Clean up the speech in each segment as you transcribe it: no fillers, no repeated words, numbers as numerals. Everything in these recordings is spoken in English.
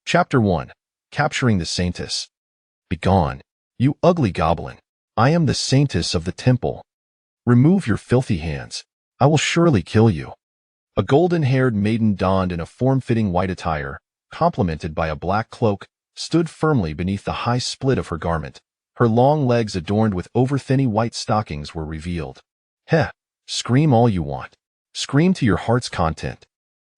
Chapter 1. Capturing the Saintess. Begone, you ugly goblin. I am the saintess of the temple. Remove your filthy hands. I will surely kill you. A golden-haired maiden donned in a form-fitting white attire, complemented by a black cloak, stood firmly beneath the high split of her garment. Her long legs adorned with over-thinny white stockings were revealed. Heh, scream all you want. Scream to your heart's content.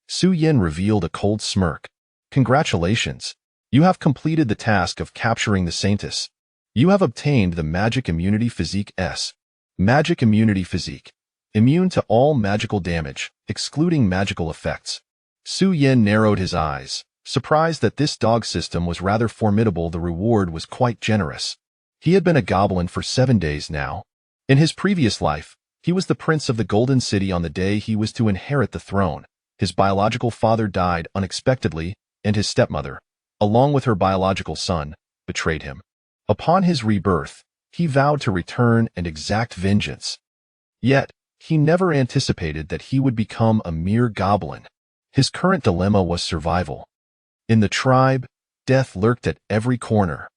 Su Yin revealed a cold smirk. Congratulations. You have completed the task of capturing the saintess. You have obtained the Magic Immunity Physique S. Magic Immunity Physique. Immune to all magical damage, excluding magical effects. Su Yin narrowed his eyes, surprised that this dog system was rather formidable. The reward was quite generous. He had been a goblin for 7 days now. In his previous life, he was the prince of the Golden City. On the day he was to inherit the throne, his biological father died unexpectedly, and his stepmother, along with her biological son, betrayed him. Upon his rebirth, he vowed to return and exact vengeance. Yet, he never anticipated that he would become a mere goblin. His current dilemma was survival. In the tribe, death lurked at every corner.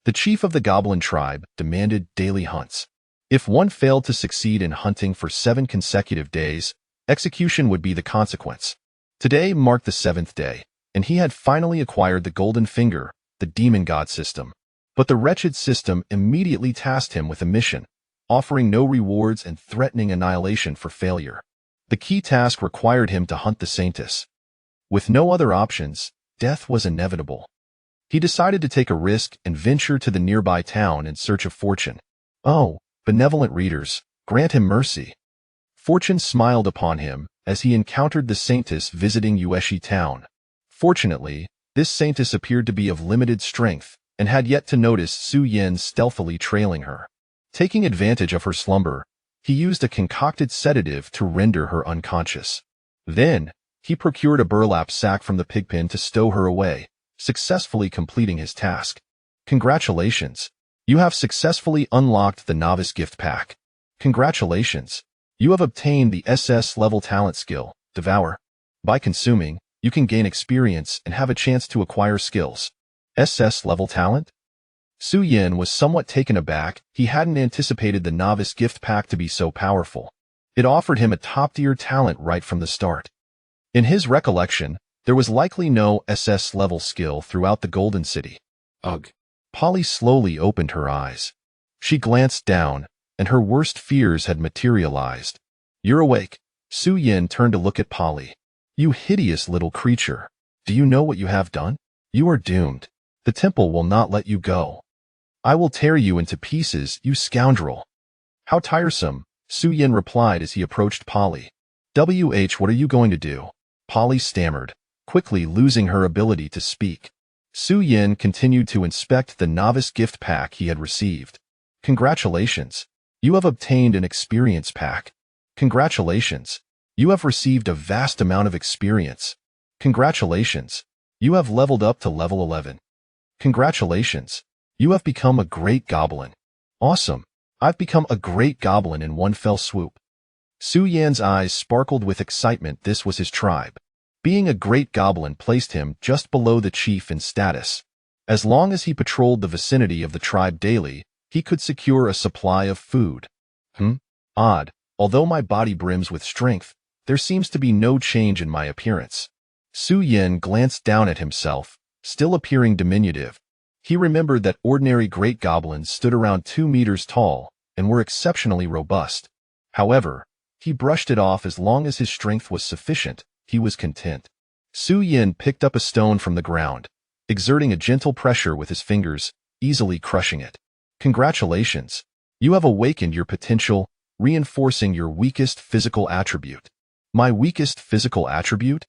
The chief of the goblin tribe demanded daily hunts. If one failed to succeed in hunting for 7 consecutive days, execution would be the consequence. Today marked the 7th day, and he had finally acquired the golden finger, the demon god system. But the wretched system immediately tasked him with a mission, offering no rewards and threatening annihilation for failure. The key task required him to hunt the saintess. With no other options, death was inevitable. He decided to take a risk and venture to the nearby town in search of fortune. Oh, benevolent readers, grant him mercy. Fortune smiled upon him as he encountered the saintess visiting Yueshi town. Fortunately, this saintess appeared to be of limited strength and had yet to notice Su Yin stealthily trailing her. Taking advantage of her slumber, he used a concocted sedative to render her unconscious. Then, he procured a burlap sack from the pigpen to stow her away, successfully completing his task. Congratulations! You have successfully unlocked the novice gift pack. Congratulations! You have obtained the SS level talent skill, Devour. By consuming, you can gain experience and have a chance to acquire skills. SS level talent? Su Yin was somewhat taken aback. He hadn't anticipated the novice gift pack to be so powerful. It offered him a top-tier talent right from the start. In his recollection, there was likely no SS level skill throughout the Golden City. Ugh. Polly slowly opened her eyes. She glanced down, and her worst fears had materialized. You're awake. Su Yin turned to look at Polly. You hideous little creature. Do you know what you have done? You are doomed. The temple will not let you go. I will tear you into pieces, you scoundrel. How tiresome, Su Yin replied as he approached Polly. What are you going to do? Polly stammered, quickly losing her ability to speak. Su Yin continued to inspect the novice gift pack he had received. Congratulations. You have obtained an experience pack. Congratulations. You have received a vast amount of experience. Congratulations. You have leveled up to level 11. Congratulations. You have become a great goblin. Awesome. I've become a great goblin in one fell swoop. Su Yan's eyes sparkled with excitement. This was his tribe. Being a great goblin placed him just below the chief in status. As long as he patrolled the vicinity of the tribe daily, he could secure a supply of food. Odd. Although my body brims with strength, there seems to be no change in my appearance. Su Yin glanced down at himself, still appearing diminutive. He remembered that ordinary great goblins stood around 2 meters tall and were exceptionally robust. However, he brushed it off. As long as his strength was sufficient, he was content. Su Yin picked up a stone from the ground, exerting a gentle pressure with his fingers, easily crushing it. Congratulations. You have awakened your potential, reinforcing your weakest physical attribute. My weakest physical attribute?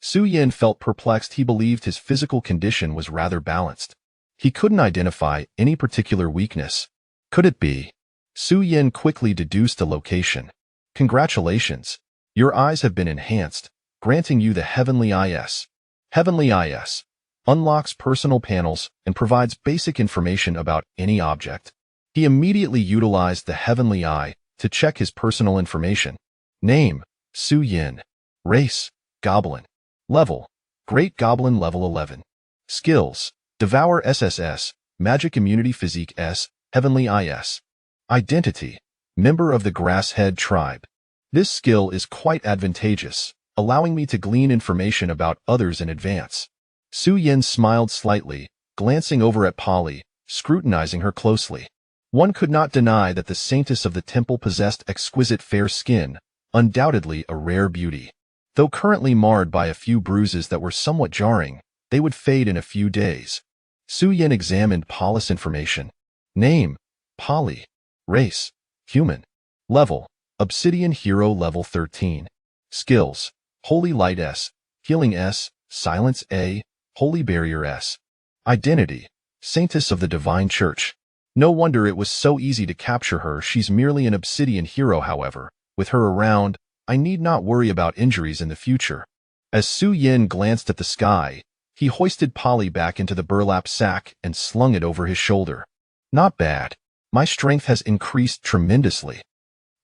Su Yin felt perplexed. He believed his physical condition was rather balanced. He couldn't identify any particular weakness. Could it be? Su Yin quickly deduced a location. Congratulations. Your eyes have been enhanced, granting you the Heavenly IS. Heavenly IS unlocks personal panels and provides basic information about any object. He immediately utilized the Heavenly Eye to check his personal information. Name, Su Yin. Race, Goblin. Level, Great Goblin level 11. Skills: Devour SSS, Magic Immunity Physique S, Heavenly IS. Identity: Member of the Grasshead Tribe. This skill is quite advantageous, allowing me to glean information about others in advance. Su Yin smiled slightly, glancing over at Polly, scrutinizing her closely. One could not deny that the saintess of the temple possessed exquisite fair skin, undoubtedly a rare beauty. Though currently marred by a few bruises that were somewhat jarring, they would fade in a few days. Su Yin examined Polly's information. Name: Polly. Race: human. Level: Obsidian Hero Level 13. Skills: Holy Light S, Healing S, Silence A, Holy Barrier S. Identity: Saintess of the Divine Church. No wonder it was so easy to capture her. She's merely an obsidian hero, however. With her around, I need not worry about injuries in the future. As Su Yin glanced at the sky, he hoisted Polly back into the burlap sack and slung it over his shoulder. Not bad. My strength has increased tremendously.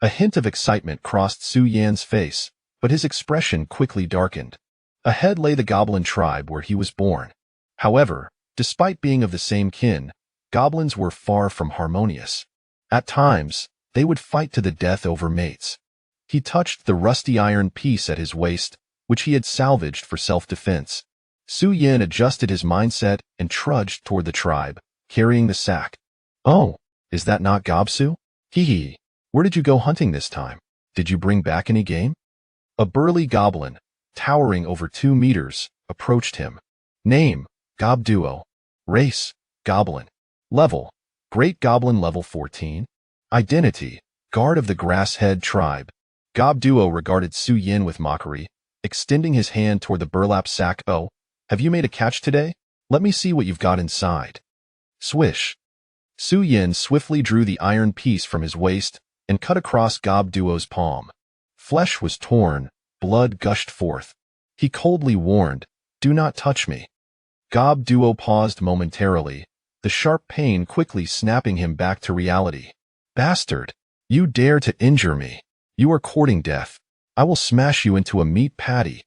A hint of excitement crossed Su Yan's face, but his expression quickly darkened. Ahead lay the goblin tribe where he was born. However, despite being of the same kin, goblins were far from harmonious. At times, they would fight to the death over mates. He touched the rusty iron piece at his waist, which he had salvaged for self-defense. Su Yin adjusted his mindset and trudged toward the tribe, carrying the sack. Oh, is that not Gobsu? Hee hee. Where did you go hunting this time? Did you bring back any game? A burly goblin, towering over 2 meters, approached him. Name: Gobduo. Race: Goblin. Level: Great Goblin Level 14. Identity: Guard of the Grasshead Tribe. Gobduo regarded Su Yin with mockery, extending his hand toward the burlap sack. Oh, have you made a catch today? Let me see what you've got inside. Swish. Su Yin swiftly drew the iron piece from his waist and cut across Gobduo's palm. Flesh was torn, blood gushed forth. He coldly warned, "Do not touch me." Gobduo paused momentarily, the sharp pain quickly snapping him back to reality. Bastard! You dare to injure me! You are courting death. I will smash you into a meat patty.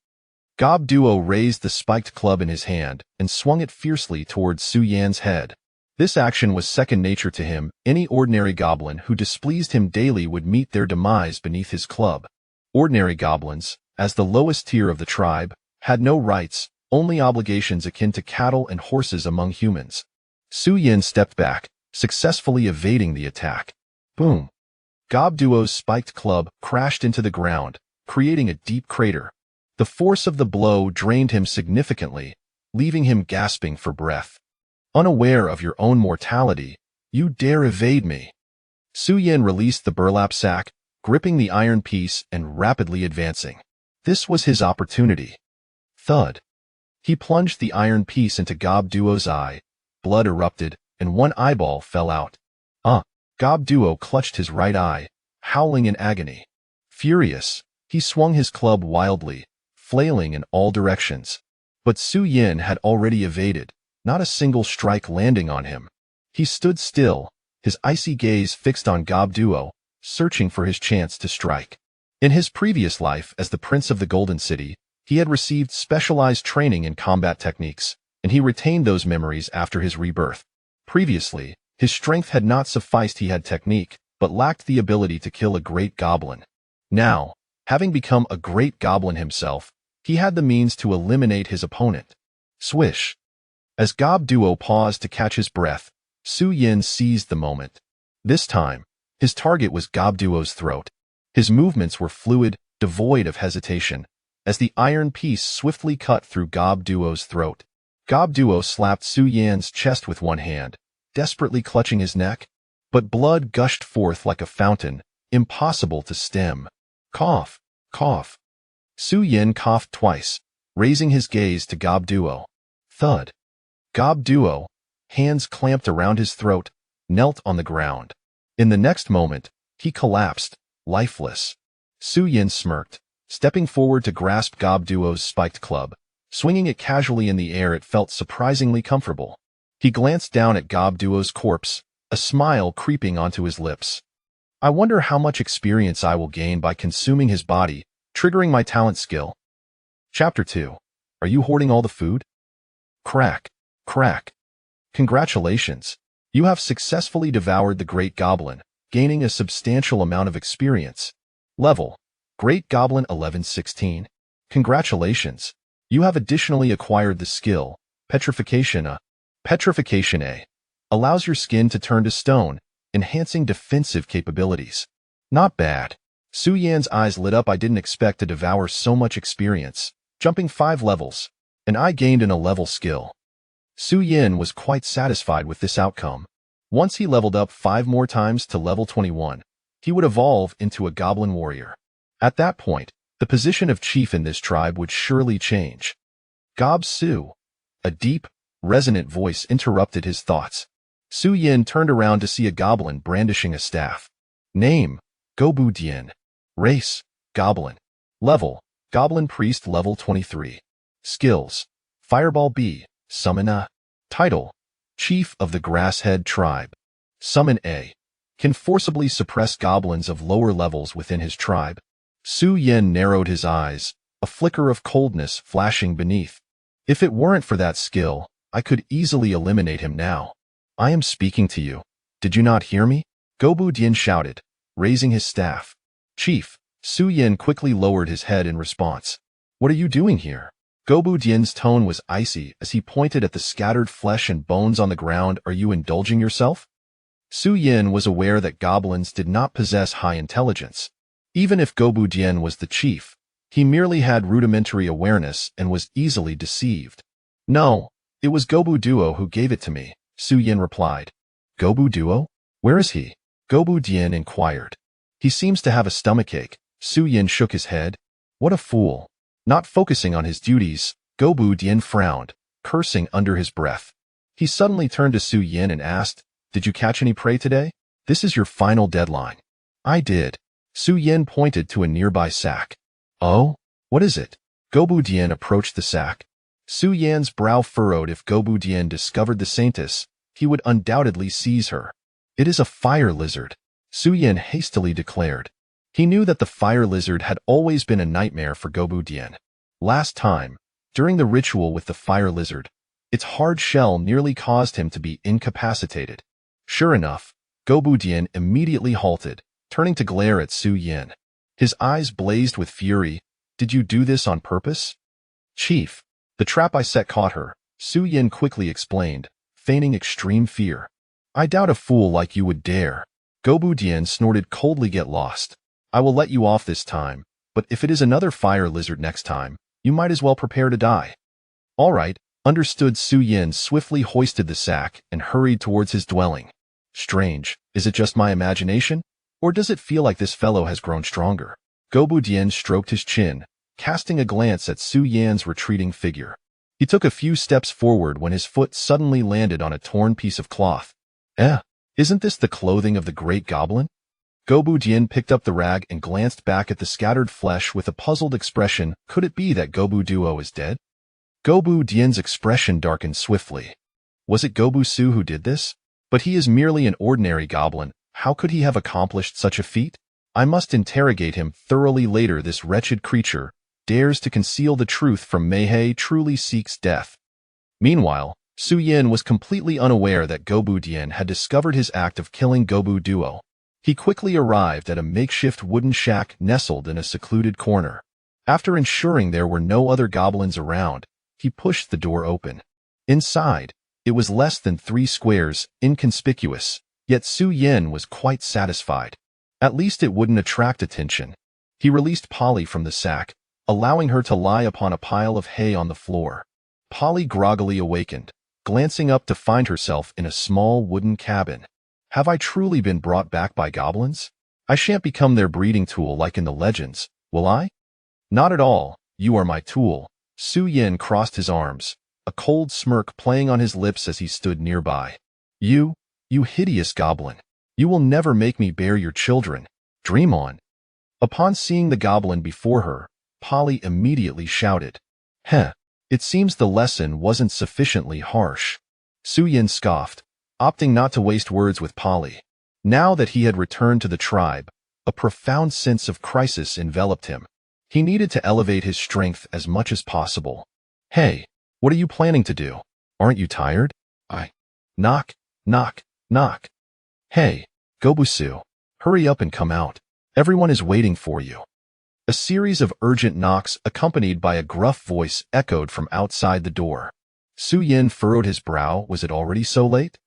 Gobduo raised the spiked club in his hand and swung it fiercely towards Su Yan's head. This action was second nature to him. Any ordinary goblin who displeased him daily would meet their demise beneath his club. Ordinary goblins, as the lowest tier of the tribe, had no rights, only obligations akin to cattle and horses among humans. Su Yin stepped back, successfully evading the attack. Boom! Gobduo's spiked club crashed into the ground, creating a deep crater. The force of the blow drained him significantly, leaving him gasping for breath. Unaware of your own mortality, you dare evade me. Su Yin released the burlap sack, gripping the iron piece and rapidly advancing. This was his opportunity. Thud. He plunged the iron piece into Gobduo's eye, blood erupted, and one eyeball fell out. Gobduo clutched his right eye, howling in agony. Furious, he swung his club wildly, flailing in all directions. But Su Yin had already evaded, not a single strike landing on him. He stood still, his icy gaze fixed on Gobduo, searching for his chance to strike. In his previous life as the Prince of the Golden City, he had received specialized training in combat techniques, and he retained those memories after his rebirth. Previously, his strength had not sufficed. He had technique, but lacked the ability to kill a great goblin. Now, having become a great goblin himself, he had the means to eliminate his opponent. Swish. As Gobduo paused to catch his breath, Su Yin seized the moment. This time, his target was Gobduo's throat. His movements were fluid, devoid of hesitation, as the iron piece swiftly cut through Gobduo's throat. Gobduo slapped Su Yan's chest with one hand, desperately clutching his neck, but blood gushed forth like a fountain, impossible to stem. Cough, cough. Su Yin coughed twice, raising his gaze to Gobduo. Thud. Gobduo, hands clamped around his throat, knelt on the ground. In the next moment, he collapsed, lifeless. Su Yin smirked, stepping forward to grasp Gobduo's spiked club. Swinging it casually in the air, it felt surprisingly comfortable. He glanced down at Gobduo's corpse, a smile creeping onto his lips. I wonder how much experience I will gain by consuming his body, triggering my talent skill. Chapter 2. Are you hoarding all the food? Crack. Crack. Congratulations. You have successfully devoured the Great Goblin, gaining a substantial amount of experience. Level. Great Goblin 1116. Congratulations. You have additionally acquired the skill, Petrification A. Petrification A allows your skin to turn to stone, enhancing defensive capabilities. Not bad. Su Yan's eyes lit up. I didn't expect to devour so much experience, jumping 5 levels, and I gained an 11 skill. Su Yan was quite satisfied with this outcome. Once he leveled up 5 more times to level 21, he would evolve into a goblin warrior. At that point, the position of chief in this tribe would surely change. Gob Su. A deep, resonant voice interrupted his thoughts. Su Yan turned around to see a goblin brandishing a staff. Name, Gobu Dian. Race, Goblin. Level, Goblin Priest level 23. Skills, Fireball B, Summon A. Title, Chief of the Grasshead Tribe. Summon A. Can forcibly suppress goblins of lower levels within his tribe. Su Yan narrowed his eyes, a flicker of coldness flashing beneath. If it weren't for that skill, I could easily eliminate him now. I am speaking to you. Did you not hear me? Gobu Dian shouted, raising his staff. Chief, Su Yan quickly lowered his head in response. What are you doing here? Gobu Dian's tone was icy as he pointed at the scattered flesh and bones on the ground. Are you indulging yourself? Su Yan was aware that goblins did not possess high intelligence. Even if Gobu Dian was the chief, he merely had rudimentary awareness and was easily deceived. No, it was Gobu Duo who gave it to me, Su Yan replied. Gobu Duo? Where is he? Gobu Dian inquired. He seems to have a stomachache. Su Yan shook his head. What a fool. Not focusing on his duties, Gobu Dian frowned, cursing under his breath. He suddenly turned to Su Yan and asked, Did you catch any prey today? This is your final deadline. I did. Su Yan pointed to a nearby sack. Oh? What is it? Gobu Dian approached the sack. Su Yan's brow furrowed. If Gobu Dian discovered the saintess, he would undoubtedly seize her. It is a fire lizard, Su Yan hastily declared. He knew that the fire lizard had always been a nightmare for Gobu Dian. Last time, during the ritual with the fire lizard, its hard shell nearly caused him to be incapacitated. Sure enough, Gobu Dian immediately halted, turning to glare at Su Yan. His eyes blazed with fury. Did you do this on purpose? Chief, the trap I set caught her, Su Yan quickly explained, feigning extreme fear. I doubt a fool like you would dare. Gobu Dian snorted coldly. Get lost. I will let you off this time, but if it is another fire lizard next time, you might as well prepare to die. All right, understood. Su Yan swiftly hoisted the sack and hurried towards his dwelling. Strange, is it just my imagination? Or does it feel like this fellow has grown stronger? Gobu Dian stroked his chin, casting a glance at Su Yan's retreating figure. He took a few steps forward when his foot suddenly landed on a torn piece of cloth. Isn't this the clothing of the Great Goblin? Gobu Dian picked up the rag and glanced back at the scattered flesh with a puzzled expression. Could it be that Gobu Duo is dead? Gobu Dian's expression darkened swiftly. Was it Gobu Su who did this? But he is merely an ordinary goblin. How could he have accomplished such a feat? I must interrogate him thoroughly later. This wretched creature dares to conceal the truth from Meihei, truly seeks death. Meanwhile, Su Yan was completely unaware that Gobu Dian had discovered his act of killing Gobu Duo. He quickly arrived at a makeshift wooden shack nestled in a secluded corner. After ensuring there were no other goblins around, he pushed the door open. Inside, it was less than 3 squares, inconspicuous, yet Su Yan was quite satisfied. At least it wouldn't attract attention. He released Polly from the sack, allowing her to lie upon a pile of hay on the floor. Polly groggily awakened, glancing up to find herself in a small wooden cabin. Have I truly been brought back by goblins? I shan't become their breeding tool like in the legends, will I? Not at all, you are my tool. Su Yan crossed his arms, a cold smirk playing on his lips as he stood nearby. You hideous goblin. You will never make me bear your children. Dream on. Upon seeing the goblin before her, Polly immediately shouted. It seems the lesson wasn't sufficiently harsh. Su Yan scoffed, opting not to waste words with Polly. Now that he had returned to the tribe, a profound sense of crisis enveloped him. He needed to elevate his strength as much as possible. Hey, what are you planning to do? Aren't you tired? I. Knock, knock, knock. Hey, Gobusu, hurry up and come out. Everyone is waiting for you. A series of urgent knocks accompanied by a gruff voice echoed from outside the door. Su Yin furrowed his brow. Was it already so late?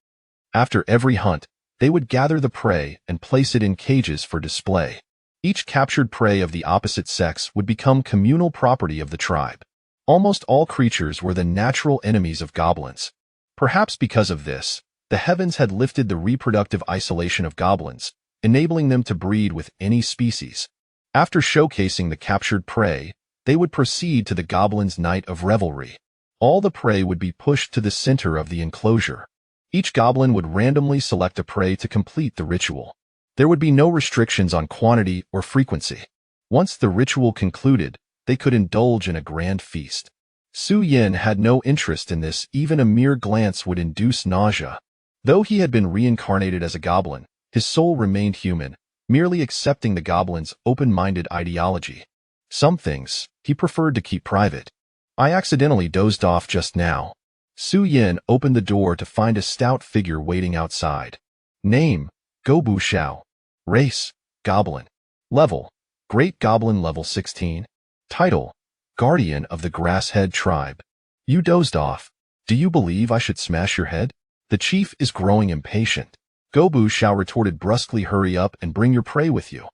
After every hunt, they would gather the prey and place it in cages for display. Each captured prey of the opposite sex would become communal property of the tribe. Almost all creatures were the natural enemies of goblins. Perhaps because of this, the heavens had lifted the reproductive isolation of goblins, enabling them to breed with any species. After showcasing the captured prey, they would proceed to the goblins' night of revelry. All the prey would be pushed to the center of the enclosure. Each goblin would randomly select a prey to complete the ritual. There would be no restrictions on quantity or frequency. Once the ritual concluded, they could indulge in a grand feast. Su Yin had no interest in this. Even a mere glance would induce nausea. Though he had been reincarnated as a goblin, his soul remained human, merely accepting the goblin's open-minded ideology. Some things he preferred to keep private. I accidentally dozed off just now. Su Yin opened the door to find a stout figure waiting outside. Name, Gobu Xiao. Race, Goblin. Level, Great Goblin level 16. Title, Guardian of the Grasshead Tribe. You dozed off. Do you believe I should smash your head? The chief is growing impatient. Gobu Xiao retorted brusquely. Hurry up and bring your prey with you.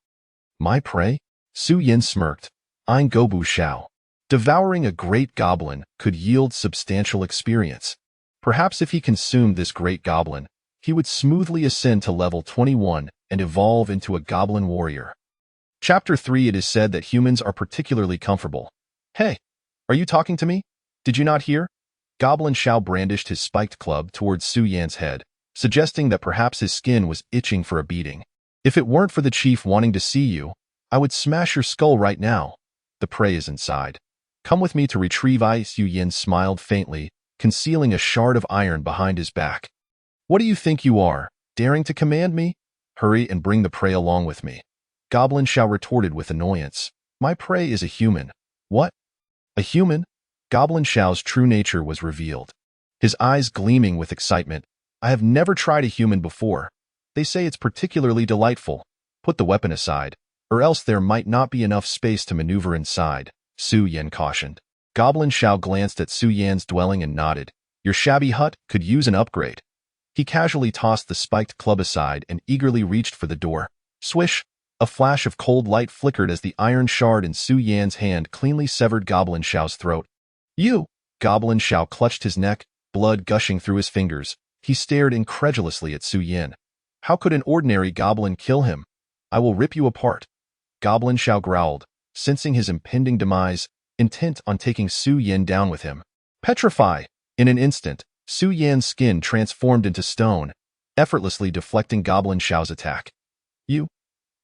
My prey? Su Yin smirked, eyeing Gobu Xiao. Devouring a great goblin could yield substantial experience. Perhaps if he consumed this great goblin, he would smoothly ascend to level 21 and evolve into a goblin warrior. Chapter 3. It is said that humans are particularly comfortable. Hey, are you talking to me? Did you not hear? Goblin Xiao brandished his spiked club towards Su Yan's head, suggesting that perhaps his skin was itching for a beating. If it weren't for the chief wanting to see you, I would smash your skull right now. The prey is inside. Come with me to retrieve ice. Su Yin smiled faintly, concealing a shard of iron behind his back. What do you think you are, daring to command me? Hurry and bring the prey along with me. Goblin Xiao retorted with annoyance. My prey is a human. What? A human? Goblin Xiao's true nature was revealed. His eyes gleaming with excitement. I have never tried a human before. They say it's particularly delightful. Put the weapon aside, or else there might not be enough space to maneuver inside, Su Yin cautioned. Goblin Xiao glanced at Su Yan's dwelling and nodded. Your shabby hut could use an upgrade. He casually tossed the spiked club aside and eagerly reached for the door. Swish! A flash of cold light flickered as the iron shard in Su Yan's hand cleanly severed Goblin Xiao's throat. You! Goblin Xiao clutched his neck, blood gushing through his fingers. He stared incredulously at Su Yin. How could an ordinary goblin kill him? I will rip you apart. Goblin Xiao growled, sensing his impending demise, intent on taking Su Yin down with him. Petrify! In an instant, Su Yan's skin transformed into stone, effortlessly deflecting Goblin Xiao's attack. You!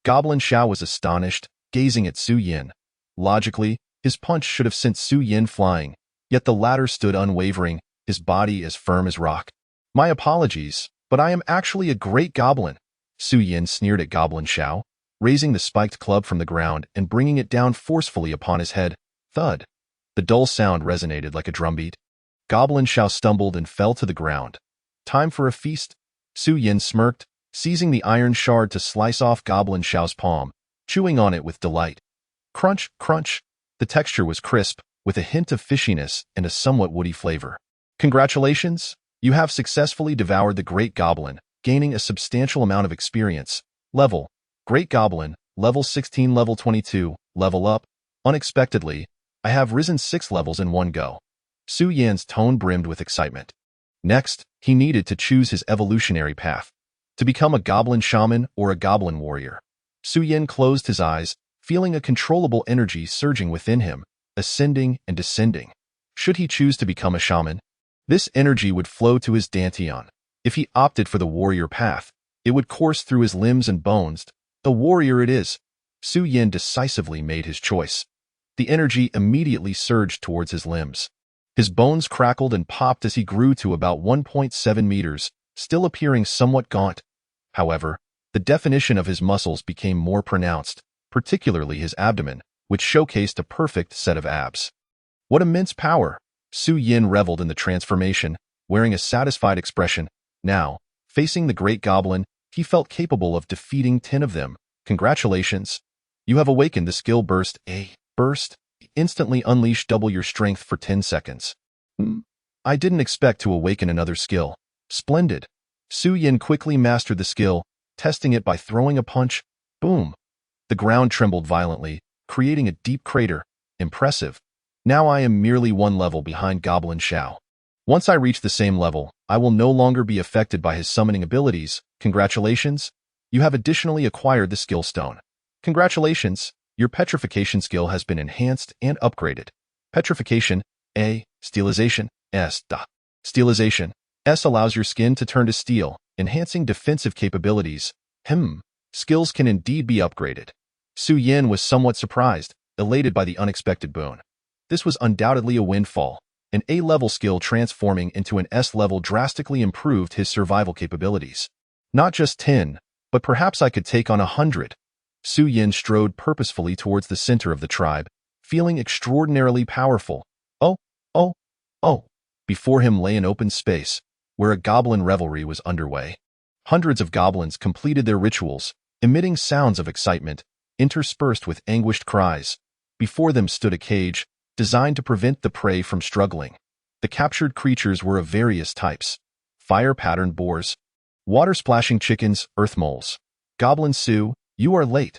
Goblin Xiao was astonished, gazing at Su Yin. Logically, his punch should have sent Su Yin flying, yet the latter stood unwavering, his body as firm as rock. My apologies, but I am actually a great goblin. Su Yin sneered at Goblin Xiao, raising the spiked club from the ground and bringing it down forcefully upon his head. Thud. The dull sound resonated like a drumbeat. Goblin Xiao stumbled and fell to the ground. Time for a feast? Su Yin smirked, seizing the iron shard to slice off Goblin Xiao's palm, chewing on it with delight. Crunch, crunch. The texture was crisp, with a hint of fishiness and a somewhat woody flavor. Congratulations! You have successfully devoured the Great Goblin, gaining a substantial amount of experience. Level, Great Goblin, level 16, level 22, level up. Unexpectedly, I have risen 6 levels in one go. Su Yan's tone brimmed with excitement. Next, he needed to choose his evolutionary path. To become a goblin shaman or a goblin warrior. Su Yin closed his eyes, feeling a controllable energy surging within him, ascending and descending. Should he choose to become a shaman? This energy would flow to his dantian. If he opted for the warrior path, it would course through his limbs and bones. The warrior it is. Su Yin decisively made his choice. The energy immediately surged towards his limbs. His bones crackled and popped as he grew to about 1.7 meters, still appearing somewhat gaunt. However, the definition of his muscles became more pronounced, particularly his abdomen, which showcased a perfect set of abs. What immense power! Su Yin reveled in the transformation, wearing a satisfied expression. Now, facing the great goblin, he felt capable of defeating 10 of them. Congratulations. You have awakened the skill burst. A burst. Instantly unleash double your strength for 10 seconds. I didn't expect to awaken another skill. Splendid. Su Yin quickly mastered the skill, testing it by throwing a punch. Boom. The ground trembled violently, creating a deep crater. Impressive. Now I am merely one level behind Goblin Xiao. Once I reach the same level, I will no longer be affected by his summoning abilities. Congratulations. You have additionally acquired the skill stone. Congratulations. Your petrification skill has been enhanced and upgraded. Petrification. A. Steelization. S. Steelization. S allows your skin to turn to steel, enhancing defensive capabilities. Skills can indeed be upgraded. Su Yin was somewhat surprised, elated by the unexpected boon. This was undoubtedly a windfall. An A-level skill transforming into an S-level drastically improved his survival capabilities. Not just 10, but perhaps I could take on 100. Su Yin strode purposefully towards the center of the tribe, feeling extraordinarily powerful. Oh. Before him lay an open space, where a goblin revelry was underway. Hundreds of goblins completed their rituals, emitting sounds of excitement, interspersed with anguished cries. Before them stood a cage, designed to prevent the prey from struggling. The captured creatures were of various types: fire-patterned boars, water-splashing chickens, earth moles. Goblin Su, you are late.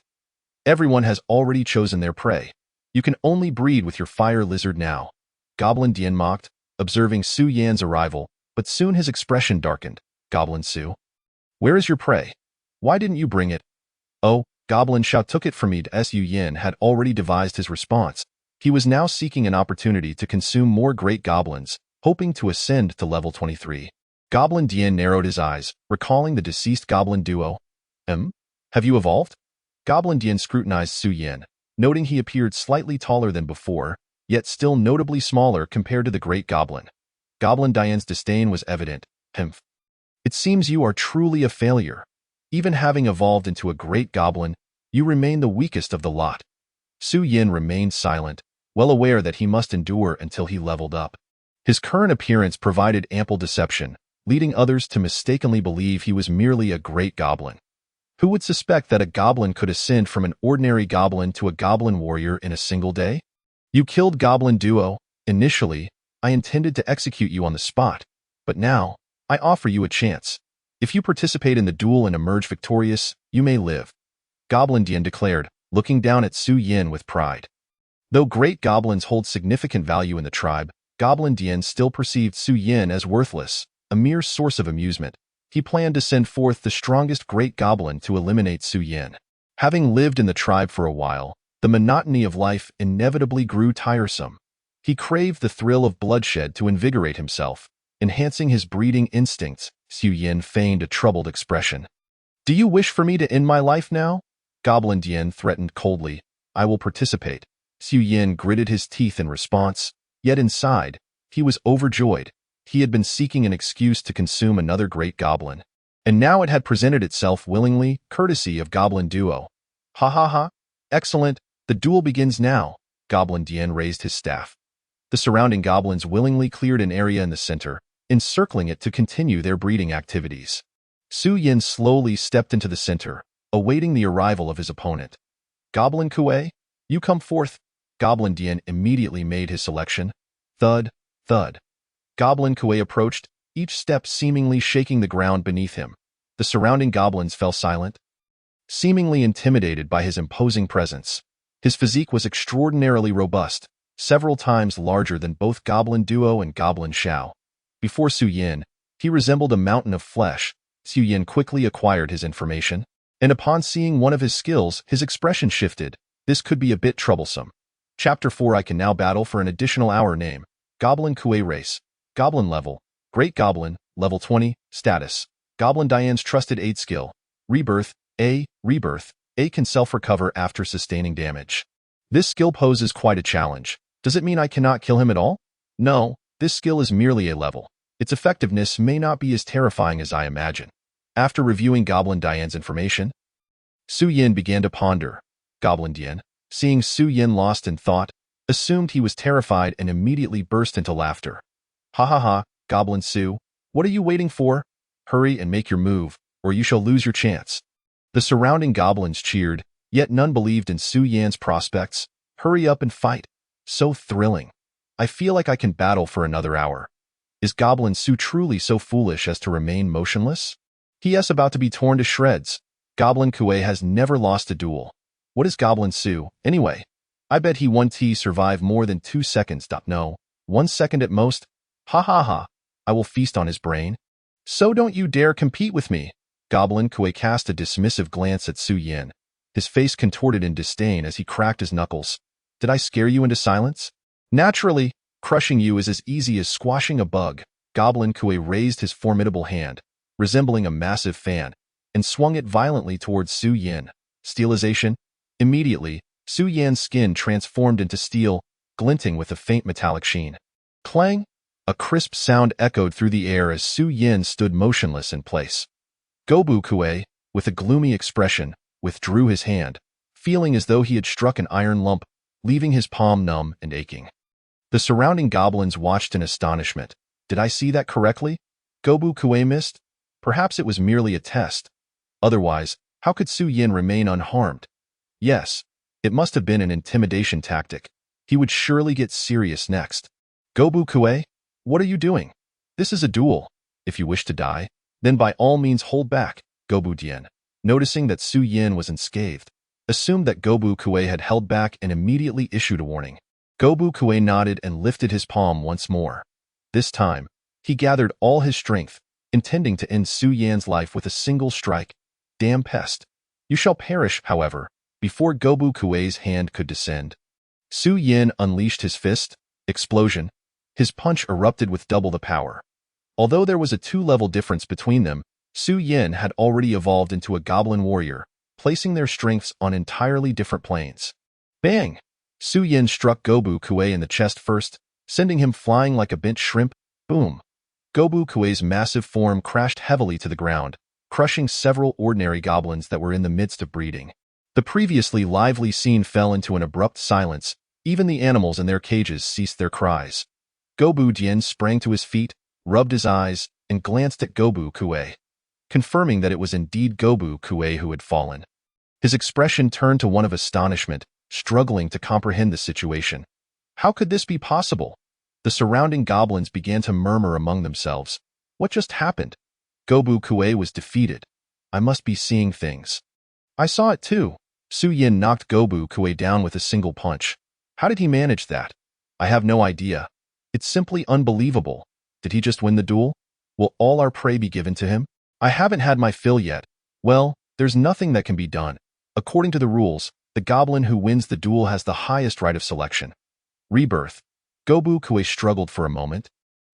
Everyone has already chosen their prey. You can only breed with your fire lizard now. Goblin Dian mocked, observing Su Yan's arrival, but soon his expression darkened. Goblin Su, where is your prey? Why didn't you bring it? Oh, Goblin Xiao took it from me. Su Yin had already devised his response. He was now seeking an opportunity to consume more great goblins, hoping to ascend to level 23. Goblin Dian narrowed his eyes, recalling the deceased goblin duo. Have you evolved? Goblin Dian scrutinized Su Yin, noting he appeared slightly taller than before, yet still notably smaller compared to the great goblin. Goblin Dian's disdain was evident. It seems you are truly a failure. Even having evolved into a great goblin, you remain the weakest of the lot. Su Yin remained silent, well aware that he must endure until he leveled up. His current appearance provided ample deception, leading others to mistakenly believe he was merely a great goblin. Who would suspect that a goblin could ascend from an ordinary goblin to a goblin warrior in a single day? You killed Goblin Duo. Initially, I intended to execute you on the spot, but now, I offer you a chance. If you participate in the duel and emerge victorious, you may live. Goblin Dian declared, looking down at Su Yin with pride. Though great goblins hold significant value in the tribe, Goblin Dian still perceived Su Yin as worthless, a mere source of amusement. He planned to send forth the strongest great goblin to eliminate Su Yin. Having lived in the tribe for a while, the monotony of life inevitably grew tiresome. He craved the thrill of bloodshed to invigorate himself, enhancing his breeding instincts. Su Yin feigned a troubled expression. Do you wish for me to end my life now? Goblin Dian threatened coldly. I will participate. Su Yin gritted his teeth in response, yet inside, he was overjoyed. He had been seeking an excuse to consume another great goblin, and now it had presented itself willingly, courtesy of Goblin Duo. Ha. Excellent. The duel begins now. Goblin Dian raised his staff. The surrounding goblins willingly cleared an area in the center, encircling it to continue their breeding activities. Su Yin slowly stepped into the center, awaiting the arrival of his opponent. Goblin Kuei, you come forth. Goblin Dian immediately made his selection. Thud. Goblin Kuei approached, each step seemingly shaking the ground beneath him. The surrounding goblins fell silent, seemingly intimidated by his imposing presence. His physique was extraordinarily robust, several times larger than both Goblin Duo and Goblin Xiao. Before Su Yin, he resembled a mountain of flesh. Su Yin quickly acquired his information, and upon seeing one of his skills, his expression shifted. This could be a bit troublesome. Chapter 4. I can now battle for an additional hour. Name: Goblin Kuei. Race: Goblin. Level: Great Goblin. Level 20. Status: Goblin Dian's trusted aid skill. Rebirth: A. Rebirth: A can self-recover after sustaining damage. This skill poses quite a challenge. Does it mean I cannot kill him at all? No, this skill is merely a level. Its effectiveness may not be as terrifying as I imagine. After reviewing Goblin Dian's information, Su Yin began to ponder. Goblin Dian, seeing Su Yin lost in thought, assumed he was terrified and immediately burst into laughter. Ha. Goblin Su. What are you waiting for? Hurry and make your move, or you shall lose your chance. The surrounding goblins cheered, yet none believed in Su Yan's prospects. Hurry up and fight. So thrilling. I feel like I can battle for another hour. Is Goblin Su truly so foolish as to remain motionless? He is about to be torn to shreds. Goblin Kuei has never lost a duel. What is Goblin Su, anyway? I bet he won't survive more than 2 seconds. No, 1 second at most. Ha ha ha. I will feast on his brain. So don't you dare compete with me. Goblin Kuei cast a dismissive glance at Su Yan. His face contorted in disdain as he cracked his knuckles. Did I scare you into silence? Naturally, crushing you is as easy as squashing a bug. Goblin Kuei raised his formidable hand, resembling a massive fan, and swung it violently towards Su Yan. Steelization. Immediately, Su Yan's skin transformed into steel, glinting with a faint metallic sheen. Clang! A crisp sound echoed through the air as Su Yan stood motionless in place. Gobu Kuei, with a gloomy expression, withdrew his hand, feeling as though he had struck an iron lump, leaving his palm numb and aching. The surrounding goblins watched in astonishment. Did I see that correctly? Gobu Kuei missed? Perhaps it was merely a test. Otherwise, how could Su Yan remain unharmed? Yes, it must have been an intimidation tactic. He would surely get serious next. Gobu Kuei, what are you doing? This is a duel. If you wish to die, then by all means hold back. Gobu Dian, noticing that Su Yan was unscathed, assumed that Gobu Kuei had held back and immediately issued a warning. Gobu Kuei nodded and lifted his palm once more. This time, he gathered all his strength, intending to end Su Yan's life with a single strike. Damn pest. You shall perish, however, before Gobu Kuei's hand could descend. Su Yan unleashed his fist. Explosion. His punch erupted with double the power. Although there was a 2-level difference between them, Su Yan had already evolved into a goblin warrior, placing their strengths on entirely different planes. Bang! Su Yan struck Gobu Kuei in the chest first, sending him flying like a bent shrimp. Boom! Gobu Kuei's massive form crashed heavily to the ground, crushing several ordinary goblins that were in the midst of breeding. The previously lively scene fell into an abrupt silence. Even the animals in their cages ceased their cries. Gobu Dian sprang to his feet, rubbed his eyes, and glanced at Gobu Kuei, confirming that it was indeed Gobu Kuei who had fallen. His expression turned to one of astonishment, struggling to comprehend the situation. How could this be possible? The surrounding goblins began to murmur among themselves. What just happened? Gobu Kuei was defeated. I must be seeing things. I saw it too. Su Yan knocked Gobu Kuei down with a single punch. How did he manage that? I have no idea. It's simply unbelievable. Did he just win the duel? Will all our prey be given to him? I haven't had my fill yet. Well, there's nothing that can be done. According to the rules, the goblin who wins the duel has the highest right of selection. Rebirth. Gobu Kuei struggled for a moment,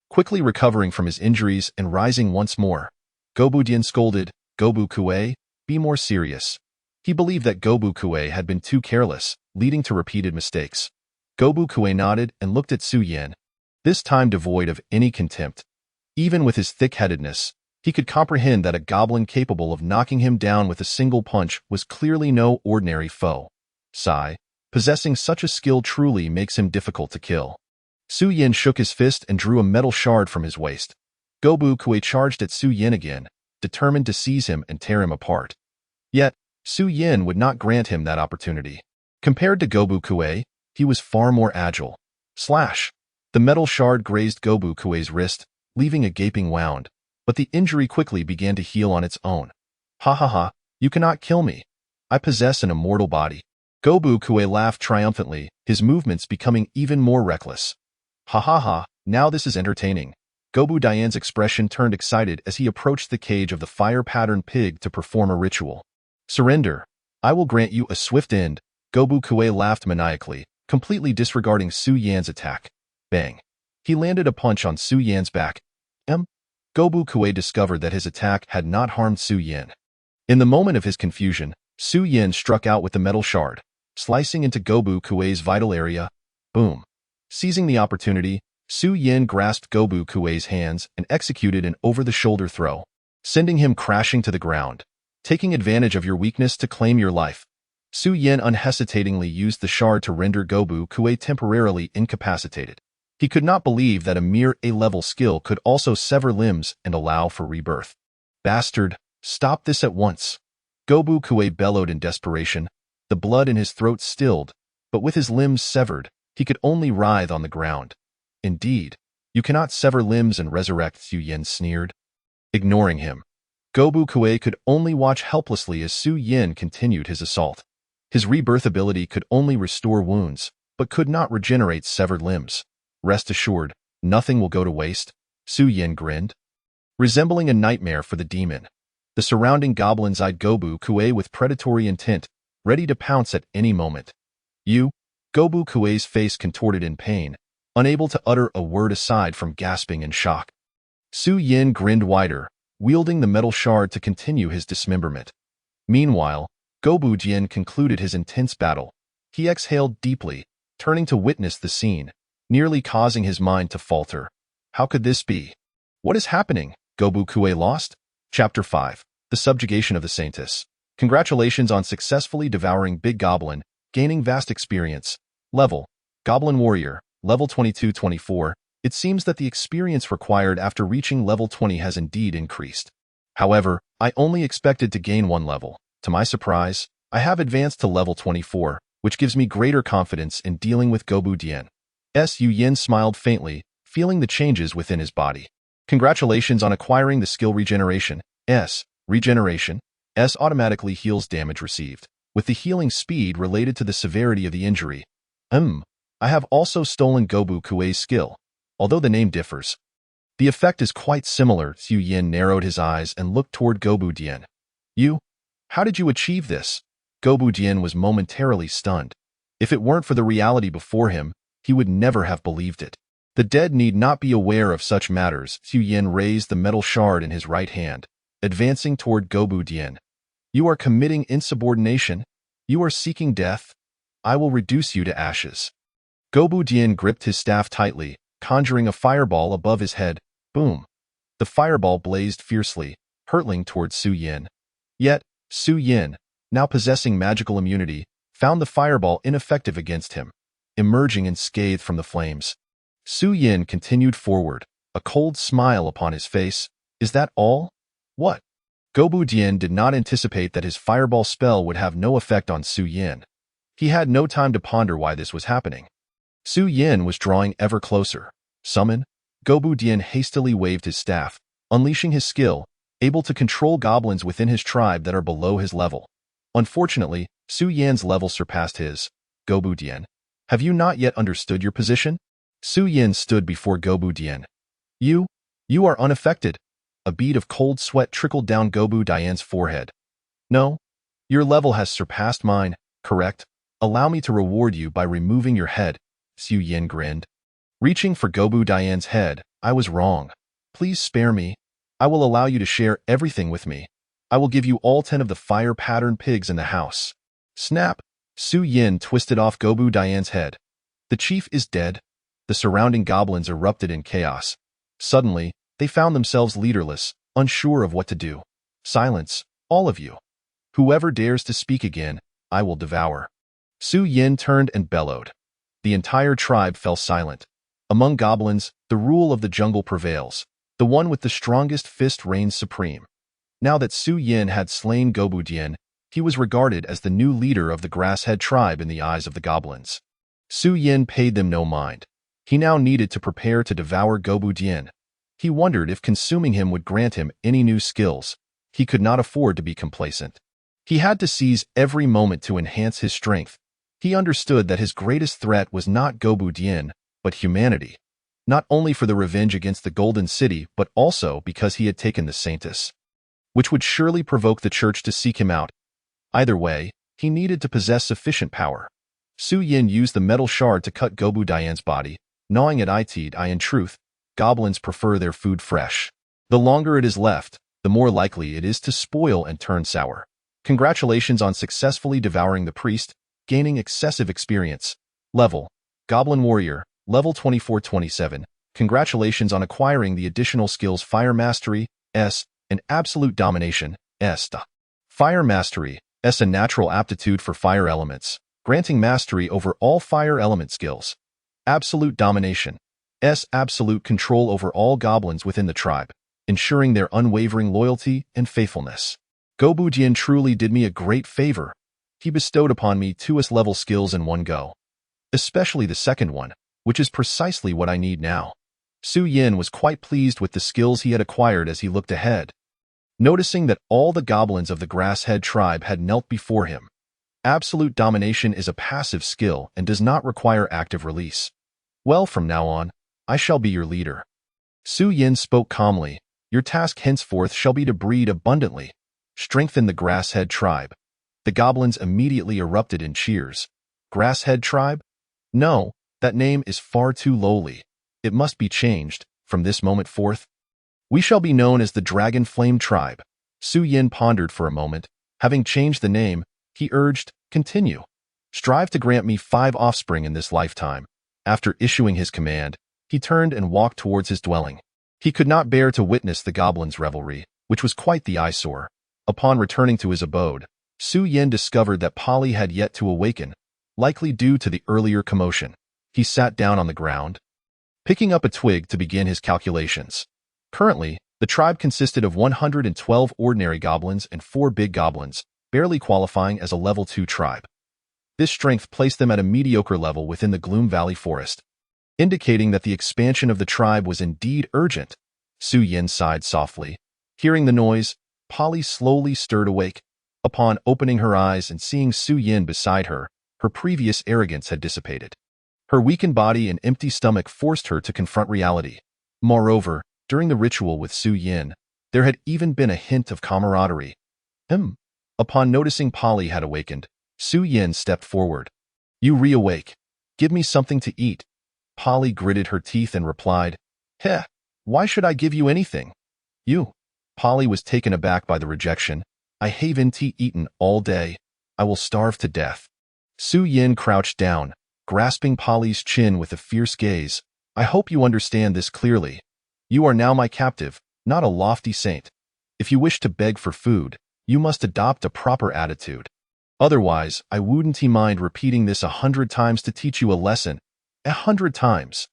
quickly recovering from his injuries and rising once more. Gobu Dian scolded, Gobu Kuei, be more serious. He believed that Gobu Kuei had been too careless, leading to repeated mistakes. Gobu Kuei nodded and looked at Su Yan, this time devoid of any contempt. Even with his thick-headedness, he could comprehend that a goblin capable of knocking him down with a single punch was clearly no ordinary foe. Sigh, possessing such a skill truly makes him difficult to kill. Su Yan shook his fist and drew a metal shard from his waist. Gobu Kuei charged at Su Yan again, determined to seize him and tear him apart. Yet, Su Yan would not grant him that opportunity. Compared to Gobu Kuei, he was far more agile. Slash! The metal shard grazed Gobu Kuei's wrist, leaving a gaping wound, but the injury quickly began to heal on its own. Ha ha ha, you cannot kill me. I possess an immortal body. Gobu Kuei laughed triumphantly, his movements becoming even more reckless. Ha ha ha, now this is entertaining. Gobu Dian's expression turned excited as he approached the cage of the fire-patterned pig to perform a ritual. Surrender. I will grant you a swift end. Gobu Kuei laughed maniacally, completely disregarding Su Yan's attack. Bang. He landed a punch on Su Yan's back. Gobu Kuei discovered that his attack had not harmed Su Yan. In the moment of his confusion, Su Yan struck out with the metal shard, slicing into Gobu Kuei's vital area. Boom. Seizing the opportunity, Su Yan grasped Gobu Kuei's hands and executed an over-the-shoulder throw, sending him crashing to the ground. Taking advantage of your weakness to claim your life, Su Yan unhesitatingly used the shard to render Gobu Kuei temporarily incapacitated. He could not believe that a mere A-level skill could also sever limbs and allow for rebirth. Bastard, stop this at once. Gobu Kue bellowed in desperation. The blood in his throat stilled, but with his limbs severed, he could only writhe on the ground. Indeed, you cannot sever limbs and resurrect, Su Yin sneered. Ignoring him, Gobu Kue could only watch helplessly as Su Yin continued his assault. His rebirth ability could only restore wounds, but could not regenerate severed limbs. Rest assured, nothing will go to waste, Su Yin grinned. Resembling a nightmare for the demon, the surrounding goblins eyed Gobu Kue with predatory intent, ready to pounce at any moment. Gobu Kue's face contorted in pain, unable to utter a word aside from gasping in shock. Su Yin grinned wider, wielding the metal shard to continue his dismemberment. Meanwhile, Gobu Jian concluded his intense battle. He exhaled deeply, turning to witness the scene, nearly causing his mind to falter. How could this be? What is happening? Gobu Kue lost? Chapter 5. The Subjugation of the Saintess. Congratulations on successfully devouring Big Goblin, gaining vast experience. Level. Goblin Warrior, level 22-24. It seems that the experience required after reaching level 20 has indeed increased. However, I only expected to gain 1 level. To my surprise, I have advanced to level 24, which gives me greater confidence in dealing with Gobu Dian. Su Yin smiled faintly, feeling the changes within his body. Congratulations on acquiring the skill Regeneration. Regeneration. Automatically heals damage received, with the healing speed related to the severity of the injury. I have also stolen Gobu Kue's skill, although the name differs. The effect is quite similar. Su Yin narrowed his eyes and looked toward Gobu Dian. How did you achieve this? Gobu Dian was momentarily stunned. If it weren't for the reality before him, he would never have believed it. The dead need not be aware of such matters. Su Yin raised the metal shard in his right hand, advancing toward Gobu Dian. You are committing insubordination. You are seeking death. I will reduce you to ashes. Gobu Dian gripped his staff tightly, conjuring a fireball above his head. Boom. The fireball blazed fiercely, hurtling toward Su Yin. Yet, Su Yin, now possessing magical immunity, found the fireball ineffective against him, emerging unscathed from the flames. Su Yin continued forward, a cold smile upon his face. Is that all? What? Gobu Dian did not anticipate that his fireball spell would have no effect on Su Yin. He had no time to ponder why this was happening. Su Yin was drawing ever closer. Summon? Gobu Dian hastily waved his staff, unleashing his skill, able to control goblins within his tribe that are below his level. Unfortunately, Su Yan's level surpassed his. Gobu Dian, have you not yet understood your position? Su Yin stood before Gobu Dian. You are unaffected. A bead of cold sweat trickled down Gobu Dian's forehead. No, your level has surpassed mine, correct? Allow me to reward you by removing your head. Su Yin grinned. Reaching for Gobu Dian's head, I was wrong. Please spare me. I will allow you to share everything with me. I will give you all 10 of the fire-patterned pigs in the house. Snap! Su Yin twisted off Gobu Dian's head. The chief is dead. The surrounding goblins erupted in chaos. Suddenly, they found themselves leaderless, unsure of what to do. Silence, all of you. Whoever dares to speak again, I will devour. Su Yin turned and bellowed. The entire tribe fell silent. Among goblins, the rule of the jungle prevails. The one with the strongest fist reigns supreme. Now that Su Yin had slain Gobu Dian, he was regarded as the new leader of the Grasshead tribe in the eyes of the goblins. Su Yin paid them no mind. He now needed to prepare to devour Gobu Dian. He wondered if consuming him would grant him any new skills. He could not afford to be complacent. He had to seize every moment to enhance his strength. He understood that his greatest threat was not Gobu Dian, but humanity. Not only for the revenge against the Golden City, but also because he had taken the saintess, which would surely provoke the church to seek him out. Either way, he needed to possess sufficient power. Su Yin used the metal shard to cut Gobu Dian's body, gnawing at it. In truth, goblins prefer their food fresh. The longer it is left, the more likely it is to spoil and turn sour. Congratulations on successfully devouring the priest, gaining excessive experience. Level. Goblin Warrior, level 24-27. Congratulations on acquiring the additional skills Fire Mastery, and Absolute Domination, Fire Mastery, a natural aptitude for fire elements, granting mastery over all fire element skills. Absolute Domination. absolute control over all goblins within the tribe, ensuring their unwavering loyalty and faithfulness. Gobujian truly did me a great favor. He bestowed upon me 2S-level skills in one go, especially the second one, which is precisely what I need now. Su Yin was quite pleased with the skills he had acquired as he looked ahead, noticing that all the goblins of the Grasshead tribe had knelt before him. Absolute domination is a passive skill and does not require active release. Well, from now on, I shall be your leader. Su Yin spoke calmly. Your task henceforth shall be to breed abundantly. Strengthen the Grasshead tribe. The goblins immediately erupted in cheers. Grasshead tribe? No, that name is far too lowly. It must be changed, from this moment forth. We shall be known as the Dragon Flame tribe. Su Yin pondered for a moment. Having changed the name, he urged, continue. Strive to grant me 5 offspring in this lifetime. After issuing his command, he turned and walked towards his dwelling. He could not bear to witness the goblins' revelry, which was quite the eyesore. Upon returning to his abode, Su Yin discovered that Polly had yet to awaken, likely due to the earlier commotion. He sat down on the ground, picking up a twig to begin his calculations. Currently, the tribe consisted of 112 ordinary goblins and 4 big goblins, barely qualifying as a level 2 tribe. This strength placed them at a mediocre level within the Gloom Valley forest, indicating that the expansion of the tribe was indeed urgent. Su Yin sighed softly. Hearing the noise, Polly slowly stirred awake. Upon opening her eyes and seeing Su Yin beside her, her previous arrogance had dissipated. Her weakened body and empty stomach forced her to confront reality. Moreover, during the ritual with Su Yin, there had even been a hint of camaraderie. Upon noticing Polly had awakened, Su Yin stepped forward. You reawake. Give me something to eat. Polly gritted her teeth and replied, Heh, why should I give you anything? You. Polly was taken aback by the rejection. I haven't eaten all day. I will starve to death. Su Yin crouched down, grasping Polly's chin with a fierce gaze. I hope you understand this clearly. You are now my captive, not a lofty saint. If you wish to beg for food, you must adopt a proper attitude. Otherwise, I wouldn't mind repeating this 100 times to teach you a lesson. 100 times.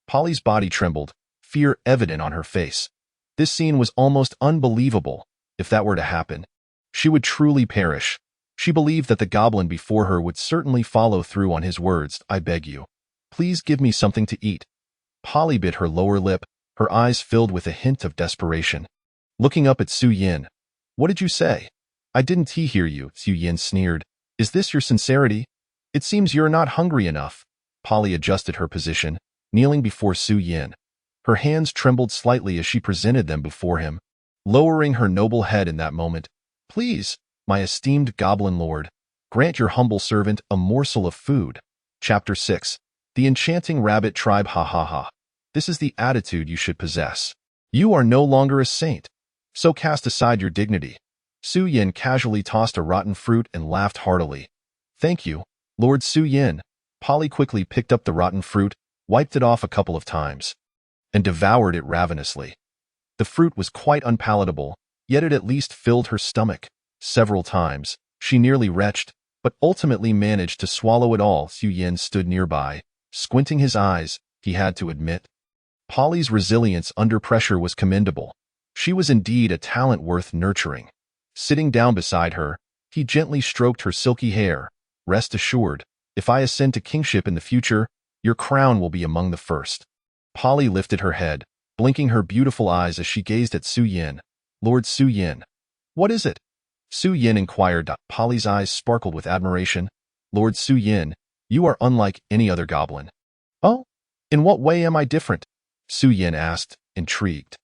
Polly's body trembled, fear evident on her face. This scene was almost unbelievable. If that were to happen, she would truly perish. She believed that the goblin before her would certainly follow through on his words. I beg you. Please give me something to eat. Polly bit her lower lip, her eyes filled with a hint of desperation. Looking up at Su Yin. What did you say? I didn't hear you, Su Yin sneered. Is this your sincerity? It seems you're not hungry enough. Polly adjusted her position, kneeling before Su Yin. Her hands trembled slightly as she presented them before him, lowering her noble head in that moment. Please, my esteemed goblin lord, grant your humble servant a morsel of food. Chapter 6. The Enchanting Rabbit Tribe. Ha ha ha. This is the attitude you should possess. You are no longer a saint, so cast aside your dignity. Su Yin casually tossed a rotten fruit and laughed heartily. Thank you, Lord Su Yin. Polly quickly picked up the rotten fruit, wiped it off a couple of times, and devoured it ravenously. The fruit was quite unpalatable, yet it at least filled her stomach. Several times, she nearly retched, but ultimately managed to swallow it all. Su Yin stood nearby, squinting his eyes, he had to admit. Polly's resilience under pressure was commendable. She was indeed a talent worth nurturing. Sitting down beside her, he gently stroked her silky hair. Rest assured, if I ascend to kingship in the future, your crown will be among the first. Polly lifted her head, blinking her beautiful eyes as she gazed at Su Yin. Lord Su Yin. What is it? Su Yin inquired. Polly's eyes sparkled with admiration. Lord Su Yin, you are unlike any other goblin. Oh? In what way am I different? Su Yin asked, intrigued.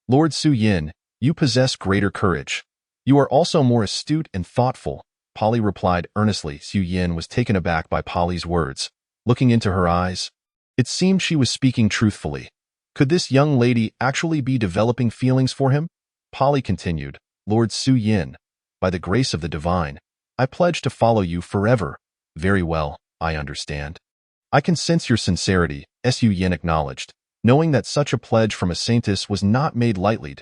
Lord Su Yin, you possess greater courage. You are also more astute and thoughtful, Polly replied earnestly. Su Yin was taken aback by Polly's words. Looking into her eyes, it seemed she was speaking truthfully. Could this young lady actually be developing feelings for him? Polly continued, Lord Su Yin, by the grace of the divine, I pledge to follow you forever. Very well, I understand. I can sense your sincerity, Su Yin acknowledged, knowing that such a pledge from a saintess was not made lightly.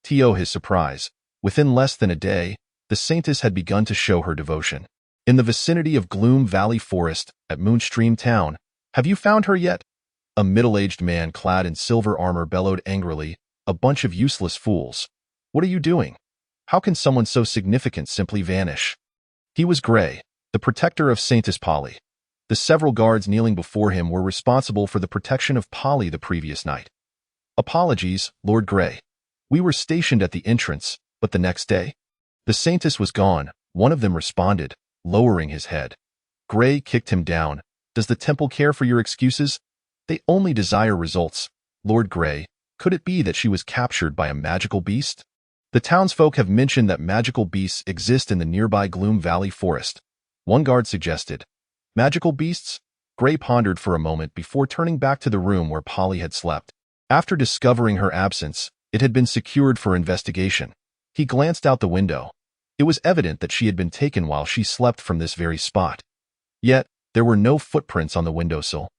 To his surprise, within less than a day, the saintess had begun to show her devotion. In the vicinity of Gloom Valley Forest, at Moonstream Town. Have you found her yet? A middle-aged man clad in silver armor bellowed angrily, "A bunch of useless fools. What are you doing? How can someone so significant simply vanish?" He was Gray, the protector of Saintess Polly. The several guards kneeling before him were responsible for the protection of Polly the previous night. "Apologies, Lord Gray. We were stationed at the entrance, but the next day?" "The Saintess was gone," one of them responded, lowering his head. Gray kicked him down. "Does the temple care for your excuses? They only desire results. Lord Gray, could it be that she was captured by a magical beast? The townsfolk have mentioned that magical beasts exist in the nearby Gloom Valley forest," one guard suggested. "Magical beasts?" Gray pondered for a moment before turning back to the room where Polly had slept. After discovering her absence, it had been secured for investigation. He glanced out the window. It was evident that she had been taken while she slept from this very spot. Yet, there were no footprints on the windowsill,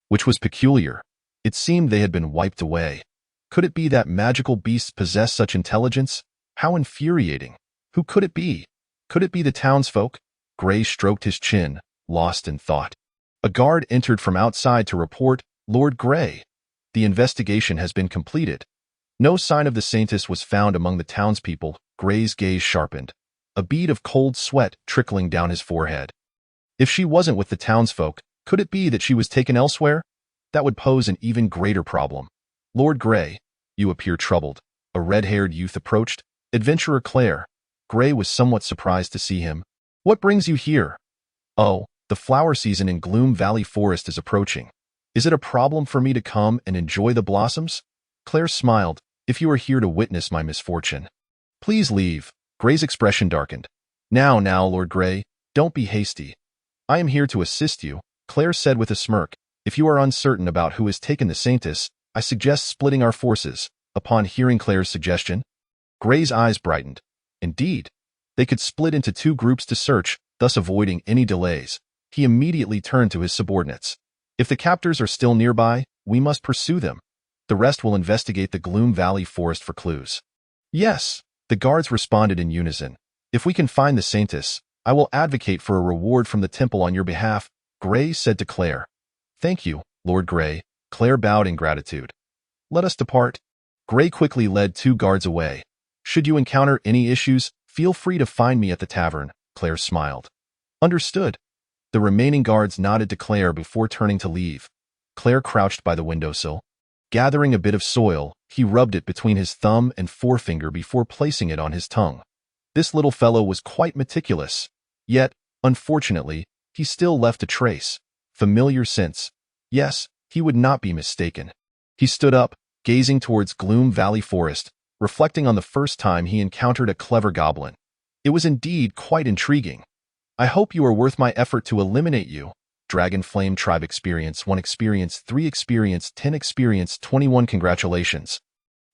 which was peculiar. It seemed they had been wiped away. Could it be that magical beasts possess such intelligence? How infuriating. Who could it be? Could it be the townsfolk? Gray stroked his chin, lost in thought. A guard entered from outside to report, "Lord Gray, the investigation has been completed." No sign of the Saintess was found among the townspeople. Gray's gaze sharpened, a bead of cold sweat trickling down his forehead. If she wasn't with the townsfolk, could it be that she was taken elsewhere? That would pose an even greater problem. "Lord Gray, you appear troubled." A red-haired youth approached, Adventurer Claire. Gray was somewhat surprised to see him. "What brings you here?" "Oh, the flower season in Gloom Valley Forest is approaching. Is it a problem for me to come and enjoy the blossoms?" Claire smiled. "If you are here to witness my misfortune, please leave." Gray's expression darkened. Now, Lord Gray, don't be hasty. I am here to assist you," Claire said with a smirk. "If you are uncertain about who has taken the Saintess, I suggest splitting our forces." Upon hearing Claire's suggestion, Gray's eyes brightened. Indeed, they could split into two groups to search, thus avoiding any delays. He immediately turned to his subordinates. "If the captors are still nearby, we must pursue them. The rest will investigate the Gloom Valley forest for clues." "Yes," the guards responded in unison. "If we can find the Saintess, I will advocate for a reward from the temple on your behalf," Gray said to Claire. "Thank you, Lord Gray." Claire bowed in gratitude. "Let us depart." Gray quickly led two guards away. "Should you encounter any issues, feel free to find me at the tavern," Claire smiled. "Understood." The remaining guards nodded to Claire before turning to leave. Claire crouched by the windowsill. Gathering a bit of soil, he rubbed it between his thumb and forefinger before placing it on his tongue. This little fellow was quite meticulous. Yet, unfortunately, he still left a trace. Familiar scents. Yes, he would not be mistaken. He stood up, gazing towards Gloom Valley Forest, reflecting on the first time he encountered a clever goblin. It was indeed quite intriguing. "I hope you are worth my effort to eliminate you." Dragon Flame Tribe Experience 1 Experience 3 Experience 10 Experience 21 Congratulations.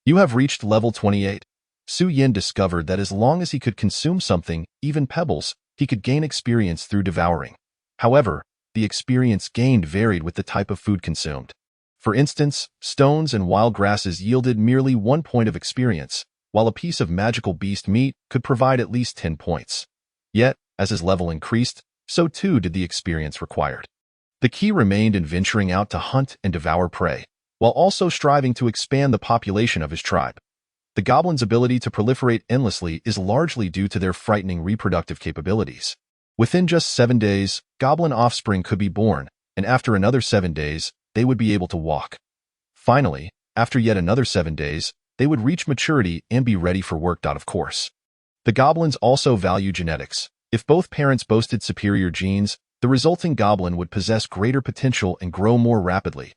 You have reached level 28. Su Yin discovered that as long as he could consume something, even pebbles, he could gain experience through devouring. However, the experience gained varied with the type of food consumed. For instance, stones and wild grasses yielded merely 1 point of experience, while a piece of magical beast meat could provide at least 10 points. Yet, as his level increased, so too did the experience required. The key remained in venturing out to hunt and devour prey, while also striving to expand the population of his tribe. The goblin's ability to proliferate endlessly is largely due to their frightening reproductive capabilities. Within just 7 days, goblin offspring could be born, and after another 7 days, they would be able to walk. Finally, after yet another 7 days, they would reach maturity and be ready for work. Of course, the goblins also value genetics. If both parents boasted superior genes, the resulting goblin would possess greater potential and grow more rapidly.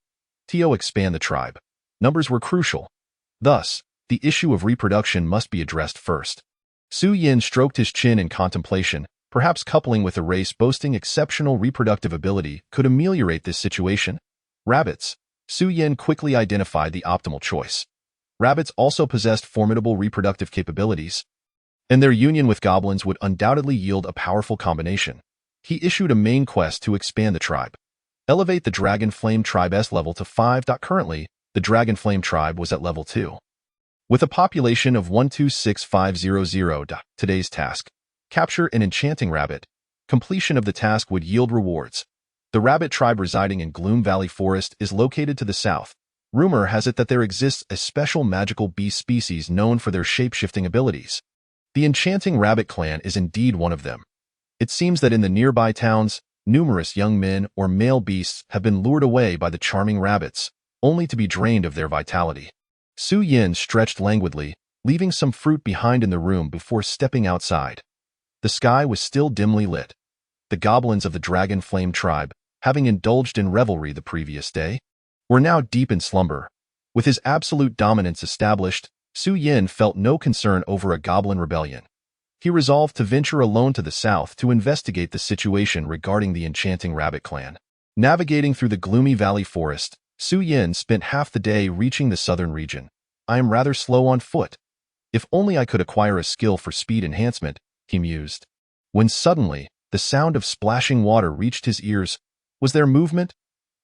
To expand the tribe, numbers were crucial. Thus, the issue of reproduction must be addressed first. Su Yin stroked his chin in contemplation. Perhaps coupling with a race boasting exceptional reproductive ability could ameliorate this situation. Rabbits. Su Yin quickly identified the optimal choice. Rabbits also possessed formidable reproductive capabilities, and their union with goblins would undoubtedly yield a powerful combination. He issued a main quest to expand the tribe. Elevate the Dragon Flame Tribe's level to 5. Currently, the Dragon Flame Tribe was at level 2. With a population of 126500. Today's task: capture an enchanting rabbit. Completion of the task would yield rewards. The rabbit tribe residing in Gloom Valley Forest is located to the south. Rumor has it that there exists a special magical beast species known for their shape-shifting abilities. The enchanting rabbit clan is indeed one of them. It seems that in the nearby towns, numerous young men or male beasts have been lured away by the charming rabbits, only to be drained of their vitality. Su Yin stretched languidly, leaving some fruit behind in the room before stepping outside. The sky was still dimly lit. The goblins of the Dragon Flame tribe, having indulged in revelry the previous day, were now deep in slumber. With his absolute dominance established, Su Yin felt no concern over a goblin rebellion. He resolved to venture alone to the south to investigate the situation regarding the enchanting rabbit clan. Navigating through the gloomy valley forest, Su Yin spent half the day reaching the southern region. I am rather slow on foot. If only I could acquire a skill for speed enhancement, he mused. When suddenly, the sound of splashing water reached his ears. Was there movement?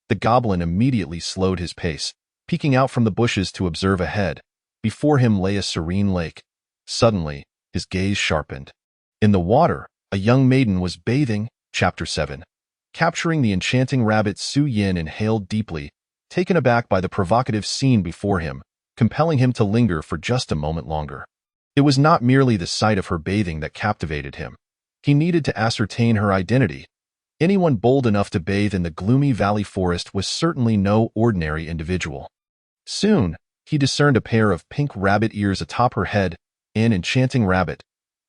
The goblin immediately slowed his pace, peeking out from the bushes to observe ahead. Before him lay a serene lake. Suddenly, his gaze sharpened. In the water, a young maiden was bathing. Chapter 7. Capturing the enchanting rabbit, Su Yin inhaled deeply, taken aback by the provocative scene before him, compelling him to linger for just a moment longer. It was not merely the sight of her bathing that captivated him. He needed to ascertain her identity. Anyone bold enough to bathe in the gloomy valley forest was certainly no ordinary individual. Soon, he discerned a pair of pink rabbit ears atop her head, an enchanting rabbit.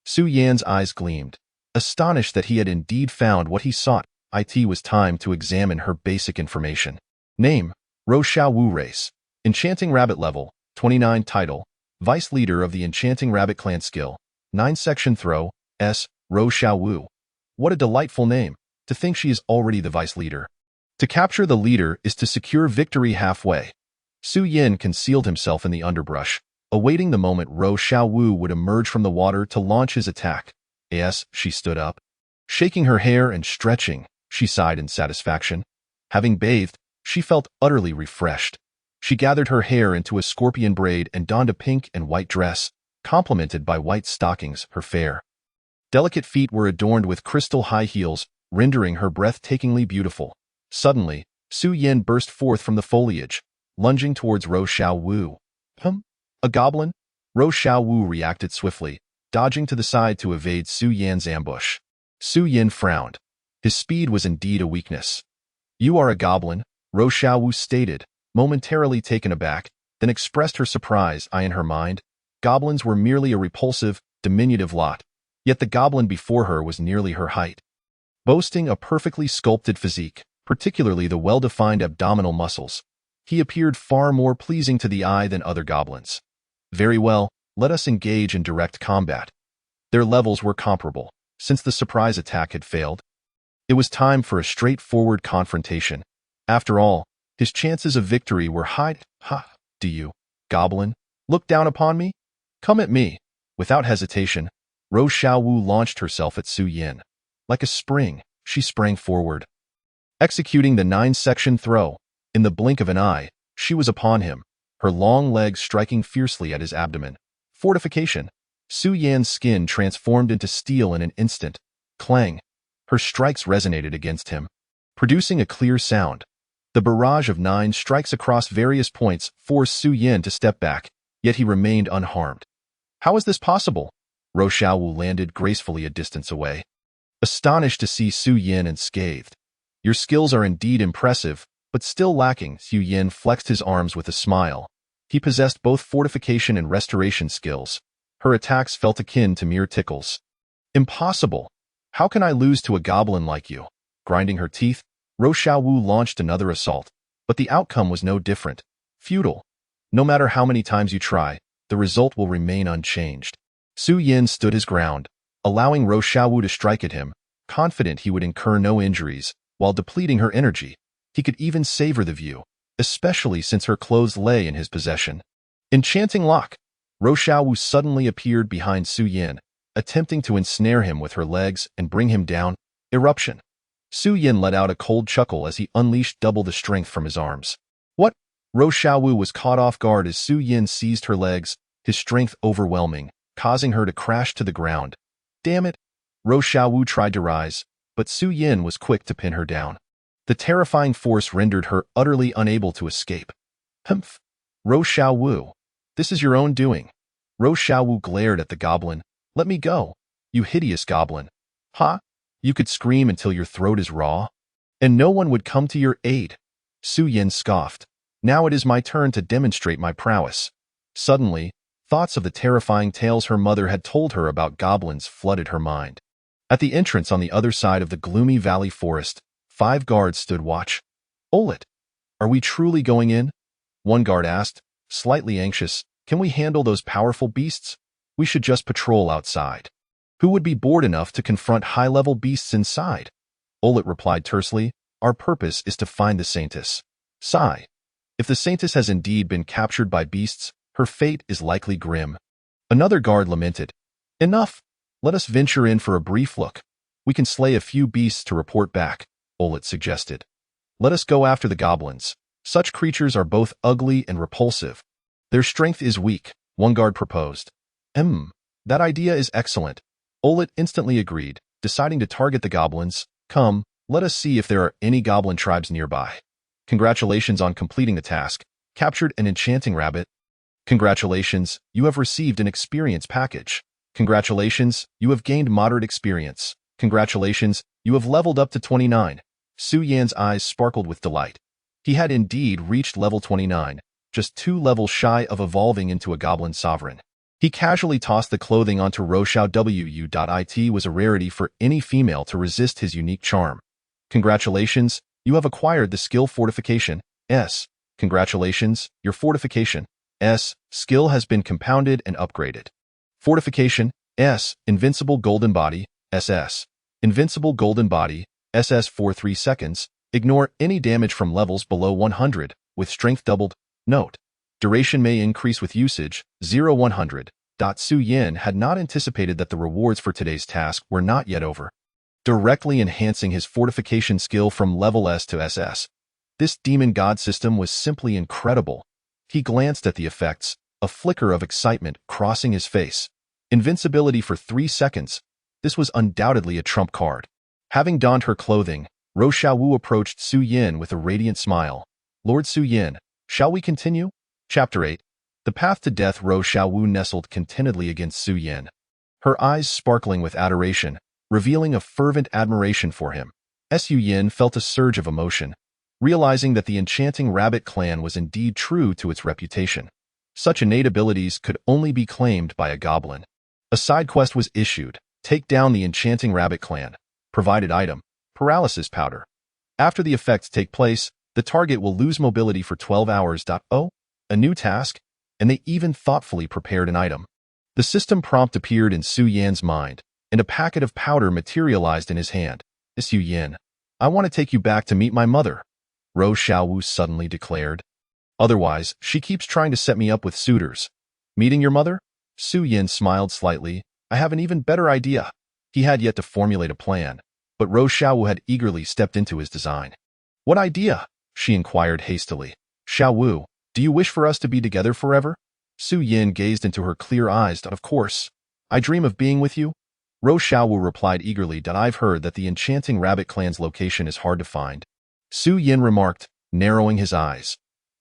Su Yan's eyes gleamed. Astonished that he had indeed found what he sought, it was time to examine her basic information. Name, Ro Xiao Wu race. Enchanting rabbit level, 29 title, Vice Leader of the Enchanting Rabbit Clan skill, 9 section throw, S, Ro Xiao Wu. What a delightful name, to think she is already the vice leader. To capture the leader is to secure victory halfway. Su Yin concealed himself in the underbrush, awaiting the moment Ro Xiao Wu would emerge from the water to launch his attack. Yes, she stood up. Shaking her hair and stretching, she sighed in satisfaction. Having bathed, she felt utterly refreshed. She gathered her hair into a scorpion braid and donned a pink and white dress, complemented by white stockings. Her fair, delicate feet were adorned with crystal high heels, rendering her breathtakingly beautiful. Suddenly, Su Yin burst forth from the foliage, lunging towards Ro Xiao Wu. A goblin? Ro Xiao Wu reacted swiftly, dodging to the side to evade Su Yan's ambush. Su Yin frowned. His speed was indeed a weakness. You are a goblin, Ro Xiao Wu stated, momentarily taken aback, then expressed her surprise. In her mind, goblins were merely a repulsive, diminutive lot, yet the goblin before her was nearly her height. Boasting a perfectly sculpted physique, particularly the well-defined abdominal muscles, he appeared far more pleasing to the eye than other goblins. Very well, let us engage in direct combat. Their levels were comparable, since the surprise attack had failed. It was time for a straightforward confrontation. After all, his chances of victory were high. Ha! Do you, goblin, look down upon me? Come at me. Without hesitation, Ro Xiao Wu launched herself at Su Yin. Like a spring, she sprang forward. Executing the 9-section throw, in the blink of an eye, she was upon him, her long legs striking fiercely at his abdomen. Fortification. Su Yan's skin transformed into steel in an instant. Clang. Her strikes resonated against him, producing a clear sound. The barrage of 9 strikes across various points forced Su Yin to step back, yet he remained unharmed. How is this possible? Ro Xiao Wu landed gracefully a distance away. Astonished to see Su Yin unscathed. Your skills are indeed impressive, but still lacking. Su Yin flexed his arms with a smile. He possessed both fortification and restoration skills. Her attacks felt akin to mere tickles. Impossible! How can I lose to a goblin like you? Grinding her teeth, Ro Xiao Wu launched another assault, but the outcome was no different. Futile. No matter how many times you try, the result will remain unchanged. Su Yin stood his ground, allowing Ro Xiao Wu to strike at him, confident he would incur no injuries, while depleting her energy. He could even savor the view, especially since her clothes lay in his possession. Enchanting lock! Ro Xiao Wu suddenly appeared behind Su Yin, attempting to ensnare him with her legs and bring him down. Eruption. Su Yin let out a cold chuckle as he unleashed double the strength from his arms. What? Ro Xiao Wu was caught off guard as Su Yin seized her legs, his strength overwhelming, causing her to crash to the ground. Damn it! Ro Xiao Wu tried to rise, but Su Yin was quick to pin her down. The terrifying force rendered her utterly unable to escape. Humph! Ro Xiaowu, this is your own doing. Ro Xiaowu glared at the goblin. Let me go, you hideous goblin. Ha! You could scream until your throat is raw, and no one would come to your aid. Su Yin scoffed. Now it is my turn to demonstrate my prowess. Suddenly, thoughts of the terrifying tales her mother had told her about goblins flooded her mind. At the entrance on the other side of the gloomy valley forest, 5 guards stood watch. Olet, are we truly going in? One guard asked, slightly anxious. Can we handle those powerful beasts? We should just patrol outside. Who would be bored enough to confront high-level beasts inside? Olet replied tersely, our purpose is to find the saintess. Sigh. If the saintess has indeed been captured by beasts, her fate is likely grim. Another guard lamented. Enough. Let us venture in for a brief look. We can slay a few beasts to report back, Olet suggested. Let us go after the goblins. Such creatures are both ugly and repulsive. Their strength is weak, one guard proposed. That idea is excellent. Olet instantly agreed, deciding to target the goblins. Come, let us see if there are any goblin tribes nearby. Congratulations on completing the task. Captured an enchanting rabbit. Congratulations, you have received an experience package. Congratulations, you have gained moderate experience. Congratulations, you have leveled up to 29. Su Yan's eyes sparkled with delight. He had indeed reached level 29, just 2 levels shy of evolving into a goblin sovereign. He casually tossed the clothing onto Roshao Wu.It was a rarity for any female to resist his unique charm. Congratulations, you have acquired the skill Fortification S. Congratulations, your Fortification S skill has been compounded and upgraded. Fortification S. Invincible Golden Body SS. Invincible Golden Body SS for 3 seconds. Ignore any damage from levels below 100, with strength doubled. Note. Duration may increase with usage, 0-100. Su Yin had not anticipated that the rewards for today's task were not yet over. Directly enhancing his fortification skill from level S to SS. This demon god system was simply incredible. He glanced at the effects, a flicker of excitement crossing his face. Invincibility for 3 seconds. This was undoubtedly a trump card. Having donned her clothing, Ro Xiaowu approached Su Yin with a radiant smile. Lord Su Yin, shall we continue? Chapter 8. The Path to Death. Ro Xiaowu nestled contentedly against Su Yin, her eyes sparkling with adoration, revealing a fervent admiration for him. Su Yin felt a surge of emotion, realizing that the enchanting rabbit clan was indeed true to its reputation. Such innate abilities could only be claimed by a goblin. A side quest was issued. Take down the enchanting rabbit clan. Provided item. Paralysis powder. After the effects take place, the target will lose mobility for 12 hours. Oh, a new task? And they even thoughtfully prepared an item. The system prompt appeared in Su Yan's mind, and a packet of powder materialized in his hand. Su Yin, I want to take you back to meet my mother, Ro Xiaowu suddenly declared. Otherwise, she keeps trying to set me up with suitors. Meeting your mother? Su Yin smiled slightly. I have an even better idea. He had yet to formulate a plan, but Ro Xiaowu had eagerly stepped into his design. What idea? She inquired hastily. Xiaowu, do you wish for us to be together forever? Su Yin gazed into her clear eyes. Of course. I dream of being with you. Ro Xiaowu replied eagerly. I've heard that the enchanting rabbit clan's location is hard to find. Su Yin remarked, narrowing his eyes.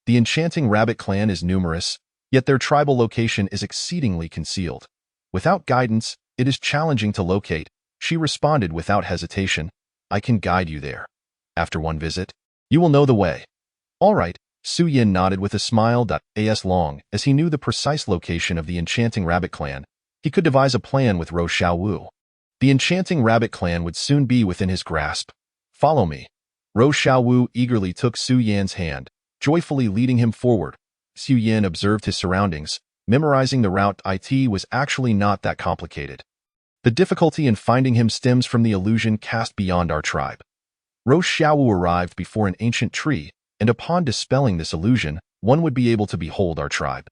The enchanting rabbit clan is numerous, yet their tribal location is exceedingly concealed. Without guidance, it is challenging to locate. She responded without hesitation. I can guide you there. After one visit, you will know the way. All right. Su Yin nodded with a smile. As long as he knew the precise location of the enchanting rabbit clan, he could devise a plan with Ro Xiaowu. The enchanting rabbit clan would soon be within his grasp. Follow me. Ro Xiaowu eagerly took Su Yan's hand, joyfully leading him forward. Su Yin observed his surroundings. Memorizing the route was actually not that complicated. The difficulty in finding him stems from the illusion cast beyond our tribe. Ro Xiaowu arrived before an ancient tree, and upon dispelling this illusion, one would be able to behold our tribe.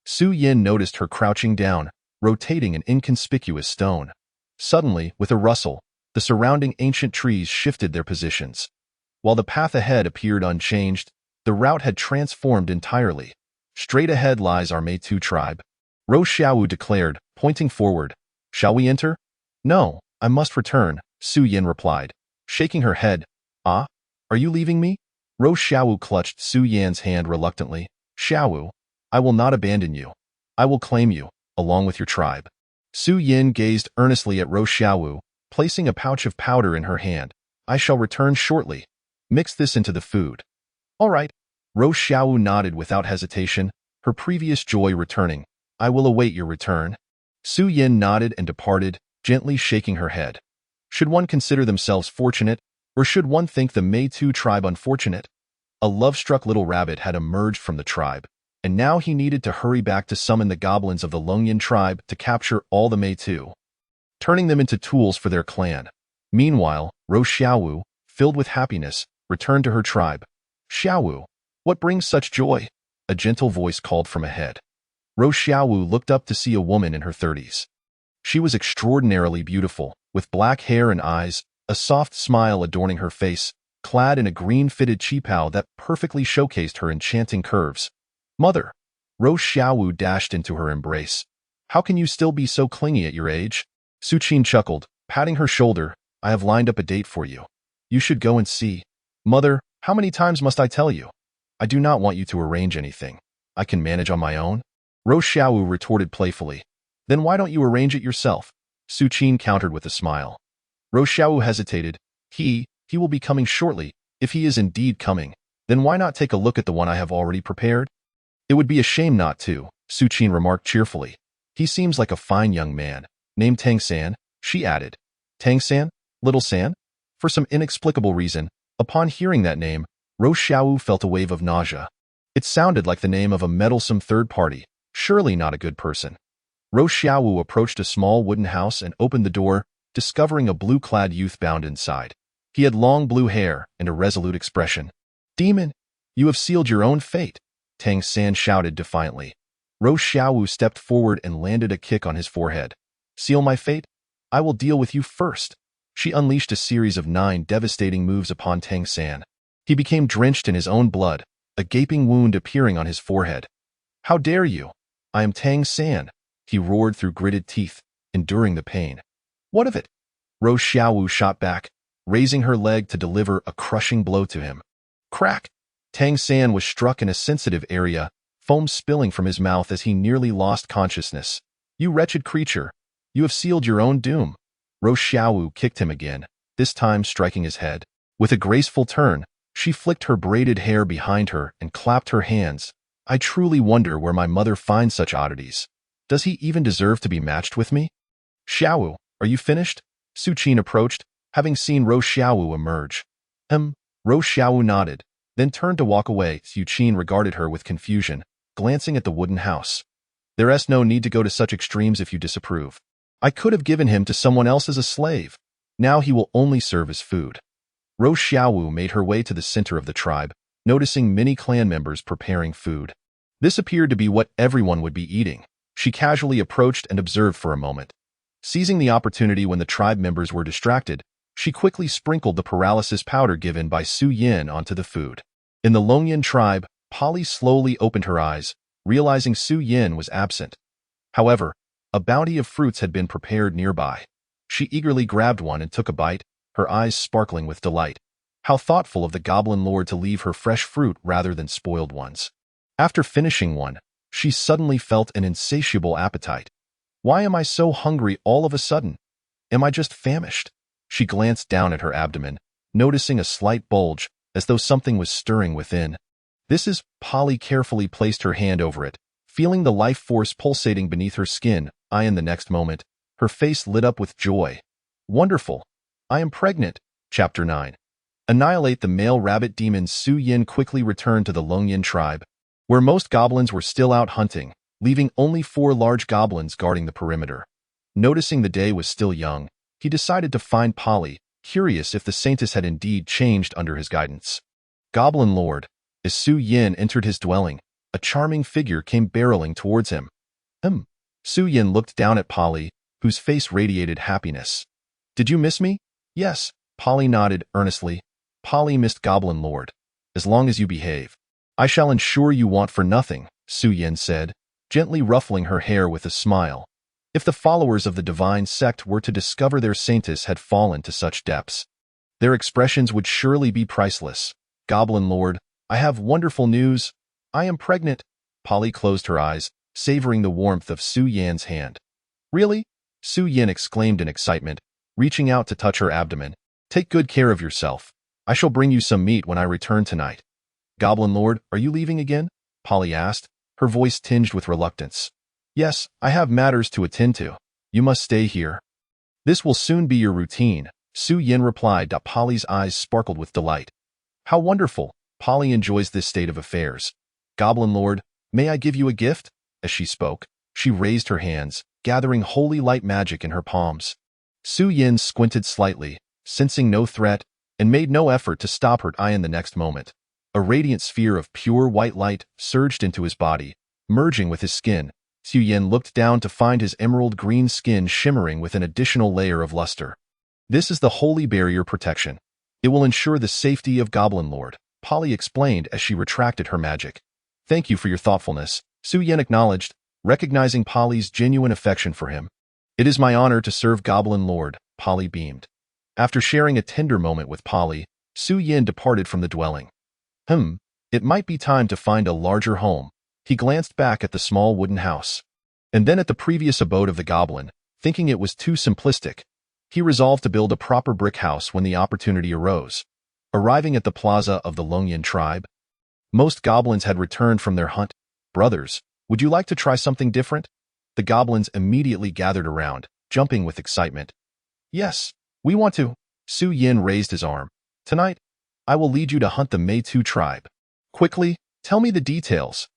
Su Yin noticed her crouching down, rotating an inconspicuous stone. Suddenly, with a rustle, the surrounding ancient trees shifted their positions. While the path ahead appeared unchanged, the route had transformed entirely. Straight ahead lies our Meitu tribe, Ro Xiaowu declared, pointing forward. Shall we enter? No, I must return, Su Yin replied, shaking her head. Ah? Are you leaving me? Rose Xiaowu clutched Su Yan's hand reluctantly. Xiaowu, I will not abandon you. I will claim you, along with your tribe. Su Yin gazed earnestly at Rose Xiaowu, placing a pouch of powder in her hand. I shall return shortly. Mix this into the food. All right. Rose Xiaowu nodded without hesitation, her previous joy returning. I will await your return. Su Yin nodded and departed, gently shaking her head. Should one consider themselves fortunate, or should one think the Meitu tribe unfortunate? A love-struck little rabbit had emerged from the tribe, and now he needed to hurry back to summon the goblins of the Longyan tribe to capture all the Meitu, turning them into tools for their clan. Meanwhile, Rose Xiaowu, filled with happiness, returned to her tribe. Xiaowu, what brings such joy? A gentle voice called from ahead. Rose Xiaowu looked up to see a woman in her 30s. She was extraordinarily beautiful, with black hair and eyes, a soft smile adorning her face, clad in a green-fitted qipao that perfectly showcased her enchanting curves. Mother! Rose Xiaowu dashed into her embrace. How can you still be so clingy at your age? Su Qin chuckled, patting her shoulder. I have lined up a date for you. You should go and see. Mother, how many times must I tell you? I do not want you to arrange anything. I can manage on my own. Rose Xiaowu retorted playfully. Then why don't you arrange it yourself? Su Qin countered with a smile. Rose Xiaowu hesitated. He will be coming shortly. If he is indeed coming, then why not take a look at the one I have already prepared? It would be a shame not to, Su Qin remarked cheerfully. He seems like a fine young man. Named Tang San, she added. Tang San? Little San? For some inexplicable reason, upon hearing that name, Rose Xiaowu felt a wave of nausea. It sounded like the name of a meddlesome third party, surely not a good person. Rose Xiaowu approached a small wooden house and opened the door, discovering a blue-clad youth bound inside. He had long blue hair and a resolute expression. Demon, you have sealed your own fate, Tang San shouted defiantly. Rose Xiaowu stepped forward and landed a kick on his forehead. Seal my fate? I will deal with you first. She unleashed a series of 9 devastating moves upon Tang San. He became drenched in his own blood, a gaping wound appearing on his forehead. How dare you? I am Tang San, he roared through gritted teeth, enduring the pain. What of it? Rose Xiaowu shot back, raising her leg to deliver a crushing blow to him. Crack! Tang San was struck in a sensitive area, foam spilling from his mouth as he nearly lost consciousness. You wretched creature! You have sealed your own doom. Rose Xiaowu kicked him again, this time striking his head. With a graceful turn, she flicked her braided hair behind her and clapped her hands. I truly wonder where my mother finds such oddities. Does he even deserve to be matched with me? Xiaowu, are you finished? Su Qin approached, having seen Rose Xiaowu emerge. Rose Xiaowu nodded, then turned to walk away. Su Qin regarded her with confusion, glancing at the wooden house. There's no need to go to such extremes if you disapprove. I could have given him to someone else as a slave. Now he will only serve as food. Rose Xiaowu made her way to the center of the tribe, noticing many clan members preparing food. This appeared to be what everyone would be eating. She casually approached and observed for a moment. Seizing the opportunity when the tribe members were distracted, she quickly sprinkled the paralysis powder given by Su Yin onto the food. In the Longyan tribe, Polly slowly opened her eyes, realizing Su Yin was absent. However, a bounty of fruits had been prepared nearby. She eagerly grabbed one and took a bite, her eyes sparkling with delight. How thoughtful of the goblin lord to leave her fresh fruit rather than spoiled ones. After finishing one, she suddenly felt an insatiable appetite. Why am I so hungry all of a sudden? Am I just famished? She glanced down at her abdomen, noticing a slight bulge, as though something was stirring within. Polly carefully placed her hand over it, feeling the life force pulsating beneath her skin. In the next moment, her face lit up with joy. Wonderful! I am pregnant. Chapter 9. Annihilate the male rabbit demons. Su Yin quickly returned to the Longyan tribe, where most goblins were still out hunting, leaving only 4 large goblins guarding the perimeter. Noticing the day was still young, he decided to find Polly, curious if the saintess had indeed changed under his guidance. Goblin Lord. As Su Yin entered his dwelling, a charming figure came barreling towards him. Su Yin looked down at Polly, whose face radiated happiness. Did you miss me? Yes, Polly nodded earnestly. Polly missed Goblin Lord. As long as you behave, I shall ensure you want for nothing, Su Yin said, gently ruffling her hair with a smile. If the followers of the divine sect were to discover their saintess had fallen to such depths, Their expressions would surely be priceless. Goblin Lord, I have wonderful news. I am pregnant. Polly closed her eyes, savoring the warmth of Su Yan's hand. Really? Su Yan exclaimed in excitement, reaching out to touch her abdomen. Take good care of yourself. I shall bring you some meat when I return tonight. Goblin Lord, are you leaving again? Polly asked, her voice tinged with reluctance. Yes, I have matters to attend to. You must stay here. This will soon be your routine, Su Yan replied. Polly's eyes sparkled with delight. How wonderful. Polly enjoys this state of affairs. Goblin Lord, may I give you a gift? As she spoke, she raised her hands, gathering holy light magic in her palms. Su Yan squinted slightly, sensing no threat, and made no effort to stop her eye in the next moment. A radiant sphere of pure white light surged into his body, merging with his skin. Su Yan looked down to find his emerald green skin shimmering with an additional layer of luster. This is the holy barrier protection. It will ensure the safety of Goblin Lord, Polly explained as she retracted her magic. Thank you for your thoughtfulness, Su Yan acknowledged, recognizing Polly's genuine affection for him. It is my honor to serve Goblin Lord, Polly beamed. After sharing a tender moment with Polly, Su Yan departed from the dwelling. It might be time to find a larger home. He glanced back at the small wooden house, and then at the previous abode of the goblin, thinking it was too simplistic. He resolved to build a proper brick house when the opportunity arose. Arriving at the plaza of the Longyan tribe, most goblins had returned from their hunt. Brothers, would you like to try something different? The goblins immediately gathered around, jumping with excitement. Yes, we want to. Su Yan raised his arm. Tonight, I will lead you to hunt the Meitu tribe. Quickly, tell me the details.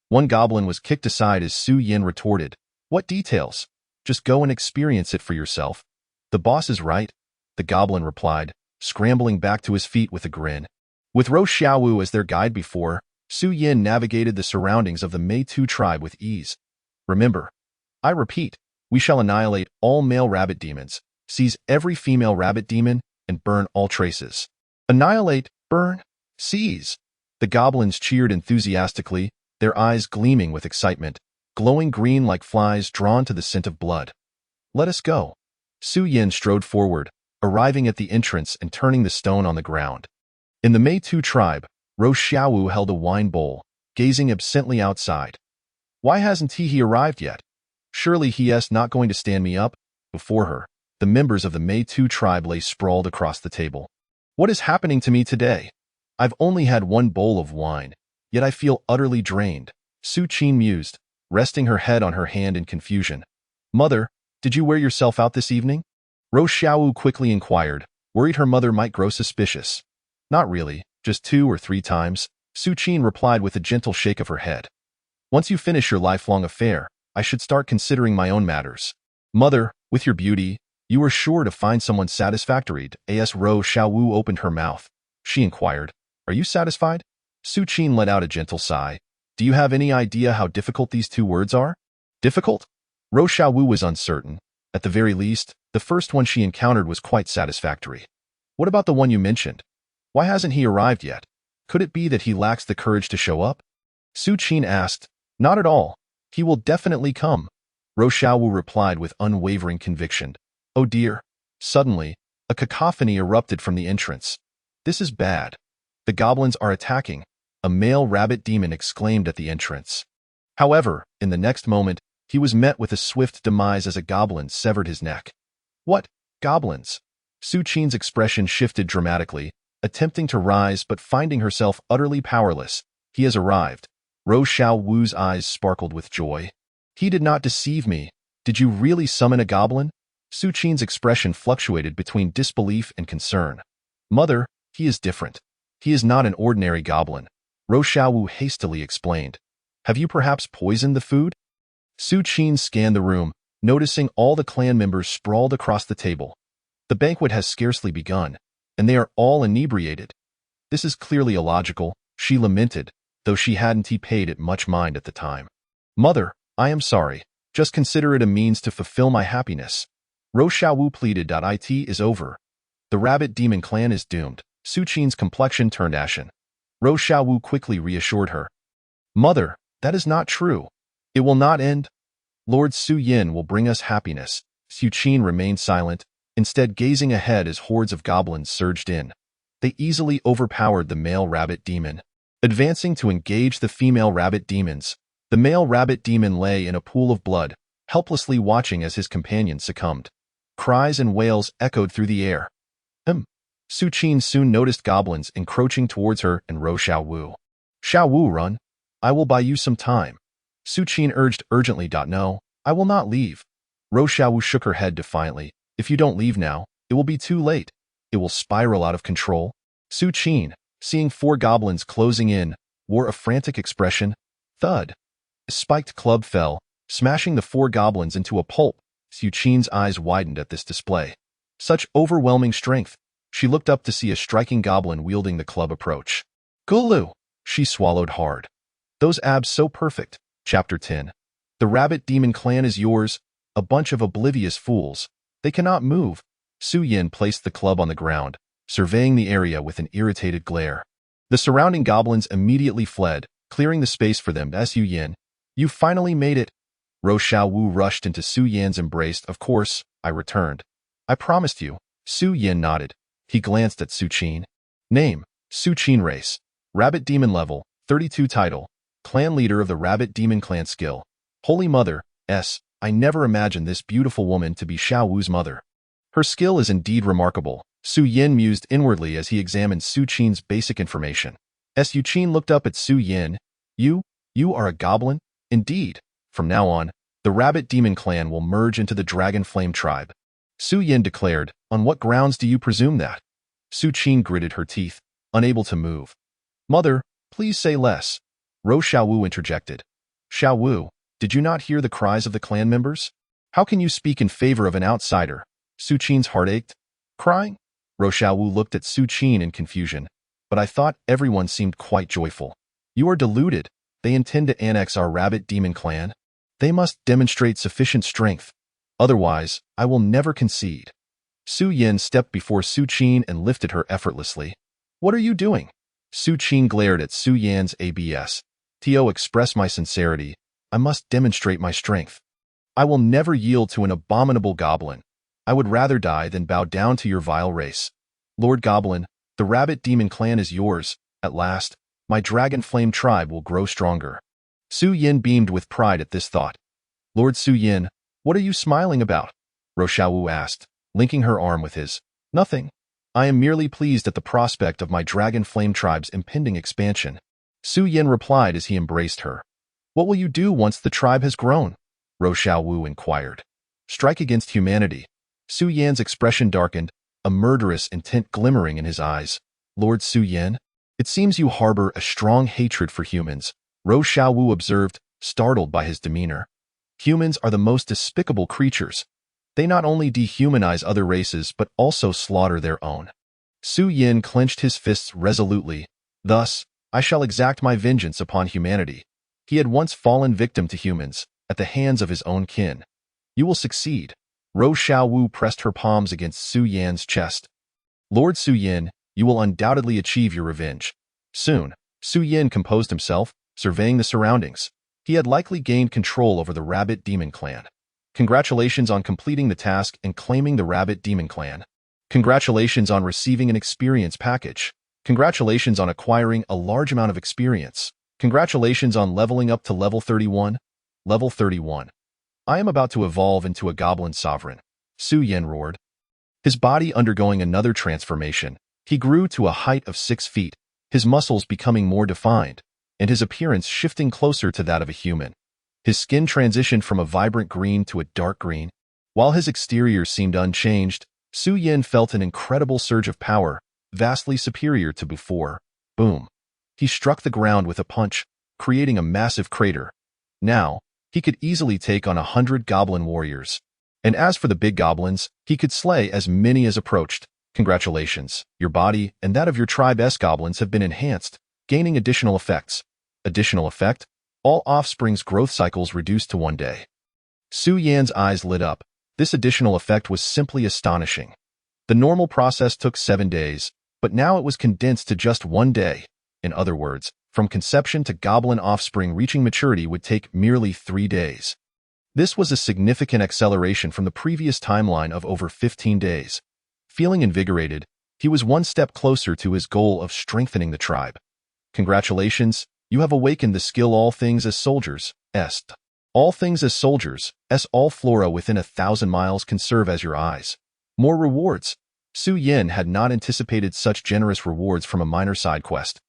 One goblin was kicked aside as Su Yan retorted. What details? Just go and experience it for yourself. The boss is right, the goblin replied, scrambling back to his feet with a grin. With Ro Xiaowu as their guide before, Su Yan navigated the surroundings of the Meitu tribe with ease. Remember, I repeat, we shall annihilate all male rabbit demons, seize every female rabbit demon, and burn all traces. Annihilate, burn, seize. The goblins cheered enthusiastically, their eyes gleaming with excitement, glowing green like flies drawn to the scent of blood. Let us go. Su Yan strode forward, arriving at the entrance and turning the stone on the ground. In the Meitu tribe, Ro Xiaowu held a wine bowl, gazing absently outside. Why hasn't he arrived yet? Surely he is not going to stand me up. Before her, the members of the Meitu tribe lay sprawled across the table. What is happening to me today? I've only had one bowl of wine, yet I feel utterly drained, Su Qin mused, resting her head on her hand in confusion. Mother, did you wear yourself out this evening? Ro Xiaowu quickly inquired, worried her mother might grow suspicious. Not really, just 2 or 3 times, Su Qin replied with a gentle shake of her head. Once you finish your lifelong affair, I should start considering my own matters. Mother, with your beauty, you are sure to find someone satisfactory. As Ro Xiaowu opened her mouth, she inquired, Are you satisfied? Su Qin let out a gentle sigh. Do you have any idea how difficult these 2 words are? Difficult? Ro Xiaowu was uncertain. At the very least, the first one she encountered was quite satisfactory. What about the one you mentioned? Why hasn't he arrived yet? Could it be that he lacks the courage to show up? Su Qin asked. Not at all. He will definitely come. Ro Xiaowu replied with unwavering conviction. Oh dear. Suddenly, a cacophony erupted from the entrance. This is bad. The goblins are attacking, a male rabbit demon exclaimed at the entrance. However, in the next moment, he was met with a swift demise as a goblin severed his neck. What? Goblins? Su Qin's expression shifted dramatically, attempting to rise but finding herself utterly powerless. He has arrived. Ro Xiaowu's eyes sparkled with joy. He did not deceive me. Did you really summon a goblin? Su Qin's expression fluctuated between disbelief and concern. Mother, he is different. He is not an ordinary goblin. Ro Xiaowu hastily explained. Have you perhaps poisoned the food? Su Qin scanned the room, noticing all the clan members sprawled across the table. The banquet has scarcely begun, and they are all inebriated. This is clearly illogical, she lamented, though she hadn't paid it much mind at the time. Mother, I am sorry. Just consider it a means to fulfill my happiness. Ro Xiaowu pleaded. It is over. The rabbit demon clan is doomed. Su Qin's complexion turned ashen. Ro Xiaowu quickly reassured her. Mother, that is not true. It will not end. Lord Su Yin will bring us happiness. Su Qin remained silent, instead gazing ahead as hordes of goblins surged in. They easily overpowered the male rabbit demon. Advancing to engage the female rabbit demons, the male rabbit demon lay in a pool of blood, helplessly watching as his companion succumbed. Cries and wails echoed through the air. Su Qin soon noticed goblins encroaching towards her and Ro Xiaowu. "Xiaowu, run. I will buy you some time." Su Qin urged urgently. "No, I will not leave." Ro Xiaowu shook her head defiantly. "If you don't leave now, it will be too late. It will spiral out of control." Su Qin, seeing 4 goblins closing in, wore a frantic expression. Thud. A spiked club fell, smashing the 4 goblins into a pulp. Su Qin's eyes widened at this display. Such overwhelming strength. She looked up to see a striking goblin wielding the club approach. "Gulu!" She swallowed hard. "Those abs so perfect." Chapter 10. "The rabbit demon clan is yours, a bunch of oblivious fools. They cannot move." Su Yin placed the club on the ground, surveying the area with an irritated glare. The surrounding goblins immediately fled, clearing the space for them. "Su Yin, you finally made it." Ro Xiaowu rushed into Su Yan's embrace. "Of course, I returned. I promised you." Su Yin nodded. He glanced at Su Qin. Name: Su Qin. Race: Rabbit Demon. Level: 32. Title: Clan Leader of the Rabbit Demon Clan. Skill: Holy Mother. I never imagined this beautiful woman to be Xiaowu's mother. Her skill is indeed remarkable. Su Yin mused inwardly as he examined Su Qin's basic information. Su Qin looked up at Su Yin. You are a goblin? Indeed. From now on, the Rabbit Demon Clan will merge into the Dragon Flame Tribe. Su Yin declared. "On what grounds do you presume that?" Su Qin gritted her teeth, unable to move. "Mother, please say less." Ro Xiaowu interjected. "Xiaowu, did you not hear the cries of the clan members? How can you speak in favor of an outsider?" Su Qin's heart ached. "Crying?" Ro Xiaowu looked at Su Qin in confusion. "But I thought everyone seemed quite joyful." "You are deluded. They intend to annex our Rabbit Demon Clan. They must demonstrate sufficient strength. Otherwise, I will never concede." Su Yin stepped before Su Qin and lifted her effortlessly. "What are you doing?" Su Qin glared at Su Yan's abs. "To express my sincerity, I must demonstrate my strength. I will never yield to an abominable goblin. I would rather die than bow down to your vile race. Lord Goblin, the Rabbit Demon Clan is yours. At last, my Dragon Flame Tribe will grow stronger." Su Yin beamed with pride at this thought. "Lord Su Yin, what are you smiling about?" Ro Xiaowu asked, linking her arm with his. "Nothing. I am merely pleased at the prospect of my Dragon Flame Tribe's impending expansion." Su Yin replied as he embraced her. "What will you do once the tribe has grown?" Ro Xiaowu inquired. "Strike against humanity." Su Yan's expression darkened, a murderous intent glimmering in his eyes. "Lord Su Yin, it seems you harbor a strong hatred for humans," Ro Xiaowu observed, startled by his demeanor. "Humans are the most despicable creatures. They not only dehumanize other races but also slaughter their own." Su Yin clenched his fists resolutely. "Thus, I shall exact my vengeance upon humanity." He had once fallen victim to humans, at the hands of his own kin. "You will succeed." Ro Xiaowu pressed her palms against Su Yan's chest. "Lord Su Yin, you will undoubtedly achieve your revenge." Soon, Su Yin composed himself, surveying the surroundings. He had likely gained control over the Rabbit Demon Clan. "Congratulations on completing the task and claiming the Rabbit Demon Clan. Congratulations on receiving an experience package. Congratulations on acquiring a large amount of experience. Congratulations on leveling up to level 31. Level 31. I am about to evolve into a goblin sovereign." Su Yin roared. His body undergoing another transformation, he grew to a height of 6 feet, his muscles becoming more defined, and his appearance shifting closer to that of a human. His skin transitioned from a vibrant green to a dark green. While his exterior seemed unchanged, Su Yin felt an incredible surge of power, vastly superior to before. Boom. He struck the ground with a punch, creating a massive crater. Now, he could easily take on 100 goblin warriors. And as for the big goblins, he could slay as many as approached. "Congratulations, your body and that of your tribe's goblins have been enhanced, gaining additional effects." Additional effect? All offspring's growth cycles reduced to 1 day. Su Yan's eyes lit up. This additional effect was simply astonishing. The normal process took 7 days, but now it was condensed to just 1 day. In other words, from conception to goblin offspring reaching maturity would take merely 3 days. This was a significant acceleration from the previous timeline of over 15 days. Feeling invigorated, he was one step closer to his goal of strengthening the tribe. Congratulations, you have awakened the skill all things as soldiers, est. All things as soldiers, all flora within 1,000 miles can serve as your eyes. More rewards. Su Yin had not anticipated such generous rewards from a minor side quest.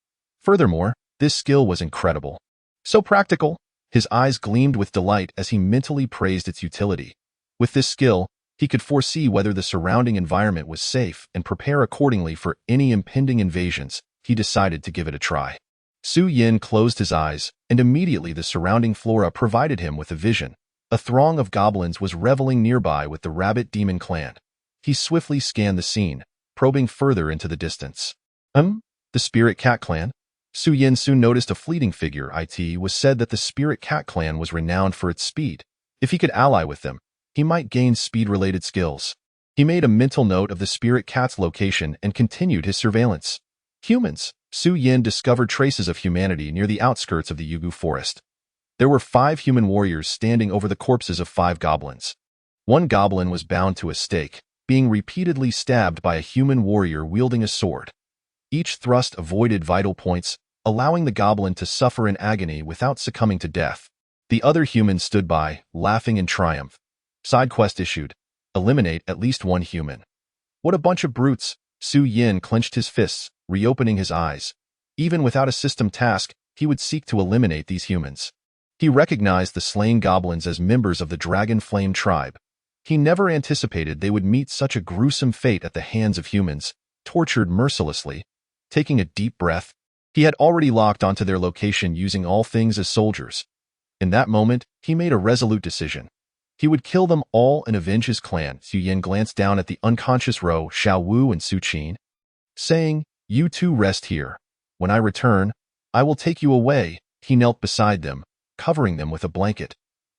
Furthermore, this skill was incredible. So practical. His eyes gleamed with delight as he mentally praised its utility. With this skill, he could foresee whether the surrounding environment was safe and prepare accordingly for any impending invasions. He decided to give it a try. Su Yin closed his eyes, and immediately the surrounding flora provided him with a vision. A throng of goblins was reveling nearby with the rabbit demon clan. He swiftly scanned the scene, probing further into the distance. The spirit cat clan? Su Yin soon noticed a fleeting figure. It was said that the spirit cat clan was renowned for its speed. If he could ally with them, he might gain speed-related skills. He made a mental note of the spirit cat's location and continued his surveillance. Humans. Su Yin discovered traces of humanity near the outskirts of the Yugu forest. There were 5 human warriors standing over the corpses of 5 goblins. One goblin was bound to a stake, being repeatedly stabbed by a human warrior wielding a sword. Each thrust avoided vital points, allowing the goblin to suffer in agony without succumbing to death. The other humans stood by, laughing in triumph. Side quest issued. Eliminate at least 1 human. What a bunch of brutes! Su Yin clenched his fists, reopening his eyes. Even without a system task, he would seek to eliminate these humans. He recognized the slain goblins as members of the Dragon Flame tribe. He never anticipated they would meet such a gruesome fate at the hands of humans, tortured mercilessly. Taking a deep breath, he had already locked onto their location using all things as soldiers. In that moment, he made a resolute decision. He would kill them all and avenge his clan. Su Yin glanced down at the unconscious Ro, Xiao Wu, and Su Qin, saying, "You two rest here. When I return, I will take you away." He knelt beside them, covering them with a blanket.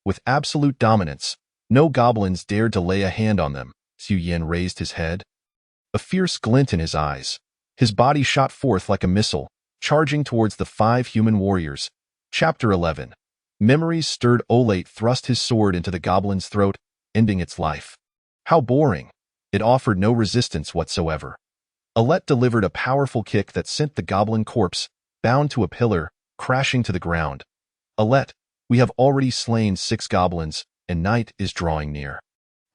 With absolute dominance, no goblins dared to lay a hand on them. Su Yin raised his head, a fierce glint in his eyes. His body shot forth like a missile, charging towards the 5 human warriors. Chapter 11. Memories stirred. Olate thrust his sword into the goblin's throat, ending its life. How boring. It offered no resistance whatsoever. Alette delivered a powerful kick that sent the goblin corpse, bound to a pillar, crashing to the ground. Alette, we have already slain 6 goblins, and night is drawing near.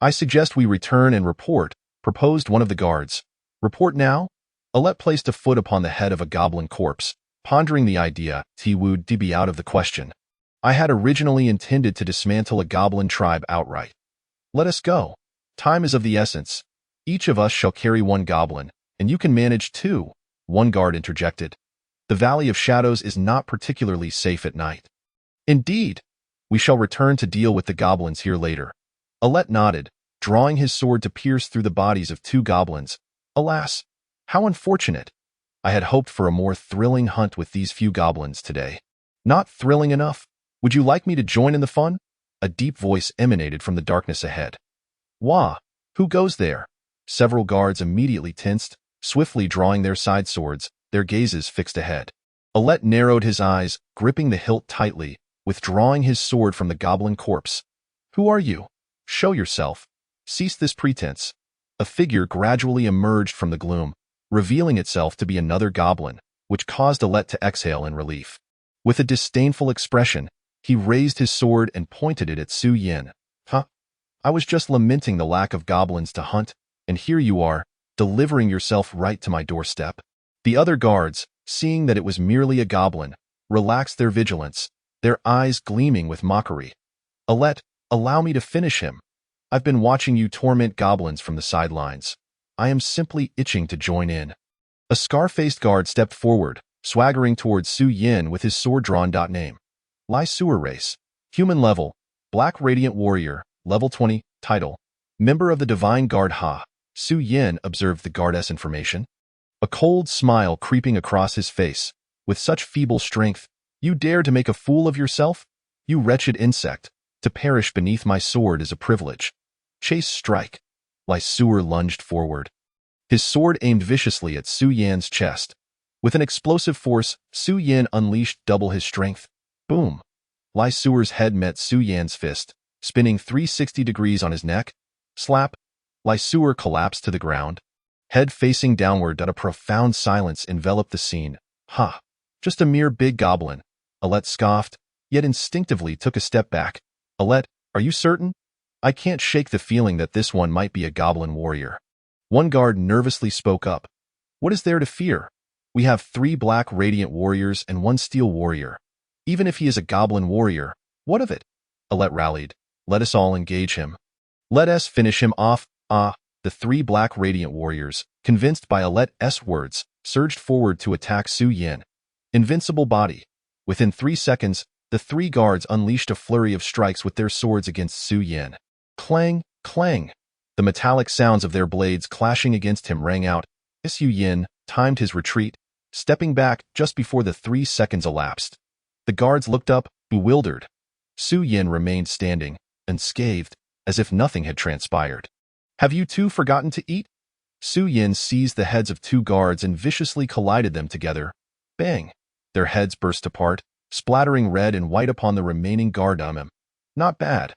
I suggest we return and report, proposed one of the guards. Report now? Alette placed a foot upon the head of a goblin corpse, pondering the idea. Would be out of the question. I had originally intended to dismantle a goblin tribe outright. Let us go. Time is of the essence. Each of us shall carry 1 goblin, and you can manage 2, one guard interjected. The Valley of Shadows is not particularly safe at night. Indeed. We shall return to deal with the goblins here later. Alette nodded, drawing his sword to pierce through the bodies of 2 goblins. Alas, how unfortunate. I had hoped for a more thrilling hunt with these few goblins today. Not thrilling enough? Would you like me to join in the fun? A deep voice emanated from the darkness ahead. Wah! Who goes there? Several guards immediately tensed, swiftly drawing their side swords, their gazes fixed ahead. Alette narrowed his eyes, gripping the hilt tightly, withdrawing his sword from the goblin corpse. Who are you? Show yourself. Cease this pretense. A figure gradually emerged from the gloom, revealing itself to be another goblin, which caused Alette to exhale in relief. With a disdainful expression, he raised his sword and pointed it at Su Yin. Huh? I was just lamenting the lack of goblins to hunt, and here you are, delivering yourself right to my doorstep. The other guards, seeing that it was merely a goblin, relaxed their vigilance, their eyes gleaming with mockery. Alette, allow me to finish him. I've been watching you torment goblins from the sidelines. I am simply itching to join in. A scar-faced guard stepped forward, swaggering towards Su Yin with his sword drawn. Name. Lai Sewer Race. Human level. Black Radiant Warrior. Level 20. Title. Member of the Divine Guard. Ha. Su Yin observed the guard's information. A cold smile creeping across his face. With such feeble strength, you dare to make a fool of yourself? You wretched insect. To perish beneath my sword is a privilege. Chase strike. Lai Sewer lunged forward. His sword aimed viciously at Su Yin's chest. With an explosive force, Su Yin unleashed double his strength. Boom! Lai Sewer's head met Su Yan's fist, spinning 360 degrees on his neck. Slap. Lysuer collapsed to the ground, head facing downward. A profound silence enveloped the scene. Ha! Just a mere big goblin. Alette scoffed, yet instinctively took a step back. Alette, are you certain? I can't shake the feeling that this one might be a goblin warrior. One guard nervously spoke up. What is there to fear? We have 3 black radiant warriors and 1 steel warrior. Even if he is a goblin warrior, what of it? Alette rallied. Let us all engage him. Let us finish him off. The 3 black radiant warriors, convinced by Alette's words, surged forward to attack Su Yin. Invincible body. Within 3 seconds, the 3 guards unleashed a flurry of strikes with their swords against Su Yin. Clang, clang. The metallic sounds of their blades clashing against him rang out. Su Yin timed his retreat, stepping back just before the 3 seconds elapsed. The guards looked up, bewildered. Su Yin remained standing, unscathed, as if nothing had transpired. Have you 2 forgotten to eat? Su Yin seized the heads of 2 guards and viciously collided them together. Bang! Their heads burst apart, splattering red and white upon the remaining guard. Not bad.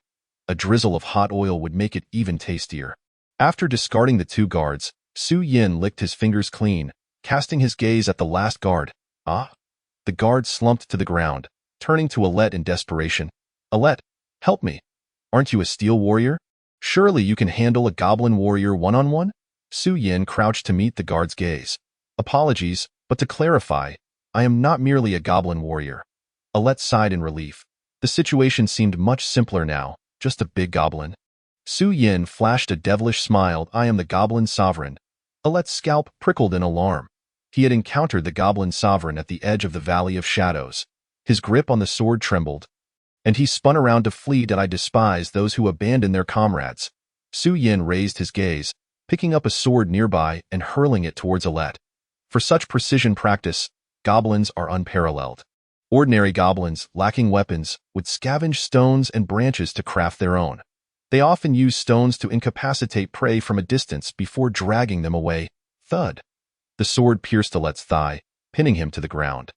A drizzle of hot oil would make it even tastier. After discarding the 2 guards, Su Yin licked his fingers clean, casting his gaze at the last guard. The guard slumped to the ground, turning to Alette in desperation. Alette, help me. Aren't you a steel warrior? Surely you can handle a goblin warrior one-on-one? Su Yin crouched to meet the guard's gaze. Apologies, but to clarify, I am not merely a goblin warrior. Alette sighed in relief. The situation seemed much simpler now, just a big goblin. Su Yin flashed a devilish smile. I am the goblin sovereign. Alette's scalp prickled in alarm. He had encountered the goblin sovereign at the edge of the Valley of Shadows. His grip on the sword trembled, and he spun around to flee. Did I despise those who abandon their comrades? Su Yin raised his gaze, picking up a sword nearby and hurling it towards Alette. For such precision practice, goblins are unparalleled. Ordinary goblins, lacking weapons, would scavenge stones and branches to craft their own. They often use stones to incapacitate prey from a distance before dragging them away. Thud. The sword pierced Alette's thigh, pinning him to the ground.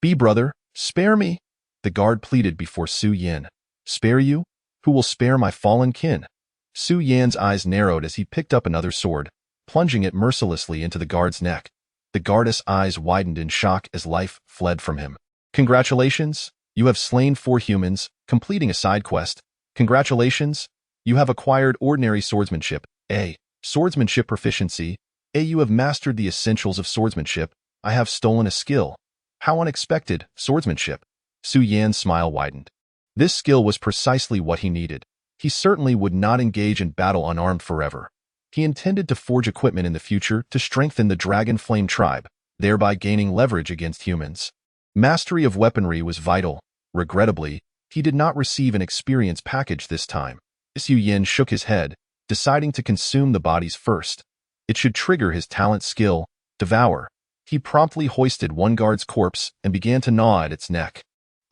Be brother, spare me, the guard pleaded before Su Yin. Spare you? Who will spare my fallen kin? Su Yin's eyes narrowed as he picked up another sword, plunging it mercilessly into the guard's neck. The guard's eyes widened in shock as life fled from him. Congratulations, you have slain 4 humans, completing a side quest. Congratulations, you have acquired ordinary swordsmanship. A. Swordsmanship proficiency. A. You have mastered the essentials of swordsmanship. I have stolen a skill. How unexpected, swordsmanship. Su Yin's smile widened. This skill was precisely what he needed. He certainly would not engage in battle unarmed forever. He intended to forge equipment in the future to strengthen the Dragon Flame tribe, thereby gaining leverage against humans. Mastery of weaponry was vital. Regrettably, he did not receive an experience package this time. Su Yin shook his head, deciding to consume the bodies first. It should trigger his talent skill, Devour. He promptly hoisted one guard's corpse and began to gnaw at its neck.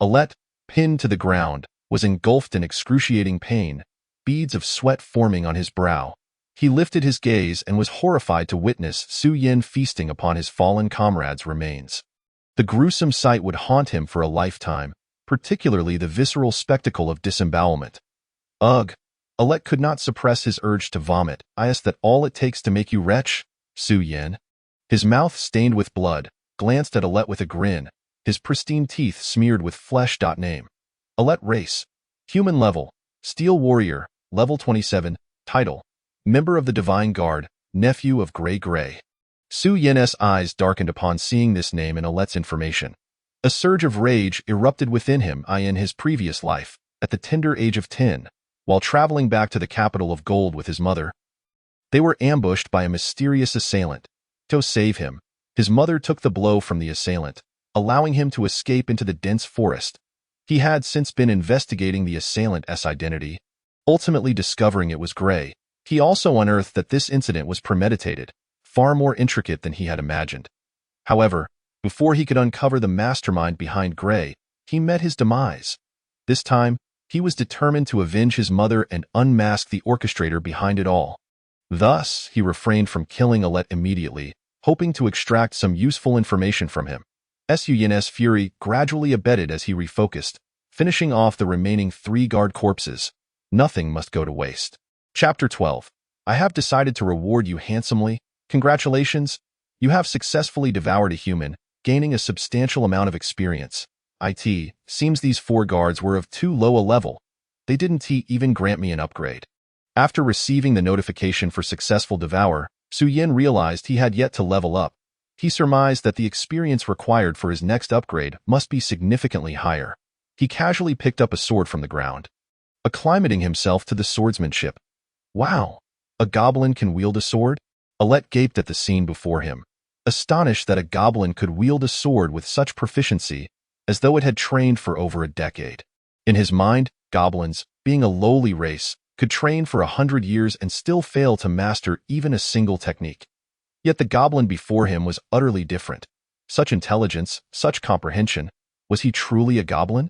Alette, pinned to the ground, was engulfed in excruciating pain, beads of sweat forming on his brow. He lifted his gaze and was horrified to witness Su Yin feasting upon his fallen comrade's remains. The gruesome sight would haunt him for a lifetime, particularly the visceral spectacle of disembowelment. Ugh! Alette could not suppress his urge to vomit. Is that all it takes to make you wretch? Su Yin, his mouth stained with blood, glanced at Alette with a grin, his pristine teeth smeared with flesh. Name. Alette race. Human level. Steel warrior. Level 27. Title. Member of the Divine Guard. Nephew of Gray. Su Yin's eyes darkened upon seeing this name in Alette's information. A surge of rage erupted within him. In his previous life, at the tender age of 10, while traveling back to the capital of gold with his mother, they were ambushed by a mysterious assailant. To save him, his mother took the blow from the assailant, allowing him to escape into the dense forest. He had since been investigating the assailant's identity, ultimately discovering it was Gray. He also unearthed that this incident was premeditated, far more intricate than he had imagined. However, before he could uncover the mastermind behind Gray, he met his demise. This time, he was determined to avenge his mother and unmask the orchestrator behind it all. Thus, he refrained from killing Alette immediately, hoping to extract some useful information from him. Su Yin's fury gradually abated as he refocused, finishing off the remaining 3 guard corpses. Nothing must go to waste. Chapter 12. I have decided to reward you handsomely. Congratulations. You have successfully devoured a human, gaining a substantial amount of experience. Seems these 4 guards were of too low a level. They didn't even grant me an upgrade. After receiving the notification for successful devour, Su Yin realized he had yet to level up. He surmised that the experience required for his next upgrade must be significantly higher. He casually picked up a sword from the ground, acclimating himself to the swordsmanship. Wow! A goblin can wield a sword? Alette gaped at the scene before him, astonished that a goblin could wield a sword with such proficiency, as though it had trained for over a decade. In his mind, goblins, being a lowly race, could train for 100 years and still fail to master even a single technique. Yet the goblin before him was utterly different. Such intelligence, such comprehension. Was he truly a goblin?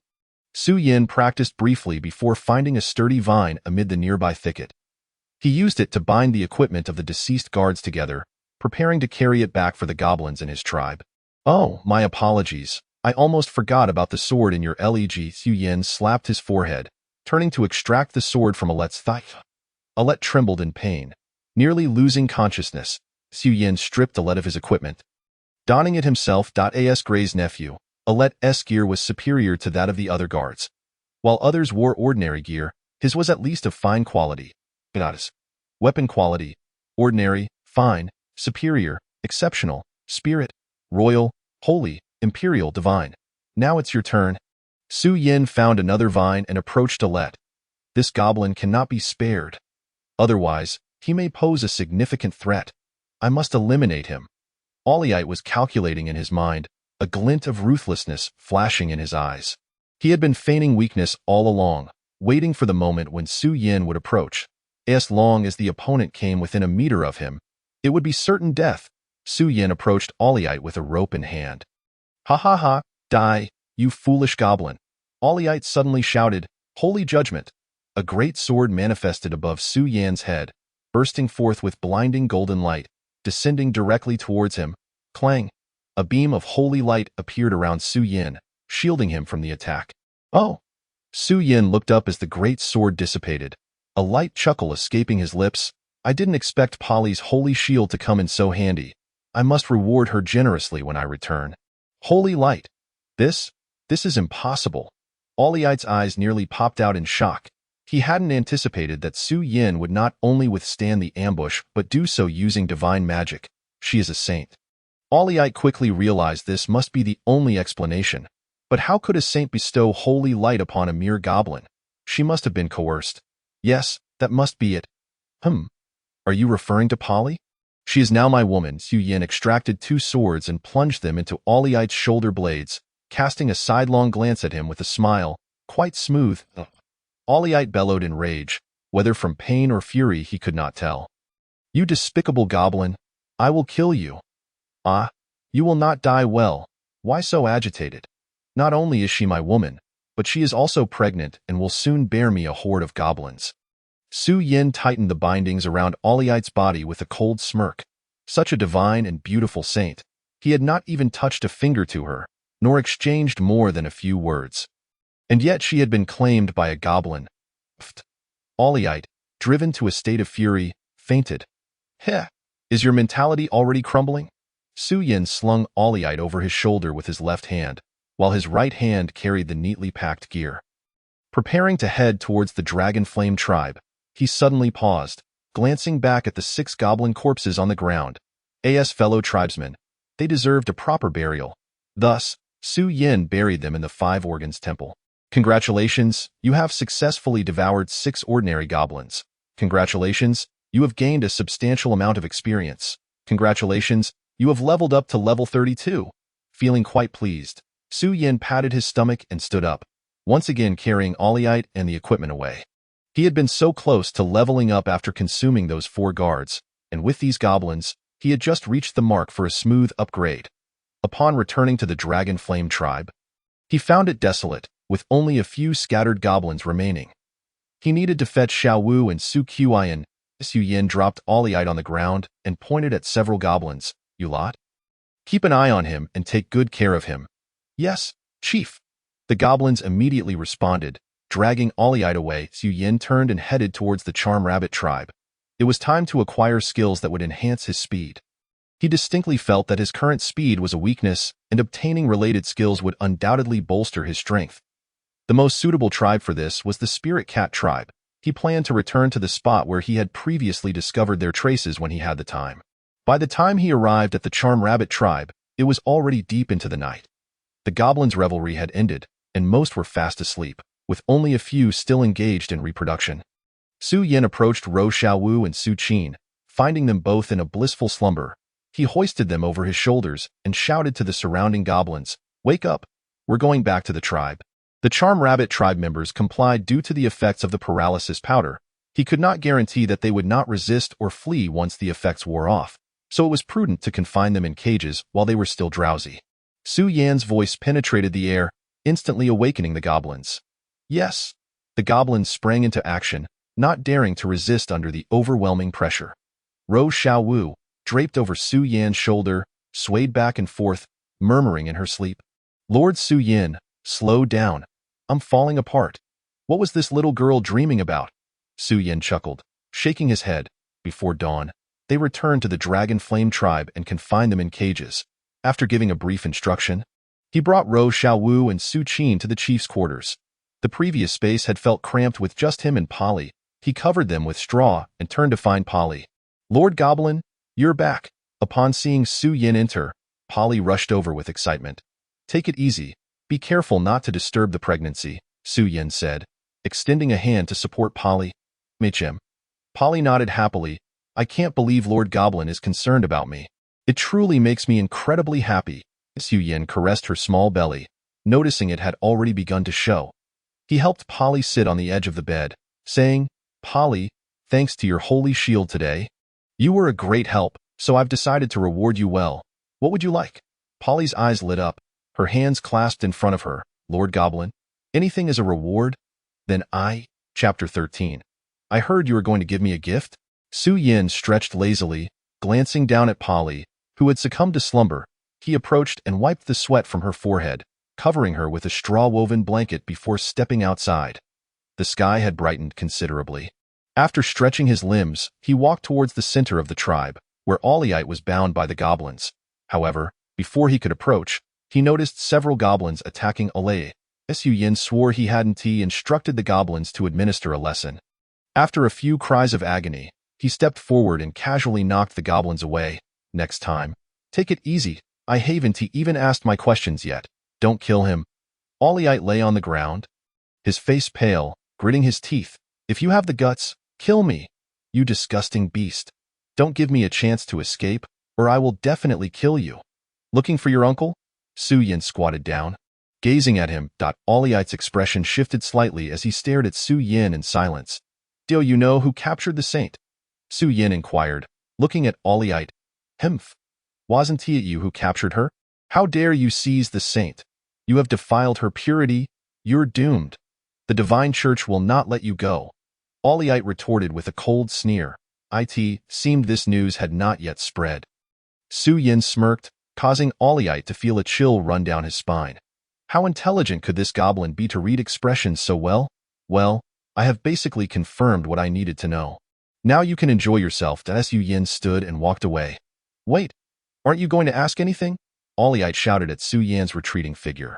Su Yin practiced briefly before finding a sturdy vine amid the nearby thicket. He used it to bind the equipment of the deceased guards together, preparing to carry it back for the goblins in his tribe. Oh, my apologies. I almost forgot about the sword in your leg. Su Yin slapped his forehead, turning to extract the sword from Alette's thigh. Alette trembled in pain. Nearly losing consciousness, Su Yin stripped Alette of his equipment. Donning it himself. As Gray's nephew, Alette's gear was superior to that of the other guards. While others wore ordinary gear, his was at least of fine quality. Weapon quality: ordinary, fine, superior, exceptional, spirit, royal, holy, imperial, divine. Now it's your turn. Su Yin found another vine and approached Alette. This goblin cannot be spared. Otherwise, he may pose a significant threat. I must eliminate him. Alliite was calculating in his mind, a glint of ruthlessness flashing in his eyes. He had been feigning weakness all along, waiting for the moment when Su Yin would approach. As long as the opponent came within a meter of him, it would be certain death. Su Yin approached Alliite with a rope in hand. Ha ha ha, die, you foolish goblin. Alliite suddenly shouted, Holy Judgment. A great sword manifested above Su Yin's head, bursting forth with blinding golden light, descending directly towards him. Clang! A beam of holy light appeared around Su Yin, shielding him from the attack. Oh! Su Yin looked up as the great sword dissipated, a light chuckle escaping his lips. I didn't expect Polly's holy shield to come in so handy. I must reward her generously when I return. Holy light! This is impossible. Alliite's eyes nearly popped out in shock. He hadn't anticipated that Su Yin would not only withstand the ambush but do so using divine magic. She is a saint. Alliite quickly realized this must be the only explanation. But how could a saint bestow holy light upon a mere goblin? She must have been coerced. Yes, that must be it. Are you referring to Polly? She is now my woman. Su Yin extracted 2 swords and plunged them into Alliite's shoulder blades, casting a sidelong glance at him with a smile, quite smooth. Alliite bellowed in rage, whether from pain or fury he could not tell. You despicable goblin! I will kill you. Ah, you will not die well. Why so agitated? Not only is she my woman, but she is also pregnant and will soon bear me a horde of goblins. Su Yin tightened the bindings around Alliite's body with a cold smirk. Such a divine and beautiful saint. He had not even touched a finger to her, nor exchanged more than a few words. And yet she had been claimed by a goblin. Alliite, driven to a state of fury, fainted. Heh! Is your mentality already crumbling? Su Yin slung Alliite over his shoulder with his left hand, while his right hand carried the neatly packed gear. Preparing to head towards the Dragon Flame tribe, he suddenly paused, glancing back at the 6 goblin corpses on the ground. As fellow tribesmen, they deserved a proper burial. Thus, Su Yin buried them in the 5 Organs Temple. Congratulations, you have successfully devoured 6 ordinary goblins. Congratulations, you have gained a substantial amount of experience. Congratulations, you have leveled up to level 32. Feeling quite pleased, Su Yin patted his stomach and stood up, once again carrying Alliite and the equipment away. He had been so close to leveling up after consuming those 4 guards, and with these goblins, he had just reached the mark for a smooth upgrade. Upon returning to the Dragon Flame tribe, he found it desolate, with only a few scattered goblins remaining. He needed to fetch Xiao Wu and Su Qian. Su Yin dropped Alliite on the ground and pointed at several goblins. You lot? Keep an eye on him and take good care of him. Yes, Chief. The goblins immediately responded, Dragging Ollieite away, Su Yin turned and headed towards the Charm Rabbit tribe. It was time to acquire skills that would enhance his speed. He distinctly felt that his current speed was a weakness, and obtaining related skills would undoubtedly bolster his strength. The most suitable tribe for this was the Spirit Cat tribe. He planned to return to the spot where he had previously discovered their traces when he had the time. By the time he arrived at the Charm Rabbit tribe, it was already deep into the night. The goblins' revelry had ended, and most were fast asleep, with only a few still engaged in reproduction. Su Yin approached Ro Xiaowu and Su Qin, finding them both in a blissful slumber. He hoisted them over his shoulders and shouted to the surrounding goblins, "Wake up! We're going back to the tribe." The Charm Rabbit tribe members complied due to the effects of the paralysis powder. He could not guarantee that they would not resist or flee once the effects wore off, so it was prudent to confine them in cages while they were still drowsy. Su Yan's voice penetrated the air, instantly awakening the goblins. Yes! The goblins sprang into action, not daring to resist under the overwhelming pressure. Ro Xiaowu, draped over Su Yan's shoulder, swayed back and forth, murmuring in her sleep. Lord Su Yin, slow down. I'm falling apart. What was this little girl dreaming about? Su Yin chuckled, shaking his head. Before dawn, they returned to the Dragon Flame tribe and confined them in cages. After giving a brief instruction, he brought Ro Xiaowu and Su Qin to the chief's quarters. The previous space had felt cramped with just him and Polly. He covered them with straw and turned to find Polly. Lord Goblin, you're back. Upon seeing Su Yin enter, Polly rushed over with excitement. Take it easy. Be careful not to disturb the pregnancy, Su Yin said, extending a hand to support Polly. Machem. Polly nodded happily. I can't believe Lord Goblin is concerned about me. It truly makes me incredibly happy. Su Yin caressed her small belly, noticing it had already begun to show. He helped Polly sit on the edge of the bed, saying, Polly, thanks to your holy shield today, you were a great help, so I've decided to reward you well. What would you like? Polly's eyes lit up, her hands clasped in front of her. Lord Goblin, anything is a reward? Then Chapter 13. I heard you were going to give me a gift? Su Yin stretched lazily, glancing down at Polly, who had succumbed to slumber. He approached and wiped the sweat from her forehead, covering her with a straw-woven blanket before stepping outside. The sky had brightened considerably. After stretching his limbs, he walked towards the center of the tribe, where Ollieite was bound by the goblins. However, before he could approach, he noticed several goblins attacking Ollieite. Su Yin swore he hadn't instructed the goblins to administer a lesson. After a few cries of agony, he stepped forward and casually knocked the goblins away. Next time, take it easy. I haven't even asked my questions yet. Don't kill him. Ollieite lay on the ground, his face pale, gritting his teeth. If you have the guts, kill me, you disgusting beast. Don't give me a chance to escape, or I will definitely kill you. Looking for your uncle? Su Yin squatted down, gazing at him. Ollieite's expression shifted slightly as he stared at Su Yin in silence. Do you know who captured the saint? Su Yin inquired, looking at Ollieite. Hmph. Wasn't it you who captured her? How dare you seize the saint? You have defiled her purity. You're doomed. The divine church will not let you go. Ollieite retorted with a cold sneer. It seemed this news had not yet spread. Su Yin smirked, causing Ollieite to feel a chill run down his spine. How intelligent could this goblin be to read expressions so well? Well, I have basically confirmed what I needed to know. Now you can enjoy yourself. Su Yin stood and walked away. Wait, aren't you going to ask anything? Ollieite shouted at Su Yin's retreating figure.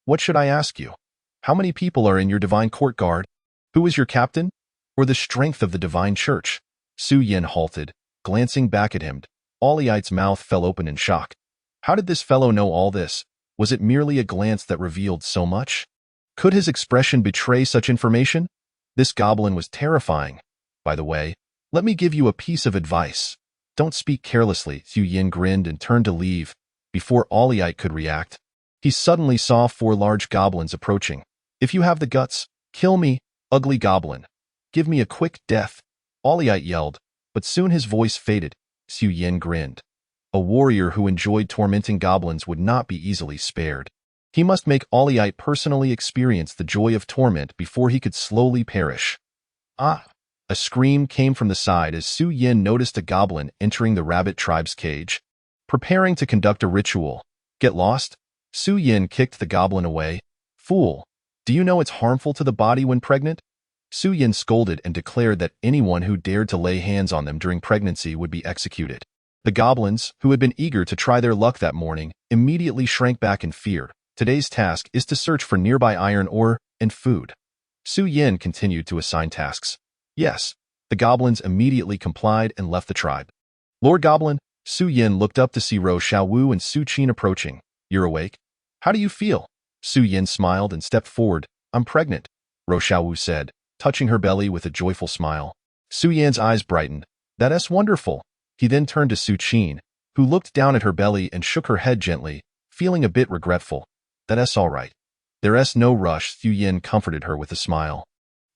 What should I ask you? How many people are in your divine court guard? Who is your captain? Or the strength of the divine church? Su Yin halted, glancing back at him. Ollieite's mouth fell open in shock. How did this fellow know all this? Was it merely a glance that revealed so much? Could his expression betray such information? This goblin was terrifying. By the way, let me give you a piece of advice. Don't speak carelessly. Su Yin grinned and turned to leave. Before Ollieite could react, he suddenly saw 4 large goblins approaching. If you have the guts, kill me, ugly goblin. Give me a quick death. Ollieite yelled, but soon his voice faded. Su Yin grinned. A warrior who enjoyed tormenting goblins would not be easily spared. He must make Ollieite personally experience the joy of torment before he could slowly perish. Ah! A scream came from the side as Su Yin noticed a goblin entering the rabbit tribe's cage, preparing to conduct a ritual. Get lost? Su Yin kicked the goblin away. Fool! Do you know it's harmful to the body when pregnant? Su Yin scolded and declared that anyone who dared to lay hands on them during pregnancy would be executed. The goblins, who had been eager to try their luck that morning, immediately shrank back in fear. Today's task is to search for nearby iron ore and food. Su Yin continued to assign tasks. Yes, the goblins immediately complied and left the tribe. Lord Goblin, Su Yin looked up to see Ro Xiaowu and Su Qin approaching. You're awake? How do you feel? Su Yin smiled and stepped forward. I'm pregnant, Ro Xiaowu said, touching her belly with a joyful smile. Su Yin's eyes brightened. That's wonderful. He then turned to Su Qin, who looked down at her belly and shook her head gently, feeling a bit regretful. That's all right. There's no rush, Su Yin comforted her with a smile.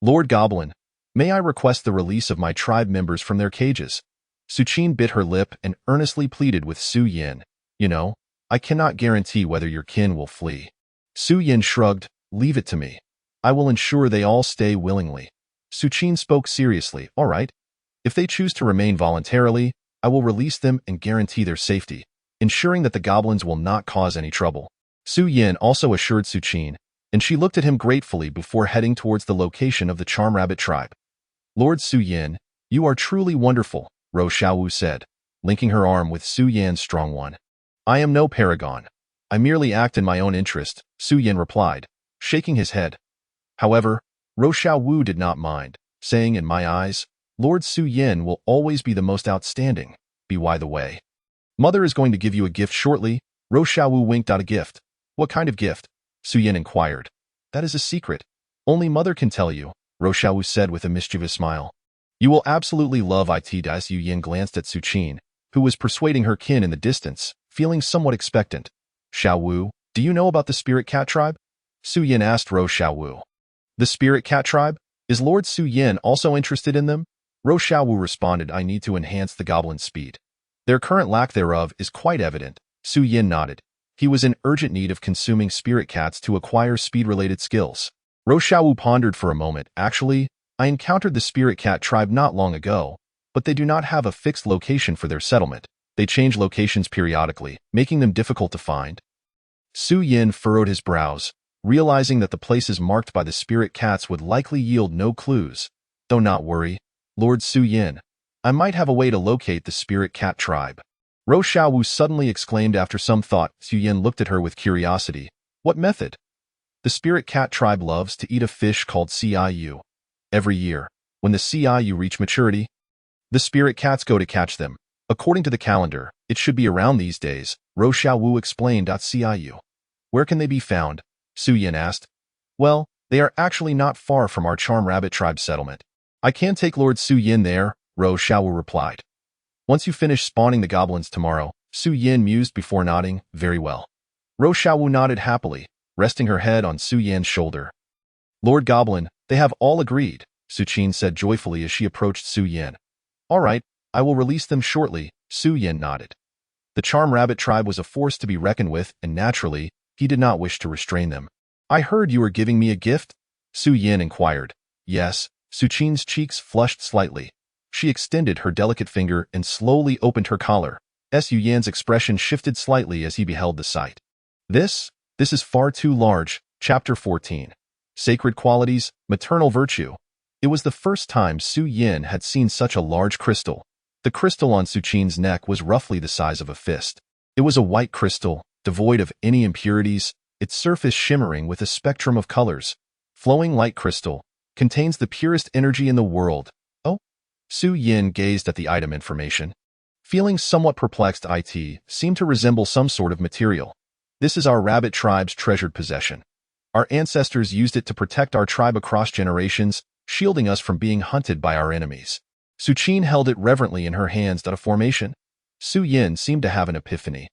Lord Goblin, may I request the release of my tribe members from their cages? Su Qin bit her lip and earnestly pleaded with Su Yin. You know, I cannot guarantee whether your kin will flee. Su Yin shrugged. Leave it to me. I will ensure they all stay willingly. Su Qin spoke seriously. All right. If they choose to remain voluntarily, I will release them and guarantee their safety, ensuring that the goblins will not cause any trouble. Su Yin also assured Su Qin, and she looked at him gratefully before heading towards the location of the Charm Rabbit tribe. Lord Su Yin, you are truly wonderful, Ro Xiaowu said, linking her arm with Su Yin's strong one. I am no paragon. I merely act in my own interest, Su Yin replied, shaking his head. However, Ro Xiaowu did not mind, saying, in my eyes, Lord Su Yin will always be the most outstanding. By the way, Mother is going to give you a gift shortly. Ro Xiaowu winked out. A gift? What kind of gift? Su Yin inquired. That is a secret. Only Mother can tell you, Ro Xiaowu said with a mischievous smile. You will absolutely love it. Su Yin glanced at Su Qin, who was persuading her kin in the distance, feeling somewhat expectant. Xiaowu, do you know about the Spirit Cat tribe? Su Yin asked Ro Xiaowu. The Spirit Cat tribe? Is Lord Su Yin also interested in them? Ro Xiaowu responded. I need to enhance the goblin's speed. Their current lack thereof is quite evident. Su Yin nodded. He was in urgent need of consuming spirit cats to acquire speed-related skills. Ro Xiaowu pondered for a moment. Actually, I encountered the Spirit Cat tribe not long ago, but they do not have a fixed location for their settlement. They change locations periodically, making them difficult to find. Su Yin furrowed his brows, realizing that the places marked by the spirit cats would likely yield no clues. Though not worry, Lord Su Yin. I might have a way to locate the Spirit Cat tribe. Ro Xiaowu suddenly exclaimed after some thought. Su Yin looked at her with curiosity. What method? The Spirit Cat tribe loves to eat a fish called ciu. Every year, when the ciu reach maturity, the spirit cats go to catch them. According to the calendar, it should be around these days, Ro Xiaowu explained. Ciu. Where can they be found? Su Yin asked. Well, they are actually not far from our Charm Rabbit tribe settlement. I can take Lord Su Yin there, Ro Xiaowu replied. Once you finish spawning the goblins tomorrow, Su Yin mused before nodding. Very well. Ro Xiaowu nodded happily, resting her head on Su Yin's shoulder. Lord Goblin, they have all agreed, Su Qin said joyfully as she approached Su Yin. All right, I will release them shortly, Su Yin nodded. The Charm Rabbit tribe was a force to be reckoned with, and naturally, he did not wish to restrain them. I heard you were giving me a gift? Su Yin inquired. Yes, Su Qin's cheeks flushed slightly. She extended her delicate finger and slowly opened her collar. Su Yin's expression shifted slightly as he beheld the sight. This is far too large. Chapter 14. Sacred Qualities, Maternal Virtue. It was the first time Su Yin had seen such a large crystal. The crystal on Su Qin's neck was roughly the size of a fist. It was a white crystal, devoid of any impurities, its surface shimmering with a spectrum of colors. Flowing light crystal, contains the purest energy in the world. Oh? Su Yin gazed at the item information. Feeling somewhat perplexed, it seemed to resemble some sort of material. This is our rabbit tribe's treasured possession. Our ancestors used it to protect our tribe across generations, shielding us from being hunted by our enemies. Su Qin held it reverently in her hands. A formation? Su Yin seemed to have an epiphany.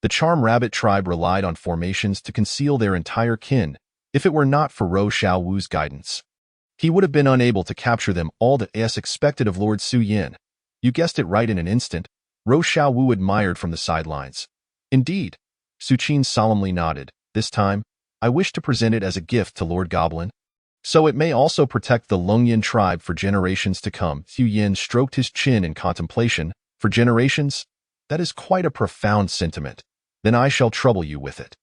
The Charm Rabbit tribe relied on formations to conceal their entire kin. If it were not for Ro Xiaowu's guidance, he would have been unable to capture them all. As expected of Lord Su Yin. You guessed it right in an instant, Ro Xiaowu admired from the sidelines. Indeed, Su Qin solemnly nodded. This time, I wish to present it as a gift to Lord Goblin, so it may also protect the Longyan tribe for generations to come. Su Yin stroked his chin in contemplation. For generations? That is quite a profound sentiment. Then I shall trouble you with it.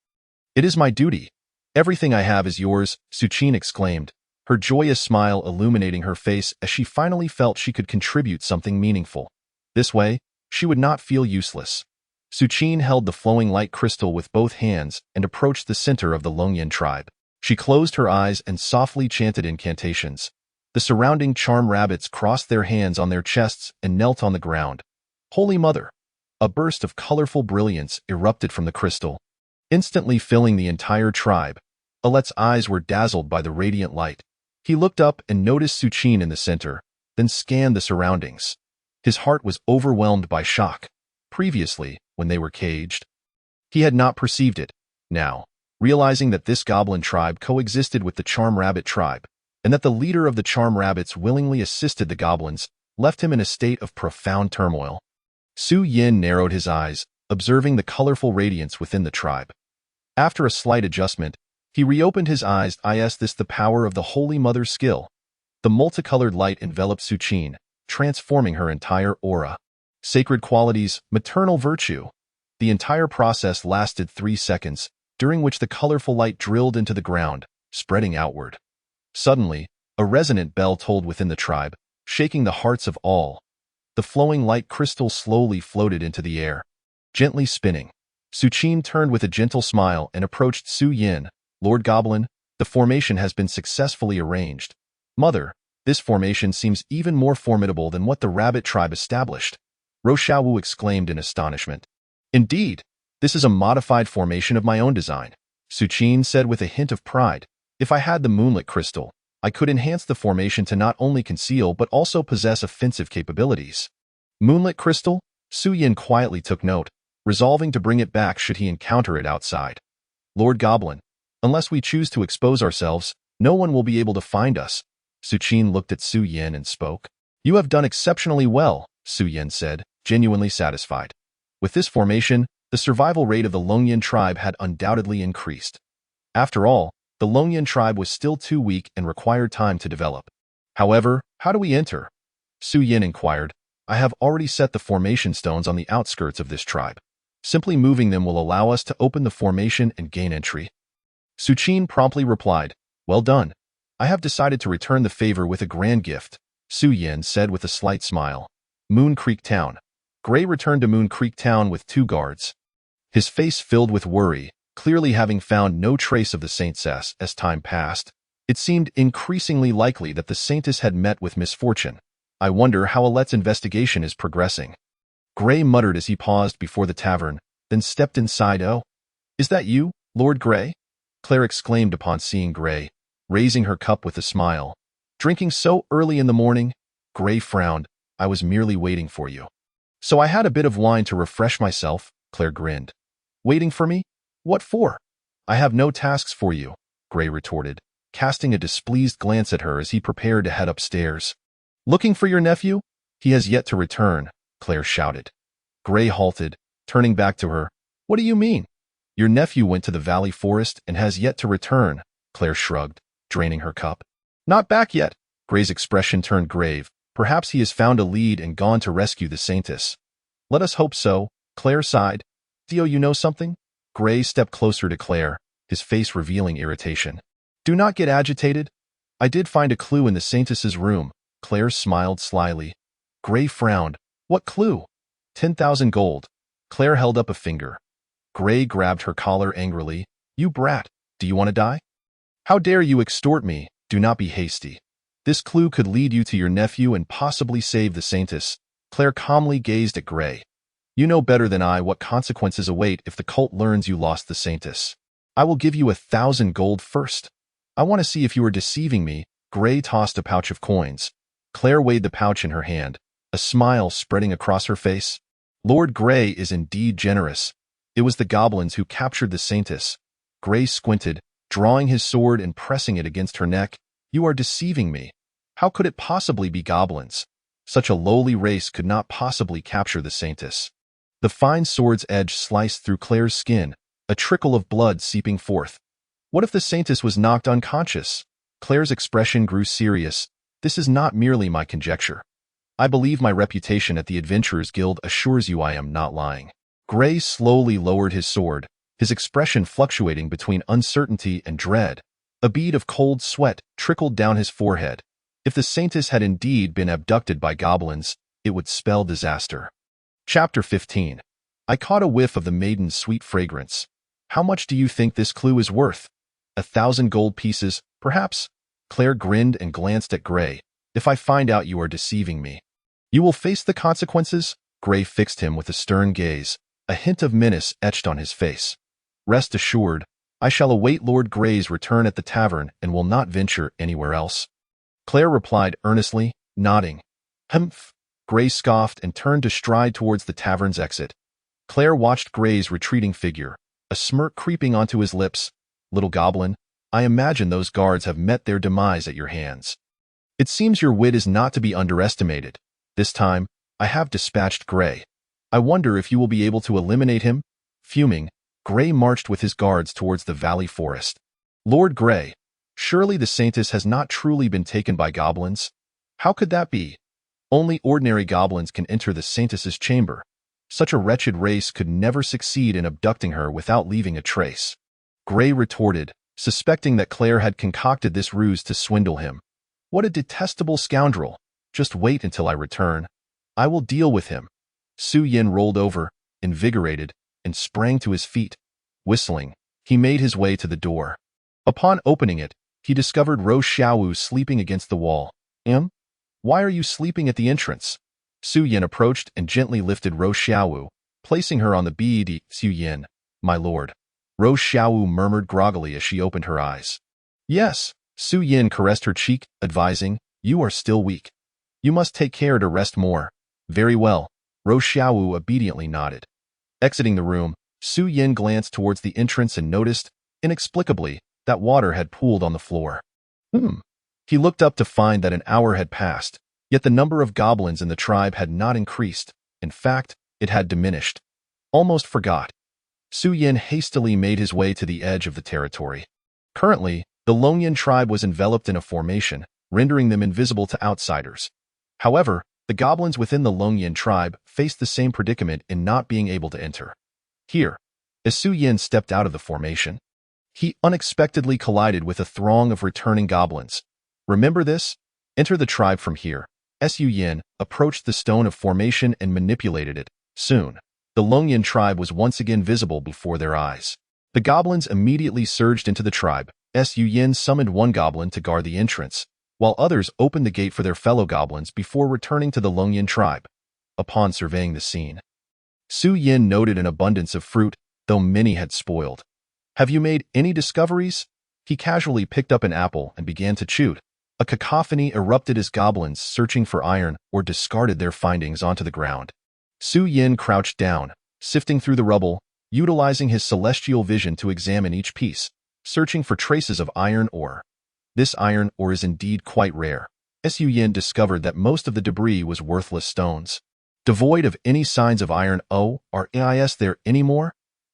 It is my duty. Everything I have is yours, Suchin exclaimed, her joyous smile illuminating her face as she finally felt she could contribute something meaningful. This way, she would not feel useless. Suchin held the flowing light crystal with both hands and approached the center of the Longyan tribe. She closed her eyes and softly chanted incantations. The surrounding charm rabbits crossed their hands on their chests and knelt on the ground. Holy Mother! A burst of colorful brilliance erupted from the crystal, instantly filling the entire tribe. Alet's eyes were dazzled by the radiant light. He looked up and noticed Suchin in the center, then scanned the surroundings. His heart was overwhelmed by shock. Previously, when they were caged, he had not perceived it. Now, realizing that this goblin tribe coexisted with the charm rabbit tribe, and that the leader of the charm rabbits willingly assisted the goblins, left him in a state of profound turmoil. Su Yin narrowed his eyes, observing the colorful radiance within the tribe. After a slight adjustment, he reopened his eyes. Is this the power of the Holy Mother's skill? The multicolored light enveloped Suchin, transforming her entire aura. Sacred qualities, maternal virtue. The entire process lasted 3 seconds, during which the colorful light drilled into the ground, spreading outward. Suddenly, a resonant bell tolled within the tribe, shaking the hearts of all. The flowing light crystal slowly floated into the air, gently spinning. Suchin turned with a gentle smile and approached Su Yin. Lord Goblin, the formation has been successfully arranged. Mother, this formation seems even more formidable than what the rabbit tribe established. Roshawu exclaimed in astonishment. Indeed, this is a modified formation of my own design, Suchin said with a hint of pride. If I had the moonlit crystal, I could enhance the formation to not only conceal but also possess offensive capabilities. Moonlit crystal? Su Yin quietly took note, resolving to bring it back should he encounter it outside. Lord Goblin, unless we choose to expose ourselves, no one will be able to find us. Suchin looked at Su Yin and spoke. You have done exceptionally well, Su Yin said, genuinely satisfied. With this formation, the survival rate of the Longyan tribe had undoubtedly increased. After all, the Longyan tribe was still too weak and required time to develop. However, how do we enter? Su Yin inquired. I have already set the formation stones on the outskirts of this tribe. Simply moving them will allow us to open the formation and gain entry. Suchin promptly replied, Well done. I have decided to return the favor with a grand gift, Su Yin said with a slight smile. Moon Creek Town. Gray returned to Moon Creek Town with 2 guards. His face filled with worry, clearly having found no trace of the saintess as time passed. It seemed increasingly likely that the saintess had met with misfortune. I wonder how Alet's investigation is progressing. Gray muttered as he paused before the tavern, then stepped inside. Oh, is that you, Lord Gray? Claire exclaimed upon seeing Gray, raising her cup with a smile. Drinking so early in the morning? Gray frowned. I was merely waiting for you. So I had a bit of wine to refresh myself, Claire grinned. Waiting for me? What for? I have no tasks for you, Gray retorted, casting a displeased glance at her as he prepared to head upstairs. Looking for your nephew? He has yet to return, Claire shouted. Gray halted, turning back to her. What do you mean? Your nephew went to the Valley Forest and has yet to return, Claire shrugged, draining her cup. Not back yet. Gray's expression turned grave. Perhaps he has found a lead and gone to rescue the saintess. Let us hope so, Claire sighed. Theo, you know something? Gray stepped closer to Claire, his face revealing irritation. Do not get agitated. I did find a clue in the saintess's room. Claire smiled slyly. Gray frowned. What clue? 10,000 gold. Claire held up a finger. Gray grabbed her collar angrily. You brat, do you want to die? How dare you extort me? Do not be hasty. This clue could lead you to your nephew and possibly save the saintess. Claire calmly gazed at Gray. You know better than I what consequences await if the cult learns you lost the saintess. I will give you 1,000 gold first. I want to see if you are deceiving me. Gray tossed a pouch of coins. Claire weighed the pouch in her hand, a smile spreading across her face. Lord Gray is indeed generous. It was the goblins who captured the saintess. Gray squinted, drawing his sword and pressing it against her neck. You are deceiving me. How could it possibly be goblins? Such a lowly race could not possibly capture the saintess. The fine sword's edge sliced through Claire's skin, a trickle of blood seeping forth. What if the saintess was knocked unconscious? Claire's expression grew serious. This is not merely my conjecture. I believe my reputation at the Adventurers Guild assures you I am not lying. Gray slowly lowered his sword, his expression fluctuating between uncertainty and dread. A bead of cold sweat trickled down his forehead. If the saintess had indeed been abducted by goblins, it would spell disaster. Chapter 15. I caught a whiff of the maiden's sweet fragrance. How much do you think this clue is worth? 1,000 gold pieces, perhaps? Claire grinned and glanced at Gray. If I find out you are deceiving me, you will face the consequences? Gray fixed him with a stern gaze, a hint of menace etched on his face. Rest assured, I shall await Lord Gray's return at the tavern and will not venture anywhere else. Claire replied earnestly, nodding. Humph! Gray scoffed and turned to stride towards the tavern's exit. Claire watched Gray's retreating figure, a smirk creeping onto his lips. Little goblin, I imagine those guards have met their demise at your hands. It seems your wit is not to be underestimated. This time, I have dispatched Gray. I wonder if you will be able to eliminate him? Fuming, Gray marched with his guards towards the valley forest. Lord Gray, surely the saintess has not truly been taken by goblins? How could that be? Only ordinary goblins can enter the saintess's chamber. Such a wretched race could never succeed in abducting her without leaving a trace. Gray retorted, suspecting that Claire had concocted this ruse to swindle him. What a detestable scoundrel! Just wait until I return. I will deal with him. Su Yin rolled over, invigorated, and sprang to his feet. Whistling, he made his way to the door. Upon opening it, he discovered Rou Xiaowu sleeping against the wall. Why are you sleeping at the entrance? Su Yin approached and gently lifted Rou Xiaowu, placing her on the bed. Su Yin, my lord. Rou Xiaowu murmured groggily as she opened her eyes. Yes, Su Yin caressed her cheek, advising, you are still weak. You must take care to rest more. Very well. Rou Xiaowu obediently nodded. Exiting the room, Su Yin glanced towards the entrance and noticed, inexplicably, that water had pooled on the floor. He looked up to find that an hour had passed, yet the number of goblins in the tribe had not increased. In fact, it had diminished. Almost forgot. Su Yin hastily made his way to the edge of the territory. Currently, the Longyan tribe was enveloped in a formation, rendering them invisible to outsiders. However, the goblins within the Longyan tribe faced the same predicament in not being able to enter. Here, as Su Yin stepped out of the formation, he unexpectedly collided with a throng of returning goblins. Remember this? Enter the tribe from here. Su Yin approached the stone of formation and manipulated it. Soon, the Longyan tribe was once again visible before their eyes. The goblins immediately surged into the tribe. Su Yin summoned one goblin to guard the entrance, while others opened the gate for their fellow goblins before returning to the Longyan tribe. Upon surveying the scene, Su Yin noted an abundance of fruit, though many had spoiled. Have you made any discoveries? He casually picked up an apple and began to chew. A cacophony erupted as goblins searching for iron or discarded their findings onto the ground. Su Yin crouched down, sifting through the rubble, utilizing his celestial vision to examine each piece, searching for traces of iron ore. This iron ore is indeed quite rare. Su Yin discovered that most of the debris was worthless stones, devoid of any signs of iron. Oh, are is there any more?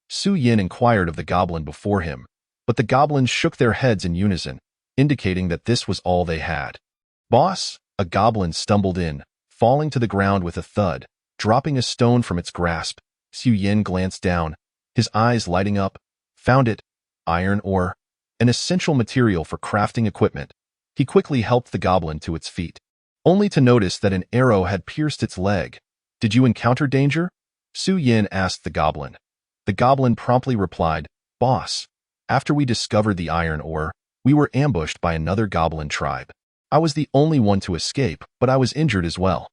Su Yin inquired of the goblin before him, but the goblins shook their heads in unison, indicating that this was all they had. Boss, a goblin stumbled in, falling to the ground with a thud, dropping a stone from its grasp. Su Yin glanced down, his eyes lighting up. Found it. Iron ore, an essential material for crafting equipment. He quickly helped the goblin to its feet, only to notice that an arrow had pierced its leg. Did you encounter danger? Su Yin asked the goblin. The goblin promptly replied, Boss, after we discovered the iron ore, we were ambushed by another goblin tribe. I was the only one to escape, but I was injured as well.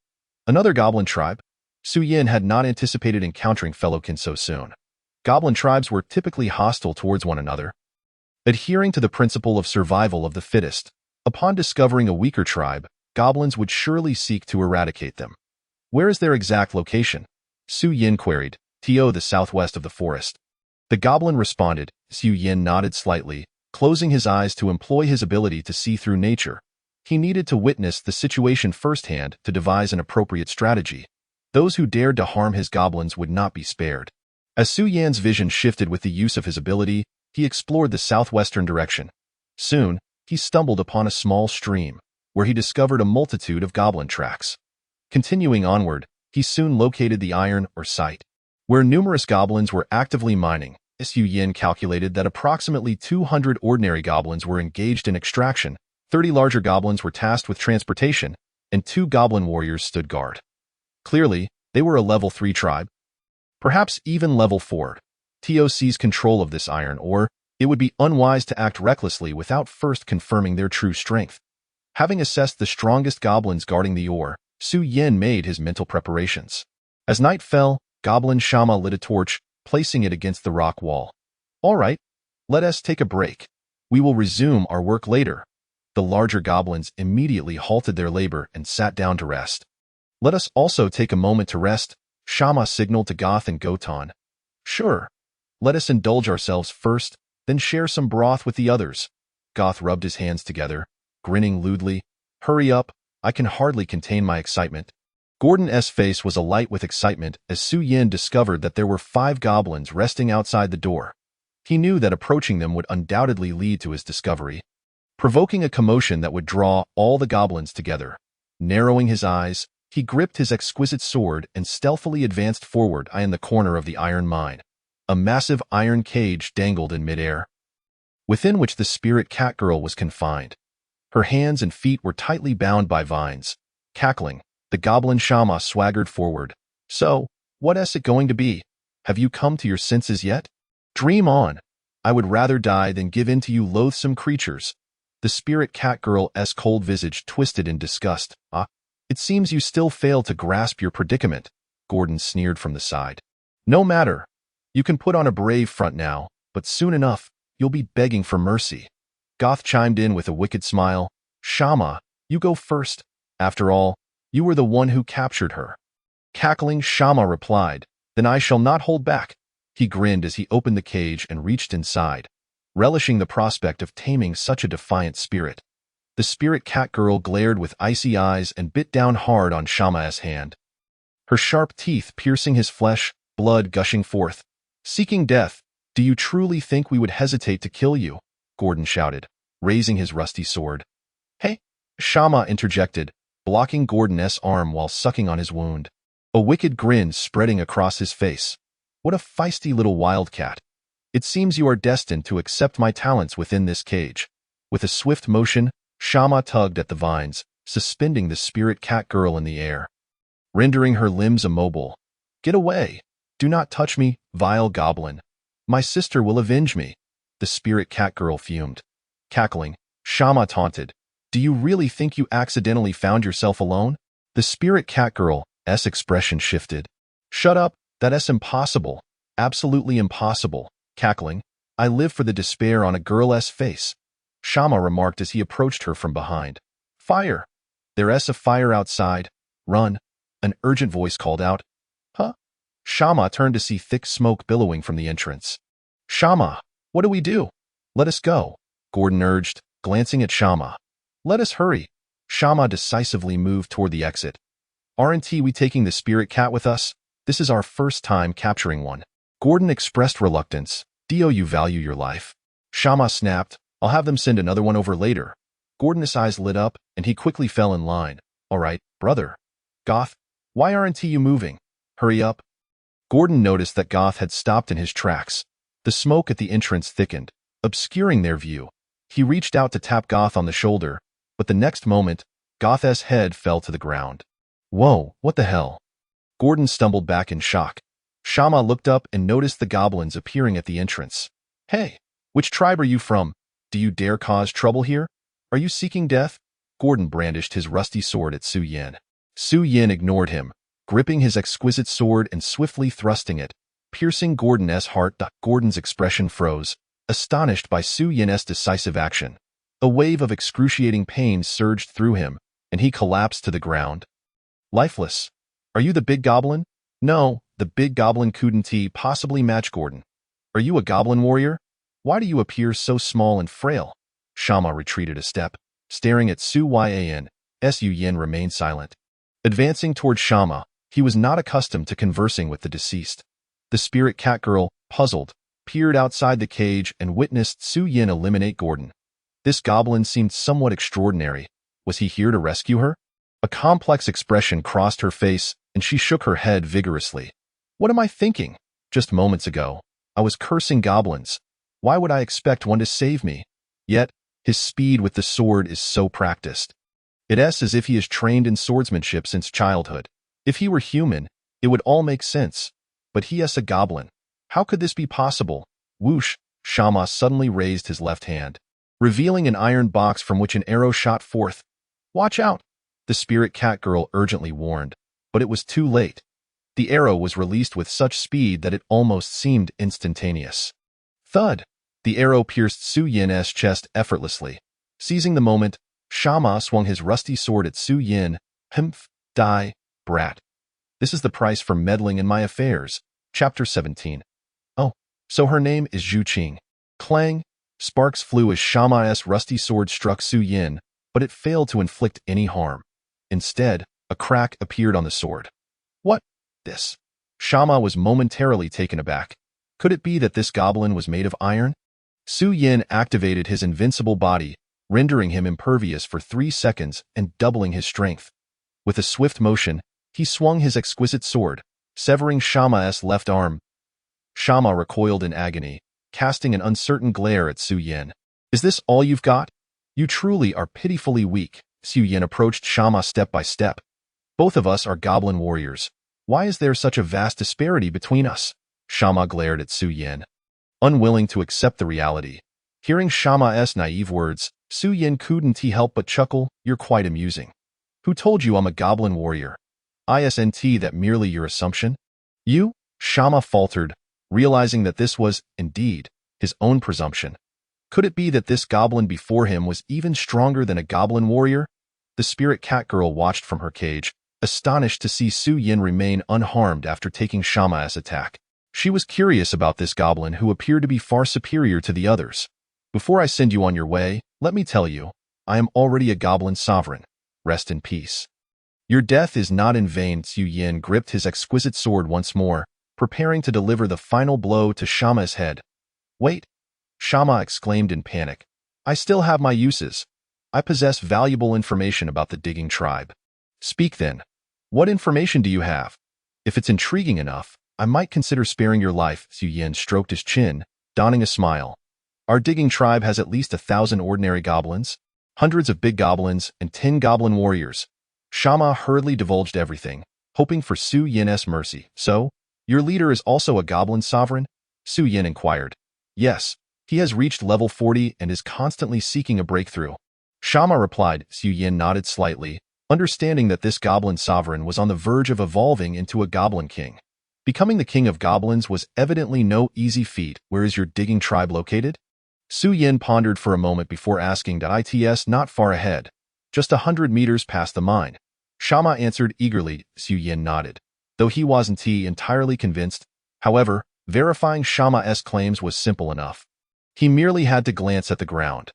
Another goblin tribe? Su Yin had not anticipated encountering fellowkin so soon. Goblin tribes were typically hostile towards one another, adhering to the principle of survival of the fittest. Upon discovering a weaker tribe, goblins would surely seek to eradicate them. Where is their exact location? Su Yin queried. To the southwest of the forest. The goblin responded. Su Yin nodded slightly, closing his eyes to employ his ability to see through nature. He needed to witness the situation firsthand to devise an appropriate strategy. Those who dared to harm his goblins would not be spared. As Su Yan's vision shifted with the use of his ability, he explored the southwestern direction. Soon, he stumbled upon a small stream, where he discovered a multitude of goblin tracks. Continuing onward, he soon located the iron ore site, where numerous goblins were actively mining. Su Yin calculated that approximately 200 ordinary goblins were engaged in extraction, 30 larger goblins were tasked with transportation, and 2 goblin warriors stood guard. Clearly, they were a level 3 tribe, perhaps even level 4. To seize control of this iron ore, it would be unwise to act recklessly without first confirming their true strength. Having assessed the strongest goblins guarding the ore, Su Yin made his mental preparations. As night fell, Goblin Shama lit a torch, placing it against the rock wall. "All right, let us take a break. We will resume our work later." The larger goblins immediately halted their labor and sat down to rest. "Let us also take a moment to rest," Shama signaled to Goth and Gotan. "Sure. Let us indulge ourselves first, then share some broth with the others." Goth rubbed his hands together, grinning lewdly. "Hurry up, I can hardly contain my excitement." Gordon's face was alight with excitement as Su Yin discovered that there were 5 goblins resting outside the door. He knew that approaching them would undoubtedly lead to his discovery, provoking a commotion that would draw all the goblins together. Narrowing his eyes, he gripped his exquisite sword and stealthily advanced forward in the corner of the iron mine. A massive iron cage dangled in midair, within which the spirit cat girl was confined. Her hands and feet were tightly bound by vines. Cackling, the goblin Shama swaggered forward. "So, what is it going to be? Have you come to your senses yet? Dream on. I would rather die than give in to you loathsome creatures." The spirit cat girl's cold visage twisted in disgust. "Ah, it seems you still fail to grasp your predicament," Gordon sneered from the side. "No matter. You can put on a brave front now, but soon enough, you'll be begging for mercy." Goth chimed in with a wicked smile. "Shama, you go first. After all, you were the one who captured her." Cackling, Shama replied, "Then I shall not hold back." He grinned as he opened the cage and reached inside, relishing the prospect of taming such a defiant spirit. The spirit cat girl glared with icy eyes and bit down hard on Shama's hand, her sharp teeth piercing his flesh, blood gushing forth. "Seeking death, do you truly think we would hesitate to kill you?" Gordon shouted, raising his rusty sword. "Hey," Shama interjected, blocking Gordon's arm while sucking on his wound, a wicked grin spreading across his face. "What a feisty little wildcat. It seems you are destined to accept my talents within this cage." With a swift motion, Shama tugged at the vines, suspending the spirit cat girl in the air, rendering her limbs immobile. "Get away! Do not touch me, vile goblin. My sister will avenge me." The spirit cat girl fumed. Cackling, Shama taunted, "Do you really think you accidentally found yourself alone?" The spirit cat girl's expression shifted. "Shut up, that's impossible. Absolutely impossible." Cackling, "I live for the despair on a girl's face," Shama remarked as he approached her from behind. "Fire! There's a fire outside. Run!" An urgent voice called out. "Huh?" Shama turned to see thick smoke billowing from the entrance. "Shama, what do we do?" "Let us go," Gordon urged, glancing at Shama. "Let us hurry." Shama decisively moved toward the exit. "Aren't we taking the spirit cat with us? This is our first time capturing one." Gordon expressed reluctance. "Do you value your life?" Shama snapped, "I'll have them send another one over later." Gordon's eyes lit up, and he quickly fell in line. "All right, brother." "Goth, why aren't you moving? Hurry up." Gordon noticed that Goth had stopped in his tracks. The smoke at the entrance thickened, obscuring their view. He reached out to tap Goth on the shoulder, but the next moment, Goth's head fell to the ground. "Whoa, what the hell?" Gordon stumbled back in shock. Shama looked up and noticed the goblins appearing at the entrance. "Hey, which tribe are you from? Do you dare cause trouble here? Are you seeking death?" Gordon brandished his rusty sword at Su Yin. Su Yin ignored him, gripping his exquisite sword and swiftly thrusting it, piercing Gordon's heart. Gordon's expression froze, astonished by Su Yin's decisive action. A wave of excruciating pain surged through him, and he collapsed to the ground, lifeless. "Are you the big goblin?" "No, the big goblin couldn't possibly match Gordon." "Are you a goblin warrior? Why do you appear so small and frail?" Shama retreated a step, staring at Su Yin. Su Yin remained silent. Advancing toward Shama, he was not accustomed to conversing with the deceased. The spirit cat girl, puzzled, peered outside the cage and witnessed Su Yin eliminate Gordon. This goblin seemed somewhat extraordinary. Was he here to rescue her? A complex expression crossed her face, and she shook her head vigorously. "What am I thinking? Just moments ago, I was cursing goblins. Why would I expect one to save me? Yet, his speed with the sword is so practiced. It's as if he is trained in swordsmanship since childhood. If he were human, it would all make sense. But he is a goblin. How could this be possible? Whoosh! Shama suddenly raised his left hand, revealing an iron box from which an arrow shot forth. Watch out! The spirit cat girl urgently warned, but it was too late. The arrow was released with such speed that it almost seemed instantaneous. Thud! The arrow pierced Su Yin's chest effortlessly. Seizing the moment, Shama swung his rusty sword at Su Yin. Humph! Die, brat. This is the price for meddling in my affairs. Chapter 17. Oh, so her name is Zhu Qing. Clang! Sparks flew as Shama's rusty sword struck Su Yin, but it failed to inflict any harm. Instead, a crack appeared on the sword. What? This? Shama was momentarily taken aback. Could it be that this goblin was made of iron? Su Yin activated his invincible body, rendering him impervious for 3 seconds and doubling his strength. With a swift motion, he swung his exquisite sword, severing Shama's left arm. Shama recoiled in agony, casting an uncertain glare at Su Yin. Is this all you've got? You truly are pitifully weak. Su Yin approached Shama step by step. Both of us are goblin warriors. Why is there such a vast disparity between us? Shama glared at Su Yin, unwilling to accept the reality. Hearing Shama's naive words, Su Yin couldn't help but chuckle. You're quite amusing. Who told you I'm a goblin warrior? Isn't that merely your assumption? You? Shama faltered, realizing that this was, indeed, his own presumption. Could it be that this goblin before him was even stronger than a goblin warrior? The spirit cat girl watched from her cage, astonished to see Su Yin remain unharmed after taking Shama's attack. She was curious about this goblin who appeared to be far superior to the others. Before I send you on your way, let me tell you, I am already a goblin sovereign. Rest in peace. Your death is not in vain. Su Yin gripped his exquisite sword once more, preparing to deliver the final blow to Shama's head. Wait! Shama exclaimed in panic. I still have my uses. I possess valuable information about the digging tribe. Speak then. What information do you have? If it's intriguing enough, I might consider sparing your life. Su Yin stroked his chin, donning a smile. Our digging tribe has at least 1,000 ordinary goblins, hundreds of big goblins, and 10 goblin warriors. Shama hurriedly divulged everything, hoping for Su Yin's mercy. So, your leader is also a goblin sovereign? Su Yin inquired. Yes, he has reached level 40 and is constantly seeking a breakthrough. Shama replied. Su Yin nodded slightly, understanding that this goblin sovereign was on the verge of evolving into a goblin king. Becoming the king of goblins was evidently no easy feat. Where is your digging tribe located? Su Yin pondered for a moment before asking. It's not far ahead, just 100 meters past the mine. Shama answered eagerly. Su Yin nodded, though he wasn't entirely convinced. However, verifying Shama's claims was simple enough. He merely had to glance at the ground.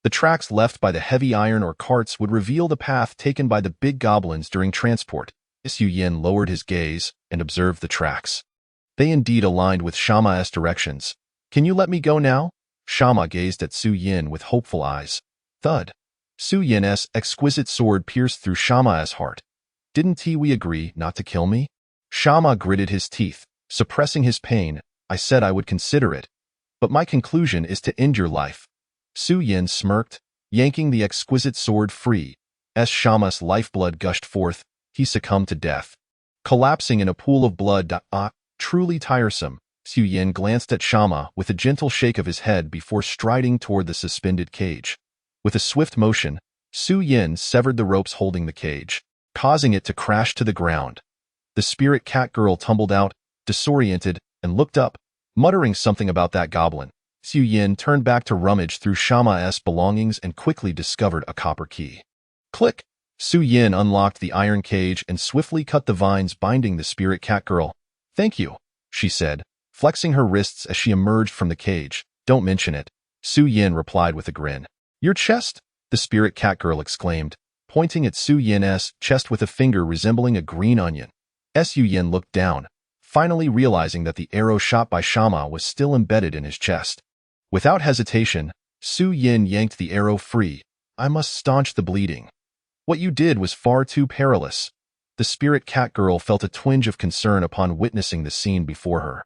The tracks left by the heavy iron or carts would reveal the path taken by the big goblins during transport. Su Yin lowered his gaze and observed the tracks. They indeed aligned with Shama's directions. Can you let me go now? Shama gazed at Su Yin with hopeful eyes. Thud. Su Yin's exquisite sword pierced through Shama's heart. Didn't we agree not to kill me? Shama gritted his teeth, suppressing his pain. I said I would consider it. But my conclusion is to end your life. Su Yin smirked, yanking the exquisite sword free. As Shama's lifeblood gushed forth, he succumbed to death, collapsing in a pool of blood. Truly tiresome. Su Yin glanced at Shama with a gentle shake of his head before striding toward the suspended cage. With a swift motion, Su Yin severed the ropes holding the cage, causing it to crash to the ground. The spirit cat girl tumbled out, disoriented, and looked up, muttering something about that goblin. Su Yin turned back to rummage through Shama's belongings and quickly discovered a copper key. Click! Su Yin unlocked the iron cage and swiftly cut the vines binding the spirit cat girl. Thank you, she said, flexing her wrists as she emerged from the cage. Don't mention it. Su Yin replied with a grin. Your chest? The spirit cat girl exclaimed, pointing at Su Yin's chest with a finger resembling a green onion. Su Yin looked down, finally realizing that the arrow shot by Shama was still embedded in his chest. Without hesitation, Su Yin yanked the arrow free. I must staunch the bleeding. What you did was far too perilous. The spirit cat girl felt a twinge of concern upon witnessing the scene before her.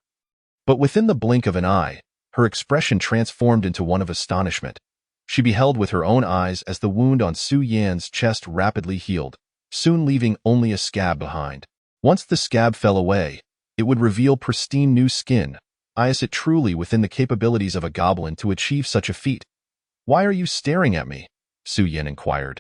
But within the blink of an eye, her expression transformed into one of astonishment. She beheld with her own eyes as the wound on Su Yan's chest rapidly healed, soon leaving only a scab behind. Once the scab fell away, it would reveal pristine new skin. Is it truly within the capabilities of a goblin to achieve such a feat? Why are you staring at me? Su Yan inquired.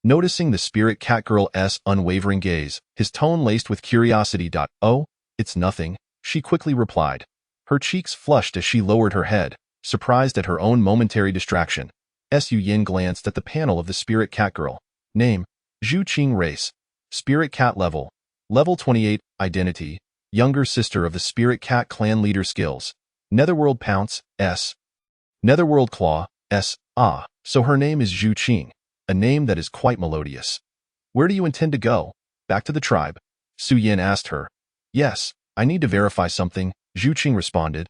Noticing the spirit catgirl's unwavering gaze, his tone laced with curiosity. Oh, it's nothing, she quickly replied. Her cheeks flushed as she lowered her head, surprised at her own momentary distraction. Su Yan glanced at the panel of the spirit catgirl. Name, Zhu Qing. Race, spirit cat. Level 28. Identity, younger sister of the spirit cat clan leader. Skills, netherworld pounce, S. Netherworld claw, S. So her name is Zhu Qing, a name that is quite melodious. Where do you intend to go? Back to the tribe? Su Yan asked her. Yes, I need to verify something, Zhu Qing responded,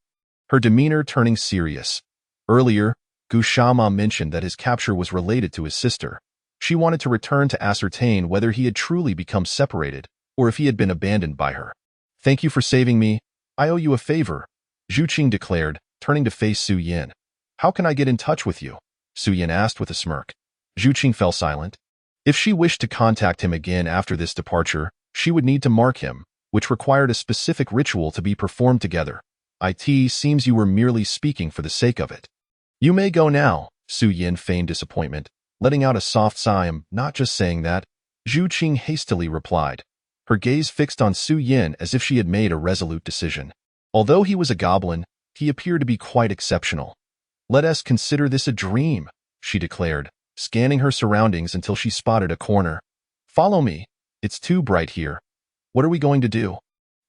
her demeanor turning serious. Earlier, Gu Shama mentioned that his capture was related to his sister. She wanted to return to ascertain whether he had truly become separated, or if he had been abandoned by her. Thank you for saving me. I owe you a favor, Zhu Qing declared, turning to face Su Yan. How can I get in touch with you? Su Yan asked with a smirk. Zhu Qing fell silent. If she wished to contact him again after this departure, she would need to mark him, which required a specific ritual to be performed together. It seems you were merely speaking for the sake of it. You may go now, Su Yan feigned disappointment, letting out a soft sigh. I'm not just saying that, Zhu Qing hastily replied, her gaze fixed on Su Yan as if she had made a resolute decision. Although he was a goblin, he appeared to be quite exceptional. Let us consider this a dream, she declared, scanning her surroundings until she spotted a corner. Follow me. It's too bright here. What are we going to do?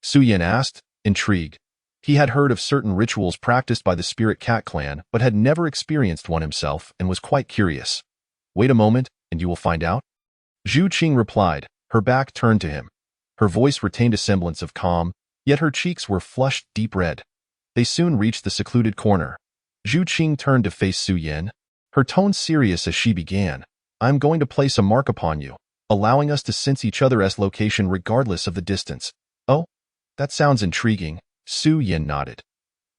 Su Yan asked, intrigued. He had heard of certain rituals practiced by the Spirit Cat clan, but had never experienced one himself and was quite curious. Wait a moment, and you will find out. Zhu Qing replied, her back turned to him. Her voice retained a semblance of calm, yet her cheeks were flushed deep red. They soon reached the secluded corner. Zhu Qing turned to face Su Yan, her tone serious as she began. I'm going to place a mark upon you, allowing us to sense each other's location regardless of the distance. Oh, that sounds intriguing, Su Yan nodded.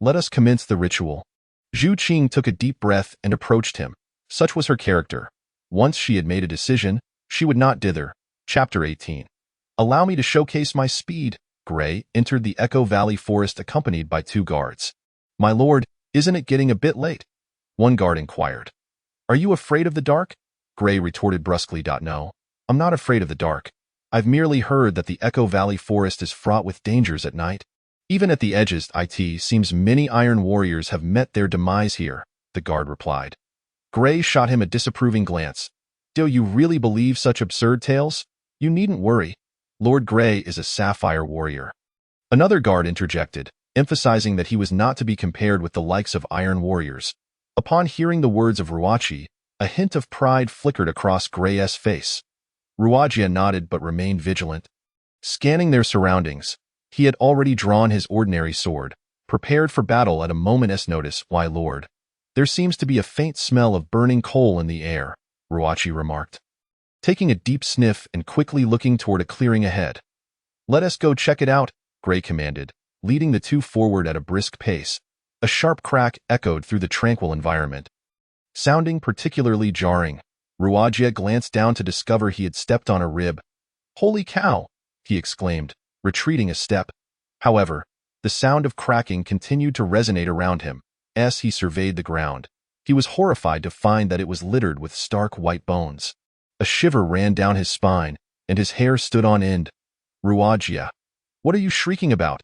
Let us commence the ritual. Zhu Qing took a deep breath and approached him. Such was her character. Once she had made a decision, she would not dither. Chapter 18. Allow me to showcase my speed. Gray entered the Echo Valley forest accompanied by 2 guards. My lord, isn't it getting a bit late? One guard inquired. Are you afraid of the dark? Gray retorted brusquely. No, I'm not afraid of the dark. I've merely heard that the Echo Valley forest is fraught with dangers at night. Even at the edges, it seems many iron warriors have met their demise here, the guard replied. Gray shot him a disapproving glance. Do you really believe such absurd tales? You needn't worry. Lord Gray is a sapphire warrior. Another guard interjected, emphasizing that he was not to be compared with the likes of iron warriors. Upon hearing the words of Ruachi, a hint of pride flickered across Gray's face. Ruaji nodded but remained vigilant. Scanning their surroundings, he had already drawn his ordinary sword, prepared for battle at a moment's notice. Why, lord, there seems to be a faint smell of burning coal in the air, Ruachi remarked, taking a deep sniff and quickly looking toward a clearing ahead. Let us go check it out, Gray commanded, leading the 2 forward at a brisk pace. A sharp crack echoed through the tranquil environment. Sounding particularly jarring, Ruaji glanced down to discover he had stepped on a rib. Holy cow, he exclaimed, retreating a step. However, the sound of cracking continued to resonate around him. As he surveyed the ground, he was horrified to find that it was littered with stark white bones. A shiver ran down his spine, and his hair stood on end. Ruaji, what are you shrieking about?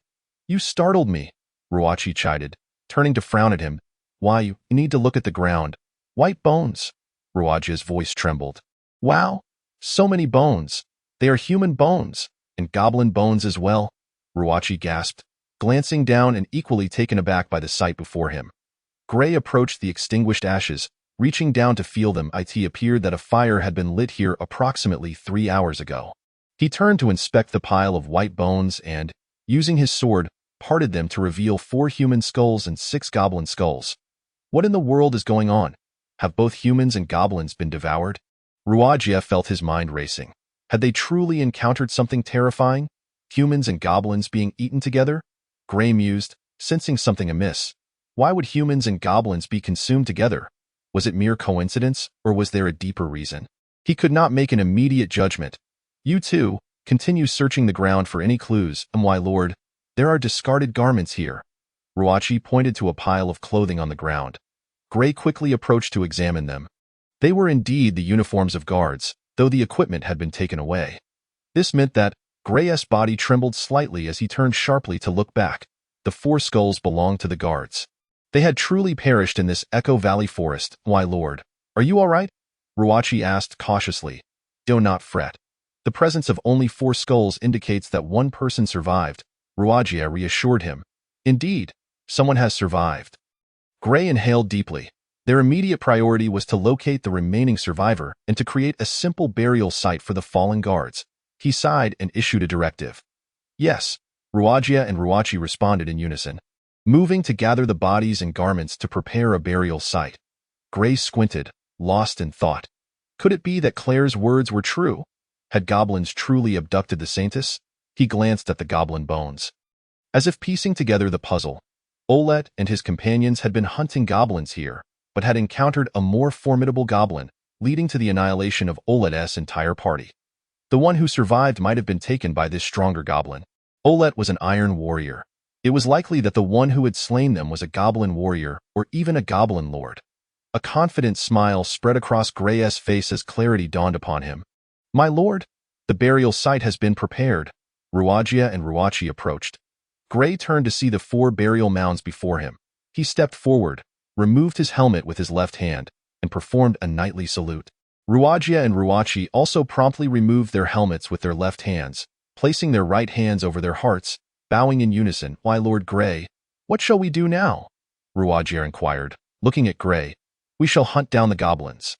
You startled me, Ruachi chided, turning to frown at him. Why, you need to look at the ground. White bones. Ruaji's voice trembled. Wow, so many bones. They are human bones, and goblin bones as well, Ruachi gasped, glancing down and equally taken aback by the sight before him. Gray approached the extinguished ashes, reaching down to feel them. It appeared that a fire had been lit here approximately 3 hours ago. He turned to inspect the pile of white bones and, using his sword, parted them to reveal 4 human skulls and 6 goblin skulls. What in the world is going on? Have both humans and goblins been devoured? Ruaji felt his mind racing. Had they truly encountered something terrifying? Humans and goblins being eaten together? Gray mused, sensing something amiss. Why would humans and goblins be consumed together? Was it mere coincidence, or was there a deeper reason? He could not make an immediate judgment. You too, continue searching the ground for any clues, and why, Lord, there are discarded garments here. Ruachi pointed to a pile of clothing on the ground. Gray quickly approached to examine them. They were indeed the uniforms of guards, though the equipment had been taken away. This meant that Gray's body trembled slightly as he turned sharply to look back. The 4 skulls belonged to the guards. They had truly perished in this Echo Valley forest. Why, Lord, are you all right? Ruachi asked cautiously. Do not fret. The presence of only 4 skulls indicates that one person survived, Ruachi reassured him. Indeed, someone has survived. Gray inhaled deeply. Their immediate priority was to locate the remaining survivor and to create a simple burial site for the fallen guards. He sighed and issued a directive. Yes, Ruachi and Ruachi responded in unison, moving to gather the bodies and garments to prepare a burial site. Gray squinted, lost in thought. Could it be that Claire's words were true? Had goblins truly abducted the saintess? He glanced at the goblin bones. As if piecing together the puzzle, Olet and his companions had been hunting goblins here, but had encountered a more formidable goblin, leading to the annihilation of Olet's entire party. The one who survived might have been taken by this stronger goblin. Olet was an iron warrior. It was likely that the one who had slain them was a goblin warrior or even a goblin lord. A confident smile spread across Gray's face as clarity dawned upon him. My lord, the burial site has been prepared. Ruachi and Ruachi approached. Gray turned to see the 4 burial mounds before him. He stepped forward, removed his helmet with his left hand, and performed a knightly salute. Ruachi and Ruachi also promptly removed their helmets with their left hands, placing their right hands over their hearts, bowing in unison. Why, Lord Gray, what shall we do now? Ruachi inquired, looking at Gray. We shall hunt down the goblins.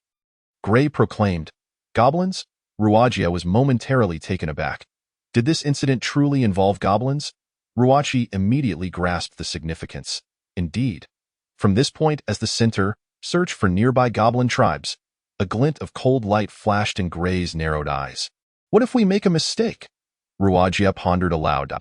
Gray proclaimed. Goblins? Ruachi was momentarily taken aback. Did this incident truly involve goblins? Ruachi immediately grasped the significance. Indeed. From this point as the center, search for nearby goblin tribes. A glint of cold light flashed in Gray's narrowed eyes. What if we make a mistake? Ruachi pondered aloud.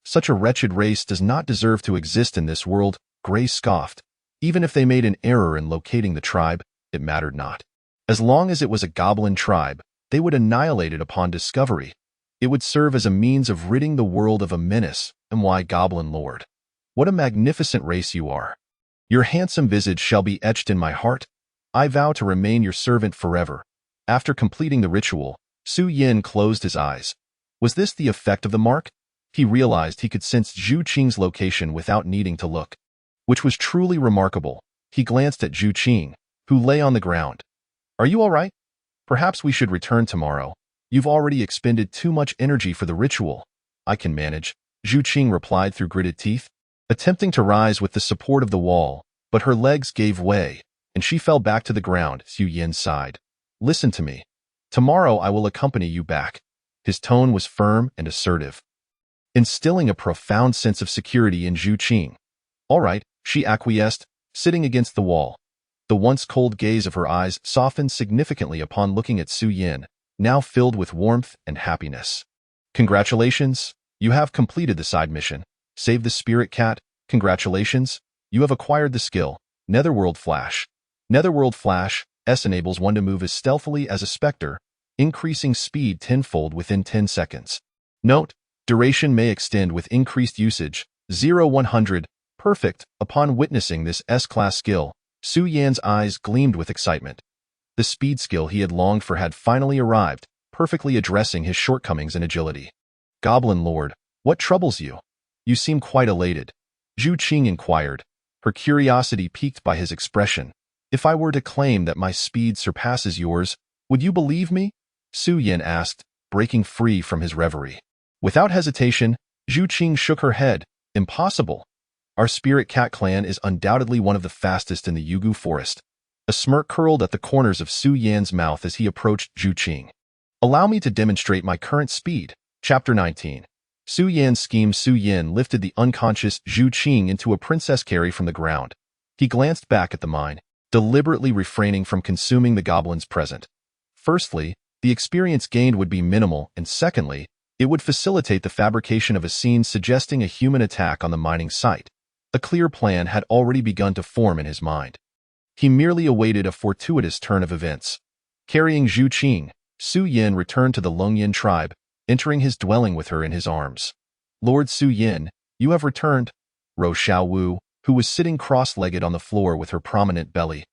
Such a wretched race does not deserve to exist in this world, Gray scoffed. Even if they made an error in locating the tribe, it mattered not. As long as it was a goblin tribe, they would annihilate it upon discovery. It would serve as a means of ridding the world of a menace. And why, Goblin Lord? What a magnificent race you are. Your handsome visage shall be etched in my heart. I vow to remain your servant forever. After completing the ritual, Su Yin closed his eyes. Was this the effect of the mark? He realized he could sense Zhu Qing's location without needing to look, which was truly remarkable. He glanced at Zhu Qing, who lay on the ground. Are you all right? Perhaps we should return tomorrow. You've already expended too much energy for the ritual. I can manage, Zhu Qing replied through gritted teeth, attempting to rise with the support of the wall, but her legs gave way, and she fell back to the ground. Su Yin sighed. Listen to me. Tomorrow I will accompany you back. His tone was firm and assertive, instilling a profound sense of security in Zhu Qing. All right, she acquiesced, sitting against the wall. The once cold gaze of her eyes softened significantly upon looking at Su Yin, now filled with warmth and happiness. Congratulations, you have completed the side mission. Save the spirit cat. Congratulations, you have acquired the skill, Netherworld Flash. Netherworld Flash S enables one to move as stealthily as a specter, increasing speed tenfold within 10 seconds. Note, duration may extend with increased usage. 0-100. Perfect. Upon witnessing this S-class skill, Su Yan's eyes gleamed with excitement. The speed skill he had longed for had finally arrived, perfectly addressing his shortcomings in agility. Goblin Lord, what troubles you? You seem quite elated. Zhu Qing inquired, her curiosity piqued by his expression. If I were to claim that my speed surpasses yours, would you believe me? Su Yin asked, breaking free from his reverie. Without hesitation, Zhu Qing shook her head. Impossible. Our spirit cat clan is undoubtedly one of the fastest in the Yugu forest. A smirk curled at the corners of Su Yan's mouth as he approached Zhu Qing. Allow me to demonstrate my current speed. Chapter 19. Su Yan's scheme. Su Yin lifted the unconscious Zhu Qing into a princess carry from the ground. He glanced back at the mine, deliberately refraining from consuming the goblins present. Firstly, the experience gained would be minimal, and secondly, it would facilitate the fabrication of a scene suggesting a human attack on the mining site. A clear plan had already begun to form in his mind. He merely awaited a fortuitous turn of events. Carrying Zhu Qing, Su Yin returned to the Longyan tribe, entering his dwelling with her in his arms. Lord Su Yin, you have returned, Ro Xiaowu, who was sitting cross-legged on the floor with her prominent belly,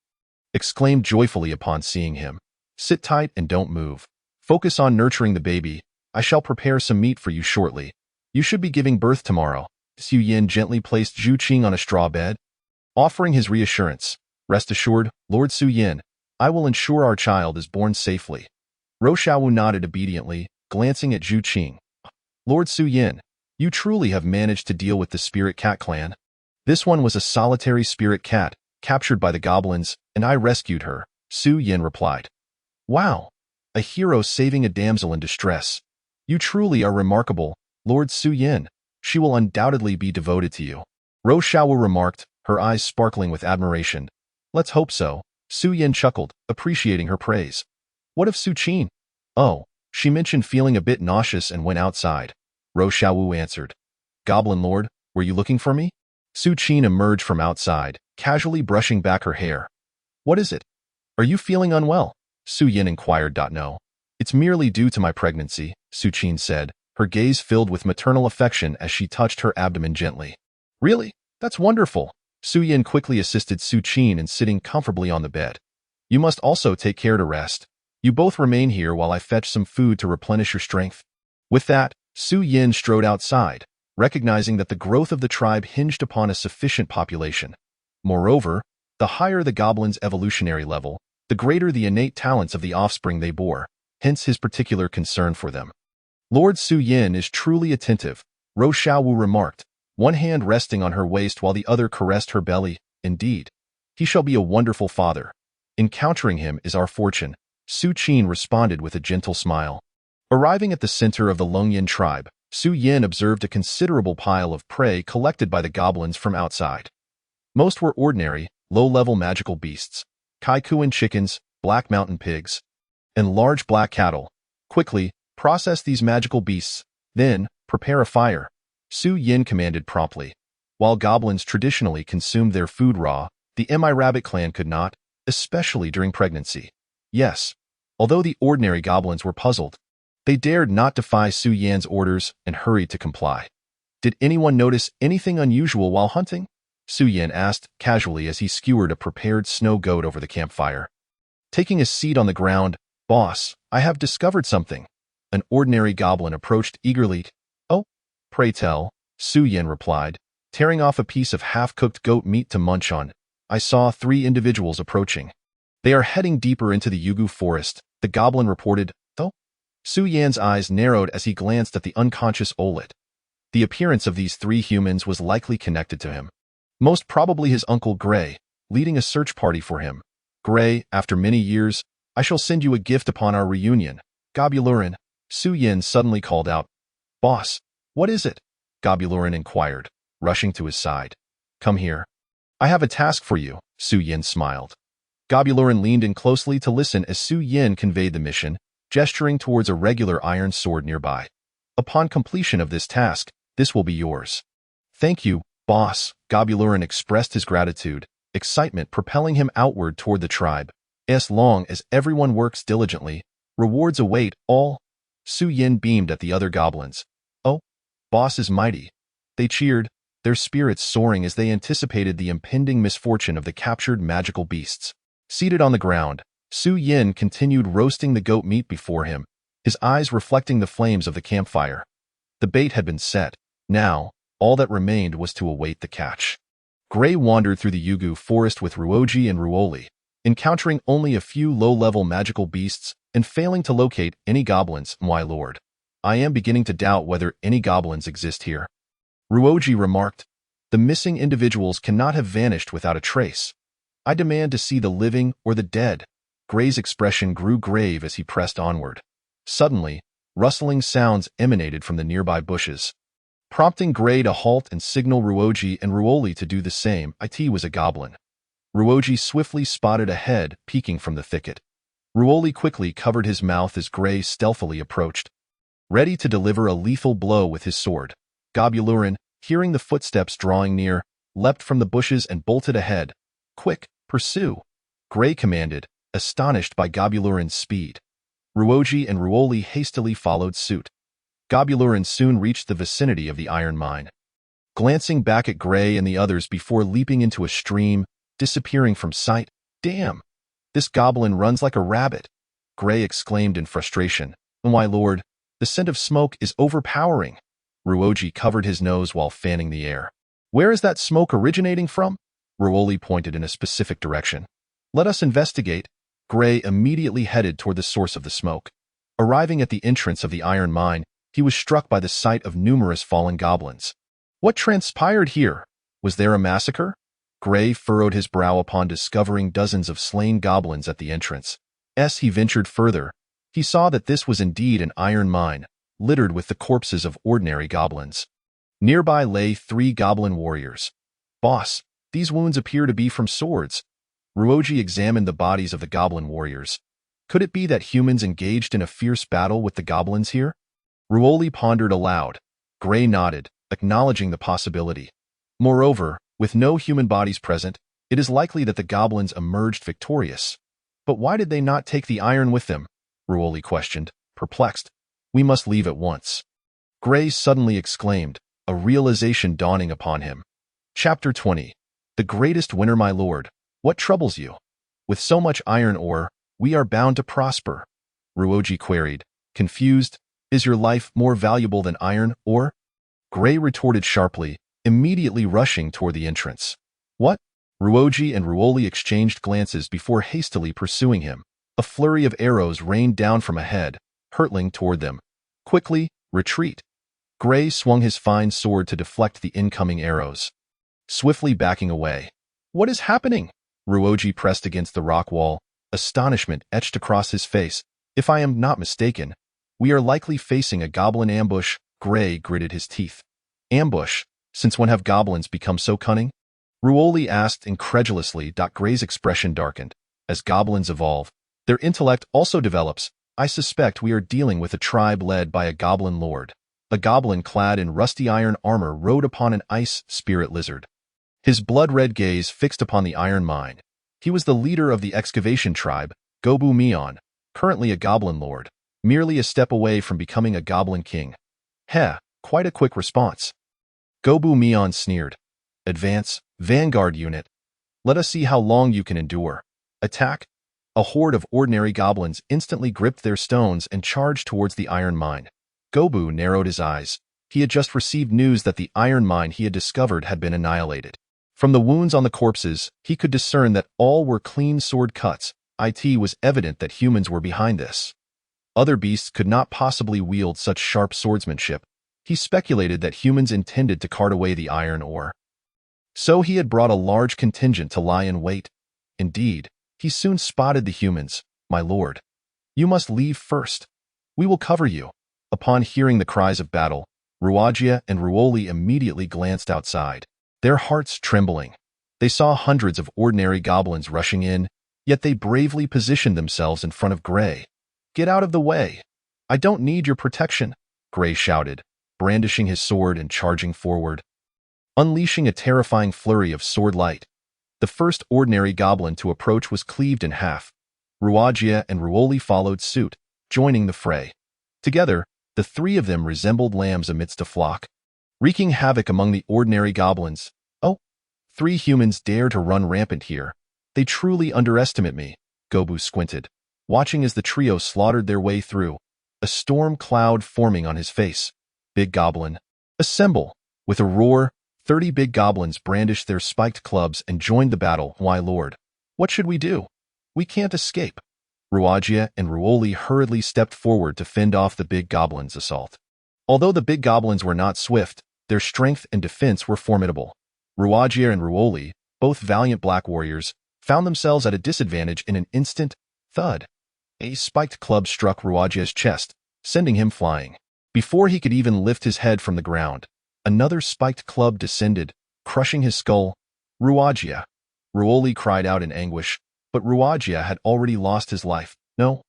exclaimed joyfully upon seeing him. Sit tight and don't move. Focus on nurturing the baby. I shall prepare some meat for you shortly. You should be giving birth tomorrow. Su Yin gently placed Zhu Qing on a straw bed, offering his reassurance. Rest assured, Lord Su Yin, I will ensure our child is born safely. Ro Xiaowu nodded obediently, glancing at Zhu Qing. Lord Su Yin, you truly have managed to deal with the spirit cat clan. This one was a solitary spirit cat, captured by the goblins, and I rescued her, Su Yin replied. Wow! A hero saving a damsel in distress. You truly are remarkable, Lord Su Yin. She will undoubtedly be devoted to you. Ro Xiaowu remarked, her eyes sparkling with admiration. Let's hope so. Su Yin chuckled, appreciating her praise. What of Su Qing? Oh, she mentioned feeling a bit nauseous and went outside. Ro Xiaowu answered. Goblin Lord, were you looking for me? Su Qing emerged from outside, casually brushing back her hair. What is it? Are you feeling unwell? Su Yin inquired. No. It's merely due to my pregnancy, Su Qing said, her gaze filled with maternal affection as she touched her abdomen gently. Really? That's wonderful. Su Yin quickly assisted Su Qing in sitting comfortably on the bed. You must also take care to rest. You both remain here while I fetch some food to replenish your strength. With that, Su Yin strode outside, recognizing that the growth of the tribe hinged upon a sufficient population. Moreover, the higher the goblin's evolutionary level, the greater the innate talents of the offspring they bore, hence his particular concern for them. Lord Su Yin is truly attentive, Ro Xiaowu remarked, one hand resting on her waist while the other caressed her belly. Indeed, he shall be a wonderful father. Encountering him is our fortune, Su Qing responded with a gentle smile. Arriving at the center of the Longyan tribe, Su Yin observed a considerable pile of prey collected by the goblins from outside. Most were ordinary, low-level magical beasts, Kaikuan chickens, black mountain pigs, and large black cattle. Quickly, process these magical beasts, then, prepare a fire, Su Yin commanded promptly. While goblins traditionally consumed their food raw, the Rabbit clan could not, especially during pregnancy. Yes, although the ordinary goblins were puzzled, they dared not defy Su Yan's orders and hurried to comply. Did anyone notice anything unusual while hunting? Su Yan asked casually as he skewered a prepared snow goat over the campfire. Taking a seat on the ground, Boss, I have discovered something. An ordinary goblin approached eagerly. Oh, pray tell, Su Yan replied, tearing off a piece of half-cooked goat meat to munch on. I saw 3 individuals approaching. They are heading deeper into the Yugu forest, the goblin reported, though. Su Yan's eyes narrowed as he glanced at the unconscious Olet. The appearance of these 3 humans was likely connected to him. Most probably his uncle Gray, leading a search party for him. Gray, after many years, I shall send you a gift upon our reunion. Gobbulurin, Su Yin suddenly called out. Boss, what is it? Gobbulurin inquired, rushing to his side. Come here. I have a task for you, Su Yin smiled. Gobbulurin leaned in closely to listen as Su Yin conveyed the mission, gesturing towards a regular iron sword nearby. Upon completion of this task, this will be yours. Thank you, Boss, Gobbulurin expressed his gratitude, excitement propelling him outward toward the tribe. As long as everyone works diligently, rewards await all. Su Yin beamed at the other goblins. Oh, Boss is mighty. They cheered, their spirits soaring as they anticipated the impending misfortune of the captured magical beasts. Seated on the ground, Su Yin continued roasting the goat meat before him, his eyes reflecting the flames of the campfire. The bait had been set. Now, all that remained was to await the catch. Gray wandered through the Yugu forest with Ruoji and Ruoli, encountering only a few low-level magical beasts and failing to locate any goblins. My lord, I am beginning to doubt whether any goblins exist here. Ruoji remarked, the missing individuals cannot have vanished without a trace. I demand to see the living or the dead. Gray's expression grew grave as he pressed onward. Suddenly, rustling sounds emanated from the nearby bushes, prompting Gray to halt and signal Ruoji and Ruoli to do the same. It was a goblin. Ruoji swiftly spotted a head peeking from the thicket. Ruoli quickly covered his mouth as Gray stealthily approached, ready to deliver a lethal blow with his sword. Gobbulurin, hearing the footsteps drawing near, leapt from the bushes and bolted ahead. "Quick, pursue!" Gray commanded, astonished by Gobulurin's speed. Ruoji and Ruoli hastily followed suit. Gobulurin soon reached the vicinity of the iron mine. Glancing back at Gray and the others before leaping into a stream, disappearing from sight, "Damn! This goblin runs like a rabbit," Gray exclaimed in frustration. "My lord, the scent of smoke is overpowering." Ruoji covered his nose while fanning the air. "Where is that smoke originating from?" Ruoli pointed in a specific direction. "Let us investigate." Gray immediately headed toward the source of the smoke. Arriving at the entrance of the iron mine, he was struck by the sight of numerous fallen goblins. What transpired here? Was there a massacre? Gray furrowed his brow upon discovering dozens of slain goblins at the entrance. As he ventured further, he saw that this was indeed an iron mine, littered with the corpses of ordinary goblins. Nearby lay 3 goblin warriors. "Boss, these wounds appear to be from swords." Ruoji examined the bodies of the goblin warriors. Could it be that humans engaged in a fierce battle with the goblins here? Ruoli pondered aloud. Gray nodded, acknowledging the possibility. Moreover, with no human bodies present, it is likely that the goblins emerged victorious. But why did they not take the iron with them? Ruoli questioned, perplexed. "We must leave at once." Gray suddenly exclaimed, a realization dawning upon him. Chapter 20. The greatest winner, my lord. What troubles you? With so much iron ore, we are bound to prosper. Ruoji queried, confused. Is your life more valuable than iron ore? Gray retorted sharply, immediately rushing toward the entrance. What? Ruoji and Ruoli exchanged glances before hastily pursuing him. A flurry of arrows rained down from ahead, hurtling toward them. Quickly, retreat. Gray swung his fine sword to deflect the incoming arrows. Swiftly backing away. What is happening? Ruoji pressed against the rock wall, astonishment etched across his face. If I am not mistaken, we are likely facing a goblin ambush. Gray gritted his teeth. Ambush? Since when have goblins become so cunning? Ruoli asked incredulously. Gray's expression darkened. As goblins evolve, their intellect also develops. I suspect we are dealing with a tribe led by a goblin lord. A goblin clad in rusty iron armor rode upon an ice spirit lizard. His blood-red gaze fixed upon the iron mine. He was the leader of the excavation tribe, Gobu Mion, currently a goblin lord, merely a step away from becoming a goblin king. Heh, quite a quick response. Gobu Mion sneered. Advance, vanguard unit. Let us see how long you can endure. Attack. A horde of ordinary goblins instantly gripped their stones and charged towards the iron mine. Gobu narrowed his eyes. He had just received news that the iron mine he had discovered had been annihilated. From the wounds on the corpses, he could discern that all were clean sword cuts. It was evident that humans were behind this. Other beasts could not possibly wield such sharp swordsmanship. He speculated that humans intended to cart away the iron ore. So he had brought a large contingent to lie in wait. Indeed, he soon spotted the humans. My lord, you must leave first. We will cover you. Upon hearing the cries of battle, Ruoji and Ruoli immediately glanced outside, their hearts trembling. They saw hundreds of ordinary goblins rushing in, yet they bravely positioned themselves in front of Gray. Get out of the way. I don't need your protection, Gray shouted, brandishing his sword and charging forward. Unleashing a terrifying flurry of sword light, the first ordinary goblin to approach was cleaved in half. Ruoji and Ruoli followed suit, joining the fray. Together, the 3 of them resembled lambs amidst a flock, wreaking havoc among the ordinary goblins. Oh, 3 humans dare to run rampant here. They truly underestimate me, Gobu squinted, watching as the trio slaughtered their way through, a storm cloud forming on his face. Big goblin, assemble! With a roar, 30 big goblins brandished their spiked clubs and joined the battle. Why, lord, what should we do? We can't escape. Ruoji and Ruoli hurriedly stepped forward to fend off the big goblins' assault. Although the big goblins were not swift, their strength and defense were formidable. Ruoji and Ruoli, both valiant black warriors, found themselves at a disadvantage in an instant. Thud. A spiked club struck Ruoji's chest, sending him flying. Before he could even lift his head from the ground, another spiked club descended, crushing his skull. Ruoji. Ruoli cried out in anguish, but Ruoji had already lost his life. No.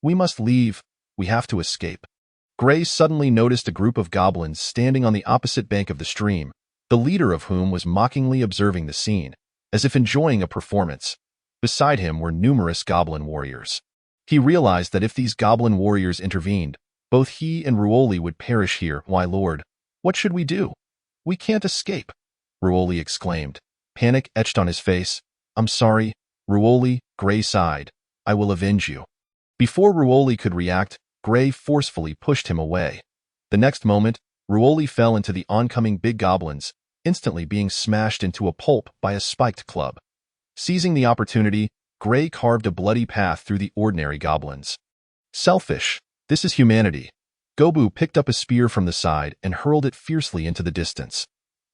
We must leave. We have to escape. Gray suddenly noticed a group of goblins standing on the opposite bank of the stream. the leader of whom was mockingly observing the scene, as if enjoying a performance. Beside him were numerous goblin warriors. He realized that if these goblin warriors intervened, both he and Ruoli would perish here. Why, Lord, what should we do? We can't escape, Ruoli exclaimed. Panic etched on his face. I'm sorry, Ruoli, Gray sighed. I will avenge you. Before Ruoli could react, Gray forcefully pushed him away. The next moment, Ruoli fell into the oncoming big goblins, instantly being smashed into a pulp by a spiked club. Seizing the opportunity, Gray carved a bloody path through the ordinary goblins. Selfish. This is humanity. Gobu picked up a spear from the side and hurled it fiercely into the distance.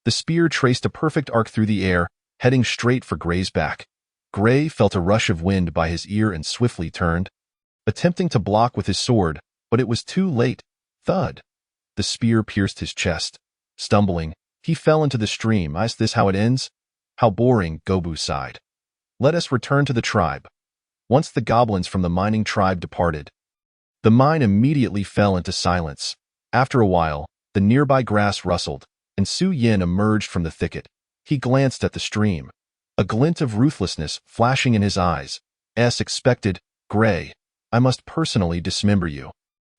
The spear traced a perfect arc through the air, heading straight for Gray's back. Gray felt a rush of wind by his ear and swiftly turned, attempting to block with his sword, but it was too late. Thud. The spear pierced his chest. Stumbling, he fell into the stream. Is this how it ends? How boring, Gobu sighed. Let us return to the tribe. Once the goblins from the mining tribe departed, the mine immediately fell into silence. After a while, the nearby grass rustled, and Su Yin emerged from the thicket. He glanced at the stream, a glint of ruthlessness flashing in his eyes. As expected, Gray, I must personally dismember you.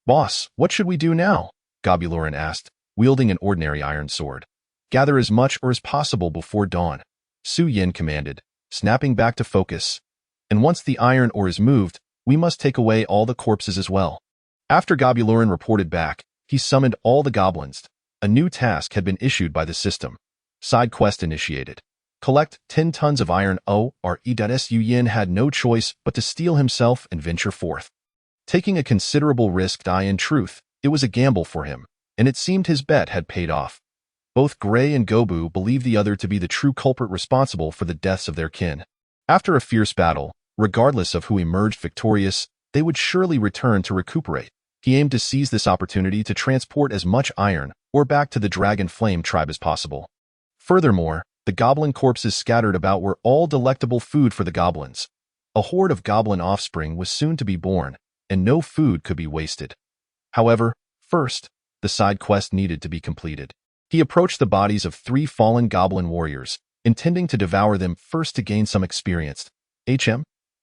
Boss, what should we do now? Gobulorin asked, wielding an ordinary iron sword. Gather as much ore as possible before dawn, Su Yin commanded, snapping back to focus. And once the iron ore is moved, we must take away all the corpses as well. After Gobulorin reported back, he summoned all the goblins. A new task had been issued by the system. Side quest initiated. Collect 10 tons of iron ore. Su Yin had no choice but to steel himself and venture forth. Taking a considerable risk, in truth, it was a gamble for him, and it seemed his bet had paid off. Both Gray and Gobu believed the other to be the true culprit responsible for the deaths of their kin. After a fierce battle, regardless of who emerged victorious, they would surely return to recuperate. He aimed to seize this opportunity to transport as much iron ore back to the Dragon Flame tribe as possible. Furthermore, the goblin corpses scattered about were all delectable food for the goblins. A horde of goblin offspring was soon to be born, and no food could be wasted. However, first, the side quest needed to be completed. He approached the bodies of 3 fallen goblin warriors, intending to devour them first to gain some experience.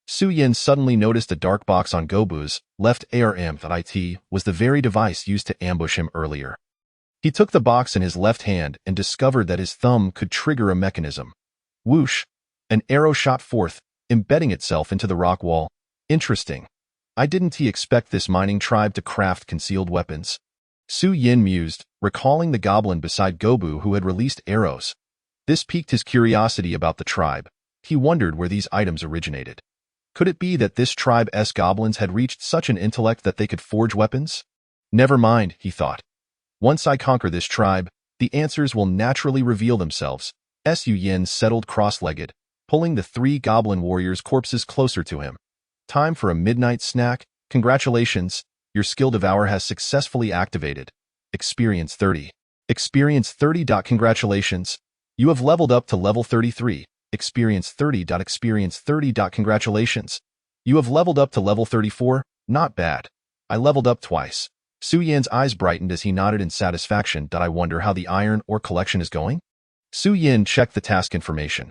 Su Yin suddenly noticed a dark box on Gobu's left arm. It was the very device used to ambush him earlier. He took the box in his left hand and discovered that his thumb could trigger a mechanism. Whoosh! An arrow shot forth, embedding itself into the rock wall. Interesting. Didn't he expect this mining tribe to craft concealed weapons? Su Yin mused, recalling the goblin beside Gobu who had released arrows. This piqued his curiosity about the tribe. He wondered where these items originated. Could it be that this tribe's goblins had reached such an intellect that they could forge weapons? Never mind, he thought. Once I conquer this tribe, the answers will naturally reveal themselves. Su Yin settled cross-legged, pulling the 3 goblin warriors' corpses closer to him. Time for a midnight snack. Congratulations, your skill devour has successfully activated. Experience 30. Experience 30. Congratulations. You have leveled up to level 33. Experience 30. Experience 30. Congratulations. You have leveled up to level 34. Not bad. I leveled up twice. Su Yin's eyes brightened as he nodded in satisfaction. I wonder how the iron ore collection is going? Su Yin checked the task information.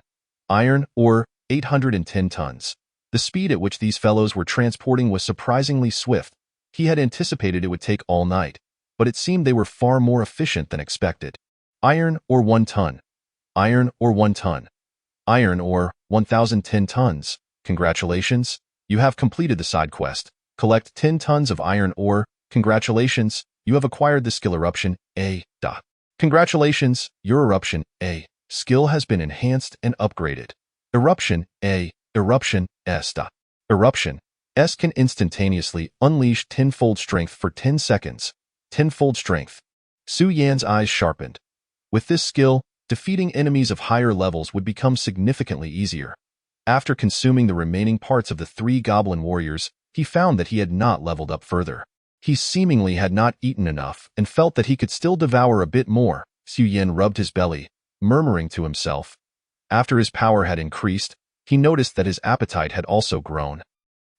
Iron ore, 810 tons. The speed at which these fellows were transporting was surprisingly swift. He had anticipated it would take all night, but it seemed they were far more efficient than expected. Iron ore 1 ton. Iron ore 1 ton. Iron ore, 1,010 tons. Congratulations, you have completed the side quest. Collect 10 tons of iron ore. Congratulations, you have acquired the skill Eruption A. Congratulations, your Eruption A skill has been enhanced and upgraded. Eruption A. Eruption S. Eruption S can instantaneously unleash tenfold strength for 10 seconds. Tenfold strength. Su Yan's eyes sharpened. With this skill, defeating enemies of higher levels would become significantly easier. After consuming the remaining parts of the 3 goblin warriors, he found that he had not leveled up further. He seemingly had not eaten enough and felt that he could still devour a bit more. Su Yin rubbed his belly, murmuring to himself. After his power had increased, he noticed that his appetite had also grown.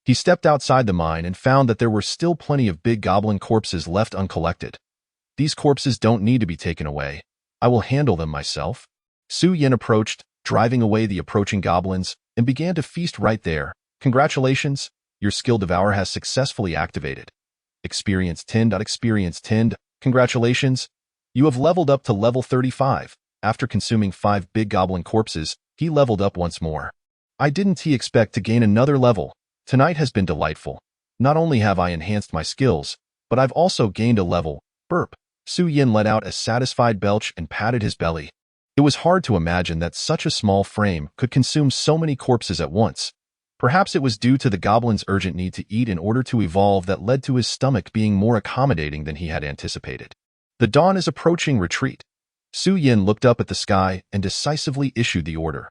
He stepped outside the mine and found that there were still plenty of big goblin corpses left uncollected. These corpses don't need to be taken away. I will handle them myself. Su Yin approached, driving away the approaching goblins, and began to feast right there. Congratulations, your skill Devour has successfully activated. Experience 10. Experience 10. Congratulations, you have leveled up to level 35. After consuming 5 big goblin corpses, he leveled up once more. I didn't expect to gain another level. Tonight has been delightful. Not only have I enhanced my skills, but I've also gained a level. Burp. Su Yin let out a satisfied belch and patted his belly. It was hard to imagine that such a small frame could consume so many corpses at once. Perhaps it was due to the goblin's urgent need to eat in order to evolve that led to his stomach being more accommodating than he had anticipated. The dawn is approaching. Retreat. Su Yin looked up at the sky and decisively issued the order.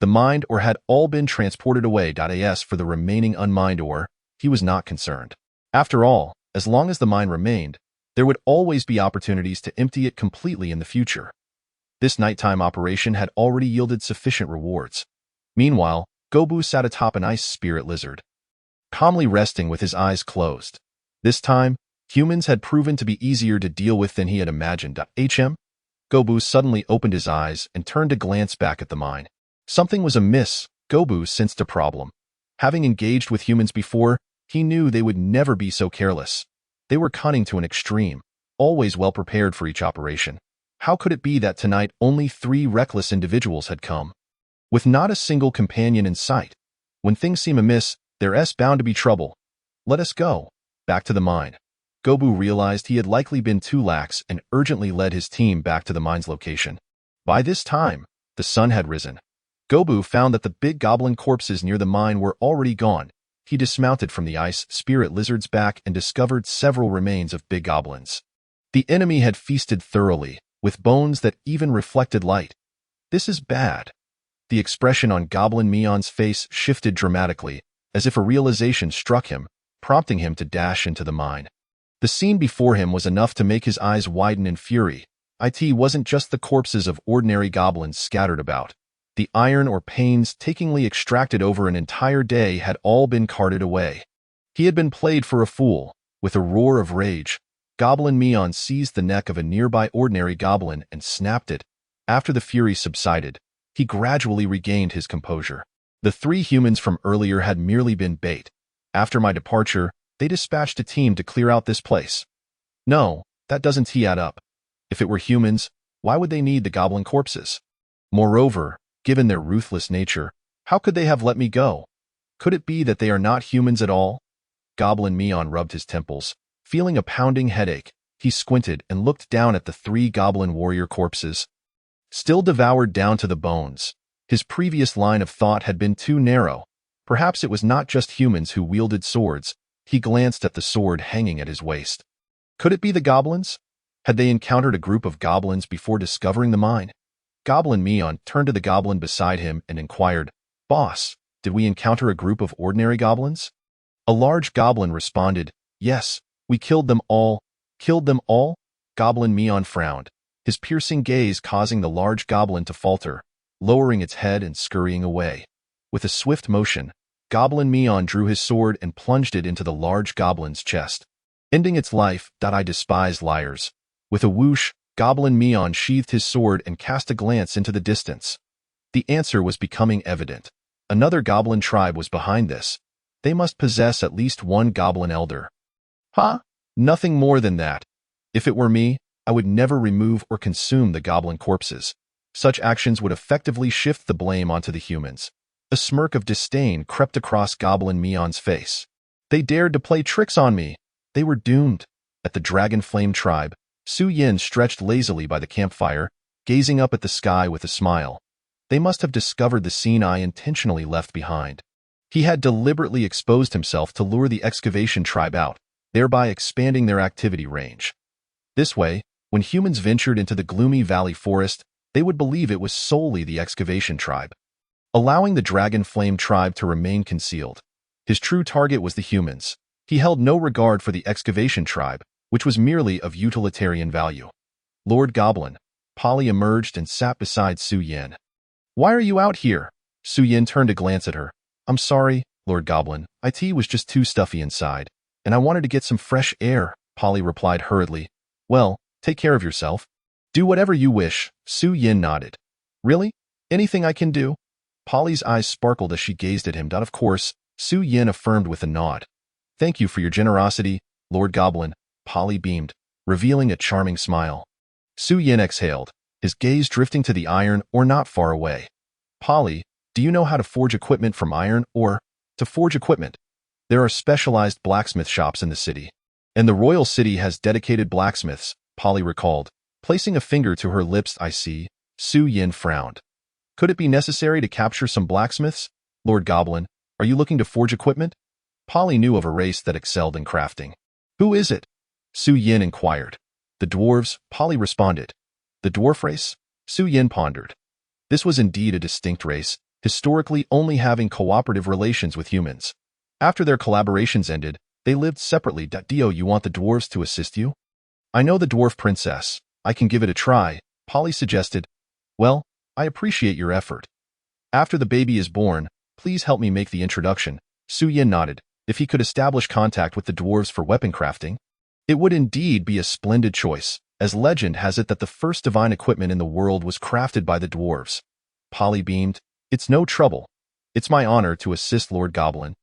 The mined ore had all been transported away. As for the remaining unmined ore, he was not concerned. After all, as long as the mine remained, there would always be opportunities to empty it completely in the future. This nighttime operation had already yielded sufficient rewards. Meanwhile, Gobu sat atop an ice spirit lizard, calmly resting with his eyes closed. This time, humans had proven to be easier to deal with than he had imagined. Gobu suddenly opened his eyes and turned to glance back at the mine. Something was amiss. Gobu sensed a problem. Having engaged with humans before, he knew they would never be so careless. They were cunning to an extreme, always well prepared for each operation. How could it be that tonight only 3 reckless individuals had come, with not a single companion in sight? When things seem amiss, there's bound to be trouble. Let us go. Back to the mine. Gobu realized he had likely been too lax and urgently led his team back to the mine's location. By this time, the sun had risen. Gobu found that the big goblin corpses near the mine were already gone. He dismounted from the ice spirit lizard's back and discovered several remains of big goblins. The enemy had feasted thoroughly, with bones that even reflected light. This is bad. The expression on Goblin Mion's face shifted dramatically, as if a realization struck him, prompting him to dash into the mine. The scene before him was enough to make his eyes widen in fury. It wasn't just the corpses of ordinary goblins scattered about. The iron or painstakingly extracted over an entire day had all been carted away. He had been played for a fool. With a roar of rage, Goblin Mion seized the neck of a nearby ordinary goblin and snapped it. After the fury subsided, he gradually regained his composure. The 3 humans from earlier had merely been bait. After my departure, they dispatched a team to clear out this place. No, that doesn't add up. If it were humans, why would they need the goblin corpses? Moreover, given their ruthless nature, how could they have let me go? Could it be that they are not humans at all? Goblin Mion rubbed his temples. Feeling a pounding headache, he squinted and looked down at the 3 goblin warrior corpses, still devoured down to the bones. His previous line of thought had been too narrow. Perhaps it was not just humans who wielded swords. He glanced at the sword hanging at his waist. Could it be the goblins? Had they encountered a group of goblins before discovering the mine? Goblin Mion turned to the goblin beside him and inquired, "Boss, did we encounter a group of ordinary goblins?" A large goblin responded, "Yes, we killed them all." "Killed them all?" Goblin Mion frowned, his piercing gaze causing the large goblin to falter, lowering its head and scurrying away. With a swift motion, Goblin Mion drew his sword and plunged it into the large goblin's chest, ending its life. I despise liars. With a whoosh, Goblin Mion sheathed his sword and cast a glance into the distance. The answer was becoming evident. Another goblin tribe was behind this. They must possess at least 1 goblin elder. Huh? Nothing more than that. If it were me, I would never remove or consume the goblin corpses. Such actions would effectively shift the blame onto the humans. A smirk of disdain crept across Goblin Mion's face. They dared to play tricks on me. They were doomed. At the Dragon Flame tribe, Su Yin stretched lazily by the campfire, gazing up at the sky with a smile. They must have discovered the scene I intentionally left behind. He had deliberately exposed himself to lure the excavation tribe out, thereby expanding their activity range. This way, when humans ventured into the gloomy valley forest, they would believe it was solely the excavation tribe, allowing the Dragon Flame tribe to remain concealed. His true target was the humans. He held no regard for the excavation tribe, which was merely of utilitarian value. Lord Goblin, Polly emerged and sat beside Su Yin. "Why are you out here?" Su Yin turned to glance at her. "I'm sorry, Lord Goblin. It was just too stuffy inside, and I wanted to get some fresh air," Polly replied hurriedly. "Well, take care of yourself." Do whatever you wish, Su Yin nodded. Really? Anything I can do? Polly's eyes sparkled as she gazed at him. Of course, Su Yin affirmed with a nod. Thank you for your generosity, Lord Goblin, Polly beamed, revealing a charming smile. Su Yin exhaled, his gaze drifting to the iron ore not far away. Polly, do you know how to forge equipment from iron ore? To forge equipment, there are specialized blacksmith shops in the city. And the royal city has dedicated blacksmiths, Polly recalled, placing a finger to her lips. I see. Su Yin frowned. Could it be necessary to capture some blacksmiths? Lord Goblin, are you looking to forge equipment? Polly knew of a race that excelled in crafting. Who is it? Su Yin inquired. The dwarves, Polly responded. The dwarf race? Su Yin pondered. This was indeed a distinct race, historically only having cooperative relations with humans. After their collaborations ended, they lived separately. Dio, you want the dwarves to assist you? I know the dwarf princess. I can give it a try, Polly suggested. Well, I appreciate your effort. After the baby is born, please help me make the introduction. Su Yin nodded. If he could establish contact with the dwarves for weapon crafting, it would indeed be a splendid choice, as legend has it that the first divine equipment in the world was crafted by the dwarves. Polly beamed. It's no trouble. It's my honor to assist Lord Goblin.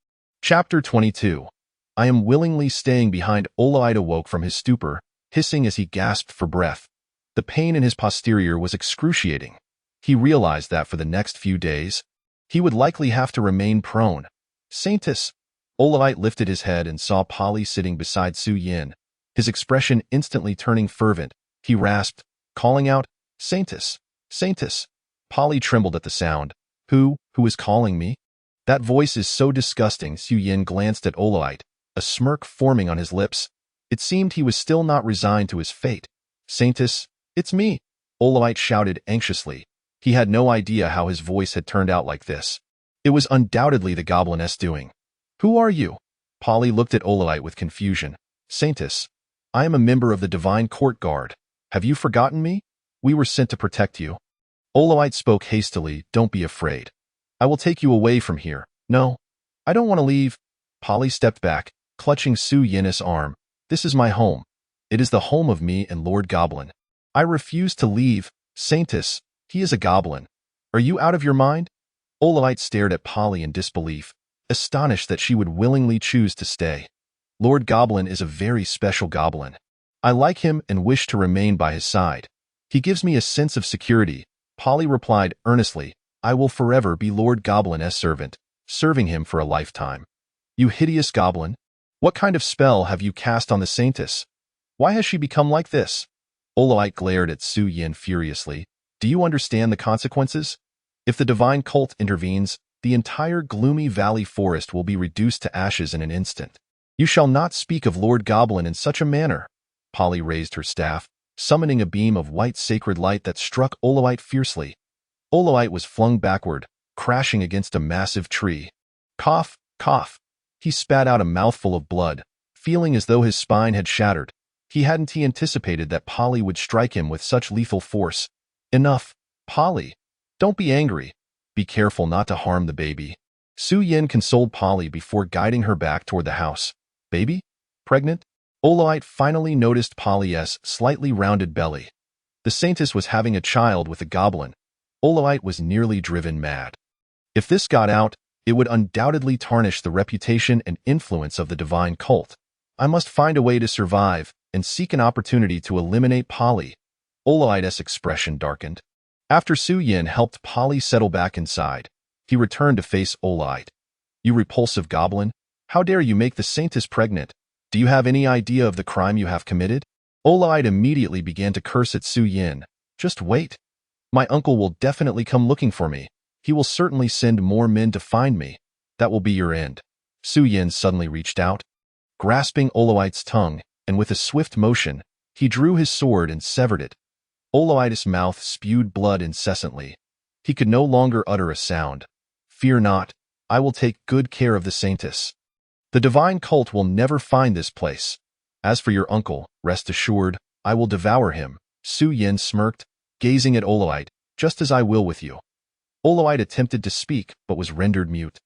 Chapter 22. I am willingly staying behind. Oloite awoke from his stupor, hissing as he gasped for breath. The pain in his posterior was excruciating. He realized that for the next few days, he would likely have to remain prone. Saintess! Oloite lifted his head and saw Polly sitting beside Su Yin, his expression instantly turning fervent. He rasped, calling out, Saintess! Saintess! Polly trembled at the sound. Who is calling me? That voice is so disgusting. Su Yin glanced at Oloite, a smirk forming on his lips. It seemed he was still not resigned to his fate. Saintess, it's me! Oloite shouted anxiously. He had no idea how his voice had turned out like this. It was undoubtedly the gobliness doing. Who are you? Polly looked at Oloite with confusion. Saintess, I am a member of the Divine Court Guard. Have you forgotten me? We were sent to protect you. Oloite spoke hastily. Don't be afraid. I will take you away from here. No, I don't want to leave. Polly stepped back, clutching Su Yin's arm. This is my home. It is the home of me and Lord Goblin. I refuse to leave. Saintess, he is a goblin. Are you out of your mind? Oloite stared at Polly in disbelief, astonished that she would willingly choose to stay. Lord Goblin is a very special goblin. I like him and wish to remain by his side. He gives me a sense of security. Polly replied earnestly, I will forever be Lord Goblin's servant, serving him for a lifetime. You hideous goblin! What kind of spell have you cast on the Saintess? Why has she become like this? Oloite glared at Su Yin furiously. Do you understand the consequences? If the divine cult intervenes, the entire gloomy valley forest will be reduced to ashes in an instant. You shall not speak of Lord Goblin in such a manner. Polly raised her staff, summoning a beam of white sacred light that struck Oloite fiercely. Oloite was flung backward, crashing against a massive tree. Cough, cough. He spat out a mouthful of blood, feeling as though his spine had shattered. He hadn't anticipated that Polly would strike him with such lethal force. Enough, Polly. Don't be angry. Be careful not to harm the baby. Su Yin consoled Polly before guiding her back toward the house. Baby? Pregnant? Oloite finally noticed Polly's slightly rounded belly. The Saintess was having a child with a goblin. Oloite was nearly driven mad. If this got out, it would undoubtedly tarnish the reputation and influence of the divine cult. I must find a way to survive and seek an opportunity to eliminate Polly. Oloite's expression darkened. After Su Yin helped Polly settle back inside, he returned to face Oloite. You repulsive goblin, how dare you make the Saintess pregnant? Do you have any idea of the crime you have committed? Oloite immediately began to curse at Su Yin. Just wait. My uncle will definitely come looking for me. He will certainly send more men to find me. That will be your end. Su Yin suddenly reached out, grasping Oloite's tongue, and with a swift motion, he drew his sword and severed it. Oloite's mouth spewed blood incessantly. He could no longer utter a sound. Fear not, I will take good care of the Saintess. The divine cult will never find this place. As for your uncle, rest assured, I will devour him. Su Yin smirked, gazing at Oloite, just as I will with you. Oloite attempted to speak, but was rendered mute.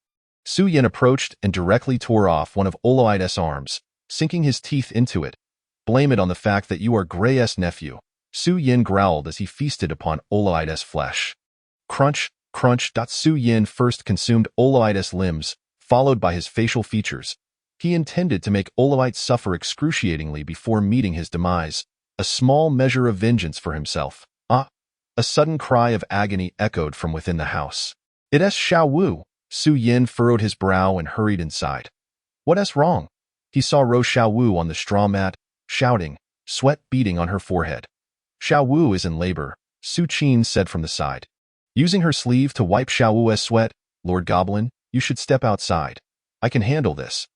Su Yin approached and directly tore off one of Oloite's arms, sinking his teeth into it. Blame it on the fact that you are Gray's nephew. Su Yin growled as he feasted upon Oloides' flesh. Crunch, crunch. Su Yin first consumed Oloides' limbs, followed by his facial features. He intended to make Oloite suffer excruciatingly before meeting his demise, a small measure of vengeance for himself. Ah! A sudden cry of agony echoed from within the house. It's Xiao Wu. Su Yin furrowed his brow and hurried inside. What's wrong? He saw Rou Xiao Wu on the straw mat, shouting, sweat beading on her forehead. Xiao Wu is in labor, Su Qin said from the side. Using her sleeve to wipe Xiao Wu's sweat, Lord Goblin, you should step outside. I can handle this.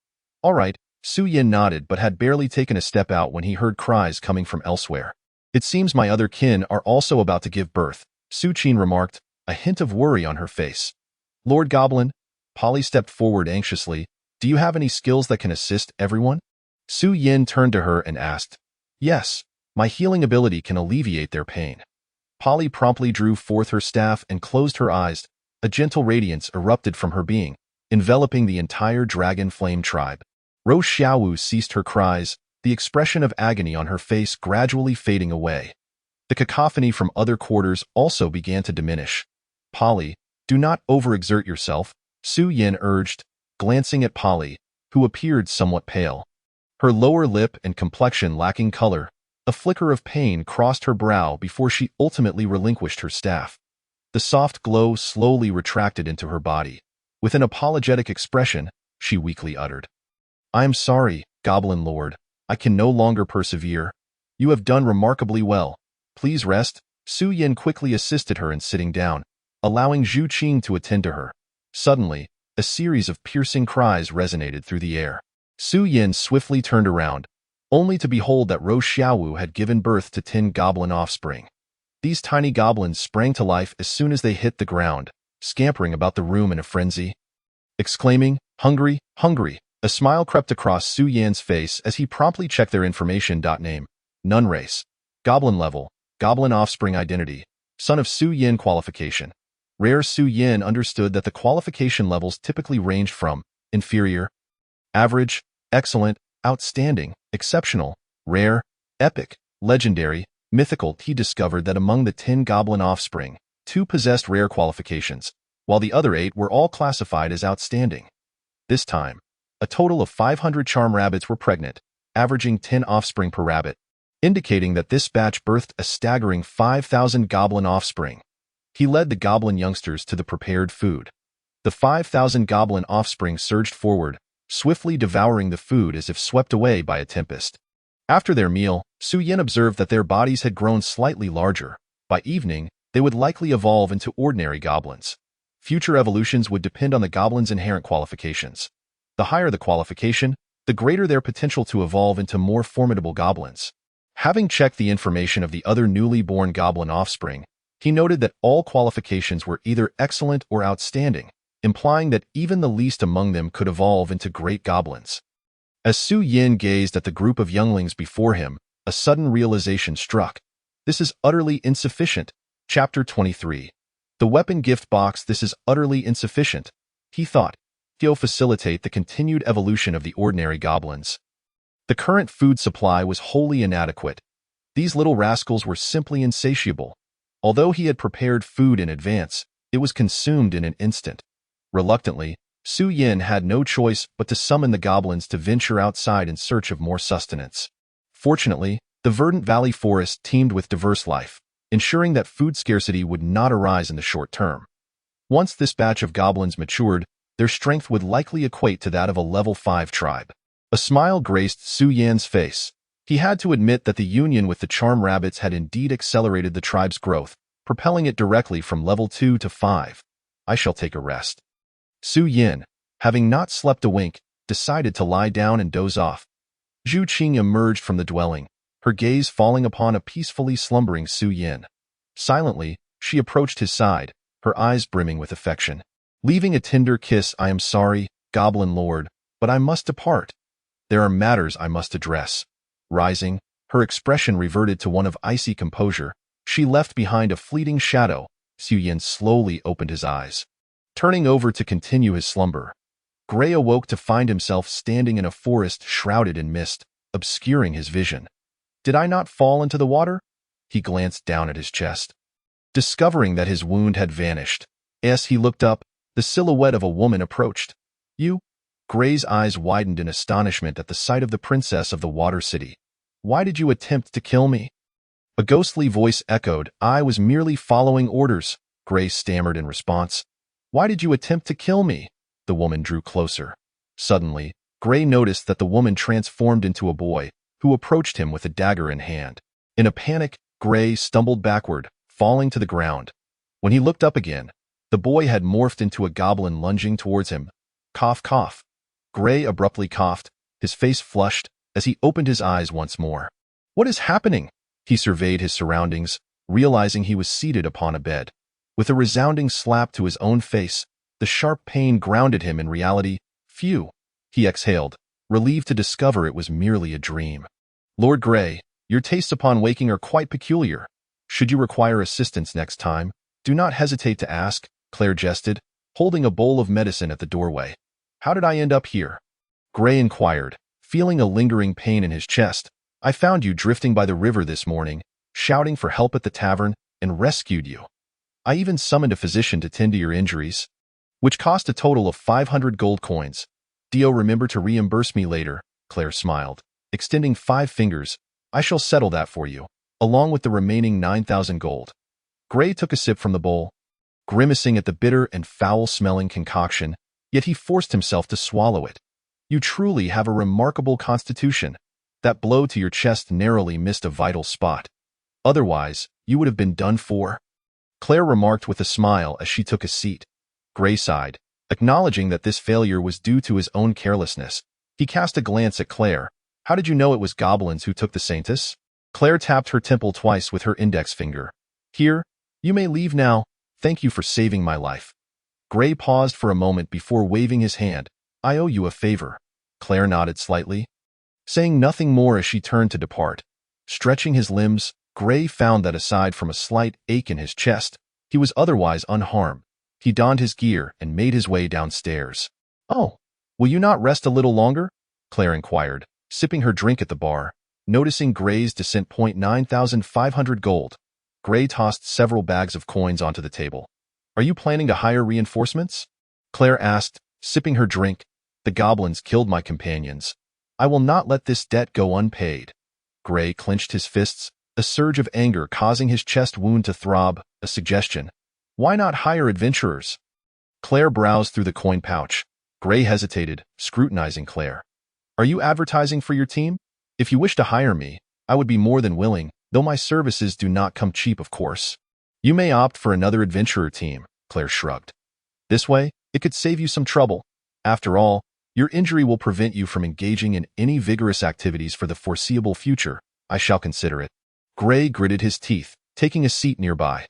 All right, Su Yin nodded but had barely taken a step out when he heard cries coming from elsewhere. It seems my other kin are also about to give birth, Su Qin remarked, a hint of worry on her face. Lord Goblin, Polly stepped forward anxiously, do you have any skills that can assist everyone? Su Yin turned to her and asked. Yes, my healing ability can alleviate their pain. Polly promptly drew forth her staff and closed her eyes. A gentle radiance erupted from her being, enveloping the entire dragon flame tribe. Rou Xiaowu ceased her cries, the expression of agony on her face gradually fading away. The cacophony from other quarters also began to diminish. Polly, do not overexert yourself, Su Yin urged, glancing at Polly, who appeared somewhat pale. Her lower lip and complexion lacking color, a flicker of pain crossed her brow before she ultimately relinquished her staff. The soft glow slowly retracted into her body. With an apologetic expression, she weakly uttered, I am sorry, Goblin Lord. I can no longer persevere. You have done remarkably well. Please rest. Su Yin quickly assisted her in sitting down, allowing Zhu Qing to attend to her. Suddenly, a series of piercing cries resonated through the air. Su Yin swiftly turned around, only to behold that Rou Xiaowu had given birth to 10 goblin offspring. These tiny goblins sprang to life as soon as they hit the ground, scampering about the room in a frenzy. Exclaiming, hungry, hungry, a smile crept across Su Yin's face as he promptly checked their information. Name, Nun race, Goblin level, Goblin offspring identity, son of Su Yin qualification. Rare. Su Yin understood that the qualification levels typically ranged from inferior, average, excellent, outstanding, exceptional, rare, epic, legendary, mythical. He discovered that among the 10 goblin offspring, 2 possessed rare qualifications, while the other 8 were all classified as outstanding. This time, a total of 500 charm rabbits were pregnant, averaging 10 offspring per rabbit, indicating that this batch birthed a staggering 5,000 goblin offspring. He led the goblin youngsters to the prepared food. The 5,000 goblin offspring surged forward, swiftly devouring the food as if swept away by a tempest. After their meal, Su Yin observed that their bodies had grown slightly larger. By evening, they would likely evolve into ordinary goblins. Future evolutions would depend on the goblin's inherent qualifications. The higher the qualification, the greater their potential to evolve into more formidable goblins. Having checked the information of the other newly born goblin offspring, he noted that all qualifications were either excellent or outstanding, implying that even the least among them could evolve into great goblins. As Su Yin gazed at the group of younglings before him, a sudden realization struck. This is utterly insufficient. Chapter 23. The weapon gift box. This is utterly insufficient, he thought. To facilitate the continued evolution of the ordinary goblins. The current food supply was wholly inadequate. These little rascals were simply insatiable. Although he had prepared food in advance, it was consumed in an instant. Reluctantly, Su Yin had no choice but to summon the goblins to venture outside in search of more sustenance. Fortunately, the verdant valley forest teemed with diverse life, ensuring that food scarcity would not arise in the short term. Once this batch of goblins matured, their strength would likely equate to that of a level 5 tribe. A smile graced Su Yan's face. He had to admit that the union with the charm rabbits had indeed accelerated the tribe's growth, propelling it directly from level 2 to 5. I shall take a rest. Su Yin, having not slept a wink, decided to lie down and doze off. Zhu Qing emerged from the dwelling, her gaze falling upon a peacefully slumbering Su Yin. Silently, she approached his side, her eyes brimming with affection. Leaving a tender kiss, I am sorry, Goblin Lord, but I must depart. There are matters I must address. Rising, her expression reverted to one of icy composure. She left behind a fleeting shadow. Su Yin slowly opened his eyes, turning over to continue his slumber. Gray awoke to find himself standing in a forest shrouded in mist, obscuring his vision. Did I not fall into the water? He glanced down at his chest, discovering that his wound had vanished. As he looked up, the silhouette of a woman approached. You? Gray's eyes widened in astonishment at the sight of the princess of the Water City. Why did you attempt to kill me? A ghostly voice echoed. I was merely following orders, Gray stammered in response. Why did you attempt to kill me? The woman drew closer. Suddenly, Gray noticed that the woman transformed into a boy, who approached him with a dagger in hand. In a panic, Gray stumbled backward, falling to the ground. When he looked up again, the boy had morphed into a goblin lunging towards him. Cough, cough. Gray abruptly coughed, his face flushed, as he opened his eyes once more. What is happening? He surveyed his surroundings, realizing he was seated upon a bed. With a resounding slap to his own face, the sharp pain grounded him in reality. Phew, he exhaled, relieved to discover it was merely a dream. Lord Gray, your tastes upon waking are quite peculiar. Should you require assistance next time, do not hesitate to ask, Claire jested, holding a bowl of medicine at the doorway. How did I end up here? Gray inquired, feeling a lingering pain in his chest. I found you drifting by the river this morning, shouting for help at the tavern, and rescued you. I even summoned a physician to tend to your injuries, which cost a total of 500 gold coins. Dio, remember to reimburse me later, Claire smiled, extending 5 fingers. I shall settle that for you, along with the remaining 9,000 gold. Gray took a sip from the bowl, grimacing at the bitter and foul-smelling concoction, yet he forced himself to swallow it. You truly have a remarkable constitution. That blow to your chest narrowly missed a vital spot. Otherwise, you would have been done for. Claire remarked with a smile as she took a seat. Gray sighed, acknowledging that this failure was due to his own carelessness. He cast a glance at Claire. How did you know it was goblins who took the saintess? Claire tapped her temple twice with her index finger. Here, you may leave now. Thank you for saving my life. Gray paused for a moment before waving his hand. I owe you a favor. Claire nodded slightly, saying nothing more as she turned to depart. Stretching his limbs, Gray found that aside from a slight ache in his chest, he was otherwise unharmed. He donned his gear and made his way downstairs. Oh, will you not rest a little longer? Claire inquired, sipping her drink at the bar. Noticing Gray's descent. 9,500 gold. Gray tossed several bags of coins onto the table. Are you planning to hire reinforcements? Claire asked, sipping her drink. The goblins killed my companions. I will not let this debt go unpaid. Gray clenched his fists, a surge of anger causing his chest wound to throb. A suggestion. Why not hire adventurers? Claire browsed through the coin pouch. Gray hesitated, scrutinizing Claire. Are you advertising for your team? If you wish to hire me, I would be more than willing, though my services do not come cheap, of course. You may opt for another adventurer team, Claire shrugged. This way, it could save you some trouble. After all, your injury will prevent you from engaging in any vigorous activities for the foreseeable future. I shall consider it. Gray gritted his teeth, taking a seat nearby.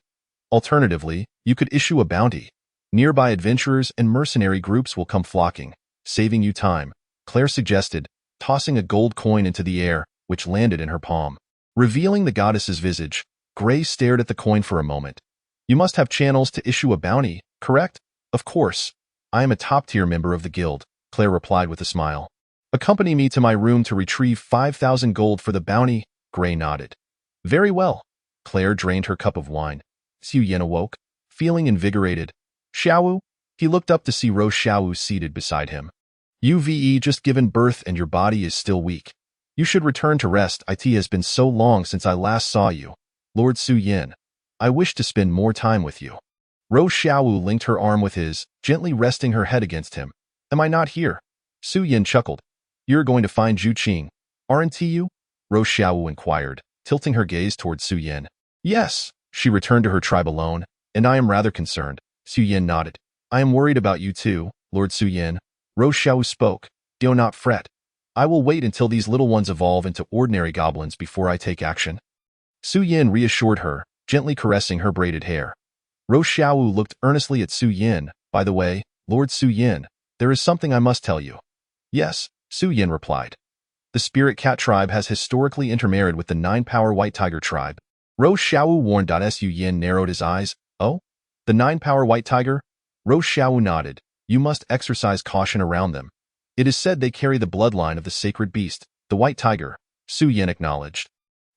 Alternatively, you could issue a bounty. Nearby adventurers and mercenary groups will come flocking, saving you time, Claire suggested, tossing a gold coin into the air, which landed in her palm. Revealing the goddess's visage, Gray stared at the coin for a moment. You must have channels to issue a bounty, correct? Of course. I am a top-tier member of the guild, Claire replied with a smile. Accompany me to my room to retrieve 5,000 gold for the bounty, Gray nodded. Very well. Claire drained her cup of wine. Su Yen awoke, feeling invigorated. Xiaowu? He looked up to see Rose Xiaowu seated beside him. You've just given birth and your body is still weak. You should return to rest. It has been so long since I last saw you. Lord Su Yen, I wish to spend more time with you. Rose Xiaowu linked her arm with his, gently resting her head against him. Am I not here? Su Yen chuckled. You're going to find Zhu Qing, aren't you? Rose Xiaowu inquired, tilting her gaze towards Su Yen. Yes, she returned to her tribe alone, and I am rather concerned. Su Yen nodded. I am worried about you too, Lord Su Yen. Rose Xiaowu spoke. Do not fret. I will wait until these little ones evolve into ordinary goblins before I take action. Su Yen reassured her, gently caressing her braided hair. Rose Xiaowu looked earnestly at Su Yen. By the way, Lord Su Yen, there is something I must tell you. Yes, Su Yen replied. The Spirit Cat tribe has historically intermarried with the 9-power White Tiger tribe. Rose Xiaowu warned. Su Yen narrowed his eyes. Oh? The 9-power White Tiger? Rose Xiaowu nodded. You must exercise caution around them. It is said they carry the bloodline of the sacred beast, the White Tiger. Su Yen acknowledged.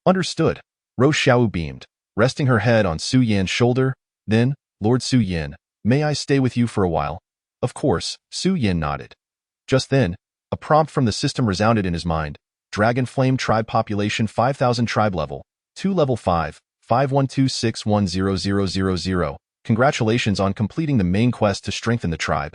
Understood. Rose Xiao beamed, resting her head on Su Yan's shoulder. Then, Lord Su Yan, may I stay with you for a while? Of course, Su Yan nodded. Just then, a prompt from the system resounded in his mind. Dragon Flame Tribe Population 5000 Tribe Level 2 Level 5 5126100000. Congratulations on completing the main quest to strengthen the tribe.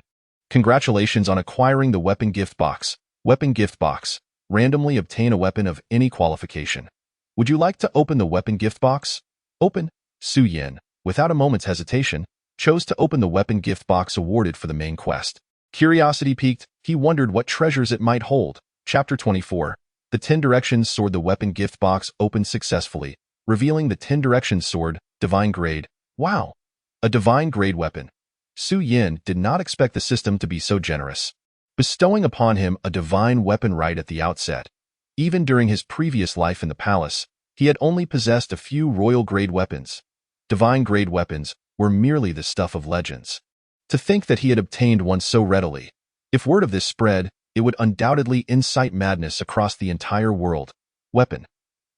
Congratulations on acquiring the Weapon Gift Box. Weapon Gift Box. Randomly obtain a weapon of any qualification. Would you like to open the Weapon Gift Box? Open. Su Yan, without a moment's hesitation, chose to open the Weapon Gift Box awarded for the main quest. Curiosity piqued, he wondered what treasures it might hold. Chapter 24. The 10 Directions Sword. The Weapon Gift Box opened successfully, revealing the 10 Directions Sword, Divine Grade. Wow! A Divine Grade weapon. Su Yan did not expect the system to be so generous, bestowing upon him a divine weapon right at the outset. Even during his previous life in the palace, he had only possessed a few royal grade weapons. Divine grade weapons were merely the stuff of legends. To think that he had obtained one so readily. If word of this spread, it would undoubtedly incite madness across the entire world. Weapon.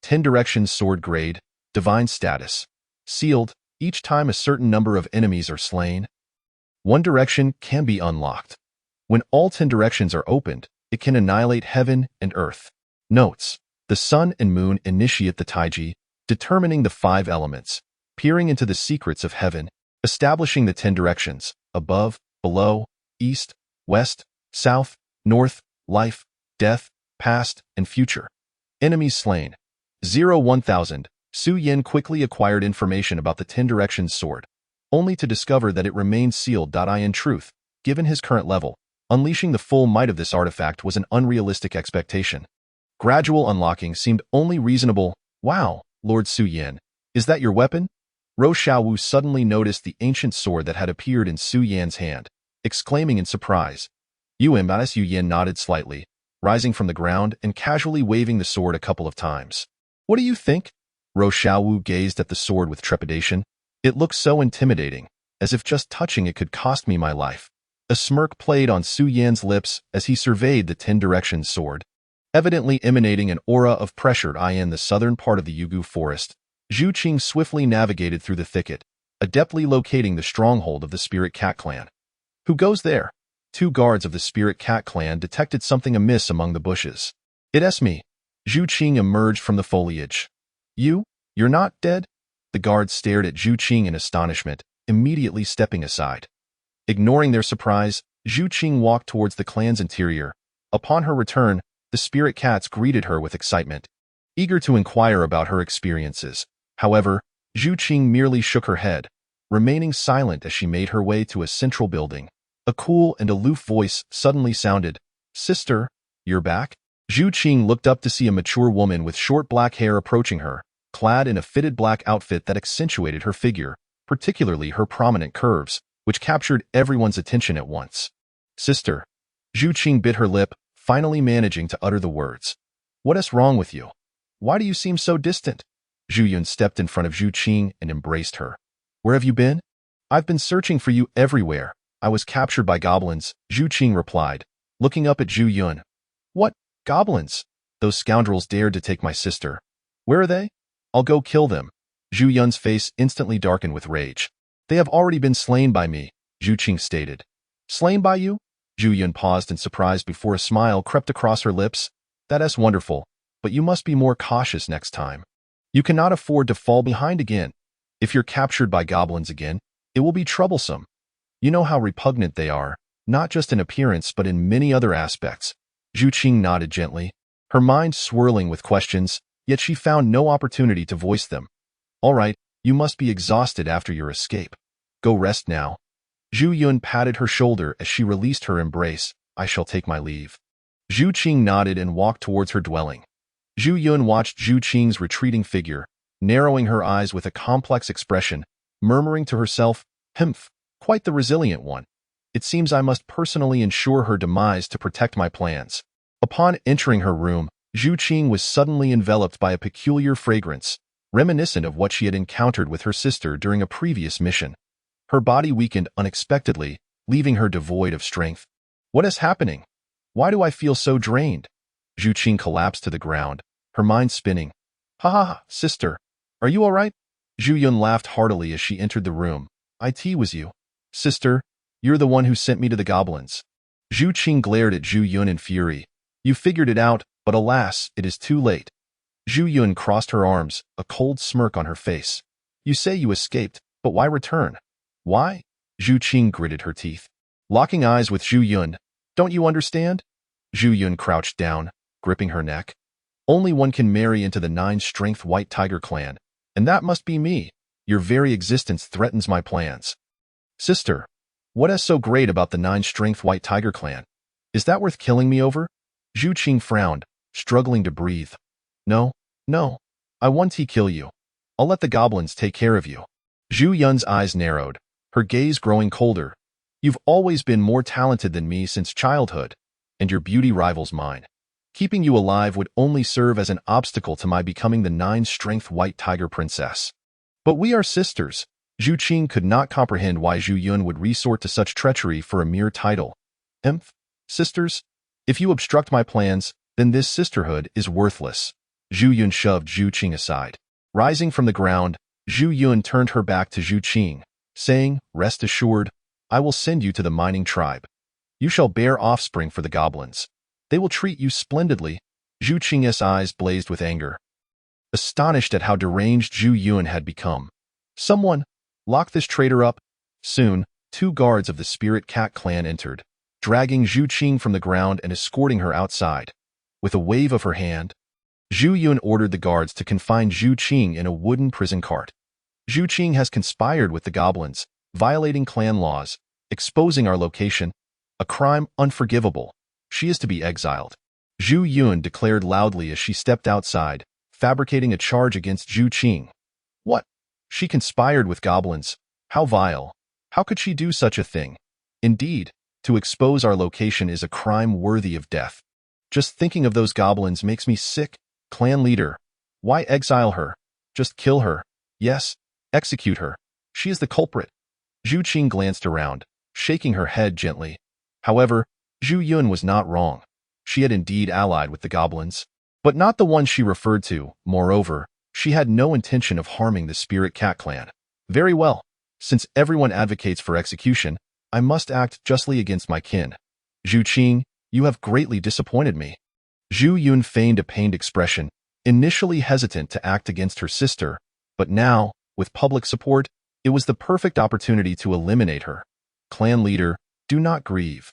10 Directions Sword Grade, Divine Status. Sealed, each time a certain number of enemies are slain. One direction can be unlocked. When all 10 directions are opened, it can annihilate heaven and earth. Notes. The sun and moon initiate the Taiji, determining the 5 elements, peering into the secrets of heaven, establishing the 10 directions, above, below, east, west, south, north, life, death, past, and future. Enemies slain. 1000. Su Yan quickly acquired information about the 10 Directions Sword, only to discover that it remained sealed. In truth, given his current level, unleashing the full might of this artifact was an unrealistic expectation. Gradual unlocking seemed only reasonable. Wow, Lord Su Yan, is that your weapon? Rose Xiaowu suddenly noticed the ancient sword that had appeared in Su Yan's hand, exclaiming in surprise. Su Yan nodded slightly, rising from the ground and casually waving the sword a couple of times. What do you think? Rose Xiaowu gazed at the sword with trepidation. It looked so intimidating, as if just touching it could cost me my life. A smirk played on Su Yan's lips as he surveyed the 10 Directions Sword. Evidently emanating an aura of pressure in the southern part of the Yugu forest, Zhu Qing swiftly navigated through the thicket, adeptly locating the stronghold of the Spirit Cat Clan. Who goes there? 2 guards of the Spirit Cat Clan detected something amiss among the bushes. It's me. Zhu Qing emerged from the foliage. You're not dead? The guards stared at Zhu Qing in astonishment, immediately stepping aside. Ignoring their surprise, Zhu Qing walked towards the clan's interior. Upon her return, the spirit cats greeted her with excitement, eager to inquire about her experiences. However, Zhu Qing merely shook her head, remaining silent as she made her way to a central building. A cool and aloof voice suddenly sounded. Sister, you're back? Zhu Qing looked up to see a mature woman with short black hair approaching her, clad in a fitted black outfit that accentuated her figure, particularly her prominent curves, which captured everyone's attention at once. Sister. Zhu Qing bit her lip, finally managing to utter the words. What is wrong with you? Why do you seem so distant? Zhu Yun stepped in front of Zhu Qing and embraced her. Where have you been? I've been searching for you everywhere. I was captured by goblins, Zhu Qing replied, looking up at Zhu Yun. What? Goblins? Those scoundrels dared to take my sister. Where are they? I'll go kill them. Zhu Yun's face instantly darkened with rage. They have already been slain by me, Zhu Qing stated. Slain by you? Zhu Yun paused in surprise before a smile crept across her lips. That is wonderful, but you must be more cautious next time. You cannot afford to fall behind again. If you're captured by goblins again, it will be troublesome. You know how repugnant they are, not just in appearance but in many other aspects. Zhu Qing nodded gently, her mind swirling with questions, yet she found no opportunity to voice them. All right, you must be exhausted after your escape. Go rest now. Zhu Yun patted her shoulder as she released her embrace. I shall take my leave. Zhu Qing nodded and walked towards her dwelling. Zhu Yun watched Zhu Qing's retreating figure, narrowing her eyes with a complex expression, murmuring to herself, Humph, quite the resilient one. It seems I must personally ensure her demise to protect my plans. Upon entering her room, Zhu Qing was suddenly enveloped by a peculiar fragrance, reminiscent of what she had encountered with her sister during a previous mission. Her body weakened unexpectedly, leaving her devoid of strength. What is happening? Why do I feel so drained? Zhu Qing collapsed to the ground, her mind spinning. Ha ha ha, sister. Are you all right? Zhu Yun laughed heartily as she entered the room. It was you. Sister, you're the one who sent me to the goblins. Zhu Qing glared at Zhu Yun in fury. You figured it out, but alas, it is too late. Zhu Yun crossed her arms, a cold smirk on her face. You say you escaped, but why return? Why? Zhu Qing gritted her teeth. Locking eyes with Zhu Yun. Don't you understand? Zhu Yun crouched down, gripping her neck. Only one can marry into the 9-strength White Tiger clan, and that must be me. Your very existence threatens my plans. Sister, what is so great about the 9-strength White Tiger clan? Is that worth killing me over? Zhu Qing frowned, struggling to breathe. No, I want to kill you. I'll let the goblins take care of you. Zhu Yun's eyes narrowed, her gaze growing colder. You've always been more talented than me since childhood, and your beauty rivals mine. Keeping you alive would only serve as an obstacle to my becoming the 9-strength White Tiger princess. But we are sisters. Zhu Qing could not comprehend why Zhu Yun would resort to such treachery for a mere title. Sisters? If you obstruct my plans, then this sisterhood is worthless. Zhu Yun shoved Zhu Qing aside. Rising from the ground, Zhu Yun turned her back to Zhu Qing, saying, Rest assured, I will send you to the mining tribe. You shall bear offspring for the goblins. They will treat you splendidly. Zhu Qing's eyes blazed with anger. Astonished at how deranged Zhu Yun had become. Someone, lock this traitor up. Soon, 2 guards of the Spirit Cat clan entered, dragging Zhu Qing from the ground and escorting her outside. With a wave of her hand, Zhu Yun ordered the guards to confine Zhu Qing in a wooden prison cart. Zhu Qing has conspired with the goblins, violating clan laws, exposing our location, a crime unforgivable. She is to be exiled. Zhu Yun declared loudly as she stepped outside, fabricating a charge against Zhu Qing. What? She conspired with goblins? How vile. How could she do such a thing? Indeed, to expose our location is a crime worthy of death. Just thinking of those goblins makes me sick. Clan leader. Why exile her? Just kill her. Yes, execute her. She is the culprit. Zhu Qing glanced around, shaking her head gently. However, Zhu Yun was not wrong. She had indeed allied with the goblins, but not the ones she referred to. Moreover, she had no intention of harming the Spirit Cat clan. Very well. Since everyone advocates for execution, I must act justly against my kin. Zhu Qing, you have greatly disappointed me. Zhu Yun feigned a pained expression, initially hesitant to act against her sister, but now, with public support, it was the perfect opportunity to eliminate her. Clan leader, do not grieve.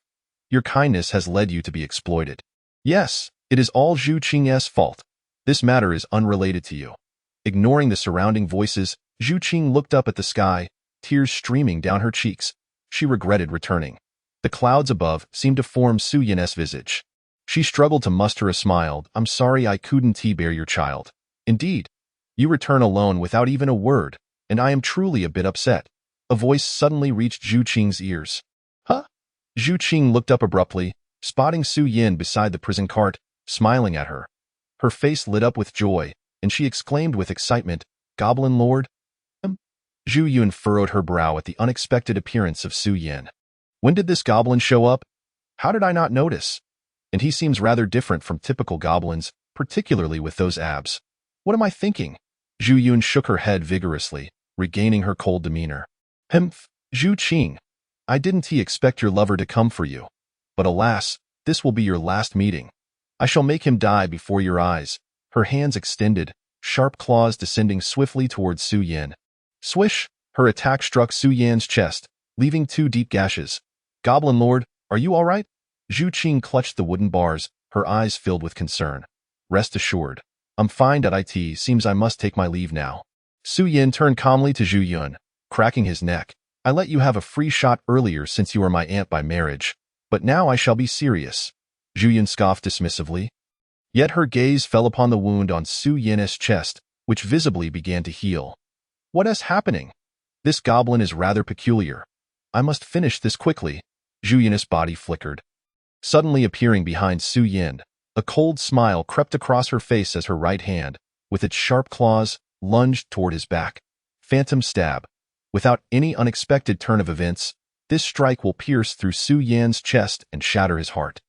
Your kindness has led you to be exploited. Yes, it is all Zhu Qing's fault. This matter is unrelated to you. Ignoring the surrounding voices, Zhu Qing looked up at the sky, tears streaming down her cheeks. She regretted returning. The clouds above seemed to form Su Yin's visage. She struggled to muster a smile. I'm sorry I couldn't bear your child. Indeed, you return alone without even a word, and I am truly a bit upset. A voice suddenly reached Zhu Qing's ears. Huh? Zhu Qing looked up abruptly, spotting Su Yin beside the prison cart, smiling at her. Her face lit up with joy, and she exclaimed with excitement, Goblin Lord? Zhu Yun furrowed her brow at the unexpected appearance of Su Yin. When did this goblin show up? How did I not notice? And he seems rather different from typical goblins, particularly with those abs. What am I thinking? Zhu Yun shook her head vigorously, regaining her cold demeanor. Zhu Qing, I didn't expect your lover to come for you. But alas, this will be your last meeting. I shall make him die before your eyes. Her hands extended, sharp claws descending swiftly towards Su Yin. Swish! Her attack struck Su Yin's chest, leaving 2 deep gashes. Goblin Lord, are you all right? Zhu Qing clutched the wooden bars, her eyes filled with concern. Rest assured. I'm fine. It seems I must take my leave now. Su Yin turned calmly to Zhu Yun, cracking his neck. I let you have a free shot earlier since you are my aunt by marriage, but now I shall be serious. Zhu Yun scoffed dismissively. Yet her gaze fell upon the wound on Su Yin's chest, which visibly began to heal. What is happening? This goblin is rather peculiar. I must finish this quickly. Zhu Yin's body flickered. Suddenly appearing behind Su Yin, a cold smile crept across her face as her right hand, with its sharp claws, lunged toward his back. Phantom stab. Without any unexpected turn of events, this strike will pierce through Su Yin's chest and shatter his heart.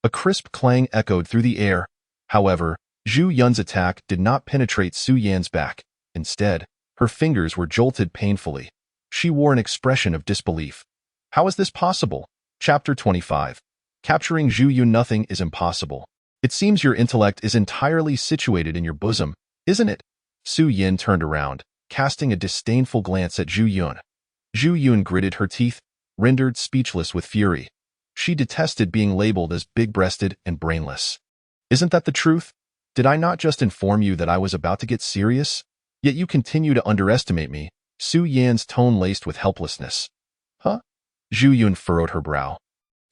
A crisp clang echoed through the air. However, Zhu Yun's attack did not penetrate Su Yin's back. Instead, her fingers were jolted painfully. She wore an expression of disbelief. How is this possible? Chapter 25. Capturing Zhu Yun. Nothing is impossible. It seems your intellect is entirely situated in your bosom, isn't it? Su Yin turned around, casting a disdainful glance at Zhu Yun. Zhu Yun gritted her teeth, rendered speechless with fury. She detested being labeled as big-breasted and brainless. Isn't that the truth? Did I not just inform you that I was about to get serious? Yet you continue to underestimate me. Su Yan's tone laced with helplessness. Huh? Zhu Yun furrowed her brow.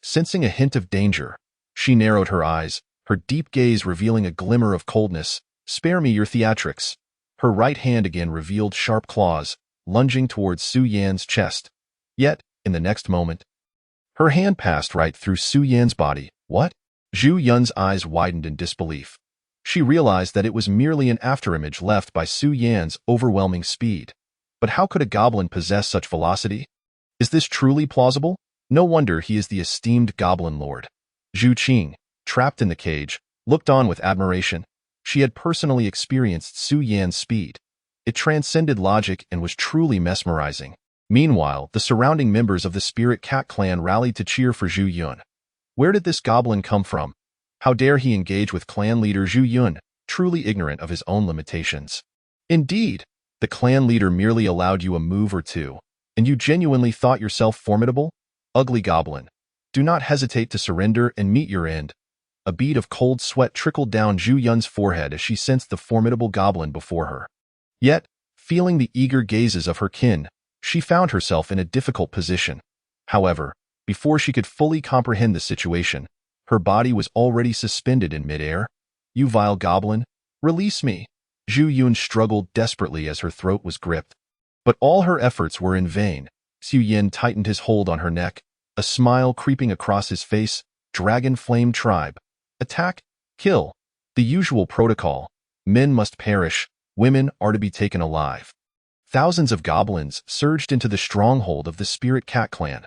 Sensing a hint of danger, she narrowed her eyes, her deep gaze revealing a glimmer of coldness. Spare me your theatrics. Her right hand again revealed sharp claws, lunging towards Su Yan's chest. Yet, in the next moment, her hand passed right through Su Yan's body. What? Zhu Yun's eyes widened in disbelief. She realized that it was merely an afterimage left by Su Yan's overwhelming speed. But how could a goblin possess such velocity? Is this truly plausible? No wonder he is the esteemed goblin lord. Zhu Qing, trapped in the cage, looked on with admiration. She had personally experienced Su Yan's speed. It transcended logic and was truly mesmerizing. Meanwhile, the surrounding members of the Spirit Cat clan rallied to cheer for Zhu Yun. Where did this goblin come from? How dare he engage with clan leader Zhu Yun, truly ignorant of his own limitations? Indeed, the clan leader merely allowed you a move or two, and you genuinely thought yourself formidable? Ugly goblin. Do not hesitate to surrender and meet your end. A bead of cold sweat trickled down Zhu Yun's forehead as she sensed the formidable goblin before her. Yet, feeling the eager gazes of her kin, she found herself in a difficult position. However, before she could fully comprehend the situation, her body was already suspended in midair. You vile goblin, release me. Zhu Yun struggled desperately as her throat was gripped. But all her efforts were in vain. Su Yin tightened his hold on her neck, a smile creeping across his face. Dragon Flame Tribe. Attack, kill. The usual protocol. Men must perish, women are to be taken alive. Thousands of goblins surged into the stronghold of the Spirit Cat clan.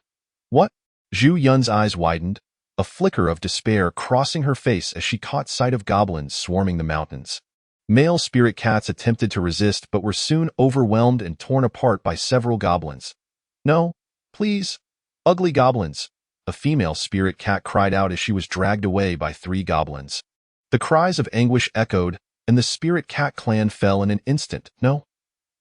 What? Zhu Yun's eyes widened, a flicker of despair crossing her face as she caught sight of goblins swarming the mountains. Male spirit cats attempted to resist but were soon overwhelmed and torn apart by several goblins. No, please, ugly goblins, a female spirit cat cried out as she was dragged away by 3 goblins. The cries of anguish echoed, and the Spirit Cat clan fell in an instant. No.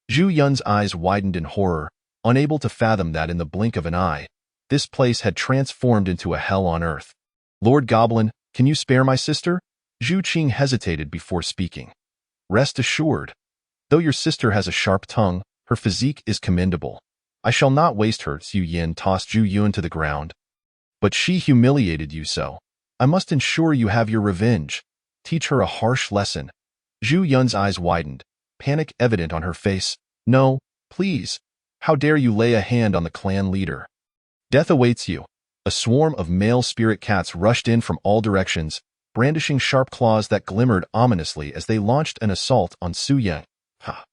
Zhu Yun's eyes widened in horror, unable to fathom that in the blink of an eye, this place had transformed into a hell on earth. Lord Goblin, can you spare my sister? Zhu Qing hesitated before speaking. Rest assured. Though your sister has a sharp tongue, her physique is commendable. I shall not waste her. Su Yin tossed Zhu Yun to the ground. But she humiliated you so. I must ensure you have your revenge. Teach her a harsh lesson. Zhu Yun's eyes widened, panic evident on her face. No, please. How dare you lay a hand on the clan leader? Death awaits you. A swarm of male spirit cats rushed in from all directions, brandishing sharp claws that glimmered ominously as they launched an assault on Su Yin. Ha!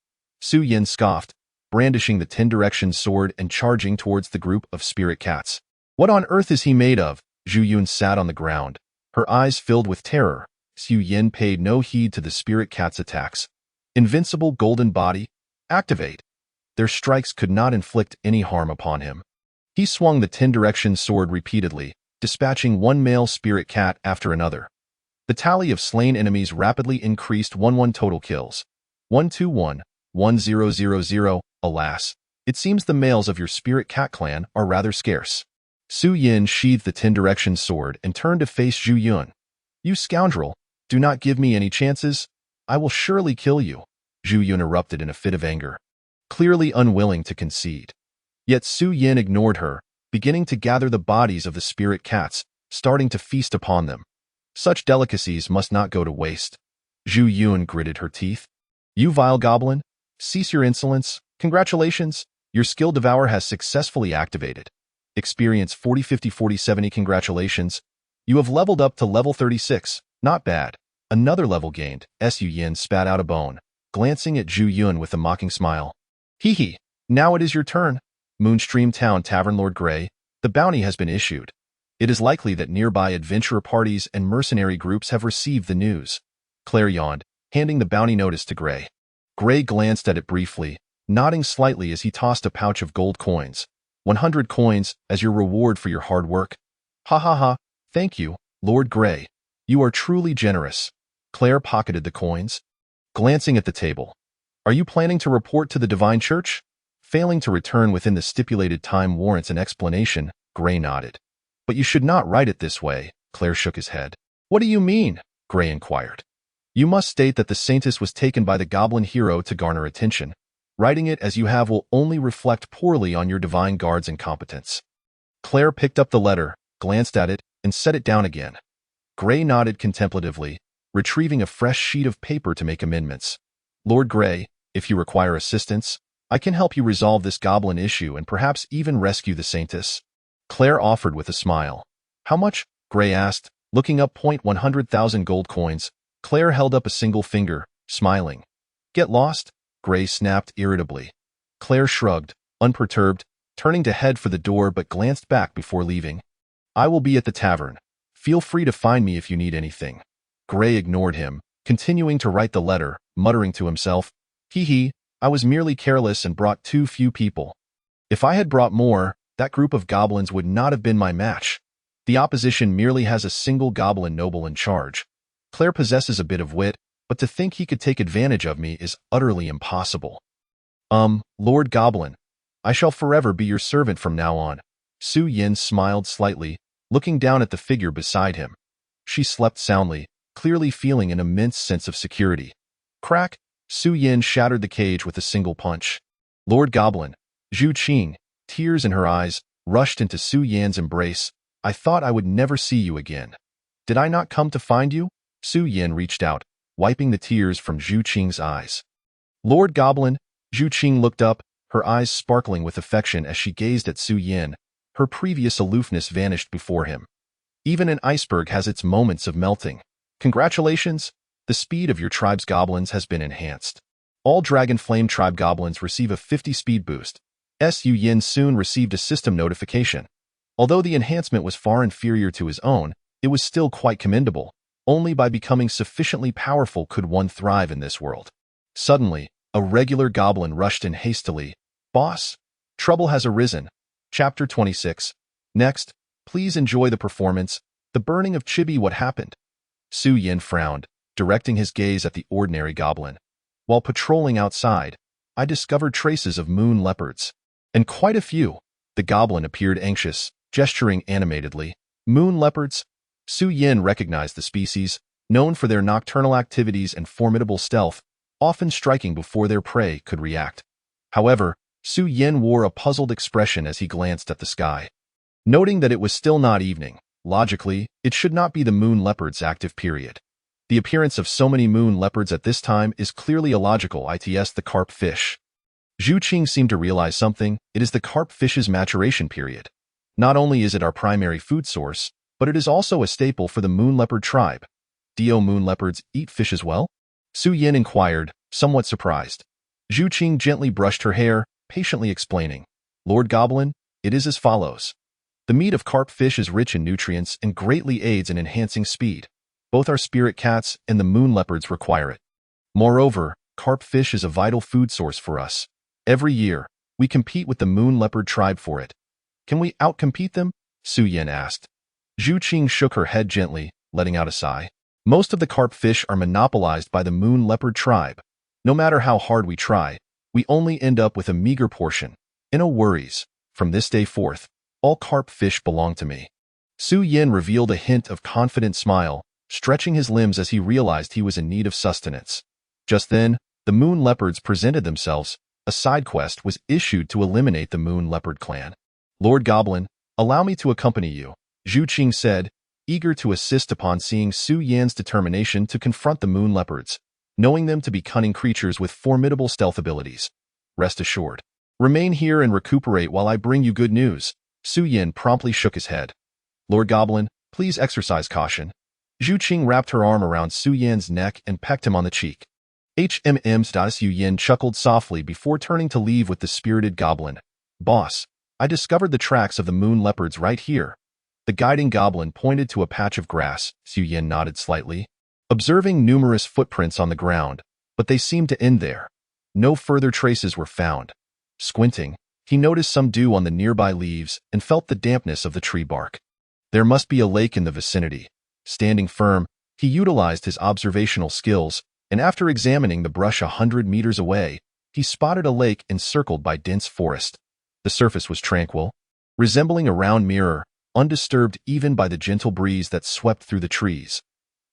Su Yin scoffed, brandishing the 10 direction sword and charging towards the group of spirit cats. What on earth is he made of? Zhu Yun sat on the ground, her eyes filled with terror. Su Yin paid no heed to the spirit cat's attacks. Invincible golden body, activate. Their strikes could not inflict any harm upon him. He swung the 10 direction sword repeatedly, dispatching one male spirit cat after another. The tally of slain enemies rapidly increased. 1-1 total kills. 1-2-1, 1-0-0-0. Alas, it seems the males of your Spirit Cat clan are rather scarce. Su Yin sheathed the 10 direction sword and turned to face Zhu Yun. You scoundrel, do not give me any chances. I will surely kill you. Zhu Yun erupted in a fit of anger, clearly unwilling to concede. Yet Su Yin ignored her, beginning to gather the bodies of the spirit cats, starting to feast upon them. Such delicacies must not go to waste. Zhu Yun gritted her teeth. You vile goblin, cease your insolence. Congratulations, your skill Devour has successfully activated. Experience 40 50 40 70. Congratulations. You have leveled up to level 36. Not bad. Another level gained. Su Yin spat out a bone, glancing at Zhu Yun with a mocking smile. Hee hee, now it is your turn. Moonstream Town Tavern Lord Grey, the bounty has been issued. It is likely that nearby adventurer parties and mercenary groups have received the news. Claire yawned, handing the bounty notice to Grey. Gray glanced at it briefly, nodding slightly as he tossed a pouch of gold coins. 100 coins as your reward for your hard work. Ha ha ha, thank you, Lord Gray. You are truly generous. Claire pocketed the coins, glancing at the table. Are you planning to report to the Divine Church? Failing to return within the stipulated time warrants an explanation, Gray nodded. But you should not write it this way, Claire shook his head. What do you mean? Gray inquired. You must state that the saintess was taken by the goblin hero to garner attention. Writing it as you have will only reflect poorly on your divine guard's incompetence. Claire picked up the letter, glanced at it, and set it down again. Gray nodded contemplatively, retrieving a fresh sheet of paper to make amendments. Lord Gray, if you require assistance, I can help you resolve this goblin issue and perhaps even rescue the saintess. Claire offered with a smile. How much? Gray asked, looking up 100,000 gold coins. Claire held up a single finger, smiling. Get lost? Gray snapped irritably. Claire shrugged, unperturbed, turning to head for the door but glanced back before leaving. I will be at the tavern. Feel free to find me if you need anything. Gray ignored him, continuing to write the letter, muttering to himself, Hee, I was merely careless and brought too few people. If I had brought more, that group of goblins would not have been my match. The opposition merely has a single goblin noble in charge. Claire possesses a bit of wit, but to think he could take advantage of me is utterly impossible. Lord Goblin, I shall forever be your servant from now on. Su Yin smiled slightly, looking down at the figure beside him. She slept soundly, clearly feeling an immense sense of security. Crack! Su Yin shattered the cage with a single punch. Lord Goblin, Zhu Qing, tears in her eyes, rushed into Su Yan's embrace. I thought I would never see you again. Did I not come to find you? Su Yin reached out, wiping the tears from Zhu Qing's eyes. Lord Goblin, Zhu Qing looked up, her eyes sparkling with affection as she gazed at Su Yin. Her previous aloofness vanished before him. Even an iceberg has its moments of melting. Congratulations! The speed of your tribe's goblins has been enhanced. All Dragon Flame tribe goblins receive a 50 speed boost. Su Yin soon received a system notification. Although the enhancement was far inferior to his own, it was still quite commendable. Only by becoming sufficiently powerful could one thrive in this world. Suddenly, a regular goblin rushed in hastily. Boss, trouble has arisen. Chapter 26. Next, please enjoy the performance, The Burning of Chibi. What happened? Su Yin frowned, directing his gaze at the ordinary goblin. While patrolling outside, I discovered traces of moon leopards. And quite a few. The goblin appeared anxious, gesturing animatedly. Moon leopards? Su Yin recognized the species, known for their nocturnal activities and formidable stealth, often striking before their prey could react. However, Su Yin wore a puzzled expression as he glanced at the sky. Noting that it was still not evening, logically, it should not be the moon leopard's active period. The appearance of so many moon leopards at this time is clearly illogical. It's the carp fish. Zhu Qing seemed to realize something. It is the carp fish's maturation period. Not only is it our primary food source, but it is also a staple for the moon leopard tribe. Do moon leopards eat fish as well? Su Yin inquired, somewhat surprised. Zhu Qing gently brushed her hair, patiently explaining. Lord Goblin, it is as follows. The meat of carp fish is rich in nutrients and greatly aids in enhancing speed. Both our spirit cats and the moon leopards require it. Moreover, carp fish is a vital food source for us. Every year, we compete with the moon leopard tribe for it. Can we outcompete them? Su Yin asked. Zhu Qing shook her head gently, letting out a sigh. Most of the carp fish are monopolized by the moon leopard tribe. No matter how hard we try, we only end up with a meager portion. No worries. From this day forth, all carp fish belong to me. Su Yin revealed a hint of confident smile, stretching his limbs as he realized he was in need of sustenance. Just then, the moon leopards presented themselves. A side quest was issued to eliminate the moon leopard clan. Lord Goblin, allow me to accompany you, Zhu Qing said, eager to assist upon seeing Su Yin's determination to confront the moon leopards, knowing them to be cunning creatures with formidable stealth abilities. Rest assured. Remain here and recuperate while I bring you good news. Su Yin promptly shook his head. Lord Goblin, please exercise caution. Zhu Qing wrapped her arm around Su Yin's neck and pecked him on the cheek. Su Yin chuckled softly before turning to leave with the spirited goblin. Boss, I discovered the tracks of the moon leopards right here. The guiding goblin pointed to a patch of grass. Su Yin nodded slightly, observing numerous footprints on the ground, but they seemed to end there. No further traces were found. Squinting, he noticed some dew on the nearby leaves and felt the dampness of the tree bark. There must be a lake in the vicinity. Standing firm, he utilized his observational skills, and after examining the brush 100 meters away, he spotted a lake encircled by dense forest. The surface was tranquil, resembling a round mirror, undisturbed even by the gentle breeze that swept through the trees.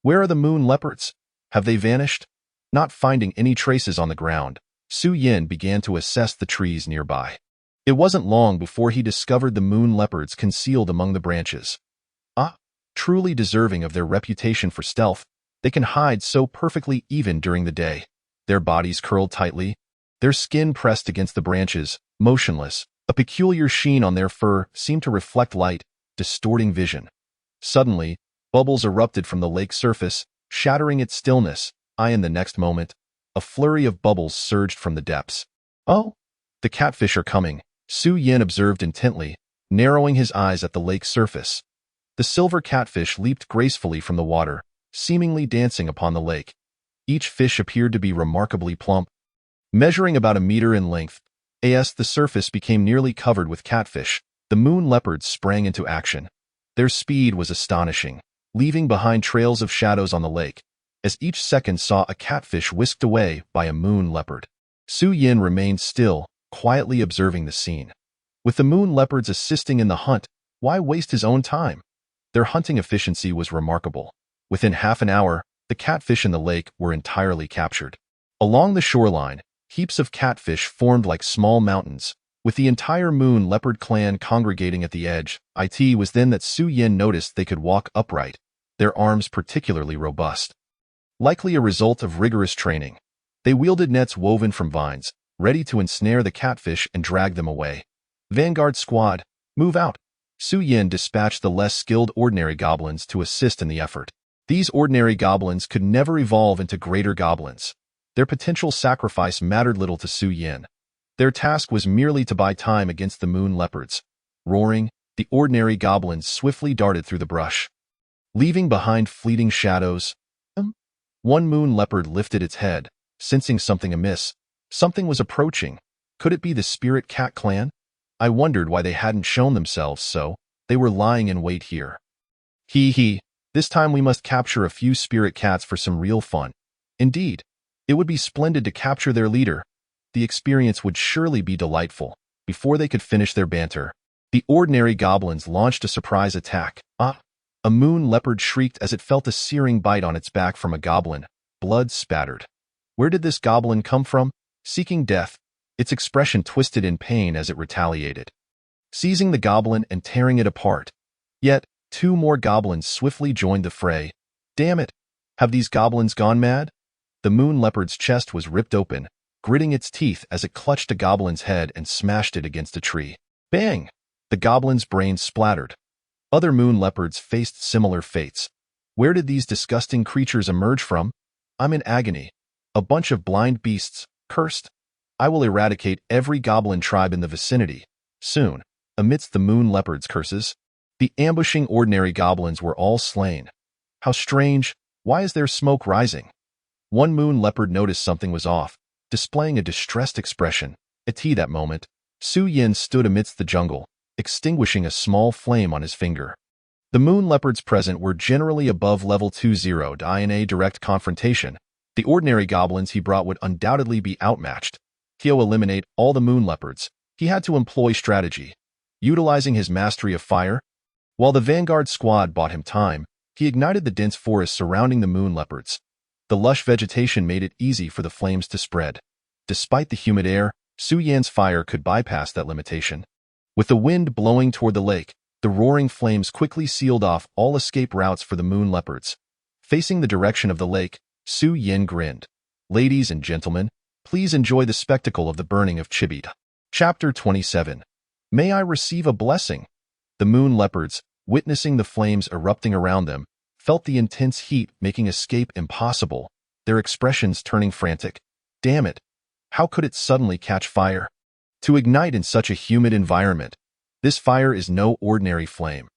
Where are the moon leopards? Have they vanished? Not finding any traces on the ground, Su Yin began to assess the trees nearby. It wasn't long before he discovered the moon leopards concealed among the branches. Ah, truly deserving of their reputation for stealth, they can hide so perfectly even during the day. Their bodies curled tightly, their skin pressed against the branches, motionless. A peculiar sheen on their fur seemed to reflect light, distorting vision. Suddenly, bubbles erupted from the lake's surface, shattering its stillness. In the next moment, a flurry of bubbles surged from the depths. Oh, the catfish are coming, Su Yin observed intently, narrowing his eyes at the lake's surface. The silver catfish leaped gracefully from the water, seemingly dancing upon the lake. Each fish appeared to be remarkably plump, measuring about a meter in length. As the surface became nearly covered with catfish, the moon leopards sprang into action. Their speed was astonishing, leaving behind trails of shadows on the lake, as each second saw a catfish whisked away by a moon leopard. Su Yin remained still, quietly observing the scene. With the moon leopards assisting in the hunt, why waste his own time? Their hunting efficiency was remarkable. Within half an hour, the catfish in the lake were entirely captured. Along the shoreline, heaps of catfish formed like small mountains, with the entire moon leopard clan congregating at the edge. It was then that Su Yin noticed they could walk upright, their arms particularly robust. Likely a result of rigorous training, they wielded nets woven from vines, ready to ensnare the catfish and drag them away. Vanguard squad, move out. Su Yin dispatched the less skilled ordinary goblins to assist in the effort. These ordinary goblins could never evolve into greater goblins. Their potential sacrifice mattered little to Su Yin. Their task was merely to buy time against the moon leopards. Roaring, the ordinary goblins swiftly darted through the brush, leaving behind fleeting shadows. One moon leopard lifted its head, sensing something amiss. Something was approaching. Could it be the spirit cat clan? I wondered why they hadn't shown themselves, so they were lying in wait here. This time we must capture a few spirit cats for some real fun. Indeed, it would be splendid to capture their leader. The experience would surely be delightful. Before they could finish their banter, the ordinary goblins launched a surprise attack. A moon leopard shrieked as it felt a searing bite on its back from a goblin. Blood spattered. Where did this goblin come from? Seeking death, its expression twisted in pain as it retaliated, seizing the goblin and tearing it apart. Yet, two more goblins swiftly joined the fray. Damn it! Have these goblins gone mad? The moon leopard's chest was ripped open, gritting its teeth as it clutched a goblin's head and smashed it against a tree. Bang! The goblin's brain splattered. Other moon leopards faced similar fates. Where did these disgusting creatures emerge from? I'm in agony. A bunch of blind beasts, cursed. I will eradicate every goblin tribe in the vicinity. Soon, amidst the moon leopard's curses, the ambushing ordinary goblins were all slain. How strange! Why is there smoke rising? One moon leopard noticed something was off, displaying a distressed expression. At that moment, Su Yin stood amidst the jungle, extinguishing a small flame on his finger. The moon leopards present were generally above level 20 in a direct confrontation. The ordinary goblins he brought would undoubtedly be outmatched. To eliminate all the moon leopards, he had to employ strategy, utilizing his mastery of fire. While the vanguard squad bought him time, he ignited the dense forest surrounding the moon leopards. The lush vegetation made it easy for the flames to spread. Despite the humid air, Su Yan's fire could bypass that limitation. With the wind blowing toward the lake, the roaring flames quickly sealed off all escape routes for the moon leopards. Facing the direction of the lake, Su Yin grinned. Ladies and gentlemen, please enjoy the spectacle of the burning of Chibit. Chapter 27. May I receive a blessing? The moon leopards, witnessing the flames erupting around them, felt the intense heat making escape impossible, their expressions turning frantic. Damn it! How could it suddenly catch fire? To ignite in such a humid environment. This fire is no ordinary flame.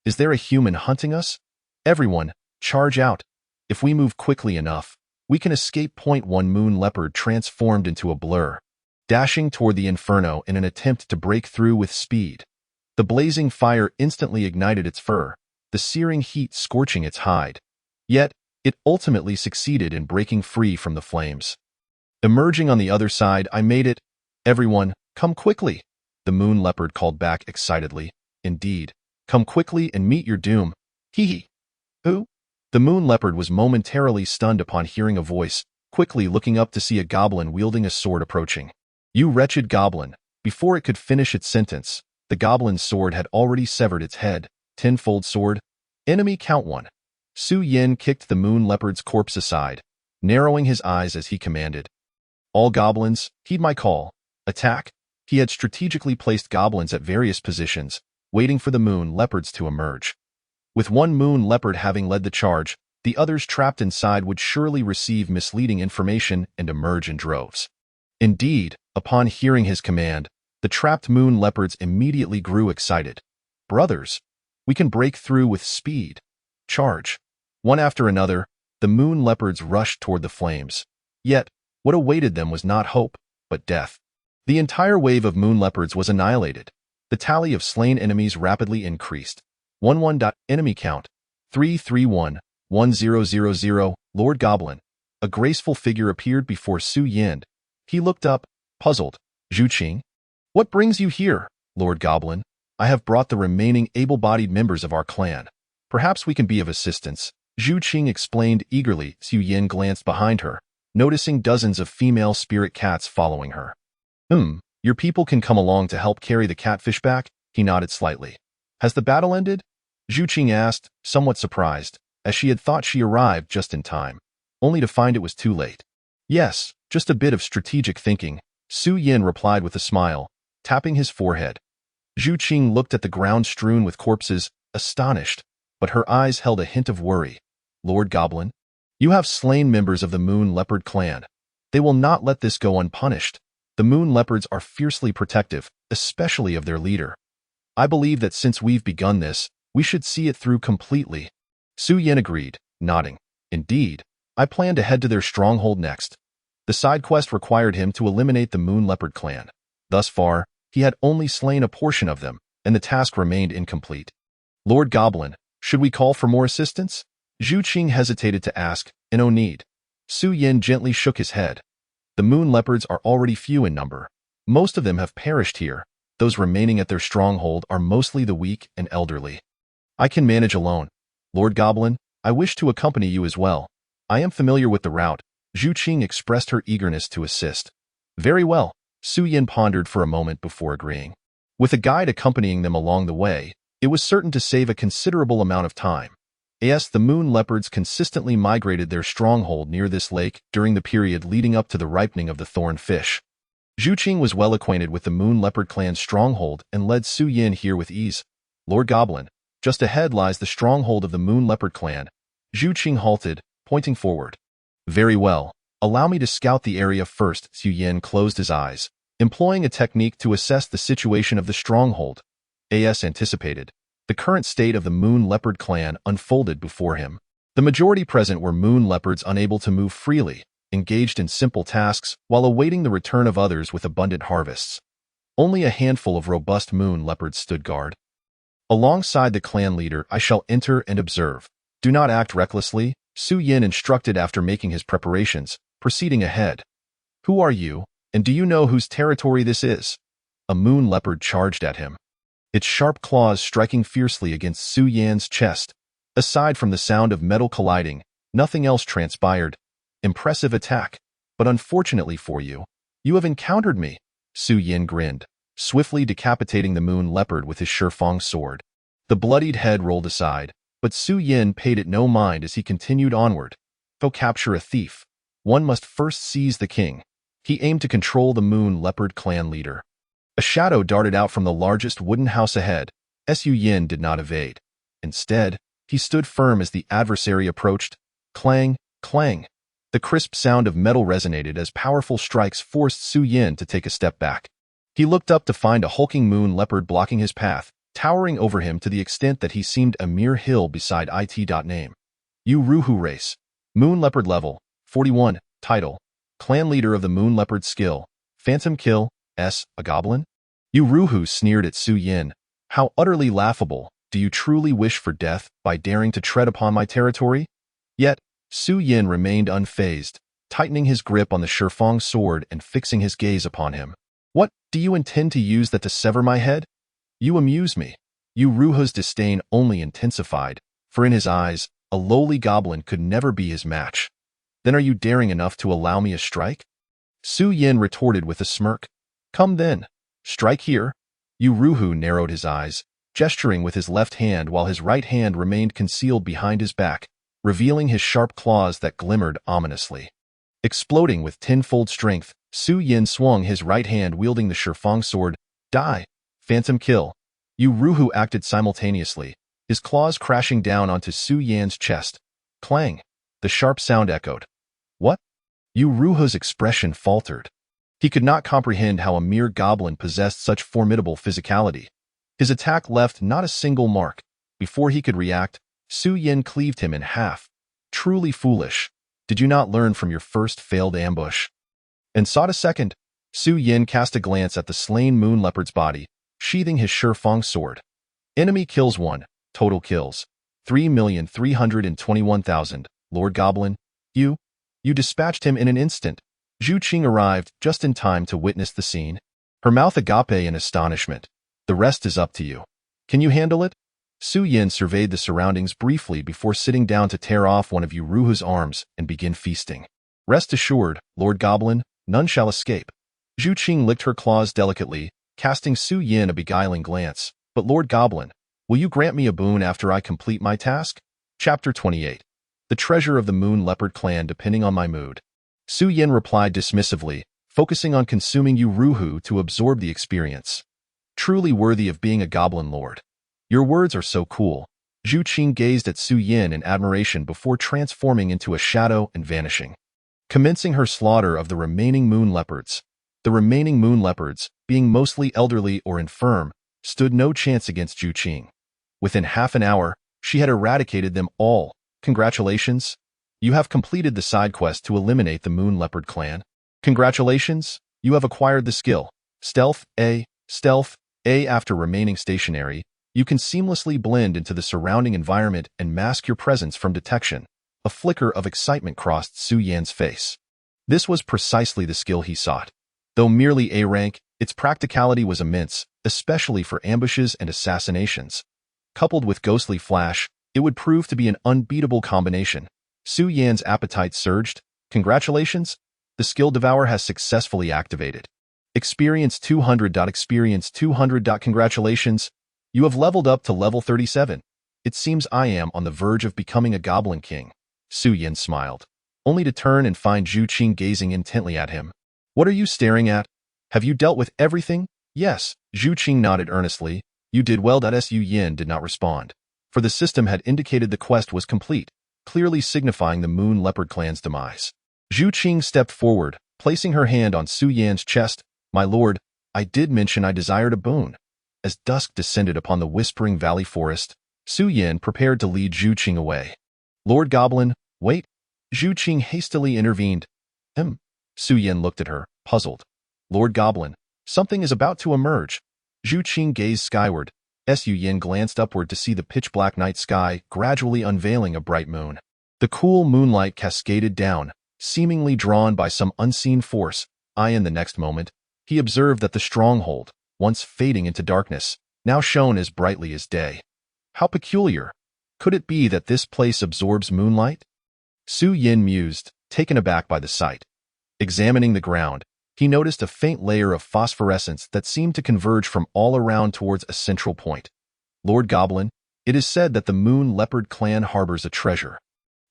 Is there a human hunting us? Everyone, charge out. If we move quickly enough, We can escape. Point one. Moon leopard transformed into a blur, dashing toward the inferno in an attempt to break through with speed. The blazing fire instantly ignited its fur, the searing heat scorching its hide. Yet, it ultimately succeeded in breaking free from the flames. Emerging on the other side, I made it. Everyone, come quickly, the moon leopard called back excitedly. Indeed, come quickly and meet your doom. Hee hee. Who? The moon leopard was momentarily stunned upon hearing a voice, quickly looking up to see a goblin wielding a sword approaching. You wretched goblin! Before it could finish its sentence, the goblin's sword had already severed its head. Tenfold sword. Enemy count one. Su Yin kicked the moon leopard's corpse aside, narrowing his eyes as he commanded. All goblins, heed my call. Attack. He had strategically placed goblins at various positions, waiting for the moon leopards to emerge. With one moon leopard having led the charge, the others trapped inside would surely receive misleading information and emerge in droves. Indeed, upon hearing his command, the trapped moon leopards immediately grew excited. Brothers, we can break through with speed. Charge. One after another, the moon leopards rushed toward the flames. Yet, what awaited them was not hope, but death. The entire wave of moon leopards was annihilated. The tally of slain enemies rapidly increased. 1-1. Enemy count. 3-3-1-1-0-0-0. Lord Goblin. A graceful figure appeared before Su Yin. He looked up, puzzled. Zhu Qing? What brings you here, Lord Goblin? I have brought the remaining able-bodied members of our clan. Perhaps we can be of assistance, Zhu Qing explained eagerly. Su Yin glanced behind her, noticing dozens of female spirit cats following her. Your people can come along to help carry the catfish back? He nodded slightly. Has the battle ended? Zhu Qing asked, somewhat surprised, as she had thought she arrived just in time, only to find it was too late. Yes, just a bit of strategic thinking, Su Yin replied with a smile, tapping his forehead. Zhu Qing looked at the ground strewn with corpses, astonished, but her eyes held a hint of worry. Lord Goblin, you have slain members of the Moon Leopard clan. They will not let this go unpunished. The Moon Leopards are fiercely protective, especially of their leader. I believe that since we've begun this, we should see it through completely. Su Yin agreed, nodding. Indeed, I plan to head to their stronghold next. The side quest required him to eliminate the Moon Leopard clan. Thus far, he had only slain a portion of them, and the task remained incomplete. Lord Goblin, should we call for more assistance? Zhu Qing hesitated to ask, no need. Su Yin gently shook his head. The Moon Leopards are already few in number. Most of them have perished here. Those remaining at their stronghold are mostly the weak and elderly. I can manage alone. Lord Goblin, I wish to accompany you as well. I am familiar with the route. Zhu Qing expressed her eagerness to assist. Very well. Su Yin pondered for a moment before agreeing. With a guide accompanying them along the way, it was certain to save a considerable amount of time. As the Moon Leopards consistently migrated their stronghold near this lake during the period leading up to the ripening of the thorn fish. Zhu Qing was well acquainted with the Moon Leopard clan's stronghold and led Su Yin here with ease. Lord Goblin, just ahead lies the stronghold of the Moon Leopard clan. Zhu Qing halted, pointing forward. Very well. Allow me to scout the area first. Su Yin closed his eyes, employing a technique to assess the situation of the stronghold. As anticipated, the current state of the Moon Leopard clan unfolded before him. The majority present were Moon Leopards unable to move freely, engaged in simple tasks while awaiting the return of others with abundant harvests. Only a handful of robust Moon Leopards stood guard. Alongside the clan leader, I shall enter and observe. Do not act recklessly, Su Yin instructed after making his preparations, proceeding ahead. Who are you, and do you know whose territory this is? A Moon Leopard charged at him, its sharp claws striking fiercely against Su Yan's chest. Aside from the sound of metal colliding, nothing else transpired. Impressive attack, but unfortunately for you, you have encountered me. Su Yin grinned, swiftly decapitating the Moon Leopard with his Shifeng sword. The bloodied head rolled aside, but Su Yin paid it no mind as he continued onward. To capture a thief, one must first seize the king. He aimed to control the Moon Leopard clan leader. A shadow darted out from the largest wooden house ahead. Su Yin did not evade. Instead, he stood firm as the adversary approached. Clang, clang. The crisp sound of metal resonated as powerful strikes forced Su Yin to take a step back. He looked up to find a hulking Moon Leopard blocking his path, towering over him to the extent that he seemed a mere hill beside it. Name. You Ruhu race. Moon Leopard level, 41. Title: Clan Leader of the Moon Leopard Skill. Phantom Kill. S. A goblin? Yu Ruhu sneered at Su Yin. How utterly laughable. Do you truly wish for death by daring to tread upon my territory? Yet, Su Yin remained unfazed, tightening his grip on the Shifeng sword and fixing his gaze upon him. What, do you intend to use that to sever my head? You amuse me. Yu Ruhu's disdain only intensified, for in his eyes, a lowly goblin could never be his match. Then are you daring enough to allow me a strike? Su Yin retorted with a smirk. Come then. Strike here. Yu Ruhu narrowed his eyes, gesturing with his left hand while his right hand remained concealed behind his back, revealing his sharp claws that glimmered ominously. Exploding with tenfold strength, Su Yin swung his right hand wielding the Shifeng sword. Die! Phantom Kill. Yu Ruhu acted simultaneously, his claws crashing down onto Su Yin's chest. Clang! The sharp sound echoed. What? Yu Ruhu's expression faltered. He could not comprehend how a mere goblin possessed such formidable physicality. His attack left not a single mark. Before he could react, Su Yin cleaved him in half. Truly foolish. Did you not learn from your first failed ambush? And sought a second. Su Yin cast a glance at the slain moon leopard's body, sheathing his Shifeng sword. Enemy kills 1. Total kills 3,321,000. Lord Goblin, you dispatched him in an instant. Zhu Qing arrived just in time to witness the scene. Her mouth agape in astonishment. The rest is up to you. Can you handle it? Su Yin surveyed the surroundings briefly before sitting down to tear off one of Yu Ruhu's arms and begin feasting. Rest assured, Lord Goblin, none shall escape. Zhu Qing licked her claws delicately, casting Su Yin a beguiling glance. But Lord Goblin, will you grant me a boon after I complete my task? Chapter 28. The treasure of the Moon Leopard clan depending on my mood. Su Yin replied dismissively, focusing on consuming Yu Ruhu to absorb the experience. Truly worthy of being a goblin lord. Your words are so cool. Zhu Qing gazed at Su Yin in admiration before transforming into a shadow and vanishing. Commencing her slaughter of the remaining moon leopards. The remaining moon leopards, being mostly elderly or infirm, stood no chance against Zhu Qing. Within half an hour, she had eradicated them all. Congratulations. You have completed the side quest to eliminate the Moon Leopard clan. Congratulations. You have acquired the skill. Stealth A. Stealth A. After remaining stationary, you can seamlessly blend into the surrounding environment and mask your presence from detection. A flicker of excitement crossed Su Yan's face. This was precisely the skill he sought. Though merely A rank, its practicality was immense, especially for ambushes and assassinations. Coupled with ghostly flash, it would prove to be an unbeatable combination. Su Yan's appetite surged. Congratulations! The skill Devour has successfully activated. Experience 200. Experience 200. Congratulations! You have leveled up to level 37. It seems I am on the verge of becoming a goblin king. Su Yin smiled, only to turn and find Zhu Qing gazing intently at him. What are you staring at? Have you dealt with everything? Yes. Zhu Qing nodded earnestly. You did well. Su Yin did not respond, for the system had indicated the quest was complete, clearly signifying the Moon Leopard clan's demise. Zhu Qing stepped forward, placing her hand on Su Yan's chest. My lord, I did mention I desired a boon. As dusk descended upon the Whispering Valley forest, Su Yin prepared to lead Zhu Qing away. Lord Goblin, wait. Zhu Qing hastily intervened. Su Yin looked at her, puzzled. Lord Goblin, something is about to emerge. Zhu Qing gazed skyward. Su Yin glanced upward to see the pitch-black night sky gradually unveiling a bright moon. The cool moonlight cascaded down, seemingly drawn by some unseen force. In the next moment, he observed that the stronghold, once fading into darkness, now shone as brightly as day. How peculiar! Could it be that this place absorbs moonlight? Su Yin mused, taken aback by the sight. Examining the ground, he noticed a faint layer of phosphorescence that seemed to converge from all around towards a central point. Lord Goblin, it is said that the Moon Leopard clan harbors a treasure.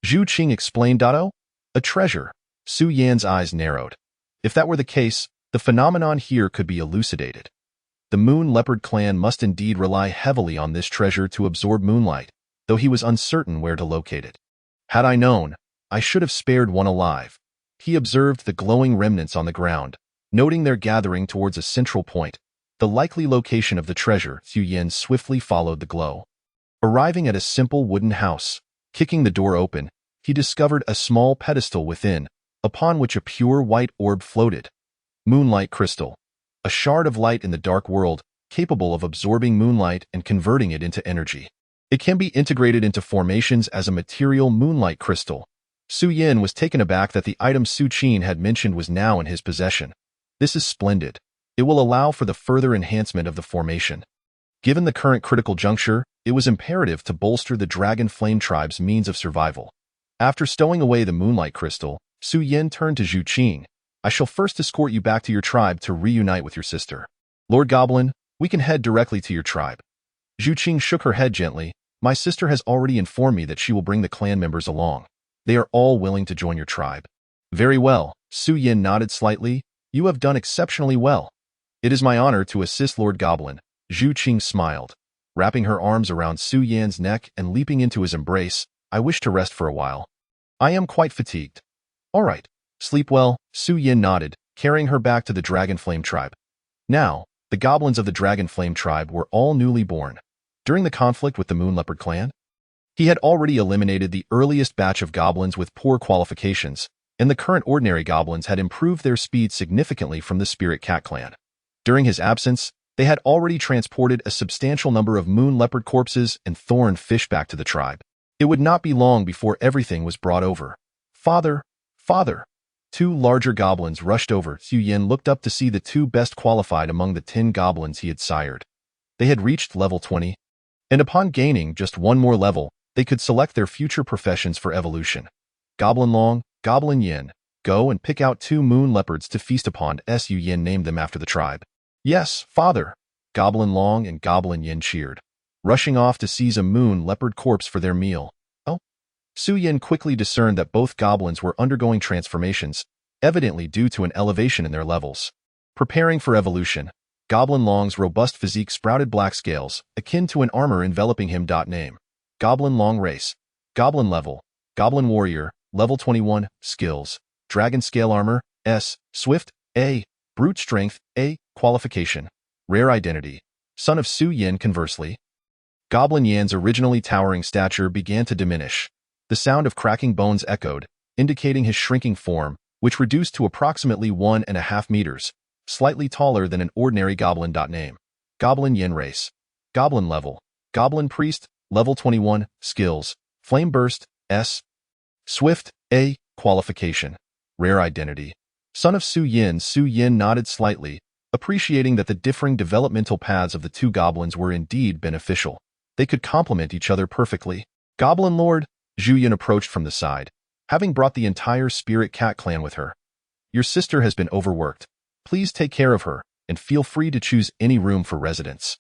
Zhu Qing explained. A treasure. Su Yan's eyes narrowed. If that were the case, the phenomenon here could be elucidated. The Moon Leopard clan must indeed rely heavily on this treasure to absorb moonlight, though he was uncertain where to locate it. Had I known, I should have spared one alive. He observed the glowing remnants on the ground, noting their gathering towards a central point, the likely location of the treasure. Su Yin swiftly followed the glow. Arriving at a simple wooden house, kicking the door open, he discovered a small pedestal within, upon which a pure white orb floated. Moonlight crystal. A shard of light in the dark world, capable of absorbing moonlight and converting it into energy. It can be integrated into formations as a material moonlight crystal. Su Yin was taken aback that the item Su Qin had mentioned was now in his possession. This is splendid. It will allow for the further enhancement of the formation. Given the current critical juncture, it was imperative to bolster the Dragon Flame tribe's means of survival. After stowing away the moonlight crystal, Su Yin turned to Zhu Qing. I shall first escort you back to your tribe to reunite with your sister. Lord Goblin, we can head directly to your tribe. Zhu Qing shook her head gently. My sister has already informed me that she will bring the clan members along. They are all willing to join your tribe. Very well, Su Yin nodded slightly. You have done exceptionally well. It is my honor to assist Lord Goblin. Zhu Qing smiled, wrapping her arms around Su Yin's neck and leaping into his embrace. I wish to rest for a while. I am quite fatigued. All right, sleep well, Su Yin nodded, carrying her back to the Dragon Flame tribe. Now, the goblins of the Dragon Flame tribe were all newly born. During the conflict with the Moon Leopard clan, he had already eliminated the earliest batch of goblins with poor qualifications, and the current ordinary goblins had improved their speed significantly from the Spirit Cat clan. During his absence, they had already transported a substantial number of Moon Leopard corpses and thorn fish back to the tribe. It would not be long before everything was brought over. Father! Father! Two larger goblins rushed over. Su Yin looked up to see the two best qualified among the 10 goblins he had sired. They had reached level 20, and upon gaining just one more level, they could select their future professions for evolution. Goblin Long, Goblin Yin, go and pick out 2 moon leopards to feast upon. Su Yin named them after the tribe. Yes, father! Goblin Long and Goblin Yin cheered, rushing off to seize a moon leopard corpse for their meal. Oh! Su Yin quickly discerned that both goblins were undergoing transformations, evidently due to an elevation in their levels. Preparing for evolution, Goblin Long's robust physique sprouted black scales, akin to an armor enveloping him. Name: Goblin Long race. Goblin level. Goblin warrior, level 21, skills. Dragon scale armor, S. Swift, A. Brute strength, A. Qualification. Rare identity. Son of Su Yin. Conversely, Goblin Yan's originally towering stature began to diminish. The sound of cracking bones echoed, indicating his shrinking form, which reduced to approximately 1.5 meters, slightly taller than an ordinary goblin. Name: Goblin Yin race. Goblin level. Goblin priest, level 21, skills. Flame burst, S. Swift, A. Qualification. Rare identity. Son of Su Yin. Su Yin nodded slightly, appreciating that the differing developmental paths of the two goblins were indeed beneficial. They could complement each other perfectly. Goblin Lord, Zhu Yin approached from the side, having brought the entire Spirit Cat clan with her. Your sister has been overworked. Please take care of her, and feel free to choose any room for residence.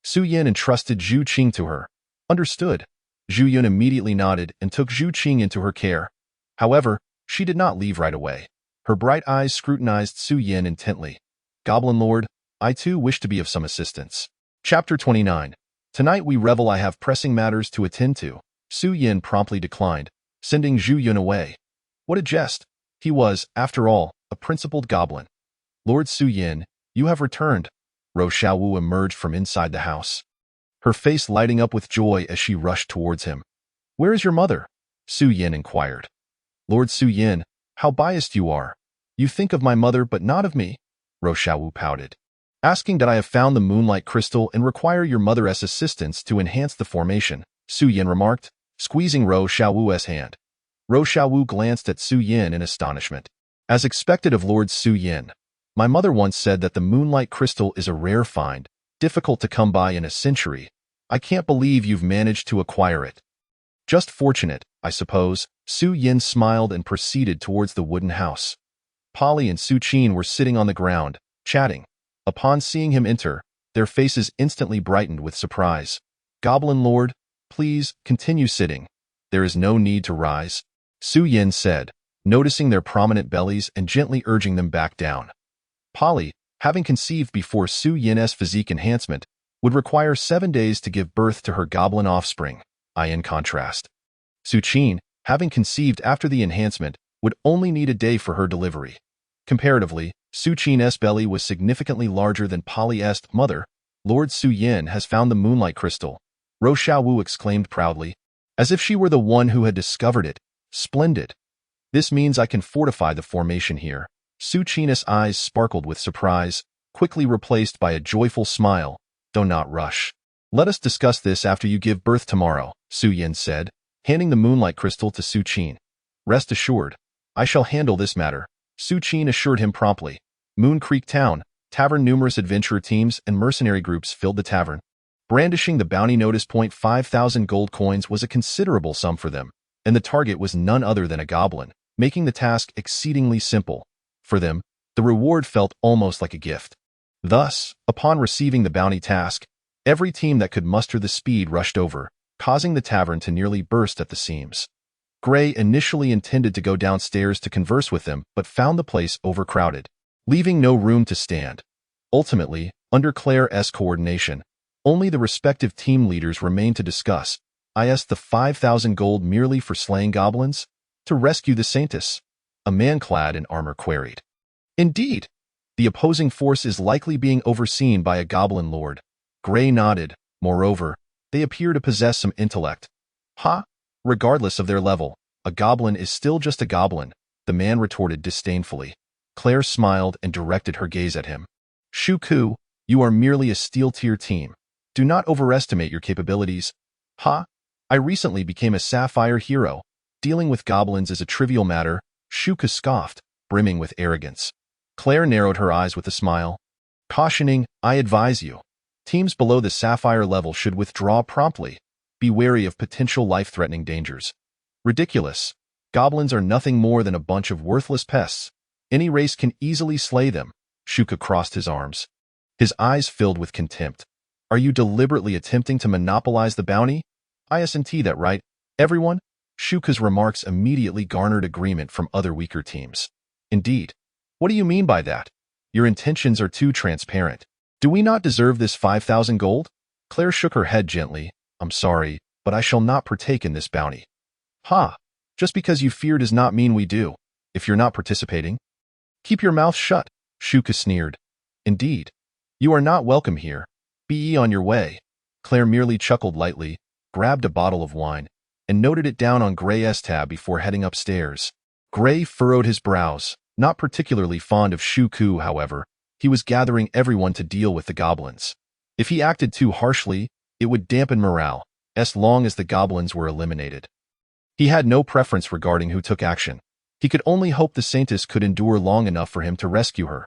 Su Yin entrusted Zhu Qing to her. Understood. Zhu Yin immediately nodded and took Zhu Qing into her care. However, she did not leave right away. Her bright eyes scrutinized Su Yin intently. Goblin Lord, I too wish to be of some assistance. Chapter 29. Tonight we revel. I have pressing matters to attend to. Su Yin promptly declined, sending Zhu Yin away. What a jest. He was, after all, a principled goblin. Lord Su Yin, you have returned. Ro Xiaowu emerged from inside the house, her face lighting up with joy as she rushed towards him. Where is your mother? Su Yin inquired. Lord Su Yin, how biased you are. You think of my mother but not of me. Ro Xiaowu pouted, asking that I have found the moonlight crystal and require your mother's assistance to enhance the formation, Su Yin remarked, squeezing Ro Xiaowu's hand. Ro Xiaowu glanced at Su Yin in astonishment. As expected of Lord Su Yin, my mother once said that the moonlight crystal is a rare find, difficult to come by in a century. I can't believe you've managed to acquire it. Just fortunate, I suppose. Su Yin smiled and proceeded towards the wooden house. Polly and Su Qin were sitting on the ground, chatting. Upon seeing him enter, their faces instantly brightened with surprise. Goblin Lord, please, continue sitting. There is no need to rise, Su Yin said, noticing their prominent bellies and gently urging them back down. Polly, having conceived before Su Yin's physique enhancement, would require 7 days to give birth to her goblin offspring. In contrast, Su Qin, having conceived after the enhancement, would only need a day for her delivery. Comparatively, Su Qin's belly was significantly larger than Polly's mother. Lord Su Yin has found the moonlight crystal, Ro Xiaowu exclaimed proudly. As if she were the one who had discovered it, Splendid. This means I can fortify the formation here. Suchina's eyes sparkled with surprise, quickly replaced by a joyful smile. Do not rush. Let us discuss this after you give birth tomorrow, Su Yin said, handing the moonlight crystal to Su Qin. Rest assured, I shall handle this matter, Su Qin assured him promptly. Moon Creek Town, tavern. Numerous adventurer teams and mercenary groups filled the tavern. Brandishing the bounty notice point, 5,000 gold coins was a considerable sum for them, and the target was none other than a goblin, making the task exceedingly simple. For them, the reward felt almost like a gift. Thus, upon receiving the bounty task, every team that could muster the speed rushed over, causing the tavern to nearly burst at the seams. Gray initially intended to go downstairs to converse with them, but found the place overcrowded, leaving no room to stand. Ultimately, under Claire's coordination, only the respective team leaders remained to discuss. Is the 5,000 gold merely for slaying goblins? To rescue the saintess? A man clad in armor queried. Indeed. The opposing force is likely being overseen by a goblin lord. Gray nodded. Moreover, they appear to possess some intellect. Regardless of their level, a goblin is still just a goblin, the man retorted disdainfully. Claire smiled and directed her gaze at him. Shuku, you are merely a steel-tier team. Do not overestimate your capabilities. I recently became a sapphire hero. Dealing with goblins is a trivial matter, Shuka scoffed, brimming with arrogance. Claire narrowed her eyes with a smile, cautioning, I advise you. Teams below the sapphire level should withdraw promptly. Be wary of potential life-threatening dangers. Ridiculous. Goblins are nothing more than a bunch of worthless pests. Any race can easily slay them. Shuka crossed his arms. His eyes filled with contempt. Are you deliberately attempting to monopolize the bounty? Isn't that right, everyone? Shuka's remarks immediately garnered agreement from other weaker teams. Indeed. What do you mean by that? Your intentions are too transparent. Do we not deserve this 5,000 gold? Claire shook her head gently. I'm sorry, but I shall not partake in this bounty. Just because you fear does not mean we do. If you're not participating, keep your mouth shut, Shuka sneered. Indeed. You are not welcome here. Be on your way. Claire merely chuckled lightly, grabbed a bottle of wine, and noted it down on Gray's tab before heading upstairs. Gray furrowed his brows, not particularly fond of Shuku, however. He was gathering everyone to deal with the goblins. If he acted too harshly, it would dampen morale, as long as the goblins were eliminated. He had no preference regarding who took action. He could only hope the saintess could endure long enough for him to rescue her.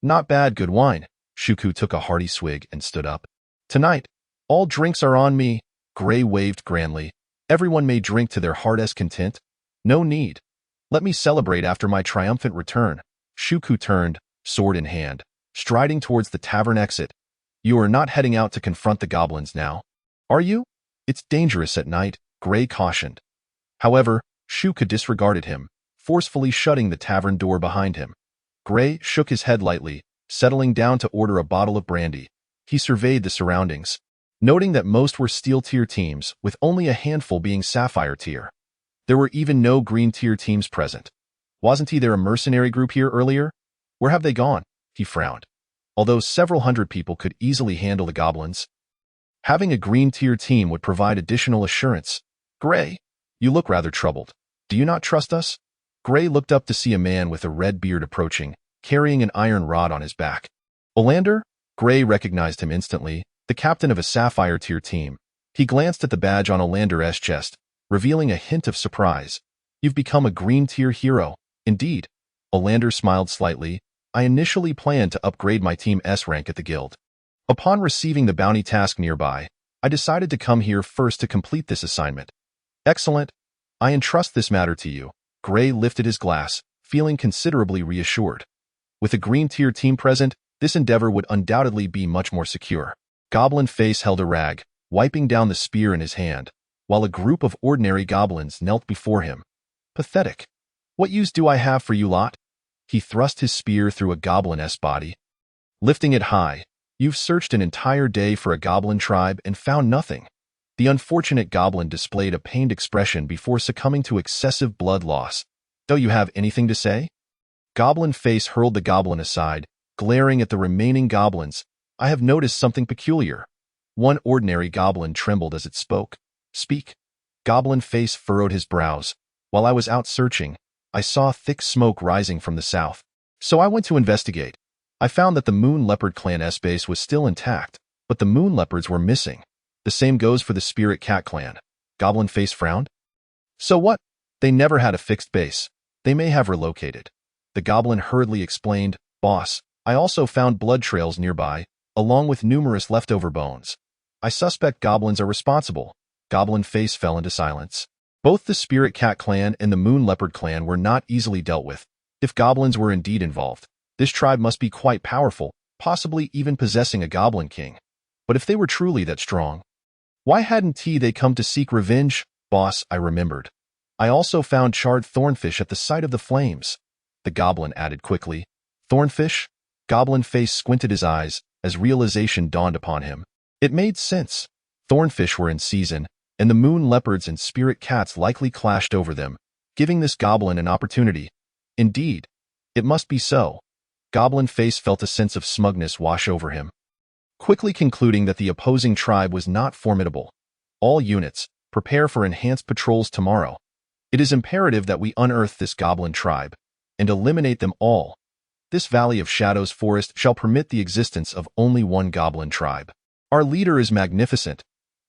Not bad, good wine. Shuku took a hearty swig and stood up. Tonight, all drinks are on me. Gray waved grandly. Everyone may drink to their heart's content. No need. Let me celebrate after my triumphant return. Shuku turned, sword in hand, striding towards the tavern exit. You are not heading out to confront the goblins now, are you? It's dangerous at night, Gray cautioned. However, Shuka disregarded him, forcefully shutting the tavern door behind him. Gray shook his head lightly, settling down to order a bottle of brandy. He surveyed the surroundings, noting that most were steel-tier teams, with only a handful being sapphire-tier. There were even no green-tier teams present. Wasn't there a mercenary group here earlier? Where have they gone? He frowned. Although several hundred people could easily handle the goblins, having a green-tier team would provide additional assurance. Gray, you look rather troubled. Do you not trust us? Gray looked up to see a man with a red beard approaching, carrying an iron rod on his back. Olander? Gray recognized him instantly, the captain of a sapphire-tier team. He glanced at the badge on Olander's chest, revealing a hint of surprise. You've become a green-tier hero. Indeed. Olander smiled slightly. I initially planned to upgrade my team's rank at the guild. Upon receiving the bounty task nearby, I decided to come here first to complete this assignment. Excellent. I entrust this matter to you. Gray lifted his glass, feeling considerably reassured. With a green-tier team present, this endeavor would undoubtedly be much more secure. Goblin Face held a rag, wiping down the spear in his hand, while a group of ordinary goblins knelt before him. Pathetic. What use do I have for you lot? He thrust his spear through a goblin's body. Lifting it high, you've searched an entire day for a goblin tribe and found nothing. The unfortunate goblin displayed a pained expression before succumbing to excessive blood loss. Do you have anything to say? Goblin Face hurled the goblin aside, glaring at the remaining goblins. I have noticed something peculiar. One ordinary goblin trembled as it spoke. Speak. Goblin Face furrowed his brows, While I was out searching, I saw thick smoke rising from the south. So I went to investigate. I found that the Moon Leopard Clan's base was still intact, but the Moon Leopards were missing. The same goes for the Spirit Cat Clan. Goblin Face frowned. So what? They never had a fixed base. They may have relocated. The goblin hurriedly explained, Boss, I also found blood trails nearby, along with numerous leftover bones. I suspect goblins are responsible. Goblin Face fell into silence. Both the Spirit Cat Clan and the Moon Leopard Clan were not easily dealt with. If goblins were indeed involved, this tribe must be quite powerful, possibly even possessing a goblin king. But if they were truly that strong, why hadn't they come to seek revenge? Boss, I remembered. I also found charred thornfish at the site of the flames. The goblin added quickly. Thornfish? Goblin Face squinted his eyes as realization dawned upon him. It made sense. Thornfish were in season, and the moon leopards and spirit cats likely clashed over them, giving this goblin an opportunity. Indeed, it must be so. Goblin Face felt a sense of smugness wash over him, quickly concluding that the opposing tribe was not formidable. All units, prepare for enhanced patrols tomorrow. It is imperative that we unearth this goblin tribe and eliminate them all. This Valley of Shadows forest shall permit the existence of only one goblin tribe. Our leader is magnificent.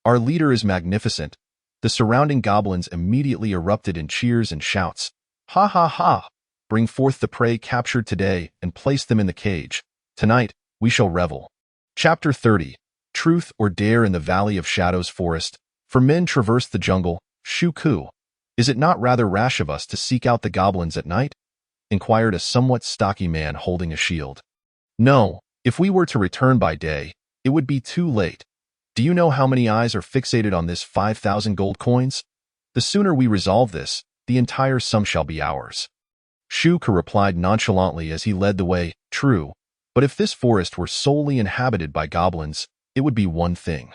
Our leader is magnificent. The surrounding goblins immediately erupted in cheers and shouts. Ha ha ha! Bring forth the prey captured today and place them in the cage. Tonight, we shall revel. Chapter 30. Truth or Dare in the Valley of Shadows forest. For men traverse the jungle. Shuku. Is it not rather rash of us to seek out the goblins at night? Inquired a somewhat stocky man holding a shield. No, if we were to return by day, it would be too late. Do you know how many eyes are fixated on this 5,000 gold coins? The sooner we resolve this, the entire sum shall be ours. Shuka replied nonchalantly as he led the way. True, but if this forest were solely inhabited by goblins, it would be one thing.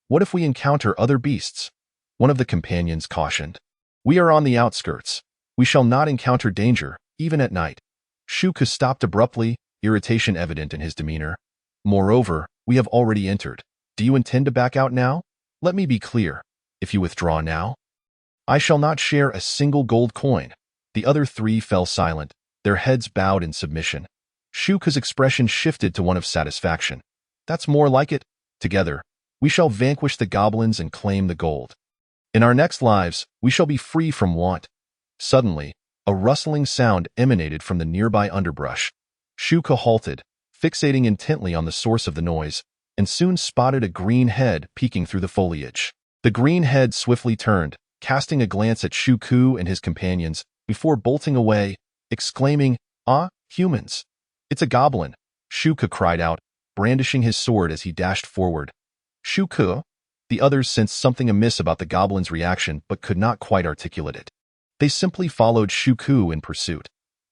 What if we encounter other beasts? One of the companions cautioned. We are on the outskirts. We shall not encounter danger, even at night. Shuka stopped abruptly, irritation evident in his demeanor. Moreover, we have already entered. Do you intend to back out now? Let me be clear. If you withdraw now, I shall not share a single gold coin. The other three fell silent, their heads bowed in submission. Shuka's expression shifted to one of satisfaction. That's more like it. Together, we shall vanquish the goblins and claim the gold. In our next lives, we shall be free from want. Suddenly, a rustling sound emanated from the nearby underbrush. Shuka halted, fixating intently on the source of the noise, and soon spotted a green head peeking through the foliage. The green head swiftly turned, casting a glance at Shuku and his companions, before bolting away, exclaiming, Ah, humans! It's a goblin! Shuka cried out, brandishing his sword as he dashed forward. Shuku? The others sensed something amiss about the goblin's reaction but could not quite articulate it. They simply followed Shuku in pursuit.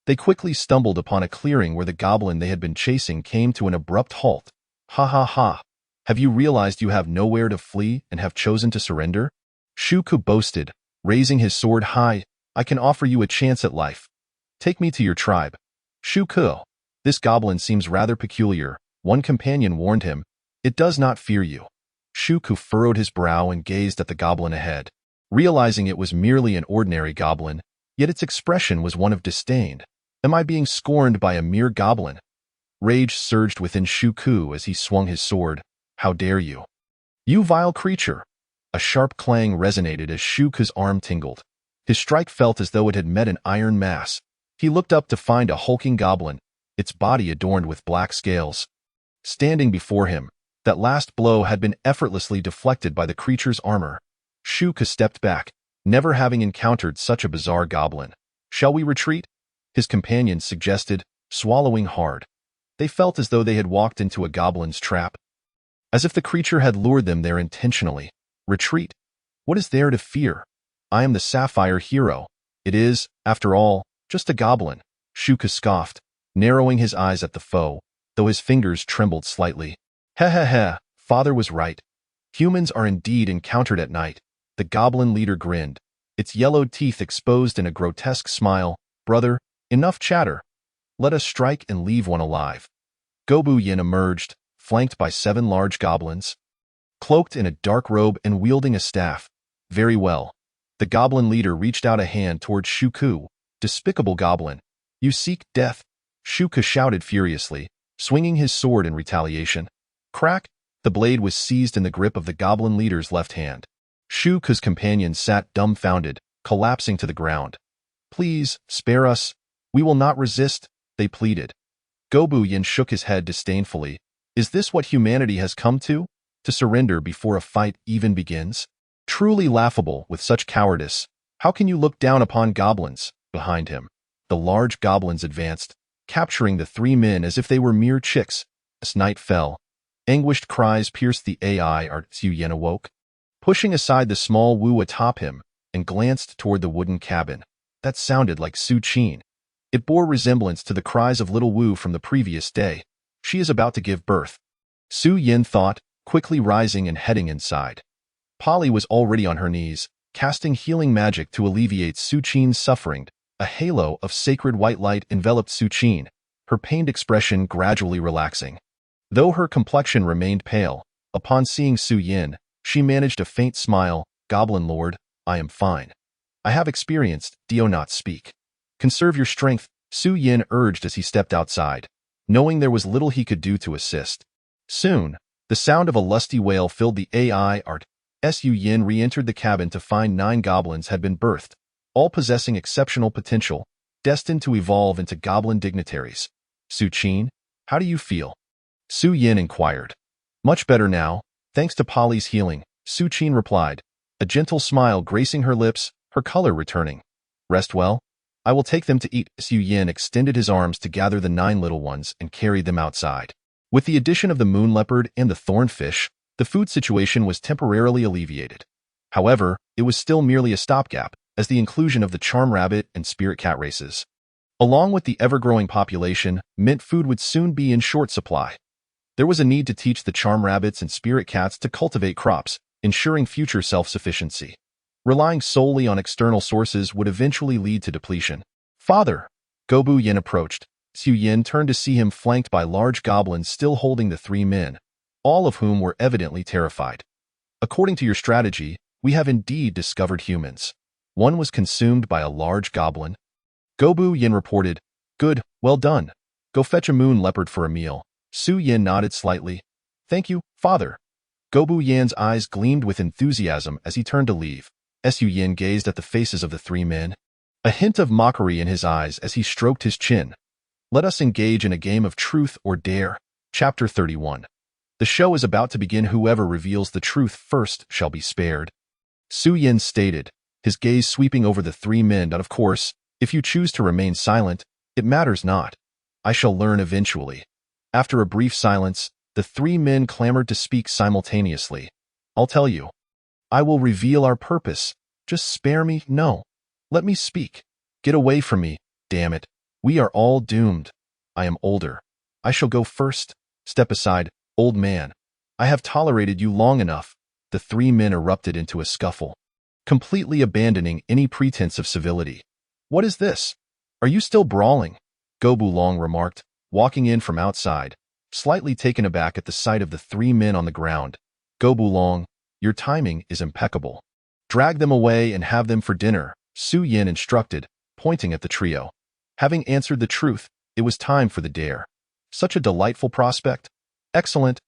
They quickly stumbled upon a clearing where the goblin they had been chasing came to an abrupt halt. Ha ha ha! Have you realized you have nowhere to flee and have chosen to surrender? Shuku boasted, raising his sword high. I can offer you a chance at life. Take me to your tribe. Shuku, this goblin seems rather peculiar, one companion warned him. It does not fear you. Shuku furrowed his brow and gazed at the goblin ahead, realizing it was merely an ordinary goblin, yet its expression was one of disdain. Am I being scorned by a mere goblin? Rage surged within Shuku as he swung his sword. How dare you? You vile creature! A sharp clang resonated as Shuku's arm tingled. His strike felt as though it had met an iron mass. He looked up to find a hulking goblin, its body adorned with black scales. Standing before him, that last blow had been effortlessly deflected by the creature's armor. Shuka stepped back, never having encountered such a bizarre goblin. Shall we retreat? His companions suggested, swallowing hard. They felt as though they had walked into a goblin's trap, as if the creature had lured them there intentionally. Retreat? What is there to fear? I am the Sapphire Hero. It is, after all, just a goblin. Shuka scoffed, narrowing his eyes at the foe, though his fingers trembled slightly. Heh heh heh, father was right. Humans are indeed encountered at night. The goblin leader grinned, its yellowed teeth exposed in a grotesque smile. Brother, enough chatter. Let us strike and leave one alive. Gobu Yin emerged, flanked by 7 large goblins, cloaked in a dark robe and wielding a staff. Very well. The goblin leader reached out a hand toward Shuku. Despicable goblin. You seek death. Shuka shouted furiously, swinging his sword in retaliation. Crack! The blade was seized in the grip of the goblin leader's left hand. Shuka's companions sat dumbfounded, collapsing to the ground. Please, spare us. We will not resist, they pleaded. Gobu Yin shook his head disdainfully. Is this what humanity has come to? To surrender before a fight even begins? Truly laughable with such cowardice. How can you look down upon goblins? Behind him, the large goblins advanced, capturing the three men as if they were mere chicks. As night fell, anguished cries pierced the air. Su Yin awoke, pushing aside the small Wu atop him, and glanced toward the wooden cabin. That sounded like Su Qin. It bore resemblance to the cries of little Wu from the previous day. She is about to give birth. Su Yin thought, quickly rising and heading inside. Polly was already on her knees, casting healing magic to alleviate Su Qin's suffering. A halo of sacred white light enveloped Su Qin, her pained expression gradually relaxing. Though her complexion remained pale, upon seeing Su Yin, she managed a faint smile. Goblin Lord, I am fine. I have experienced, do not speak. Conserve your strength, Su Yin urged as he stepped outside, knowing there was little he could do to assist. Soon, the sound of a lusty wail filled the air. Su Yin re-entered the cabin to find 9 goblins had been birthed, all possessing exceptional potential, destined to evolve into goblin dignitaries. Su Qin, how do you feel? Su Yin inquired. Much better now, thanks to Polly's healing, Su Qin replied, a gentle smile gracing her lips, her color returning. Rest well? I will take them to eat. Su Yin extended his arms to gather the 9 little ones and carried them outside. With the addition of the moon leopard and the thornfish, the food situation was temporarily alleviated. However, it was still merely a stopgap, as the inclusion of the charm rabbit and spirit cat races. Along with the ever-growing population, mint food would soon be in short supply. There was a need to teach the charm rabbits and spirit cats to cultivate crops, ensuring future self-sufficiency. Relying solely on external sources would eventually lead to depletion. Father! Gobu Yin approached. Su Yin turned to see him flanked by large goblins still holding the 3 men, all of whom were evidently terrified. According to your strategy, we have indeed discovered humans. One was consumed by a large goblin. Gobu Yin reported, good, well done. Go fetch a moon leopard for a meal. Su Yin nodded slightly. Thank you, father. Gobu Yin's eyes gleamed with enthusiasm as he turned to leave. Su Yin gazed at the faces of the 3 men, a hint of mockery in his eyes as he stroked his chin. Let us engage in a game of truth or dare. Chapter 31. The show is about to begin. Whoever reveals the truth first shall be spared. Su Yin stated, his gaze sweeping over the 3 men. Of course, if you choose to remain silent, it matters not. I shall learn eventually. After a brief silence, the 3 men clamored to speak simultaneously. I'll tell you. I will reveal our purpose. Just spare me. No. Let me speak. Get away from me. Damn it. We are all doomed. I am older. I shall go first. Step aside, old man. I have tolerated you long enough. The 3 men erupted into a scuffle, completely abandoning any pretense of civility. What is this? Are you still brawling? Gobu Long remarked, walking in from outside, slightly taken aback at the sight of the 3 men on the ground. Gobu Long, your timing is impeccable. Drag them away and have them for dinner, Su Yin instructed, pointing at the trio. Having answered the truth, it was time for the dare. Such a delightful prospect. Excellent.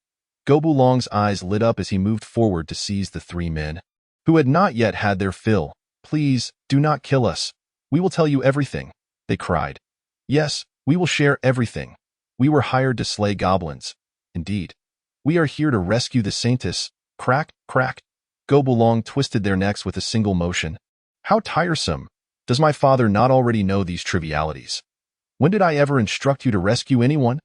Gobu Long's eyes lit up as he moved forward to seize the 3 men, who had not yet had their fill. Please, do not kill us. We will tell you everything, they cried. Yes, we will share everything. We were hired to slay goblins. Indeed. We are here to rescue the saintess. Crack, crack. Gobu Long twisted their necks with a single motion. How tiresome. Does my father not already know these trivialities? When did I ever instruct you to rescue anyone?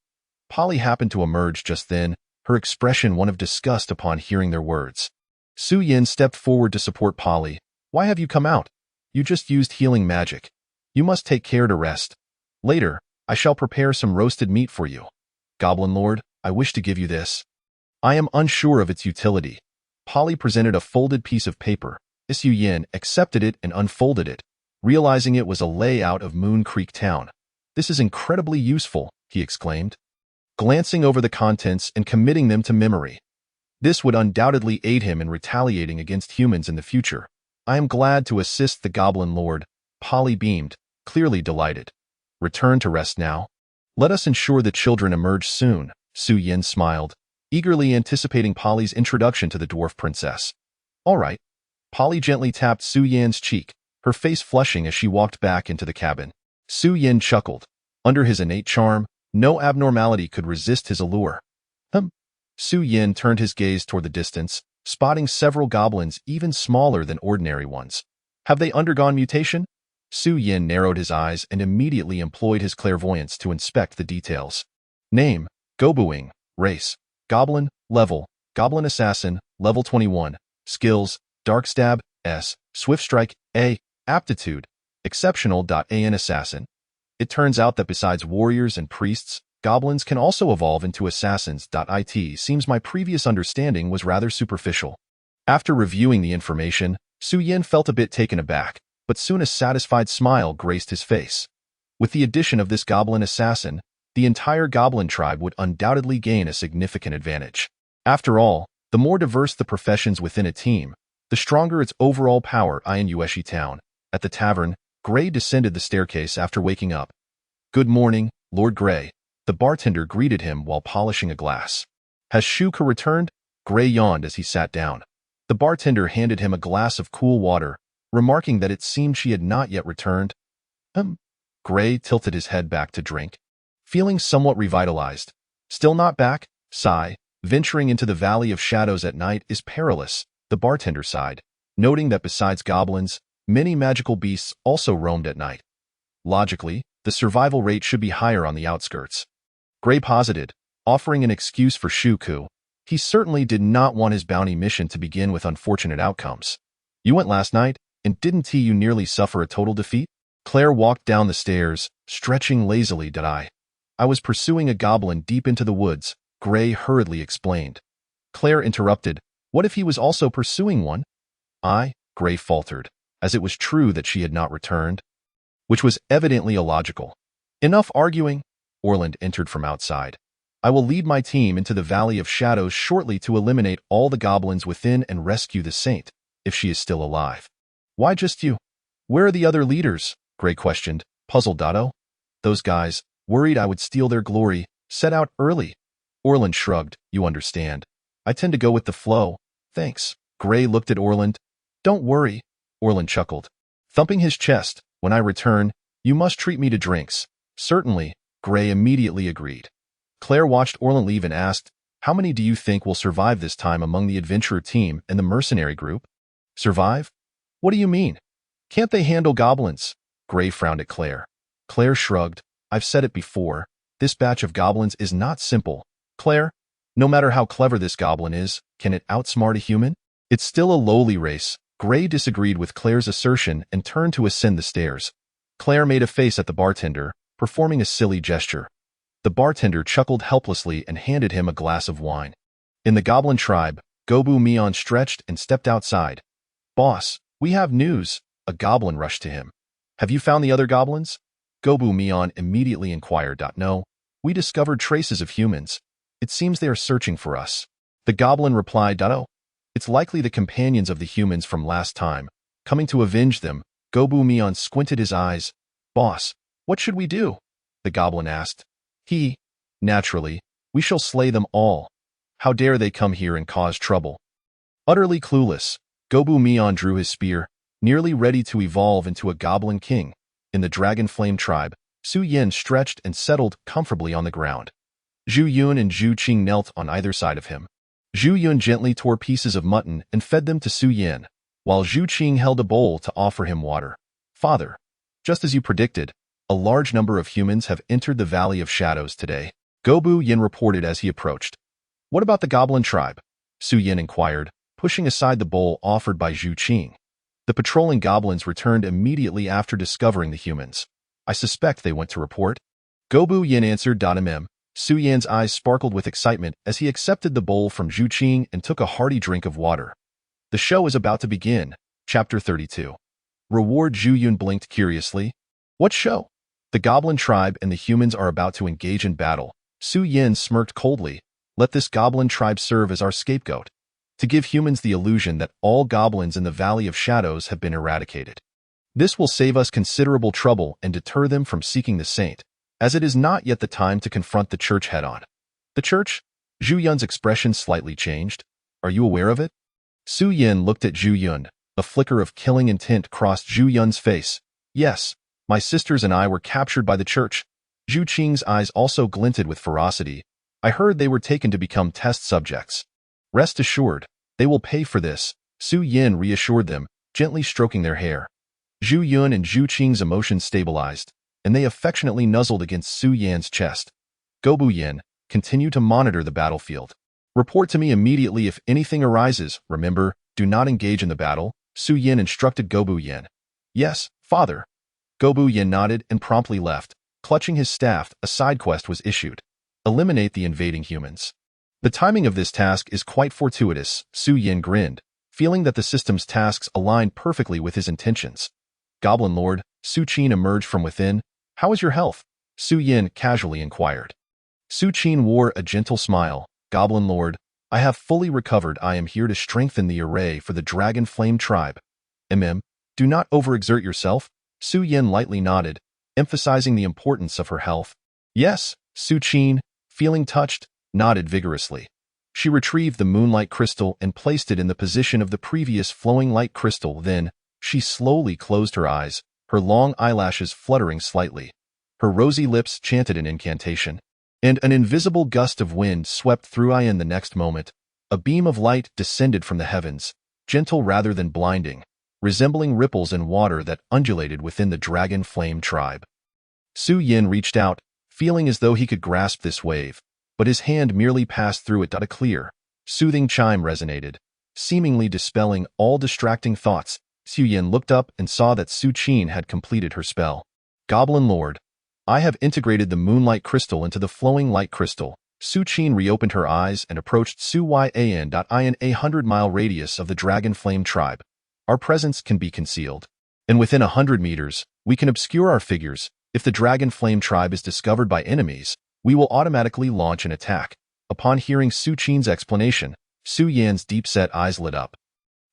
Polly happened to emerge just then, her expression one of disgust upon hearing their words. Su Yin stepped forward to support Polly. Why have you come out? You just used healing magic. You must take care to rest. Later, I shall prepare some roasted meat for you. Goblin Lord, I wish to give you this. I am unsure of its utility. Polly presented a folded piece of paper. Su Yin accepted it and unfolded it, realizing it was a layout of Moon Creek Town. This is incredibly useful, he exclaimed, glancing over the contents and committing them to memory. This would undoubtedly aid him in retaliating against humans in the future. I am glad to assist the Goblin Lord. Polly beamed, clearly delighted. Return to rest now. Let us ensure the children emerge soon. Su Yin smiled, eagerly anticipating Polly's introduction to the dwarf princess. All right. Polly gently tapped Su Yin's cheek, her face flushing as she walked back into the cabin. Su Yin chuckled. Under his innate charm, no abnormality could resist his allure. Su Yin turned his gaze toward the distance, spotting several goblins even smaller than ordinary ones. Have they undergone mutation? Su Yin narrowed his eyes and immediately employed his clairvoyance to inspect the details. Name, Gobuing. Race, Goblin. Level, Goblin Assassin, level 21. Skills, Dark Stab, S. Swift Strike, A. Aptitude, Exceptional. An Assassin. It turns out that besides warriors and priests, goblins can also evolve into assassins. It seems my previous understanding was rather superficial. After reviewing the information, Su Yin felt a bit taken aback, but soon a satisfied smile graced his face. With the addition of this goblin assassin, the entire goblin tribe would undoubtedly gain a significant advantage. After all, the more diverse the professions within a team, the stronger its overall power. In Yueshi Town, at the tavern, Gray descended the staircase after waking up. Good morning, Lord Gray. The bartender greeted him while polishing a glass. Has Shuka returned? Gray yawned as he sat down. The bartender handed him a glass of cool water, remarking that it seemed she had not yet returned. Gray tilted his head back to drink, feeling somewhat revitalized. Still not back? Sigh. Venturing into the Valley of Shadows at night is perilous, the bartender sighed, noting that besides goblins, many magical beasts also roamed at night. Logically, the survival rate should be higher on the outskirts. Gray posited, offering an excuse for Shuku. He certainly did not want his bounty mission to begin with unfortunate outcomes. You went last night, and didn't you nearly suffer a total defeat? Claire walked down the stairs, stretching lazily. I was pursuing a goblin deep into the woods, Gray hurriedly explained. Claire interrupted. What if he was also pursuing one? Gray faltered, as it was true that she had not returned, which was evidently illogical. Enough arguing. Orland entered from outside. I will lead my team into the Valley of Shadows shortly to eliminate all the goblins within and rescue the saint, if she is still alive. Why just you? Where are the other leaders? Gray questioned, puzzled. Those guys, worried I would steal their glory, set out early. Orland shrugged. You understand. I tend to go with the flow. Thanks. Gray looked at Orland. Don't worry. Orland chuckled, thumping his chest. When I return, you must treat me to drinks. Certainly. Gray immediately agreed. Claire watched Orland leave and asked, how many do you think will survive this time among the adventurer team and the mercenary group? Survive? What do you mean? Can't they handle goblins? Gray frowned at Claire. Claire shrugged. I've said it before. This batch of goblins is not simple. Claire, no matter how clever this goblin is, can it outsmart a human? It's still a lowly race. Gray disagreed with Claire's assertion and turned to ascend the stairs. Claire made a face at the bartender, performing a silly gesture. The bartender chuckled helplessly and handed him a glass of wine. In the goblin tribe, Gobu Mion stretched and stepped outside. Boss, we have news. A goblin rushed to him. Have you found the other goblins? Gobu Mion immediately inquired. No, we discovered traces of humans. It seems they are searching for us. The goblin replied. Oh, it's likely the companions of the humans from last time, coming to avenge them. Gobu Mion squinted his eyes. Boss, what should we do? The goblin asked. Naturally, we shall slay them all. How dare they come here and cause trouble? Utterly clueless, Gobu Mion drew his spear, nearly ready to evolve into a goblin king. In the dragon flame tribe, Su Yin stretched and settled comfortably on the ground. Zhu Yun and Zhu Qing knelt on either side of him. Zhu Yun gently tore pieces of mutton and fed them to Su Yin, while Zhu Qing held a bowl to offer him water. Father, just as you predicted, a large number of humans have entered the Valley of Shadows today, Gobu Yin reported as he approached. What about the goblin tribe? Su Yin inquired, pushing aside the bowl offered by Zhu Qing. The patrolling goblins returned immediately after discovering the humans. I suspect they went to report. Gobu Yin answered. Su Yan's eyes sparkled with excitement as he accepted the bowl from Zhu Qing and took a hearty drink of water. The show is about to begin. Chapter 32. Reward. Zhu Yun blinked curiously. What show? The goblin tribe and the humans are about to engage in battle. Su Yin smirked coldly. Let this goblin tribe serve as our scapegoat. to give humans the illusion that all goblins in the Valley of Shadows have been eradicated. This will save us considerable trouble and deter them from seeking the saint, as it is not yet the time to confront the church head-on. The church? Zhu Yun's expression slightly changed. Are you aware of it? Su Yin looked at Zhu Yun. A flicker of killing intent crossed Zhu Yun's face. Yes, my sisters and I were captured by the church. Zhu Qing's eyes also glinted with ferocity. I heard they were taken to become test subjects. Rest assured, they will pay for this, Su Yin reassured them, gently stroking their hair. Zhu Yun and Zhu Qing's emotions stabilized, and they affectionately nuzzled against Su Yan's chest. Gobu Yin, continue to monitor the battlefield. Report to me immediately if anything arises. Remember, do not engage in the battle, Su Yin instructed Gobu Yin. Yes, father. Gobu Yin nodded and promptly left. Clutching his staff, a side quest was issued. Eliminate the invading humans. The timing of this task is quite fortuitous, Su Yin grinned, feeling that the system's tasks aligned perfectly with his intentions. Goblin Lord, Su Qin emerged from within. How is your health? Su Yin casually inquired. Su Qin wore a gentle smile. Goblin Lord, I have fully recovered. I am here to strengthen the array for the Dragon Flame tribe. Do not overexert yourself. Su Yin lightly nodded, emphasizing the importance of her health. Yes, Su Qin, feeling touched, nodded vigorously. She retrieved the moonlight crystal and placed it in the position of the previous flowing light crystal. Then, she slowly closed her eyes, her long eyelashes fluttering slightly. Her rosy lips chanted an incantation, and an invisible gust of wind swept through Ayan. The next moment, a beam of light descended from the heavens, gentle rather than blinding, resembling ripples in water that undulated within the Dragon Flame tribe. Su Yin reached out, feeling as though he could grasp this wave, but his hand merely passed through it. A clear, soothing chime resonated, seemingly dispelling all distracting thoughts. Su Yin looked up and saw that Su Qin had completed her spell. Goblin Lord, I have integrated the moonlight crystal into the flowing light crystal. Su Qin reopened her eyes and approached Su Yan. In a 100-mile radius of the Dragon Flame tribe, our presence can be concealed, and within 100 meters, we can obscure our figures. If the Dragon Flame tribe is discovered by enemies, we will automatically launch an attack. Upon hearing Su Qin's explanation, Su Yan's deep-set eyes lit up.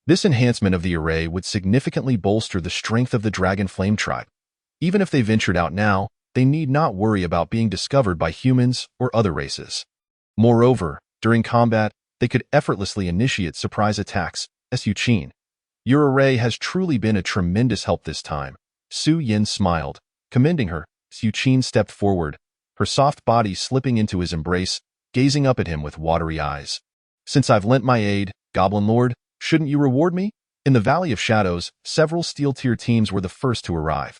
This enhancement of the array would significantly bolster the strength of the Dragon Flame tribe. Even if they ventured out now, they need not worry about being discovered by humans or other races. Moreover, during combat, they could effortlessly initiate surprise attacks. Su Qin, your array has truly been a tremendous help this time. Su Yin smiled, commending her. Su Qin stepped forward, her soft body slipping into his embrace, gazing up at him with watery eyes. Since I've lent my aid, Goblin Lord, shouldn't you reward me? In the Valley of Shadows, several Steel Tier teams were the first to arrive.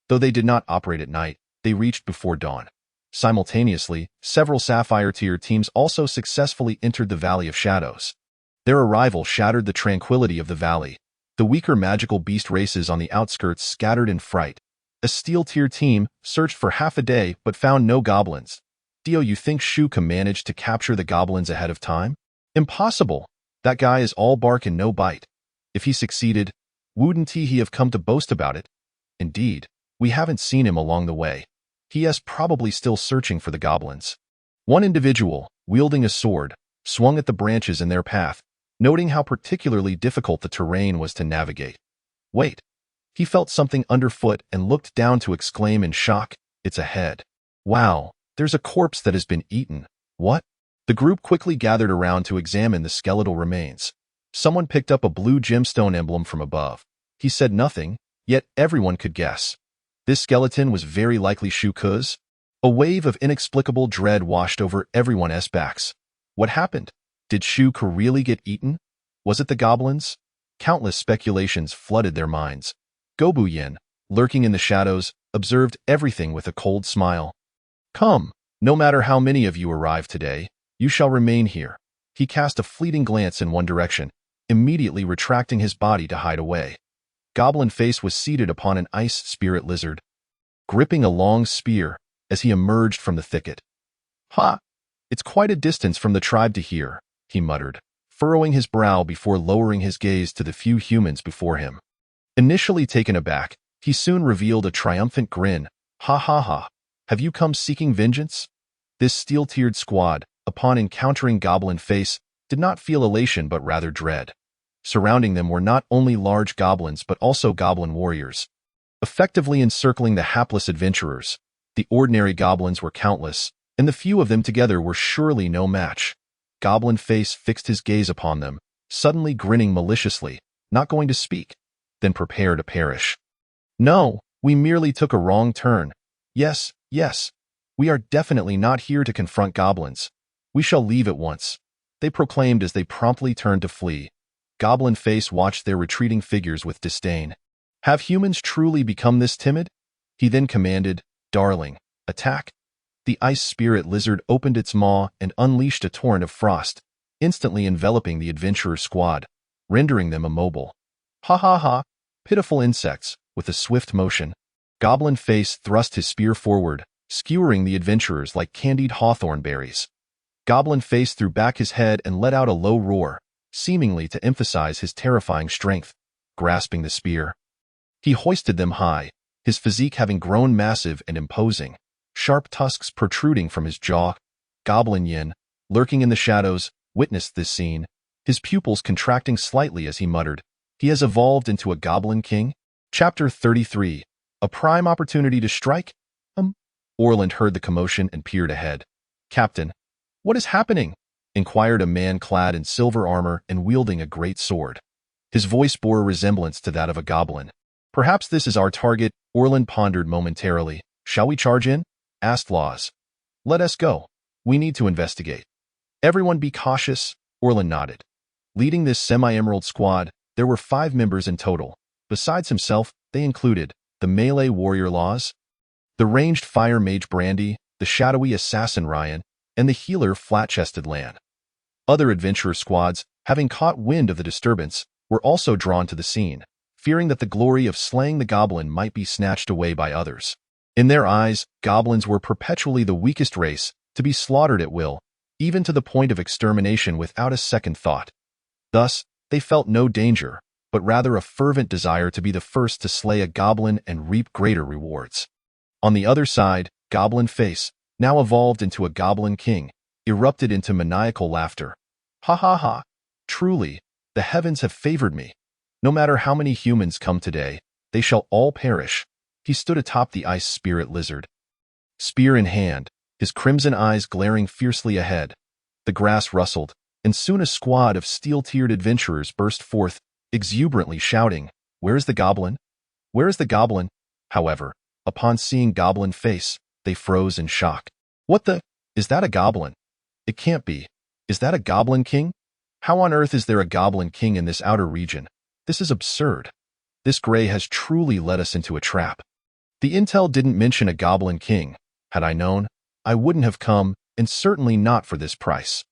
Though they did not operate at night, they reached before dawn. Simultaneously, several Sapphire Tier teams also successfully entered the Valley of Shadows. Their arrival shattered the tranquility of the valley. The weaker magical beast races on the outskirts scattered in fright. A Steel Tier team searched for half a day but found no goblins. You think Shuka managed to capture the goblins ahead of time? Impossible! That guy is all bark and no bite. If he succeeded, wouldn't he have come to boast about it? Indeed, we haven't seen him along the way. He is probably still searching for the goblins. One individual, wielding a sword, swung at the branches in their path, noting how particularly difficult the terrain was to navigate. Wait! He felt something underfoot and looked down to exclaim in shock, it's a head. Wow, there's a corpse that has been eaten. What? The group quickly gathered around to examine the skeletal remains. Someone picked up a blue gemstone emblem from above. He said nothing, yet everyone could guess. This skeleton was very likely Shuka's. A wave of inexplicable dread washed over everyone's backs. What happened? Did Shuka really get eaten? Was it the goblins? Countless speculations flooded their minds. Gobu Yin, lurking in the shadows, observed everything with a cold smile. Come, no matter how many of you arrive today, you shall remain here. He cast a fleeting glance in one direction, immediately retracting his body to hide away. Goblin Face was seated upon an ice spirit lizard, gripping a long spear as he emerged from the thicket. Ha! It's quite a distance from the tribe to here, he muttered, furrowing his brow before lowering his gaze to the few humans before him. Initially taken aback, he soon revealed a triumphant grin. Ha ha ha! Have you come seeking vengeance? This steel-tiered squad, upon encountering Goblin Face, did not feel elation but rather dread. Surrounding them were not only large goblins but also goblin warriors, effectively encircling the hapless adventurers. The ordinary goblins were countless, and the few of them together were surely no match. Goblin Face fixed his gaze upon them, suddenly grinning maliciously, not going to speak, then prepare to perish. No, we merely took a wrong turn. Yes, yes, we are definitely not here to confront goblins. We shall leave at once, they proclaimed as they promptly turned to flee. Goblin Face watched their retreating figures with disdain. Have humans truly become this timid? He then commanded, Darling, attack. The ice spirit lizard opened its maw and unleashed a torrent of frost, instantly enveloping the adventurer squad, rendering them immobile. Ha ha ha, pitiful insects. With a swift motion, Goblin Face thrust his spear forward, skewering the adventurers like candied hawthorn berries. Goblin Face threw back his head and let out a low roar, seemingly to emphasize his terrifying strength. Grasping the spear, he hoisted them high, his physique having grown massive and imposing, sharp tusks protruding from his jaw. Goblin Yin, lurking in the shadows, witnessed this scene, his pupils contracting slightly as he muttered, He has evolved into a goblin king? Chapter 33. A prime opportunity to strike? Orland heard the commotion and peered ahead. Captain, what is happening? Inquired a man clad in silver armor and wielding a great sword. His voice bore a resemblance to that of a goblin. Perhaps this is our target, Orland pondered momentarily. Shall we charge in? Asked Laws. Let us go. We need to investigate. Everyone be cautious, Orland nodded. Leading this semi-emerald squad, there were 5 members in total. Besides himself, they included the melee warrior Laws, the ranged fire mage Brandy, the shadowy assassin Ryan, and the healer flat-chested Lan. Other adventurer squads, having caught wind of the disturbance, were also drawn to the scene, fearing that the glory of slaying the goblin might be snatched away by others. In their eyes, goblins were perpetually the weakest race, to be slaughtered at will, even to the point of extermination without a second thought. Thus, they felt no danger, but rather a fervent desire to be the first to slay a goblin and reap greater rewards. On the other side, Goblin Face, now evolved into a goblin king, erupted into maniacal laughter. Ha ha ha! Truly, the heavens have favored me. No matter how many humans come today, they shall all perish. He stood atop the ice spirit lizard, spear in hand, his crimson eyes glaring fiercely ahead. The grass rustled, and soon a squad of steel-tiered adventurers burst forth, exuberantly shouting, Where is the goblin? Where is the goblin? However, upon seeing Goblin Face, they froze in shock. What the? Is that a goblin? It can't be. Is that a goblin king? How on earth is there a goblin king in this outer region? This is absurd. This gray has truly led us into a trap. The intel didn't mention a goblin king. Had I known, I wouldn't have come, and certainly not for this price.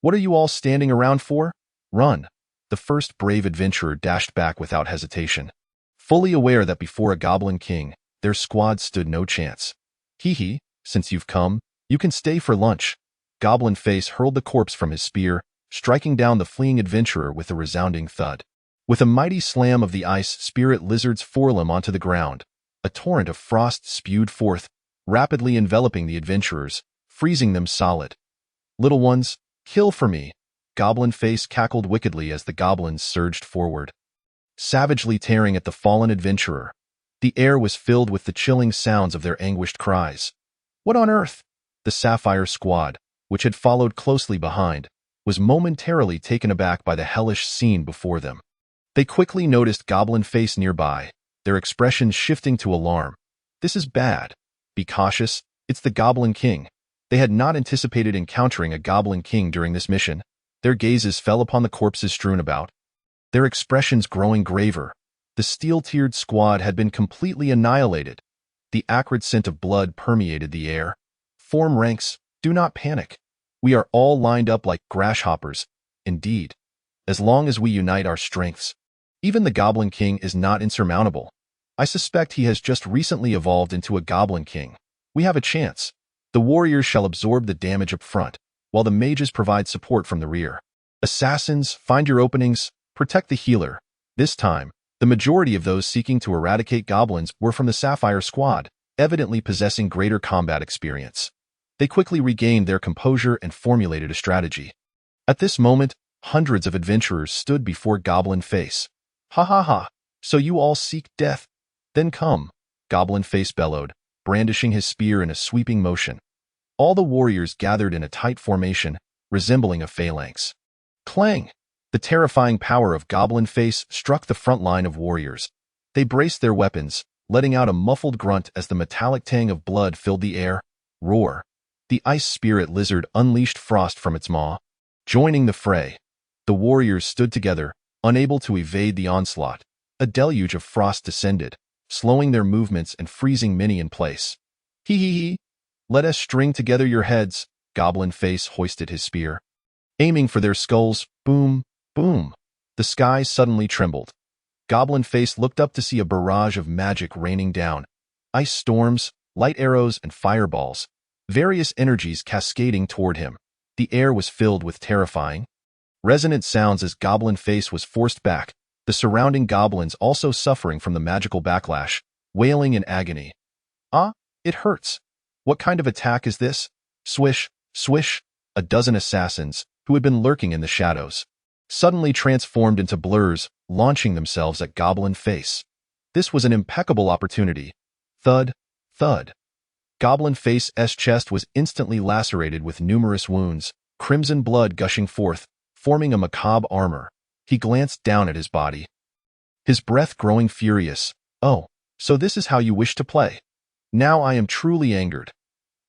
What are you all standing around for? Run. The first brave adventurer dashed back without hesitation, fully aware that before a goblin king, their squad stood no chance. Hee, since you've come, you can stay for lunch. Goblin Face hurled the corpse from his spear, striking down the fleeing adventurer with a resounding thud. With a mighty slam of the ice spirit lizard's forelimb onto the ground, a torrent of frost spewed forth, rapidly enveloping the adventurers, freezing them solid. Little ones, kill for me. Goblin Face cackled wickedly as the goblins surged forward, savagely tearing at the fallen adventurer. The air was filled with the chilling sounds of their anguished cries. What on earth? The Sapphire Squad, which had followed closely behind, was momentarily taken aback by the hellish scene before them. They quickly noticed Goblin Face nearby, their expressions shifting to alarm. This is bad. Be cautious, it's the Goblin King. They had not anticipated encountering a Goblin King during this mission. Their gazes fell upon the corpses strewn about, their expressions growing graver. The steel-tiered squad had been completely annihilated. The acrid scent of blood permeated the air. Form ranks, do not panic. We are all lined up like grasshoppers. Indeed, as long as we unite our strengths, even the Goblin King is not insurmountable. I suspect he has just recently evolved into a Goblin King. We have a chance. The warriors shall absorb the damage up front, while the mages provide support from the rear. Assassins, find your openings, protect the healer. This time, the majority of those seeking to eradicate goblins were from the Sapphire Squad, evidently possessing greater combat experience. They quickly regained their composure and formulated a strategy. At this moment, Hundreds of adventurers stood before Goblin Face. Ha ha ha, so you all seek death? Then come, Goblin Face bellowed, brandishing his spear in a sweeping motion. All the warriors gathered in a tight formation, resembling a phalanx. Clang! The terrifying power of Goblin Face struck the front line of warriors. They braced their weapons, letting out a muffled grunt as the metallic tang of blood filled the air. Roar! The ice spirit lizard unleashed frost from its maw. Joining the fray, the warriors stood together, unable to evade the onslaught. A deluge of frost descended, slowing their movements and freezing many in place. Hee hee hee! Let us string together your heads, Goblin Face hoisted his spear. Aiming for their skulls, boom, boom. The sky suddenly trembled. Goblin Face looked up to see a barrage of magic raining down. Ice storms, light arrows, and fireballs. Various energies cascading toward him. The air was filled with terrifying, resonant sounds as Goblin Face was forced back, the surrounding goblins also suffering from the magical backlash, wailing in agony. Ah, it hurts. What kind of attack is this? Swish, swish. A dozen assassins, who had been lurking in the shadows, suddenly transformed into blurs, launching themselves at Goblin Face. This was an impeccable opportunity. Thud, thud. Goblin Face's chest was instantly lacerated with numerous wounds, crimson blood gushing forth, forming a macabre armor. He glanced down at his body, his breath growing furious. Oh, so this is how you wish to play. Now I am truly angered.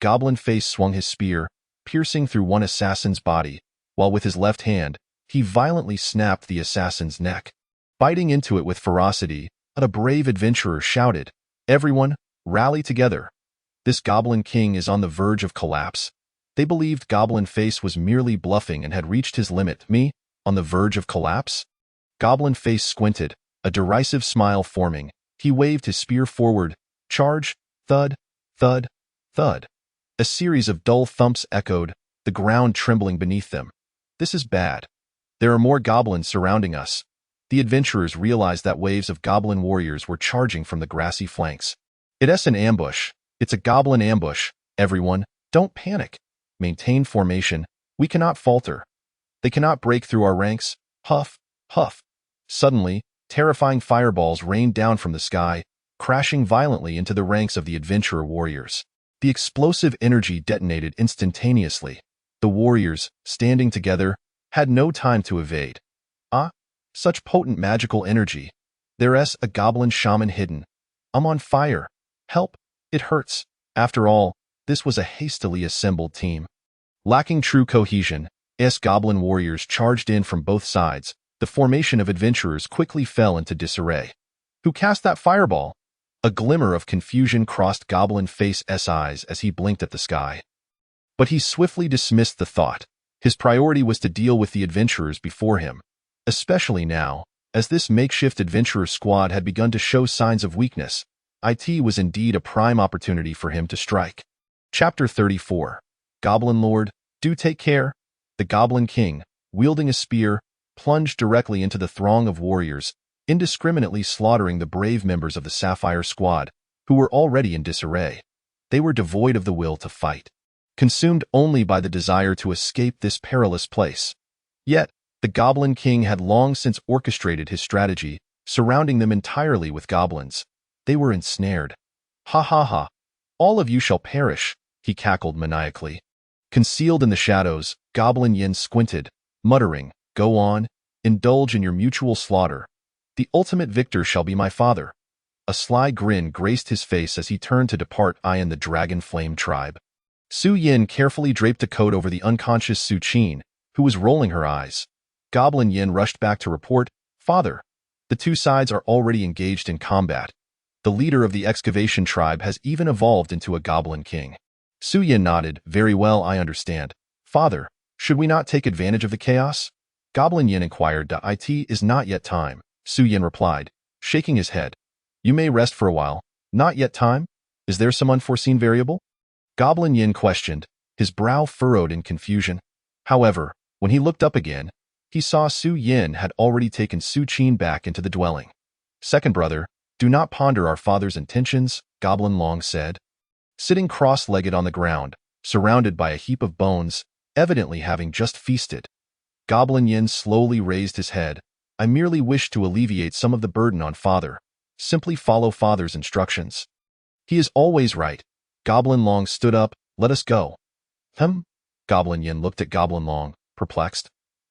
Goblin Face swung his spear, piercing through one assassin's body, while with his left hand, he violently snapped the assassin's neck. Biting into it with ferocity, a brave adventurer shouted, "Everyone, rally together. This Goblin King is on the verge of collapse." They believed Goblin Face was merely bluffing and had reached his limit. Me? On the verge of collapse? Goblin Face squinted, a derisive smile forming. He waved his spear forward. Charge! Thud! Thud! Thud! A series of dull thumps echoed, the ground trembling beneath them. This is bad. There are more goblins surrounding us. The adventurers realized that waves of goblin warriors were charging from the grassy flanks. It's an ambush. It's a goblin ambush. Everyone, don't panic. Maintain formation. We cannot falter. They cannot break through our ranks. Huff, huff. Suddenly, terrifying fireballs rained down from the sky, crashing violently into the ranks of the adventurer warriors. The explosive energy detonated instantaneously. The warriors, standing together, had no time to evade. Ah, such potent magical energy. There's a goblin shaman hidden. I'm on fire. Help, it hurts. After all, this was a hastily assembled team. Lacking true cohesion, goblin warriors charged in from both sides. The formation of adventurers quickly fell into disarray. Who cast that fireball? A glimmer of confusion crossed Goblin Face's eyes as he blinked at the sky. But he swiftly dismissed the thought. His priority was to deal with the adventurers before him, especially now, as this makeshift adventurer squad had begun to show signs of weakness. It was indeed a prime opportunity for him to strike. Chapter 34. Goblin Lord, do take care. The Goblin King, wielding a spear, plunged directly into the throng of warriors, indiscriminately slaughtering the brave members of the Sapphire Squad, who were already in disarray. They were devoid of the will to fight, consumed only by the desire to escape this perilous place. Yet, the Goblin King had long since orchestrated his strategy, surrounding them entirely with goblins. They were ensnared. Ha ha ha! All of you shall perish, he cackled maniacally. Concealed in the shadows, Goblin Yin squinted, muttering, "Go on, indulge in your mutual slaughter. The ultimate victor shall be my father." A sly grin graced his face as he turned to depart eyeing the Dragon Flame tribe. Su Yin carefully draped a coat over the unconscious Su Qin, who was rolling her eyes. Goblin Yin rushed back to report, "Father, the two sides are already engaged in combat. The leader of the excavation tribe has even evolved into a Goblin King." Su Yin nodded, "Very well, I understand. Father, should we not take advantage of the chaos?" Goblin Yin inquired. "It is not yet time," Su Yin replied, shaking his head. "You may rest for a while. Not yet time? Is there some unforeseen variable?" Goblin Yin questioned, his brow furrowed in confusion. However, when he looked up again, he saw Su Yin had already taken Su Qin back into the dwelling. "Second brother, do not ponder our father's intentions," Goblin Long said. Sitting cross-legged on the ground, surrounded by a heap of bones, evidently having just feasted, Goblin Yin slowly raised his head. I merely wish to alleviate some of the burden on Father. Simply follow Father's instructions. He is always right. Goblin Long stood up. Let us go. Goblin Yin looked at Goblin Long, perplexed.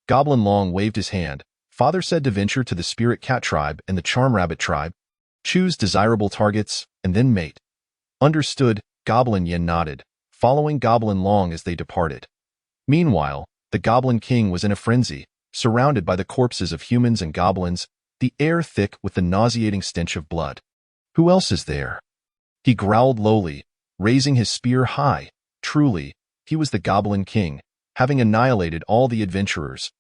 Goblin Long waved his hand. Father said to venture to the Spirit Cat tribe and the Charm Rabbit tribe. Choose desirable targets, and then mate. Understood, Goblin Yin nodded, following Goblin Long as they departed. Meanwhile, the Goblin King was in a frenzy, surrounded by the corpses of humans and goblins, the air thick with the nauseating stench of blood. Who else is there? He growled lowly, raising his spear high. Truly, he was the Goblin King, having annihilated all the adventurers.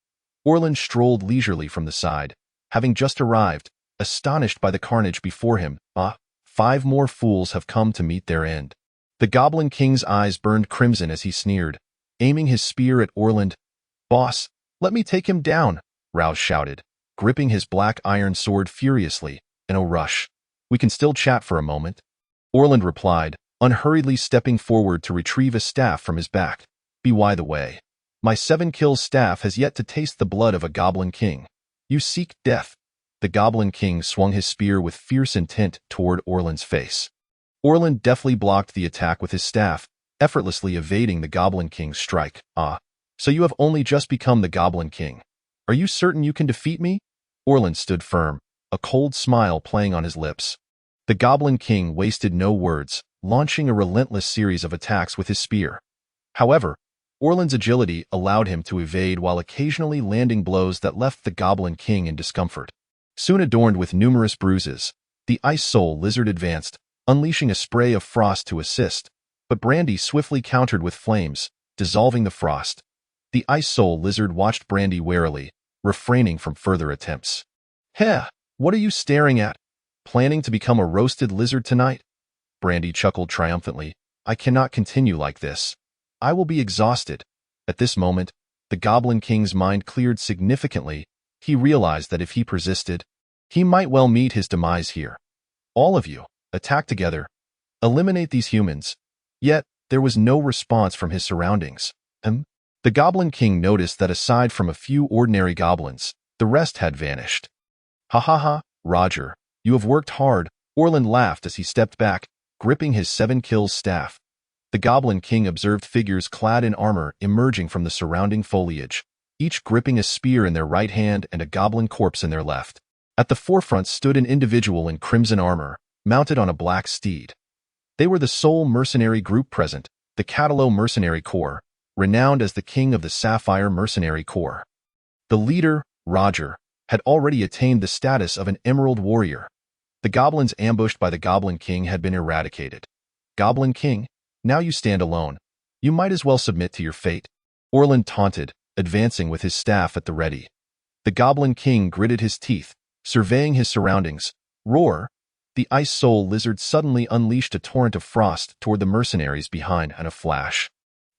Orland strolled leisurely from the side, having just arrived, astonished by the carnage before him. 5 more fools have come to meet their end. The Goblin King's eyes burned crimson as he sneered, aiming his spear at Orland. Boss, let me take him down, Rouse shouted, gripping his black iron sword furiously. In a rush. We can still chat for a moment. Orland replied, unhurriedly stepping forward to retrieve a staff from his back. By the way, my 7 kills staff has yet to taste the blood of a Goblin King. You seek death. The Goblin King swung his spear with fierce intent toward Orland's face. Orland deftly blocked the attack with his staff, effortlessly evading the Goblin King's strike. So you have only just become the Goblin King. Are you certain you can defeat me? Orland stood firm, a cold smile playing on his lips. The Goblin King wasted no words, launching a relentless series of attacks with his spear. However, Orland's agility allowed him to evade while occasionally landing blows that left the Goblin King in discomfort. Soon adorned with numerous bruises, the Ice Soul Lizard advanced, unleashing a spray of frost to assist, but Brandy swiftly countered with flames, dissolving the frost. The Ice Soul Lizard watched Brandy warily, refraining from further attempts. Heh, what are you staring at? Planning to become a roasted lizard tonight? Brandy chuckled triumphantly. I cannot continue like this. I will be exhausted. At this moment, the Goblin King's mind cleared significantly. He realized that if he persisted, he might well meet his demise here. All of you, attack together. Eliminate these humans. Yet, there was no response from his surroundings. The Goblin King noticed that aside from a few ordinary goblins, the rest had vanished. Ha ha ha, Roger, you have worked hard, Orland laughed as he stepped back, gripping his 7 kills staff. The Goblin King observed figures clad in armor emerging from the surrounding foliage, each gripping a spear in their right hand and a goblin corpse in their left. At the forefront stood an individual in crimson armor, mounted on a black steed. They were the sole mercenary group present, the Catalot Mercenary Corps, renowned as the king of the Sapphire Mercenary Corps. The leader, Roger, had already attained the status of an Emerald Warrior. The goblins ambushed by the Goblin King had been eradicated. Goblin King, now you stand alone. You might as well submit to your fate. Orland taunted, advancing with his staff at the ready. The Goblin King gritted his teeth, surveying his surroundings. Roar! The Ice Soul Lizard suddenly unleashed a torrent of frost toward the mercenaries behind in a flash.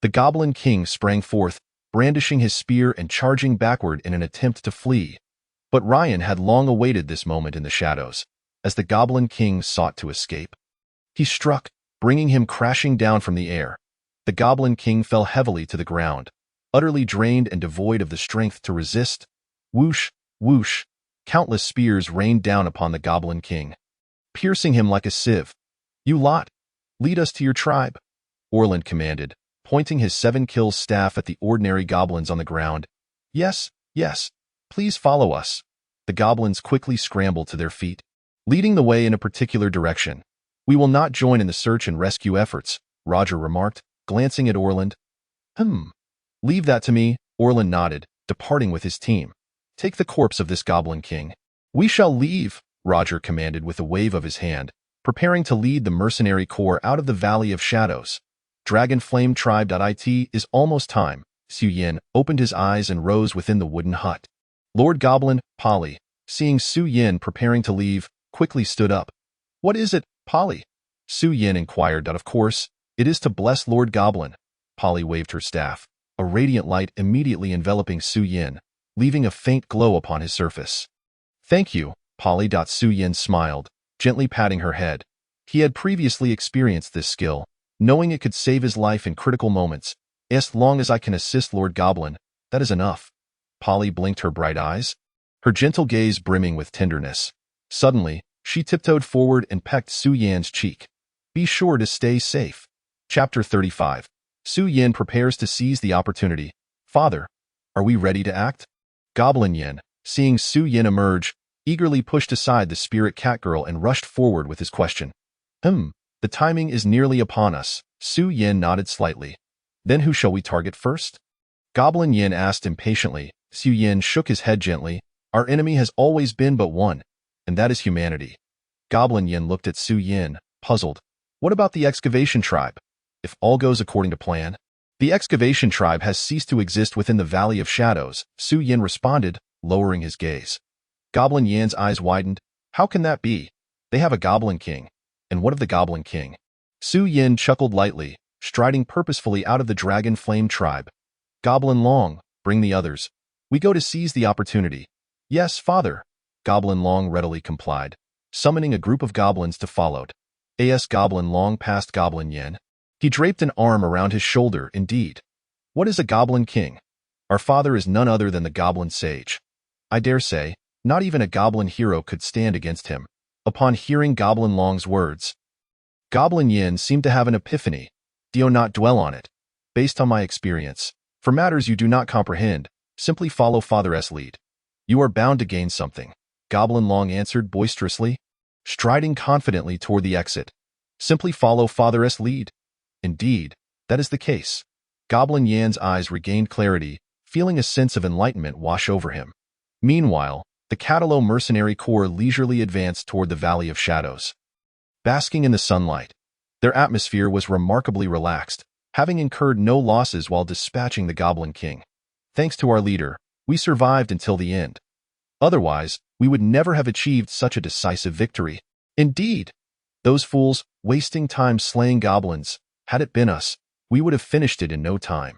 The Goblin King sprang forth, brandishing his spear and charging backward in an attempt to flee. But Ryan had long awaited this moment in the shadows, as the Goblin King sought to escape. He struck, bringing him crashing down from the air. The Goblin King fell heavily to the ground, utterly drained and devoid of the strength to resist. Whoosh, whoosh, countless spears rained down upon the Goblin King, piercing him like a sieve. You lot, lead us to your tribe, Orland commanded, pointing his 7 kills staff at the ordinary goblins on the ground. Yes, yes, please follow us. The goblins quickly scrambled to their feet, leading the way in a particular direction. We will not join in the search and rescue efforts, Roger remarked, glancing at Orland. Leave that to me, Orland nodded, departing with his team. Take the corpse of this Goblin King. We shall leave, Roger commanded with a wave of his hand, preparing to lead the mercenary corps out of the Valley of Shadows. Dragonflametribe.it is almost time. Su Yin opened his eyes and rose within the wooden hut. Lord Goblin, Polly, seeing Su Yin preparing to leave, quickly stood up. What is it, Polly? Su Yin inquired. Of course, it is to bless Lord Goblin. Polly waved her staff, a radiant light immediately enveloping Su Yin, leaving a faint glow upon his surface. Thank you, Polly. Su Yin smiled, gently patting her head. He had previously experienced this skill, knowing it could save his life in critical moments. As long as I can assist Lord Goblin, that is enough. Polly blinked her bright eyes, her gentle gaze brimming with tenderness. Suddenly, she tiptoed forward and pecked Su Yan's cheek. Be sure to stay safe. Chapter 35. Su Yan prepares to seize the opportunity. Father, are we ready to act? Goblin Yin, seeing Su Yan emerge, eagerly pushed aside the spirit catgirl and rushed forward with his question. The timing is nearly upon us. Su Yan nodded slightly. Then who shall we target first? Goblin Yin asked impatiently. Su Yan shook his head gently. Our enemy has always been but one, and that is humanity. Goblin Yin looked at Su Yan, puzzled. What about the excavation tribe? If all goes according to plan, the excavation tribe has ceased to exist within the Valley of Shadows, Su Yan responded, lowering his gaze. Goblin Yan's eyes widened. How can that be? They have a Goblin King. And what of the Goblin King? Su Yan chuckled lightly, striding purposefully out of the Dragon Flame tribe. Goblin Long, bring the others. We go to seize the opportunity. Yes, father. Goblin Long readily complied, summoning a group of goblins to follow. Goblin Long passed Goblin Yin. He draped an arm around his shoulder. Indeed. What is a Goblin King? Our father is none other than the Goblin Sage. I dare say, not even a Goblin hero could stand against him. Upon hearing Goblin Long's words, Goblin Yin seemed to have an epiphany. Do not dwell on it. Based on my experience, for matters you do not comprehend, simply follow Father's lead. You are bound to gain something. Goblin Long answered boisterously, striding confidently toward the exit. Simply follow Father's lead. Indeed, that is the case. Goblin Yan's eyes regained clarity, feeling a sense of enlightenment wash over him. Meanwhile, the Catalan mercenary corps leisurely advanced toward the Valley of Shadows. Basking in the sunlight, their atmosphere was remarkably relaxed, having incurred no losses while dispatching the Goblin King. Thanks to our leader, we survived until the end. Otherwise, we would never have achieved such a decisive victory. Indeed, those fools, wasting time slaying goblins, had it been us, we would have finished it in no time.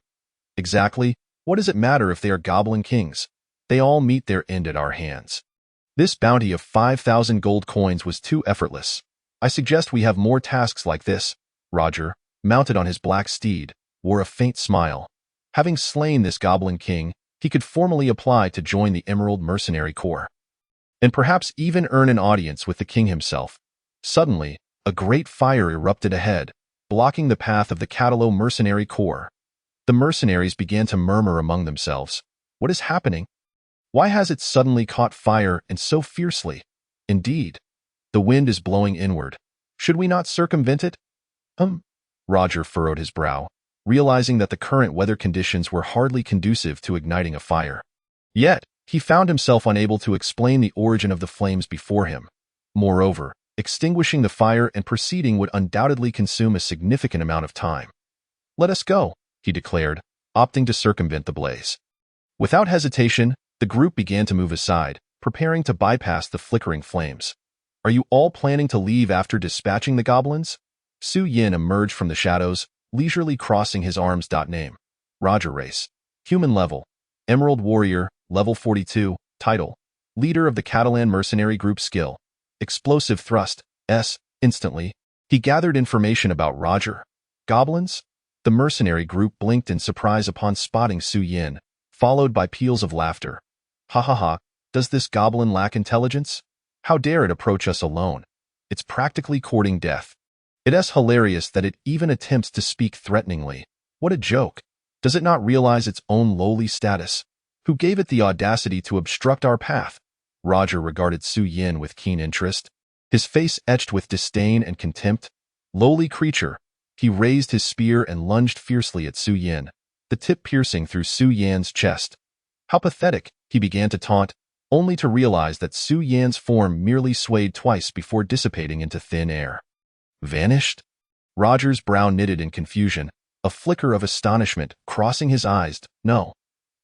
Exactly, what does it matter if they are Goblin Kings? They all meet their end at our hands. This bounty of 5,000 gold coins was too effortless. I suggest we have more tasks like this. Roger, mounted on his black steed, wore a faint smile. Having slain this Goblin King, he could formally apply to join the Emerald Mercenary Corps, and perhaps even earn an audience with the king himself. Suddenly, a great fire erupted ahead, blocking the path of the Catalan Mercenary Corps. The mercenaries began to murmur among themselves. What is happening? Why has it suddenly caught fire and so fiercely? Indeed, the wind is blowing inward. Should we not circumvent it? Roger furrowed his brow, realizing that the current weather conditions were hardly conducive to igniting a fire. Yet, he found himself unable to explain the origin of the flames before him. Moreover, extinguishing the fire and proceeding would undoubtedly consume a significant amount of time. Let us go, he declared, opting to circumvent the blaze. Without hesitation, the group began to move aside, preparing to bypass the flickering flames. Are you all planning to leave after dispatching the goblins? Su Yan emerged from the shadows, leisurely crossing his arms. Name: Roger Race. Human level: Emerald Warrior, level 42. Title: Leader of the Catalan Mercenary Group. Skill: Explosive Thrust. Instantly, he gathered information about Roger. Goblins? The mercenary group blinked in surprise upon spotting Su Yan, followed by peals of laughter. Ha ha ha, does this goblin lack intelligence? How dare it approach us alone? It's practically courting death. It's hilarious that it even attempts to speak threateningly. What a joke. Does it not realize its own lowly status? Who gave it the audacity to obstruct our path? Roger regarded Su Yan with keen interest, his face etched with disdain and contempt. Lowly creature. He raised his spear and lunged fiercely at Su Yan, the tip piercing through Su Yan's chest. How pathetic, he began to taunt, only to realize that Su Yan's form merely swayed twice before dissipating into thin air. Vanished? Roger's brow knitted in confusion, a flicker of astonishment crossing his eyes. No.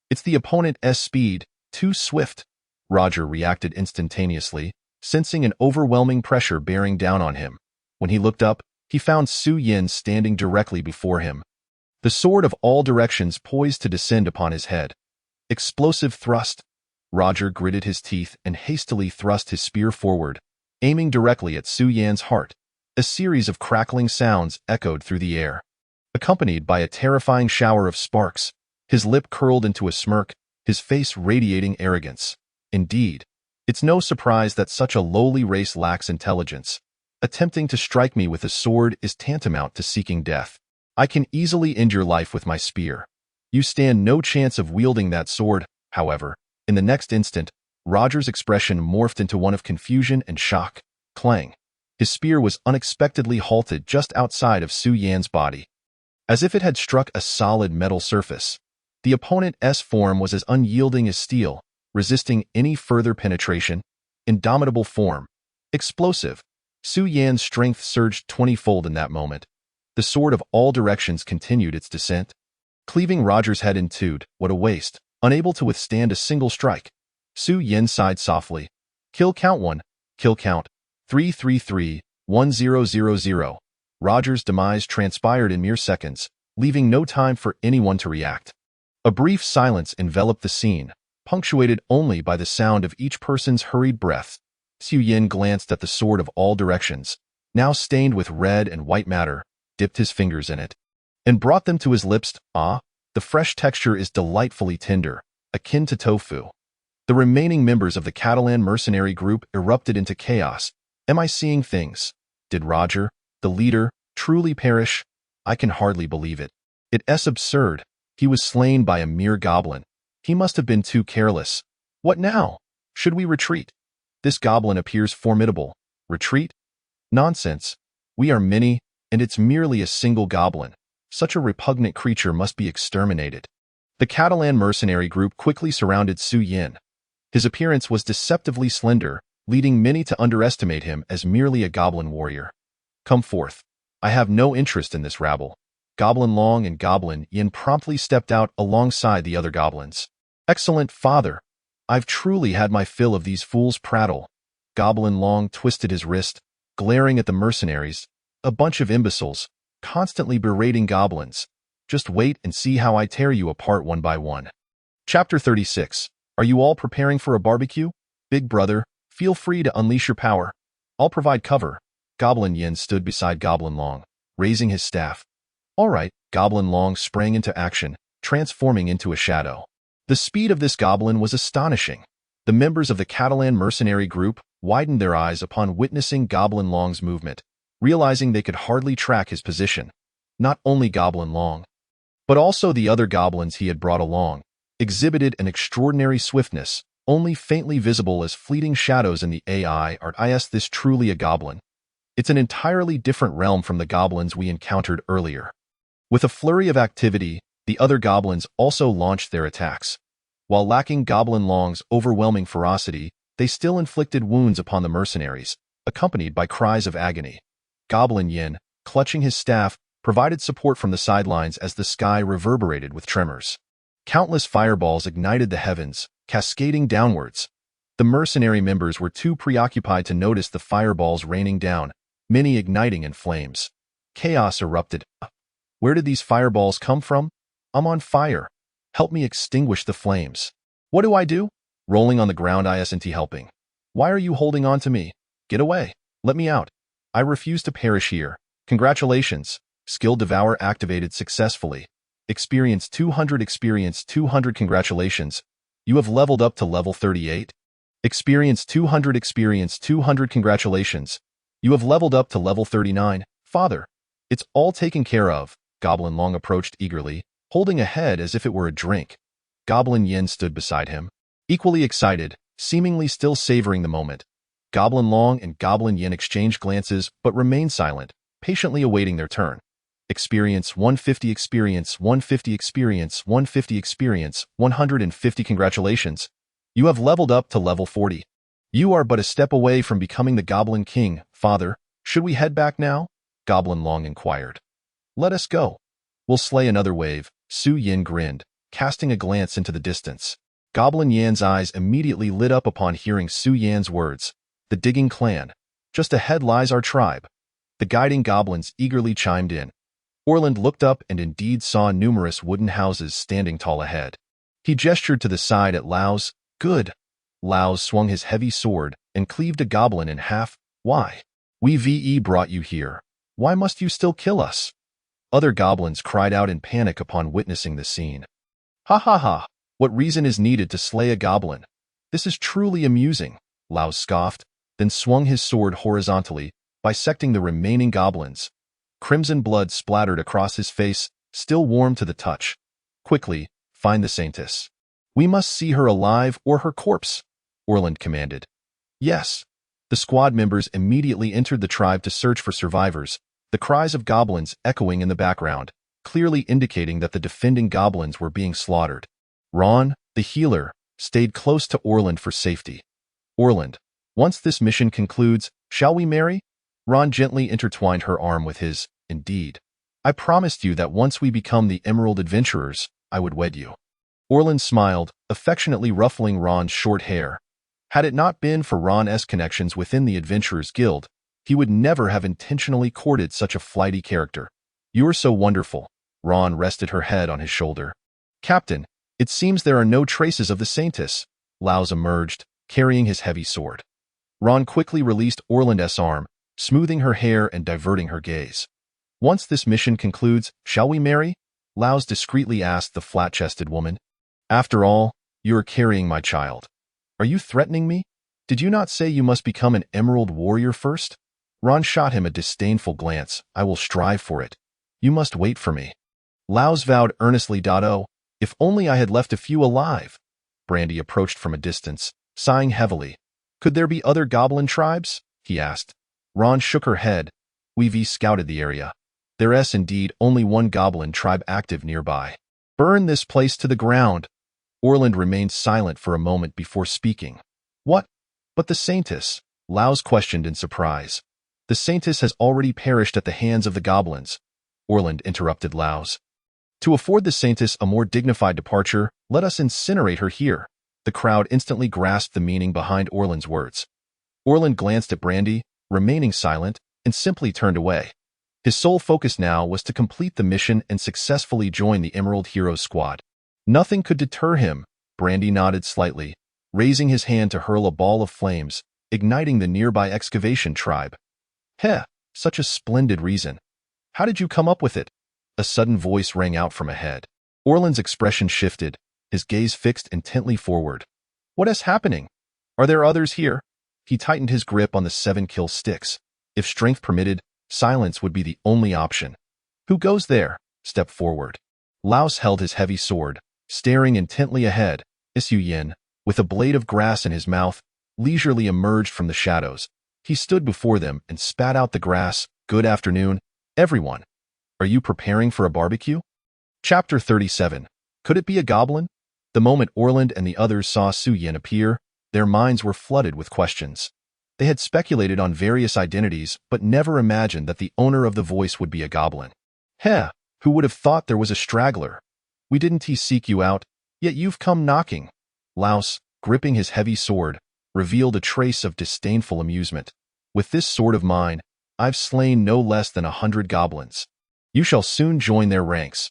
It's the opponent's speed, too swift. Roger reacted instantaneously, sensing an overwhelming pressure bearing down on him. When he looked up, he found Su Yan standing directly before him, the sword of all directions poised to descend upon his head. Explosive thrust. Roger gritted his teeth and hastily thrust his spear forward, aiming directly at Su Yan's heart. A series of crackling sounds echoed through the air, accompanied by a terrifying shower of sparks. His lip curled into a smirk. his face radiating arrogance. Indeed, it's no surprise that such a lowly race lacks intelligence. Attempting to strike me with a sword is tantamount to seeking death. I can easily end your life with my spear. You stand no chance of wielding that sword, however. In the next instant, Roger's expression morphed into one of confusion and shock. Clang! His spear was unexpectedly halted just outside of Su Yan's body. As if it had struck a solid metal surface, the opponent's form was as unyielding as steel, resisting any further penetration. Indomitable form. Explosive. Su Yan's strength surged 20-fold in that moment. The sword of all directions continued its descent, cleaving Roger's head in two. What a waste. Unable to withstand a single strike, Su Yan sighed softly. Kill count 1. Kill count 333-1000. Roger's demise transpired in mere seconds, leaving no time for anyone to react. A brief silence enveloped the scene, punctuated only by the sound of each person's hurried breaths. Su Yan glanced at the sword of all directions, now stained with red and white matter, dipped his fingers in it, and brought them to his lips. Ah, the fresh texture is delightfully tender, akin to tofu. The remaining members of the Catalan mercenary group erupted into chaos. Am I seeing things? Did Roger, the leader, truly perish? I can hardly believe it. It's absurd. He was slain by a mere goblin. He must have been too careless. What now? Should we retreat? This goblin appears formidable. Retreat? Nonsense. We are many, and it's merely a single goblin. Such a repugnant creature must be exterminated. The Catalan mercenary group quickly surrounded Su Yan. His appearance was deceptively slender, leading many to underestimate him as merely a goblin warrior. Come forth. I have no interest in this rabble. Goblin Long and Goblin Yin promptly stepped out alongside the other goblins. Excellent, father. I've truly had my fill of these fools' prattle. Goblin Long twisted his wrist, glaring at the mercenaries. A bunch of imbeciles, constantly berating goblins. Just wait and see how I tear you apart one by one. Chapter 36. Are you all preparing for a barbecue? Big brother, feel free to unleash your power. I'll provide cover. Goblin Yin stood beside Goblin Long, raising his staff. All right, Goblin Long sprang into action, transforming into a shadow. The speed of this goblin was astonishing. The members of the Catalan mercenary group widened their eyes upon witnessing Goblin Long's movement, realizing they could hardly track his position. Not only Goblin Long, but also the other goblins he had brought along, exhibited an extraordinary swiftness, only faintly visible as fleeting shadows in the AI. Is this truly a goblin? It's an entirely different realm from the goblins we encountered earlier. With a flurry of activity, the other goblins also launched their attacks. While lacking Goblin Long's overwhelming ferocity, they still inflicted wounds upon the mercenaries, accompanied by cries of agony. Goblin Yin, clutching his staff, provided support from the sidelines as the sky reverberated with tremors. Countless fireballs ignited the heavens, cascading downwards. The mercenary members were too preoccupied to notice the fireballs raining down, many igniting in flames. Chaos erupted. Where did these fireballs come from? I'm on fire. Help me extinguish the flames. What do I do? Rolling on the ground, isn't helping. Why are you holding on to me? Get away. Let me out. I refuse to perish here. Congratulations. Skill Devour activated successfully. Experience 200. Congratulations. You have leveled up to level 38. Experience 200. Congratulations. You have leveled up to level 39. Father. It's all taken care of. Goblin Long approached eagerly, holding a head as if it were a drink. Goblin Yin stood beside him, equally excited, seemingly still savoring the moment. Goblin Long and Goblin Yin exchanged glances but remained silent, patiently awaiting their turn. Experience 150. Experience 150. Congratulations. You have leveled up to level 40. You are but a step away from becoming the Goblin King. Father, should we head back now? Goblin Long inquired. Let us go. We'll slay another wave. Su Yin grinned, casting a glance into the distance. Goblin Yan's eyes immediately lit up upon hearing Su Yan's words. The digging clan. Just ahead lies our tribe. The guiding goblins eagerly chimed in. Orland looked up and indeed saw numerous wooden houses standing tall ahead. He gestured to the side at Laos. Good. Laos swung his heavy sword and cleaved a goblin in half. Why? We brought you here. Why must you still kill us? Other goblins cried out in panic upon witnessing the scene. Ha ha ha! What reason is needed to slay a goblin? This is truly amusing, Laos scoffed, then swung his sword horizontally, bisecting the remaining goblins. Crimson blood splattered across his face, still warm to the touch. Quickly, find the saintess. We must see her alive or her corpse, Orland commanded. Yes. The squad members immediately entered the tribe to search for survivors, the cries of goblins echoing in the background, clearly indicating that the defending goblins were being slaughtered. Ron, the healer, stayed close to Orland for safety. Orland, once this mission concludes, shall we marry? Ron gently intertwined her arm with his. Indeed. I promised you that once we become the Emerald Adventurers, I would wed you. Orland smiled, affectionately ruffling Ron's short hair. Had it not been for Ron's connections within the Adventurers Guild, he would never have intentionally courted such a flighty character. You are so wonderful. Ron rested her head on his shoulder. Captain, it seems there are no traces of the saintess. Laos emerged, carrying his heavy sword. Ron quickly released Orland's arm, smoothing her hair and diverting her gaze. Once this mission concludes, shall we marry? Laos discreetly asked the flat-chested woman. After all, you are carrying my child. Are you threatening me? Did you not say you must become an emerald warrior first? Ron shot him a disdainful glance. I will strive for it. You must wait for me. Laos vowed earnestly. Oh, if only I had left a few alive. Brandy approached from a distance, sighing heavily. Could there be other goblin tribes? He asked. Ron shook her head. We've scouted the area. There's indeed only one goblin tribe active nearby. Burn this place to the ground. Orland remained silent for a moment before speaking. What? But the saintess? Laos questioned in surprise. The saintess has already perished at the hands of the goblins. Orland interrupted Laos. To afford the saintess a more dignified departure, let us incinerate her here. The crowd instantly grasped the meaning behind Orland's words. Orland glanced at Brandy, remaining silent, and simply turned away. His sole focus now was to complete the mission and successfully join the Emerald Heroes squad. Nothing could deter him. Brandy nodded slightly, raising his hand to hurl a ball of flames, igniting the nearby excavation tribe. Heh, such a splendid reason. How did you come up with it? A sudden voice rang out from ahead. Orland's expression shifted, his gaze fixed intently forward. What is happening? Are there others here? He tightened his grip on the 7-kill sticks. If strength permitted, silence would be the only option. Who goes there? Step forward. Laos held his heavy sword, staring intently ahead. Su Yin, with a blade of grass in his mouth, leisurely emerged from the shadows. He stood before them and spat out the grass. Good afternoon, everyone. Are you preparing for a barbecue? Chapter 37. Could it be a goblin? The moment Orland and the others saw Su Yin appear, their minds were flooded with questions. They had speculated on various identities, but never imagined that the owner of the voice would be a goblin. Heh, who would have thought there was a straggler? We didn't seek you out, yet you've come knocking. Laos, gripping his heavy sword, revealed a trace of disdainful amusement. With this sword of mine, I've slain no less than 100 goblins. You shall soon join their ranks.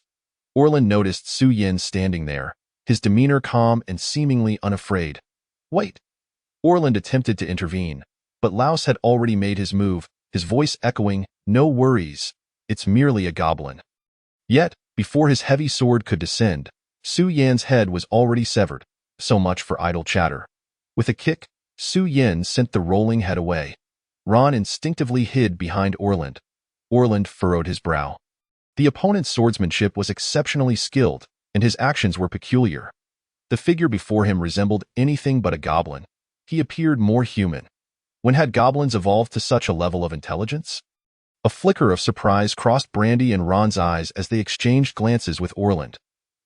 Orland noticed Su Yin standing there, his demeanor calm and seemingly unafraid. Wait. Orland attempted to intervene, but Laos had already made his move, his voice echoing, no worries, it's merely a goblin. Yet, before his heavy sword could descend, Su Yin's head was already severed. So much for idle chatter. With a kick, Su Yin sent the rolling head away. Ron instinctively hid behind Orland. Orland furrowed his brow. The opponent's swordsmanship was exceptionally skilled, and his actions were peculiar. The figure before him resembled anything but a goblin. He appeared more human. When had goblins evolved to such a level of intelligence? A flicker of surprise crossed Brandy and Ron's eyes as they exchanged glances with Orland.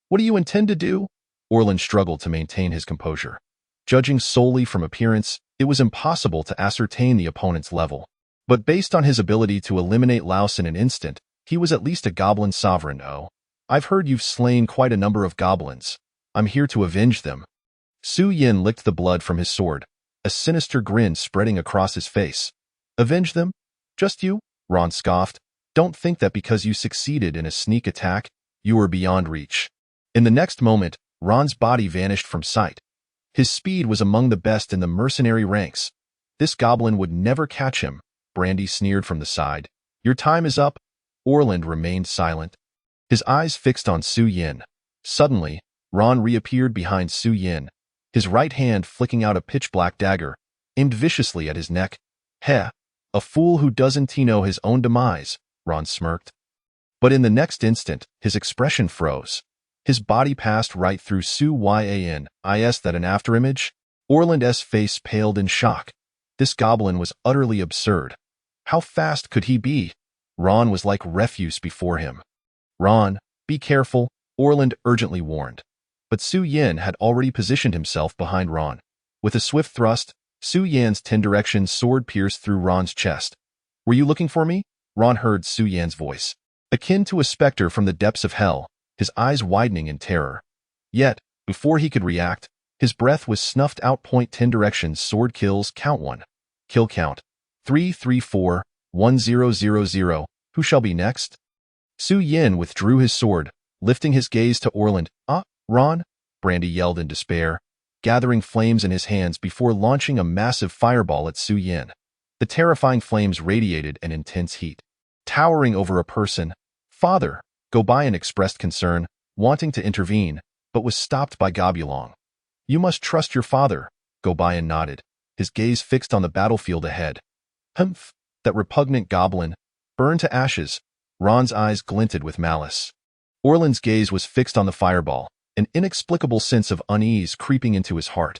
What do you intend to do? Orland struggled to maintain his composure. Judging solely from appearance, it was impossible to ascertain the opponent's level. But based on his ability to eliminate Laos in an instant, he was at least a goblin sovereign. Oh, I've heard you've slain quite a number of goblins. I'm here to avenge them. Su Yin licked the blood from his sword, a sinister grin spreading across his face. Avenge them? Just you? Ron scoffed. Don't think that because you succeeded in a sneak attack, you are beyond reach. In the next moment, Ron's body vanished from sight. His speed was among the best in the mercenary ranks. This goblin would never catch him, Brandy sneered from the side. Your time is up. Orland remained silent, his eyes fixed on Su Yin. Suddenly, Ron reappeared behind Su Yin, his right hand flicking out a pitch-black dagger, aimed viciously at his neck. Heh, a fool who doesn't know his own demise, Ron smirked. But in the next instant, his expression froze. His body passed right through Su Yin. Is that an afterimage? Orland's face paled in shock. This goblin was utterly absurd. How fast could he be? Ron was like refuse before him. Ron, be careful, Orland urgently warned. But Su Yin had already positioned himself behind Ron. With a swift thrust, Su Yin's 10-direction sword pierced through Ron's chest. Were you looking for me? Ron heard Su Yin's voice. Akin to a specter from the depths of hell, his eyes widening in terror. Yet, before he could react, his breath was snuffed out. 10-direction sword kills count 1. Kill count 334 1000. Who shall be next? Su Yin withdrew his sword, lifting his gaze to Orland. Ron, Brandy yelled in despair, gathering flames in his hands before launching a massive fireball at Su Yin. The terrifying flames radiated an intense heat. Towering over a person, Father, Goblin expressed concern, wanting to intervene, but was stopped by Goblin. You must trust your father, Goblin nodded, his gaze fixed on the battlefield ahead. Humph, that repugnant goblin, burned to ashes. Ron's eyes glinted with malice. Orland's gaze was fixed on the fireball, an inexplicable sense of unease creeping into his heart.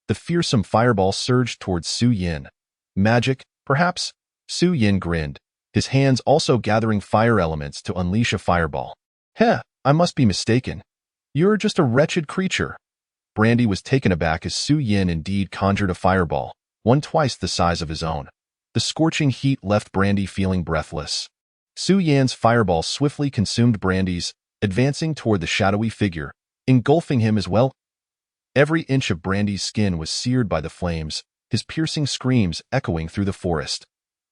The fearsome fireball surged towards Su Yin. Magic, perhaps? Su Yin grinned, his hands also gathering fire elements to unleash a fireball. Heh, I must be mistaken. You're just a wretched creature. Brandy was taken aback as Su Yin indeed conjured a fireball, one twice the size of his own. The scorching heat left Brandy feeling breathless. Su Yin's fireball swiftly consumed Brandy's, advancing toward the shadowy figure, engulfing him as well. Every inch of Brandy's skin was seared by the flames, his piercing screams echoing through the forest.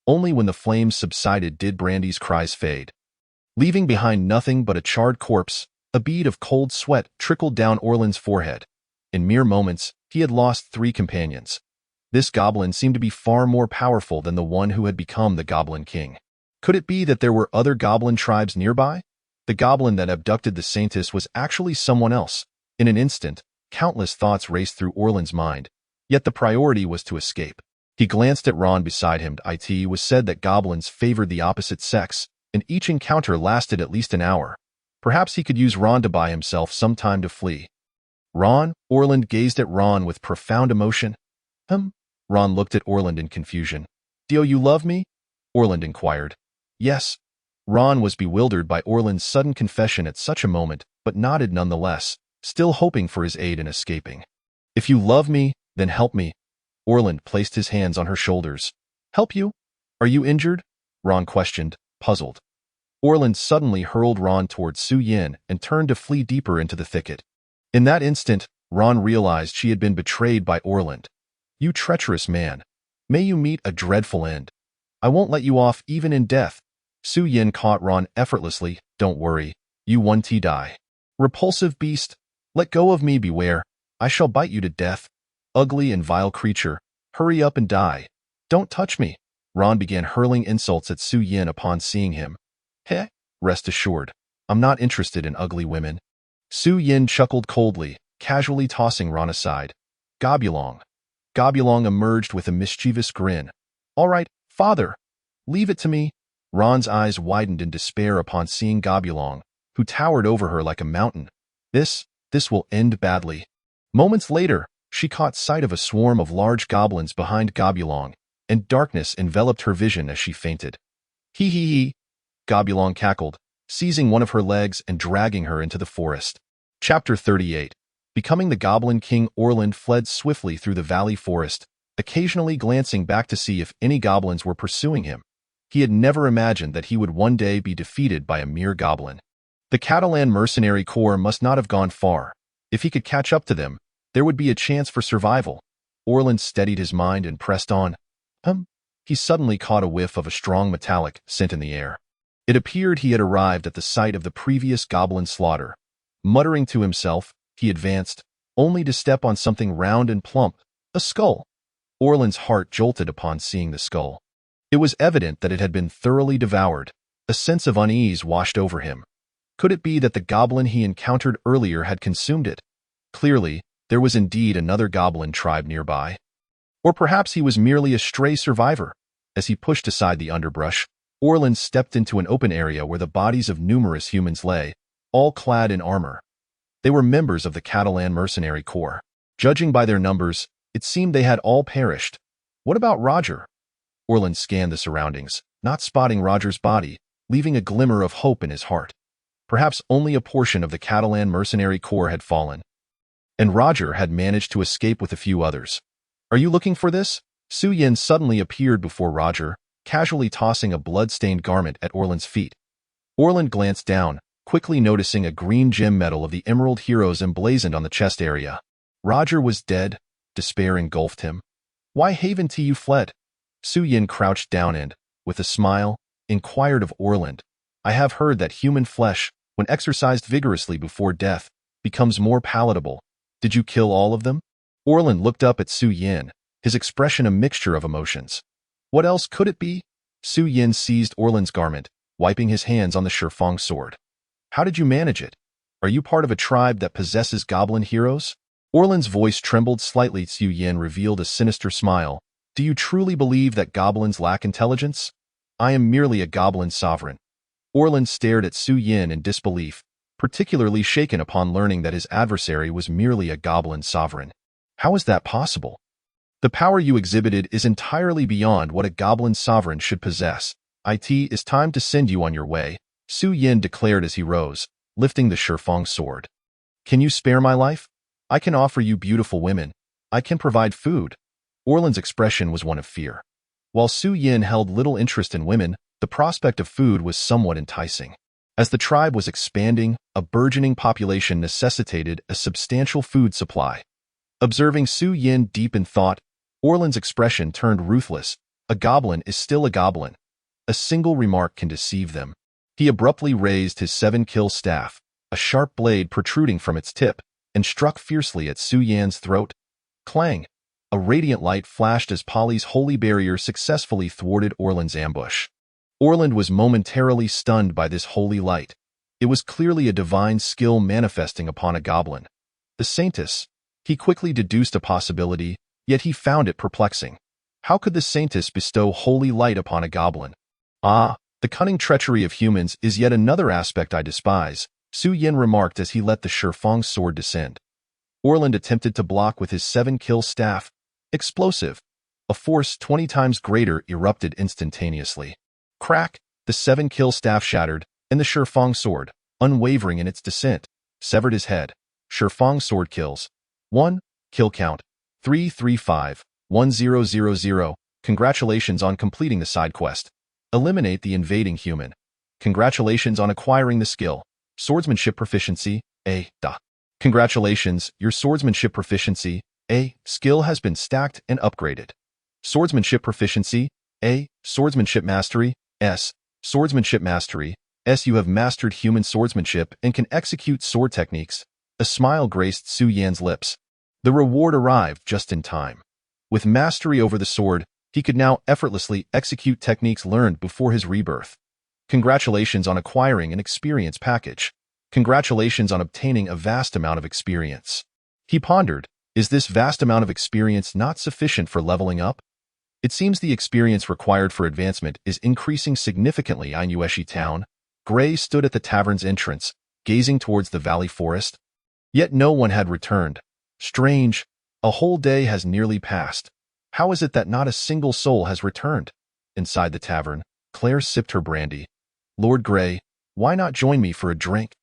Only when the flames subsided did Brandy's cries fade. Leaving behind nothing but a charred corpse, a bead of cold sweat trickled down Orland's forehead. In mere moments, he had lost 3 companions. This goblin seemed to be far more powerful than the one who had become the Goblin King. Could it be that there were other goblin tribes nearby? The goblin that abducted the saintess was actually someone else. In an instant, countless thoughts raced through Orland's mind, yet the priority was to escape. He glanced at Ron beside him. It was said that goblins favored the opposite sex, and each encounter lasted at least an hour. Perhaps he could use Ron to buy himself some time to flee. Ron? Orland gazed at Ron with profound emotion. Ron looked at Orland in confusion. Do you love me? Orland inquired. Yes. Ron was bewildered by Orland's sudden confession at such a moment, but nodded nonetheless, still hoping for his aid in escaping. If you love me, then help me. Orland placed his hands on her shoulders. Help you? Are you injured? Ron questioned, puzzled. Orland suddenly hurled Ron towards Su Yin and turned to flee deeper into the thicket. In that instant, Ron realized she had been betrayed by Orland. You treacherous man. May you meet a dreadful end. I won't let you off even in death. Su Yin caught Ron effortlessly. Don't worry. You won't die. Repulsive beast. Let go of me, beware. I shall bite you to death. Ugly and vile creature. Hurry up and die. Don't touch me. Ron began hurling insults at Su Yin upon seeing him. Heh, rest assured. I'm not interested in ugly women. Su Yin chuckled coldly, casually tossing Ron aside. Goblin. Goblin emerged with a mischievous grin. All right, father. Leave it to me. Ron's eyes widened in despair upon seeing Goblin, who towered over her like a mountain. This will end badly. Moments later, she caught sight of a swarm of large goblins behind Goblin, and darkness enveloped her vision as she fainted. Hee hee hee, Goblin cackled, seizing one of her legs and dragging her into the forest. Chapter 38. Becoming the Goblin King, Orland fled swiftly through the valley forest, occasionally glancing back to see if any goblins were pursuing him. He had never imagined that he would one day be defeated by a mere goblin. The Catalan mercenary corps must not have gone far. If he could catch up to them, there would be a chance for survival. Orland steadied his mind and pressed on. He suddenly caught a whiff of a strong metallic scent in the air. It appeared he had arrived at the site of the previous goblin slaughter. Muttering to himself, he advanced, only to step on something round and plump, a skull. Orland's heart jolted upon seeing the skull. It was evident that it had been thoroughly devoured. A sense of unease washed over him. Could it be that the goblin he encountered earlier had consumed it? Clearly, there was indeed another goblin tribe nearby. Or perhaps he was merely a stray survivor. As he pushed aside the underbrush, Orland stepped into an open area where the bodies of numerous humans lay, all clad in armor. They were members of the Catalan mercenary corps. Judging by their numbers, it seemed they had all perished. What about Roger? Orland scanned the surroundings, not spotting Roger's body, leaving a glimmer of hope in his heart. Perhaps only a portion of the Catalan mercenary corps had fallen, and Roger had managed to escape with a few others. Are you looking for this? Su Yin suddenly appeared before Roger, casually tossing a blood-stained garment at Orland's feet. Orland glanced down, quickly noticing a green gem medal of the Emerald Heroes emblazoned on the chest area. Roger was dead. Despair engulfed him. Why haven't you fled? Su Yin crouched down and, with a smile, inquired of Orland. I have heard that human flesh, when exercised vigorously before death, becomes more palatable. Did you kill all of them? Orland looked up at Su Yin, his expression a mixture of emotions. What else could it be? Su Yin seized Orland's garment, wiping his hands on the Shifeng sword. How did you manage it? Are you part of a tribe that possesses goblin heroes? Orland's voice trembled slightly. Su Yin revealed a sinister smile. Do you truly believe that goblins lack intelligence? I am merely a goblin sovereign. Orland stared at Su Yin in disbelief, particularly shaken upon learning that his adversary was merely a goblin sovereign. How is that possible? The power you exhibited is entirely beyond what a goblin sovereign should possess. It is time to send you on your way, Su Yin declared as he rose, lifting the Shifeng sword. Can you spare my life? I can offer you beautiful women. I can provide food. Orland's expression was one of fear. While Su Yin held little interest in women, the prospect of food was somewhat enticing. As the tribe was expanding, a burgeoning population necessitated a substantial food supply. Observing Su Yin deep in thought, Orland's expression turned ruthless. A goblin is still a goblin. A single remark can deceive them. He abruptly raised his 7-kill staff, a sharp blade protruding from its tip, and struck fiercely at Su Yin's throat. Clang! A radiant light flashed as Polly's holy barrier successfully thwarted Orland's ambush. Orland was momentarily stunned by this holy light. It was clearly a divine skill manifesting upon a goblin. The saintess. He quickly deduced a possibility, yet he found it perplexing. How could the saintess bestow holy light upon a goblin? Ah, the cunning treachery of humans is yet another aspect I despise, Su Yin remarked as he let the Shifeng sword descend. Orland attempted to block with his 7-kill staff. Explosive. A force 20 times greater erupted instantaneously. Crack! The 7-kill staff shattered, and the Shifeng sword, unwavering in its descent, severed his head. Shifeng sword kills. 1. Kill count. 335. 1000. Congratulations on completing the side quest. Eliminate the invading human. Congratulations on acquiring the skill. Swordsmanship proficiency, A. Congratulations, your swordsmanship proficiency, A. Skill has been stacked and upgraded. Swordsmanship proficiency, A. Swordsmanship mastery, S. Swordsmanship mastery, S. You have mastered human swordsmanship and can execute sword techniques. A smile graced Su Yan's lips. The reward arrived just in time. With mastery over the sword, he could now effortlessly execute techniques learned before his rebirth. Congratulations on acquiring an experience package. Congratulations on obtaining a vast amount of experience. He pondered, is this vast amount of experience not sufficient for leveling up? It seems the experience required for advancement is increasing significantly in Yueshi town. Gray stood at the tavern's entrance, gazing towards the valley forest. Yet no one had returned. Strange, a whole day has nearly passed. How is it that not a single soul has returned? Inside the tavern, Claire sipped her brandy. Lord Gray, why not join me for a drink?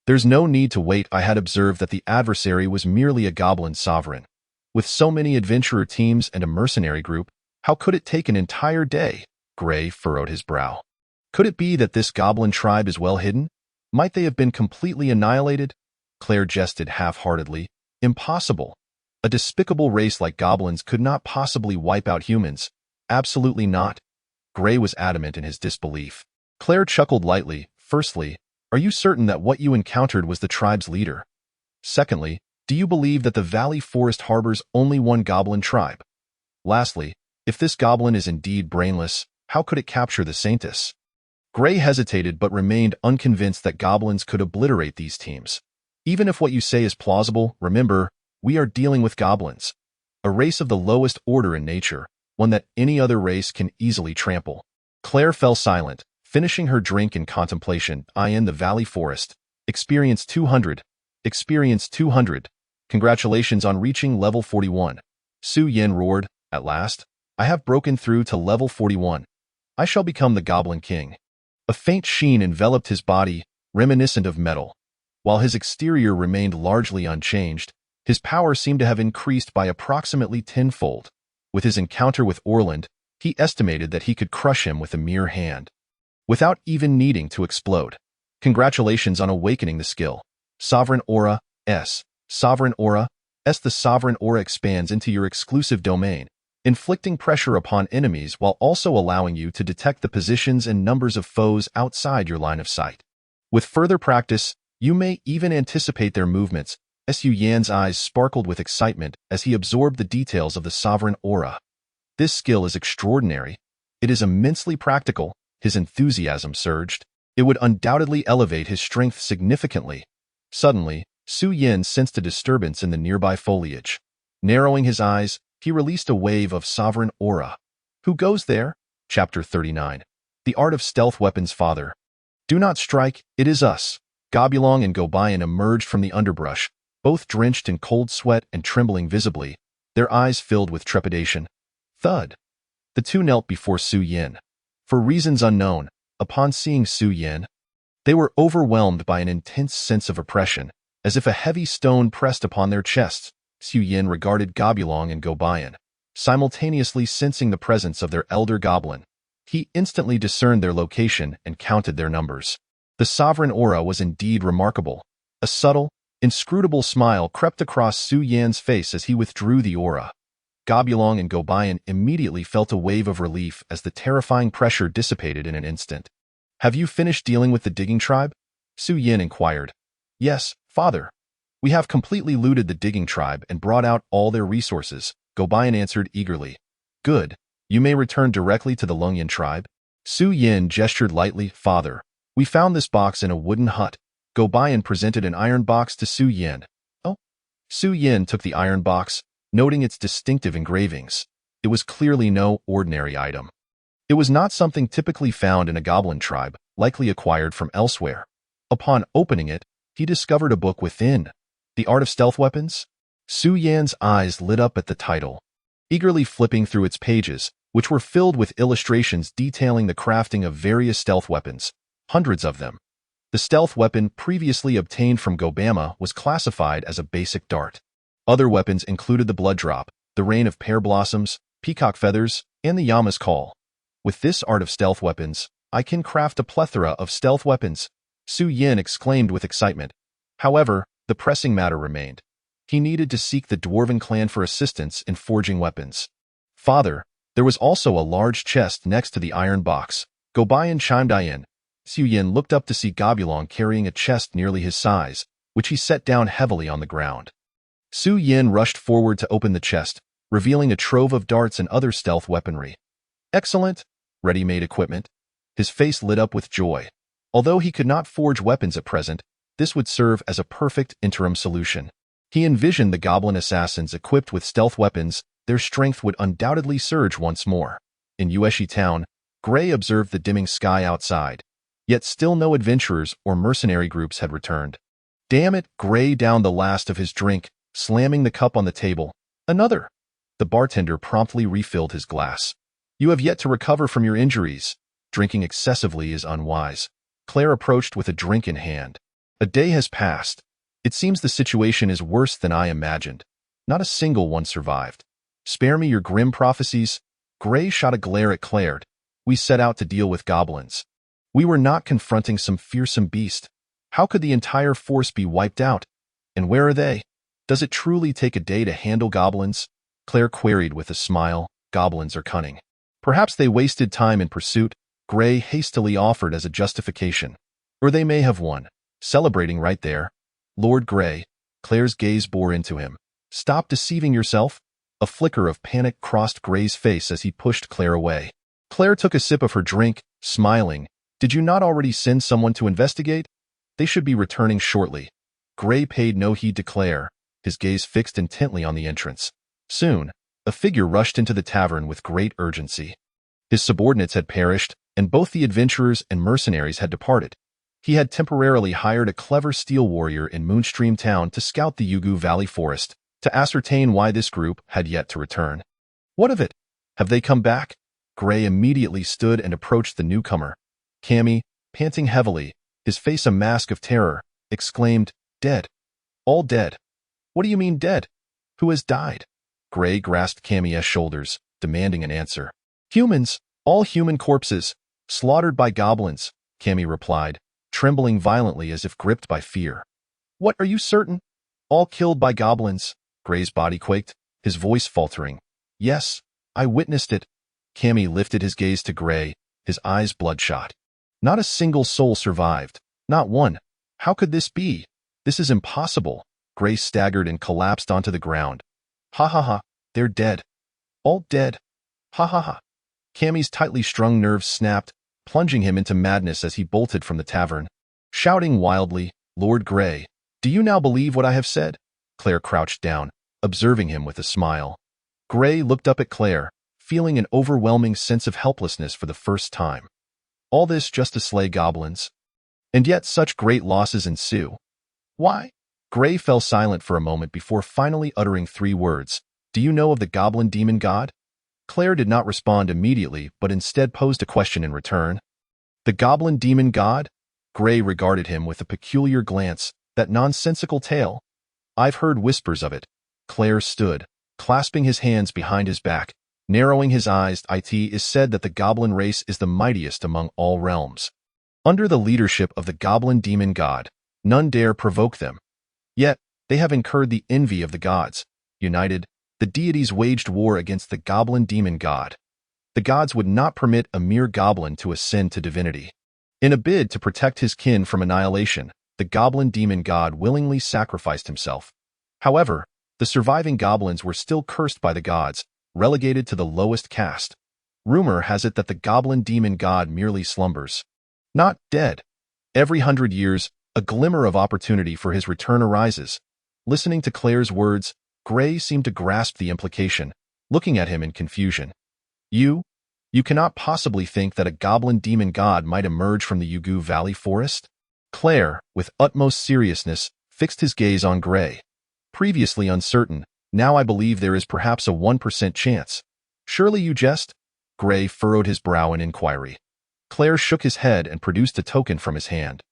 There's no need to wait. I had observed that the adversary was merely a goblin sovereign. With so many adventurer teams and a mercenary group, how could it take an entire day? Gray furrowed his brow. Could it be that this goblin tribe is well hidden? Might they have been completely annihilated? Claire jested half-heartedly. Impossible. A despicable race like goblins could not possibly wipe out humans. Absolutely not. Gray was adamant in his disbelief. Claire chuckled lightly. Firstly, are you certain that what you encountered was the tribe's leader? Secondly, do you believe that the Valley Forest harbors only one goblin tribe? Lastly, if this goblin is indeed brainless, how could it capture the saintess? Gray hesitated but remained unconvinced that goblins could obliterate these teams. Even if what you say is plausible, remember, we are dealing with goblins, a race of the lowest order in nature, one that any other race can easily trample. Claire fell silent, finishing her drink in contemplation. I in the Valley Forest. Experience 200. Experience 200. Congratulations on reaching level 41. Su Yin roared, at last. I have broken through to level 41. I shall become the Goblin King. A faint sheen enveloped his body, reminiscent of metal. While his exterior remained largely unchanged, his power seemed to have increased by approximately tenfold. With his encounter with Orland, he estimated that he could crush him with a mere hand, without even needing to explode. Congratulations on awakening the skill. Sovereign Aura, S. Sovereign Aura, S. The Sovereign Aura expands into your exclusive domain, inflicting pressure upon enemies while also allowing you to detect the positions and numbers of foes outside your line of sight. With further practice, you may even anticipate their movements. Su Yan's eyes sparkled with excitement as he absorbed the details of the Sovereign Aura. This skill is extraordinary. It is immensely practical. His enthusiasm surged. It would undoubtedly elevate his strength significantly. Suddenly, Su Yin sensed a disturbance in the nearby foliage. Narrowing his eyes, he released a wave of Sovereign Aura. Who goes there? Chapter 39. The Art of Stealth Weapons. Father. Do not strike, it is us. Gobulong and Gobayan emerged from the underbrush, both drenched in cold sweat and trembling visibly, their eyes filled with trepidation. Thud. The two knelt before Su Yin. For reasons unknown, upon seeing Su Yin, they were overwhelmed by an intense sense of oppression, as if a heavy stone pressed upon their chests. Su Yin regarded Gobulong and Gobayan, simultaneously sensing the presence of their elder goblin. He instantly discerned their location and counted their numbers. The Sovereign Aura was indeed remarkable. A subtle, inscrutable smile crept across Su Yan's face as he withdrew the aura. Gobulong and Gobayan immediately felt a wave of relief as the terrifying pressure dissipated in an instant. Have you finished dealing with the digging tribe? Su Yin inquired. Yes, father. We have completely looted the digging tribe and brought out all their resources, Gobayan answered eagerly. Good. You may return directly to the Lungyan tribe. Su Yin gestured lightly. Father, we found this box in a wooden hut. Gobayan presented an iron box to Su Yin. Oh. Su Yin took the iron box, noting its distinctive engravings. It was clearly no ordinary item. It was not something typically found in a goblin tribe, likely acquired from elsewhere. Upon opening it, he discovered a book within. The Art of Stealth Weapons? Su Yan's eyes lit up at the title, eagerly flipping through its pages, which were filled with illustrations detailing the crafting of various stealth weapons, hundreds of them. The stealth weapon previously obtained from Gobama was classified as a basic dart. Other weapons included the blood drop, the rain of pear blossoms, peacock feathers, and the Yama's call. With this art of stealth weapons, I can craft a plethora of stealth weapons, Su Yin exclaimed with excitement. However, the pressing matter remained. He needed to seek the Dwarven clan for assistance in forging weapons. Father, there was also a large chest next to the iron box. Gobayan chimed in. Su Yin looked up to see Gobulong carrying a chest nearly his size, which he set down heavily on the ground. Su Yin rushed forward to open the chest, revealing a trove of darts and other stealth weaponry. Excellent, ready-made equipment. His face lit up with joy. Although he could not forge weapons at present, this would serve as a perfect interim solution. He envisioned the goblin assassins equipped with stealth weapons. Their strength would undoubtedly surge once more. In Yueshi town, Gray observed the dimming sky outside. Yet still no adventurers or mercenary groups had returned. Damn it, Gray downed the last of his drink, slamming the cup on the table. Another. The bartender promptly refilled his glass. You have yet to recover from your injuries. Drinking excessively is unwise. Claire approached with a drink in hand. A day has passed. It seems the situation is worse than I imagined. Not a single one survived. Spare me your grim prophecies. Gray shot a glare at Claire. We set out to deal with goblins. We were not confronting some fearsome beast. How could the entire force be wiped out? And where are they? Does it truly take a day to handle goblins? Claire queried with a smile. Goblins are cunning. Perhaps they wasted time in pursuit, Gray hastily offered as a justification. Or they may have won. Celebrating right there. Lord Gray, Claire's gaze bore into him. Stop deceiving yourself. A flicker of panic crossed Gray's face as he pushed Claire away. Claire took a sip of her drink, smiling. Did you not already send someone to investigate? They should be returning shortly. Gray paid no heed to Claire, his gaze fixed intently on the entrance. Soon, a figure rushed into the tavern with great urgency. His subordinates had perished, and both the adventurers and mercenaries had departed. He had temporarily hired a clever steel warrior in Moonstream Town to scout the Yugu Valley Forest, to ascertain why this group had yet to return. What of it? Have they come back? Gray immediately stood and approached the newcomer. Cammy, panting heavily, his face a mask of terror, exclaimed, "Dead. All dead. What do you mean dead? Who has died?" Gray grasped Cammy's shoulders, demanding an answer. "Humans, all human corpses, slaughtered by goblins," Cammy replied, trembling violently as if gripped by fear. "What, are you certain? All killed by goblins?" Gray's body quaked, his voice faltering. "Yes, I witnessed it." Cammy lifted his gaze to Gray, his eyes bloodshot. "Not a single soul survived. Not one. How could this be? This is impossible." Gray staggered and collapsed onto the ground. "Ha ha ha, they're dead. All dead. Ha ha ha." Cammy's tightly strung nerves snapped, plunging him into madness as he bolted from the tavern. Shouting wildly, "Lord Gray, do you now believe what I have said?" Claire crouched down, observing him with a smile. Gray looked up at Claire, feeling an overwhelming sense of helplessness for the first time. All this just to slay goblins? And yet such great losses ensue. Why? Gray fell silent for a moment before finally uttering 3 words. "Do you know of the goblin demon god?" Claire did not respond immediately, but instead posed a question in return. "The goblin demon god?" Gray regarded him with a peculiar glance. "That nonsensical tale? I've heard whispers of it." Claire stood, clasping his hands behind his back, narrowing his eyes. "It is said that the goblin race is the mightiest among all realms. Under the leadership of the goblin demon god, none dare provoke them. Yet, they have incurred the envy of the gods. United, the deities waged war against the goblin demon god. The gods would not permit a mere goblin to ascend to divinity. In a bid to protect his kin from annihilation, the goblin demon god willingly sacrificed himself. However, the surviving goblins were still cursed by the gods, relegated to the lowest caste. Rumor has it that the goblin demon god merely slumbers, not dead. Every 100 years, a glimmer of opportunity for his return arises." Listening to Claire's words, Gray seemed to grasp the implication, looking at him in confusion. You cannot possibly think that a goblin demon god might emerge from the Yugu Valley Forest?" Claire, with utmost seriousness, fixed his gaze on Gray. "Previously uncertain, now I believe there is perhaps a 1% chance. Surely you jest?" Gray furrowed his brow in inquiry. Claire shook his head and produced a token from his hand.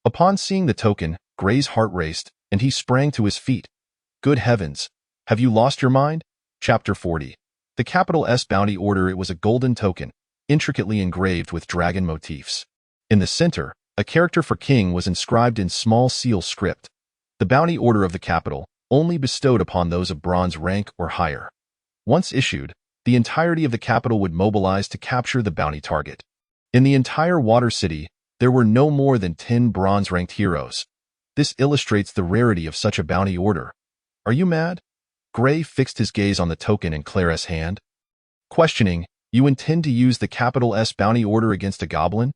Upon seeing the token, Gray's heart raced, and he sprang to his feet. "Good heavens! Have you lost your mind?" Chapter 40. The capital S bounty order. It was a golden token, intricately engraved with dragon motifs. In the center, a character for king was inscribed in small seal script. The bounty order of the capital, only bestowed upon those of bronze rank or higher. Once issued, the entirety of the capital would mobilize to capture the bounty target. In the entire Water City, there were no more than 10 bronze-ranked heroes. This illustrates the rarity of such a bounty order. "Are you mad?" Gray fixed his gaze on the token in Claire's hand. Questioning, "You intend to use the capital S bounty order against a goblin?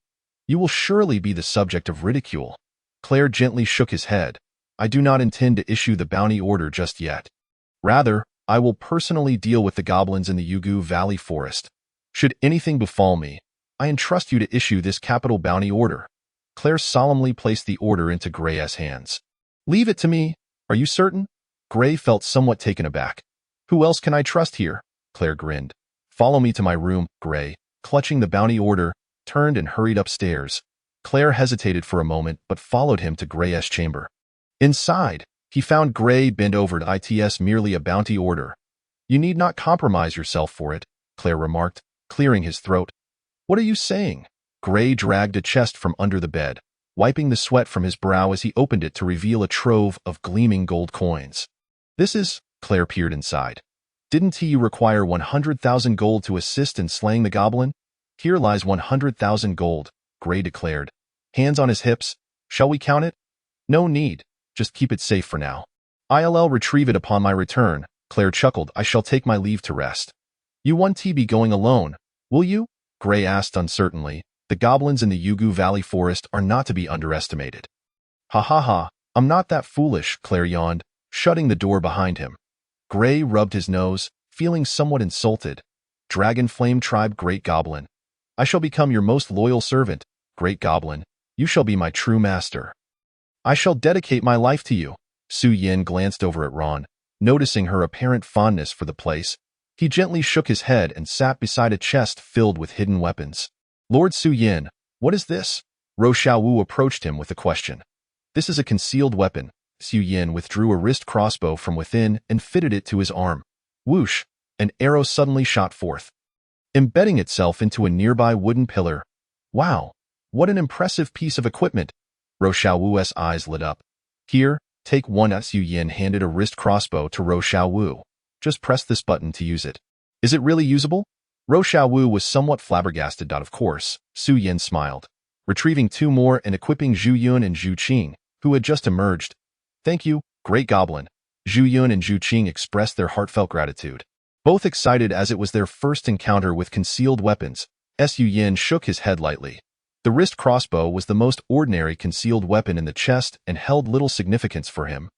You will surely be the subject of ridicule." Claire gently shook his head. "I do not intend to issue the bounty order just yet. Rather, I will personally deal with the goblins in the Yugu Valley Forest. Should anything befall me, I entrust you to issue this capital bounty order." Claire solemnly placed the order into Gray's hands. "Leave it to me. Are you certain?" Gray felt somewhat taken aback. "Who else can I trust here?" Claire grinned. "Follow me to my room." Gray, clutching the bounty order, turned and hurried upstairs. Claire hesitated for a moment but followed him to Gray's chamber. Inside, he found Gray bent over to "It's merely a bounty order. You need not compromise yourself for it," Claire remarked, clearing his throat. "What are you saying?" Gray dragged a chest from under the bed, wiping the sweat from his brow as he opened it to reveal a trove of gleaming gold coins. "This is..." Claire peered inside. "Didn't he require 100,000 gold to assist in slaying the goblin?" "Here lies 100,000 gold," Gray declared, hands on his hips. "Shall we count it?" "No need. Just keep it safe for now. I'll retrieve it upon my return." Claire chuckled. "I shall take my leave to rest." "You won't be going alone, will you?" Gray asked uncertainly, The goblins in the Yugu Valley forest are not to be underestimated. Ha ha ha, I'm not that foolish, Claire yawned, shutting the door behind him. Gray rubbed his nose, feeling somewhat insulted. Dragon Flame Tribe Great Goblin. I shall become your most loyal servant, Great Goblin. You shall be my true master. I shall dedicate my life to you. Su Yin glanced over at Ron, noticing her apparent fondness for the place. He gently shook his head and sat beside a chest filled with hidden weapons. Lord Su Yin, what is this? Ro Xiaowu approached him with a question. This is a concealed weapon. Su Yin withdrew a wrist crossbow from within and fitted it to his arm. Whoosh! An arrow suddenly shot forth, embedding itself into a nearby wooden pillar. Wow! What an impressive piece of equipment! Ro Xiaowu's eyes lit up. Here, take one. Su Yin handed a wrist crossbow to Ro Xiaowu. Just press this button to use it. Is it really usable? Ro Xiaowu was somewhat flabbergasted. Of course, Su Yin smiled, retrieving two more and equipping Zhu Yun and Zhu Qing, who had just emerged. Thank you, Great Goblin. Zhu Yun and Zhu Qing expressed their heartfelt gratitude. Both excited as it was their first encounter with concealed weapons, Su Yin shook his head lightly. The wrist crossbow was the most ordinary concealed weapon in the chest and held little significance for him.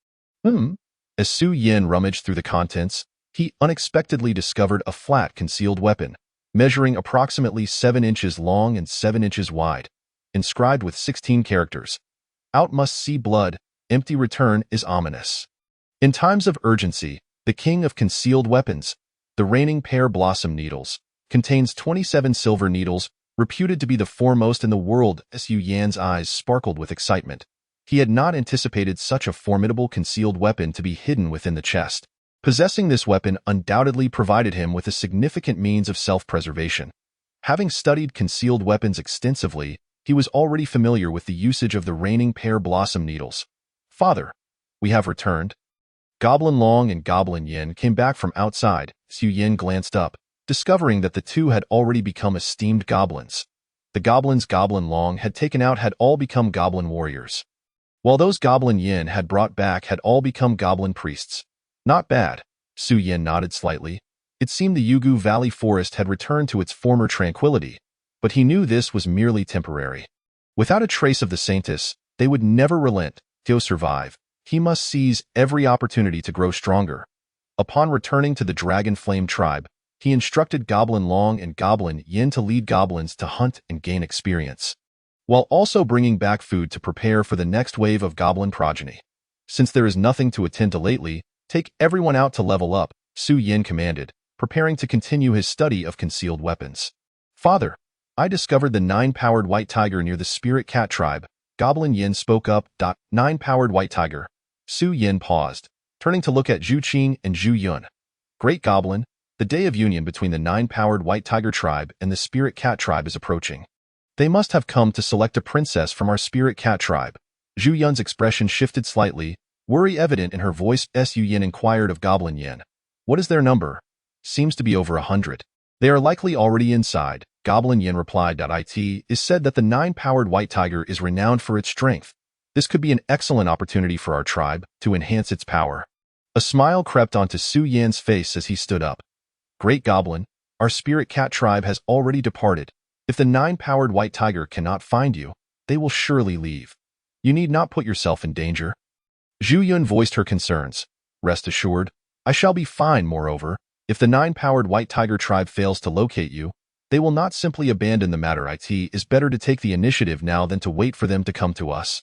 As Su Yin rummaged through the contents, he unexpectedly discovered a flat concealed weapon, measuring approximately 7 inches long and 7 inches wide, inscribed with 16 characters. Out must see blood, empty return is ominous. In times of urgency, the king of concealed weapons, the reigning pear blossom needles, contains 27 silver needles, reputed to be the foremost in the world. Su Yan's eyes sparkled with excitement. He had not anticipated such a formidable concealed weapon to be hidden within the chest. Possessing this weapon undoubtedly provided him with a significant means of self-preservation. Having studied concealed weapons extensively, he was already familiar with the usage of the reigning pear blossom needles. Father, we have returned. Goblin Long and Goblin Yin came back from outside. Su Yin glanced up, discovering that the two had already become esteemed goblins. The goblins Goblin Long had taken out had all become goblin warriors, while those Goblin Yin had brought back had all become goblin priests. Not bad. Su Yin nodded slightly. It seemed the Yugu Valley forest had returned to its former tranquility, but he knew this was merely temporary. Without a trace of the saintess, they would never relent. To survive, he must seize every opportunity to grow stronger. Upon returning to the Dragon Flame tribe, he instructed Goblin Long and Goblin Yin to lead goblins to hunt and gain experience, while also bringing back food to prepare for the next wave of goblin progeny. Since there is nothing to attend to lately, take everyone out to level up, Su Yin commanded, preparing to continue his study of concealed weapons. Father, I discovered the 9-powered white tiger near the Spirit Cat tribe. Goblin Yin spoke up. 9-powered white tiger. Su Yin paused, turning to look at Zhu Qing and Zhu Yun. Great Goblin, the day of union between the 9-powered white tiger tribe and the Spirit Cat tribe is approaching. They must have come to select a princess from our Spirit Cat tribe. Zhu Yun's expression shifted slightly, worry evident in her voice. Su Yin inquired of Goblin Yin. What is their number? Seems to be over 100. They are likely already inside. Goblin Yin replied. It is said that the 9-powered white tiger is renowned for its strength. This could be an excellent opportunity for our tribe to enhance its power. A smile crept onto Su Yan's face as he stood up. Great Goblin, our Spirit Cat tribe has already departed. If the 9-powered white tiger cannot find you, they will surely leave. You need not put yourself in danger. Zhu Yun voiced her concerns. Rest assured, I shall be fine. Moreover, if the 9-powered white tiger tribe fails to locate you, they will not simply abandon the matter. It is better to take the initiative now than to wait for them to come to us.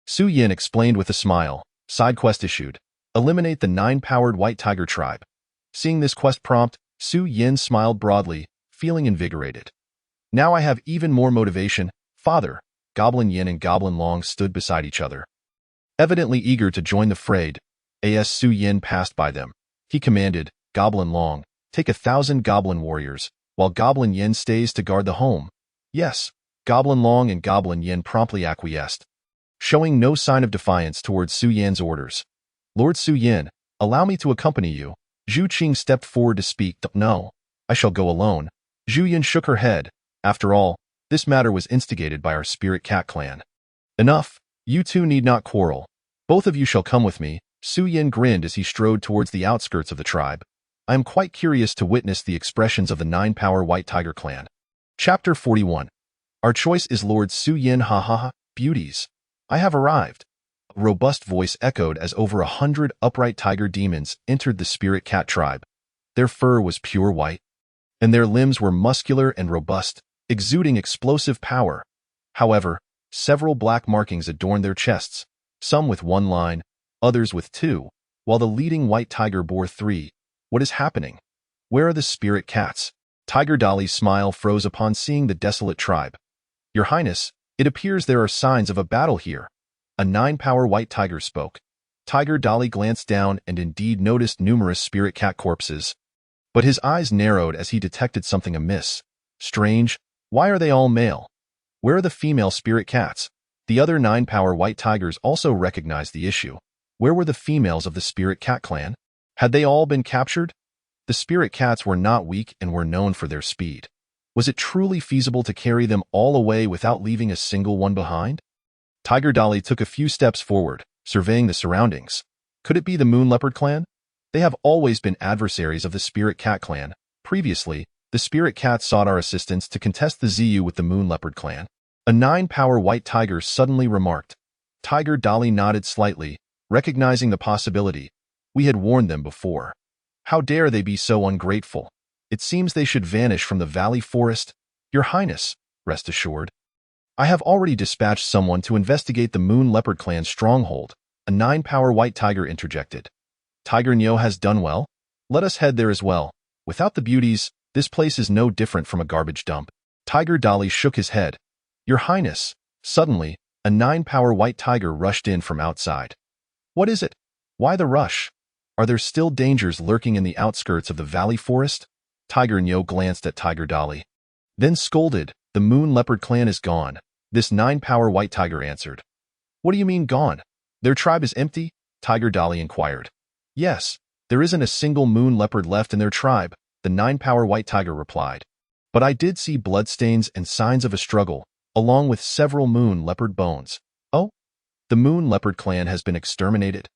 Su Yin explained with a smile. Side quest issued. Eliminate the 9-powered white tiger tribe. Seeing this quest prompt, Su Yin smiled broadly, feeling invigorated. Now I have even more motivation. Father, Goblin Yin and Goblin Long stood beside each other, evidently eager to join the fray. As Su Yin passed by them, he commanded, Goblin Long, take 1,000 goblin warriors, while Goblin Yin stays to guard the home. Yes, Goblin Long and Goblin Yin promptly acquiesced, showing no sign of defiance towards Su Yan's orders. Lord Su Yin, allow me to accompany you. Zhu Qing stepped forward to speak. No, I shall go alone. Zhu Yun shook her head. After all, this matter was instigated by our Spirit Cat clan. Enough, you two need not quarrel. Both of you shall come with me. Su Yin grinned as he strode towards the outskirts of the tribe. I am quite curious to witness the expressions of the 9-power white tiger clan. Chapter 41. Our choice is Lord Su Yin, ha ha ha, beauties. I have arrived. A robust voice echoed as over 100 upright tiger demons entered the spirit cat tribe. Their fur was pure white, and their limbs were muscular and robust, exuding explosive power. However, several black markings adorned their chests, some with 1 line, others with 2, while the leading white tiger bore 3. What is happening? Where are the spirit cats? Tiger Dali's smile froze upon seeing the desolate tribe. Your Highness, it appears there are signs of a battle here. A 9-power white tiger spoke. Tiger Dali glanced down and indeed noticed numerous spirit cat corpses. But his eyes narrowed as he detected something amiss. Strange, why are they all male? Where are the female spirit cats? The other 9-power white tigers also recognized the issue. Where were the females of the spirit cat clan? Had they all been captured? The spirit cats were not weak and were known for their speed. Was it truly feasible to carry them all away without leaving a single one behind? Tiger Dali took a few steps forward, surveying the surroundings. Could it be the Moon Leopard clan? They have always been adversaries of the Spirit Cat clan. Previously, the Spirit Cats sought our assistance to contest the ZU with the Moon Leopard clan. A 9-power white tiger suddenly remarked. Tiger Dali nodded slightly, recognizing the possibility. We had warned them before. How dare they be so ungrateful? It seems they should vanish from the valley forest. Your Highness, rest assured. I have already dispatched someone to investigate the Moon Leopard clan's stronghold. A 9-power white tiger interjected. Tiger Nyo has done well. Let us head there as well. Without the beauties, this place is no different from a garbage dump. Tiger Dali shook his head. Your Highness. Suddenly, a 9-power white tiger rushed in from outside. What is it? Why the rush? Are there still dangers lurking in the outskirts of the valley forest? Tiger Nyo glanced at Tiger Dali. Then scolded, the Moon Leopard clan is gone. This 9-power white tiger answered. What do you mean gone? Their tribe is empty? Tiger Dali inquired. Yes, there isn't a single Moon Leopard left in their tribe, the 9-power white tiger replied. But I did see bloodstains and signs of a struggle, along with several Moon Leopard bones. Oh? The Moon Leopard clan has been exterminated?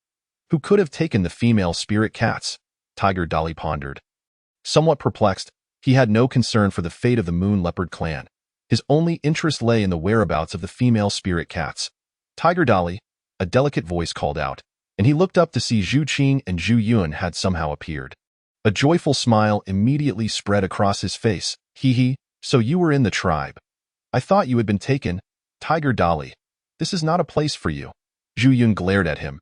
Who could have taken the female spirit cats? Tiger Dali pondered. Somewhat perplexed, he had no concern for the fate of the Moon Leopard clan. His only interest lay in the whereabouts of the female spirit cats. Tiger Dali, a delicate voice called out, and he looked up to see Zhu Qing and Zhu Yun had somehow appeared. A joyful smile immediately spread across his face. Hee, so you were in the tribe. I thought you had been taken. Tiger Dali, this is not a place for you. Zhu Yun glared at him.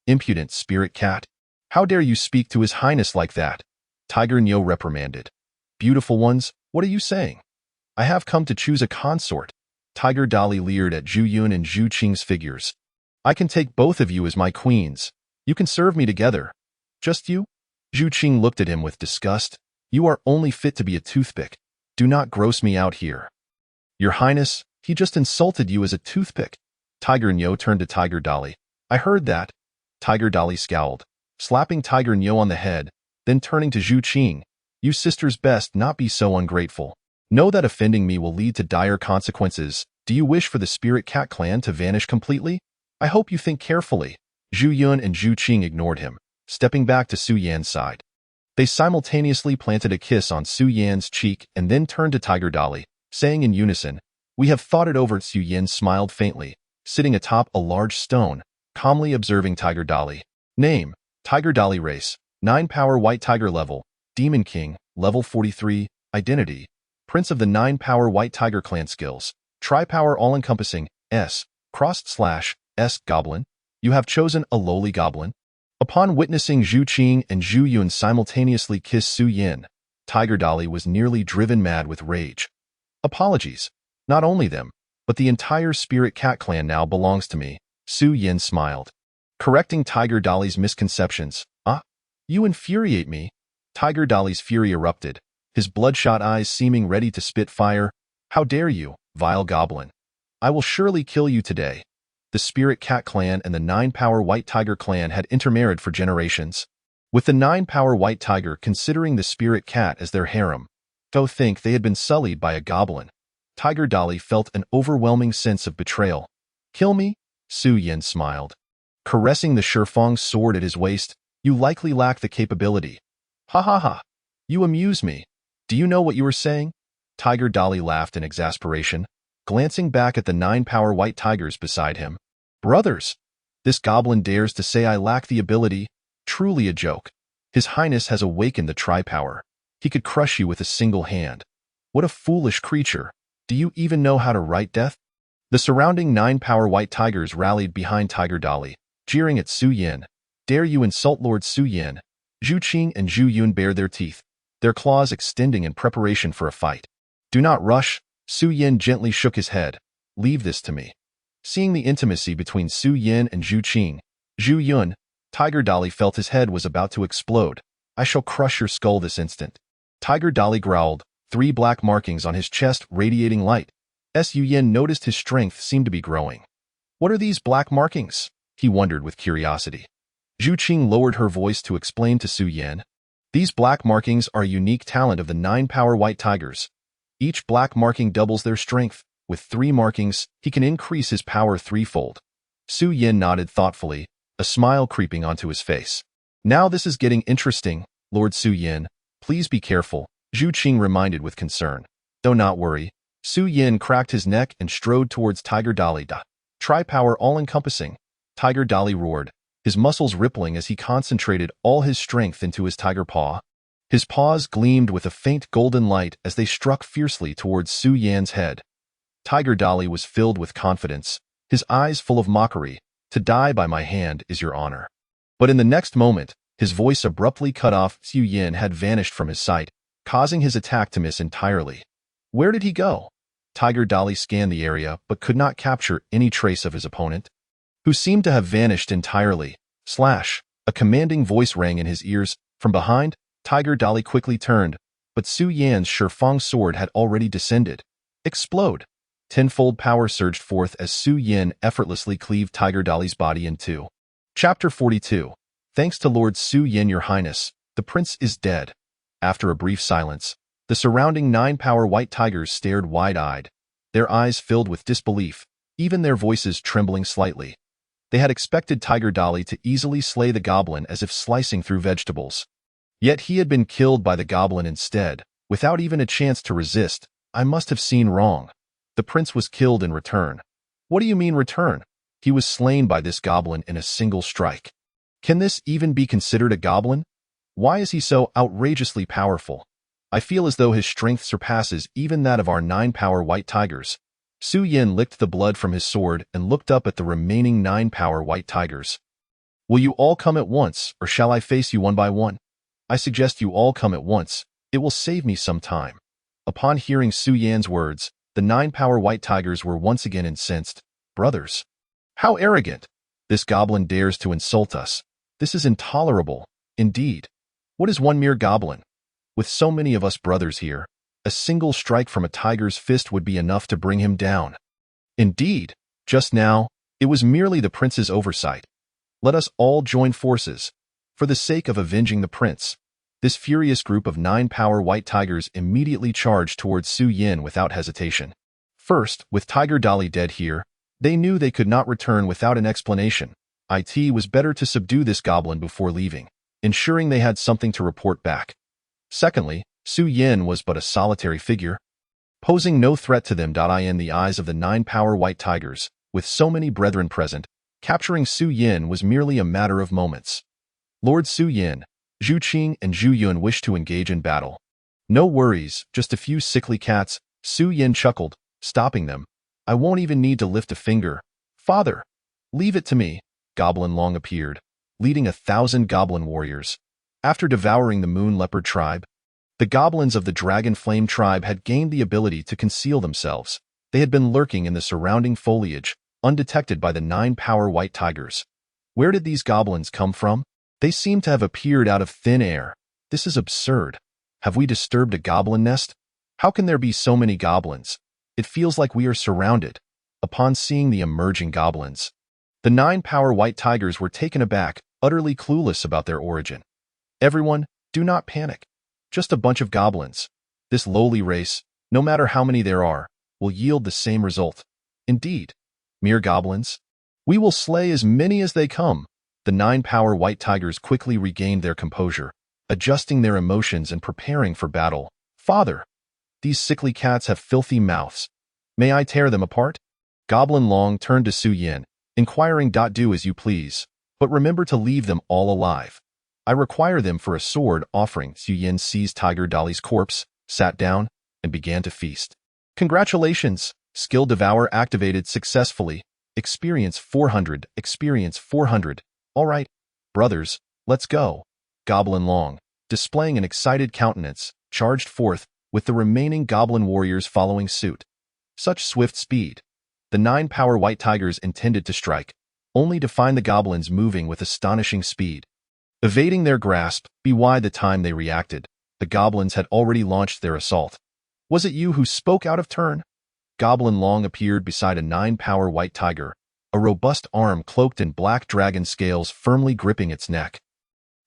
Impudent spirit cat. How dare you speak to His Highness like that? Tiger Nyo reprimanded. Beautiful ones, what are you saying? I have come to choose a consort. Tiger Dali leered at Zhu Yun and Zhu Qing's figures. I can take both of you as my queens. You can serve me together. Just you? Zhu Qing looked at him with disgust. You are only fit to be a toothpick. Do not gross me out here. Your Highness, he just insulted you as a toothpick. Tiger Nyo turned to Tiger Dali. I heard that. Tiger Dali scowled, slapping Tiger Nyo on the head, then turning to Zhu Qing. You sisters best not be so ungrateful. Know that offending me will lead to dire consequences. Do you wish for the Spirit Cat clan to vanish completely? I hope you think carefully. Zhu Yun and Zhu Qing ignored him, stepping back to Su Yan's side. They simultaneously planted a kiss on Su Yan's cheek and then turned to Tiger Dali, saying in unison, We have thought it over. Su Yan smiled faintly, sitting atop a large stone, calmly observing Tiger Dali. Name, Tiger Dali race, 9-power white tiger level, Demon King, level 43, identity, Prince of the 9-power white tiger clan skills, tri-power all-encompassing, S, /S goblin. You have chosen a lowly goblin. Upon witnessing Zhu Qing and Zhu Yun simultaneously kiss Su Yan, Tiger Dali was nearly driven mad with rage. Apologies. Not only them, but the entire Spirit Cat clan now belongs to me. Su Yan smiled, correcting Tiger Dali's misconceptions. You infuriate me. Tiger Dali's fury erupted, his bloodshot eyes seeming ready to spit fire. How dare you, vile goblin? I will surely kill you today. The Spirit Cat clan and the 9-power White Tiger clan had intermarried for generations, with the 9-power White Tiger considering the Spirit Cat as their harem. Go think they had been sullied by a goblin. Tiger Dali felt an overwhelming sense of betrayal. Kill me? Su Yan smiled, caressing the Shifang's sword at his waist. You likely lack the capability. Ha ha ha. You amuse me. Do you know what you were saying? Tiger Dali laughed in exasperation. glancing back at the 9-power white tigers beside him. Brothers! This goblin dares to say I lack the ability. Truly a joke. His Highness has awakened the tri-power. He could crush you with a single hand. What a foolish creature. Do you even know how to write death? The surrounding 9-power white tigers rallied behind Tiger Dolly, jeering at Su Yin. Dare you insult Lord Su Yin? Zhu Qing and Zhu Yun bared their teeth, their claws extending in preparation for a fight. Do not rush. Su Yin gently shook his head. Leave this to me. Seeing the intimacy between Su Yin and Zhu Qing, Zhu Yun, Tiger Dolly felt his head was about to explode. I shall crush your skull this instant. Tiger Dolly growled, 3 black markings on his chest radiating light. Su Yin noticed his strength seemed to be growing. What are these black markings? He wondered with curiosity. Zhu Qing lowered her voice to explain to Su Yin. These black markings are a unique talent of the 9-power white tigers. Each black marking doubles their strength. With 3 markings, he can increase his power 3-fold. Su Yin nodded thoughtfully, a smile creeping onto his face. Now this is getting interesting, Lord Su Yin. Please be careful, Zhu Qing reminded with concern. Though not worry. Su Yin cracked his neck and strode towards Tiger Dolly. Tri-power all-encompassing. Tiger Dolly roared, his muscles rippling as he concentrated all his strength into his tiger paw. His paws gleamed with a faint golden light as they struck fiercely towards Su Yin's head. Tiger Dolly was filled with confidence, his eyes full of mockery. To die by my hand is your honor. But in the next moment, his voice abruptly cut off. Su Yin had vanished from his sight, causing his attack to miss entirely. Where did he go? Tiger Dolly scanned the area but could not capture any trace of his opponent, who seemed to have vanished entirely. Slash! A commanding voice rang in his ears. From behind, Tiger Dolly quickly turned, but Su Yan's Shifeng sword had already descended. Explode! Tenfold power surged forth as Su Yin effortlessly cleaved Tiger Dolly's body in 2. Chapter 42. Thanks to Lord Su Yin, Your Highness, the prince is dead. After a brief silence, the surrounding 9-power white tigers stared wide-eyed, their eyes filled with disbelief, even their voices trembling slightly. They had expected Tiger Dolly to easily slay the goblin as if slicing through vegetables. Yet he had been killed by the goblin instead, without even a chance to resist. I must have seen wrong. The prince was killed in return. What do you mean return? He was slain by this goblin in a single strike. Can this even be considered a goblin? Why is he so outrageously powerful? I feel as though his strength surpasses even that of our 9-power white tigers. Su Yin licked the blood from his sword and looked up at the remaining 9-power white tigers. Will you all come at once, or shall I face you one by one? I suggest you all come at once. It will save me some time. Upon hearing Su Yan's words, the 9-power white tigers were once again incensed. Brothers! How arrogant! This goblin dares to insult us. This is intolerable. Indeed. What is one mere goblin? With so many of us brothers here, a single strike from a tiger's fist would be enough to bring him down. Indeed, just now, it was merely the prince's oversight. Let us all join forces. For the sake of avenging the prince. This furious group of 9-power white tigers immediately charged towards Su Yin without hesitation. First, with Tiger Dolly dead here, they knew they could not return without an explanation. It was better to subdue this goblin before leaving, ensuring they had something to report back. Secondly, Su Yin was but a solitary figure, posing no threat to them. In the eyes of the 9-power white tigers, with so many brethren present, capturing Su Yin was merely a matter of moments. Lord Su Yin, Zhu Qing and Zhu Yun wished to engage in battle. No worries, just a few sickly cats, Su Yin chuckled, stopping them. I won't even need to lift a finger. Father, leave it to me. Goblin Long appeared, leading 1,000 goblin warriors. After devouring the moon leopard tribe, the goblins of the dragon flame tribe had gained the ability to conceal themselves. They had been lurking in the surrounding foliage, undetected by the 9-power white tigers. Where did these goblins come from? They seem to have appeared out of thin air. This is absurd. Have we disturbed a goblin nest? How can there be so many goblins? It feels like we are surrounded. Upon seeing the emerging goblins, the 9-power white tigers were taken aback, utterly clueless about their origin. Everyone, do not panic. Just a bunch of goblins. This lowly race, no matter how many there are, will yield the same result. Indeed, mere goblins. We will slay as many as they come. The 9-power white tigers quickly regained their composure, adjusting their emotions and preparing for battle. Father, these sickly cats have filthy mouths. May I tear them apart? Goblin Long turned to Su Yin, inquiring. Do as you please, but remember to leave them all alive. I require them for a sword offering. Su Yin seized Tiger Dolly's corpse, sat down, and began to feast. Congratulations! Skill Devour activated successfully. Experience 400, experience 400. All right, brothers, let's go. Goblin Long, displaying an excited countenance, charged forth, with the remaining goblin warriors following suit. Such swift speed. The 9 power white tigers intended to strike, only to find the goblins moving with astonishing speed. Evading their grasp, by the time they reacted, the goblins had already launched their assault. Was it you who spoke out of turn? Goblin Long appeared beside a 9 power white tiger, a robust arm cloaked in black dragon scales firmly gripping its neck,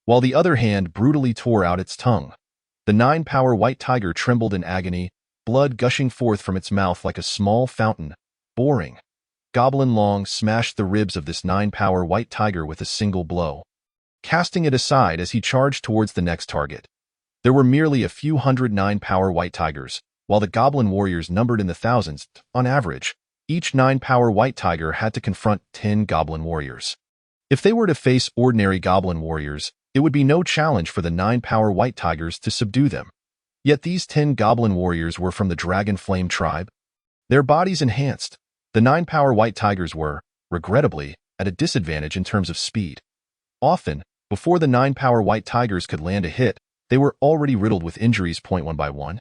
while the other hand brutally tore out its tongue. The 9 power white tiger trembled in agony, blood gushing forth from its mouth like a small fountain. Boring. Goblin Long smashed the ribs of this 9 power white tiger with a single blow, casting it aside as he charged towards the next target. There were merely a few hundred 9 power white tigers, while the goblin warriors numbered in the thousands. On average, each 9 power white tiger had to confront 10 goblin warriors. If they were to face ordinary goblin warriors, it would be no challenge for the 9 power white tigers to subdue them. Yet these 10 goblin warriors were from the Dragon Flame tribe. Their bodies enhanced, the 9 power white tigers were, regrettably, at a disadvantage in terms of speed. Often, before the 9 power white tigers could land a hit, they were already riddled with injuries. One by one.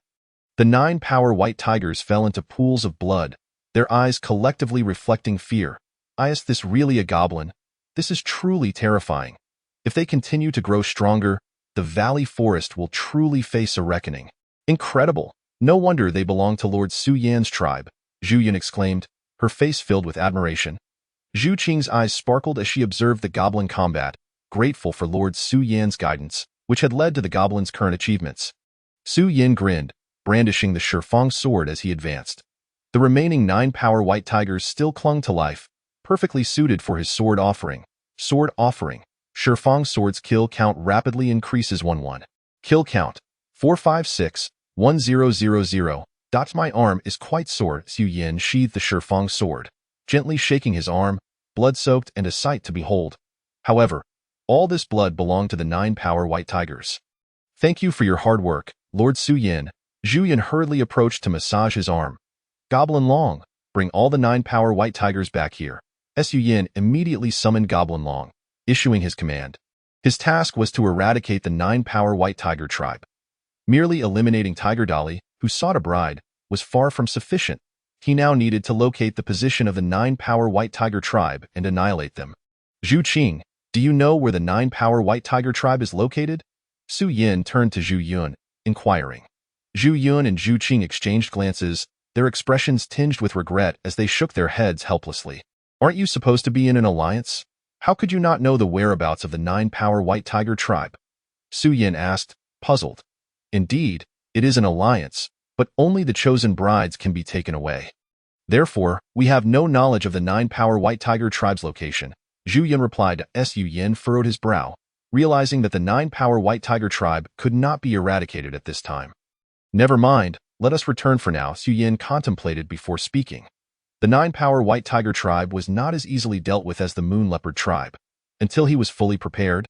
The 9 power white tigers fell into pools of blood, their eyes collectively reflecting fear. Is this really a goblin? This is truly terrifying. If they continue to grow stronger, the Valley Forest will truly face a reckoning. Incredible! No wonder they belong to Lord Su Yan's tribe, Zhu Yan exclaimed, her face filled with admiration. Zhu Qing's eyes sparkled as she observed the goblin combat, grateful for Lord Su Yan's guidance, which had led to the goblin's current achievements. Su Yan grinned, brandishing the Shifang sword as he advanced. The remaining 9 power white tigers still clung to life, perfectly suited for his sword offering. Sword offering. Shifang sword's kill count rapidly increases 1-1. Kill count 456-1000. My arm is quite sore. Su Yan sheathed the Shifang sword, gently shaking his arm, blood-soaked and a sight to behold. However, all this blood belonged to the 9 power white tigers. Thank you for your hard work, Lord Su Yan. Zhu Yan hurriedly approached to massage his arm. Goblin Long, bring all the 9 power white tigers back here. Su Yan immediately summoned Goblin Long, issuing his command. His task was to eradicate the 9 power white tiger tribe. Merely eliminating Tiger Dolly, who sought a bride, was far from sufficient. He now needed to locate the position of the 9 power white tiger tribe and annihilate them. Zhu Qing, do you know where the 9 power white tiger tribe is located? Su Yin turned to Zhu Yun, inquiring. Zhu Yun and Zhu Qing exchanged glances, their expressions tinged with regret as they shook their heads helplessly. Aren't you supposed to be in an alliance? How could you not know the whereabouts of the 9 power white tiger tribe? Su Yin asked, puzzled. Indeed, it is an alliance, but only the chosen brides can be taken away. Therefore, we have no knowledge of the 9 power white tiger tribe's location. Zhu Yin replied. Su Yin furrowed his brow, realizing that the 9 power white tiger tribe could not be eradicated at this time. Never mind, let us return for now. Su Yin contemplated before speaking. The 9 power white tiger tribe was not as easily dealt with as the moon leopard tribe. Until he was fully prepared,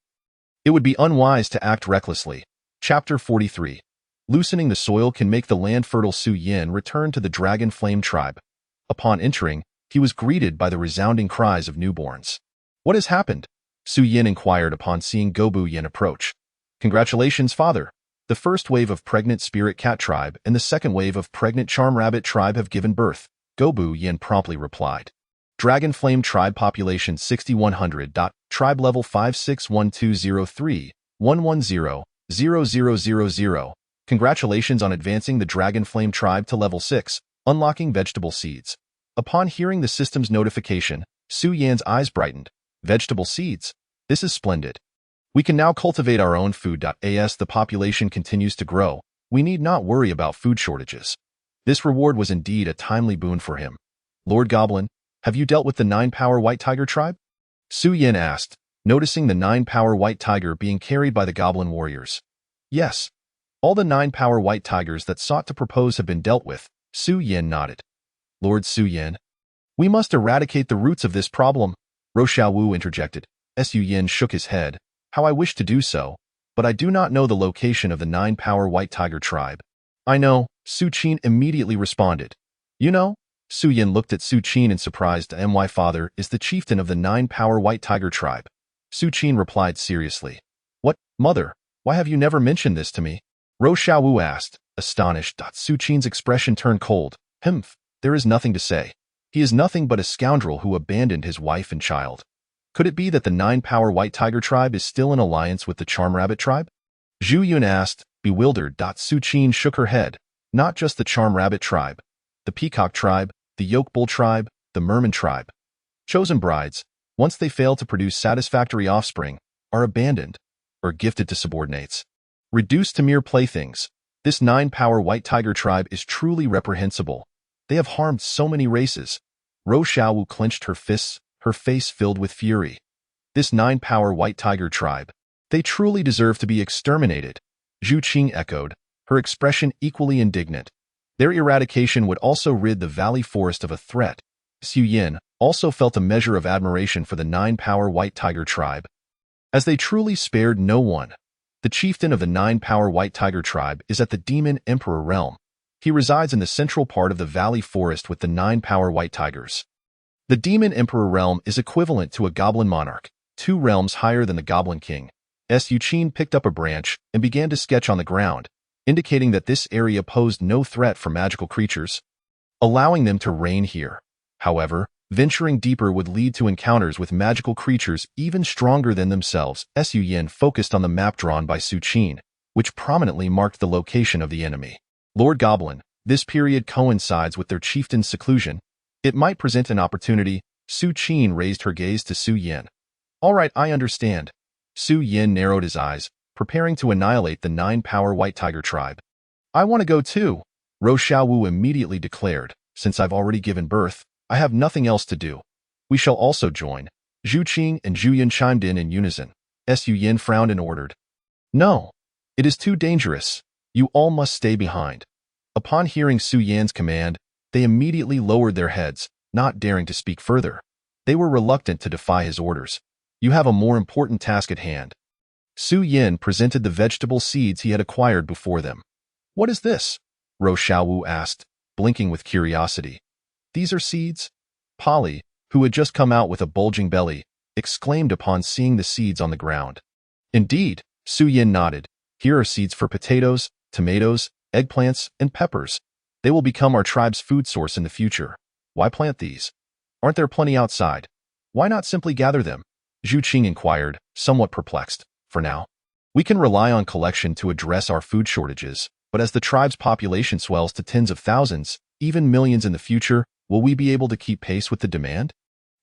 it would be unwise to act recklessly. Chapter 43. Loosening the soil can make the land fertile. Su Yin returned to the Dragon Flame tribe. Upon entering, he was greeted by the resounding cries of newborns. What has happened? Su Yin inquired upon seeing Gobu Yin approach. Congratulations, father. The first wave of pregnant spirit cat tribe and the second wave of pregnant charm rabbit tribe have given birth, Gobu Yin promptly replied. Dragon Flame tribe population 6100. Tribe level 561203-110-0000. Congratulations on advancing the Dragon Flame tribe to level 6, unlocking vegetable seeds. Upon hearing the system's notification, Su Yan's eyes brightened. Vegetable seeds? This is splendid. We can now cultivate our own food. As the population continues to grow, we need not worry about food shortages. This reward was indeed a timely boon for him. Lord Goblin, have you dealt with the 9 power white tiger tribe? Su Yin asked, noticing the 9 power white tiger being carried by the goblin warriors. Yes. All the 9 power white tigers that sought to propose have been dealt with. Su Yin nodded. Lord Su Yin. We must eradicate the roots of this problem, Ro Xiaowu interjected. Su Yin shook his head. How I wish to do so, but I do not know the location of the 9-power White Tiger tribe. I know, Su Qin immediately responded. You know? Su Yin looked at Su Qin in surprise. My father is the chieftain of the 9-power White Tiger tribe. Su Qin replied seriously. What, mother? Why have you never mentioned this to me? Ro Xiaowu asked, astonished. Su Qin's expression turned cold. Humph, there is nothing to say. He is nothing but a scoundrel who abandoned his wife and child. Could it be that the 9-power White Tiger tribe is still in alliance with the Charm Rabbit tribe? Zhu Yun asked, bewildered. Su Qin shook her head. Not just the Charm Rabbit tribe. The Peacock tribe, the Yoke Bull tribe, the Merman tribe. Chosen brides, once they fail to produce satisfactory offspring, are abandoned or gifted to subordinates. Reduced to mere playthings, this 9-power White Tiger tribe is truly reprehensible. They have harmed so many races. Ro Xiaowu clenched her fists, her face filled with fury. This 9-power White Tiger tribe, they truly deserve to be exterminated. Zhu Qing echoed, her expression equally indignant. Their eradication would also rid the Valley Forest of a threat. Su Yin also felt a measure of admiration for the 9-power White Tiger tribe, as they truly spared no one. The chieftain of the 9-power White Tiger tribe is at the Demon Emperor realm. He resides in the central part of the Valley Forest with the 9-power White Tigers. The Demon Emperor realm is equivalent to a goblin monarch, 2 realms higher than the Goblin King. Su Qin picked up a branch and began to sketch on the ground, indicating that this area posed no threat for magical creatures, allowing them to reign here. However, venturing deeper would lead to encounters with magical creatures even stronger than themselves. Su Yin focused on the map drawn by Su Qin, which prominently marked the location of the enemy. Lord Goblin, this period coincides with their chieftain's seclusion. It might present an opportunity. Su Qin raised her gaze to Su Yin. All right, I understand. Su Yin narrowed his eyes, preparing to annihilate the 9-power White Tiger tribe. I want to go too, Ro Xiaowu immediately declared. Since I've already given birth, I have nothing else to do. We shall also join. Zhu Qing and Zhu Yun chimed in unison. Su Yin frowned and ordered. No, it is too dangerous. You all must stay behind. Upon hearing Su Yan's command, they immediately lowered their heads, not daring to speak further. They were reluctant to defy his orders. You have a more important task at hand. Su Yin presented the vegetable seeds he had acquired before them. What is this? Ro Xiaowu asked, blinking with curiosity. These are seeds? Polly, who had just come out with a bulging belly, exclaimed upon seeing the seeds on the ground. Indeed, Su Yin nodded. Here are seeds for potatoes, tomatoes, eggplants, and peppers. They will become our tribe's food source in the future. Why plant these? Aren't there plenty outside? Why not simply gather them? Zhu Qing inquired, somewhat perplexed. For now, we can rely on collection to address our food shortages, but as the tribe's population swells to tens of thousands, even millions in the future, will we be able to keep pace with the demand?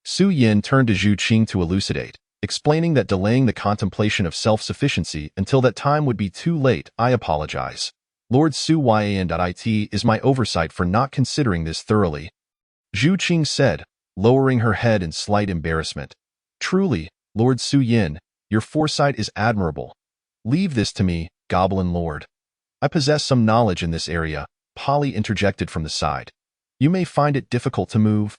Su Yin turned to Zhu Qing to elucidate, explaining that delaying the contemplation of self-sufficiency until that time would be too late. I apologize. Lord Su Yan.it is my oversight for not considering this thoroughly. Zhu Qing said, lowering her head in slight embarrassment. Truly, Lord Su Yin, your foresight is admirable. Leave this to me, Goblin Lord. I possess some knowledge in this area, Polly interjected from the side. You may find it difficult to move.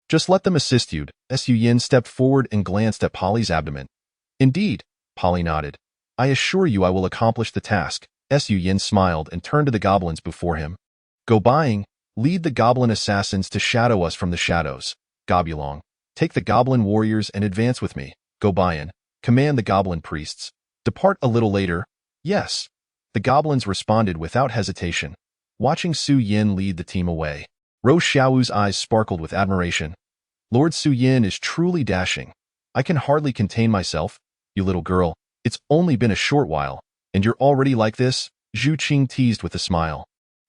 Just let them assist you. Su Yin stepped forward and glanced at Polly's abdomen. Indeed, Polly nodded. I assure you I will accomplish the task. Su Yin smiled and turned to the goblins before him. Go buying, lead the goblin assassins to shadow us from the shadows. Gobulong, take the goblin warriors and advance with me. Go Bayan, command the goblin priests. Depart a little later. Yes. The goblins responded without hesitation, watching Su Yin lead the team away. Ro Xiaowu's eyes sparkled with admiration. Lord Su Yin is truly dashing. I can hardly contain myself. You little girl, it's only been a short while, and you're already like this? Zhu Qing teased with a smile.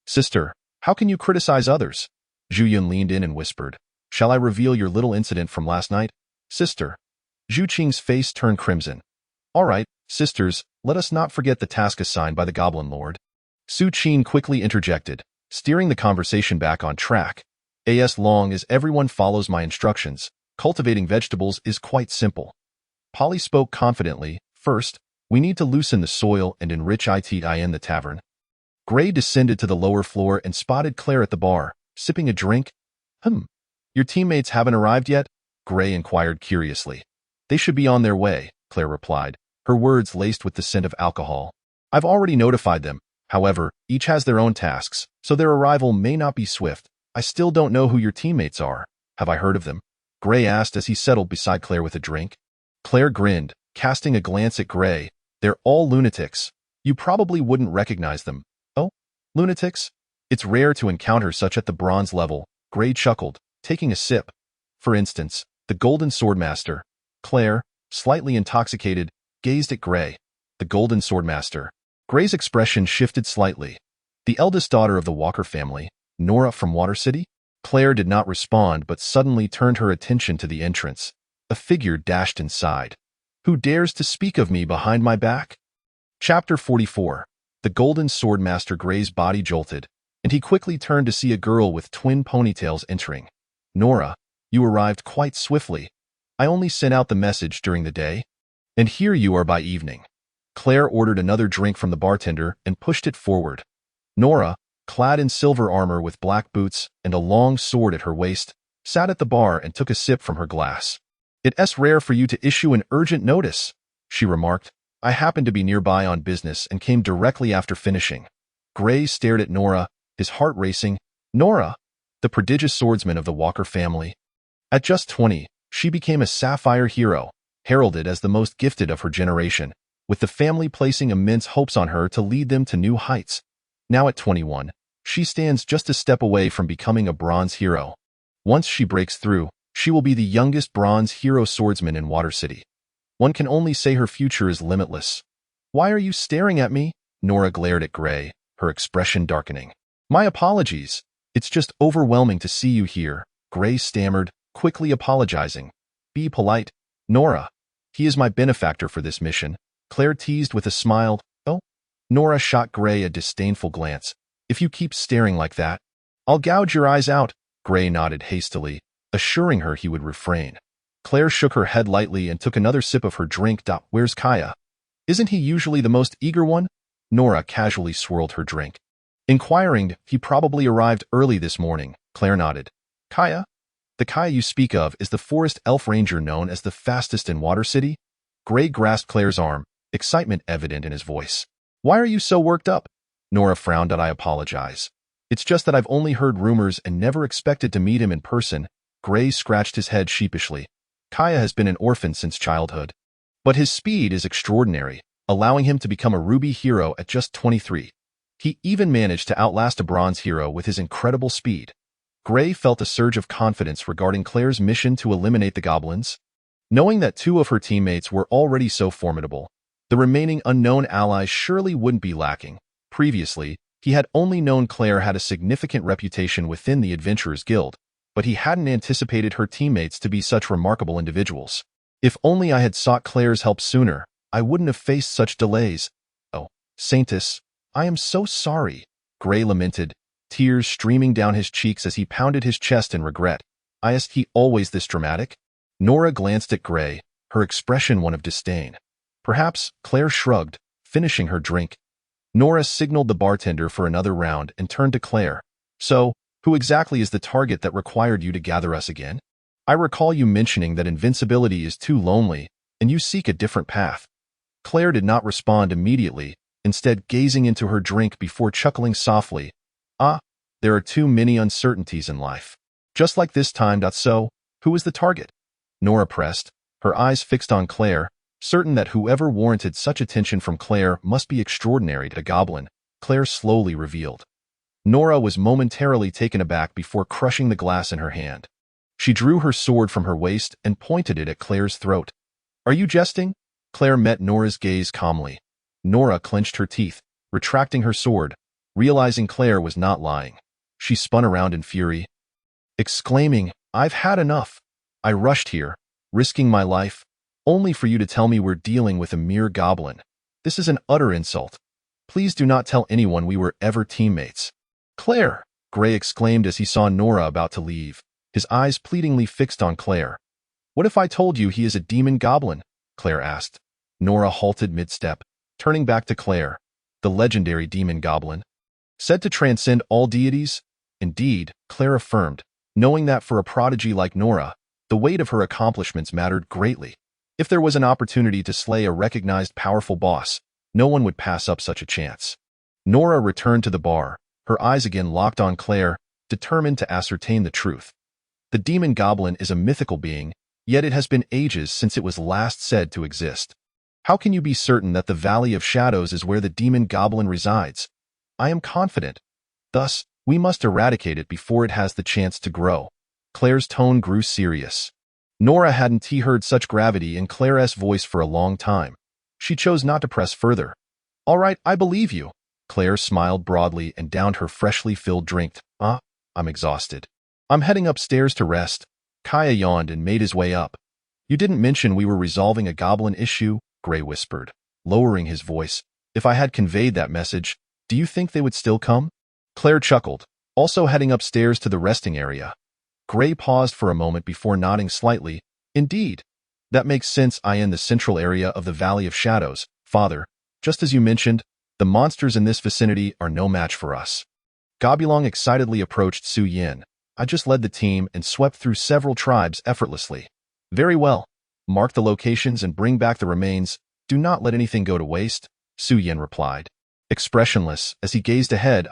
Sister, how can you criticize others? Zhu Yun leaned in and whispered. Shall I reveal your little incident from last night? Sister. Zhu Qing's face turned crimson. All right, sisters, let us not forget the task assigned by the Goblin Lord. Su Qin quickly interjected, steering the conversation back on track. As long as everyone follows my instructions, cultivating vegetables is quite simple. Polly spoke confidently. First, we need to loosen the soil and enrich it in the tavern. Gray descended to the lower floor and spotted Claire at the bar, sipping a drink. Your teammates haven't arrived yet? Gray inquired curiously. They should be on their way, Claire replied, her words laced with the scent of alcohol. I've already notified them. However, each has their own tasks, so their arrival may not be swift. I still don't know who your teammates are. Have I heard of them? Gray asked as he settled beside Claire with a drink. Claire grinned, casting a glance at Gray. They're all lunatics. You probably wouldn't recognize them. Oh? Lunatics? It's rare to encounter such at the bronze level, Gray chuckled, taking a sip. For instance, the Golden Swordmaster. Claire, slightly intoxicated, gazed at Gray. The Golden Swordmaster. Gray's expression shifted slightly. The eldest daughter of the Walker family, Nora from Water City? Claire did not respond but suddenly turned her attention to the entrance. A figure dashed inside. Who dares to speak of me behind my back? Chapter 44. The Golden Swordmaster. Gray's body jolted, and he quickly turned to see a girl with twin ponytails entering. Nora, you arrived quite swiftly. I only sent out the message during the day, and here you are by evening. Claire ordered another drink from the bartender and pushed it forward. Nora, clad in silver armor with black boots and a long sword at her waist, sat at the bar and took a sip from her glass. It's rare for you to issue an urgent notice, she remarked. I happened to be nearby on business and came directly after finishing. Gray stared at Nora, his heart racing. Nora, the prodigious swordsman of the Walker family. At just 20, she became a sapphire hero, heralded as the most gifted of her generation, with the family placing immense hopes on her to lead them to new heights. Now at 21, she stands just a step away from becoming a bronze hero. Once she breaks through, she will be the youngest bronze hero swordsman in Water City. One can only say her future is limitless. Why are you staring at me? Nora glared at Gray, her expression darkening. My apologies. It's just overwhelming to see you here, Gray stammered, quickly apologizing. Be polite, Nora. He is my benefactor for this mission, Claire teased with a smile. Oh? Nora shot Gray a disdainful glance. If you keep staring like that, I'll gouge your eyes out. Gray nodded hastily, assuring her he would refrain. Claire shook her head lightly and took another sip of her drink. Where's Kaya? Isn't he usually the most eager one? Nora casually swirled her drink. Inquiring, he probably arrived early this morning, Claire nodded. Kaya? The Kaya you speak of is the forest elf ranger known as the fastest in Water City? Gray grasped Claire's arm, excitement evident in his voice. Why are you so worked up? Nora frowned. I apologize. It's just that I've only heard rumors and never expected to meet him in person. Gray scratched his head sheepishly. Kaya has been an orphan since childhood. But his speed is extraordinary, allowing him to become a ruby hero at just 23. He even managed to outlast a bronze hero with his incredible speed. Gray felt a surge of confidence regarding Claire's mission to eliminate the goblins. Knowing that two of her teammates were already so formidable, the remaining unknown allies surely wouldn't be lacking. Previously, he had only known Claire had a significant reputation within the Adventurers Guild, but he hadn't anticipated her teammates to be such remarkable individuals. If only I had sought Claire's help sooner, I wouldn't have faced such delays. Oh, saintess, I am so sorry, Gray lamented, tears streaming down his cheeks as he pounded his chest in regret. Is he always this dramatic? Nora glanced at Gray, her expression one of disdain. Perhaps, Claire shrugged, finishing her drink. Nora signaled the bartender for another round and turned to Claire. So, who exactly is the target that required you to gather us again? I recall you mentioning that invincibility is too lonely, and you seek a different path. Claire did not respond immediately, instead gazing into her drink before chuckling softly. There are too many uncertainties in life. Just like this time. So, who is the target? Nora pressed, her eyes fixed on Claire, certain that whoever warranted such attention from Claire must be extraordinary. A goblin, Claire slowly revealed. Nora was momentarily taken aback before crushing the glass in her hand. She drew her sword from her waist and pointed it at Claire's throat. Are you jesting? Claire met Nora's gaze calmly. Nora clenched her teeth, retracting her sword, realizing Claire was not lying. She spun around in fury, exclaiming, I've had enough. I rushed here, risking my life, only for you to tell me we're dealing with a mere goblin. This is an utter insult. Please do not tell anyone we were ever teammates. Claire, Gray exclaimed as he saw Nora about to leave, his eyes pleadingly fixed on Claire. What if I told you he is a demon goblin? Claire asked. Nora halted mid-step, turning back to Claire. The legendary demon goblin. Said to transcend all deities? Indeed, Claire affirmed. knowing that for a prodigy like Nora, the weight of her accomplishments mattered greatly. If there was an opportunity to slay a recognized powerful boss, no one would pass up such a chance. Nora returned to the bar, her eyes again locked on Claire, determined to ascertain the truth. The demon goblin is a mythical being, yet it has been ages since it was last said to exist. How can you be certain that the Valley of Shadows is where the demon goblin resides? I am confident. Thus, we must eradicate it before it has the chance to grow. Claire's tone grew serious. Nora hadn't heard such gravity in Claire's voice for a long time. She chose not to press further. All right, I believe you. Claire smiled broadly and downed her freshly filled drink. I'm exhausted. I'm heading upstairs to rest. Kaya yawned and made his way up. You didn't mention we were resolving a goblin issue, Gray whispered, lowering his voice. If I had conveyed that message, do you think they would still come? Claire chuckled, also heading upstairs to the resting area. Gray paused for a moment before nodding slightly. Indeed. That makes sense. In the central area of the Valley of Shadows, Father. Just as you mentioned, the monsters in this vicinity are no match for us. Gobulong excitedly approached Su Yin. I just led the team and swept through several tribes effortlessly. Very well. Mark the locations and bring back the remains. Do not let anything go to waste, Su Yin replied. Expressionless, as he gazed ahead,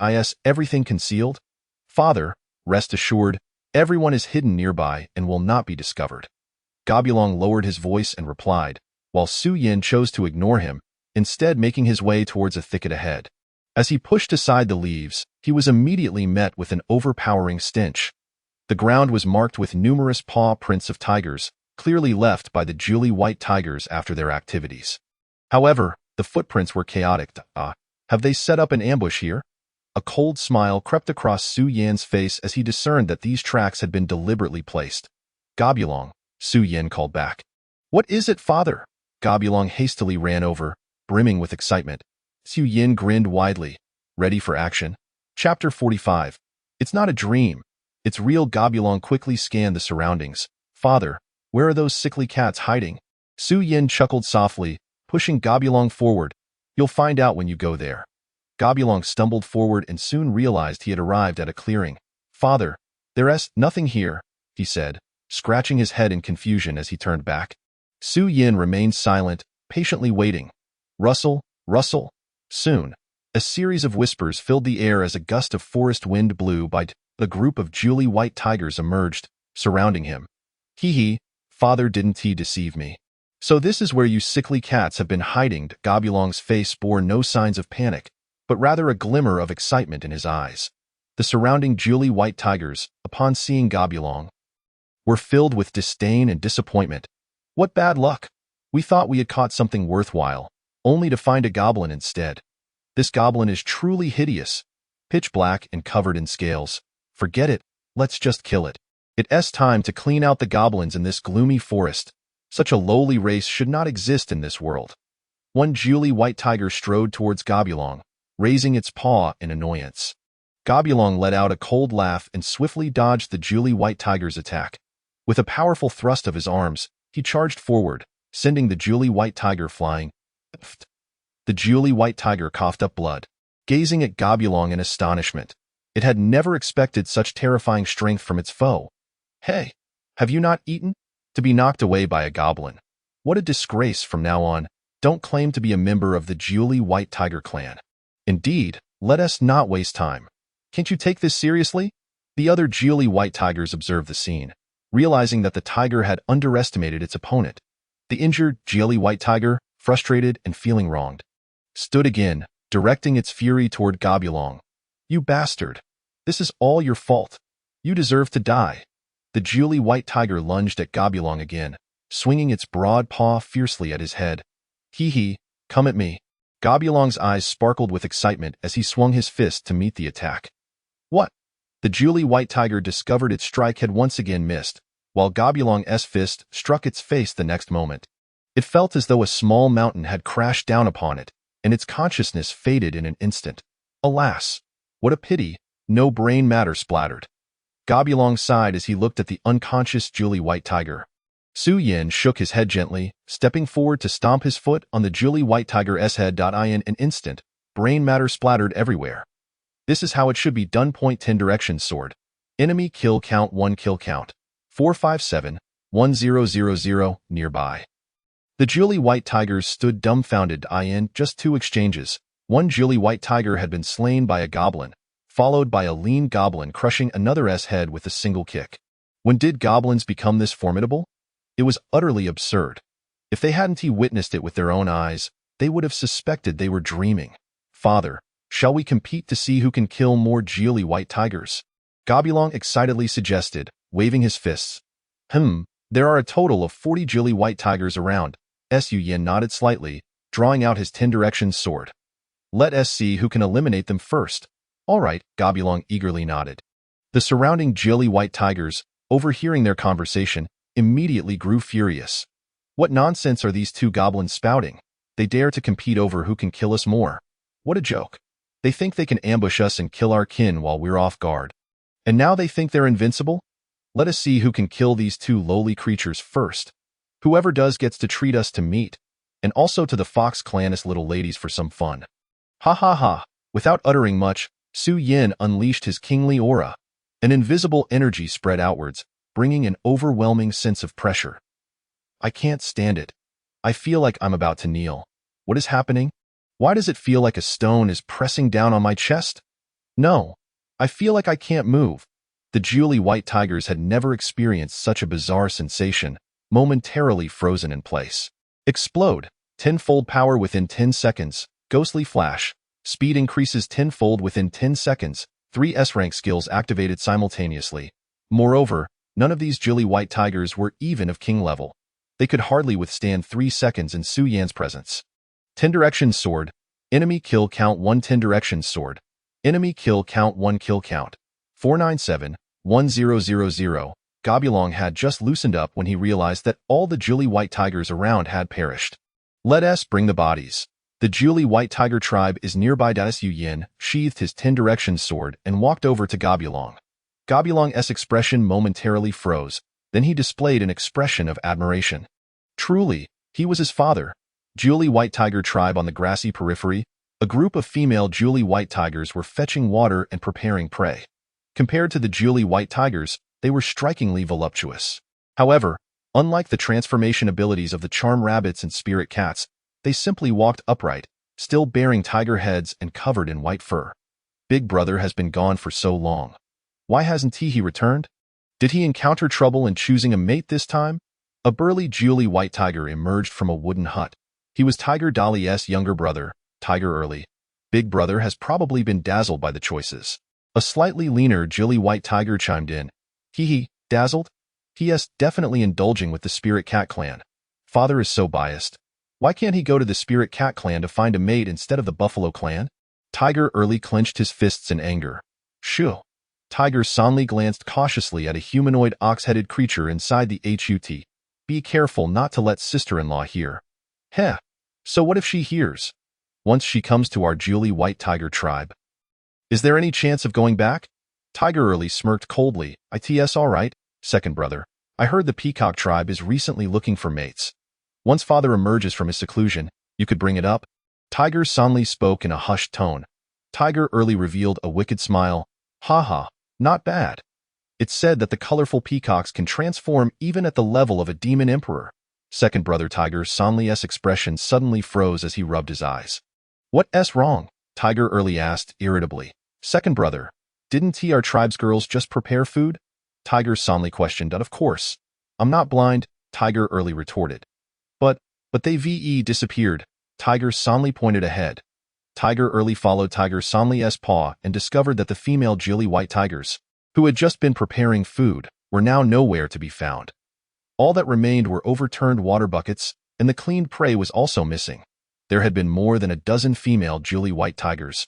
everything concealed? Father, rest assured, everyone is hidden nearby and will not be discovered. Gobulong lowered his voice and replied, while Su Yin chose to ignore him, instead making his way towards a thicket ahead. As he pushed aside the leaves, he was immediately met with an overpowering stench. The ground was marked with numerous paw prints of tigers, clearly left by the Julie White tigers after their activities. However, the footprints were chaotic. Have they set up an ambush here? A cold smile crept across Su Yin's face as he discerned that these tracks had been deliberately placed. Gobulong, Su Yin called back. What is it, Father? Gobulong hastily ran over, brimming with excitement. Su Yin grinned widely, ready for action. Chapter 45. It's not a dream. It's real. Gobulong quickly scanned the surroundings. Father, where are those sickly cats hiding? Su Yin chuckled softly, pushing Gobulong forward. You'll find out when you go there. Gobulong stumbled forward and soon realized he had arrived at a clearing. Father, there's nothing here, he said, scratching his head in confusion as he turned back. Su Yin remained silent, patiently waiting. Rustle, rustle. Soon, a series of whispers filled the air as a gust of forest wind blew by. A group of Julie White tigers emerged, surrounding him. Hee, Father, didn't he deceive me? So this is where you sickly cats have been hiding. Gobulong's face bore no signs of panic, but rather a glimmer of excitement in his eyes. The surrounding Julie White tigers, upon seeing Gobulong, were filled with disdain and disappointment. What bad luck! We thought we had caught something worthwhile, only to find a goblin instead. This goblin is truly hideous, pitch black and covered in scales. Forget it, let's just kill it. It's time to clean out the goblins in this gloomy forest. Such a lowly race should not exist in this world. One Julie White tiger strode towards Gobulong, raising its paw in annoyance. Gobulong let out a cold laugh and swiftly dodged the Julie White tiger's attack. With a powerful thrust of his arms, he charged forward, sending the Julie White tiger flying. The Julie White tiger coughed up blood, gazing at Gobulong in astonishment. It had never expected such terrifying strength from its foe. Hey, have you not eaten? To be knocked away by a goblin. What a disgrace. From now on, don't claim to be a member of the Julie White Tiger clan. Indeed, let us not waste time. Can't you take this seriously? The other Julie White tigers observed the scene, realizing that the tiger had underestimated its opponent. The injured Julie White tiger, frustrated and feeling wronged, stood again, directing its fury toward Gobulong. You bastard! This is all your fault. You deserve to die. The Julie White tiger lunged at Gobulong again, swinging its broad paw fiercely at his head. Hee, come at me. Gobulong's eyes sparkled with excitement as he swung his fist to meet the attack. What? The Julie White tiger discovered its strike had once again missed, while Gobulong's fist struck its face the next moment. It felt as though a small mountain had crashed down upon it, and its consciousness faded in an instant. Alas! What a pity, no brain matter splattered. Gobulong sighed as he looked at the unconscious Julie White tiger. Su Yin shook his head gently, stepping forward to stomp his foot on the Julie White tiger's head. In an instant, brain matter splattered everywhere. This is how it should be done. 10 directions sword. Enemy kill count 1 kill count. 457-1000 nearby. The Julie White Tigers stood dumbfounded. In just 2 exchanges, one Julie White Tiger had been slain by a goblin, followed by a lean goblin crushing another's head with a single kick. When did goblins become this formidable? It was utterly absurd. If they hadn't witnessed it with their own eyes, they would have suspected they were dreaming. Father, shall we compete to see who can kill more Julie White Tigers? Goblin excitedly suggested, waving his fists. There are a total of 40 Julie White Tigers around. Su Yin nodded slightly, drawing out his 10 directions sword. Let us see who can eliminate them first. All right, Goblin eagerly nodded. The surrounding Julie White Tigers, overhearing their conversation, immediately grew furious. What nonsense are these 2 goblins spouting? They dare to compete over who can kill us more. What a joke. They think they can ambush us and kill our kin while we're off guard. And now they think they're invincible? Let us see who can kill these 2 lowly creatures first. Whoever does gets to treat us to meat, and also to the Fox Clan's little ladies for some fun. Ha ha ha. Without uttering much, Su Yin unleashed his kingly aura. An invisible energy spread outwards, bringing an overwhelming sense of pressure. I can't stand it. I feel like I'm about to kneel. What is happening? Why does it feel like a stone is pressing down on my chest? No. I feel like I can't move. The Julie White Tigers had never experienced such a bizarre sensation, momentarily frozen in place. Explode. 10-fold power within 10 seconds. Ghostly flash. Speed increases 10-fold within 10 seconds. 3 S-rank skills activated simultaneously. Moreover, none of these Julie White Tigers were even of king level. They could hardly withstand 3 seconds in Su Yan's presence. 10 directions sword. Enemy kill count 1 10 directions sword. Enemy kill count 1 kill count. 497-1000. Goblin had just loosened up when he realized that all the Julie White Tigers around had perished. Let us bring the bodies. The Julie White Tiger tribe is nearby. Su Yin sheathed his 10 directions sword and walked over to Goblin. Goblin's expression momentarily froze, then he displayed an expression of admiration. Truly, he was his father. Julie White Tiger tribe on the grassy periphery, a group of female Julie White Tigers were fetching water and preparing prey. Compared to the Julie White Tigers, they were strikingly voluptuous. However, unlike the transformation abilities of the charm rabbits and spirit cats, they simply walked upright, still bearing tiger heads and covered in white fur. Big Brother has been gone for so long. Why hasn't he returned? Did he encounter trouble in choosing a mate this time? A burly Julie White Tiger emerged from a wooden hut. He was Tiger Dolly's younger brother, Tiger Early. Big Brother has probably been dazzled by the choices. A slightly leaner Julie White Tiger chimed in. Dazzled? Yes, definitely indulging with the Spirit Cat clan. Father is so biased. Why can't he go to the Spirit Cat clan to find a mate instead of the Buffalo clan? Tiger Early clenched his fists in anger. Shoo. Tiger Sonley glanced cautiously at a humanoid ox-headed creature inside the hut. Be careful not to let sister-in-law hear. Heh. So what if she hears? Once she comes to our Julie White Tiger tribe. Is there any chance of going back? Tiger Early smirked coldly. It's all right, second brother. I heard the Peacock tribe is recently looking for mates. Once father emerges from his seclusion, you could bring it up. Tiger Sonley spoke in a hushed tone. Tiger Early revealed a wicked smile. Ha, not bad. It's said that the colorful peacocks can transform even at the level of a demon emperor. Second brother Tiger Sonley's expression suddenly froze as he rubbed his eyes. What's wrong? Tiger Early asked irritably. Second brother, didn't our tribe's girls just prepare food? Tiger Sonley questioned. Of course. I'm not blind, Tiger Early retorted. But they disappeared. Tiger Sonley pointed ahead. Tiger Early followed Tiger Sonley's paw and discovered that the female Julie White Tigers, who had just been preparing food, were now nowhere to be found. All that remained were overturned water buckets, and the cleaned prey was also missing. There had been more than a dozen female Julie White Tigers.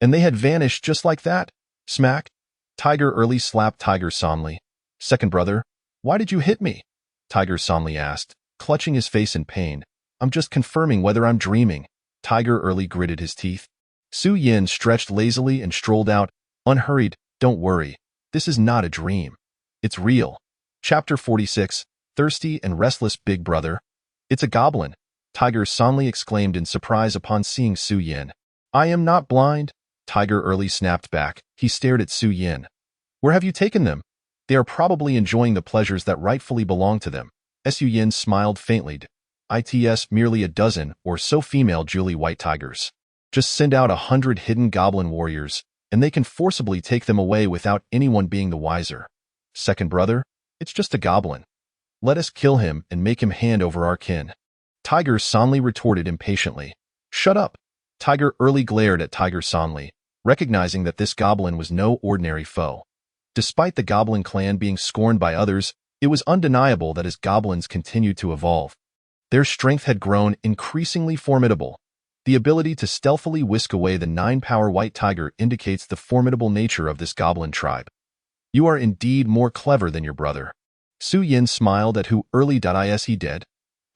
And they had vanished just like that? Smack. Tiger Early slapped Tiger Sonley. Second brother, why did you hit me? Tiger Sonley asked, clutching his face in pain. I'm just confirming whether I'm dreaming. Tiger Early gritted his teeth. Su Yin stretched lazily and strolled out, unhurried. Don't worry. This is not a dream. It's real. Chapter 46, Thirsty and Restless Big Brother. It's a goblin, Tiger Sonley exclaimed in surprise upon seeing Su Yin. I am not blind, Tiger Early snapped back. He stared at Su Yin. Where have you taken them? They are probably enjoying the pleasures that rightfully belong to them. Su Yin smiled faintly. It's merely a dozen or so female Julie white tigers. Just send out 100 hidden goblin warriors, and they can forcibly take them away without anyone being the wiser. Second brother, it's just a goblin. Let us kill him and make him hand over our kin. Tiger Sonli retorted impatiently. Shut up. Tiger Early glared at Tiger Sonli, recognizing that this goblin was no ordinary foe. Despite the goblin clan being scorned by others, it was undeniable that as goblins continued to evolve, their strength had grown increasingly formidable. The ability to stealthily whisk away the 9-power white tiger indicates the formidable nature of this goblin tribe. You are indeed more clever than your brother. Su Yin smiled at Hu Early. Is he dead?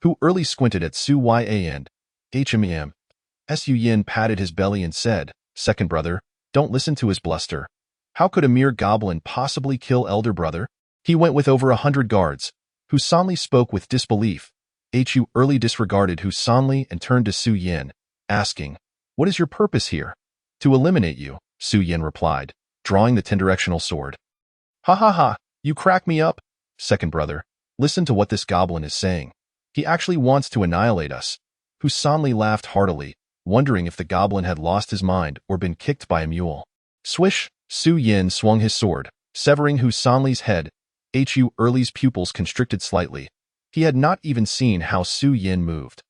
Hu Early squinted at Su Yan. Su Yin patted his belly and said, Second brother, don't listen to his bluster. How could a mere goblin possibly kill elder brother? He went with over 100 guards. Hu Sanli spoke with disbelief. Hu Early disregarded Hu Sanli and turned to Su Yin, asking, What is your purpose here? To eliminate you, Su Yin replied, drawing the 10-directional sword. Ha ha ha, you crack me up. Second brother, listen to what this goblin is saying. He actually wants to annihilate us. Hu Sanli laughed heartily, wondering if the goblin had lost his mind or been kicked by a mule. Swish, Su Yin swung his sword, severing Hu Sanli's head. Hu Early's pupils constricted slightly. He had not even seen how Su Yin moved.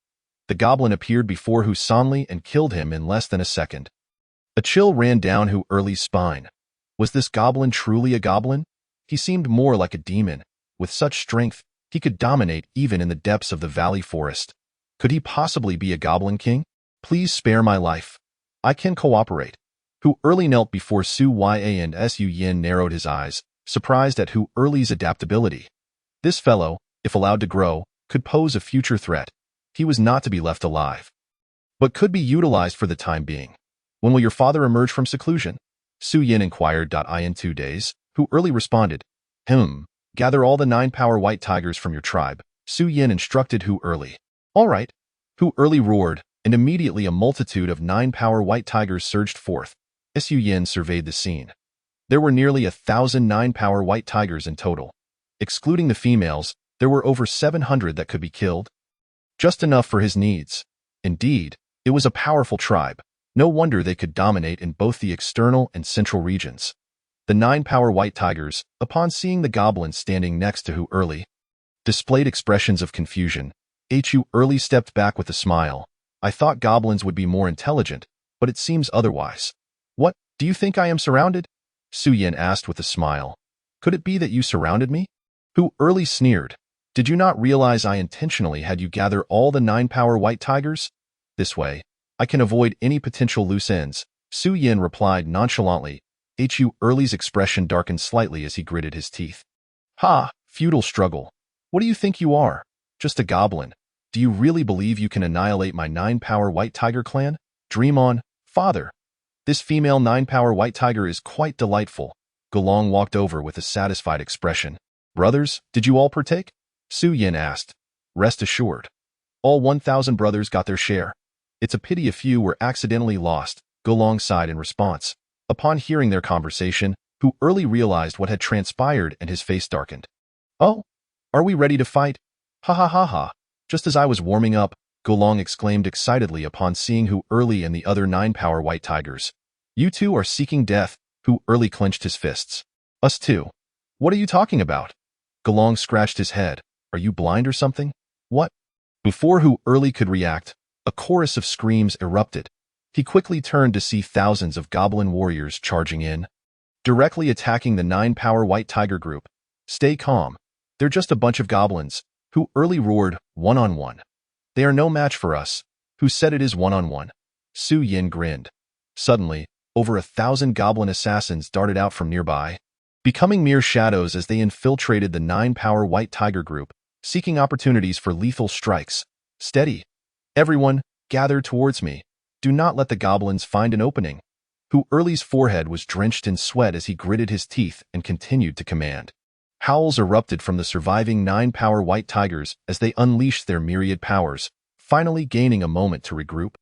The goblin appeared before Hu Sanli and killed him in less than a second. A chill ran down Hu Early's spine. Was this goblin truly a goblin? He seemed more like a demon. With such strength, he could dominate even in the depths of the valley forest. Could he possibly be a goblin king? Please spare my life. I can cooperate. Hu Early knelt before Su Yan and Su Yin narrowed his eyes, surprised at Hu Early's adaptability. This fellow, if allowed to grow, could pose a future threat. He was not to be left alive, but could be utilized for the time being. When will your father emerge from seclusion? Su Yin inquired. In 2 days, Hu Early responded. Gather all the 9-power white tigers from your tribe. Su Yin instructed Hu Early. All right. Hu Early roared, and immediately a multitude of 9-power white tigers surged forth. Su Yin surveyed the scene. There were nearly 1,000 9-power white tigers in total. Excluding the females, there were over 700 that could be killed. Just enough for his needs. Indeed, it was a powerful tribe. No wonder they could dominate in both the external and central regions. The 9-power white tigers, upon seeing the goblin standing next to Hu Early, displayed expressions of confusion. Hu Early stepped back with a smile. I thought goblins would be more intelligent, but it seems otherwise. What, do you think I am surrounded? Su Yin asked with a smile. Could it be that you surrounded me? Hu Early sneered. Did you not realize I intentionally had you gather all the 9-power white tigers? This way, I can avoid any potential loose ends. Su Yin replied nonchalantly. Hu Early's expression darkened slightly as he gritted his teeth. Ha, futile struggle. What do you think you are? Just a goblin. Do you really believe you can annihilate my 9-power white tiger clan? Dream on, father. This female 9-power white tiger is quite delightful. Golong walked over with a satisfied expression. Brothers, did you all partake? Su Yin asked. Rest assured. All 1,000 brothers got their share. It's a pity a few were accidentally lost, Golong sighed in response. Upon hearing their conversation, Hu Early realized what had transpired and his face darkened. Oh, are we ready to fight? Ha ha ha ha. Just as I was warming up, Golong exclaimed excitedly upon seeing Hu Early and the other 9-power white tigers. You two are seeking death. Hu Early clenched his fists. Us too. What are you talking about? Golong scratched his head. Are you blind or something? What? Before Hu Early could react, a chorus of screams erupted. He quickly turned to see thousands of goblin warriors charging in, directly attacking the 9-power white tiger group. Stay calm. They're just a bunch of goblins. Hu Early roared, one-on-one. They are no match for us. Who said it is one-on-one? Su Yin grinned. Suddenly, over 1,000 goblin assassins darted out from nearby, becoming mere shadows as they infiltrated the 9-power white tiger group, seeking opportunities for lethal strikes. Steady. Everyone, gather towards me. Do not let the goblins find an opening. Hu Early's forehead was drenched in sweat as he gritted his teeth and continued to command. Howls erupted from the surviving 9-power white tigers as they unleashed their myriad powers, finally gaining a moment to regroup.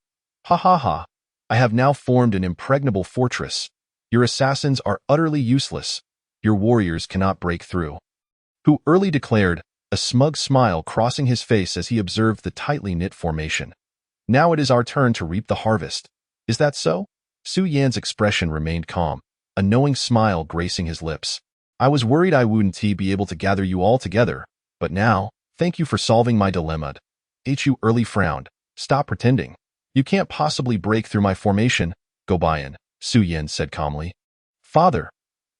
Ha ha ha. I have now formed an impregnable fortress. Your assassins are utterly useless. Your warriors cannot break through. Hu Erli declared, a smug smile crossing his face as he observed the tightly knit formation. Now it is our turn to reap the harvest. Is that so? Su Yan's expression remained calm, a knowing smile gracing his lips. I was worried I wouldn't be able to gather you all together, but now, thank you for solving my dilemma. Hu Erli frowned. Stop pretending. You can't possibly break through my formation, Gobian, Su Yan said calmly. Father,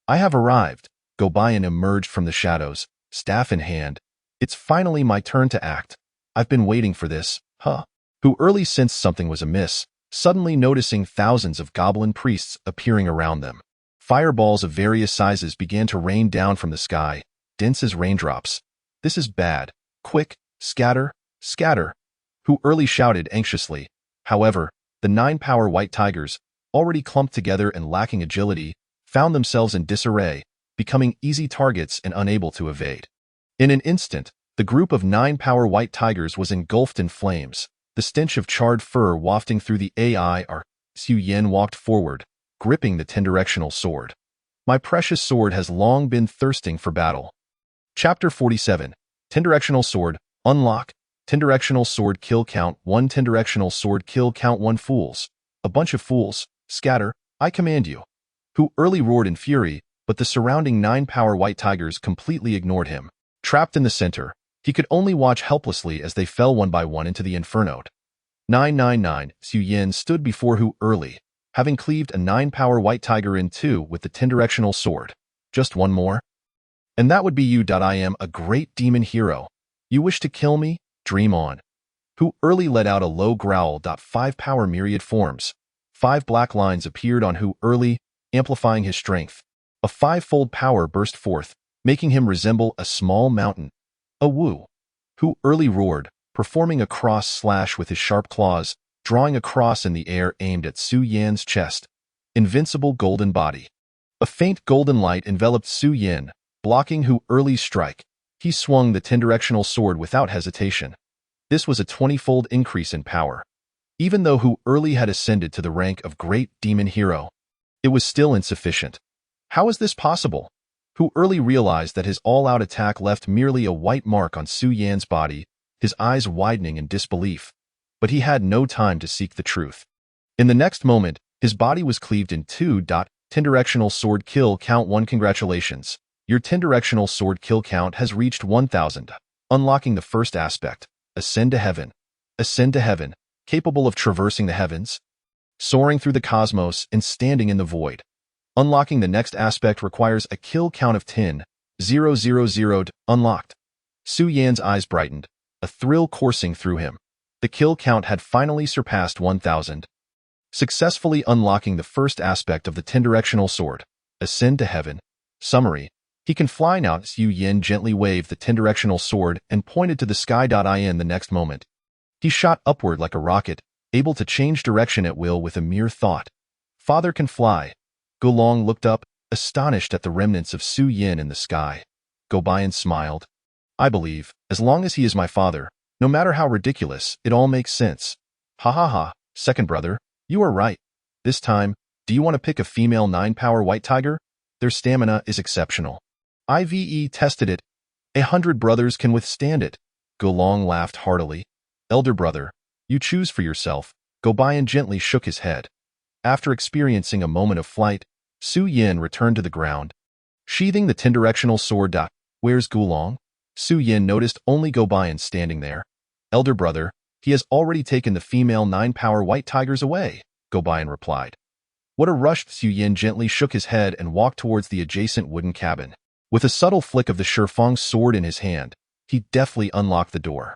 I have arrived. Gobian emerged from the shadows, staff in hand. It's finally my turn to act. I've been waiting for this, huh? Hu Erli sensed something was amiss, suddenly noticing thousands of goblin priests appearing around them. Fireballs of various sizes began to rain down from the sky, dense as raindrops. This is bad. Quick, scatter, scatter. Hu Erli shouted anxiously. However, the 9-power white tigers, already clumped together and lacking agility, found themselves in disarray, becoming easy targets and unable to evade. In an instant, the group of 9-power white tigers was engulfed in flames, the stench of charred fur wafting through the air. Su Yan walked forward, gripping the 10-directional sword. My precious sword has long been thirsting for battle. Chapter 47. 10-directional sword, unlock. 10-directional sword kill count 1. 10-directional sword kill count 1. Fools. A bunch of fools. Scatter, I command you. Hu Erli roared in fury, but the surrounding 9-power white tigers completely ignored him. Trapped in the center, he could only watch helplessly as they fell one by one into the inferno. 999. Su Yan stood before Hu Erli, having cleaved a 9-power white tiger in two with the 10-directional sword. Just one more? And that would be you. I am a great demon hero. You wish to kill me? Dream on. Hu Erli let out a low growl. 5-power myriad forms. 5 black lines appeared on Hu Erli, amplifying his strength. A 5-fold power burst forth, making him resemble a small mountain. A woo. Hu Erli roared, performing a cross slash with his sharp claws, drawing a cross in the air aimed at Su Yan's chest. Invincible golden body. A faint golden light enveloped Su Yan, blocking Hu Erli's strike. He swung the 10-directional sword without hesitation. This was a 20-fold increase in power. Even though Hu Erli had ascended to the rank of great demon hero, it was still insufficient. How is this possible? Hu Erli realized that his all-out attack left merely a white mark on Su Yan's body, his eyes widening in disbelief. But he had no time to seek the truth. In the next moment, his body was cleaved in two. 10-directional sword kill count 1. Congratulations. Your 10-directional sword kill count has reached 1,000. Unlocking the first aspect. Ascend to heaven. Ascend to heaven, capable of traversing the heavens, soaring through the cosmos, and standing in the void. Unlocking the next aspect requires a kill count of 10. 000. Unlocked. Su Yan's eyes brightened, a thrill coursing through him. The kill count had finally surpassed 1,000. Successfully unlocking the first aspect of the 10-directional sword. Ascend to heaven. Summary. He can fly now. Su Yan gently waved the 10-directional sword and pointed to the sky. In the next moment, he shot upward like a rocket, able to change direction at will with a mere thought. Father can fly. Gulong looked up, astonished at the remnants of Su Yan in the sky. Gobian smiled. I believe, as long as he is my father, no matter how ridiculous, it all makes sense. Ha ha ha, second brother, you are right. This time, do you want to pick a female 9-power white tiger? Their stamina is exceptional. IVE tested it. 100 brothers can withstand it. Gulong laughed heartily. Elder brother, you choose for yourself. Gobian gently shook his head. After experiencing a moment of flight, Su Yan returned to the ground. Sheathing the 10-directional sword. Where's Gulong? Su Yan noticed only Gobian standing there. Elder brother, he has already taken the female 9-power white tigers away, Gobian replied. What a rush! Su Yan gently shook his head and walked towards the adjacent wooden cabin. With a subtle flick of the Shifang's sword in his hand, he deftly unlocked the door.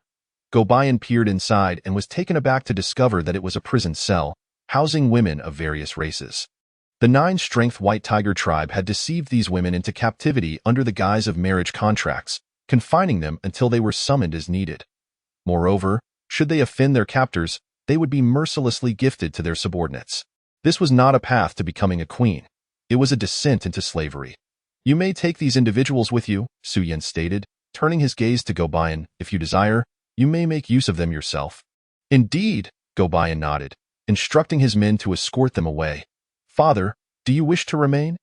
Gobian peered inside and was taken aback to discover that it was a prison cell, housing women of various races. The 9-strength white tiger tribe had deceived these women into captivity under the guise of marriage contracts, confining them until they were summoned as needed. Moreover, should they offend their captors, they would be mercilessly gifted to their subordinates. This was not a path to becoming a queen. It was a descent into slavery. You may take these individuals with you, Su Yan stated, turning his gaze to Gobian. If you desire, you may make use of them yourself. Indeed, Gobian nodded, instructing his men to escort them away. Father, do you wish to remain?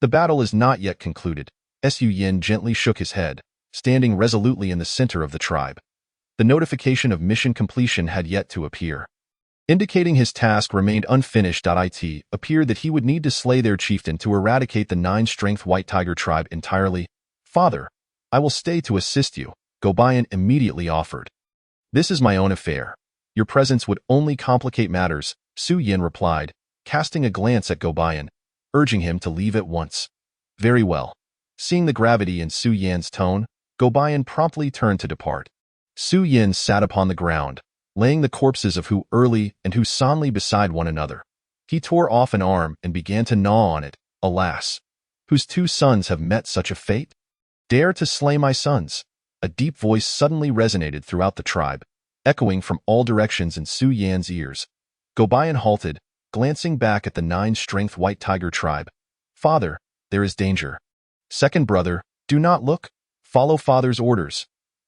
The battle is not yet concluded. Su Yin gently shook his head, standing resolutely in the center of the tribe. The notification of mission completion had yet to appear. Indicating his task remained unfinished. It appeared that he would need to slay their chieftain to eradicate the 9-strength White Tiger tribe entirely. Father, I will stay to assist you, Goblin immediately offered. This is my own affair. Your presence would only complicate matters, Su Yin replied, casting a glance at Goblin, urging him to leave at once. Very well. Seeing the gravity in Su Yin's tone, Goblin promptly turned to depart. Su Yin sat upon the ground, laying the corpses of Hu Erli and Hu Sanli beside one another. He tore off an arm and began to gnaw on it. Alas, whose 2 sons have met such a fate? Dare to slay my sons? A deep voice suddenly resonated throughout the tribe, echoing from all directions in Su Yin's ears. Goblin halted, glancing back at the 9-strength White Tiger tribe. Father, there is danger. Second brother, do not look. Follow father's orders.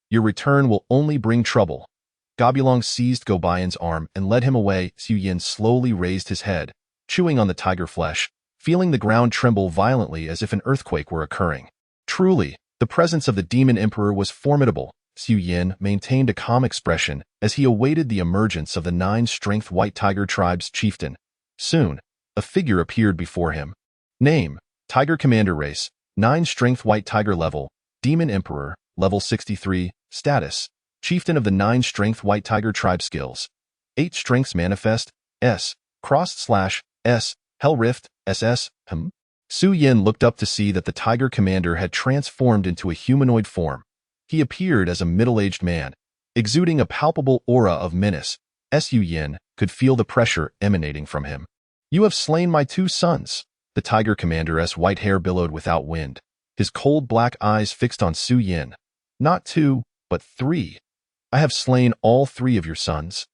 Your return will only bring trouble. Goblin seized Goblin's arm and led him away. Su Yin slowly raised his head, chewing on the tiger flesh, feeling the ground tremble violently as if an earthquake were occurring. Truly, the presence of the demon emperor was formidable. Su Yin maintained a calm expression as he awaited the emergence of the 9-strength White Tiger tribe's chieftain. Soon, a figure appeared before him. Name, Tiger Commander Race, 9-strength White Tiger level, Demon Emperor, level 63, status, Chieftain of the 9-strength White Tiger tribe skills. 8 strengths manifest, S, crossed/S, Hell Rift, SS, Su Yin looked up to see that the Tiger Commander had transformed into a humanoid form. He appeared as a middle-aged man, exuding a palpable aura of menace. Su Yin could feel the pressure emanating from him. You have slain my 2 sons. The Tiger Commander's white hair billowed without wind, his cold black eyes fixed on Su Yin. Not 2, but 3. I have slain all 3 of your sons.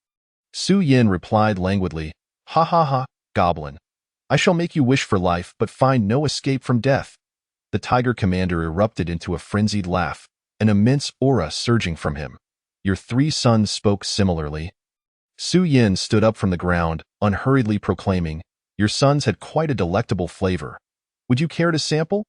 Su Yin replied languidly, Ha ha ha, Goblin. I shall make you wish for life but find no escape from death. The Tiger Commander erupted into a frenzied laugh, an immense aura surging from him. Your 3 sons spoke similarly. Su Yin stood up from the ground, unhurriedly proclaiming, Your sons had quite a delectable flavor. Would you care to sample?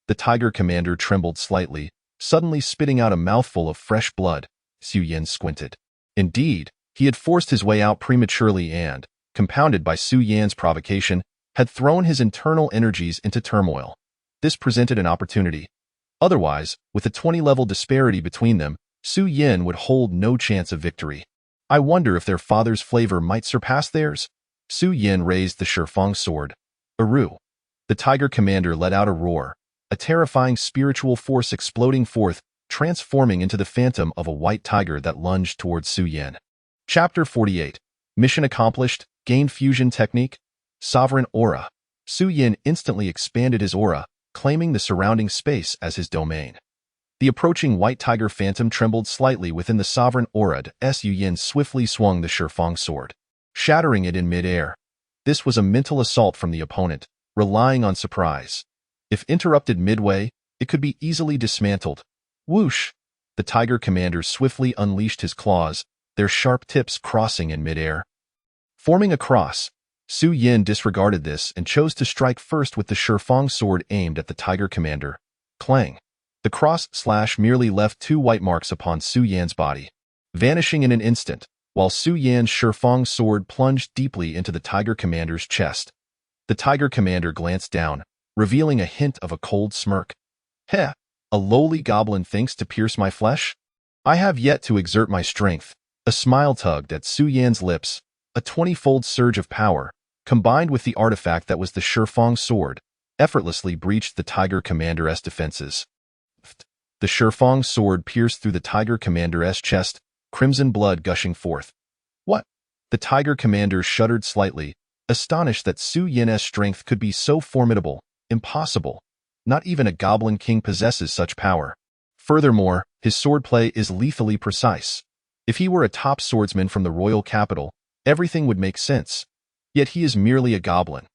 The Tiger Commander trembled slightly, suddenly spitting out a mouthful of fresh blood. Su Yin squinted. Indeed, he had forced his way out prematurely and, compounded by Su Yin's provocation, had thrown his internal energies into turmoil. This presented an opportunity. Otherwise, with a 20-level disparity between them, Su Yin would hold no chance of victory. I wonder if their father's flavor might surpass theirs. Su Yin raised the Shifang sword. Aru. The Tiger Commander let out a roar, a terrifying spiritual force exploding forth, transforming into the phantom of a white tiger that lunged towards Su Yin. Chapter 48. Mission accomplished. Gained fusion technique. Sovereign aura. Su Yin instantly expanded his aura, claiming the surrounding space as his domain. The approaching white tiger phantom trembled slightly within the sovereign aura. Su Yin swiftly swung the Shifang sword, shattering it in midair. This was a mental assault from the opponent, relying on surprise. If interrupted midway, it could be easily dismantled. Whoosh! The Tiger Commander swiftly unleashed his claws, their sharp tips crossing in midair. Forming a cross, Su Yin disregarded this and chose to strike first with the Shifang sword aimed at the Tiger Commander. Clang! The cross slash merely left 2 white marks upon Su Yin's body, vanishing in an instant, while Su Yin's Shifang sword plunged deeply into the Tiger Commander's chest. The Tiger Commander glanced down, revealing a hint of a cold smirk. Heh, a lowly goblin thinks to pierce my flesh? I have yet to exert my strength. A smile tugged at Su Yin's lips, a 20-fold surge of power, combined with the artifact that was the Shifang sword, effortlessly breached the Tiger Commander's defenses. The Shifang sword pierced through the Tiger Commander's chest, crimson blood gushing forth. What? The Tiger Commander shuddered slightly, astonished that Su Yin's strength could be so formidable. Impossible. Not even a Goblin King possesses such power. Furthermore, his swordplay is lethally precise. If he were a top swordsman from the royal capital, everything would make sense. Yet he is merely a goblin.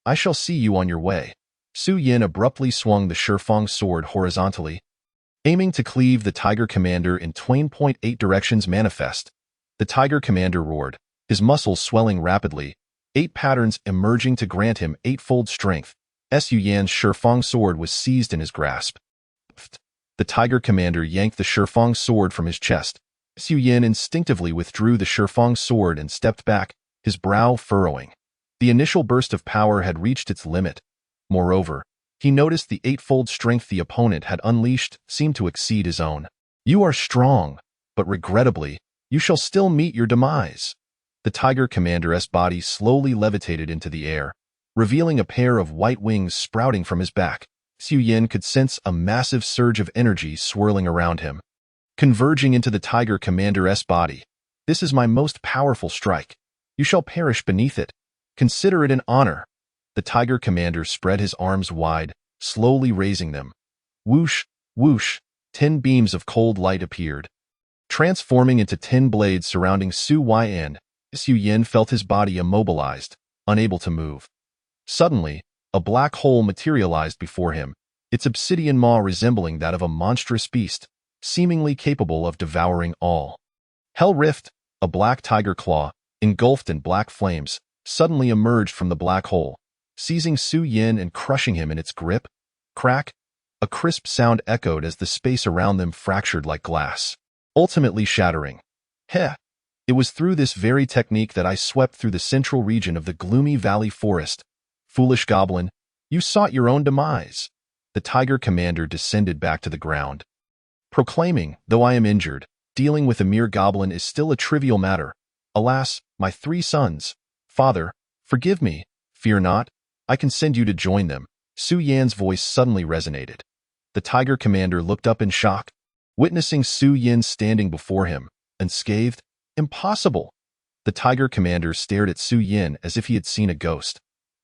I shall see you on your way. Su Yin abruptly swung the Shifang sword horizontally, aiming to cleave the Tiger Commander in twain. 8 directions manifest. The Tiger Commander roared, his muscles swelling rapidly, 8 patterns emerging to grant him 8-fold strength. Su Yan's Shifeng sword was seized in his grasp. The tiger commander yanked the Shifeng sword from his chest. Su Yan instinctively withdrew the Shifeng sword and stepped back, his brow furrowing. The initial burst of power had reached its limit. Moreover, he noticed the eightfold strength the opponent had unleashed seemed to exceed his own. You are strong, but regrettably, you shall still meet your demise. The tiger commander's body slowly levitated into the air, revealing a pair of white wings sprouting from his back. Su Yan could sense a massive surge of energy swirling around him, converging into the tiger commander's body. This is my most powerful strike. You shall perish beneath it. Consider it an honor. The tiger commander spread his arms wide, slowly raising them. Whoosh, whoosh, 10 beams of cold light appeared, transforming into 10 blades surrounding Su Yan. Su Yan felt his body immobilized, unable to move. Suddenly, a black hole materialized before him, its obsidian maw resembling that of a monstrous beast, seemingly capable of devouring all. Hell Rift, a black tiger claw, engulfed in black flames, suddenly emerged from the black hole, seizing Su Yan and crushing him in its grip. Crack! A crisp sound echoed as the space around them fractured like glass, ultimately shattering. Heh! It was through this very technique that I swept through the central region of the gloomy valley forest. Foolish goblin, you sought your own demise. The tiger commander descended back to the ground, proclaiming, though I am injured, dealing with a mere goblin is still a trivial matter. Alas, my 3 sons. Father, forgive me. Fear not. I can send you to join them. Su Yan's voice suddenly resonated. The tiger commander looked up in shock, witnessing Su Yan standing before him, unscathed. Impossible! The tiger commander stared at Su Yan as if he had seen a ghost.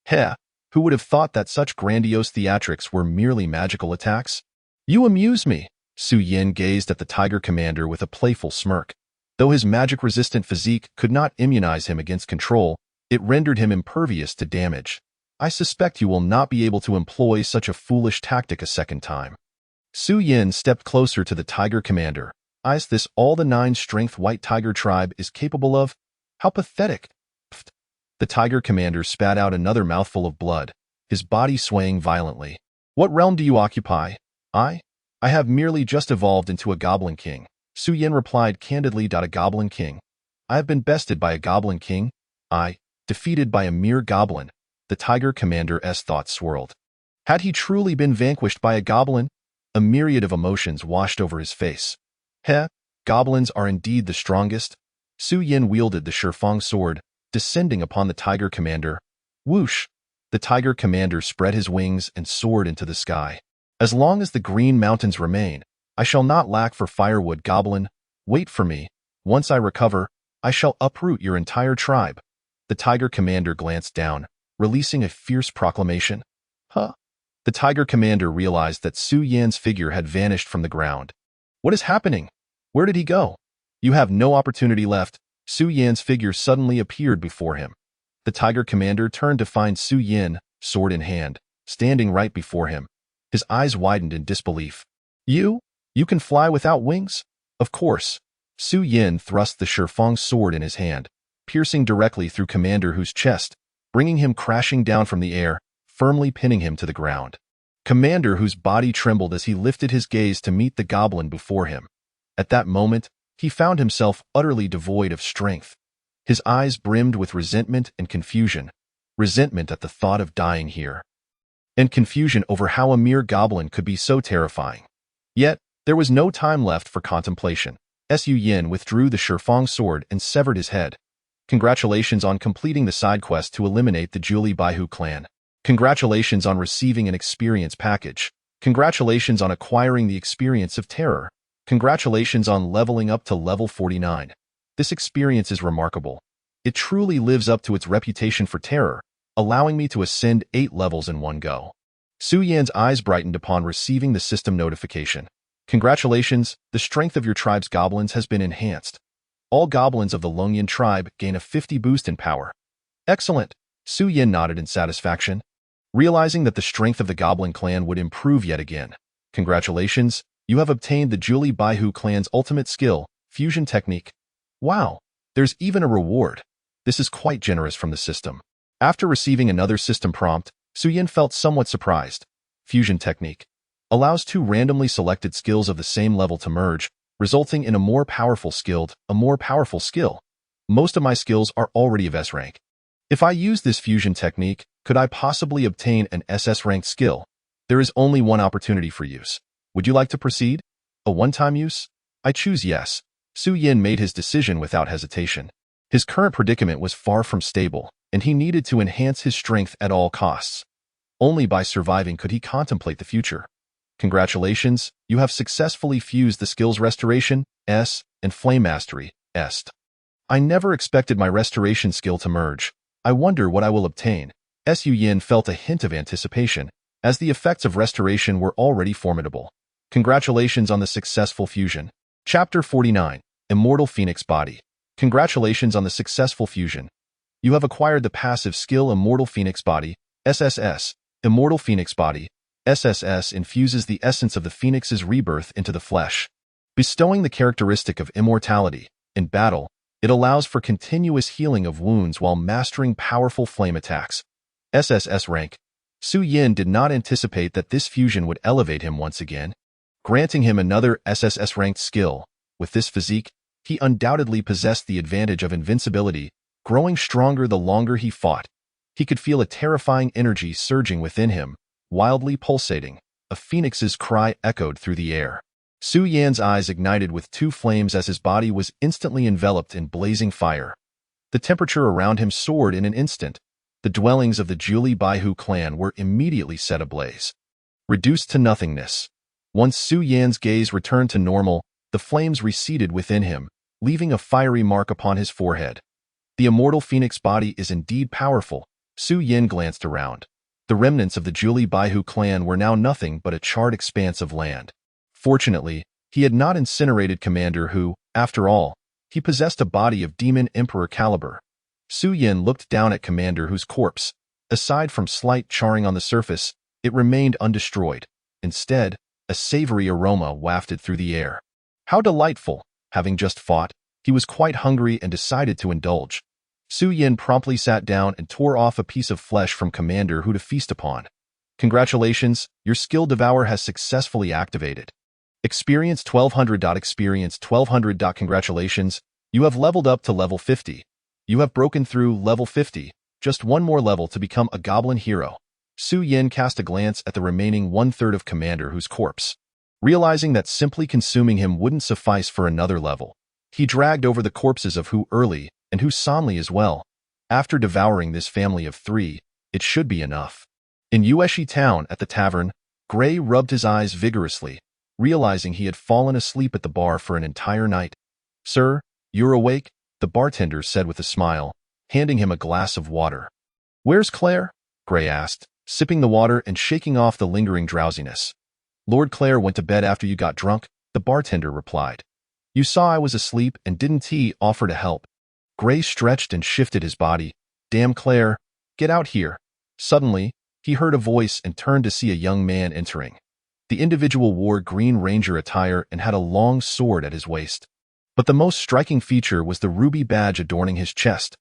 Heh! Who would have thought that such grandiose theatrics were merely magical attacks? You amuse me. Su Yan gazed at the tiger commander with a playful smirk. Though his magic-resistant physique could not immunize him against control, it rendered him impervious to damage. I suspect you will not be able to employ such a foolish tactic a second time. Su Yan stepped closer to the tiger commander. Is this all the 9-strength white tiger tribe is capable of? How pathetic! Pfft. The tiger commander spat out another mouthful of blood, his body swaying violently. What realm do you occupy? I have merely just evolved into a goblin king. Su Yan replied candidly. A goblin king? I have been bested by a goblin king. Defeated by a mere goblin. The tiger commander's thoughts swirled. Had he truly been vanquished by a goblin? A myriad of emotions washed over his face. Heh, goblins are indeed the strongest. Su Yan wielded the Shifeng sword, descending upon the tiger commander. Whoosh! The tiger commander spread his wings and soared into the sky. As long as the green mountains remain, I shall not lack for firewood, goblin. Wait for me. Once I recover, I shall uproot your entire tribe. The tiger commander glanced down, releasing a fierce proclamation. Huh? The tiger commander realized that Su Yan's figure had vanished from the ground. What is happening? Where did he go? You have no opportunity left. Su Yan's figure suddenly appeared before him. The tiger commander turned to find Su Yan, sword in hand, standing right before him. His eyes widened in disbelief. You can fly without wings? Of course. Su Yan thrust the Shifeng sword in his hand, piercing directly through Commander Hu's chest, bringing him crashing down from the air, firmly pinning him to the ground. Commander Hu's body trembled as he lifted his gaze to meet the goblin before him. At that moment, he found himself utterly devoid of strength. His eyes brimmed with resentment and confusion. Resentment at the thought of dying here, and confusion over how a mere goblin could be so terrifying. Yet, there was no time left for contemplation. Su Yan withdrew the Shifeng sword and severed his head. Congratulations on completing the side quest to eliminate the Julie Baihu clan. Congratulations on receiving an experience package. Congratulations on acquiring the experience of terror. Congratulations on leveling up to level 49. This experience is remarkable. It truly lives up to its reputation for terror, allowing me to ascend 8 levels in one go. Su Yan's eyes brightened upon receiving the system notification. Congratulations, the strength of your tribe's goblins has been enhanced. All goblins of the Longyan tribe gain a 50 boost in power. Excellent. Su Yan nodded in satisfaction, realizing that the strength of the goblin clan would improve yet again. Congratulations, you have obtained the Julie Baihu clan's ultimate skill, fusion technique. Wow, there's even a reward. This is quite generous from the system. After receiving another system prompt, Su Yin felt somewhat surprised. Fusion technique allows two randomly selected skills of the same level to merge, resulting in a more powerful skill. Most of my skills are already of S rank. If I use this fusion technique, could I possibly obtain an SS ranked skill? There is only one opportunity for use. Would you like to proceed? A one-time use? I choose yes. Su Yin made his decision without hesitation. His current predicament was far from stable, and he needed to enhance his strength at all costs. Only by surviving could he contemplate the future. Congratulations, you have successfully fused the skills Restoration, S, and Flame Mastery, Est. I never expected my Restoration skill to merge. I wonder what I will obtain. Su Yin felt a hint of anticipation, as the effects of Restoration were already formidable. Congratulations on the successful fusion. Chapter 49, Immortal Phoenix Body. Congratulations on the successful fusion. You have acquired the passive skill Immortal Phoenix Body, SSS. Immortal Phoenix Body, SSS infuses the essence of the phoenix's rebirth into the flesh, bestowing the characteristic of immortality. In battle, it allows for continuous healing of wounds while mastering powerful flame attacks. SSS rank. Su Yin did not anticipate that this fusion would elevate him once again, granting him another SSS-ranked skill. With this physique, he undoubtedly possessed the advantage of invincibility, growing stronger the longer he fought. He could feel a terrifying energy surging within him, wildly pulsating. A phoenix's cry echoed through the air. Su Yan's eyes ignited with two flames as his body was instantly enveloped in blazing fire. The temperature around him soared in an instant. The dwellings of the Julie Baihu clan were immediately set ablaze, reduced to nothingness. Once Su Yan's gaze returned to normal, the flames receded within him, leaving a fiery mark upon his forehead. The immortal phoenix body is indeed powerful. Su Yin glanced around. The remnants of the Julie Baihu clan were now nothing but a charred expanse of land. Fortunately, he had not incinerated Commander who, after all, he possessed a body of demon emperor caliber. Su Yin looked down at Commander whose corpse. Aside from slight charring on the surface, it remained undestroyed. Instead, a savory aroma wafted through the air. How delightful! Having just fought, he was quite hungry and decided to indulge. Su Yin promptly sat down and tore off a piece of flesh from Commander who to feast upon. Congratulations, your skill Devour has successfully activated. Experience 1200. Experience 1200. Congratulations, you have leveled up to level 50. You have broken through level 50, just one more level to become a goblin hero. Su Yin cast a glance at the remaining one-third of Commander whose corpse. Realizing that simply consuming him wouldn't suffice for another level, he dragged over the corpses of Hu Erli and Hu Sanli as well. After devouring this family of three, it should be enough. In Yueshi town at the tavern, Gray rubbed his eyes vigorously, realizing he had fallen asleep at the bar for an entire night. Sir, you're awake? The bartender said with a smile, handing him a glass of water. Where's Claire? Gray asked, sipping the water and shaking off the lingering drowsiness. Lord Claire went to bed after you got drunk, the bartender replied. You saw I was asleep and didn't he offer to help? Gray stretched and shifted his body. Damn Claire, get out here. Suddenly, he heard a voice and turned to see a young man entering. The individual wore Green Ranger attire and had a long sword at his waist. But the most striking feature was the ruby badge adorning his chest.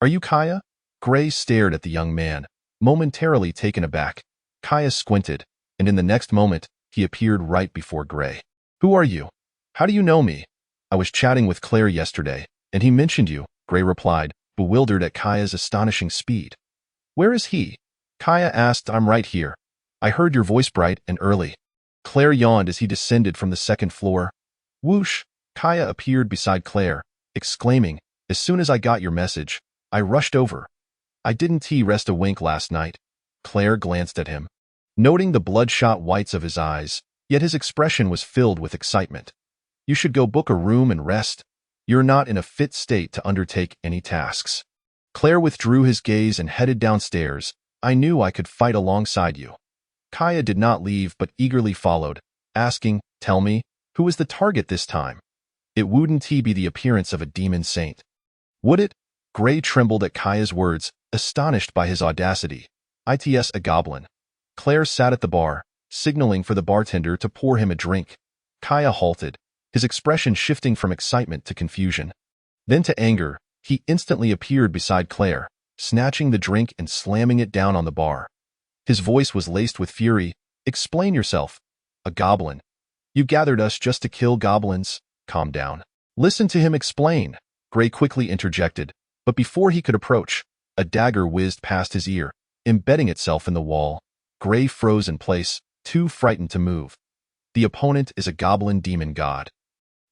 Are you Kaya? Gray stared at the young man, momentarily taken aback. Kaya squinted, and in the next moment, he appeared right before Gray. Who are you? How do you know me? I was chatting with Claire yesterday, and he mentioned you, Gray replied, bewildered at Kaya's astonishing speed. Where is he? Kaya asked. I'm right here. I heard your voice bright and early. Claire yawned as he descended from the second floor. Whoosh! Kaya appeared beside Claire, exclaiming, as soon as I got your message, I rushed over. I didn't rest a wink last night. Claire glanced at him, noting the bloodshot whites of his eyes, yet his expression was filled with excitement. You should go book a room and rest. You're not in a fit state to undertake any tasks. Claire withdrew his gaze and headed downstairs. I knew I could fight alongside you. Kaya did not leave but eagerly followed, asking, tell me, who is the target this time? It wouldn't be the appearance of a demon saint. Would it? Gray trembled at Kaya's words, astonished by his audacity. It's a goblin. Claire sat at the bar, signaling for the bartender to pour him a drink. Kaya halted, his expression shifting from excitement to confusion. Then to anger, he instantly appeared beside Claire, snatching the drink and slamming it down on the bar. His voice was laced with fury. Explain yourself. A goblin. You gathered us just to kill goblins. Calm down. Listen to him explain. Gray quickly interjected, but before he could approach, a dagger whizzed past his ear, embedding itself in the wall. Gray froze in place, too frightened to move. The opponent is a goblin demon god.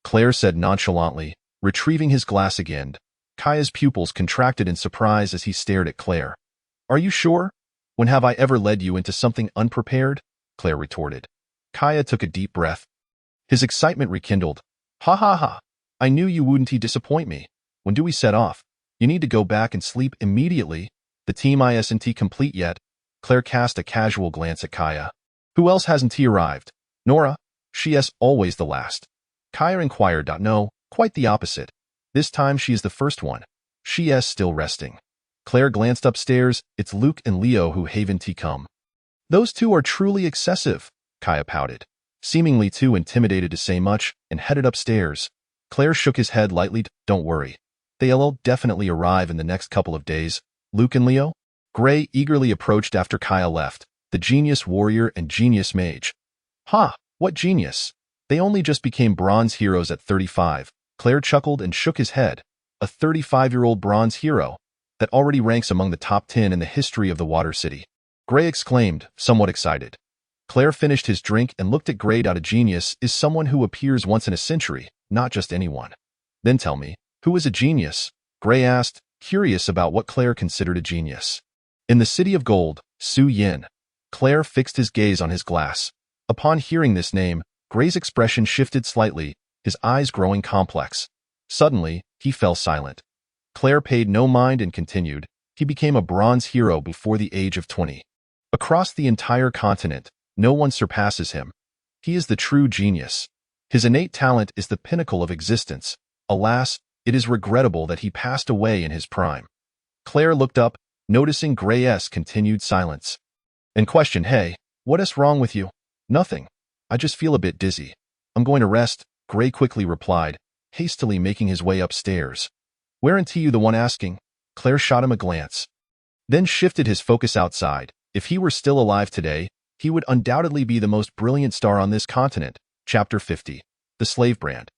Claire said nonchalantly, retrieving his glass again. Kaya's pupils contracted in surprise as he stared at Claire. Are you sure? When have I ever led you into something unprepared? Claire retorted. Kaya took a deep breath. His excitement rekindled. Ha ha ha. I knew you wouldn't disappoint me. When do we set off? You need to go back and sleep immediately. The team isn't complete yet. Claire cast a casual glance at Kaya. Who else hasn't arrived? Nora. She's always the last. Kaya inquired. No, quite the opposite. This time she is the first one. She's still resting. Claire glanced upstairs. It's Luke and Leo who haven't come. Those two are truly excessive, Kaya pouted, seemingly too intimidated to say much, and headed upstairs. Claire shook his head lightly. Don't worry. They'll definitely arrive in the next couple of days. Luke and Leo? Gray eagerly approached after Kaya left, the genius warrior and genius mage. Ha! What genius? They only just became bronze heroes at 35. Claire chuckled and shook his head. A 35-year-old bronze hero that already ranks among the top 10 in the history of the Water City. Gray exclaimed, somewhat excited. Claire finished his drink and looked at Gray. A genius is someone who appears once in a century, not just anyone. Then tell me, who is a genius? Gray asked, curious about what Claire considered a genius. In the City of Gold, Su Yin. Claire fixed his gaze on his glass. Upon hearing this name, Gray's expression shifted slightly, his eyes growing complex. Suddenly, he fell silent. Claire paid no mind and continued. He became a bronze hero before the age of 20. Across the entire continent, no one surpasses him. He is the true genius. His innate talent is the pinnacle of existence. Alas, it is regrettable that he passed away in his prime. Claire looked up, noticing Gray's continued silence, and questioned, Hey, what is wrong with you? Nothing. I just feel a bit dizzy. I'm going to rest, Gray quickly replied, hastily making his way upstairs. Weren't you the one asking? Claire shot him a glance, then shifted his focus outside. If he were still alive today, he would undoubtedly be the most brilliant star on this continent. Chapter 50. The Slave Brand.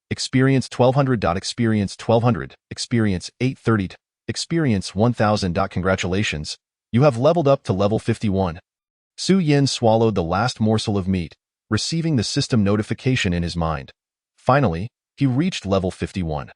Experience 1200. Experience 1200. Experience 830. Experience 1000. Congratulations. You have leveled up to level 51. Su Yin swallowed the last morsel of meat, receiving the system notification in his mind. Finally, he reached level 51.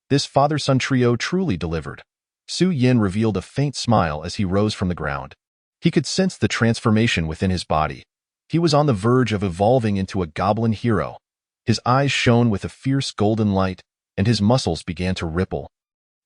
This father-son trio truly delivered. Su Yin revealed a faint smile as he rose from the ground. He could sense the transformation within his body. He was on the verge of evolving into a goblin hero. His eyes shone with a fierce golden light, and his muscles began to ripple,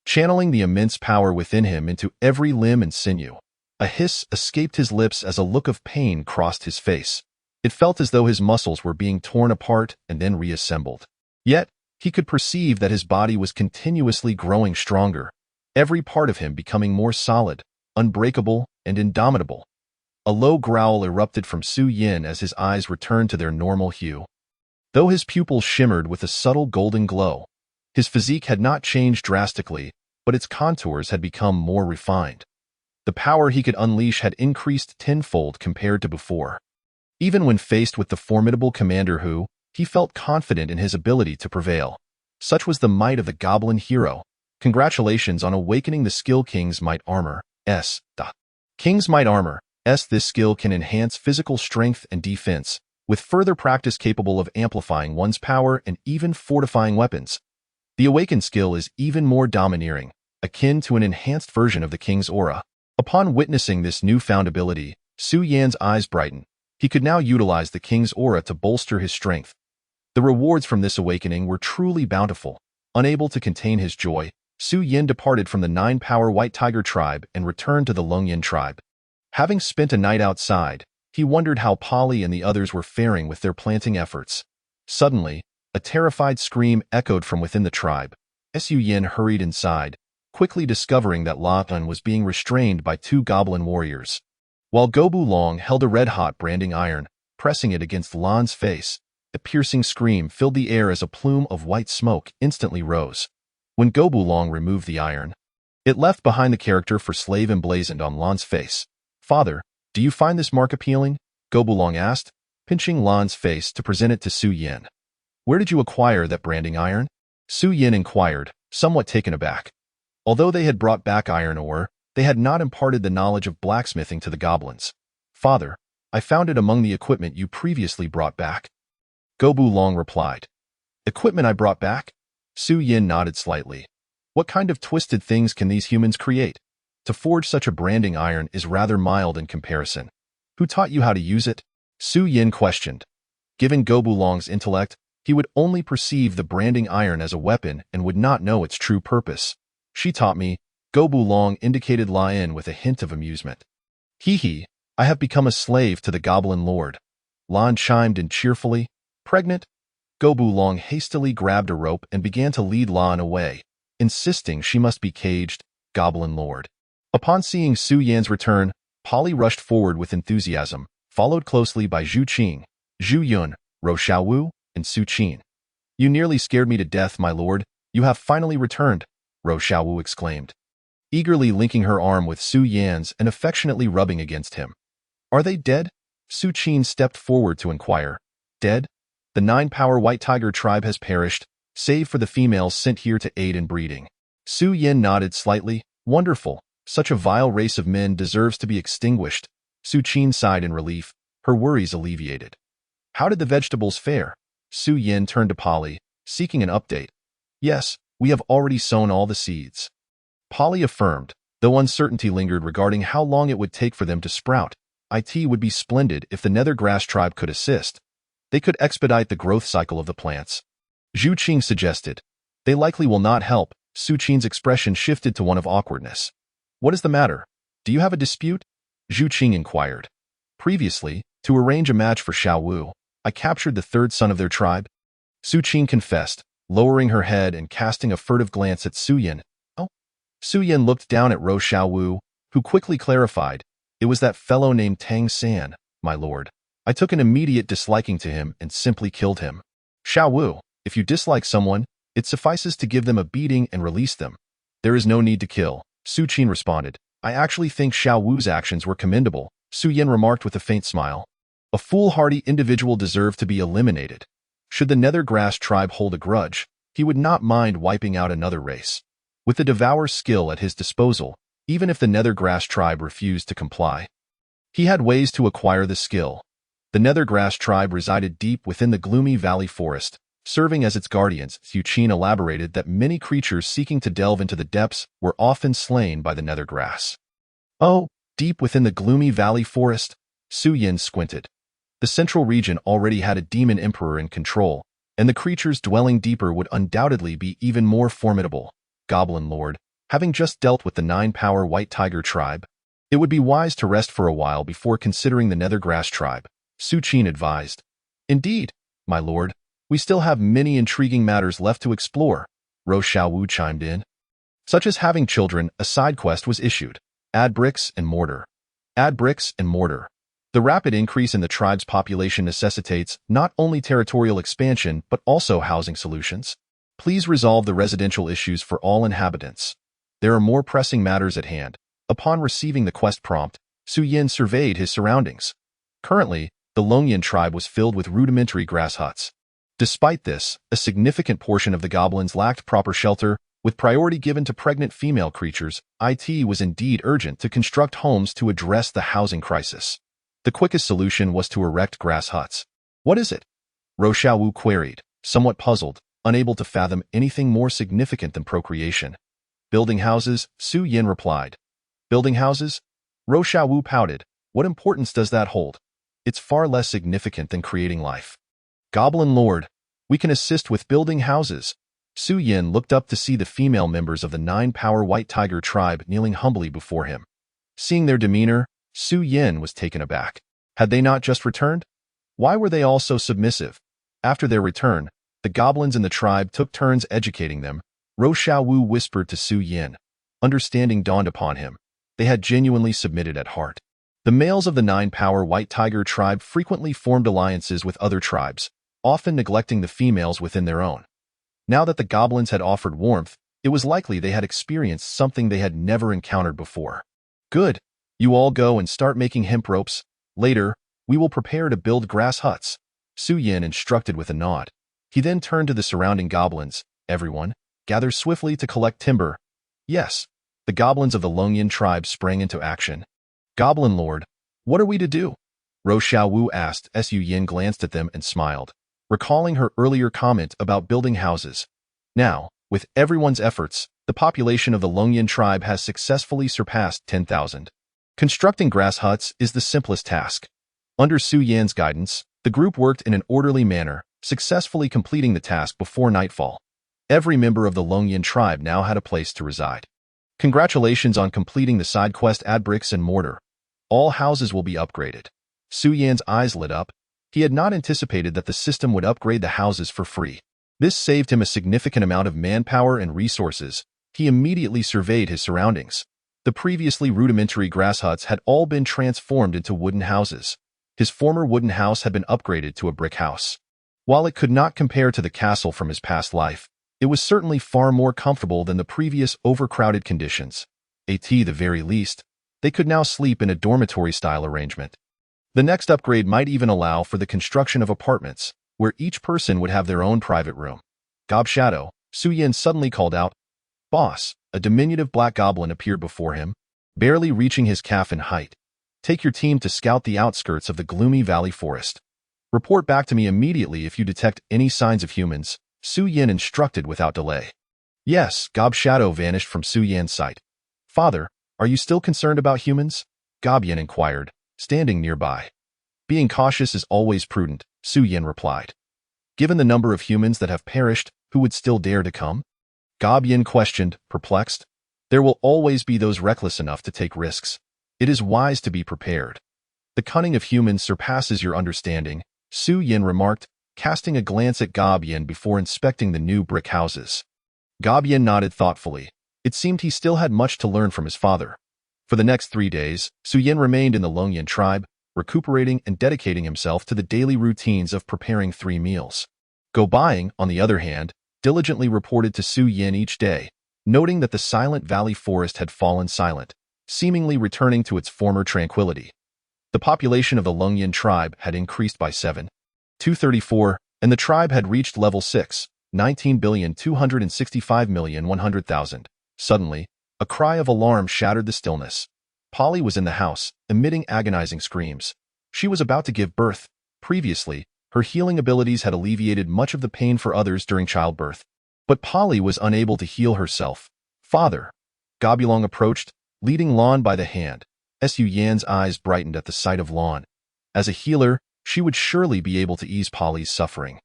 channeling the immense power within him into every limb and sinew. A hiss escaped his lips as a look of pain crossed his face. It felt as though his muscles were being torn apart and then reassembled. Yet, he could perceive that his body was continuously growing stronger, every part of him becoming more solid, unbreakable, and indomitable. A low growl erupted from Su Yin as his eyes returned to their normal hue. Though his pupils shimmered with a subtle golden glow, his physique had not changed drastically, but its contours had become more refined. The power he could unleash had increased tenfold compared to before. Even when faced with the formidable commander Hu, he felt confident in his ability to prevail. Such was the might of the goblin hero. Congratulations on awakening the skill King's Might Armor. King's Might Armor. This skill can enhance physical strength and defense, with further practice capable of amplifying one's power and even fortifying weapons. The awakened skill is even more domineering, akin to an enhanced version of the King's Aura. Upon witnessing this newfound ability, Su Yan's eyes brightened. He could now utilize the King's Aura to bolster his strength. The rewards from this awakening were truly bountiful. Unable to contain his joy, Su Yin departed from the 9-power White Tiger tribe and returned to the Longyan tribe. Having spent a night outside, he wondered how Polly and the others were faring with their planting efforts. Suddenly, a terrified scream echoed from within the tribe. Su Yin hurried inside, quickly discovering that Lan was being restrained by 2 goblin warriors. While Gobu Long held a red-hot branding iron, pressing it against Lan's face, a piercing scream filled the air as a plume of white smoke instantly rose. When Gobu Long removed the iron, it left behind the character for slave emblazoned on Lan's face. Father, Do you find this mark appealing? Gobulong asked, pinching Lan's face to present it to Su Yin. Where did you acquire that branding iron? Su Yin inquired, somewhat taken aback. Although they had brought back iron ore, they had not imparted the knowledge of blacksmithing to the goblins. Father, I found it among the equipment you previously brought back. Gobulong replied. Equipment I brought back? Su Yin nodded slightly. What kind of twisted things can these humans create? To forge such a branding iron is rather mild in comparison. Who taught you how to use it? Su Yin questioned. Given Gobulong's intellect, he would only perceive the branding iron as a weapon and would not know its true purpose. She taught me. Gobulong indicated Lian with a hint of amusement. Hee, I have become a slave to the goblin lord. Lan chimed in cheerfully. Pregnant? Gobulong hastily grabbed a rope and began to lead Lan away, insisting she must be caged, goblin lord. Upon seeing Su Yan's return, Polly rushed forward with enthusiasm, followed closely by Zhu Qing, Zhu Yun, Ro Xiaowu, and Su Qin. You nearly scared me to death, my lord. You have finally returned, Ro Xiaowu exclaimed, eagerly linking her arm with Su Yan's and affectionately rubbing against him. Are they dead? Su Qin stepped forward to inquire. Dead? The 9-power White Tiger tribe has perished, save for the females sent here to aid in breeding. Su Yin nodded slightly. Wonderful. Such a vile race of men deserves to be extinguished. Su Qin sighed in relief, her worries alleviated. How did the vegetables fare? Su Yin turned to Polly, seeking an update. Yes, we have already sown all the seeds. Polly affirmed, though uncertainty lingered regarding how long it would take for them to sprout. It would be splendid if the nether grass tribe could assist. They could expedite the growth cycle of the plants. Zhu Qing suggested. They likely will not help. Su Qin's expression shifted to one of awkwardness. What is the matter? Do you have a dispute? Zhu Qing inquired. Previously, to arrange a match for Xiaowu, I captured the third son of their tribe. Su Qing confessed, lowering her head and casting a furtive glance at Su Yin. Oh. Su Yin looked down at Ro Xiaowu, who quickly clarified. It was that fellow named Tang San, my lord. I took an immediate disliking to him and simply killed him. Xiaowu, if you dislike someone, it suffices to give them a beating and release them. There is no need to kill, Su Qin responded. I actually think Xiaowu's actions were commendable, Su Yin remarked with a faint smile. A foolhardy individual deserved to be eliminated. Should the nether grass tribe hold a grudge, he would not mind wiping out another race. With the devourer's skill at his disposal, even if the nether grass tribe refused to comply, he had ways to acquire the skill. The nether grass tribe resided deep within the gloomy valley forest, serving as its guardians. Su Qin elaborated that many creatures seeking to delve into the depths were often slain by the nether grass. Oh, deep within the gloomy valley forest? Su Yin squinted. The central region already had a demon emperor in control, and the creatures dwelling deeper would undoubtedly be even more formidable. Goblin Lord, having just dealt with the 9-power White Tiger tribe, it would be wise to rest for a while before considering the nether grass tribe, Su Qin advised. Indeed, my lord, we still have many intriguing matters left to explore, Ro Xiaowu chimed in. Such as having children, a side quest was issued. Add bricks and mortar. Add bricks and mortar. The rapid increase in the tribe's population necessitates not only territorial expansion but also housing solutions. Please resolve the residential issues for all inhabitants. There are more pressing matters at hand. Upon receiving the quest prompt, Su Yin surveyed his surroundings. Currently, the Longyan tribe was filled with rudimentary grass huts. Despite this, a significant portion of the goblins lacked proper shelter, with priority given to pregnant female creatures. It was indeed urgent to construct homes to address the housing crisis. The quickest solution was to erect grass huts. What is it? Ro Xiaowu queried, somewhat puzzled, unable to fathom anything more significant than procreation. Building houses, Su Yin replied. Building houses? Ro Xiaowu pouted. What importance does that hold? It's far less significant than creating life. Goblin Lord, we can assist with building houses. Su Yin looked up to see the female members of the 9-power White Tiger tribe kneeling humbly before him. Seeing their demeanor, Su Yin was taken aback. Had they not just returned? Why were they all so submissive? After their return, the goblins in the tribe took turns educating them. Ro Xiaowu whispered to Su Yin. Understanding dawned upon him. They had genuinely submitted at heart. The males of the 9-power White Tiger tribe frequently formed alliances with other tribes, often neglecting the females within their own. Now that the goblins had offered warmth, it was likely they had experienced something they had never encountered before. Good. You all go and start making hemp ropes. Later, we will prepare to build grass huts. Su Yin instructed with a nod. He then turned to the surrounding goblins. Everyone, gather swiftly to collect timber. Yes, the goblins of the Longyan tribe sprang into action. Goblin Lord, what are we to do? Ro Xiaowu asked. Su Yin glanced at them and smiled, recalling her earlier comment about building houses. Now, with everyone's efforts, the population of the Longyan tribe has successfully surpassed 10,000. Constructing grass huts is the simplest task. Under Su Yan's guidance, the group worked in an orderly manner, successfully completing the task before nightfall. Every member of the Longyan tribe now had a place to reside. Congratulations on completing the side quest. Add bricks and mortar. All houses will be upgraded. Su Yan's eyes lit up. He had not anticipated that the system would upgrade the houses for free. This saved him a significant amount of manpower and resources. He immediately surveyed his surroundings. The previously rudimentary grass huts had all been transformed into wooden houses. His former wooden house had been upgraded to a brick house. While it could not compare to the castle from his past life, it was certainly far more comfortable than the previous overcrowded conditions. At the very least, they could now sleep in a dormitory-style arrangement. The next upgrade might even allow for the construction of apartments, where each person would have their own private room. Gob Shadow, Su Yin suddenly called out. Boss, a diminutive black goblin appeared before him, barely reaching his calf in height. Take your team to scout the outskirts of the gloomy valley forest. Report back to me immediately if you detect any signs of humans, Su Yin instructed without delay. Yes, Gob Shadow vanished from Su Yan's sight. Father, are you still concerned about humans? Gob Yin inquired, standing nearby. Being cautious is always prudent, Su Yin replied. Given the number of humans that have perished, who would still dare to come? Gob Yin questioned, perplexed. There will always be those reckless enough to take risks. It is wise to be prepared. The cunning of humans surpasses your understanding, Su Yin remarked, casting a glance at Gob Yin before inspecting the new brick houses. Gob Yin nodded thoughtfully. It seemed he still had much to learn from his father. For the next 3 days, Su Yin remained in the Longyan tribe, recuperating and dedicating himself to the daily routines of preparing 3 meals. Gobaying, on the other hand, diligently reported to Su Yin each day, noting that the silent valley forest had fallen silent, seemingly returning to its former tranquility. The population of the Longyan tribe had increased by 7,234, and the tribe had reached level 6, 19,265,100,000. Suddenly, a cry of alarm shattered the stillness. Polly was in the house, emitting agonizing screams. She was about to give birth. Previously, her healing abilities had alleviated much of the pain for others during childbirth. But Polly was unable to heal herself. Father. Gobulong approached, leading Lon by the hand. Su Yan's eyes brightened at the sight of Lon. As a healer, she would surely be able to ease Polly's suffering.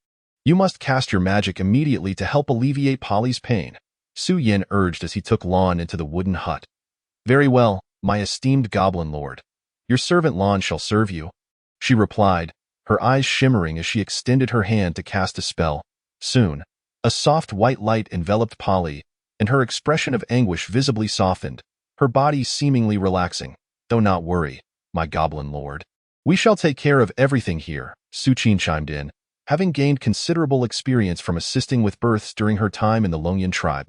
You must cast your magic immediately to help alleviate Polly's pain, Su Yin urged as he took Lon into the wooden hut. Very well, my esteemed goblin lord. Your servant Lon shall serve you, she replied, her eyes shimmering as she extended her hand to cast a spell. Soon, a soft white light enveloped Polly, and her expression of anguish visibly softened, her body seemingly relaxing. Though not worry, my goblin lord. We shall take care of everything here, Su Qin chimed in, having gained considerable experience from assisting with births during her time in the Longyan tribe.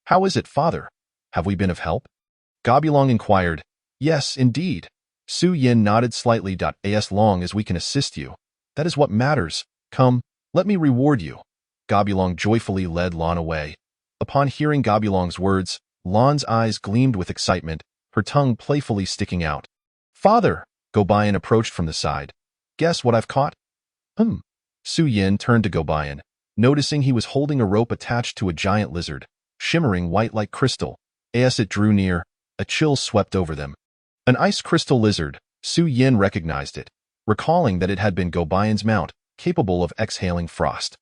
How is it, father? Have we been of help? Gobulong inquired. Yes, indeed. Su Yin nodded slightly. As long as we can assist you, that is what matters. Come, let me reward you. Gobulong joyfully led Lon away. Upon hearing Gobulong's words, Lon's eyes gleamed with excitement, her tongue playfully sticking out. Father, Gobayan approached from the side. Guess what I've caught? Su Yin turned to Gobayan, noticing he was holding a rope attached to a giant lizard, shimmering white like crystal. As it drew near, a chill swept over them. An ice crystal lizard, Su Yin recognized it, recalling that it had been Gobayan's mount, capable of exhaling frost.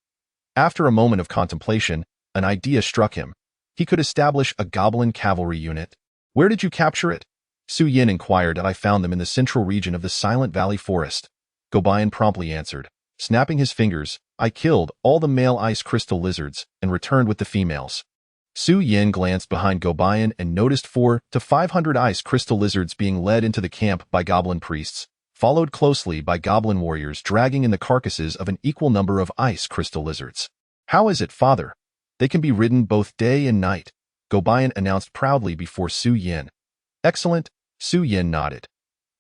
After a moment of contemplation, an idea struck him. He could establish a goblin cavalry unit. Where did you capture it? Su Yin inquired. I found them in the central region of the Silent Valley Forest. Gobayan promptly answered. Snapping his fingers, I killed all the male ice crystal lizards and returned with the females. Su Yin glanced behind Gobayan and noticed 400 to 500 ice crystal lizards being led into the camp by goblin priests, followed closely by goblin warriors dragging in the carcasses of an equal number of ice crystal lizards. How is it, father? They can be ridden both day and night, Gobayan announced proudly before Su Yin. Excellent, Su Yin nodded.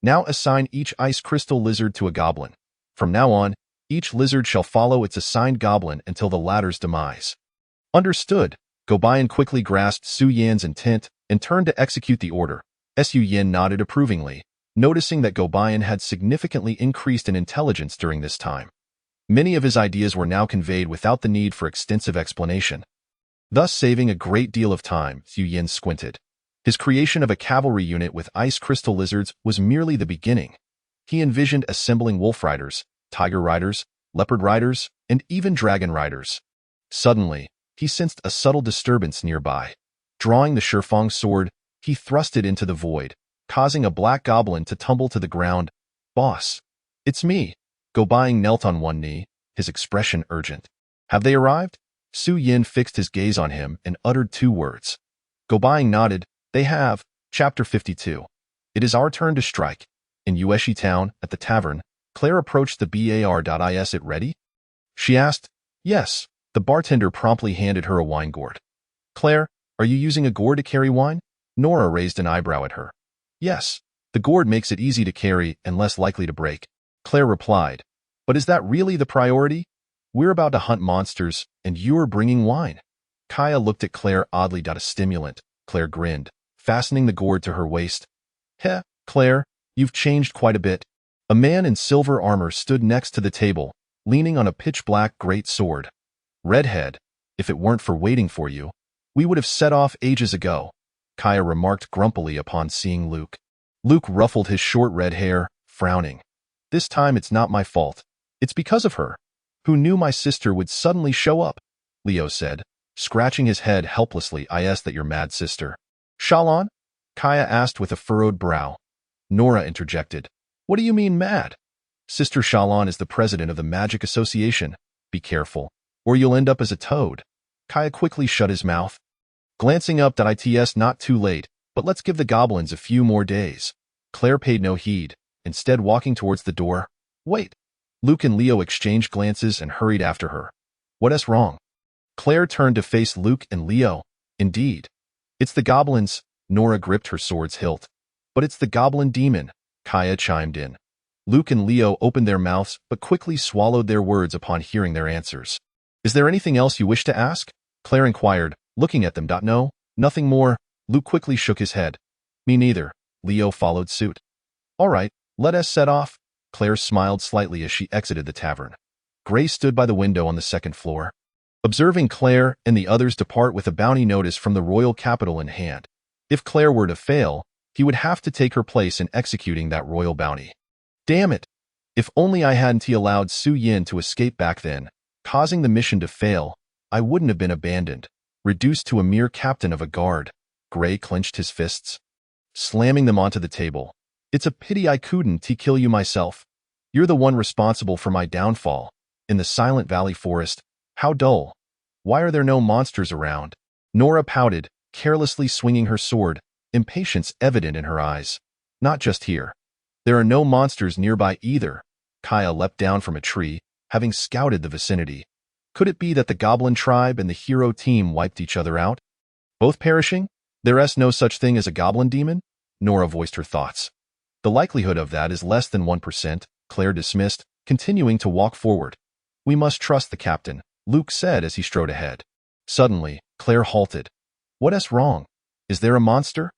Now assign each ice crystal lizard to a goblin. From now on, each lizard shall follow its assigned goblin until the latter's demise. Understood. Goblin quickly grasped Su Yin's intent and turned to execute the order. Su Yin nodded approvingly, noticing that Goblin had significantly increased in intelligence during this time. Many of his ideas were now conveyed without the need for extensive explanation, thus saving a great deal of time. Su Yin squinted. His creation of a cavalry unit with ice crystal lizards was merely the beginning. He envisioned assembling wolf riders, tiger riders, leopard riders, and even dragon riders. Suddenly, he sensed a subtle disturbance nearby. Drawing the Shifang sword, he thrust it into the void, causing a black goblin to tumble to the ground. Boss, it's me. Goblin knelt on one knee, his expression urgent. Have they arrived? Su Yin fixed his gaze on him and uttered 2 words. Goblin nodded. They have. Chapter 52. It is our turn to strike. In Yueshi town, at the tavern, Claire approached the bar. Is it ready? She asked. Yes. The bartender promptly handed her a wine gourd. Claire, are you using a gourd to carry wine? Nora raised an eyebrow at her. Yes. The gourd makes it easy to carry and less likely to break. Claire replied. But is that really the priority? We're about to hunt monsters, and you're bringing wine. Kaya looked at Claire oddly. A stimulant. Claire grinned, fastening the gourd to her waist. Heh, Claire, you've changed quite a bit. A man in silver armor stood next to the table, leaning on a pitch-black great sword. Redhead, if it weren't for waiting for you, we would have set off ages ago, Kaya remarked grumpily upon seeing Luke. Luke ruffled his short red hair, frowning. This time it's not my fault. It's because of her. Who knew my sister would suddenly show up? Leo said, scratching his head helplessly. Is that your mad sister? Shalon? Kaya asked with a furrowed brow. Nora interjected. What do you mean mad? Sister Shalon is the president of the Magic Association. Be careful, or you'll end up as a toad. Kaya quickly shut his mouth. Glancing up. It's not too late, but let's give the goblins a few more days. Claire paid no heed, instead walking towards the door. Wait. Luke and Leo exchanged glances and hurried after her. What's wrong? Claire turned to face Luke and Leo. Indeed. It's the goblins. Nora gripped her sword's hilt. But it's the goblin demon, Kaya chimed in. Luke and Leo opened their mouths but quickly swallowed their words upon hearing their answers. Is there anything else you wish to ask? Claire inquired, looking at them. No, nothing more. Luke quickly shook his head. Me neither. Leo followed suit. All right, let us set off. Claire smiled slightly as she exited the tavern. Gray stood by the window on the 2nd floor, observing Claire and the others depart with a bounty notice from the royal capital in hand. If Claire were to fail, he would have to take her place in executing that royal bounty. Damn it! If only I hadn't allowed Su Yin to escape back then, causing the mission to fail, I wouldn't have been abandoned, reduced to a mere captain of a guard. Gray clenched his fists, slamming them onto the table. It's a pity I couldn't kill you myself. You're the one responsible for my downfall. In the Silent Valley Forest, how dull. Why are there no monsters around? Nora pouted, carelessly swinging her sword, impatience evident in her eyes. Not just here. There are no monsters nearby either. Kaya leapt down from a tree, having scouted the vicinity. Could it be that the goblin tribe and the hero team wiped each other out? Both perishing? There's no such thing as a goblin demon? Nora voiced her thoughts. The likelihood of that is less than 1%, Claire dismissed, continuing to walk forward. We must trust the captain, Luke said as he strode ahead. Suddenly, Claire halted. What's wrong? Is there a monster?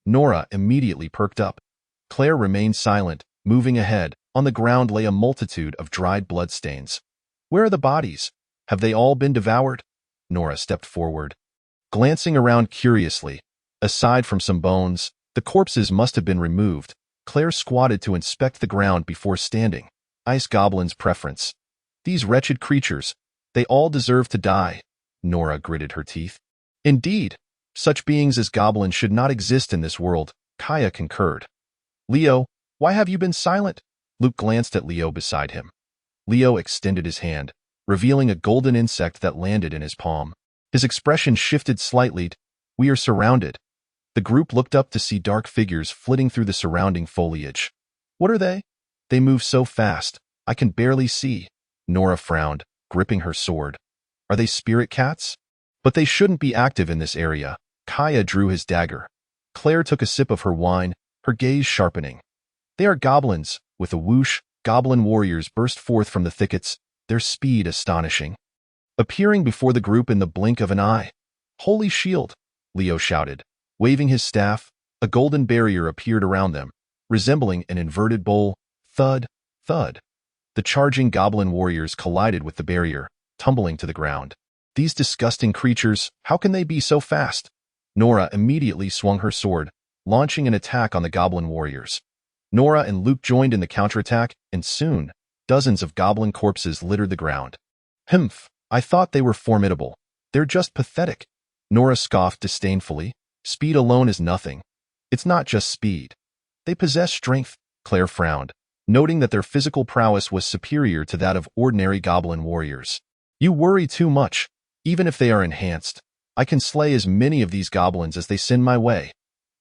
Nora immediately perked up. Claire remained silent, moving ahead. On the ground lay a multitude of dried bloodstains. Where are the bodies? Have they all been devoured? Nora stepped forward, glancing around curiously. Aside from some bones, the corpses must have been removed. Claire squatted to inspect the ground before standing. Ice Goblin's preference. These wretched creatures, they all deserve to die. Nora gritted her teeth. Indeed, such beings as goblins should not exist in this world, Kaya concurred. Leo, why have you been silent? Luke glanced at Leo beside him. Leo extended his hand, revealing a golden insect that landed in his palm. His expression shifted slightly. We are surrounded. The group looked up to see dark figures flitting through the surrounding foliage. What are they? They move so fast, I can barely see. Nora frowned, gripping her sword. Are they spirit cats? But they shouldn't be active in this area. Kaya drew his dagger. Claire took a sip of her wine, her gaze sharpening. They are goblins. With a whoosh, goblin warriors burst forth from the thickets, their speed astonishing. Appearing before the group in the blink of an eye. "Holy shield!" Leo shouted. Waving his staff, a golden barrier appeared around them, resembling an inverted bowl. Thud, thud. The charging goblin warriors collided with the barrier, tumbling to the ground. These disgusting creatures, how can they be so fast? Nora immediately swung her sword, launching an attack on the goblin warriors. Nora and Luke joined in the counterattack, and soon, dozens of goblin corpses littered the ground. "Humph, I thought they were formidable. They're just pathetic." Nora scoffed disdainfully. "Speed alone is nothing. It's not just speed. They possess strength." Claire frowned, noting that their physical prowess was superior to that of ordinary goblin warriors. "You worry too much. Even if they are enhanced, I can slay as many of these goblins as they send my way."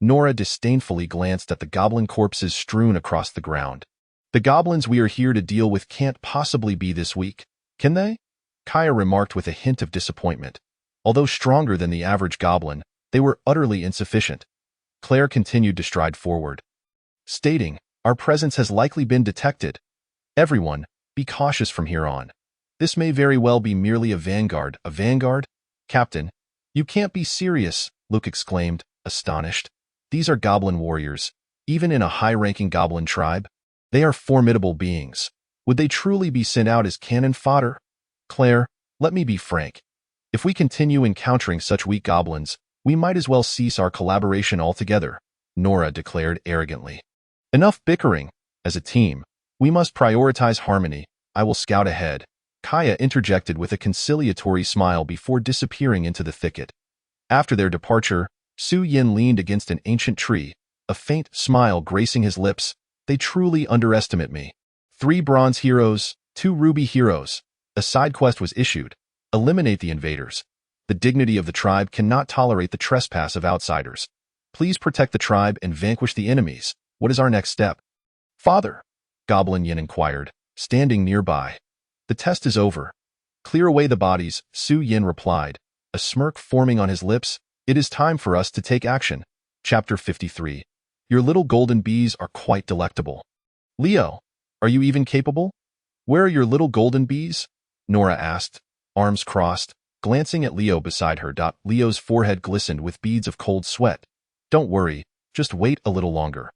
Nora disdainfully glanced at the goblin corpses strewn across the ground. "The goblins we are here to deal with can't possibly be this weak, can they?" Kaya remarked with a hint of disappointment. Although stronger than the average goblin, they were utterly insufficient. Claire continued to stride forward, stating, "Our presence has likely been detected. Everyone, be cautious from here on. This may very well be merely a vanguard." "A vanguard? Captain, you can't be serious," Luke exclaimed, astonished. "These are goblin warriors, even in a high-ranking goblin tribe. They are formidable beings. Would they truly be sent out as cannon fodder?" "Claire, let me be frank. If we continue encountering such weak goblins, we might as well cease our collaboration altogether," Nora declared arrogantly. "Enough bickering. As a team, we must prioritize harmony. I will scout ahead." Kaya interjected with a conciliatory smile before disappearing into the thicket. After their departure, Su Yin leaned against an ancient tree, a faint smile gracing his lips. "They truly underestimate me. 3 bronze heroes, 2 ruby heroes. A side quest was issued. Eliminate the invaders. The dignity of the tribe cannot tolerate the trespass of outsiders. Please protect the tribe and vanquish the enemies. What is our next step?" "Father," Goblin Yin inquired, standing nearby. "The test is over. Clear away the bodies," Su Yin replied, a smirk forming on his lips. "It is time for us to take action." Chapter 53. Your little golden bees are quite delectable. "Leo, are you even capable? Where are your little golden bees?" Nora asked, arms crossed, glancing at Leo beside her. Leo's forehead glistened with beads of cold sweat. "Don't worry, just wait a little longer."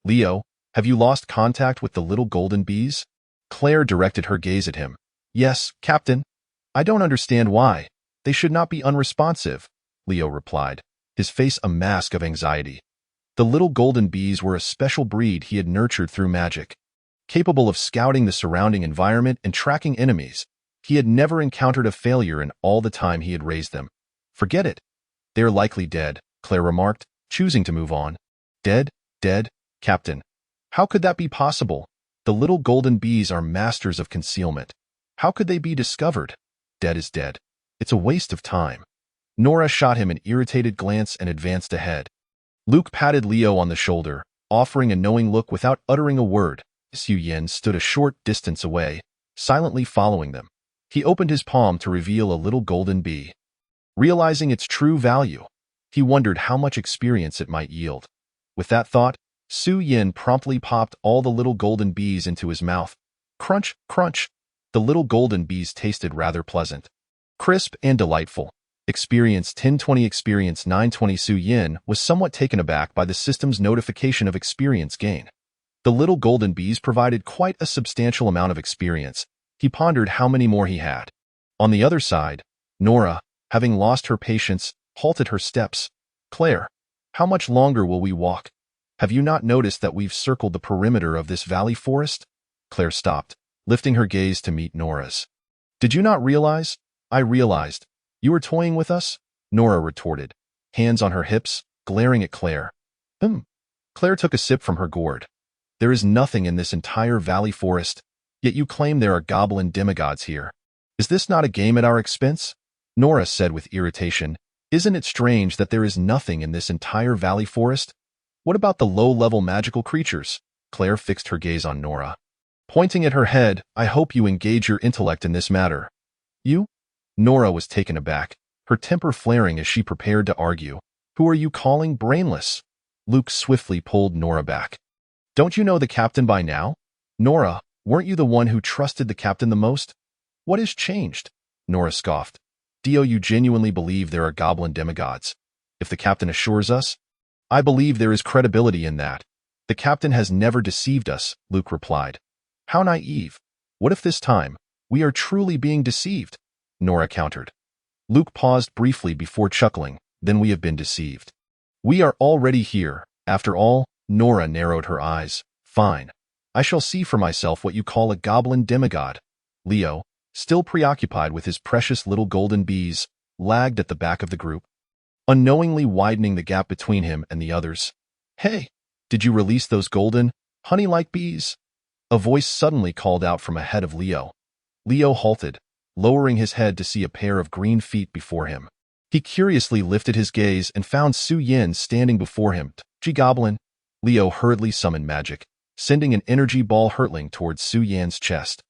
"Leo, have you lost contact with the little golden bees?" Claire directed her gaze at him. "Yes, Captain. I don't understand why. They should not be unresponsive," Leo replied, his face a mask of anxiety. The little golden bees were a special breed he had nurtured through magic. Capable of scouting the surrounding environment and tracking enemies, he had never encountered a failure in all the time he had raised them. "Forget it. They're likely dead," Claire remarked, choosing to move on. "Dead? Dead, Captain. How could that be possible? The little golden bees are masters of concealment. How could they be discovered? Dead is dead. It's a waste of time." Nora shot him an irritated glance and advanced ahead. Luke patted Leo on the shoulder, offering a knowing look without uttering a word. Su Yin stood a short distance away, silently following them. He opened his palm to reveal a little golden bee. Realizing its true value, he wondered how much experience it might yield. With that thought, Su Yin promptly popped all the little golden bees into his mouth. Crunch, crunch. The little golden bees tasted rather pleasant. Crisp and delightful. Experience 1020, experience 920. Su Yin was somewhat taken aback by the system's notification of experience gain. The little golden bees provided quite a substantial amount of experience. He pondered how many more he had. On the other side, Nora, having lost her patience, halted her steps. "Claire, how much longer will we walk? Have you not noticed that we've circled the perimeter of this valley forest?" Claire stopped, lifting her gaze to meet Nora's. "Did you not realize?" "I realized. You were toying with us?" Nora retorted, hands on her hips, glaring at Claire. Claire took a sip from her gourd. "There is nothing in this entire valley forest, yet you claim there are goblin demigods here. Is this not a game at our expense?" Nora said with irritation. "Isn't it strange that there is nothing in this entire valley forest? What about the low-level magical creatures?" Claire fixed her gaze on Nora, pointing at her head. "I hope you engage your intellect in this matter." "You?" Nora was taken aback, her temper flaring as she prepared to argue. "Who are you calling brainless?" Luke swiftly pulled Nora back. Don't you know the captain by now? Nora, weren't you the one who trusted the captain the most? What has changed? Nora scoffed. Do you genuinely believe there are goblin demigods? If the captain assures us? I believe there is credibility in that. The captain has never deceived us, Luke replied. How naive. What if this time, we are truly being deceived? Nora countered. Luke paused briefly before chuckling. Then we have been deceived. We are already here. After all, Nora narrowed her eyes. Fine. I shall see for myself what you call a goblin demigod. Leo, still preoccupied with his precious little golden bees, lagged at the back of the group, unknowingly widening the gap between him and the others. Hey, did you release those golden, honey-like bees? A voice suddenly called out from ahead of Leo. Leo halted, lowering his head to see a pair of green feet before him. He curiously lifted his gaze and found Su Yin standing before him. Goblin. Leo hurriedly summoned magic, sending an energy ball hurtling towards Su Yan's chest.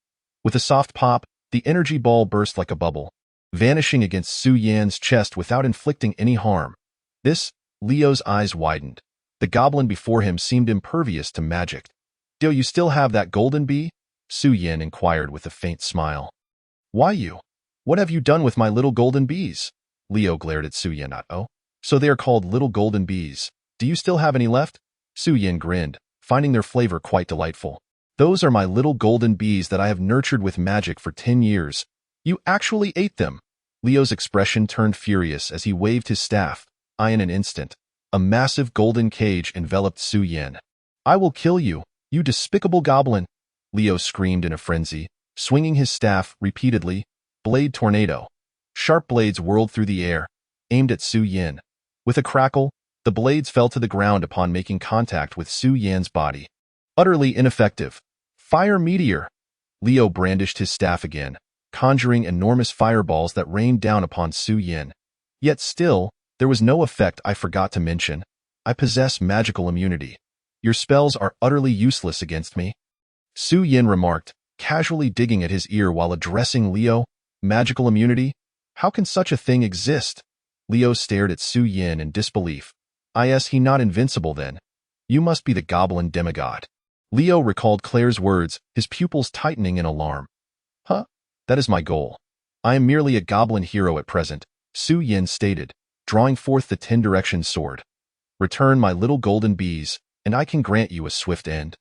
With a soft pop, the energy ball burst like a bubble, vanishing against Su Yan's chest without inflicting any harm. Leo's eyes widened. The goblin before him seemed impervious to magic. Do you still have that golden bee? Su Yan inquired with a faint smile. Why you? What have you done with my little golden bees? Leo glared at Su Yan. Oh, so they are called little golden bees. Do you still have any left? Su Yan grinned, finding their flavor quite delightful. Those are my little golden bees that I have nurtured with magic for 10 years. You actually ate them. Leo's expression turned furious as he waved his staff. In an instant, a massive golden cage enveloped Su Yan. I will kill you, you despicable goblin! Leo screamed in a frenzy, swinging his staff repeatedly. Blade tornado. Sharp blades whirled through the air, aimed at Su Yan. With a crackle, the blades fell to the ground upon making contact with Su Yan's body. Utterly ineffective. Fire meteor! Leo brandished his staff again, conjuring enormous fireballs that rained down upon Su Yan. Yet still, there was no effect. I forgot to mention. I possess magical immunity. Your spells are utterly useless against me. Su Yan remarked, casually digging at his ear while addressing Leo. Magical immunity? How can such a thing exist? Leo stared at Su Yan in disbelief. He not invincible then? You must be the goblin demigod. Leo recalled Claire's words, his pupils tightening in alarm. Huh? That is my goal. I am merely a goblin hero at present, Su Yan stated, drawing forth the 10-direction sword. Return my little golden bees, and I can grant you a swift end.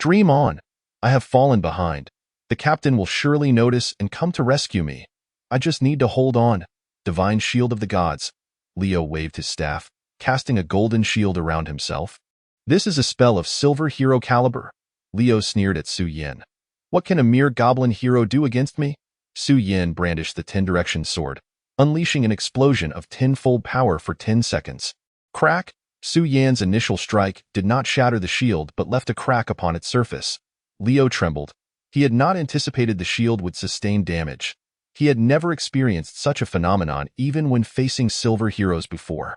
Dream on. I have fallen behind. The captain will surely notice and come to rescue me. I just need to hold on. Divine shield of the gods. Leo waved his staff, casting a golden shield around himself. This is a spell of silver hero caliber. Leo sneered at Su Yan. What can a mere goblin hero do against me? Su Yan brandished the 10-direction sword, unleashing an explosion of 10-fold power for 10 seconds. Crack! Su Yan's initial strike did not shatter the shield but left a crack upon its surface. Leo trembled. He had not anticipated the shield would sustain damage. He had never experienced such a phenomenon even when facing silver heroes before.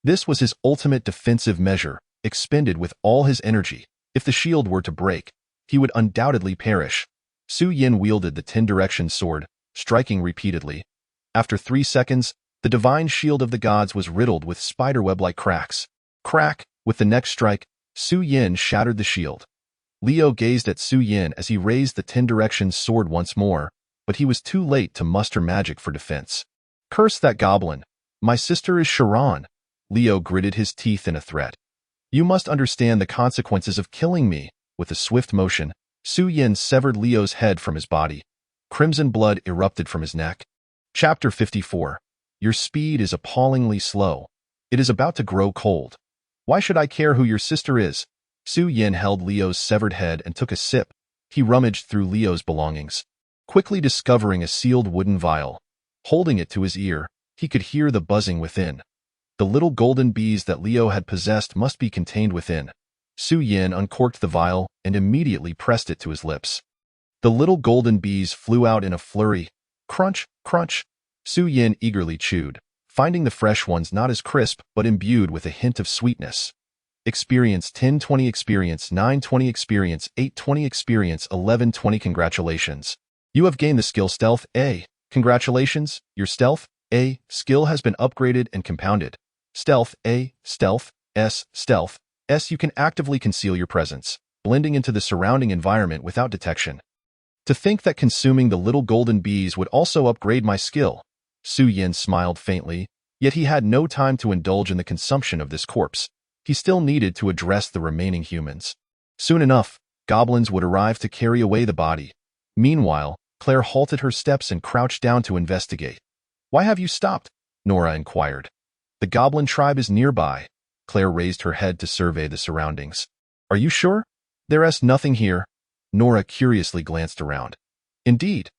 This was his ultimate defensive measure, expended with all his energy. If the shield were to break, he would undoubtedly perish. Su Yan wielded the 10-direction sword, striking repeatedly. After 3 seconds, the divine shield of the gods was riddled with spiderweb-like cracks. Crack! With the next strike, Su Yan shattered the shield. Leo gazed at Su Yan as he raised the 10-direction sword once more, but he was too late to muster magic for defense. Curse that goblin! My sister is Sharon. Leo gritted his teeth in a threat. You must understand the consequences of killing me. With a swift motion, Su Yan severed Leo's head from his body. Crimson blood erupted from his neck. Chapter 54. Your speed is appallingly slow. It is about to grow cold. Why should I care who your sister is? Su Yan held Leo's severed head and took a sip. He rummaged through Leo's belongings, quickly discovering a sealed wooden vial. Holding it to his ear, he could hear the buzzing within. The little golden bees that Leo had possessed must be contained within. Su Yan uncorked the vial and immediately pressed it to his lips. The little golden bees flew out in a flurry. Crunch, crunch. Su Yan eagerly chewed, finding the fresh ones not as crisp but imbued with a hint of sweetness. Experience 1020 experience 920 experience 820 experience 1120 Congratulations. You have gained the skill Stealth A. Congratulations, your Stealth A skill has been upgraded and compounded. Stealth A, Stealth, S. Stealth. S. You can actively conceal your presence, blending into the surrounding environment without detection. To think that consuming the little golden bees would also upgrade my skill. Su Yin smiled faintly, yet he had no time to indulge in the consumption of this corpse. He still needed to address the remaining humans. Soon enough, goblins would arrive to carry away the body. Meanwhile, Claire halted her steps and crouched down to investigate. "Why have you stopped?" Nora inquired. "The goblin tribe is nearby." Claire raised her head to survey the surroundings. "Are you sure? There's nothing here." Nora curiously glanced around. "Indeed.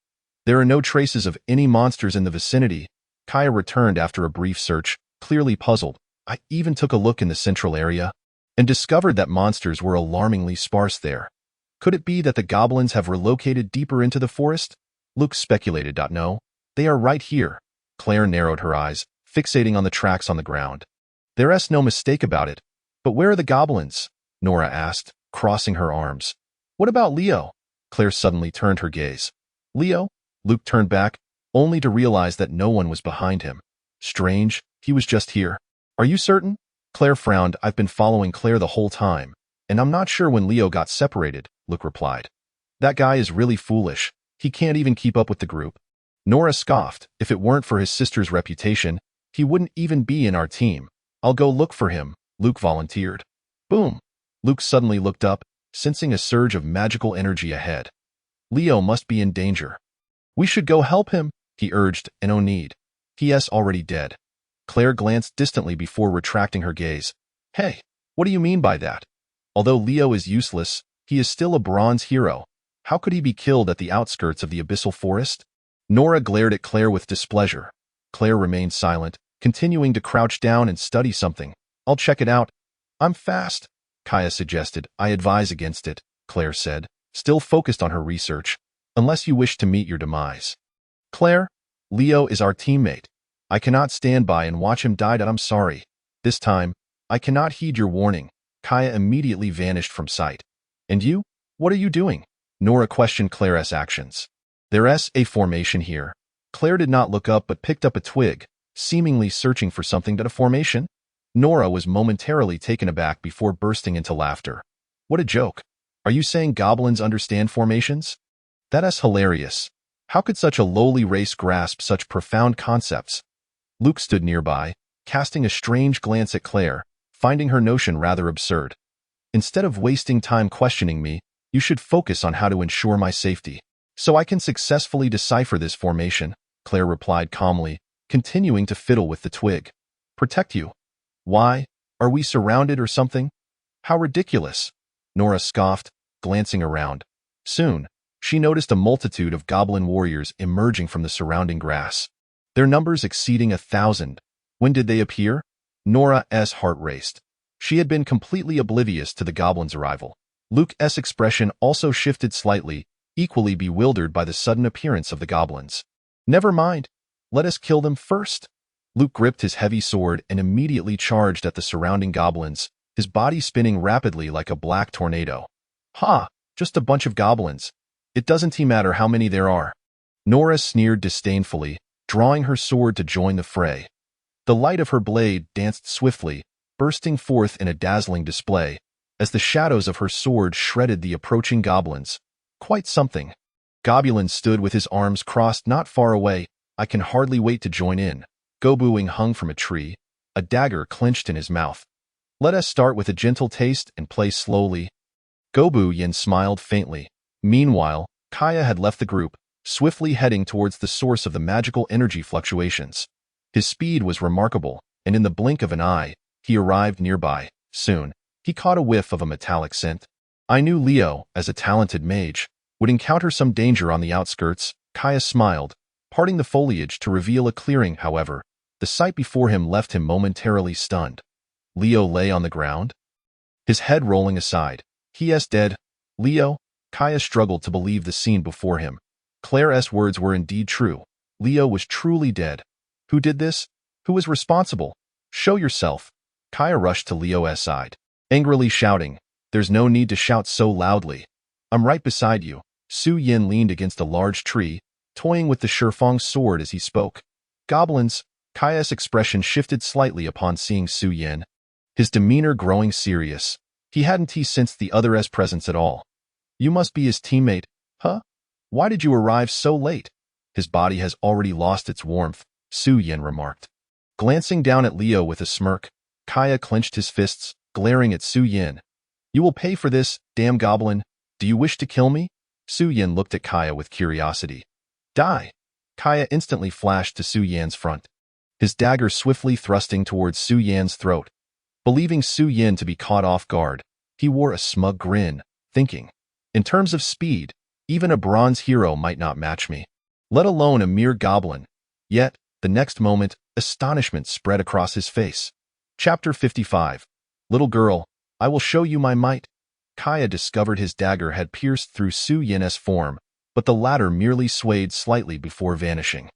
There are no traces of any monsters in the vicinity." Kaya returned after a brief search, clearly puzzled. "I even took a look in the central area and discovered that monsters were alarmingly sparse there. Could it be that the goblins have relocated deeper into the forest?" Luke speculated. "No, they are right here." Claire narrowed her eyes, fixating on the tracks on the ground. "There's no mistake about it. But where are the goblins?" Nora asked, crossing her arms. "What about Leo?" Claire suddenly turned her gaze. "Leo?" Luke turned back, only to realize that no one was behind him. "Strange, he was just here." "Are you certain?" Claire frowned. "I've been following Claire the whole time, and I'm not sure when Leo got separated," Luke replied. "That guy is really foolish. He can't even keep up with the group." Nora scoffed. "If it weren't for his sister's reputation, he wouldn't even be in our team." "I'll go look for him," Luke volunteered. Boom! Luke suddenly looked up, sensing a surge of magical energy ahead. Leo must be in danger. "We should go help him," he urged, and no need. He.'s already dead. Claire glanced distantly before retracting her gaze. "Hey, what do you mean by that? Although Leo is useless, he is still a bronze hero. How could he be killed at the outskirts of the abyssal forest?" Nora glared at Claire with displeasure. Claire remained silent, continuing to crouch down and study something. "I'll check it out." "I'm fast," Kaya suggested. "I advise against it," Claire said, still focused on her research, "unless you wish to meet your demise." "Claire, Leo is our teammate. I cannot stand by and watch him die. I'm sorry. This time, I cannot heed your warning." Kaya immediately vanished from sight. "And you? What are you doing?" Nora questioned Claire's actions. "There's a formation here." Claire did not look up but picked up a twig, seemingly searching for something. "A formation?" Nora was momentarily taken aback before bursting into laughter. "What a joke. Are you saying goblins understand formations? That's hilarious. How could such a lowly race grasp such profound concepts?" Luke stood nearby, casting a strange glance at Claire, finding her notion rather absurd. "Instead of wasting time questioning me, you should focus on how to ensure my safety. So I can successfully decipher this formation," Claire replied calmly, continuing to fiddle with the twig. "Protect you? Why? Are we surrounded or something?" "How ridiculous," Nora scoffed, glancing around. Soon, she noticed a multitude of goblin warriors emerging from the surrounding grass, their numbers exceeding 1,000. When did they appear? Nora's heart raced. She had been completely oblivious to the goblins' arrival. Luke's expression also shifted slightly, equally bewildered by the sudden appearance of the goblins. "Never mind. Let us kill them first." Luke gripped his heavy sword and immediately charged at the surrounding goblins, his body spinning rapidly like a black tornado. "Ha! Just a bunch of goblins. It doesn't matter how many there are." Nora sneered disdainfully, drawing her sword to join the fray. The light of her blade danced swiftly, bursting forth in a dazzling display, as the shadows of her sword shredded the approaching goblins. Quite something. Goblin stood with his arms crossed not far away. "I can hardly wait to join in." Gobuing hung from a tree, a dagger clenched in his mouth. "Let us start with a gentle taste and play slowly." Gobu Yin smiled faintly. Meanwhile, Kaya had left the group, swiftly heading towards the source of the magical energy fluctuations. His speed was remarkable, and in the blink of an eye, he arrived nearby. Soon, he caught a whiff of a metallic scent. I knew Leo, as a talented mage, would encounter some danger on the outskirts. Kaya smiled, parting the foliage to reveal a clearing. However, the sight before him left him momentarily stunned. Leo lay on the ground, his head rolling aside. "He's dead." "Leo?" Kaya struggled to believe the scene before him. Claire's words were indeed true. Leo was truly dead. Who did this? Who was responsible? "Show yourself." Kaya rushed to Leo's side, angrily shouting, "There's no need to shout so loudly. I'm right beside you." Su Yin leaned against a large tree, toying with the Shifang's sword as he spoke. "Goblins." Kaya's expression shifted slightly upon seeing Su Yin. his demeanor growing serious. He hadn't sensed the other's presence at all. You must be his teammate, huh? Why did you arrive so late? His body has already lost its warmth, Su Yin remarked. Glancing down at Leo with a smirk, Kaya clenched his fists, glaring at Su Yin. You will pay for this, damn goblin. Do you wish to kill me? Su Yin looked at Kaya with curiosity. Die! Kaya instantly flashed to Su Yan's front, his dagger swiftly thrusting towards Su Yan's throat. Believing Su Yin to be caught off guard, he wore a smug grin, thinking, in terms of speed, even a bronze hero might not match me, let alone a mere goblin. Yet, the next moment, astonishment spread across his face. Chapter 55. Little girl, I will show you my might. Kaya discovered his dagger had pierced through Su Yin's form, but the latter merely swayed slightly before vanishing.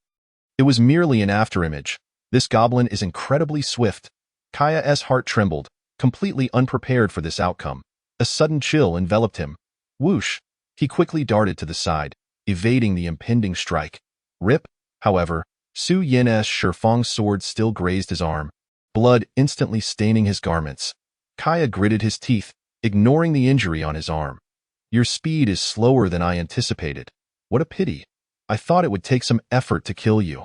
It was merely an afterimage. This goblin is incredibly swift. Kaya's heart trembled, completely unprepared for this outcome. A sudden chill enveloped him. Whoosh! He quickly darted to the side, evading the impending strike. Rip! However, Su Yin's Shifeng sword still grazed his arm, blood instantly staining his garments. Kaya gritted his teeth, ignoring the injury on his arm. Your speed is slower than I anticipated. What a pity. I thought it would take some effort to kill you.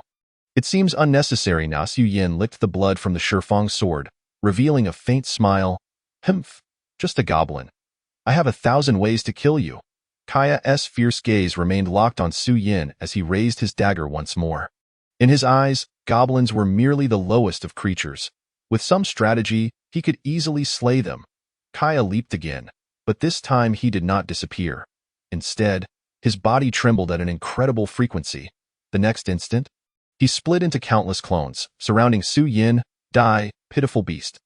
It seems unnecessary now. Su Yin licked the blood from the Shifeng sword, revealing a faint smile. Humph, just a goblin. I have 1,000 ways to kill you. Kaya's fierce gaze remained locked on Su Yin as he raised his dagger once more. In his eyes, goblins were merely the lowest of creatures. With some strategy, he could easily slay them. Kaya leaped again, but this time he did not disappear. Instead, his body trembled at an incredible frequency. The next instant, he split into countless clones, surrounding Su Yin. Die, pitiful beast.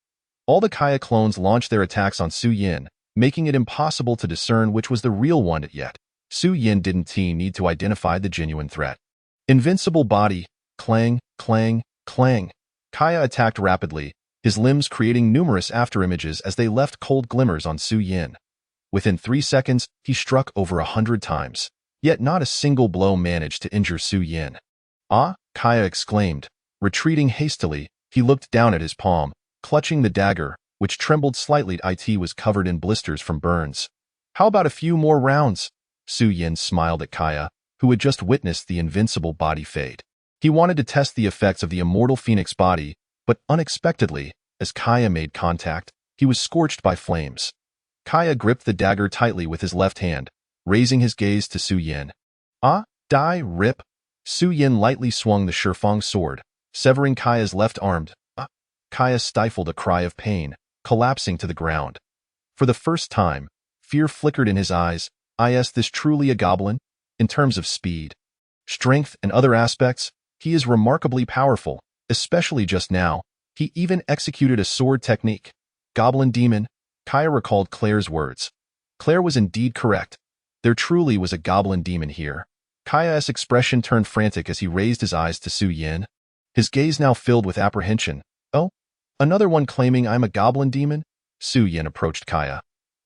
All the Kaya clones launched their attacks on Su Yin, making it impossible to discern which was the real one yet. Su Yin didn't need to identify the genuine threat. Invincible body, clang, clang, clang. Kaya attacked rapidly, his limbs creating numerous afterimages as they left cold glimmers on Su Yin. Within 3 seconds, he struck over 100 times, yet not a single blow managed to injure Su Yin. Ah, Kaya exclaimed. Retreating hastily, he looked down at his palm, clutching the dagger, which trembled slightly. It was covered in blisters from burns. How about a few more rounds? Su Yin smiled at Kaya, who had just witnessed the invincible body fade. He wanted to test the effects of the immortal phoenix body, but unexpectedly, as Kaya made contact, he was scorched by flames. Kaya gripped the dagger tightly with his left hand, raising his gaze to Su Yin. Ah, die, rip. Su Yin lightly swung the Shifeng sword, severing Kaya's left arm. Kaya stifled a cry of pain, collapsing to the ground. For the first time, fear flickered in his eyes. Is this truly a goblin? In terms of speed, strength, and other aspects, he is remarkably powerful, especially just now. He even executed a sword technique. Goblin demon. Kaya recalled Claire's words. Claire was indeed correct. There truly was a goblin demon here. Kaya's expression turned frantic as he raised his eyes to Su Yin. His gaze now filled with apprehension. Oh? Another one claiming I'm a goblin demon? Su Yin approached Kaya.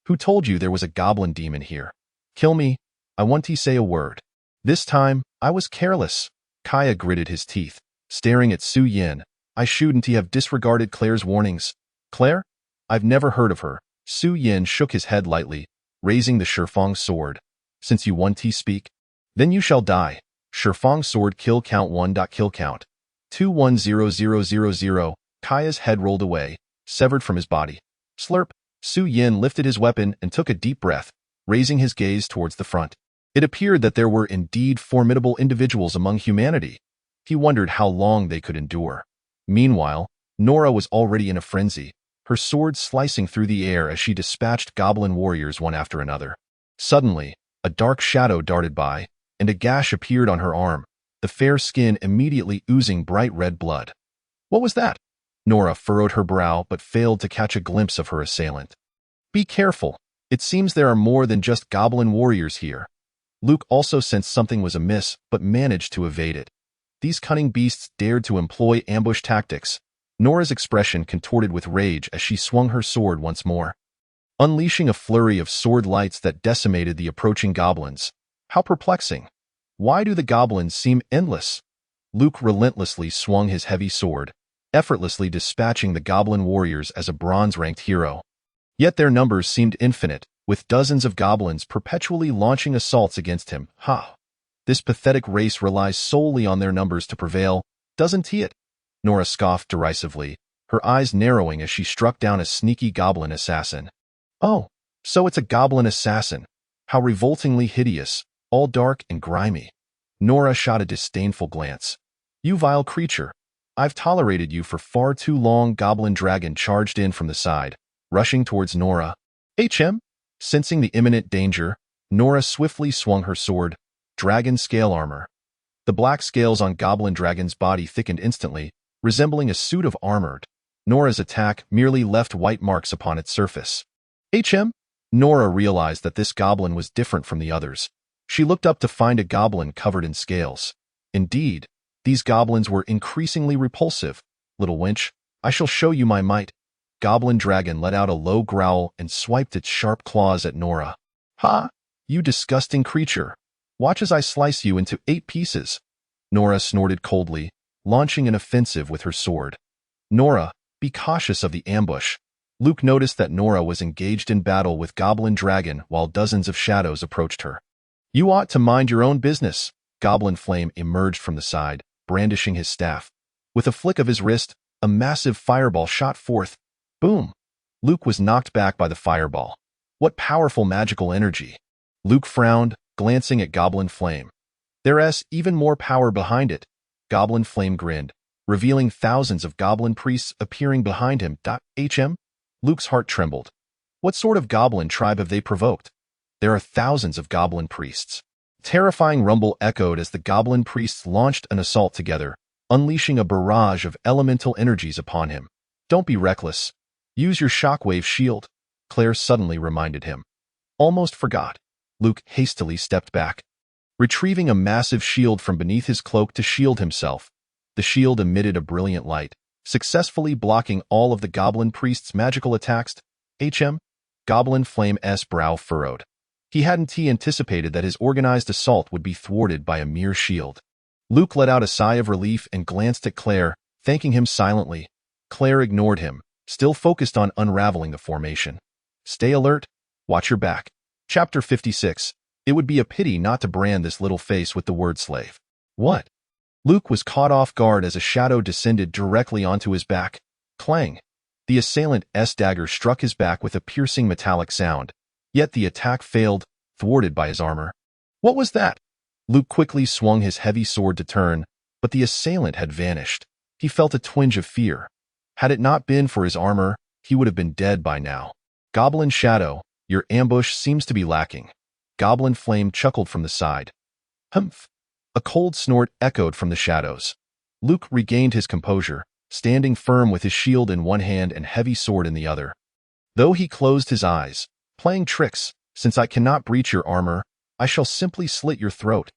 Who told you there was a goblin demon here? Kill me. I want to say a word. This time, I was careless. Kaya gritted his teeth, staring at Su Yin. I shouldn't have disregarded Claire's warnings. Claire? I've never heard of her. Su Yin shook his head lightly, raising the Shifeng sword. Since you want to speak, then you shall die. Shifeng sword kill count 1. Kill count 210000. Kaya's head rolled away, severed from his body. Slurp. Su Yin lifted his weapon and took a deep breath, raising his gaze towards the front. It appeared that there were indeed formidable individuals among humanity. He wondered how long they could endure. Meanwhile, Nora was already in a frenzy, her sword slicing through the air as she dispatched goblin warriors one after another. Suddenly, a dark shadow darted by, and a gash appeared on her arm, the fair skin immediately oozing bright red blood. What was that? Nora furrowed her brow but failed to catch a glimpse of her assailant. Be careful. It seems there are more than just goblin warriors here. Luke also sensed something was amiss but managed to evade it. These cunning beasts dared to employ ambush tactics. Nora's expression contorted with rage as she swung her sword once more, unleashing a flurry of sword lights that decimated the approaching goblins. How perplexing. Why do the goblins seem endless? Luke relentlessly swung his heavy sword, effortlessly dispatching the goblin warriors as a bronze-ranked hero. Yet their numbers seemed infinite, with dozens of goblins perpetually launching assaults against him. Ha! This pathetic race relies solely on their numbers to prevail, doesn't it? Nora scoffed derisively, her eyes narrowing as she struck down a sneaky goblin assassin. Oh, so it's a goblin assassin. How revoltingly hideous, all dark and grimy. Nora shot a disdainful glance. You vile creature. I've tolerated you for far too long. Goblin dragon charged in from the side, rushing towards Nora. Sensing the imminent danger, Nora swiftly swung her sword, dragon scale armor. The black scales on Goblin Dragon's body thickened instantly, resembling a suit of armor. Nora's attack merely left white marks upon its surface. Nora realized that this goblin was different from the others. She looked up to find a goblin covered in scales. Indeed, these goblins were increasingly repulsive. Little wench, I shall show you my might. Goblin Dragon let out a low growl and swiped its sharp claws at Nora. Ha! You disgusting creature. Watch as I slice you into 8 pieces. Nora snorted coldly, launching an offensive with her sword. Nora, be cautious of the ambush. Luke noticed that Nora was engaged in battle with Goblin Dragon while dozens of shadows approached her. You ought to mind your own business. Goblin Flame emerged from the side, brandishing his staff. With a flick of his wrist, a massive fireball shot forth. Boom! Luke was knocked back by the fireball. What powerful magical energy! Luke frowned, glancing at Goblin Flame. There's even more power behind it. Goblin Flame grinned, revealing thousands of goblin priests appearing behind him. Luke's heart trembled. What sort of goblin tribe have they provoked? There are thousands of goblin priests. Terrifying rumble echoed as the goblin priests launched an assault together, unleashing a barrage of elemental energies upon him. Don't be reckless. Use your shockwave shield, Claire suddenly reminded him. Almost forgot. Luke hastily stepped back, retrieving a massive shield from beneath his cloak to shield himself. The shield emitted a brilliant light, successfully blocking all of the goblin priest's magical attacks. Goblin Flame's brow furrowed. He hadn't anticipated that his organized assault would be thwarted by a mere shield. Luke let out a sigh of relief and glanced at Claire, thanking him silently. Claire ignored him, still focused on unraveling the formation. Stay alert. Watch your back. Chapter 56. It would be a pity not to brand this little face with the word slave. What? Luke was caught off guard as a shadow descended directly onto his back. Clang! The assailant's dagger struck his back with a piercing metallic sound, yet the attack failed, thwarted by his armor. What was that? Luke quickly swung his heavy sword to turn, but the assailant had vanished. He felt a twinge of fear. Had it not been for his armor, he would have been dead by now. Goblin Shadow, your ambush seems to be lacking. Goblin Flame chuckled from the side. Humph! A cold snort echoed from the shadows. Luke regained his composure, standing firm with his shield in one hand and heavy sword in the other. Though he closed his eyes, playing tricks, since I cannot breach your armor, I shall simply slit your throat.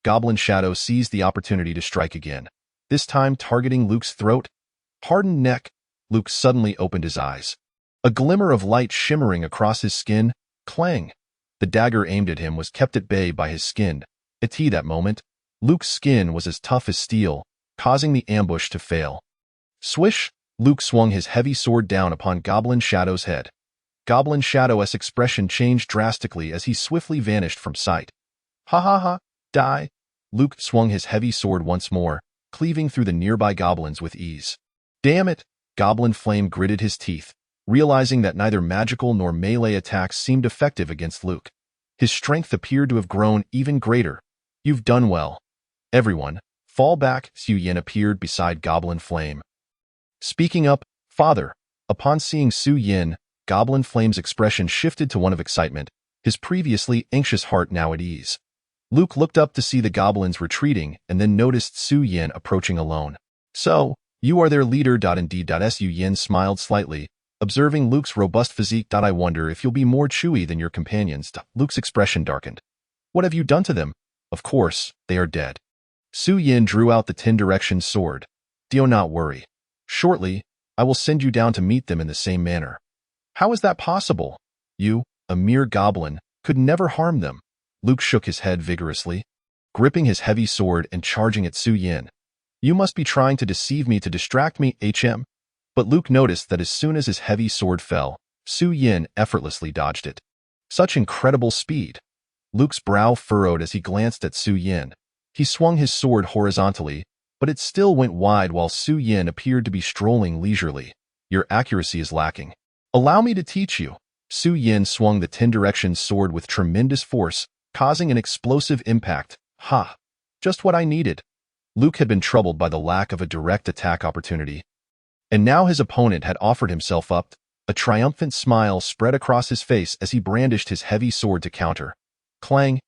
Goblin Shadow seized the opportunity to strike again, this time targeting Luke's throat. Hardened neck. Luke suddenly opened his eyes. A glimmer of light shimmering across his skin. Clang! The dagger aimed at him was kept at bay by his skin. At that moment, Luke's skin was as tough as steel, causing the ambush to fail. Swish! Luke swung his heavy sword down upon Goblin Shadow's head. Goblin Shadow's expression changed drastically as he swiftly vanished from sight. Ha ha ha! Die! Luke swung his heavy sword once more, cleaving through the nearby goblins with ease. Damn it! Goblin Flame gritted his teeth, realizing that neither magical nor melee attacks seemed effective against Luke. His strength appeared to have grown even greater. You've done well. Everyone, fall back. Su Yin appeared beside Goblin Flame. Speaking up, Father. Upon seeing Su Yin, Goblin Flame's expression shifted to one of excitement, his previously anxious heart now at ease. Luke looked up to see the goblins retreating and then noticed Su Yin approaching alone. So, you are their leader. Indeed. Su Yin smiled slightly, observing Luke's robust physique. I wonder if you'll be more chewy than your companions. Luke's expression darkened. What have you done to them? Of course, they are dead. Su Yin drew out the 10-direction sword. Do not worry. Shortly, I will send you down to meet them in the same manner. How is that possible? You, a mere goblin, could never harm them. Luke shook his head vigorously, gripping his heavy sword and charging at Su Yin. You must be trying to deceive me to distract me, HM. But Luke noticed that as soon as his heavy sword fell, Su Yin effortlessly dodged it. Such incredible speed. Luke's brow furrowed as he glanced at Su Yin. He swung his sword horizontally, but it still went wide while Su Yin appeared to be strolling leisurely. Your accuracy is lacking. Allow me to teach you. Su Yin swung the 10-direction sword with tremendous force, causing an explosive impact. Ha! Just what I needed. Luke had been troubled by the lack of a direct attack opportunity. And now his opponent had offered himself up. A triumphant smile spread across his face as he brandished his heavy sword to counter. Clang!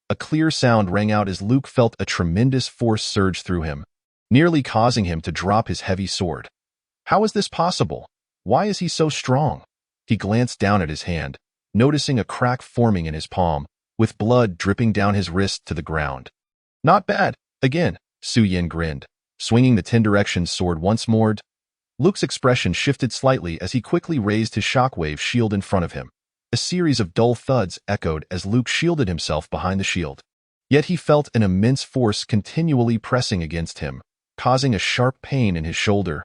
A clear sound rang out as Luke felt a tremendous force surge through him, nearly causing him to drop his heavy sword. How is this possible? Why is he so strong? He glanced down at his hand, noticing a crack forming in his palm, with blood dripping down his wrist to the ground. Not bad. Again, Su Yin grinned, swinging the 10-direction sword once more. Luke's expression shifted slightly as he quickly raised his shockwave shield in front of him. A series of dull thuds echoed as Luke shielded himself behind the shield. Yet he felt an immense force continually pressing against him, causing a sharp pain in his shoulder.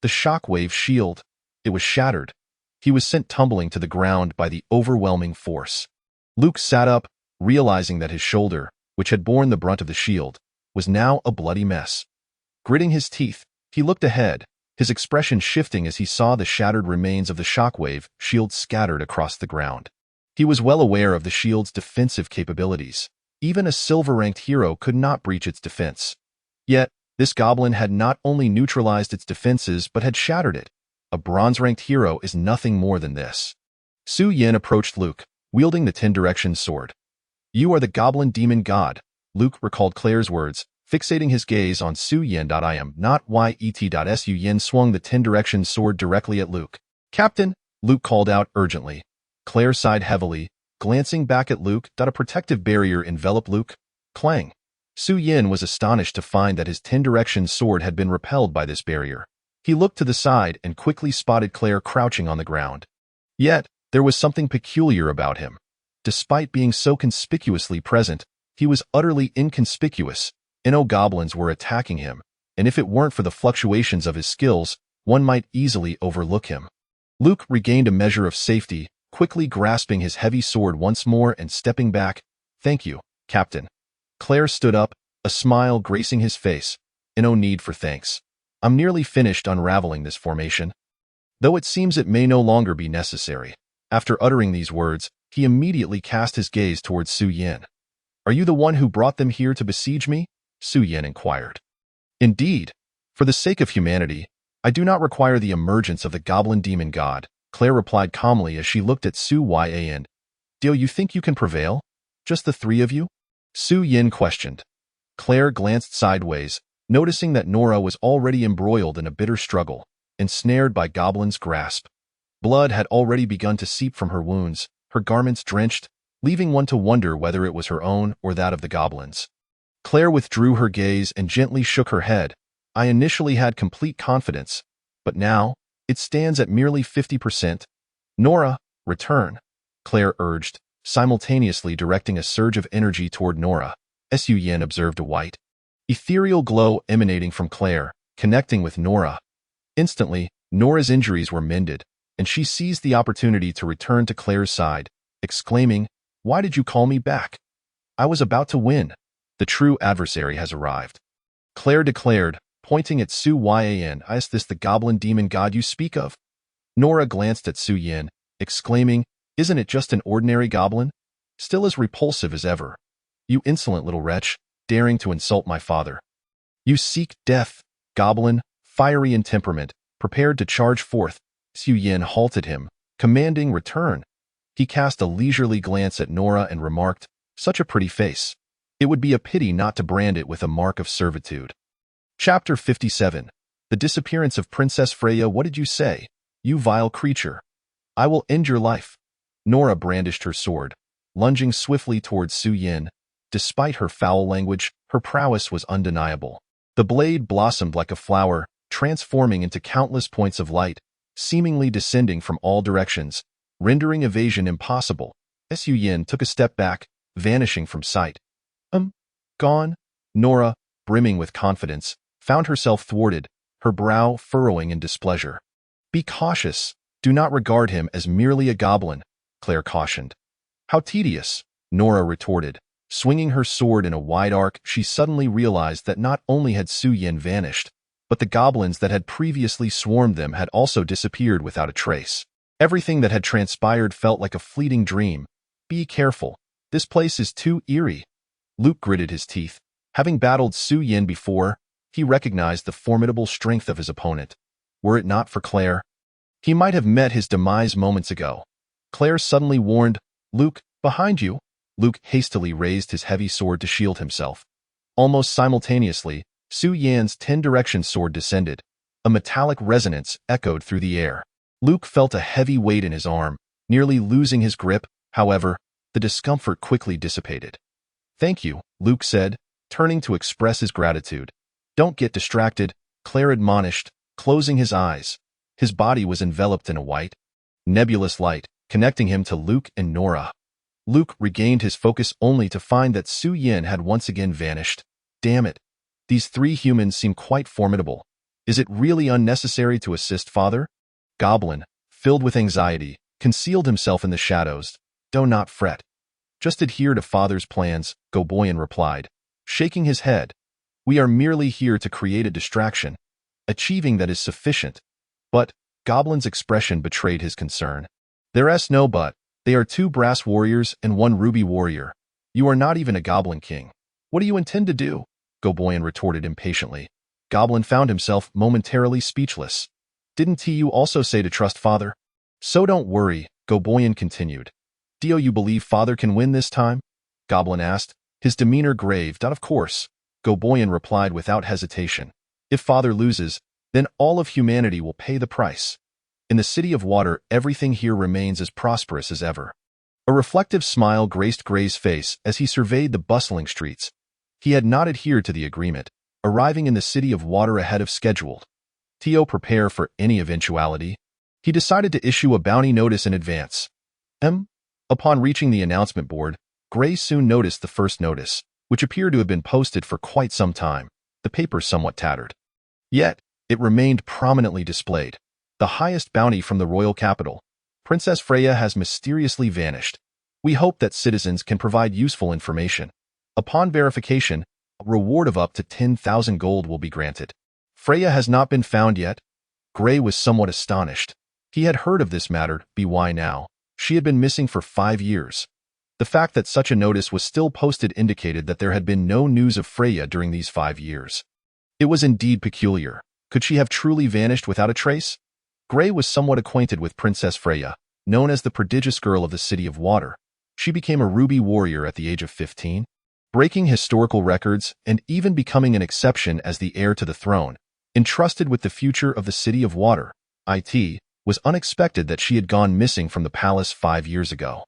The shockwave shield, it was shattered. He was sent tumbling to the ground by the overwhelming force. Luke sat up, realizing that his shoulder, which had borne the brunt of the shield, was now a bloody mess. Gritting his teeth, he looked ahead, his expression shifting as he saw the shattered remains of the shockwave shield scattered across the ground. He was well aware of the shield's defensive capabilities. Even a silver-ranked hero could not breach its defense. Yet, this goblin had not only neutralized its defenses but had shattered it. A bronze-ranked hero is nothing more than this. Su Yin approached Luke, wielding the 10-direction sword. You are the goblin demon god, Luke recalled Claire's words, fixating his gaze on Su Yin. I am not yet. Su Yin swung the 10-direction sword directly at Luke. Captain, Luke called out urgently. Claire sighed heavily, glancing back at Luke. A protective barrier enveloped Luke. Clang. Su Yin was astonished to find that his 10-direction sword had been repelled by this barrier. He looked to the side and quickly spotted Claire crouching on the ground. Yet, there was something peculiar about him. Despite being so conspicuously present, he was utterly inconspicuous. Goblins were attacking him, and if it weren't for the fluctuations of his skills, one might easily overlook him. Luke regained a measure of safety, quickly grasping his heavy sword once more and stepping back. Thank you, Captain. Claire stood up, a smile gracing his face. No need for thanks. I'm nearly finished unraveling this formation. Though it seems it may no longer be necessary. After uttering these words, he immediately cast his gaze towards Su Yin. Are you the one who brought them here to besiege me? Su Yin inquired. Indeed. For the sake of humanity, I do not require the emergence of the goblin demon god, Claire replied calmly as she looked at Su Yin. Do you think you can prevail? Just the three of you? Su Yin questioned. Claire glanced sideways, noticing that Nora was already embroiled in a bitter struggle, ensnared by Goblin's grasp. Blood had already begun to seep from her wounds, her garments drenched, leaving one to wonder whether it was her own or that of the goblins. Claire withdrew her gaze and gently shook her head. I initially had complete confidence, but now, it stands at merely 50%. Nora, return, Claire urged, simultaneously directing a surge of energy toward Nora. Su Yin observed a white, ethereal glow emanating from Claire, connecting with Nora. Instantly, Nora's injuries were mended, and she seized the opportunity to return to Claire's side, exclaiming, Why did you call me back? I was about to win. The true adversary has arrived. Claire declared, pointing at Su Yin. Is this the goblin demon god you speak of? Nora glanced at Su Yin, exclaiming, Isn't it just an ordinary goblin? Still as repulsive as ever. You insolent little wretch, daring to insult my father. You seek death, goblin, fiery in temperament, prepared to charge forth. Su Yin halted him, commanding return. He cast a leisurely glance at Nora and remarked, Such a pretty face. It would be a pity not to brand it with a mark of servitude. Chapter 57. The disappearance of Princess Freya. What did you say? You vile creature. I will end your life. Nora brandished her sword, lunging swiftly towards Su Yin. Despite her foul language, her prowess was undeniable. The blade blossomed like a flower, transforming into countless points of light, seemingly descending from all directions, rendering evasion impossible. Su Yin took a step back, vanishing from sight. Gone? Nora, brimming with confidence, found herself thwarted, her brow furrowing in displeasure. "Be cautious. Do not regard him as merely a goblin," Claire cautioned. "How tedious," Nora retorted. Swinging her sword in a wide arc, she suddenly realized that not only had Su Yin vanished, but the goblins that had previously swarmed them had also disappeared without a trace. Everything that had transpired felt like a fleeting dream. "Be careful. This place is too eerie." Luke gritted his teeth. Having battled Su Yin before, he recognized the formidable strength of his opponent. Were it not for Claire, he might have met his demise moments ago. Claire suddenly warned, "Luke, behind you." Luke hastily raised his heavy sword to shield himself. Almost simultaneously, Su Yan's 10-direction sword descended. A metallic resonance echoed through the air. Luke felt a heavy weight in his arm, nearly losing his grip. However, the discomfort quickly dissipated. "Thank you," Luke said, turning to express his gratitude. "Don't get distracted," Claire admonished, closing his eyes. His body was enveloped in a white, nebulous light, connecting him to Luke and Nora. Luke regained his focus only to find that Su Yin had once again vanished. Damn it. These three humans seem quite formidable. Is it really unnecessary to assist Father? Goblin, filled with anxiety, concealed himself in the shadows. "Do not fret. Just adhere to Father's plans," Goblin replied, shaking his head. "We are merely here to create a distraction. Achieving that is sufficient." But Goblin's expression betrayed his concern. "There's no but. They are 2 brass warriors and 1 ruby warrior. You are not even a goblin king. What do you intend to do?" Goblin retorted impatiently. Goblin found himself momentarily speechless. "Didn't you also say to trust Father?" "So don't worry," Goblin continued. "Do you believe Father can win this time?" Goblin asked, his demeanor grave. "Of course," Goblin replied without hesitation. "If Father loses, then all of humanity will pay the price. In the City of Water, everything here remains as prosperous as ever." A reflective smile graced Gray's face as he surveyed the bustling streets. He had not adhered to the agreement, arriving in the City of Water ahead of schedule. To prepare for any eventuality, he decided to issue a bounty notice in advance. Upon reaching the announcement board, Gray soon noticed the first notice, which appeared to have been posted for quite some time, the paper somewhat tattered. Yet, it remained prominently displayed. The highest bounty from the royal capital. Princess Freya has mysteriously vanished. We hope that citizens can provide useful information. Upon verification, a reward of up to 10,000 gold will be granted. Freya has not been found yet. Gray was somewhat astonished. He had heard of this matter, why now? She had been missing for 5 years. The fact that such a notice was still posted indicated that there had been no news of Freya during these 5 years. It was indeed peculiar. Could she have truly vanished without a trace? Gray was somewhat acquainted with Princess Freya, known as the prodigious girl of the City of Water. She became a ruby warrior at the age of 15, breaking historical records and even becoming an exception as the heir to the throne. Entrusted with the future of the City of Water, it was unexpected that she had gone missing from the palace 5 years ago.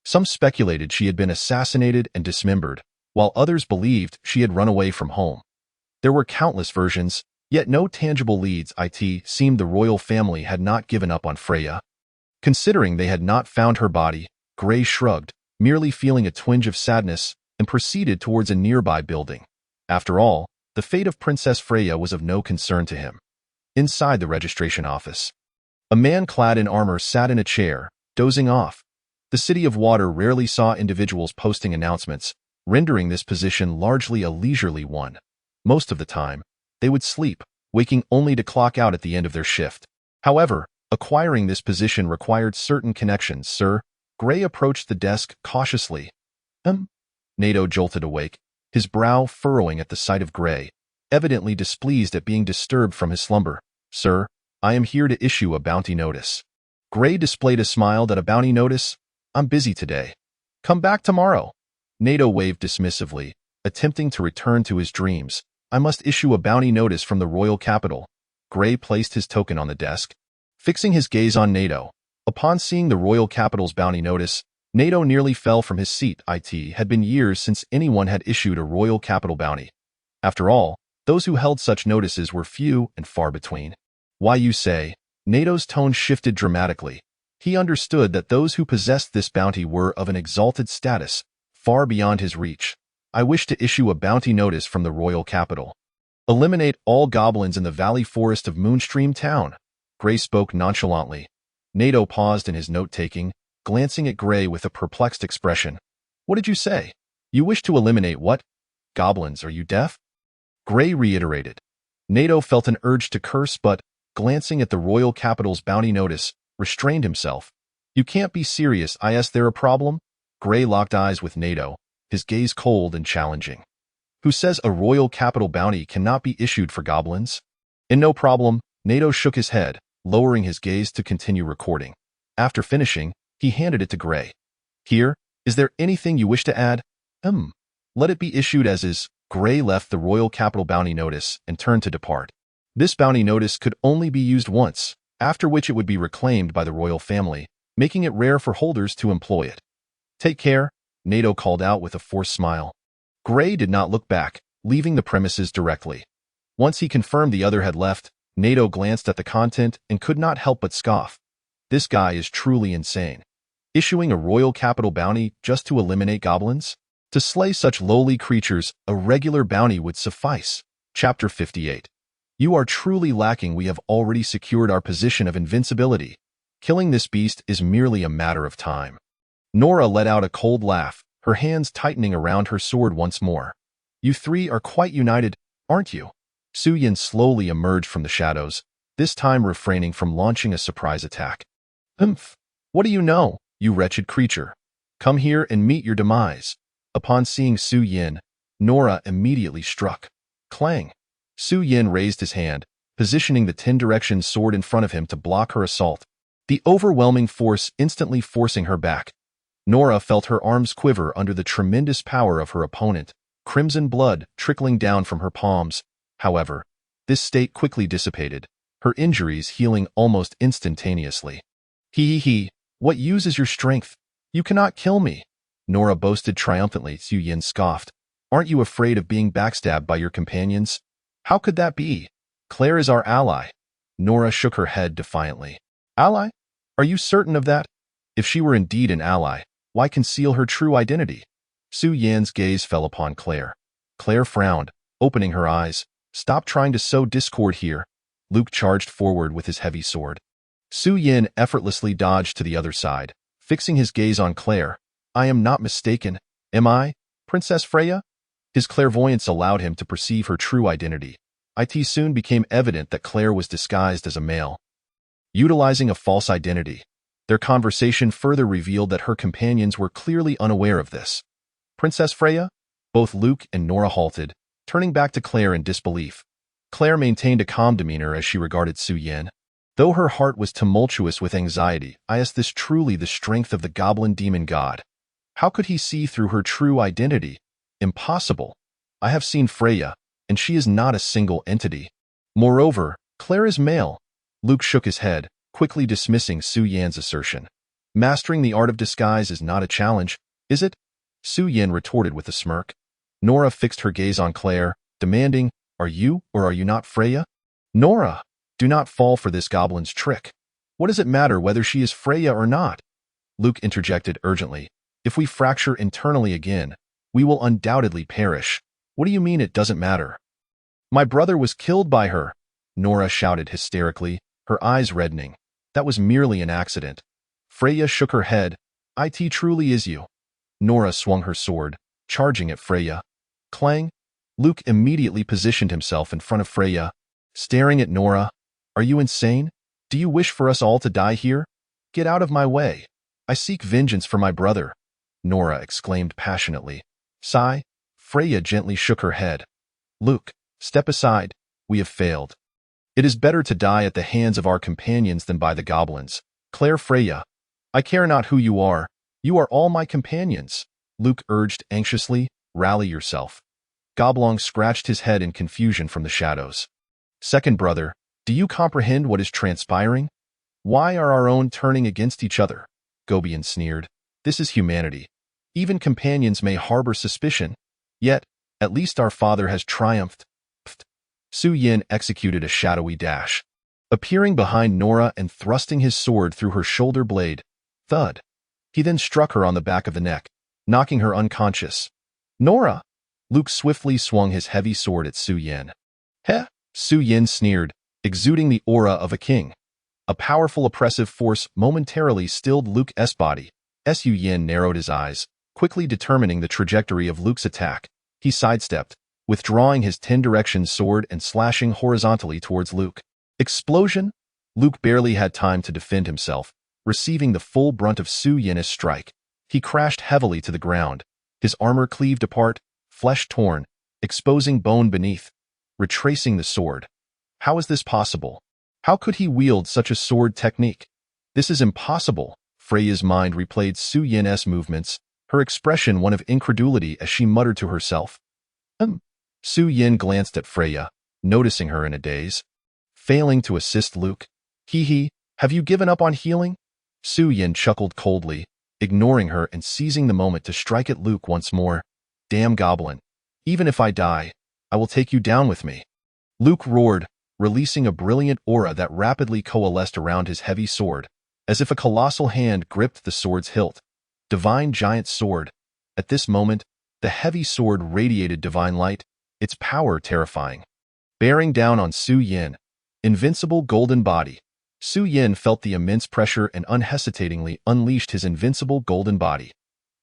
Some speculated she had been assassinated and dismembered, while others believed she had run away from home. There were countless versions, yet no tangible leads. It seemed the royal family had not given up on Freya. Considering they had not found her body, Gray shrugged, merely feeling a twinge of sadness, and proceeded towards a nearby building. After all, the fate of Princess Freya was of no concern to him. Inside the registration office, a man clad in armor sat in a chair, dozing off. The City of Water rarely saw individuals posting announcements, rendering this position largely a leisurely one. Most of the time, they would sleep, waking only to clock out at the end of their shift. However, acquiring this position required certain connections, sir. Gray approached the desk cautiously. Nato jolted awake, his brow furrowing at the sight of Gray, evidently displeased at being disturbed from his slumber. "Sir, I am here to issue a bounty notice." Gray displayed a smile. "That a bounty notice? I'm busy today. Come back tomorrow." Nato waved dismissively, attempting to return to his dreams. "I must issue a bounty notice from the royal capital." Gray placed his token on the desk, fixing his gaze on Nato. Upon seeing the royal capital's bounty notice, Nato nearly fell from his seat. It had been years since anyone had issued a royal capital bounty. After all, those who held such notices were few and far between. "Why you say?" Nato's tone shifted dramatically. He understood that those who possessed this bounty were of an exalted status, far beyond his reach. "I wish to issue a bounty notice from the royal capital." Eliminate all goblins in the valley forest of Moonstream Town. Gray spoke nonchalantly. Nato paused in his note-taking, glancing at Gray with a perplexed expression. What did you say? You wish to eliminate what? Goblins, are you deaf? Gray reiterated. Nato felt an urge to curse but, glancing at the royal capital's bounty notice, restrained himself. You can't be serious, is there a problem? Gray locked eyes with Nato, his gaze cold and challenging. Who says a royal capital bounty cannot be issued for goblins? And no problem, Nato shook his head, lowering his gaze to continue recording. After finishing, he handed it to Gray. Here, is there anything you wish to add? Let it be issued as is. Gray left the royal capital bounty notice and turned to depart. This bounty notice could only be used once, after which it would be reclaimed by the royal family, making it rare for holders to employ it. Take care, Nato called out with a forced smile. Gray did not look back, leaving the premises directly. Once he confirmed the other had left, Nato glanced at the content and could not help but scoff. This guy is truly insane. Issuing a royal capital bounty just to eliminate goblins? To slay such lowly creatures, a regular bounty would suffice. Chapter 58. You are truly lacking. We have already secured our position of invincibility. Killing this beast is merely a matter of time. Nora let out a cold laugh, her hands tightening around her sword once more. You three are quite united, aren't you? Su Yin slowly emerged from the shadows, this time refraining from launching a surprise attack. What do you know, you wretched creature? Come here and meet your demise. Upon seeing Su Yin, Nora immediately struck. Clang! Su Yin raised his hand, positioning the 10-direction sword in front of him to block her assault, the overwhelming force instantly forcing her back. Nora felt her arms quiver under the tremendous power of her opponent, crimson blood trickling down from her palms. However, this state quickly dissipated, her injuries healing almost instantaneously. What use is your strength? You cannot kill me, Nora boasted triumphantly. Su Yin scoffed. Aren't you afraid of being backstabbed by your companions? How could that be? Claire is our ally. Nora shook her head defiantly. Ally? Are you certain of that? If she were indeed an ally, why conceal her true identity? Su Yin's gaze fell upon Claire. Claire frowned, opening her eyes. Stop trying to sow discord here. Luke charged forward with his heavy sword. Su Yin effortlessly dodged to the other side, fixing his gaze on Claire. I am not mistaken, am I, Princess Freya? His clairvoyance allowed him to perceive her true identity. It soon became evident that Claire was disguised as a male. Utilizing a false identity, their conversation further revealed that her companions were clearly unaware of this. Princess Freya? Both Luke and Nora halted, turning back to Claire in disbelief. Claire maintained a calm demeanor as she regarded Su Yin. Though her heart was tumultuous with anxiety, is this truly the strength of the goblin demon god? How could he see through her true identity? Impossible. I have seen Freya, and she is not a single entity. Moreover, Claire is male. Luke shook his head, quickly dismissing Su Yin's assertion. Mastering the art of disguise is not a challenge, is it? Su Yin retorted with a smirk. Nora fixed her gaze on Claire, demanding, Are you or are you not Freya? Nora, do not fall for this goblin's trick. What does it matter whether she is Freya or not? Luke interjected urgently. If we fracture internally again, we will undoubtedly perish. What do you mean it doesn't matter? My brother was killed by her, Nora shouted hysterically, her eyes reddening. That was merely an accident. Freya shook her head. It truly is you. Nora swung her sword, charging at Freya. Clang! Luke immediately positioned himself in front of Freya, staring at Nora. Are you insane? Do you wish for us all to die here? Get out of my way. I seek vengeance for my brother, Nora exclaimed passionately. Sigh. Freya gently shook her head. Luke, step aside. We have failed. It is better to die at the hands of our companions than by the goblins. Claire Freya, I care not who you are all my companions, Luke urged anxiously. Rally yourself. Goblong scratched his head in confusion from the shadows. Second brother, do you comprehend what is transpiring? Why are our own turning against each other? Gobian sneered. This is humanity. Even companions may harbor suspicion. Yet, at least our father has triumphed. Su Yin executed a shadowy dash, appearing behind Nora and thrusting his sword through her shoulder blade. Thud. He then struck her on the back of the neck, knocking her unconscious. Nora! Luke swiftly swung his heavy sword at Su Yin. Heh, Su Yin sneered, exuding the aura of a king. A powerful oppressive force momentarily stilled Luke's body. Su Yin narrowed his eyes, quickly determining the trajectory of Luke's attack. He sidestepped, withdrawing his 10-direction sword and slashing horizontally towards Luke. Explosion! Luke barely had time to defend himself, receiving the full brunt of Su Yin's strike. He crashed heavily to the ground, his armor cleaved apart, flesh torn, exposing bone beneath. Retracing the sword. How is this possible? How could he wield such a sword technique? This is impossible. Freya's mind replayed Su Yin's movements, her expression one of incredulity as she muttered to herself. Su Yin glanced at Freya, noticing her in a daze. Failing to assist Luke. Hee, have you given up on healing? Su Yin chuckled coldly, ignoring her and seizing the moment to strike at Luke once more. Damn goblin. Even if I die, I will take you down with me. Luke roared, releasing a brilliant aura that rapidly coalesced around his heavy sword, as if a colossal hand gripped the sword's hilt. Divine giant sword. At this moment, the heavy sword radiated divine light, its power terrifying. Bearing down on Su Yin, invincible golden body. Su Yin felt the immense pressure and unhesitatingly unleashed his invincible golden body.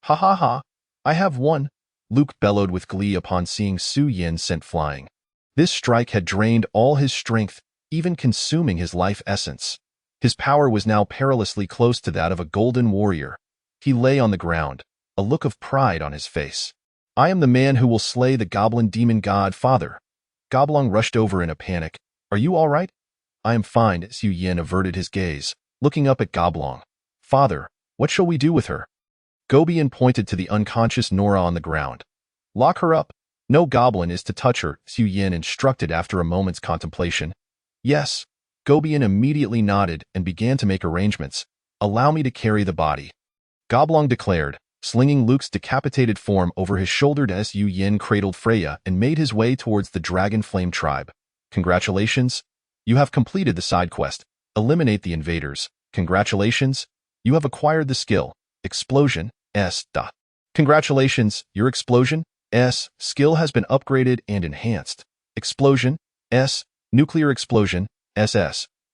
Ha ha ha, I have won, Luke bellowed with glee upon seeing Su Yin sent flying. This strike had drained all his strength, even consuming his life essence. His power was now perilously close to that of a golden warrior. He lay on the ground, a look of pride on his face. I am the man who will slay the goblin demon god father. Goblin rushed over in a panic. Are you all right? I am fine, Su Yin averted his gaze, looking up at Goblin. Father, what shall we do with her? Goblin pointed to the unconscious Nora on the ground. Lock her up. No goblin is to touch her, Su Yin instructed after a moment's contemplation. Yes. Goblin immediately nodded and began to make arrangements. Allow me to carry the body. Goblin declared, slinging Luke's decapitated form over his shoulder. Su Yin cradled Freya and made his way towards the Dragon Flame tribe. Congratulations. You have completed the side quest. Eliminate the invaders. Congratulations. You have acquired the skill. Explosion. Congratulations, your explosion. Skill has been upgraded and enhanced. Explosion. Nuclear explosion.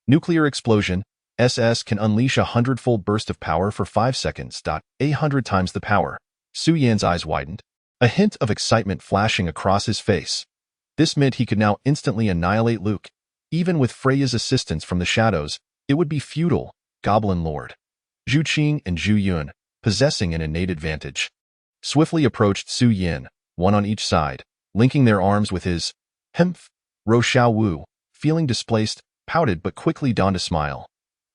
Nuclear explosion. Can unleash a 100-fold burst of power for 5 seconds. 100 times the power. Su Yan's eyes widened, a hint of excitement flashing across his face. This meant he could now instantly annihilate Luke. Even with Freya's assistance from the shadows, it would be futile. Goblin Lord Zhu Qing and Zhu Yun, possessing an innate advantage, swiftly approached Su Yin, one on each side, linking their arms with his. Ro Xiaowu, feeling displaced, pouted but quickly donned a smile.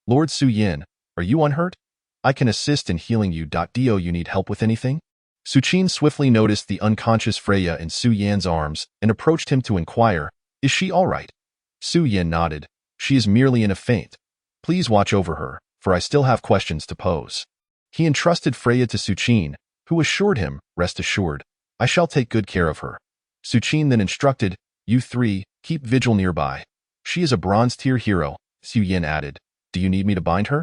Lord Su Yin, are you unhurt? I can assist in healing you. Do you need help with anything? Su Qin swiftly noticed the unconscious Freya in Su Yan's arms and approached him to inquire, is she all right? Su Yin nodded. She is merely in a faint. Please watch over her, for I still have questions to pose. He entrusted Freya to Su Qin, who assured him, rest assured, I shall take good care of her. Su Qin then instructed, you three, keep vigil nearby. She is a bronze-tier hero, Su Yin added. Do you need me to bind her?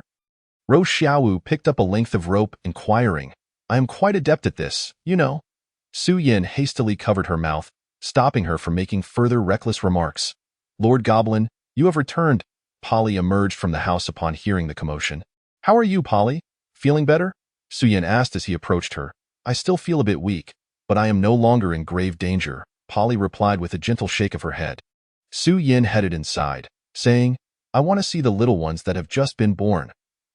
Ro Xiaowu picked up a length of rope, inquiring, I am quite adept at this, you know. Su Yin hastily covered her mouth, stopping her from making further reckless remarks. Lord Goblin, you have returned. Polly emerged from the house upon hearing the commotion. How are you, Polly? Feeling better? Su Yin asked as he approached her. I still feel a bit weak, but I am no longer in grave danger, Polly replied with a gentle shake of her head. Su Yin headed inside, saying, I want to see the little ones that have just been born.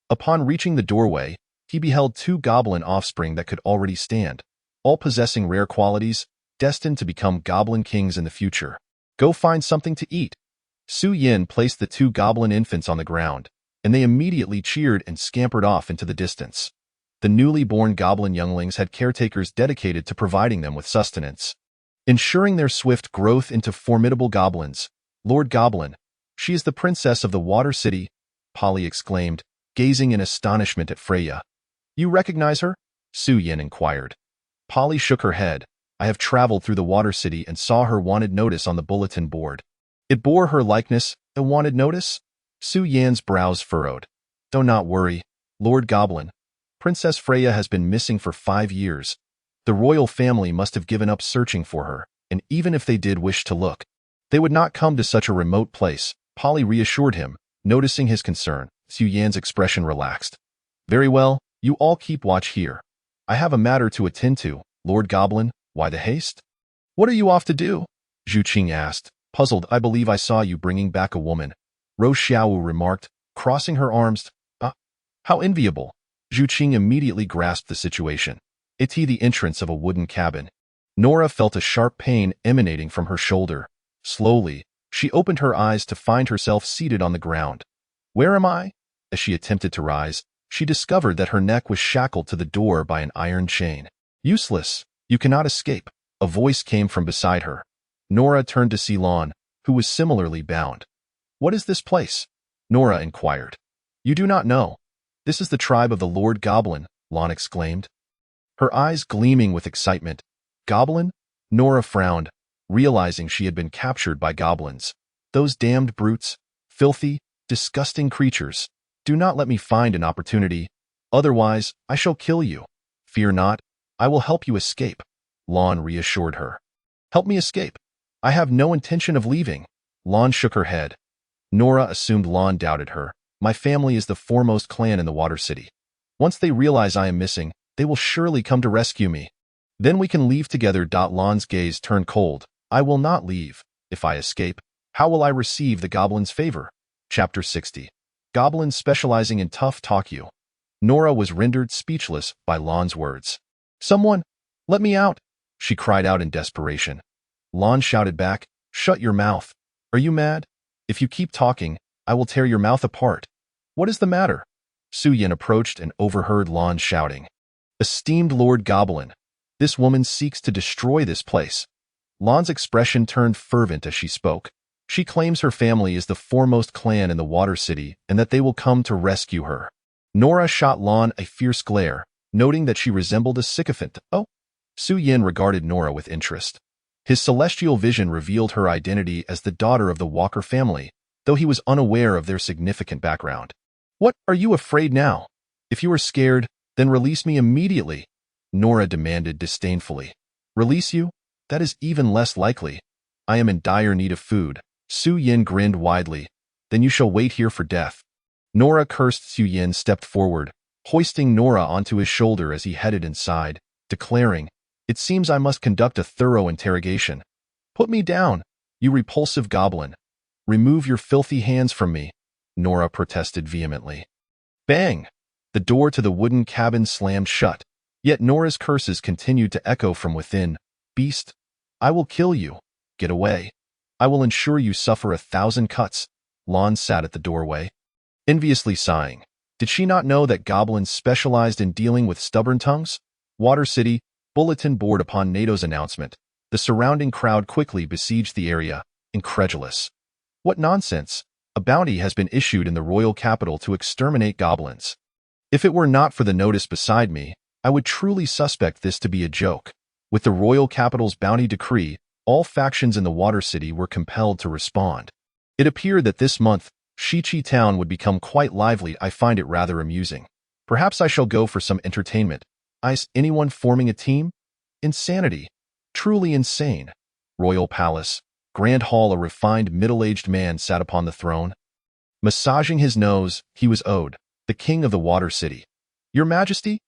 Upon reaching the doorway, he beheld 2 goblin offspring that could already stand, all possessing rare qualities, destined to become goblin kings in the future. Go find something to eat. Su Yin placed the 2 goblin infants on the ground, and they immediately cheered and scampered off into the distance. The newly born goblin younglings had caretakers dedicated to providing them with sustenance, ensuring their swift growth into formidable goblins. Lord Goblin, she is the princess of the Water City, Polly exclaimed, gazing in astonishment at Freya. You recognize her? Su Yin inquired. Polly shook her head. I have traveled through the Water City and saw her wanted notice on the bulletin board. It bore her likeness, a wanted notice? Su Yan's brows furrowed. Do not worry, Lord Goblin. Princess Freya has been missing for 5 years. The royal family must have given up searching for her, and even if they did wish to look, They would not come to such a remote place, Polly reassured him, noticing his concern. Su Yan's expression relaxed. Very well, you all keep watch here. I have a matter to attend to, Lord Goblin. Why the haste? What are you off to do? Zhu Qing asked, puzzled. I believe I saw you bringing back a woman, Rose Xiaowu remarked, crossing her arms. How enviable. Zhu Qing immediately grasped the situation. It's the entrance of a wooden cabin. Nora felt a sharp pain emanating from her shoulder. Slowly, she opened her eyes to find herself seated on the ground. Where am I? As she attempted to rise, she discovered that her neck was shackled to the door by an iron chain. Useless. You cannot escape. A voice came from beside her. Nora turned to see Lon, who was similarly bound. What is this place? Nora inquired. You do not know. This is the tribe of the Lord Goblin, Lon exclaimed, her eyes gleaming with excitement. Goblin? Nora frowned, realizing she had been captured by goblins. Those damned brutes. Filthy, disgusting creatures. Do not let me find an opportunity. Otherwise, I shall kill you. Fear not. I will help you escape, Lon reassured her. Help me escape. I have no intention of leaving. Lon shook her head. Nora assumed Lon doubted her. My family is the foremost clan in the Water City. Once they realize I am missing, they will surely come to rescue me. Then we can leave together. Lon's gaze turned cold. I will not leave. If I escape, how will I receive the goblin's favor? Chapter 60. Goblins specializing in tough talk you. Nora was rendered speechless by Lon's words. Someone, let me out, she cried out in desperation. Lon shouted back, shut your mouth. Are you mad? If you keep talking, I will tear your mouth apart. What is the matter? Su Yan approached and overheard Lon shouting. Esteemed Lord Goblin, this woman seeks to destroy this place. Lon's expression turned fervent as she spoke. She claims her family is the foremost clan in the Water City and that they will come to rescue her. Nora shot Lon a fierce glare, noting that she resembled a sycophant. Oh? Su Yan regarded Nora with interest. His celestial vision revealed her identity as the daughter of the Walker family, though he was unaware of their significant background. What are you afraid now? If you are scared, then release me immediately, Nora demanded disdainfully. Release you? That is even less likely. I am in dire need of food. Su Yan grinned widely. Then you shall wait here for death. Nora cursed. Su Yan stepped forward, hoisting Nora onto his shoulder as he headed inside, declaring, It seems I must conduct a thorough interrogation. Put me down, you repulsive goblin. Remove your filthy hands from me, Nora protested vehemently. Bang! The door to the wooden cabin slammed shut, yet Nora's curses continued to echo from within. Beast, I will kill you. Get away. I will ensure you suffer 1,000 cuts. Lon sat at the doorway, enviously sighing. Did she not know that goblins specialized in dealing with stubborn tongues? Water City, bulletin board. Upon NATO's announcement, the surrounding crowd quickly besieged the area, incredulous. What nonsense! A bounty has been issued in the royal capital to exterminate goblins. If it were not for the notice beside me, I would truly suspect this to be a joke. With the royal capital's bounty decree, all factions in the Water City were compelled to respond. It appeared that this month, Shichi town would become quite lively. I find it rather amusing. Perhaps I shall go for some entertainment. Anyone forming a team? Insanity. Truly insane. Royal Palace. Grand Hall. A refined middle-aged man sat upon the throne. Massaging his nose, he was Ode, the king of the Water City. Your Majesty?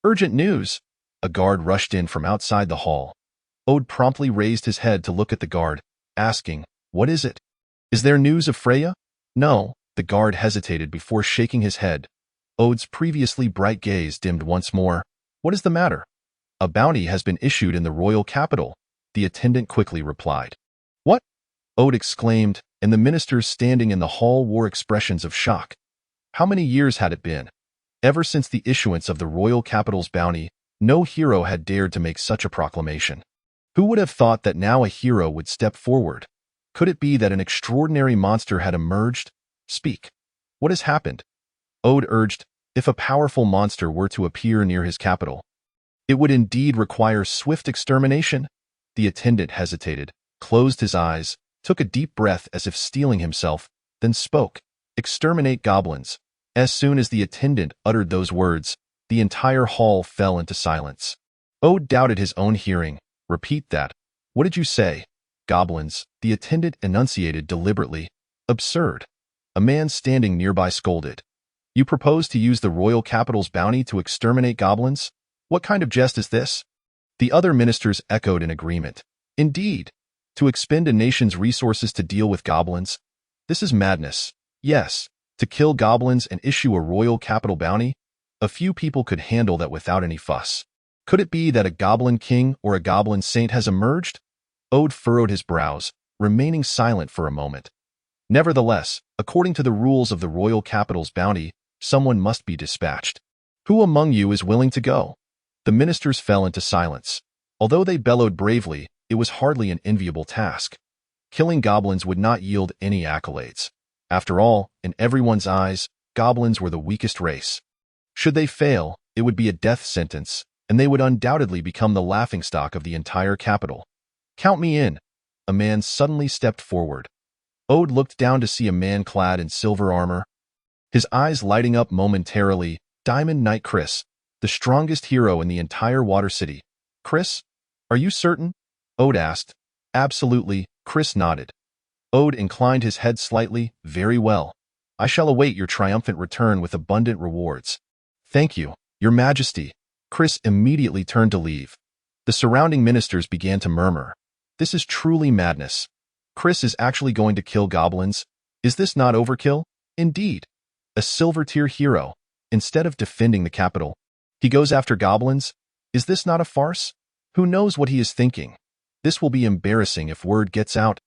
Urgent news. A guard rushed in from outside the hall. Ode promptly raised his head to look at the guard, asking, What is it? Is there news of Freya? No, the guard hesitated before shaking his head. Ode's previously bright gaze dimmed once more. What is the matter? A bounty has been issued in the royal capital, the attendant quickly replied. What? Ode exclaimed, and the ministers standing in the hall wore expressions of shock. How many years had it been? Ever since the issuance of the royal capital's bounty, no hero had dared to make such a proclamation. Who would have thought that now a hero would step forward? Could it be that an extraordinary monster had emerged? Speak. What has happened? Ode urged, if a powerful monster were to appear near his capital, it would indeed require swift extermination. The attendant hesitated, closed his eyes, took a deep breath as if steeling himself, then spoke. Exterminate goblins. As soon as the attendant uttered those words, the entire hall fell into silence. Ode doubted his own hearing. Repeat that. What did you say? Goblins, the attendant enunciated deliberately. Absurd. A man standing nearby scolded. You propose to use the royal capital's bounty to exterminate goblins? What kind of jest is this? The other ministers echoed in agreement. Indeed. To expend a nation's resources to deal with goblins? This is madness. Yes, to kill goblins and issue a royal capital bounty? A few people could handle that without any fuss. Could it be that a goblin king or a goblin saint has emerged? Ode furrowed his brows, remaining silent for a moment. Nevertheless, according to the rules of the royal capital's bounty, someone must be dispatched. Who among you is willing to go? The ministers fell into silence. Although they bellowed bravely, it was hardly an enviable task. Killing goblins would not yield any accolades. After all, in everyone's eyes, goblins were the weakest race. Should they fail, it would be a death sentence, and they would undoubtedly become the laughingstock of the entire capital. Count me in. A man suddenly stepped forward. Ode looked down to see a man clad in silver armor. His eyes lighting up momentarily, Diamond Knight Chris, the strongest hero in the entire Water City. Chris, are you certain? Ode asked. Absolutely, Chris nodded. Ode inclined his head slightly. Very well. I shall await your triumphant return with abundant rewards. Thank you, Your Majesty. Chris immediately turned to leave. The surrounding ministers began to murmur. This is truly madness. Chris is actually going to kill goblins? Is this not overkill? Indeed. A silver-tier hero. Instead of defending the capital, he goes after goblins? Is this not a farce? Who knows what he is thinking? This will be embarrassing if word gets out.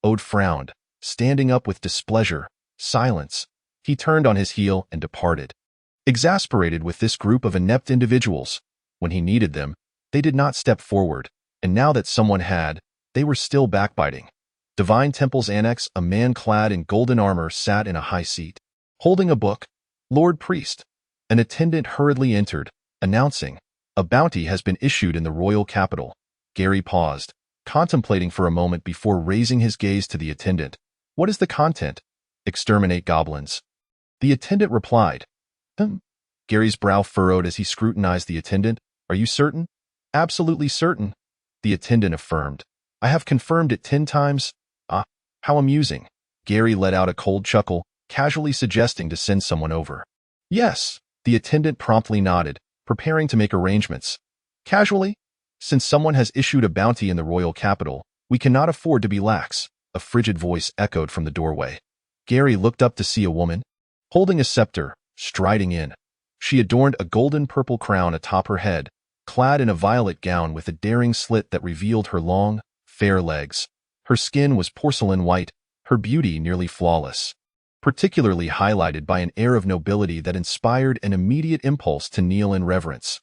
Ode frowned, standing up with displeasure. Silence. He turned on his heel and departed. Exasperated with this group of inept individuals, when he needed them, they did not step forward, and now that someone had, they were still backbiting. Divine Temple's annex, a man clad in golden armor sat in a high seat. Holding a book, Lord Priest. An attendant hurriedly entered, announcing, a bounty has been issued in the royal capital. Gary paused, contemplating for a moment before raising his gaze to the attendant. What is the content? Exterminate goblins. The attendant replied. Gary's brow furrowed as he scrutinized the attendant. Are you certain? Absolutely certain. The attendant affirmed. I have confirmed it 10 times. Ah, how amusing. Gary let out a cold chuckle, casually suggesting to send someone over. Yes, the attendant promptly nodded, preparing to make arrangements. Casually? Since someone has issued a bounty in the royal capital, we cannot afford to be lax, a frigid voice echoed from the doorway. Gary looked up to see a woman, holding a scepter, striding in. She adorned a golden-purple crown atop her head, clad in a violet gown with a daring slit that revealed her long, fair legs. Her skin was porcelain white, her beauty nearly flawless, particularly highlighted by an air of nobility that inspired an immediate impulse to kneel in reverence.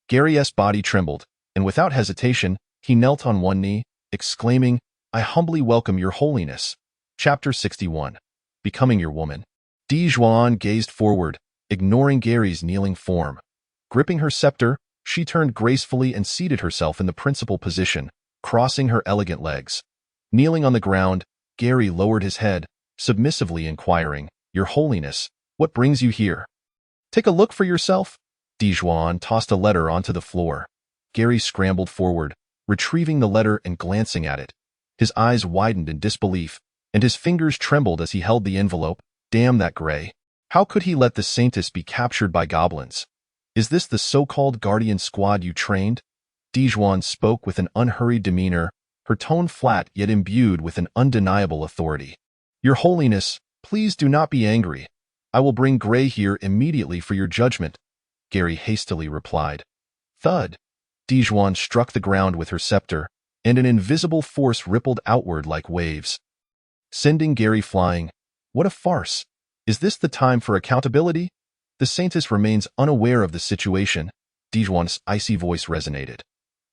Gary's body trembled, and without hesitation, he knelt on one knee, exclaiming, I humbly welcome your holiness. Chapter 61. Becoming Your Woman. Dijuan gazed forward, ignoring Gary's kneeling form. Gripping her scepter, she turned gracefully and seated herself in the principal position, crossing her elegant legs. Kneeling on the ground, Gary lowered his head, submissively inquiring, Your Holiness, what brings you here? Take a look for yourself. Dijuan tossed a letter onto the floor. Gary scrambled forward, retrieving the letter and glancing at it. His eyes widened in disbelief, and his fingers trembled as he held the envelope. Damn that gray. How could he let the saintess be captured by goblins? Is this the so-called guardian squad you trained? Dijuan spoke with an unhurried demeanor, her tone flat yet imbued with an undeniable authority. Your Holiness, please do not be angry. I will bring Gray here immediately for your judgment, Gary hastily replied. Thud. Dijuan struck the ground with her scepter, and an invisible force rippled outward like waves, sending Gary flying. What a farce! Is this the time for accountability? The saintess remains unaware of the situation. Dijuan's icy voice resonated.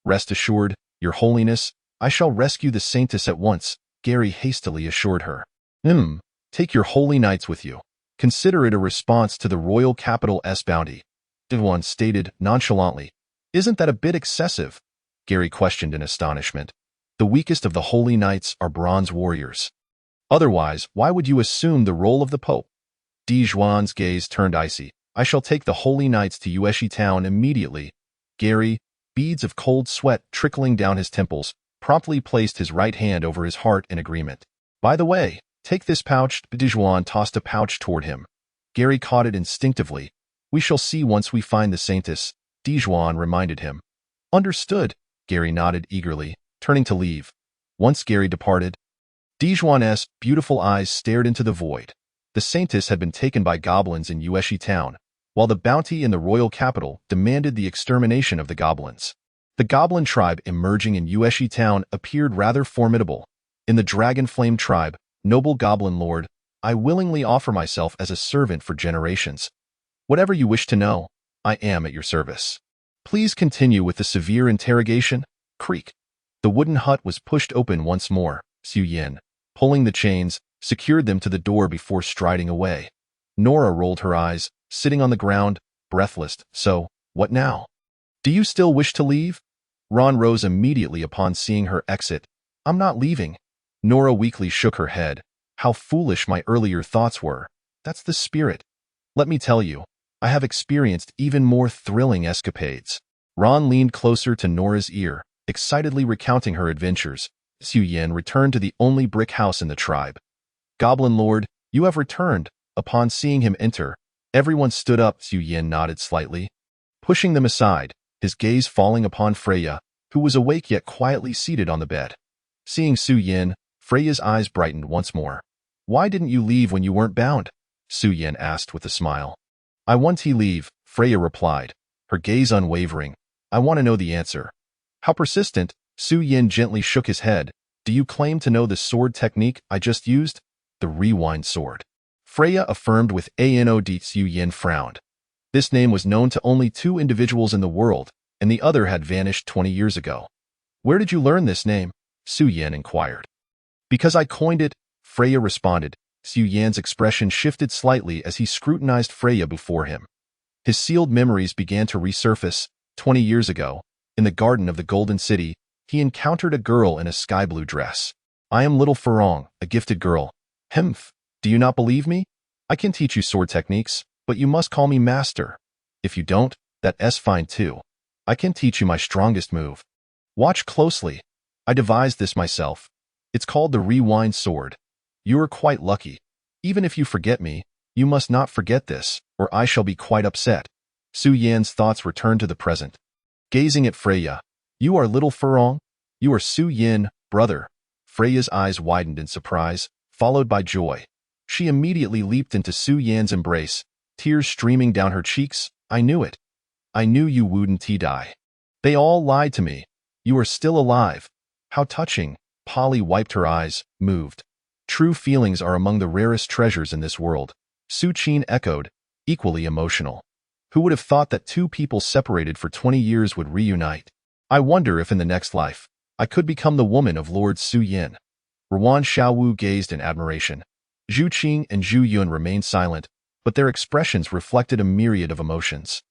Rest assured, Your Holiness, I shall rescue the saintess at once, Gary hastily assured her. Take your holy knights with you. Consider it a response to the royal capital's bounty, Dijuan stated nonchalantly. Isn't that a bit excessive? Gary questioned in astonishment. The weakest of the holy knights are bronze warriors. Otherwise, why would you assume the role of the Pope? Dijuan's gaze turned icy. I shall take the holy knights to Yueshi town immediately. Gary, beads of cold sweat trickling down his temples, promptly placed his right hand over his heart in agreement. By the way, take this pouch. Dijuan tossed a pouch toward him. Gary caught it instinctively. We shall see once we find the saintess, Dijuan reminded him. Understood, Gary nodded eagerly, turning to leave. Once Gary departed, Dijuan's beautiful eyes stared into the void. The saintess had been taken by goblins in Yueshi town, while the bounty in the royal capital demanded the extermination of the goblins. The goblin tribe emerging in Yueshi town appeared rather formidable. In the Dragon Flame tribe, noble goblin lord, I willingly offer myself as a servant for generations. Whatever you wish to know, I am at your service. Please continue with the severe interrogation. Creak. The wooden hut was pushed open once more. Xu Yin, pulling the chains, secured them to the door before striding away. Nora rolled her eyes, sitting on the ground, breathless. So, what now? Do you still wish to leave? Ron rose immediately upon seeing her exit. I'm not leaving. Nora weakly shook her head. How foolish my earlier thoughts were. That's the spirit. Let me tell you, I have experienced even more thrilling escapades. Ron leaned closer to Nora's ear, excitedly recounting her adventures. Xu Yin returned to the only brick house in the tribe. Goblin Lord, you have returned. Upon seeing him enter, everyone stood up. Xu Yin nodded slightly, pushing them aside, his gaze falling upon Freya, who was awake yet quietly seated on the bed. Seeing Xu Yin, Freya's eyes brightened once more. Why didn't you leave when you weren't bound? Xu Yin asked with a smile. I want to leave, Freya replied, her gaze unwavering. I want to know the answer. How persistent? Xu Yin gently shook his head. Do you claim to know the sword technique I just used? The rewind sword. Freya affirmed with a nod. Xu Yin frowned. This name was known to only 2 individuals in the world, and the other had vanished 20 years ago. Where did you learn this name? Xu Yin inquired. Because I coined it, Freya responded. Xu Yin's expression shifted slightly as he scrutinized Freya before him. His sealed memories began to resurface. 20 years ago, in the garden of the Golden City, he encountered a girl in a sky-blue dress. I am little Farong, a gifted girl. Hemph, do you not believe me? I can teach you sword techniques, but you must call me master. If you don't, that's fine too. I can teach you my strongest move. Watch closely. I devised this myself. It's called the rewind sword. You are quite lucky. Even if you forget me, you must not forget this, or I shall be quite upset. Xu Yan's thoughts returned to the present. Gazing at Freya, you are little Farong? You are Xu Yin, brother. Freya's eyes widened in surprise, followed by joy. She immediately leaped into Xu Yan's embrace, tears streaming down her cheeks. I knew it. I knew you wouldn't die. They all lied to me. You are still alive. How touching. Polly wiped her eyes, moved. True feelings are among the rarest treasures in this world. Su Qin echoed, equally emotional. Who would have thought that 2 people separated for 20 years would reunite? I wonder if in the next life, I could become the woman of Lord Xu Yin. Ruan Xiaowu gazed in admiration. Zhu Qing and Zhu Yun remained silent, but their expressions reflected a myriad of emotions.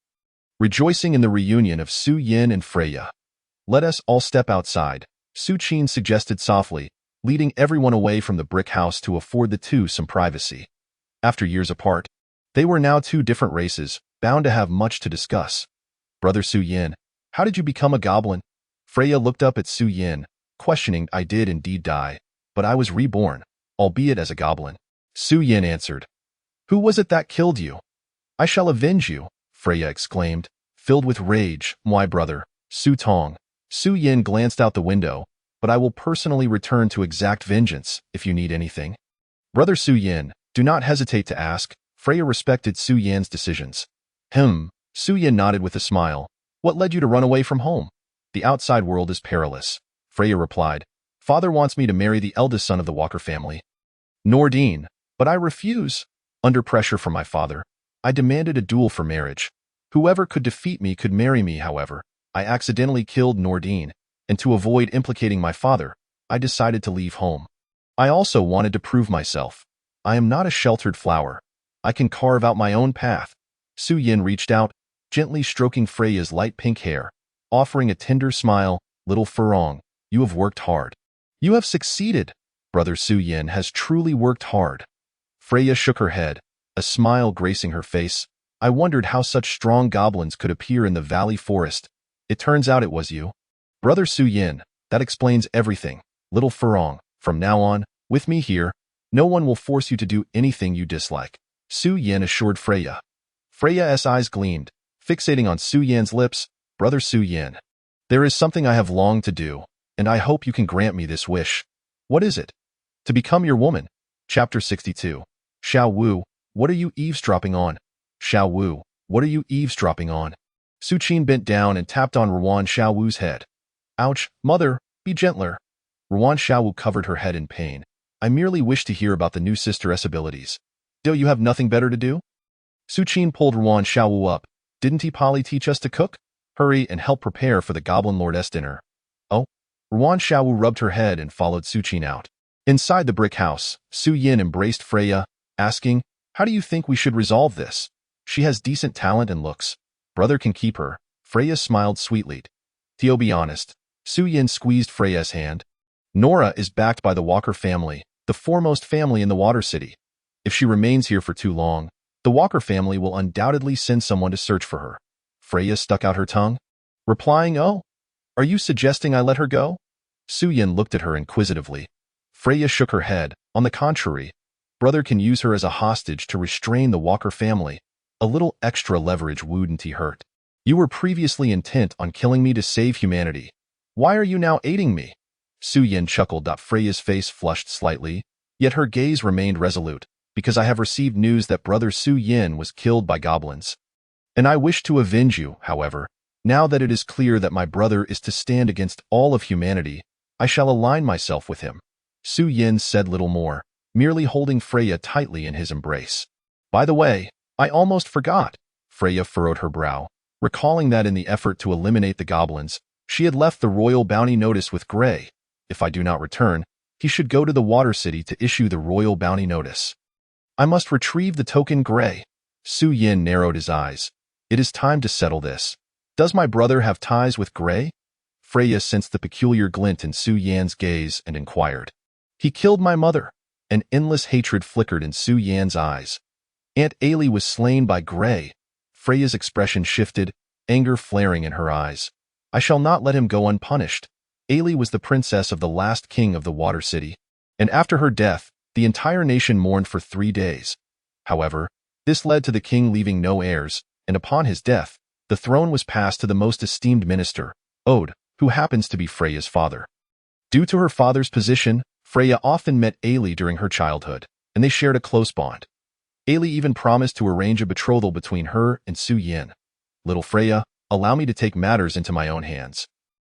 Rejoicing in the reunion of Xu Yin and Freya. Let us all step outside, Su Qin suggested softly, leading everyone away from the brick house to afford the 2 some privacy. After years apart, they were now 2 different races, bound to have much to discuss. Brother Xu Yin, how did you become a goblin? Freya looked up at Xu Yin, questioning. I did indeed die, but I was reborn, albeit as a goblin. Xu Yin answered. Who was it that killed you? I shall avenge you, Freya exclaimed, filled with rage. My brother, Su Tong. Xu Yin glanced out the window, but I will personally return to exact vengeance if you need anything. Brother Xu Yin, do not hesitate to ask. Freya respected Xu Yan's decisions. Xu Yin nodded with a smile. What led you to run away from home? The outside world is perilous, Freya replied. Father wants me to marry the eldest son of the Walker family. Nordine, but I refuse. Under pressure from my father, I demanded a duel for marriage. Whoever could defeat me could marry me. However, I accidentally killed Nordine, and to avoid implicating my father, I decided to leave home. I also wanted to prove myself. I am not a sheltered flower. I can carve out my own path. Xu Yin reached out, gently stroking Freya's light pink hair, offering a tender smile. Little Farong, you have worked hard. You have succeeded. Brother Xu Yin has truly worked hard. Freya shook her head, a smile gracing her face. I wondered how such strong goblins could appear in the valley forest. It turns out it was you. Brother Xu Yin, That explains everything. Little Furong, from now on, with me here, no one will force you to do anything you dislike, Su Yin assured Freya. Freya's eyes gleamed, fixating on Su Yin's lips. Brother Su Yin, there is something I have longed to do, and I hope you can grant me this wish. What is it? To become your woman. Chapter 62. Xiao Wu, what are you eavesdropping on? Xiao Wu, what are you eavesdropping on? Su Qin bent down and tapped on Ruan Xiao Wu's head. Ouch, mother, be gentler. Ruan Xiao Wu covered her head in pain. I merely wish to hear about the new sisteress abilities. Do you have nothing better to do? Su Qin pulled Ruan Xiao Wu up. Didn't he Polly teach us to cook? Hurry and help prepare for the Goblin Lordess dinner. Oh? Ruan Xiao Wu rubbed her head and followed Su Qin out. Inside the brick house, Su Yin embraced Freya, asking, how do you think we should resolve this? She has decent talent and looks. Brother can keep her. Freya smiled sweetly. To be honest, Su Yin squeezed Freya's hand. Nora is backed by the Walker family, the foremost family in the Water City. If she remains here for too long, the Walker family will undoubtedly send someone to search for her. Freya stuck out her tongue, replying, oh, are you suggesting I let her go? Su Yin looked at her inquisitively. Freya shook her head. On the contrary, brother can use her as a hostage to restrain the Walker family. A little extra leverage wouldn't hurt. You were previously intent on killing me to save humanity. Why are you now aiding me? Su Yin chuckled. Freya's face flushed slightly, yet her gaze remained resolute. Because I have received news that brother Su Yin was killed by goblins. And I wish to avenge you, however. Now that it is clear that my brother is to stand against all of humanity, I shall align myself with him. Su Yin said little more, merely holding Freya tightly in his embrace. By the way, I almost forgot. Freya furrowed her brow, recalling that in the effort to eliminate the goblins, she had left the royal bounty notice with Gray. If I do not return, he should go to the Water City to issue the royal bounty notice. I must retrieve the token Gray. Su Yin narrowed his eyes. It is time to settle this. Does my brother have ties with Gray? Freya sensed the peculiar glint in Su Yan's gaze and inquired. He killed my mother. An endless hatred flickered in Su Yan's eyes. Aunt Ailey was slain by Gray. Freya's expression shifted, anger flaring in her eyes. I shall not let him go unpunished. Ailey was the princess of the last king of the Water City, and after her death, the entire nation mourned for 3 days. However, this led to the king leaving no heirs, and upon his death, the throne was passed to the most esteemed minister, Ode, who happens to be Freya's father. Due to her father's position, Freya often met Ailey during her childhood, and they shared a close bond. Ailey even promised to arrange a betrothal between her and Su Yin. Little Freya, allow me to take matters into my own hands.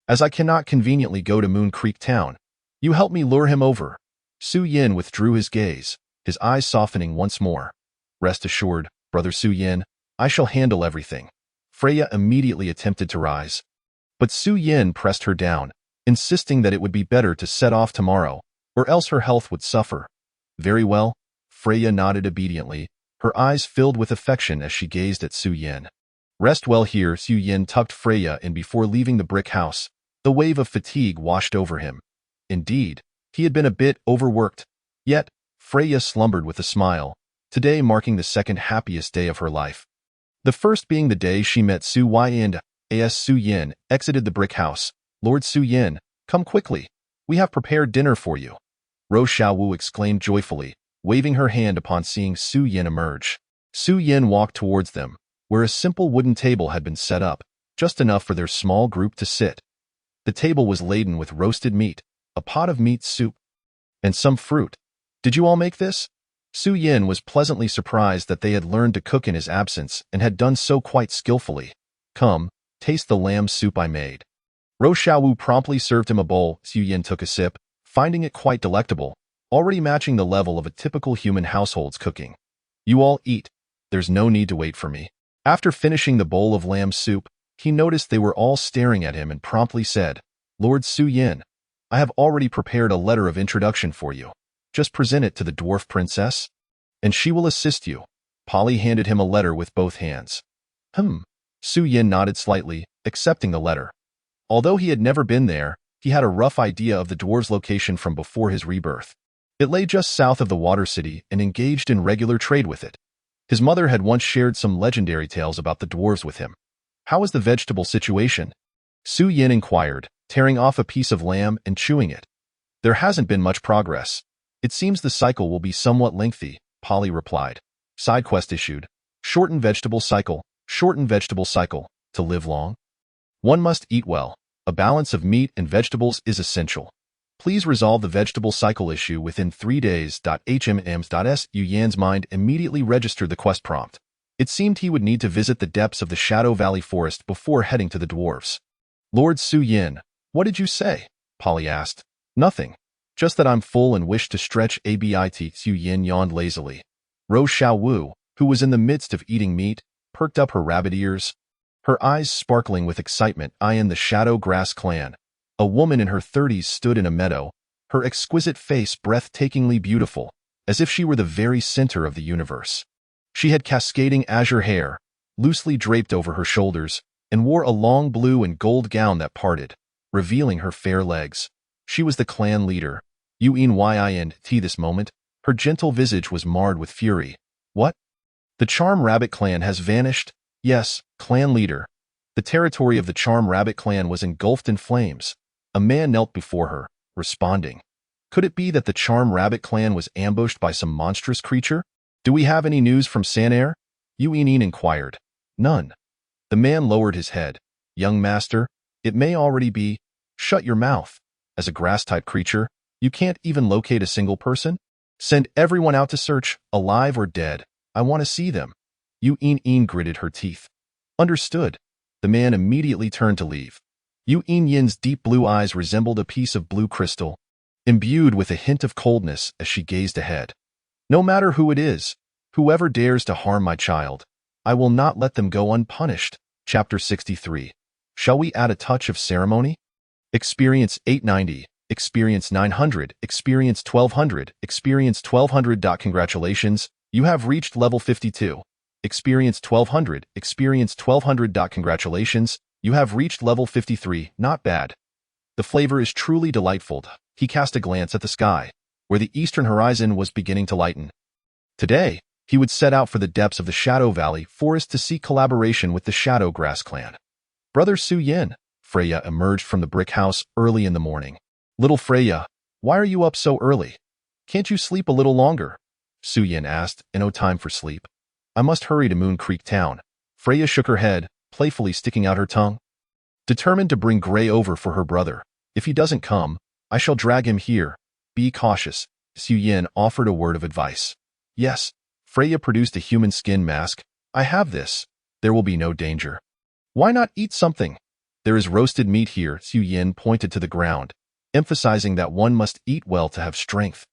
As I cannot conveniently go to Moon Creek Town, you help me lure him over. Su Yin withdrew his gaze, his eyes softening once more. Rest assured, brother Su Yin, I shall handle everything. Freya immediately attempted to rise, but Su Yin pressed her down, insisting that it would be better to set off tomorrow, or else her health would suffer. Very well, Freya nodded obediently, her eyes filled with affection as she gazed at Su Yin. Rest well here. Su Yin tucked Freya in before leaving the brick house. The wave of fatigue washed over him. Indeed, he had been a bit overworked. Yet, Freya slumbered with a smile, today marking the second happiest day of her life. The first being the day she met Su Yin. As Su Yin exited the brick house, Lord Su Yin, come quickly. We have prepared dinner for you. Ro Xiaowu exclaimed joyfully, waving her hand upon seeing Su Yin emerge. Su Yin walked towards them, where a simple wooden table had been set up, just enough for their small group to sit. The table was laden with roasted meat, a pot of meat soup, and some fruit. Did you all make this? Su Yin was pleasantly surprised that they had learned to cook in his absence and had done so quite skillfully. Come, taste the lamb soup I made. Ro Xiaowu promptly served him a bowl. Su Yin took a sip, finding it quite delectable, already matching the level of a typical human household's cooking. You all eat. There's no need to wait for me. After finishing the bowl of lamb soup, he noticed they were all staring at him and promptly said, Lord Su Yin, I have already prepared a letter of introduction for you. Just present it to the dwarf princess, and she will assist you. Polly handed him a letter with both hands. Su Yin nodded slightly, accepting the letter. Although he had never been there, he had a rough idea of the dwarves' location from before his rebirth. It lay just south of the Water City and engaged in regular trade with it. His mother had once shared some legendary tales about the dwarves with him. How is the vegetable situation? Su Yin inquired, tearing off a piece of lamb and chewing it. There hasn't been much progress. It seems the cycle will be somewhat lengthy, Polly replied. Side quest issued. Shorten vegetable cycle, to live long. One must eat well. A balance of meat and vegetables is essential. Please resolve the vegetable cycle issue within 3 days. Yu Yan's mind immediately registered the quest prompt. It seemed he would need to visit the depths of the Shadow Valley forest before heading to the dwarves. Lord Su Yin, what did you say? Polly asked. Nothing. Just that I'm full and wish to stretch a bit. Su Yin yawned lazily. Rose Xiao Wu, who was in the midst of eating meat, perked up her rabbit ears. Her eyes sparkling with excitement, eyeing the Shadow Grass clan. A woman in her 30s stood in a meadow, her exquisite face breathtakingly beautiful, as if she were the very center of the universe. She had cascading azure hair, loosely draped over her shoulders, and wore a long blue and gold gown that parted, revealing her fair legs. She was the clan leader. Yin. This moment, her gentle visage was marred with fury. What? The Charm Rabbit clan has vanished? Yes, clan leader. The territory of the Charm Rabbit clan was engulfed in flames. A man knelt before her, responding. Could it be that the Charm Rabbit clan was ambushed by some monstrous creature? Do we have any news from Sanair? Yin inquired. None. The man lowered his head. Young master, it may already be. Shut your mouth. As a grass-type creature, you can't even locate a single person? Send everyone out to search, alive or dead. I want to see them. Yin gritted her teeth. Understood. The man immediately turned to leave. Yin's deep blue eyes resembled a piece of blue crystal, imbued with a hint of coldness as she gazed ahead. No matter who it is, whoever dares to harm my child, I will not let them go unpunished. Chapter 63. Shall we add a touch of ceremony? Experience 890, Experience 900, Experience 1200, Experience 1200. Congratulations, you have reached level 52. Experience 1200, Experience 1200. Congratulations, you have reached level 53. Not bad. The flavor is truly delightful. He cast a glance at the sky, where the eastern horizon was beginning to lighten. Today, he would set out for the depths of the Shadow Valley forest to seek collaboration with the Shadow Grass clan. Brother Su Yin, Freya emerged from the brick house early in the morning. Little Freya, why are you up so early? Can't you sleep a little longer? Su Yin asked, in no time for sleep. I must hurry to Moon Creek Town. Freya shook her head, playfully sticking out her tongue. Determined to bring Gray over for her brother. If he doesn't come, I shall drag him here. Be cautious. Su Yin offered a word of advice. Yes. Freya produced a human skin mask. I have this. There will be no danger. Why not eat something? There is roasted meat here. Su Yin pointed to the ground, emphasizing that one must eat well to have strength.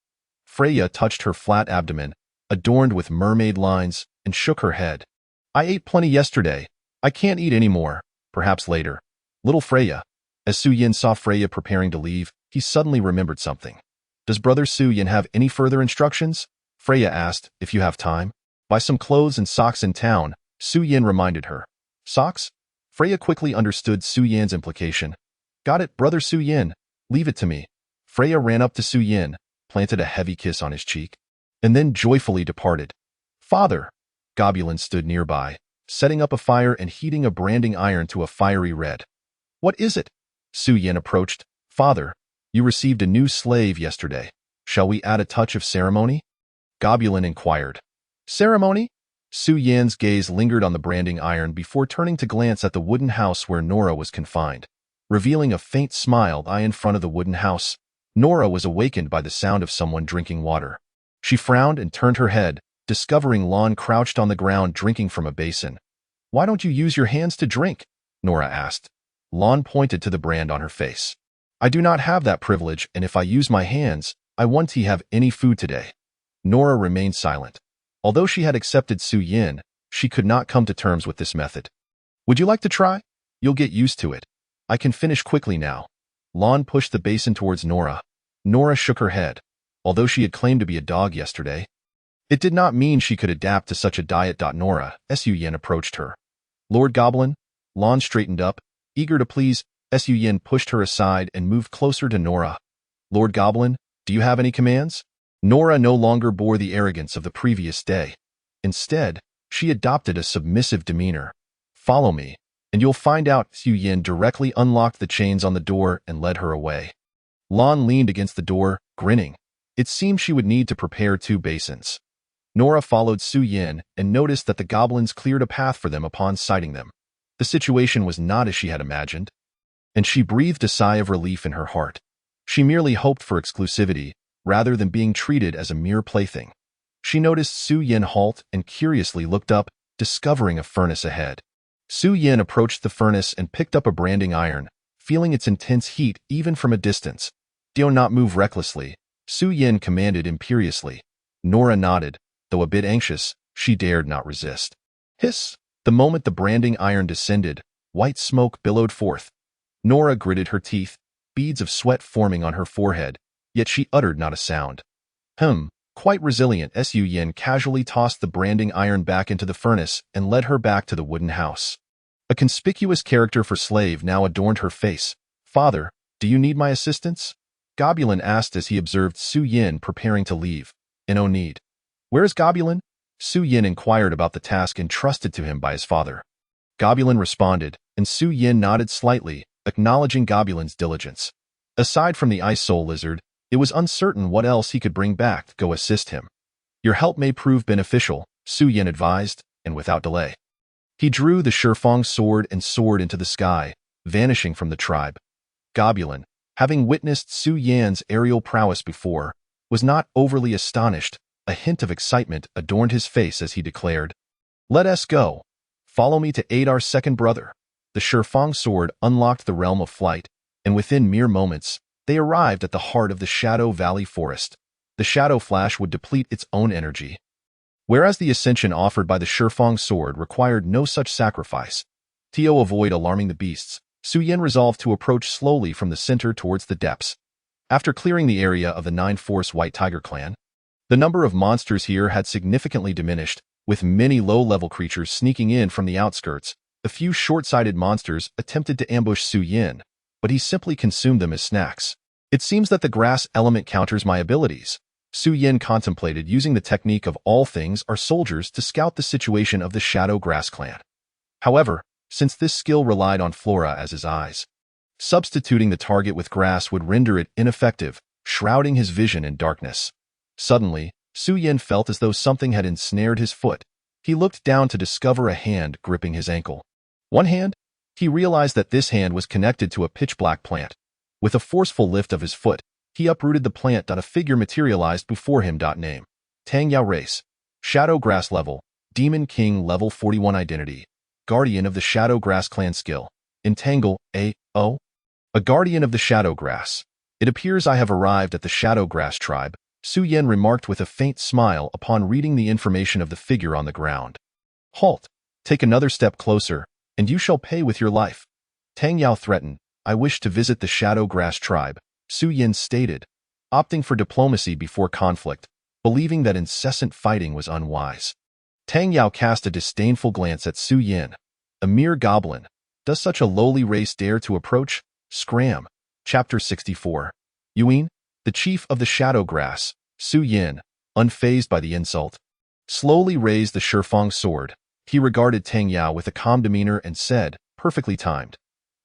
Freya touched her flat abdomen, adorned with mermaid lines, and shook her head. I ate plenty yesterday. I can't eat any more. Perhaps later. Little Freya. As Su Yin saw Freya preparing to leave, he suddenly remembered something. Does Brother Su Yin have any further instructions? Freya asked, if you have time. Buy some clothes and socks in town, Su Yin reminded her. Socks? Freya quickly understood Su Yin's implication. Got it, Brother Su Yin. Leave it to me. Freya ran up to Su Yin, planted a heavy kiss on his cheek, and then joyfully departed. Father! Goblin stood nearby, setting up a fire and heating a branding iron to a fiery red. What is it? Su Yin approached. Father, you received a new slave yesterday. Shall we add a touch of ceremony? Goblin inquired. Ceremony? Su Yin's gaze lingered on the branding iron before turning to glance at the wooden house where Nora was confined. Revealing a faint smile in front of the wooden house, Nora was awakened by the sound of someone drinking water. She frowned and turned her head, discovering Lon crouched on the ground drinking from a basin. Why don't you use your hands to drink? Nora asked. Lon pointed to the brand on her face. I do not have that privilege, and if I use my hands, I won't have any food today. Nora remained silent. Although she had accepted Su Yin, she could not come to terms with this method. Would you like to try? You'll get used to it. I can finish quickly now. Lon pushed the basin towards Nora. Nora shook her head. Although she had claimed to be a dog yesterday, it did not mean she could adapt to such a diet. Nora, Su Yin approached her. Lord Goblin? Lon straightened up, eager to please. Su Yin pushed her aside and moved closer to Nora. Lord Goblin, do you have any commands? Nora no longer bore the arrogance of the previous day. Instead, she adopted a submissive demeanor. Follow me. and you'll find out. Su Yin directly unlocked the chains on the door and led her away. Lan leaned against the door, grinning. It seemed she would need to prepare 2 basins. Nora followed Su Yin and noticed that the goblins cleared a path for them upon sighting them. The situation was not as she had imagined, and she breathed a sigh of relief in her heart. She merely hoped for exclusivity, rather than being treated as a mere plaything. She noticed Su Yin halt and curiously looked up, discovering a furnace ahead. Su Yin approached the furnace and picked up a branding iron, feeling its intense heat even from a distance. "Do not move recklessly," Su Yin commanded imperiously. Nora nodded. Though a bit anxious, she dared not resist. Hiss! The moment the branding iron descended, white smoke billowed forth. Nora gritted her teeth, beads of sweat forming on her forehead, yet she uttered not a sound. Quite resilient. Su Yin casually tossed the branding iron back into the furnace and led her back to the wooden house. A conspicuous character for slave now adorned her face. "Father, do you need my assistance?" Goblin asked as he observed Su Yin preparing to leave. "No need." "Where is Goblin?" Su Yin inquired about the task entrusted to him by his father. Goblin responded, and Su Yin nodded slightly, acknowledging Goblin's diligence. Aside from the ice soul lizard, it was uncertain what else he could bring back to go assist him. "Your help may prove beneficial," Su Yin advised, and without delay. He drew the Shifang sword and soared into the sky, vanishing from the tribe. Goblin, having witnessed Su Yin's aerial prowess before, was not overly astonished. A hint of excitement adorned his face as he declared, "Let us go. Follow me to aid our second brother." The Shifang sword unlocked the realm of flight, and within mere moments, they arrived at the heart of the Shadow Valley forest. The Shadow Flash would deplete its own energy, whereas the ascension offered by the Shifang sword required no such sacrifice. To avoid alarming the beasts, Su Yin resolved to approach slowly from the center towards the depths. After clearing the area of the 9-Force White Tiger clan, the number of monsters here had significantly diminished, with many low-level creatures sneaking in from the outskirts. A few short-sighted monsters attempted to ambush Su Yin, but he simply consumed them as snacks. "It seems that the grass element counters my abilities." Su Yin contemplated using the technique of all things are soldiers to scout the situation of the Shadow Grass clan. However, since this skill relied on flora as his eyes, substituting the target with grass would render it ineffective, shrouding his vision in darkness. Suddenly, Su Yin felt as though something had ensnared his foot. He looked down to discover a hand gripping his ankle. One hand? He realized that this hand was connected to a pitch-black plant. With a forceful lift of his foot, he uprooted the plant. A figure materialized before him. Name: Tang Yao race. Shadow Grass level. Demon King level 41 identity. Guardian of the Shadow Grass clan skill. Entangle, A.O. A guardian of the Shadow Grass. "It appears I have arrived at the Shadow Grass tribe," Su Yin remarked with a faint smile upon reading the information of the figure on the ground. "Halt. Take another step closer, and you shall pay with your life." Tang Yao threatened. "I wish to visit the Shadow Grass tribe," Su Yin stated, opting for diplomacy before conflict, believing that incessant fighting was unwise. Tang Yao cast a disdainful glance at Su Yin. "A mere goblin. Does such a lowly race dare to approach?" Scram. Chapter 64. Yuan, the chief of the Shadow Grass, Su Yin, unfazed by the insult, slowly raised the Shifang sword. He regarded Tang Yao with a calm demeanor and said, "Perfectly timed.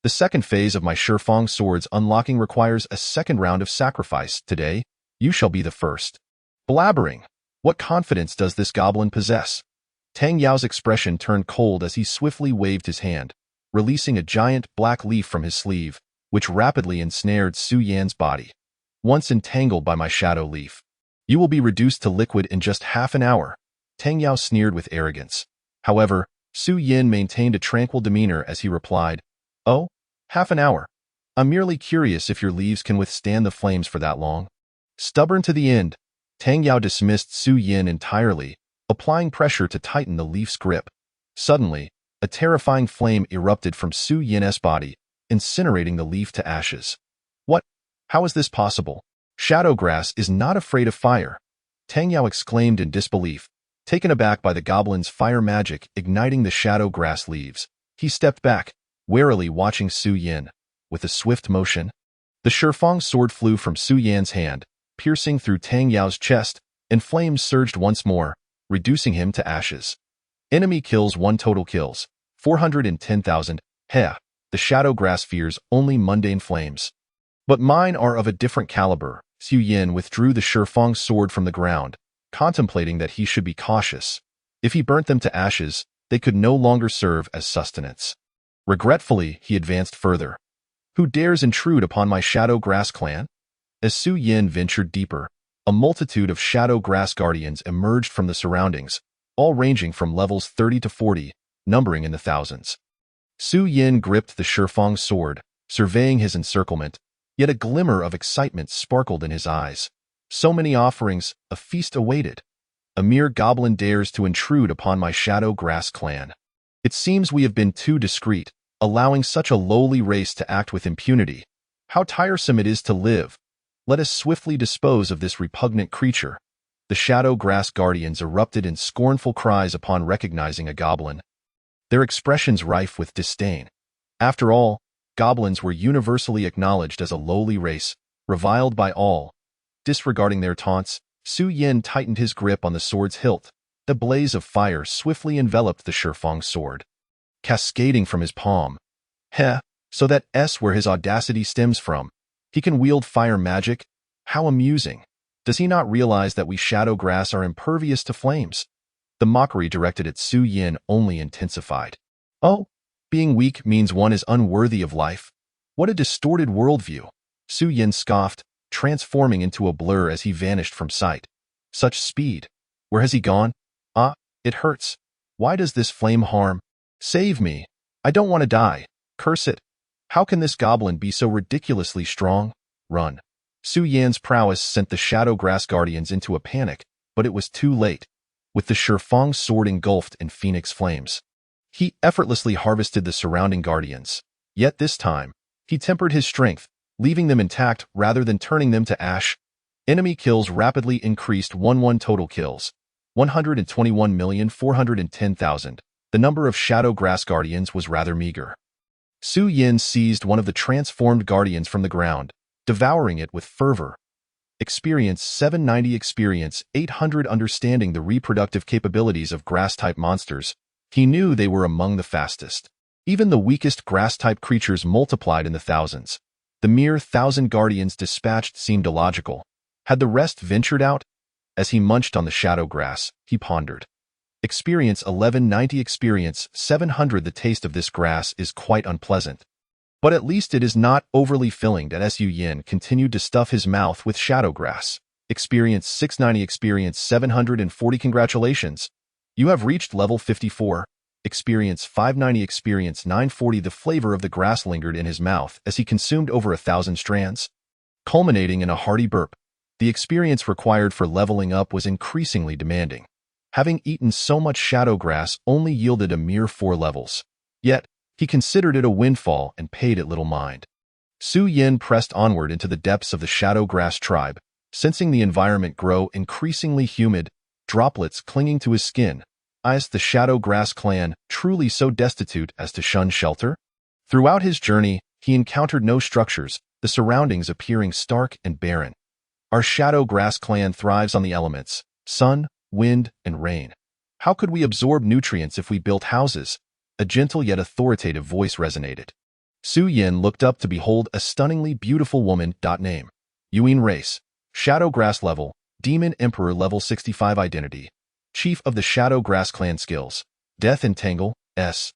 The second phase of my Shifang sword's unlocking requires a second round of sacrifice. Today, you shall be the first." Blabbering. What confidence does this goblin possess? Tang Yao's expression turned cold as he swiftly waved his hand, releasing a giant black leaf from his sleeve, which rapidly ensnared Su Yin's body. "Once entangled by my shadow leaf, you will be reduced to liquid in just half an hour." Tang Yao sneered with arrogance. However, Su Yin maintained a tranquil demeanor as he replied, "Oh, half an hour. I'm merely curious if your leaves can withstand the flames for that long." Stubborn to the end, Tang Yao dismissed Su Yin entirely, applying pressure to tighten the leaf's grip. Suddenly, a terrifying flame erupted from Su Yin's body, incinerating the leaf to ashes. "What? How is this possible? Shadow Grass is not afraid of fire." Tang Yao exclaimed in disbelief, taken aback by the goblin's fire magic igniting the Shadow Grass leaves. He stepped back, warily watching Su Yin. With a swift motion, the Shifang sword flew from Su Yin's hand, piercing through Tang Yao's chest, and flames surged once more, reducing him to ashes. Enemy kills 1 total kills, 410,000. Heh, the shadow grass fears only mundane flames. But mine are of a different caliber. Xu Yin withdrew the Shifang's sword from the ground, contemplating that he should be cautious. If he burnt them to ashes, they could no longer serve as sustenance. Regretfully, he advanced further. Who dares intrude upon my shadow grass clan? As Xu Yin ventured deeper, a multitude of shadow grass guardians emerged from the surroundings, all ranging from levels 30 to 40, numbering in the thousands. Xu Yin gripped the Shifang's sword, surveying his encirclement, yet a glimmer of excitement sparkled in his eyes. So many offerings, a feast awaited. A mere goblin dares to intrude upon my shadow grass clan. It seems we have been too discreet, allowing such a lowly race to act with impunity. How tiresome it is to live. Let us swiftly dispose of this repugnant creature. The shadow grass guardians erupted in scornful cries upon recognizing a goblin, their expressions rife with disdain. After all, goblins were universally acknowledged as a lowly race, reviled by all. Disregarding their taunts, Xu Yin tightened his grip on the sword's hilt. The blaze of fire swiftly enveloped the Shifang's sword, cascading from his palm. Heh, so that's where his audacity stems from. He can wield fire magic? How amusing. Does he not realize that we shadow grass are impervious to flames? The mockery directed at Xu Yin only intensified. Oh, being weak means one is unworthy of life. What a distorted worldview. Xu Yin scoffed, transforming into a blur as he vanished from sight. Such speed. Where has he gone? Ah, it hurts. Why does this flame harm? Save me. I don't want to die. Curse it. How can this goblin be so ridiculously strong? Run. Xu Yan's prowess sent the shadow grass guardians into a panic, but it was too late. With the Shifang's sword engulfed in phoenix flames, he effortlessly harvested the surrounding guardians. Yet this time, he tempered his strength, leaving them intact rather than turning them to ash. Enemy kills rapidly increased 1-1 total kills, 121,410,000. The number of shadow grass guardians was rather meager. Xu Yin seized one of the transformed guardians from the ground, devouring it with fervor. Experience 790. Experience 800. Understanding the reproductive capabilities of grass-type monsters, he knew they were among the fastest. Even the weakest grass-type creatures multiplied in the thousands. The mere 1,000 guardians dispatched seemed illogical. Had the rest ventured out? As he munched on the shadow grass, he pondered. Experience 1190. Experience 700. The taste of this grass is quite unpleasant. But at least it is not overly filling. Xu Yin continued to stuff his mouth with shadow grass. Experience 690. Experience 740. Congratulations. You have reached level 54. Experience 590. Experience 940. The flavor of the grass lingered in his mouth as he consumed over 1,000 strands, culminating in a hearty burp. The experience required for leveling up was increasingly demanding. Having eaten so much shadow grass only yielded a mere 4 levels. Yet, he considered it a windfall and paid it little mind. Xu Yin pressed onward into the depths of the shadow grass tribe, sensing the environment grow increasingly humid, droplets clinging to his skin. Is the shadow grass clan truly so destitute as to shun shelter? Throughout his journey, he encountered no structures, the surroundings appearing stark and barren. Our shadow grass clan thrives on the elements, sun, wind, and rain. How could we absorb nutrients if we built houses? A gentle yet authoritative voice resonated. Xu Yin looked up to behold a stunningly beautiful woman. Name: Yuan race. Shadow grass level. Demon Emperor level 65. Identity: Chief of the Shadow Grass Clan. Skills: Death Entangle, S.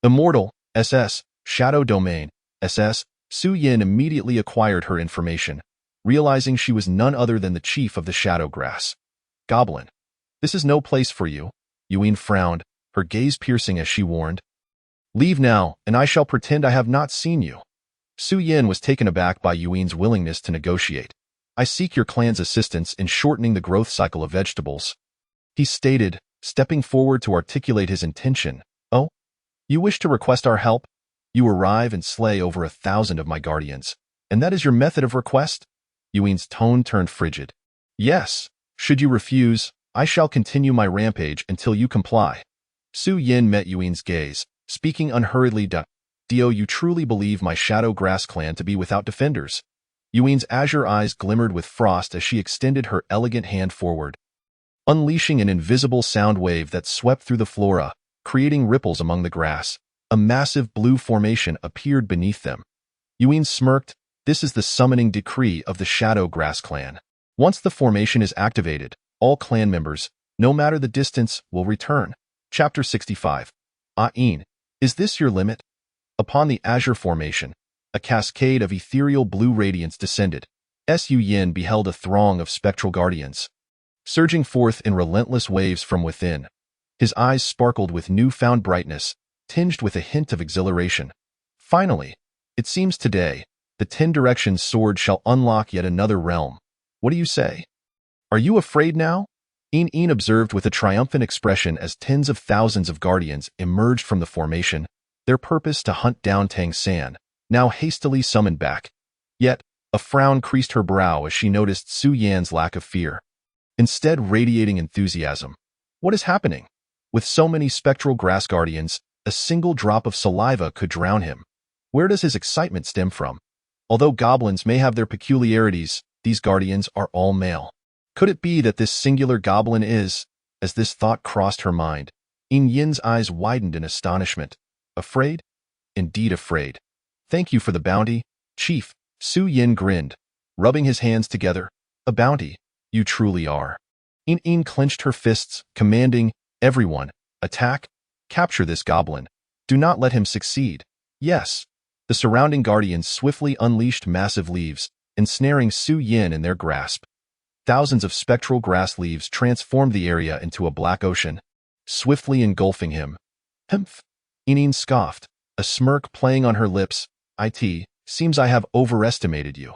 Immortal, SS. Shadow Domain, SS. Xu Yin immediately acquired her information, realizing she was none other than the chief of the Shadow Grass. Goblin. This is no place for you. Yuan frowned, her gaze piercing as she warned. Leave now, and I shall pretend I have not seen you. Xu Yin was taken aback by Yuan's willingness to negotiate. I seek your clan's assistance in shortening the growth cycle of vegetables, he stated, stepping forward to articulate his intention. Oh? You wish to request our help? You arrive and slay over 1,000 of my guardians, and that is your method of request? Yuan's tone turned frigid. Yes. Should you refuse, I shall continue my rampage until you comply. Xu Yin met Yuan's gaze, speaking unhurriedly. Do you truly believe my Shadow Grass clan to be without defenders? Yuan's azure eyes glimmered with frost as she extended her elegant hand forward, unleashing an invisible sound wave that swept through the flora, creating ripples among the grass. A massive blue formation appeared beneath them. Yuin smirked. This is the summoning decree of the Shadow Grass clan. Once the formation is activated, all clan members, no matter the distance, will return. Chapter 65. Yin, is this your limit? Upon the azure formation, a cascade of ethereal blue radiance descended. Su Yin beheld a throng of spectral guardians, surging forth in relentless waves from within. His eyes sparkled with newfound brightness, tinged with a hint of exhilaration. Finally, it seems today, the 10 Directions sword shall unlock yet another realm. What do you say? Are you afraid now? Yin observed with a triumphant expression as tens of thousands of guardians emerged from the formation, their purpose to hunt down Tang San, now hastily summoned back. Yet, a frown creased her brow as she noticed Su Yan's lack of fear, instead radiating enthusiasm. What is happening? With so many spectral grass guardians, a single drop of saliva could drown him. Where does his excitement stem from? Although goblins may have their peculiarities, these guardians are all male. Could it be that this singular goblin is, as this thought crossed her mind, Yin's eyes widened in astonishment. Afraid? Indeed afraid. Thank you for the bounty, Chief. Su Yin grinned, rubbing his hands together. A bounty, you truly are. Yin clenched her fists, commanding, everyone, attack, capture this goblin. Do not let him succeed. Yes. The surrounding guardians swiftly unleashed massive leaves, ensnaring Su Yin in their grasp. Thousands of spectral grass leaves transformed the area into a black ocean, swiftly engulfing him. Humph! Yin scoffed, a smirk playing on her lips. Seems I have overestimated you.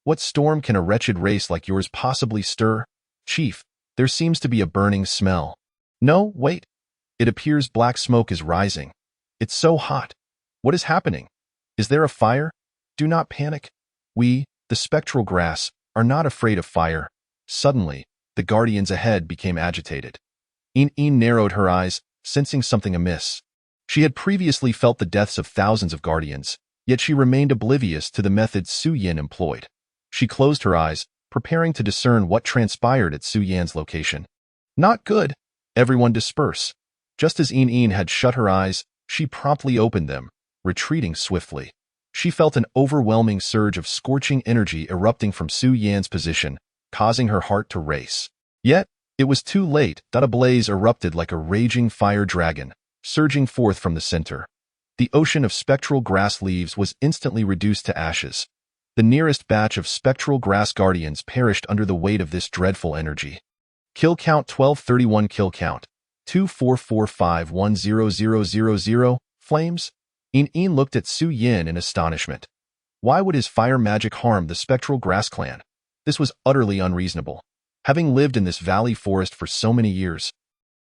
What storm can a wretched race like yours possibly stir? Chief, there seems to be a burning smell. No, wait. It appears black smoke is rising. It's so hot. What is happening? Is there a fire? Do not panic. We, the spectral grass, are not afraid of fire. Suddenly, the guardians ahead became agitated. Yin narrowed her eyes, sensing something amiss. She had previously felt the deaths of thousands of guardians, yet she remained oblivious to the methods Su Yin employed. She closed her eyes, preparing to discern what transpired at Su Yan's location. Not good. Everyone disperse. Just as Yin had shut her eyes, she promptly opened them, retreating swiftly. She felt an overwhelming surge of scorching energy erupting from Su Yan's position, causing her heart to race. Yet, it was too late. A blaze erupted like a raging fire dragon, surging forth from the center. The ocean of spectral grass leaves was instantly reduced to ashes. The nearest batch of spectral grass guardians perished under the weight of this dreadful energy. Kill count 1231. Kill count 2445100000. Flames? Yin looked at Su Yin in astonishment. Why would his fire magic harm the spectral grass clan? This was utterly unreasonable. Having lived in this valley forest for so many years,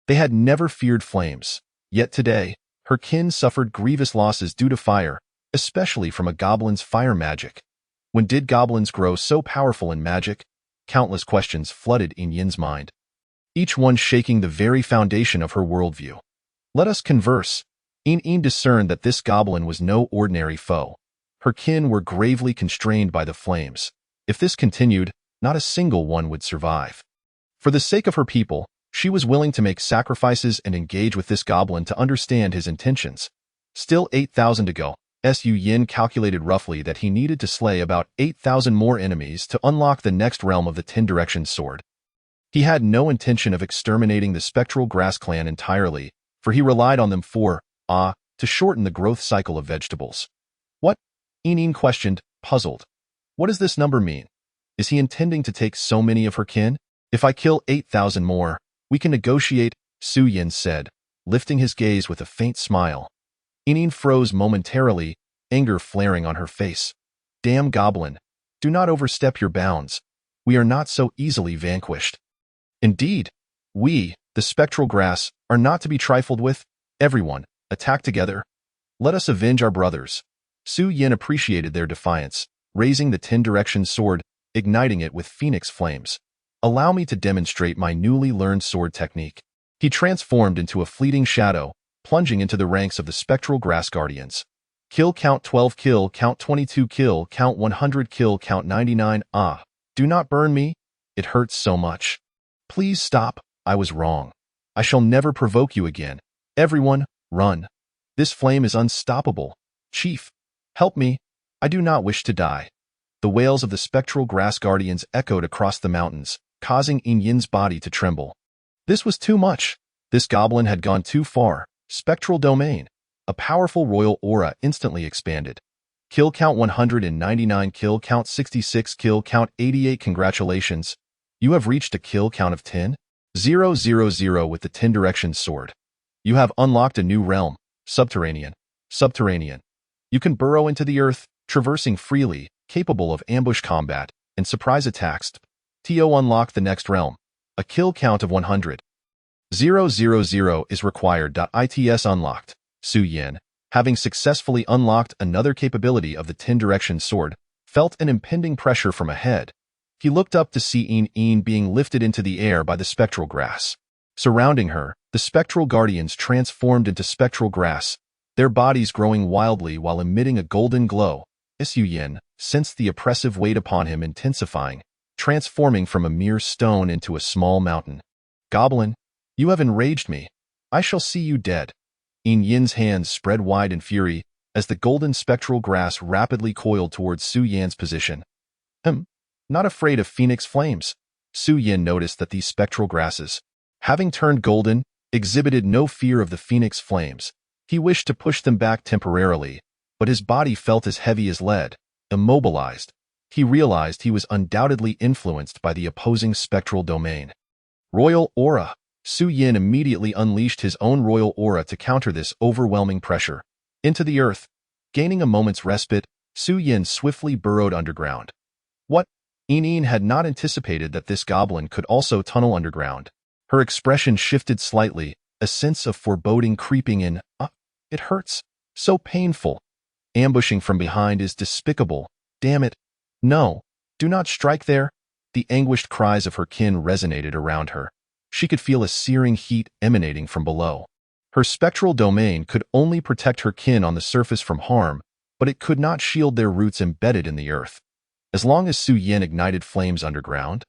they had never feared flames. Yet today, her kin suffered grievous losses due to fire, especially from a goblin's fire magic. When did goblins grow so powerful in magic? Countless questions flooded Yin's mind, each one shaking the very foundation of her worldview. Let us converse. Yin discerned that this goblin was no ordinary foe. Her kin were gravely constrained by the flames. If this continued, not a single one would survive. For the sake of her people, she was willing to make sacrifices and engage with this goblin to understand his intentions. Still 8,000 to go. Su Yin calculated roughly that he needed to slay about 8,000 more enemies to unlock the next realm of the 10 Directions sword. He had no intention of exterminating the spectral grass clan entirely, for he relied on them to shorten the growth cycle of vegetables. What? Yin questioned, puzzled. What does this number mean? Is he intending to take so many of her kin? If I kill 8,000 more, we can negotiate, Su Yin said, lifting his gaze with a faint smile. Yin froze momentarily, anger flaring on her face. Damn goblin, do not overstep your bounds. We are not so easily vanquished. Indeed, we, the spectral grass, are not to be trifled with. Everyone, attack together. Let us avenge our brothers. Su Yin appreciated their defiance, raising the 10 Directions sword, igniting it with phoenix flames. Allow me to demonstrate my newly learned sword technique. He transformed into a fleeting shadow, plunging into the ranks of the spectral grass guardians. Kill count 12. Kill count 22. Kill count 100. Kill count 99. Do not burn me. It hurts so much. Please stop. I was wrong. I shall never provoke you again. Everyone, run. This flame is unstoppable. Chief, help me. I do not wish to die. The wails of the spectral grass guardians echoed across the mountains, causing Yin's body to tremble. This was too much. This goblin had gone too far. Spectral domain. A powerful royal aura instantly expanded. Kill count 199, kill count 66, kill count 88. Congratulations. You have reached a kill count of 10,000 with the 10 directions sword. You have unlocked a new realm, subterranean. Subterranean. You can burrow into the earth, traversing freely, capable of ambush combat and surprise attacks. To unlock the next realm. A kill count of 100,000 is required. Its unlocked. Su Yin, having successfully unlocked another capability of the 10 directions sword, felt an impending pressure from ahead. He looked up to see Yin being lifted into the air by the spectral grass. Surrounding her, the spectral guardians transformed into spectral grass, their bodies growing wildly while emitting a golden glow. Su Yin sensed the oppressive weight upon him intensifying, transforming from a mere stone into a small mountain. Goblin, you have enraged me. I shall see you dead. Yin's hands spread wide in fury as the golden spectral grass rapidly coiled towards Su Yan's position. Not afraid of phoenix flames. Su Yin noticed that these spectral grasses, having turned golden, exhibited no fear of the phoenix flames. He wished to push them back temporarily, but his body felt as heavy as lead, immobilized. He realized he was undoubtedly influenced by the opposing spectral domain. Royal aura. Su Yin immediately unleashed his own royal aura to counter this overwhelming pressure. Into the earth. Gaining a moment's respite, Su Yin swiftly burrowed underground. What? Yin had not anticipated that this goblin could also tunnel underground. Her expression shifted slightly, a sense of foreboding creeping in. It hurts. So painful. Ambushing from behind is despicable. Damn it. No. Do not strike there. The anguished cries of her kin resonated around her. She could feel a searing heat emanating from below. Her spectral domain could only protect her kin on the surface from harm, but it could not shield their roots embedded in the earth. As long as Su Yin ignited flames underground,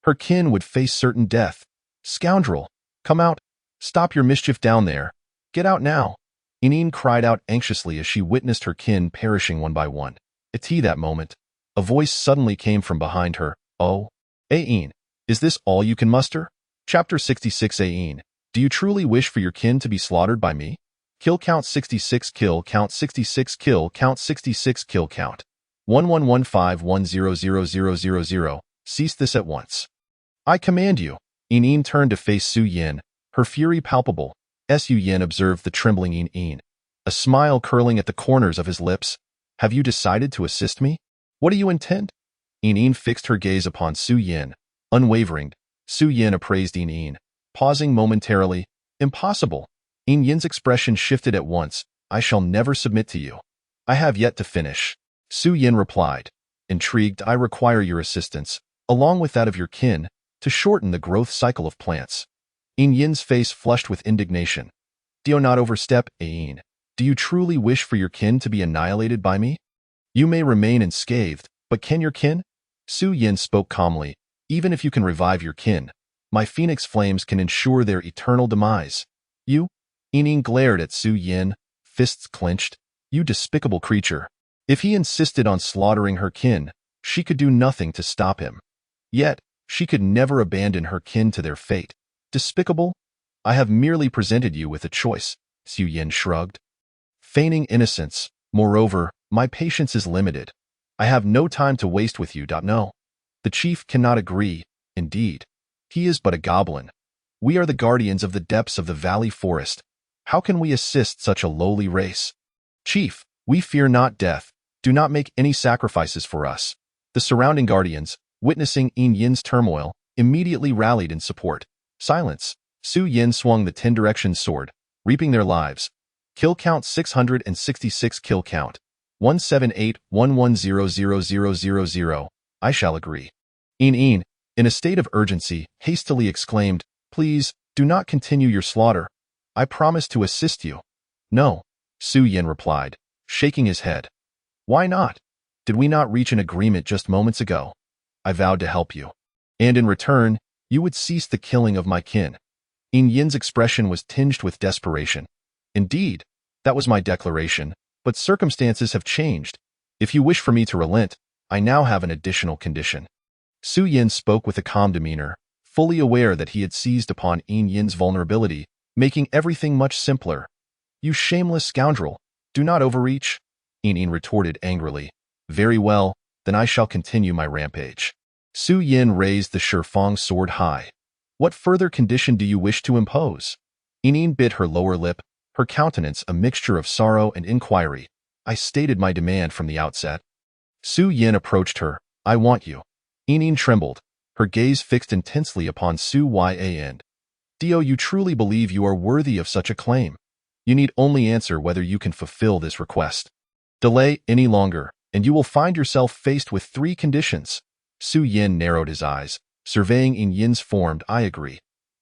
her kin would face certain death. Scoundrel! Come out! Stop your mischief down there! Get out now! Yin cried out anxiously as she witnessed her kin perishing one by one. At that moment, a voice suddenly came from behind her. Oh, Yin, is this all you can muster? Chapter 66. Yin, do you truly wish for your kin to be slaughtered by me? Kill count 66, kill count 66, kill count 66, kill count 1115100000. Cease this at once. I command you. Yin turned to face Su Yin, her fury palpable. Su Yin observed the trembling Yin, a smile curling at the corners of his lips. Have you decided to assist me? What do you intend? Yin fixed her gaze upon Su Yin, unwavering. Su Yin appraised Yin, pausing momentarily. Impossible. Yin's expression shifted at once. I shall never submit to you. I have yet to finish. Su Yin replied. Intrigued, I require your assistance, along with that of your kin, to shorten the growth cycle of plants. Yin's face flushed with indignation. Do you not overstep, Yin? Do you truly wish for your kin to be annihilated by me? You may remain unscathed, but can your kin? Su Yin spoke calmly. Even if you can revive your kin, my phoenix flames can ensure their eternal demise. You? Yin glared at Su Yin, fists clenched. You despicable creature. If he insisted on slaughtering her kin, she could do nothing to stop him. Yet, she could never abandon her kin to their fate. Despicable? I have merely presented you with a choice, Su Yin shrugged. Feigning innocence. Moreover, my patience is limited. I have no time to waste with you. No. The chief cannot agree. Indeed. He is but a goblin. We are the guardians of the depths of the valley forest. How can we assist such a lowly race? Chief, we fear not death. Do not make any sacrifices for us. The surrounding guardians, witnessing Yin's turmoil, immediately rallied in support. Silence. Su Yin swung the 10 directions sword, reaping their lives. Kill count 666, kill count 178110000. I shall agree. Yin, in a state of urgency, hastily exclaimed, Please, do not continue your slaughter. I promise to assist you. No, Su Yin replied, shaking his head. Why not? Did we not reach an agreement just moments ago? I vowed to help you. And in return, you would cease the killing of my kin. Yin's expression was tinged with desperation. Indeed, That was my declaration, but circumstances have changed. If you wish for me to relent, I now have an additional condition. Su Yin spoke with a calm demeanor, fully aware that he had seized upon Yin Yin's vulnerability, making everything much simpler. You shameless scoundrel, do not overreach, Yin Yin retorted angrily. Very well, then I shall continue my rampage. Su Yin raised the Shifang sword high. What further condition do you wish to impose? Yin Yin bit her lower lip, her countenance a mixture of sorrow and inquiry. I stated my demand from the outset. Su Yin approached her. I want you. Yin Yin trembled, her gaze fixed intensely upon Su Yan. Dio, you truly believe you are worthy of such a claim? You need only answer whether you can fulfill this request. Delay any longer, and you will find yourself faced with 3 conditions. Su Yin narrowed his eyes, surveying Yin Yin's formed I agree.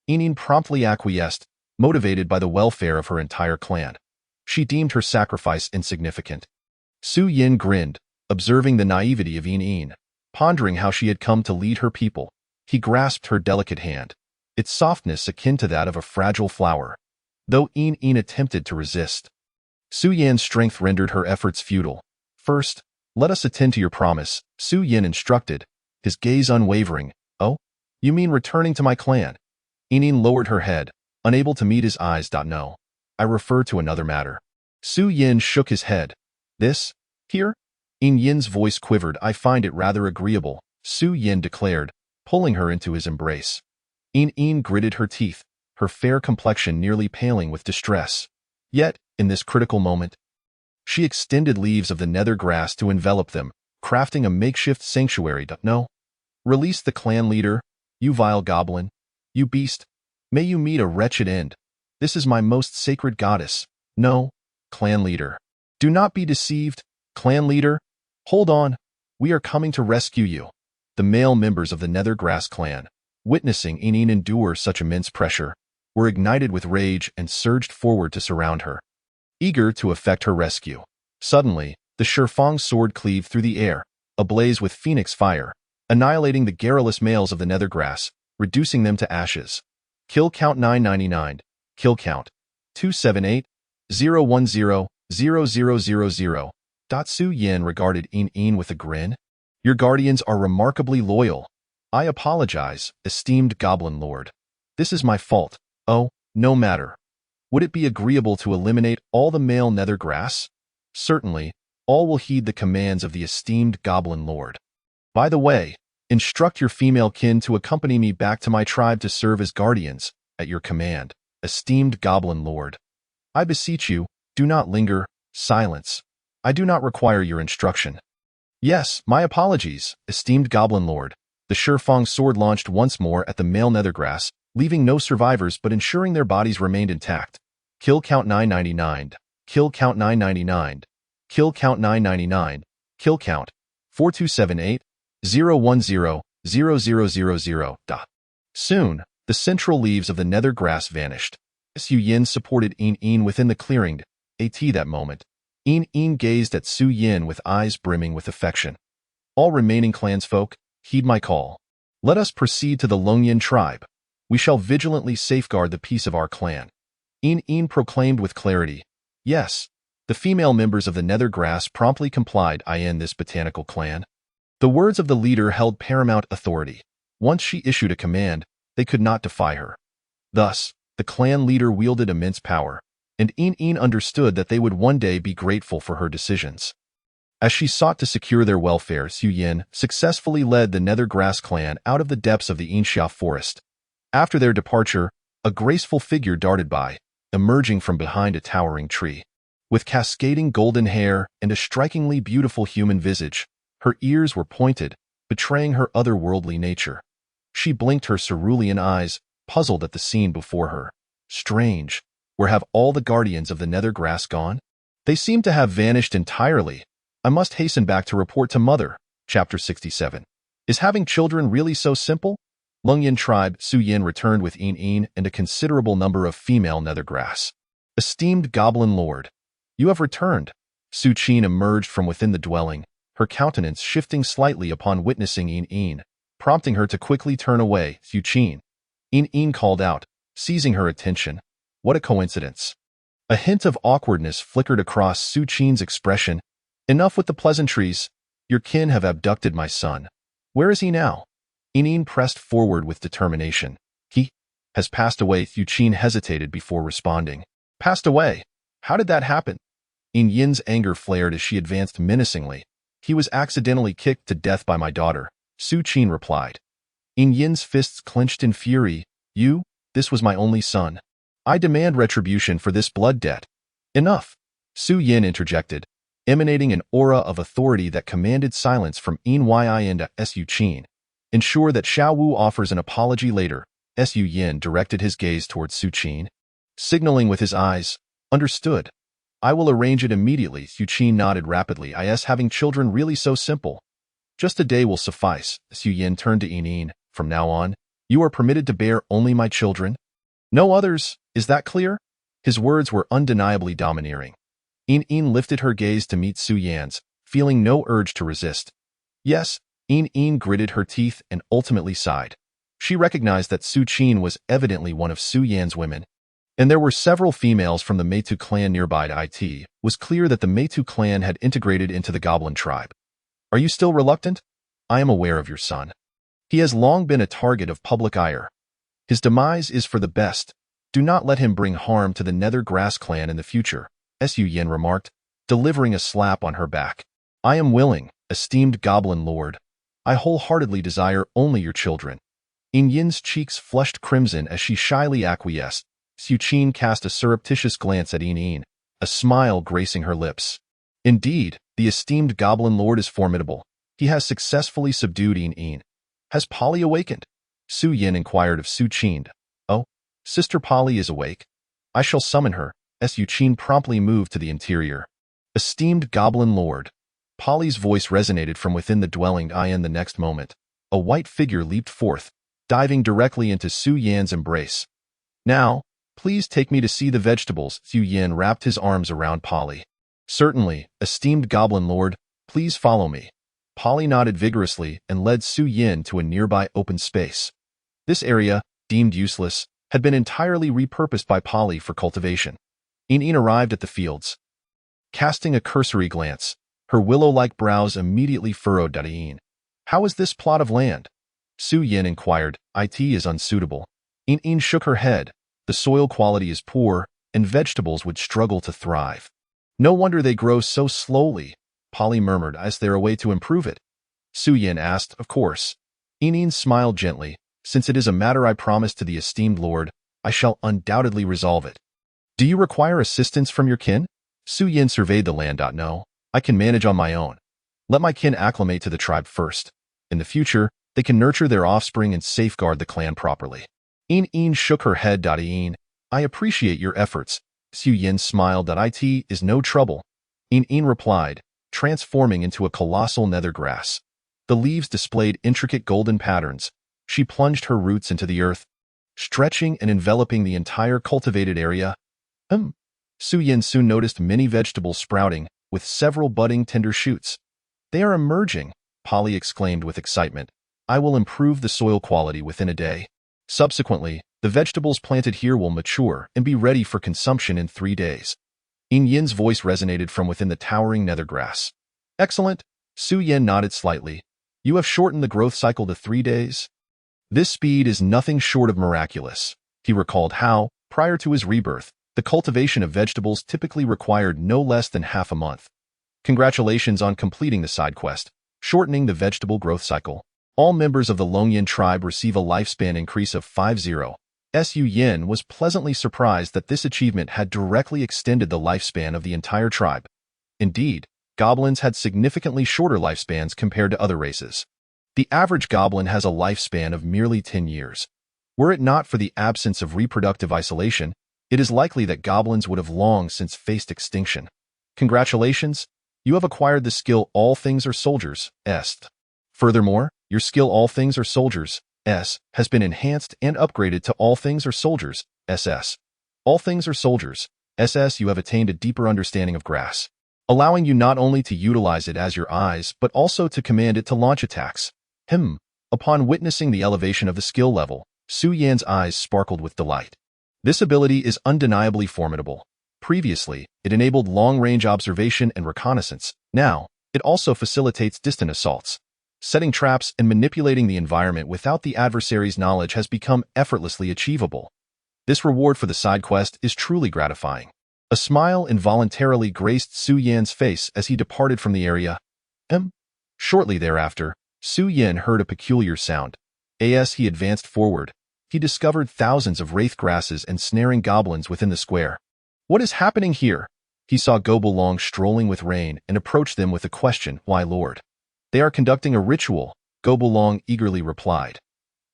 Yin Yin promptly acquiesced, motivated by the welfare of her entire clan. She deemed her sacrifice insignificant. Su Yin grinned, observing the naivety of Yin Yin, pondering how she had come to lead her people. He grasped her delicate hand, its softness akin to that of a fragile flower, though Yin Yin attempted to resist. Su Yan's strength rendered her efforts futile. First, let us attend to your promise, Su Yin instructed, his gaze unwavering. Oh, you mean returning to my clan? Yin Yin lowered her head, unable to meet his eyes. No, I refer to another matter. Su Yin shook his head. This? Here? Yin Yin's voice quivered. I find it rather agreeable, Su Yin declared, pulling her into his embrace. Yin Yin gritted her teeth, her fair complexion nearly paling with distress. Yet, in this critical moment, she extended leaves of the nether grass to envelop them, crafting a makeshift sanctuary. No. Release the clan leader, you vile goblin. You beast. May you meet a wretched end. This is my most sacred goddess. No, clan leader. Do not be deceived, clan leader. Hold on. We are coming to rescue you. The male members of the Nethergrass clan, witnessing Yin Yin endure such immense pressure, were ignited with rage and surged forward to surround her, eager to effect her rescue. Suddenly, the Shifang sword cleaved through the air, ablaze with phoenix fire, annihilating the garrulous males of the Nethergrass, reducing them to ashes. Kill count 999. Kill count 278 010 0000. Su Yin regarded Yin Yin with a grin. Your guardians are remarkably loyal. I apologize, esteemed Goblin Lord. This is my fault. Oh, no matter. Would it be agreeable to eliminate all the male Nethergrass? Certainly, all will heed the commands of the esteemed Goblin Lord. By the way, instruct your female kin to accompany me back to my tribe to serve as guardians, at your command, esteemed Goblin Lord. I beseech you, do not linger, silence. I do not require your instruction. Yes, my apologies, esteemed Goblin Lord. The Shifang sword launched once more at the male Nethergrass, leaving no survivors but ensuring their bodies remained intact. Kill count 999. Kill count 999. Kill count 999. Kill count 4278 010 0000. Soon, the central leaves of the Nethergrass vanished. Su Yin supported Yin Yin within the clearing. That moment, Yin Yin gazed at Su Yin with eyes brimming with affection. All remaining clansfolk, heed my call. Let us proceed to the Longyan tribe. We shall vigilantly safeguard the peace of our clan. Yin Yin proclaimed with clarity. Yes, the female members of the Nethergrass promptly complied. In this botanical clan. The words of the leader held paramount authority. Once she issued a command, they could not defy her. Thus, the clan leader wielded immense power, and Yin Yin understood that they would one day be grateful for her decisions. As she sought to secure their welfare, Su Yin successfully led the Nethergrass clan out of the depths of the Yinxia forest. After their departure, a graceful figure darted by, emerging from behind a towering tree. With cascading golden hair and a strikingly beautiful human visage, her ears were pointed, betraying her otherworldly nature. She blinked her cerulean eyes, puzzled at the scene before her. Strange. Where have all the guardians of the Nethergrass gone? They seem to have vanished entirely. I must hasten back to report to Mother. Chapter 67. Is having children really so simple? Longyan tribe, Su Yin returned with Yin Yin and a considerable number of female Nethergrass. Esteemed Goblin Lord, you have returned. Su Qin emerged from within the dwelling, her countenance shifting slightly upon witnessing Yin Yin, prompting her to quickly turn away. Su Qin. Yin Yin called out, seizing her attention. What a coincidence. A hint of awkwardness flickered across Su Qin's expression. Enough with the pleasantries. Your kin have abducted my son. Where is he now? Yin pressed forward with determination. He has passed away. Su Qin hesitated before responding. Passed away? How did that happen? Yin's anger flared as she advanced menacingly. He was accidentally kicked to death by my daughter, Su Qin replied. Yin's fists clenched in fury. This was my only son. I demand retribution for this blood debt. Enough, Su Yin interjected, emanating an aura of authority that commanded silence from Yin and Su Qin. Ensure that Xiao Wu offers an apology later. Su Yin directed his gaze towards Su Qin, signaling with his eyes. Understood. I will arrange it immediately. Su Qin nodded rapidly. Having children really so simple? Just a day will suffice. Su Yin turned to Yin. From now on, you are permitted to bear only my children. No others, is that clear? His words were undeniably domineering. Yin lifted her gaze to meet Su Yan's, feeling no urge to resist. Yes, Yin gritted her teeth and ultimately sighed. She recognized that Su Qin was evidently one of Su Yan's women, and there were several females from the Meitu clan nearby. It was clear that the Meitu clan had integrated into the goblin tribe. Are you still reluctant? I am aware of your son. He has long been a target of public ire. His demise is for the best. Do not let him bring harm to the Nether Grass clan in the future, Su Yin remarked, delivering a slap on her back. I am willing, esteemed goblin lord. I wholeheartedly desire only your children. Yin's cheeks flushed crimson as she shyly acquiesced. Su Qin cast a surreptitious glance at Yin, a smile gracing her lips. Indeed, the esteemed goblin lord is formidable. He has successfully subdued Yin. Has Polly awakened? Su Yin inquired of Su Qin. Oh, Sister Polly is awake. I shall summon her. Su Qin promptly moved to the interior. Esteemed goblin lord. Polly's voice resonated from within the dwelling. The next moment, a white figure leaped forth, diving directly into Su Yan's embrace. Now, please take me to see the vegetables. Su Yin wrapped his arms around Polly. Certainly, esteemed goblin lord, please follow me. Polly nodded vigorously and led Su Yin to a nearby open space. This area, deemed useless, had been entirely repurposed by Polly for cultivation. Yin arrived at the fields. Casting a cursory glance, her willow-like brows immediately furrowed. Yin. How is this plot of land? Su Yin inquired. It is unsuitable. Yin shook her head. The soil quality is poor, and vegetables would struggle to thrive. No wonder they grow so slowly, Polly murmured. Is there a way to improve it? Su Yin asked. Of course. Yin smiled gently. Since it is a matter I promised to the esteemed lord, I shall undoubtedly resolve it. Do you require assistance from your kin? Su Yin surveyed the land. No, I can manage on my own. Let my kin acclimate to the tribe first. In the future, they can nurture their offspring and safeguard the clan properly. Yin shook her head. Yin, I appreciate your efforts. Su Yin smiled. It is no trouble. Yin replied, transforming into a colossal nether grass. The leaves displayed intricate golden patterns. She plunged her roots into the earth, stretching and enveloping the entire cultivated area. Su Yin soon noticed many vegetables sprouting, with several budding tender shoots. They are emerging, Polly exclaimed with excitement. I will improve the soil quality within a day. Subsequently, the vegetables planted here will mature and be ready for consumption in 3 days. Yin's voice resonated from within the towering nether grass. Excellent. Su Yin nodded slightly. You have shortened the growth cycle to 3 days. This speed is nothing short of miraculous. He recalled how, prior to his rebirth, the cultivation of vegetables typically required no less than half a month. Congratulations on completing the side quest, shortening the vegetable growth cycle. All members of the Longyan tribe receive a lifespan increase of 50. Su Yin was pleasantly surprised that this achievement had directly extended the lifespan of the entire tribe. Indeed, goblins had significantly shorter lifespans compared to other races. The average goblin has a lifespan of merely 10 years. Were it not for the absence of reproductive isolation, it is likely that goblins would have long since faced extinction. Congratulations, you have acquired the skill All Things Are Soldiers, est. Furthermore, your skill All Things Are Soldiers, S, has been enhanced and upgraded to All Things Are Soldiers, SS. All Things Are Soldiers, SS. You have attained a deeper understanding of grass, allowing you not only to utilize it as your eyes, but also to command it to launch attacks. Upon witnessing the elevation of the skill level, Su Yan's eyes sparkled with delight. This ability is undeniably formidable. Previously, it enabled long-range observation and reconnaissance. Now, it also facilitates distant assaults. Setting traps and manipulating the environment without the adversary's knowledge has become effortlessly achievable. This reward for the side quest is truly gratifying. A smile involuntarily graced Su Yan's face as he departed from the area. Shortly thereafter, Su Yan heard a peculiar sound. As he advanced forward, he discovered thousands of wraith grasses and snaring goblins within the square. What is happening here? He saw Gobulong strolling with Rain and approached them with the question, "Why, Lord?" "They are conducting a ritual," Gobulong eagerly replied.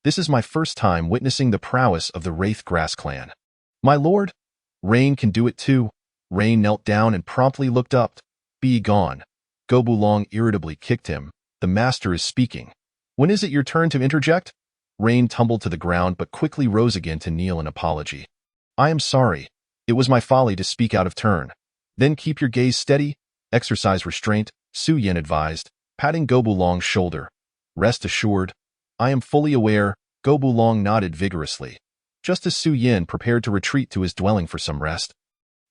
"This is my first time witnessing the prowess of the Wraith Grass clan." "My lord, Rain can do it too." Rain knelt down and promptly looked up. "Be gone." Gobulong irritably kicked him. "The master is speaking." "When is it your turn to interject?" Rain tumbled to the ground but quickly rose again to kneel in apology. "I am sorry. It was my folly to speak out of turn." "Then keep your gaze steady. Exercise restraint," Su Yan advised, patting Gobulong's shoulder. "Rest assured, I am fully aware." Gobulong nodded vigorously, just as Su Yan prepared to retreat to his dwelling for some rest.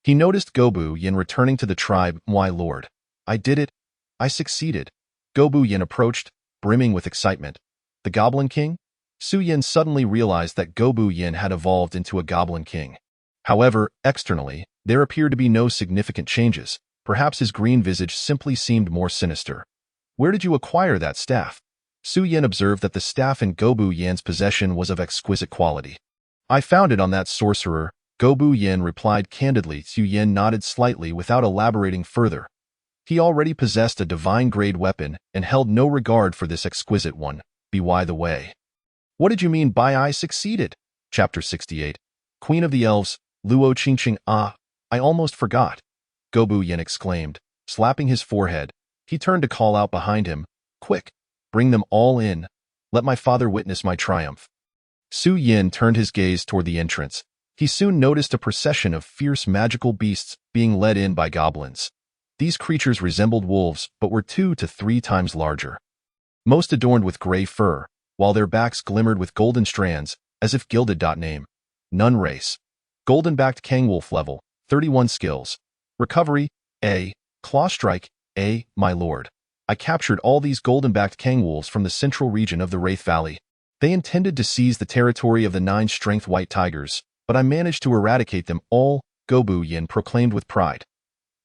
He noticed Gobu Yin returning to the tribe. "Why, lord, I did it. I succeeded." Gobu Yin approached, brimming with excitement. "The Goblin King?" Su Yan suddenly realized that Gobu Yin had evolved into a Goblin King. However, externally, there appeared to be no significant changes. Perhaps his green visage simply seemed more sinister. "Where did you acquire that staff?" Su Yan observed that the staff in Gobu Yan's possession was of exquisite quality. "I found it on that sorcerer," Gobu Yin replied candidly. Su Yan nodded slightly without elaborating further. He already possessed a divine-grade weapon and held no regard for this exquisite one. By the way. "What did you mean by I succeeded?" Chapter 68. Queen of the Elves, Luo Qingqing. "Ah, I almost forgot," Gobu Yin exclaimed, slapping his forehead. He turned to call out behind him, "Quick, bring them all in. Let my father witness my triumph." Su Yin turned his gaze toward the entrance. He soon noticed a procession of fierce magical beasts being led in by goblins. These creatures resembled wolves but were 2 to 3 times larger. Most adorned with gray fur, while their backs glimmered with golden strands, as if gilded. Name: Nun Race. Golden-backed Kangwolf level, 31 skills. Recovery, A. Claw Strike, A. My lord, I captured all these golden-backed Kangwolves from the central region of the Wraith Valley. They intended to seize the territory of the 9 strength white tigers, but I managed to eradicate them all, Gobu Yin proclaimed with pride.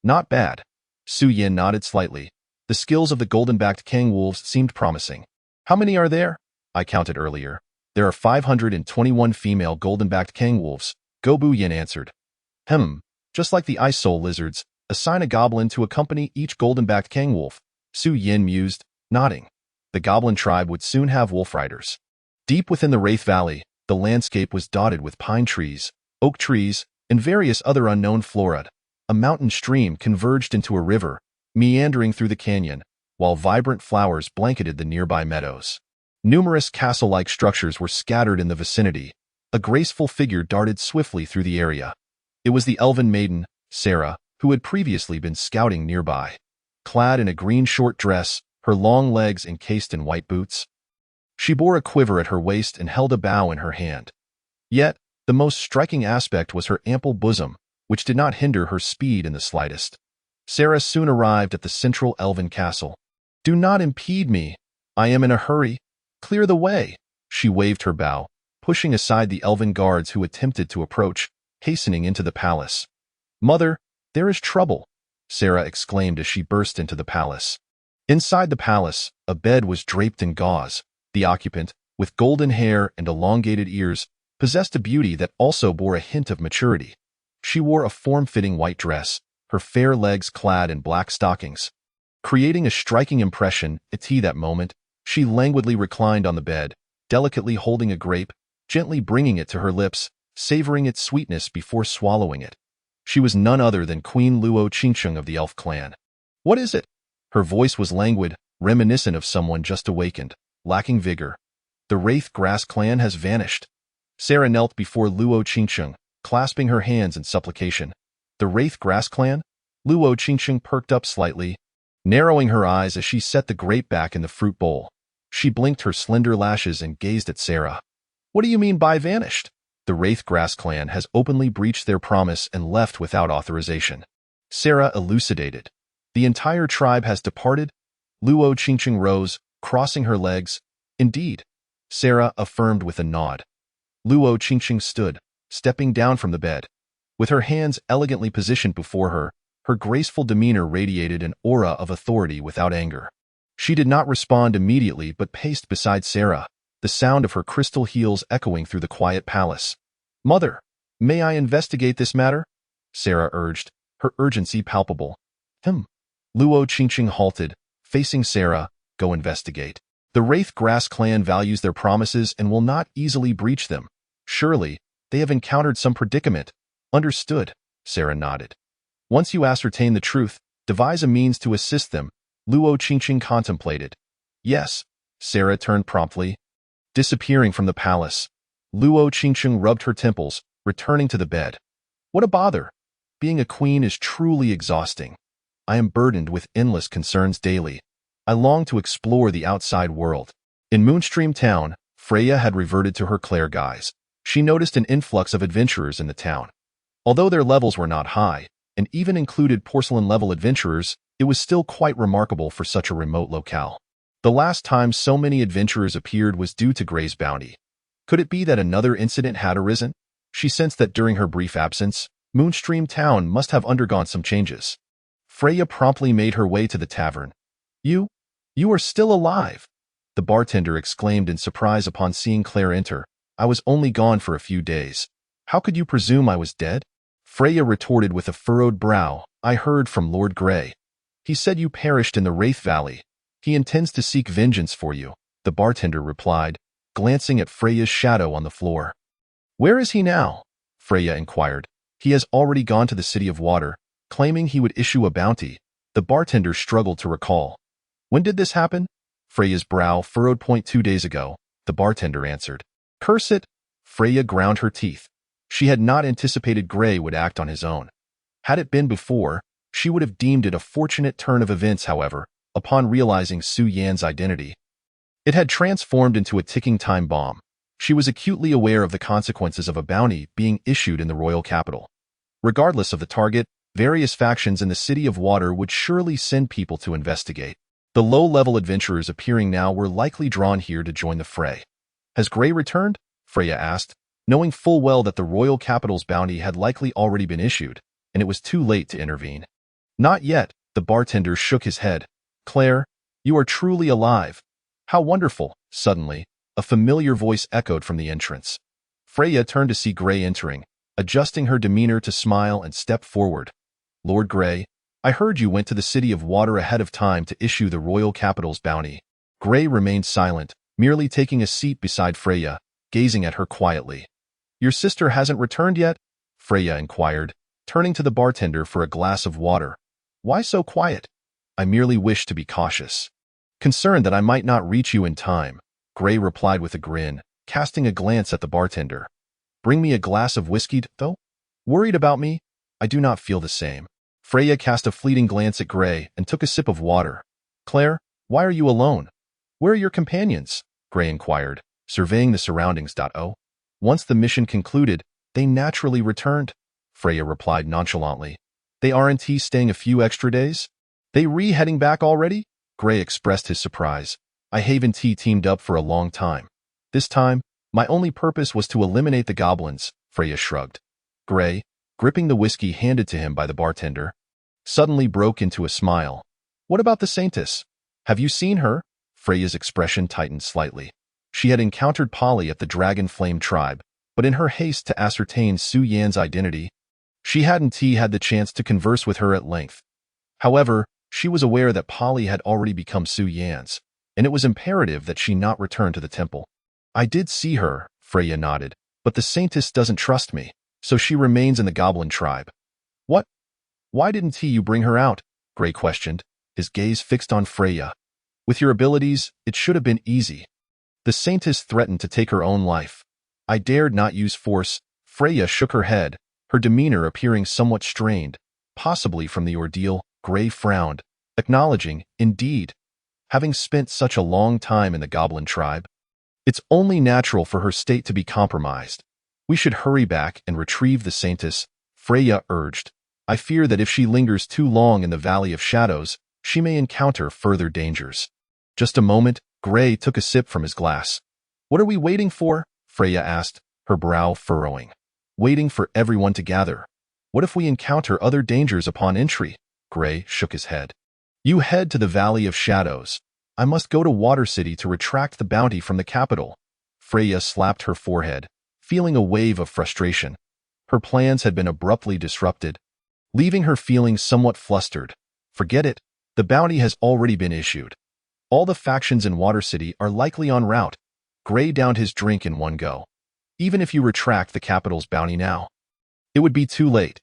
Not bad. Su Yin nodded slightly. The skills of the golden-backed Kangwolves seemed promising. How many are there? I counted earlier. There are 521 female golden-backed Kangwolves, Gobu Yin answered. Just like the ice soul lizards, assign a goblin to accompany each golden-backed Kangwolf, Su Yin mused, nodding. The goblin tribe would soon have wolf riders. Deep within the Wraith Valley, the landscape was dotted with pine trees, oak trees, and various other unknown flora. A mountain stream converged into a river, meandering through the canyon, while vibrant flowers blanketed the nearby meadows. Numerous castle-like structures were scattered in the vicinity. A graceful figure darted swiftly through the area. It was the elven maiden, Sarah, who had previously been scouting nearby. Clad in a green short dress, her long legs encased in white boots, she bore a quiver at her waist and held a bow in her hand. Yet, the most striking aspect was her ample bosom, which did not hinder her speed in the slightest. Sarah soon arrived at the central elven castle. "Do not impede me. I am in a hurry. Clear the way." She waved her bow, pushing aside the elven guards who attempted to approach, hastening into the palace. "Mother, there is trouble," Sarah exclaimed as she burst into the palace. Inside the palace, a bed was draped in gauze. The occupant, with golden hair and elongated ears, possessed a beauty that also bore a hint of maturity. She wore a form-fitting white dress, her fair legs clad in black stockings. Creating a striking impression, at that moment, she languidly reclined on the bed, delicately holding a grape, gently bringing it to her lips, savoring its sweetness before swallowing it. She was none other than Queen Luo Qingqing of the elf clan. "What is it?" Her voice was languid, reminiscent of someone just awakened, lacking vigor. "The Wraith Grass clan has vanished." Sarah knelt before Luo Qingqing, clasping her hands in supplication. "The Wraith Grass clan?" Luo Qingqing perked up slightly, narrowing her eyes as she set the grape back in the fruit bowl. She blinked her slender lashes and gazed at Sarah. "What do you mean by vanished?" The Wraithgrass clan has openly breached their promise and left without authorization. Sarah elucidated. The entire tribe has departed? Luo Qingqing rose, crossing her legs. Indeed, Sarah affirmed with a nod. Luo Qingqing stood, stepping down from the bed. With her hands elegantly positioned before her, her graceful demeanor radiated an aura of authority without anger. She did not respond immediately but paced beside Sarah, the sound of her crystal heels echoing through the quiet palace. "Mother, may I investigate this matter?" Sarah urged, her urgency palpable. Luo Qingqing halted, facing Sarah. "Go investigate. The Wraithgrass clan values their promises and will not easily breach them. Surely, they have encountered some predicament." "Understood," Sarah nodded. "Once you ascertain the truth, devise a means to assist them," Luo Qingqing contemplated. "Yes," Sarah turned promptly. Disappearing from the palace, Luo Qingqing rubbed her temples, returning to the bed. "What a bother! Being a queen is truly exhausting. I am burdened with endless concerns daily. I long to explore the outside world." In Moonstream Town, Freya had reverted to her Claire guise. She noticed an influx of adventurers in the town. Although their levels were not high, and even included porcelain-level adventurers, it was still quite remarkable for such a remote locale. The last time so many adventurers appeared was due to Grey's bounty. Could it be that another incident had arisen? She sensed that during her brief absence, Moonstream Town must have undergone some changes. Freya promptly made her way to the tavern. You are still alive!" the bartender exclaimed in surprise upon seeing Claire enter. "I was only gone for a few days. How could you presume I was dead?" Freya retorted with a furrowed brow. "I heard from Lord Grey. He said you perished in the Wraith Valley. He intends to seek vengeance for you," the bartender replied, glancing at Freya's shadow on the floor. "Where is he now?" Freya inquired. "He has already gone to the City of Water, claiming he would issue a bounty." The bartender struggled to recall. "When did this happen?" Freya's brow furrowed. 2 days ago, the bartender answered. "Curse it!" Freya ground her teeth. She had not anticipated Grey would act on his own. Had it been before, she would have deemed it a fortunate turn of events, however, upon realizing Su Yan's identity. It had transformed into a ticking time bomb. She was acutely aware of the consequences of a bounty being issued in the royal capital. Regardless of the target, various factions in the City of Water would surely send people to investigate. The low-level adventurers appearing now were likely drawn here to join the fray. "Has Grey returned?" Freya asked, knowing full well that the royal capital's bounty had likely already been issued, and it was too late to intervene. "Not yet," the bartender shook his head. "Claire, you are truly alive. How wonderful!" Suddenly, a familiar voice echoed from the entrance. Freya turned to see Grey entering, adjusting her demeanor to smile and step forward. "Lord Grey, I heard you went to the City of Water ahead of time to issue the royal capital's bounty." Grey remained silent, merely taking a seat beside Freya, gazing at her quietly. "Your sister hasn't returned yet?" Freya inquired, turning to the bartender for a glass of water. "Why so quiet?" "I merely wish to be cautious. Concerned that I might not reach you in time," Grey replied with a grin, casting a glance at the bartender. "Bring me a glass of whiskey, though? Worried about me? I do not feel the same." Freya cast a fleeting glance at Grey and took a sip of water. "Claire, why are you alone? Where are your companions?" Grey inquired, surveying the surroundings. "Once the mission concluded, they naturally returned," Freya replied nonchalantly. "They aren't staying a few extra days? They heading back already?" Grey expressed his surprise. "I haven't teamed up for a long time. This time, my only purpose was to eliminate the goblins," Freya shrugged. Grey, gripping the whiskey handed to him by the bartender, suddenly broke into a smile. "What about the saintess? Have you seen her?" Freya's expression tightened slightly. She had encountered Polly at the Dragon Flame tribe, but in her haste to ascertain Su Yan's identity, she hadn't had the chance to converse with her at length. However, she was aware that Polly had already become Su Yan's, and it was imperative that she not return to the temple. "I did see her," Freya nodded, "but the saintess doesn't trust me, so she remains in the goblin tribe." "What? Why didn't you bring her out?" Grey questioned, his gaze fixed on Freya. "With your abilities, it should have been easy." "The saintess threatened to take her own life. I dared not use force." Freya shook her head, her demeanor appearing somewhat strained, possibly from the ordeal. Grey frowned, acknowledging, indeed, having spent such a long time in the goblin tribe, it's only natural for her state to be compromised. We should hurry back and retrieve the saintess, Freya urged. I fear that if she lingers too long in the Valley of Shadows, she may encounter further dangers. Just a moment, Gray took a sip from his glass. What are we waiting for? Freya asked, her brow furrowing. Waiting for everyone to gather. What if we encounter other dangers upon entry? Gray shook his head. You head to the Valley of Shadows. I must go to Water City to retract the bounty from the capital. Freya slapped her forehead, feeling a wave of frustration. Her plans had been abruptly disrupted, leaving her feeling somewhat flustered. Forget it. The bounty has already been issued. All the factions in Water City are likely en route. Gray downed his drink in one go. Even if you retract the capital's bounty now, it would be too late.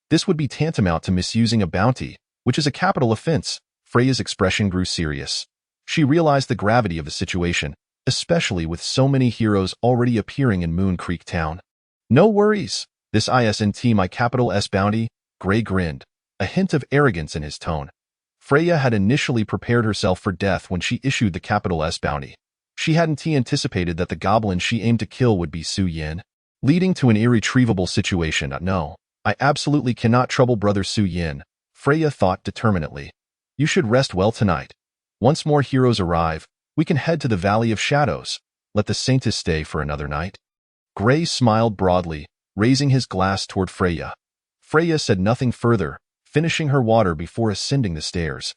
This would be tantamount to misusing a bounty, which is a capital offense. Freya's expression grew serious. She realized the gravity of the situation, especially with so many heroes already appearing in Moon Creek Town. No worries. This isn't my capital S bounty. Gray grinned, a hint of arrogance in his tone. Freya had initially prepared herself for death when she issued the capital S bounty. She hadn't anticipated that the goblin she aimed to kill would be Su Yin, leading to an irretrievable situation. No, I absolutely cannot trouble brother Su Yin, Freya thought determinedly. You should rest well tonight. Once more heroes arrive, we can head to the Valley of Shadows. Let the saintess stay for another night. Gray smiled broadly, raising his glass toward Freya. Freya said nothing further, finishing her water before ascending the stairs.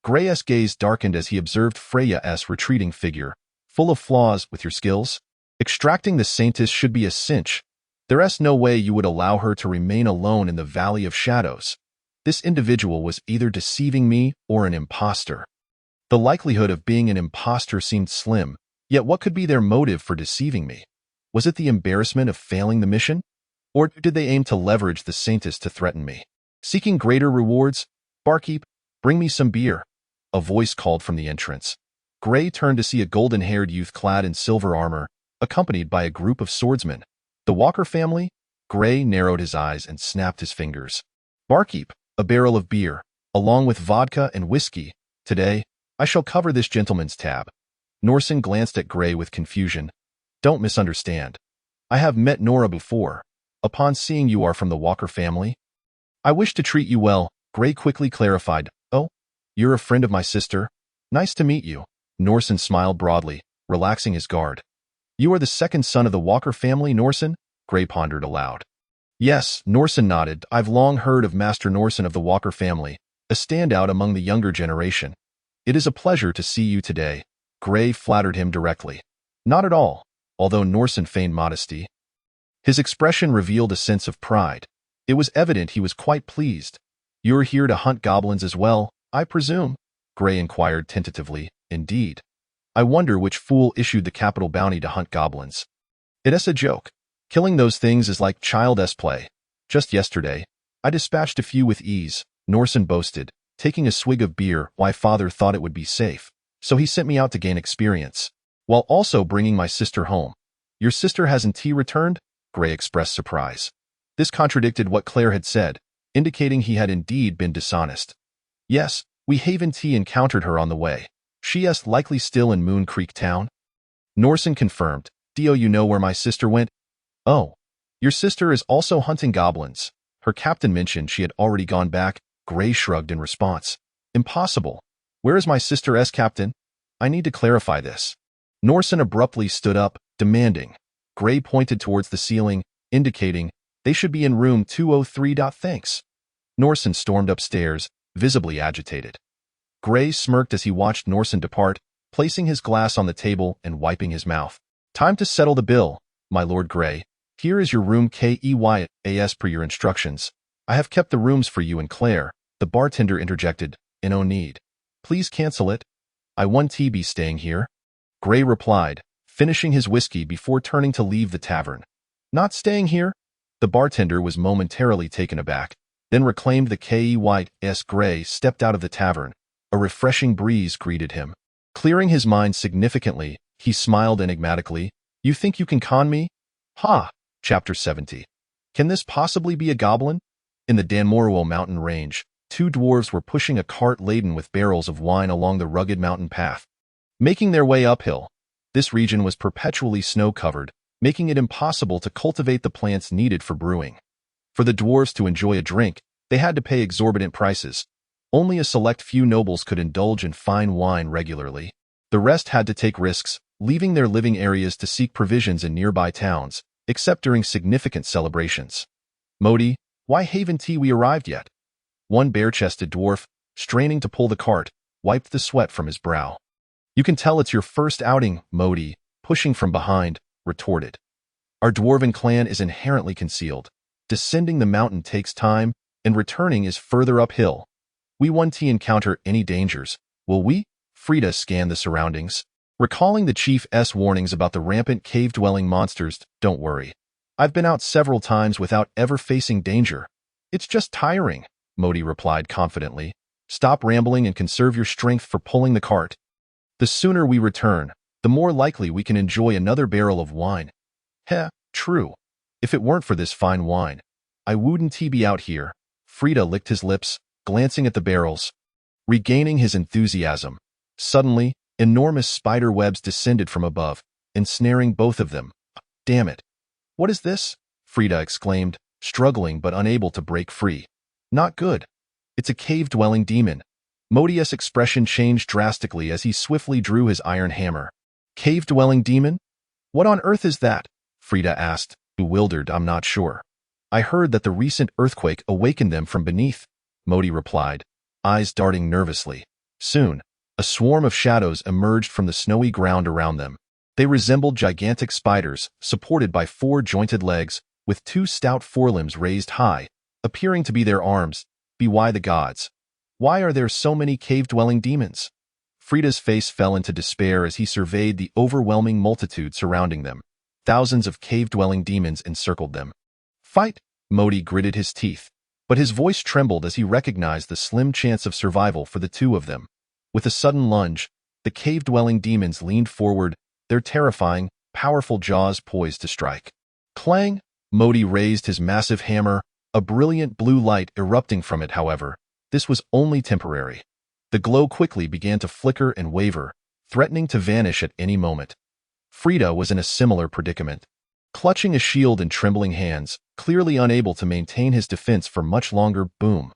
Gray's gaze darkened as he observed Freya's retreating figure. Full of flaws with your skills? Extracting the saintess should be a cinch. There's no way you would allow her to remain alone in the Valley of Shadows. This individual was either deceiving me or an imposter. The likelihood of being an imposter seemed slim, yet what could be their motive for deceiving me? Was it the embarrassment of failing the mission? Or did they aim to leverage the saintess to threaten me? Seeking greater rewards? Barkeep, bring me some beer. A voice called from the entrance. Gray turned to see a golden-haired youth clad in silver armor, accompanied by a group of swordsmen. The Walker family? Gray narrowed his eyes and snapped his fingers. Barkeep, a barrel of beer, along with vodka and whiskey. Today, I shall cover this gentleman's tab. Norson glanced at Gray with confusion. Don't misunderstand. I have met Nora before. Upon seeing you are from the Walker family, I wish to treat you well, Gray quickly clarified. Oh, you're a friend of my sister? Nice to meet you. Norson smiled broadly, relaxing his guard. You are the second son of the Walker family, Norson? Gray pondered aloud. Yes, Norson nodded. I've long heard of Master Norson of the Walker family, a standout among the younger generation. It is a pleasure to see you today. Gray flattered him directly. Not at all, although Norson feigned modesty. His expression revealed a sense of pride. It was evident he was quite pleased. You're here to hunt goblins as well, I presume? Gray inquired tentatively. Indeed. I wonder which fool issued the capital bounty to hunt goblins. It's a joke. Killing those things is like child's play. Just yesterday, I dispatched a few with ease, Norson boasted, taking a swig of beer. Why father thought it would be safe, so he sent me out to gain experience, while also bringing my sister home. Your sister hasn't returned? Gray expressed surprise. This contradicted what Claire had said, indicating he had indeed been dishonest. Yes, we haven't encountered her on the way. She's likely still in Moon Creek Town. Norson confirmed. Do you know where my sister went? Oh, your sister is also hunting goblins. Her captain mentioned she had already gone back. Gray shrugged in response. Impossible. Where is my sister's captain? I need to clarify this. Norson abruptly stood up, demanding. Gray pointed towards the ceiling, indicating they should be in room 203. Thanks. Norson stormed upstairs, visibly agitated. Gray smirked as he watched Norson depart, placing his glass on the table and wiping his mouth. Time to settle the bill, my Lord Gray. Here is your room KEYAS per your instructions. I have kept the rooms for you and Claire, the bartender interjected. No need. Please cancel it. I won't be staying here. Gray replied, finishing his whiskey before turning to leave the tavern. Not staying here? The bartender was momentarily taken aback, then reclaimed the KEYS. Gray stepped out of the tavern. A refreshing breeze greeted him. Clearing his mind significantly, he smiled enigmatically. You think you can con me? Ha! Chapter 70. Can this possibly be a goblin? In the Danmorwell mountain range, two dwarves were pushing a cart laden with barrels of wine along the rugged mountain path, making their way uphill. This region was perpetually snow-covered, making it impossible to cultivate the plants needed for brewing. For the dwarves to enjoy a drink, they had to pay exorbitant prices. Only a select few nobles could indulge in fine wine regularly. The rest had to take risks, leaving their living areas to seek provisions in nearby towns, except during significant celebrations. Modi, why haven't we arrived yet? One bare-chested dwarf, straining to pull the cart, wiped the sweat from his brow. You can tell it's your first outing, Modi, pushing from behind, retorted. Our dwarven clan is inherently concealed. Descending the mountain takes time, and returning is further uphill. We won't encounter any dangers, will we? Frida scanned the surroundings, recalling the chief's warnings about the rampant cave-dwelling monsters. Don't worry. I've been out several times without ever facing danger. It's just tiring, Modi replied confidently. Stop rambling and conserve your strength for pulling the cart. The sooner we return, the more likely we can enjoy another barrel of wine. Heh, true. If it weren't for this fine wine, I wouldn't be out here. Frida licked his lips, glancing at the barrels. Regaining his enthusiasm, suddenly, enormous spider webs descended from above, ensnaring both of them. Damn it. What is this? Frida exclaimed, struggling but unable to break free. Not good. It's a cave-dwelling demon. Modi's expression changed drastically as he swiftly drew his iron hammer. Cave-dwelling demon? What on earth is that? Frida asked, bewildered. I'm not sure. I heard that the recent earthquake awakened them from beneath, Modi replied, eyes darting nervously. Soon, a swarm of shadows emerged from the snowy ground around them. They resembled gigantic spiders, supported by 4 jointed legs, with 2 stout forelimbs raised high, appearing to be their arms. Why the gods? Why are there so many cave-dwelling demons? Frida's face fell into despair as he surveyed the overwhelming multitude surrounding them. Thousands of cave-dwelling demons encircled them. Fight! Modi gritted his teeth, but his voice trembled as he recognized the slim chance of survival for the 2 of them. With a sudden lunge, the cave-dwelling demons leaned forward, their terrifying, powerful jaws poised to strike. Clang! Modi raised his massive hammer, a brilliant blue light erupting from it. However, this was only temporary. The glow quickly began to flicker and waver, threatening to vanish at any moment. Frida was in a similar predicament. Clutching a shield in trembling hands, clearly unable to maintain his defense for much longer. Boom.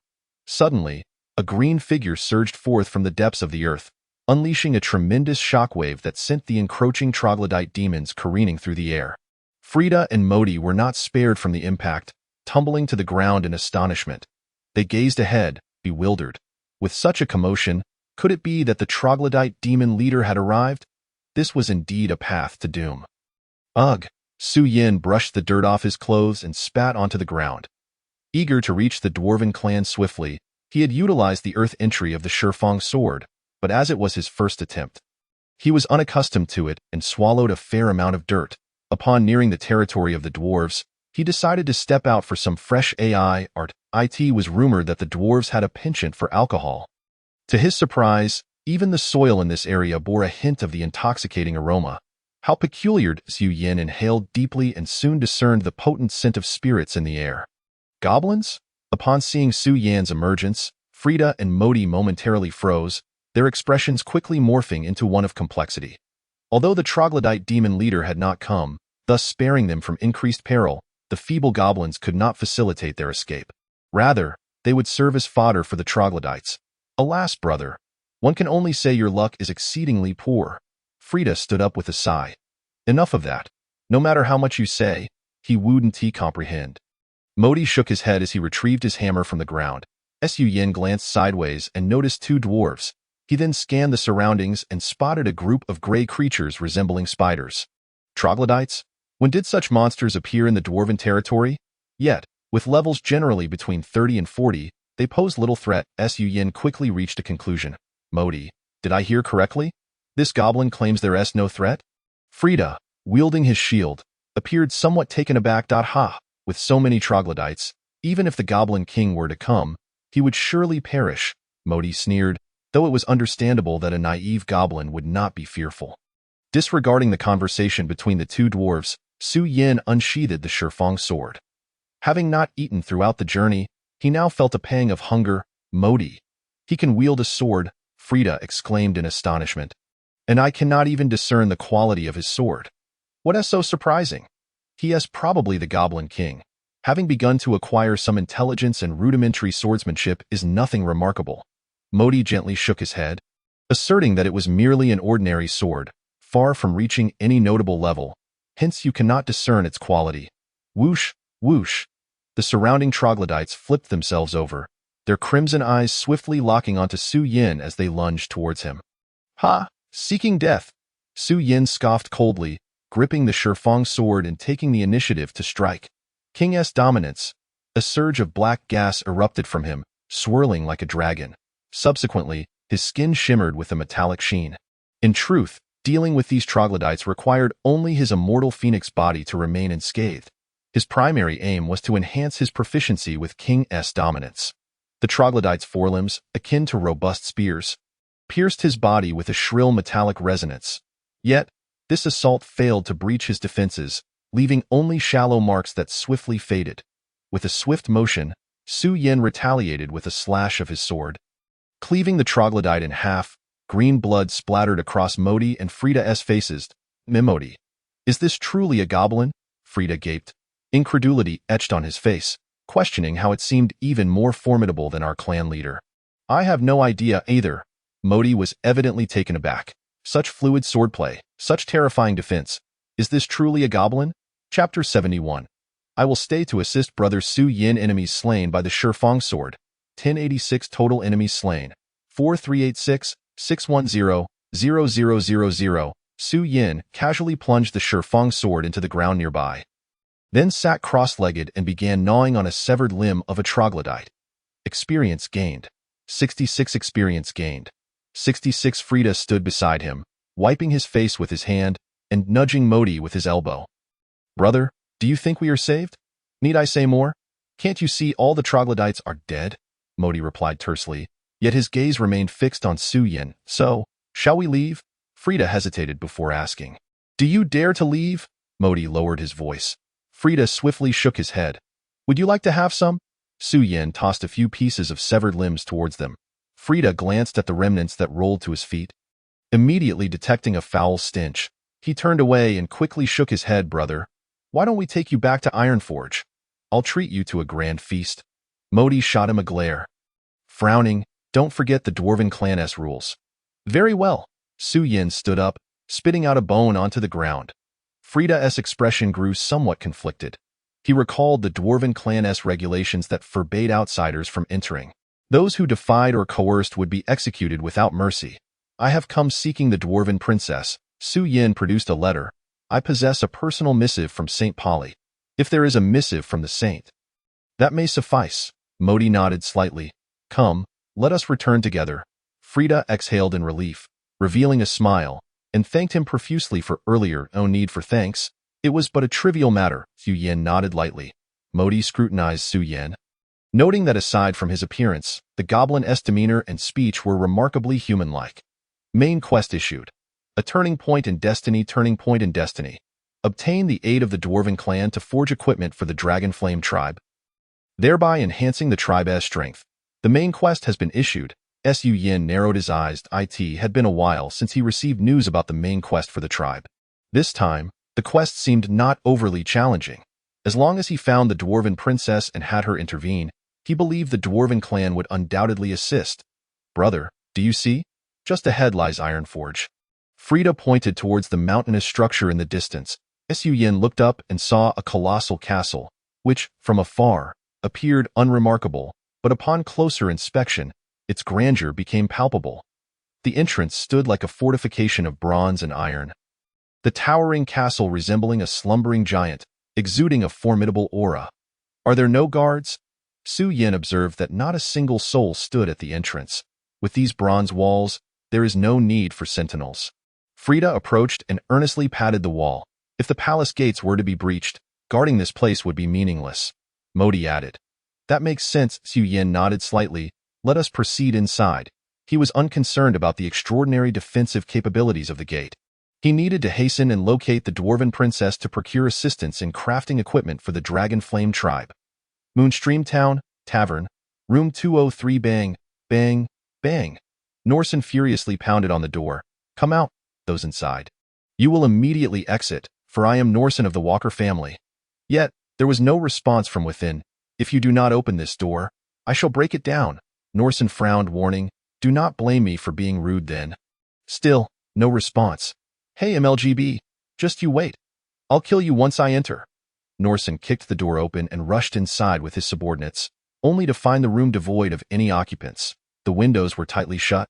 Suddenly, a green figure surged forth from the depths of the earth, unleashing a tremendous shockwave that sent the encroaching troglodyte demons careening through the air. Frida and Modi were not spared from the impact, tumbling to the ground in astonishment. They gazed ahead, bewildered. With such a commotion, could it be that the troglodyte demon leader had arrived? This was indeed a path to doom. Ugh! Su Yin brushed the dirt off his clothes and spat onto the ground. Eager to reach the dwarven clan swiftly, he had utilized the earth entry of the Shifang sword, but as it was his first attempt, he was unaccustomed to it and swallowed a fair amount of dirt. Upon nearing the territory of the dwarves, he decided to step out for some fresh air. It was rumored that the dwarves had a penchant for alcohol. To his surprise, even the soil in this area bore a hint of the intoxicating aroma. How peculiar! Su Yin inhaled deeply and soon discerned the potent scent of spirits in the air. Goblins? Upon seeing Su Yin's emergence, Frida and Modi momentarily froze, their expressions quickly morphing into one of complexity. Although the troglodyte demon leader had not come, thus sparing them from increased peril, the feeble goblins could not facilitate their escape. Rather, they would serve as fodder for the troglodytes. Alas, brother, one can only say your luck is exceedingly poor. Frida stood up with a sigh. Enough of that. No matter how much you say, he wouldn't comprehend. Modi shook his head as he retrieved his hammer from the ground. Su Yin glanced sideways and noticed 2 dwarves. He then scanned the surroundings and spotted a group of gray creatures resembling spiders. Troglodytes? When did such monsters appear in the dwarven territory? Yet, with levels generally between 30 and 40, they pose little threat. Su Yin quickly reached a conclusion. Modi, did I hear correctly? This goblin claims there is no threat? Frida, wielding his shield, appeared somewhat taken aback. Ha! With so many troglodytes, even if the Goblin King were to come, he would surely perish, Modi sneered, though it was understandable that a naive goblin would not be fearful. Disregarding the conversation between the 2 dwarves, Su Yin unsheathed the Shifang sword. Having not eaten throughout the journey, he now felt a pang of hunger. Modi, he can wield a sword, Frida exclaimed in astonishment. And I cannot even discern the quality of his sword. What is so surprising? He is probably the Goblin King. Having begun to acquire some intelligence and rudimentary swordsmanship is nothing remarkable. Modi gently shook his head, asserting that it was merely an ordinary sword, far from reaching any notable level. Hence you cannot discern its quality. Whoosh, whoosh. The surrounding troglodytes flipped themselves over, their crimson eyes swiftly locking onto Su Yin as they lunged towards him. Ha! Seeking death! Su Yin scoffed coldly, gripping the Shifeng sword and taking the initiative to strike. King's dominance. A surge of black gas erupted from him, swirling like a dragon. Subsequently, his skin shimmered with a metallic sheen. In truth, dealing with these troglodytes required only his immortal phoenix body to remain unscathed. His primary aim was to enhance his proficiency with King's dominance. The troglodyte's forelimbs, akin to robust spears, pierced his body with a shrill metallic resonance. Yet, this assault failed to breach his defenses, leaving only shallow marks that swiftly faded. With a swift motion, Su Yin retaliated with a slash of his sword. Cleaving the troglodyte in half, green blood splattered across Modi and Frida's faces. Modi, is this truly a goblin? Frida gaped. Incredulity etched on his face, questioning how it seemed even more formidable than our clan leader. I have no idea either. Modi was evidently taken aback. Such fluid swordplay, such terrifying defense. Is this truly a goblin? Chapter 71. I will stay to assist Brother Su Yin. Enemies slain by the Shifeng sword. 1086 total enemies slain. 4386-610-0000. Su Yin casually plunged the Shifeng sword into the ground nearby, then sat cross-legged and began gnawing on a severed limb of a troglodyte. Experience gained. 66 experience gained. 66 Frida stood beside him, wiping his face with his hand and nudging Modi with his elbow. Brother, do you think we are saved? Need I say more? Can't you see all the troglodytes are dead? Modi replied tersely, yet his gaze remained fixed on Su Yin. So, shall we leave? Frida hesitated before asking. Do you dare to leave? Modi lowered his voice. Frida swiftly shook his head. Would you like to have some? Su Yin tossed a few pieces of severed limbs towards them. Frida glanced at the remnants that rolled to his feet. Immediately detecting a foul stench, he turned away and quickly shook his head. Brother, why don't we take you back to Ironforge? I'll treat you to a grand feast. Modi shot him a glare. Frowning, don't forget the Dwarven clan's rules. Very well. Su Yin stood up, spitting out a bone onto the ground. Frida's expression grew somewhat conflicted. He recalled the Dwarven clan's regulations that forbade outsiders from entering. Those who defied or coerced would be executed without mercy. I have come seeking the Dwarven princess. Su Yin produced a letter. I possess a personal missive from St. Polly. If there is a missive from the saint, that may suffice. Modi nodded slightly. Come, let us return together. Frida exhaled in relief, revealing a smile, and thanked him profusely for earlier. No need for thanks. It was but a trivial matter. Su Yin nodded lightly. Modi scrutinized Su Yin, noting that aside from his appearance, the goblin's demeanor and speech were remarkably human-like. Main quest issued. A turning point in destiny. Turning point in destiny. Obtain the aid of the Dwarven clan to forge equipment for the Dragonflame tribe, thereby enhancing the tribe's strength. The main quest has been issued. Su Yin narrowed his eyes. It had been a while since he received news about the main quest for the tribe. This time, the quest seemed not overly challenging. As long as he found the Dwarven princess and had her intervene, he believed the Dwarven clan would undoubtedly assist. Brother, do you see? Just ahead lies Ironforge. Frida pointed towards the mountainous structure in the distance. Su Yin looked up and saw a colossal castle, which, from afar, appeared unremarkable, but upon closer inspection, its grandeur became palpable. The entrance stood like a fortification of bronze and iron, the towering castle resembling a slumbering giant, exuding a formidable aura. Are there no guards? Su Yin observed that not a single soul stood at the entrance. With these bronze walls, there is no need for sentinels. Frida approached and earnestly patted the wall. If the palace gates were to be breached, guarding this place would be meaningless. Modi added. That makes sense. Su Yin nodded slightly. Let us proceed inside. He was unconcerned about the extraordinary defensive capabilities of the gate. He needed to hasten and locate the Dwarven princess to procure assistance in crafting equipment for the Dragonflame tribe. Moonstream Town, Tavern, Room 203. Bang, bang, bang. Norsen furiously pounded on the door. Come out, those inside. You will immediately exit, for I am Norsen of the Walker family. Yet, there was no response from within. If you do not open this door, I shall break it down. Norsen frowned, warning, do not blame me for being rude then. Still, no response. Hey MLGB, just you wait. I'll kill you once I enter. Norsen kicked the door open and rushed inside with his subordinates, only to find the room devoid of any occupants. The windows were tightly shut,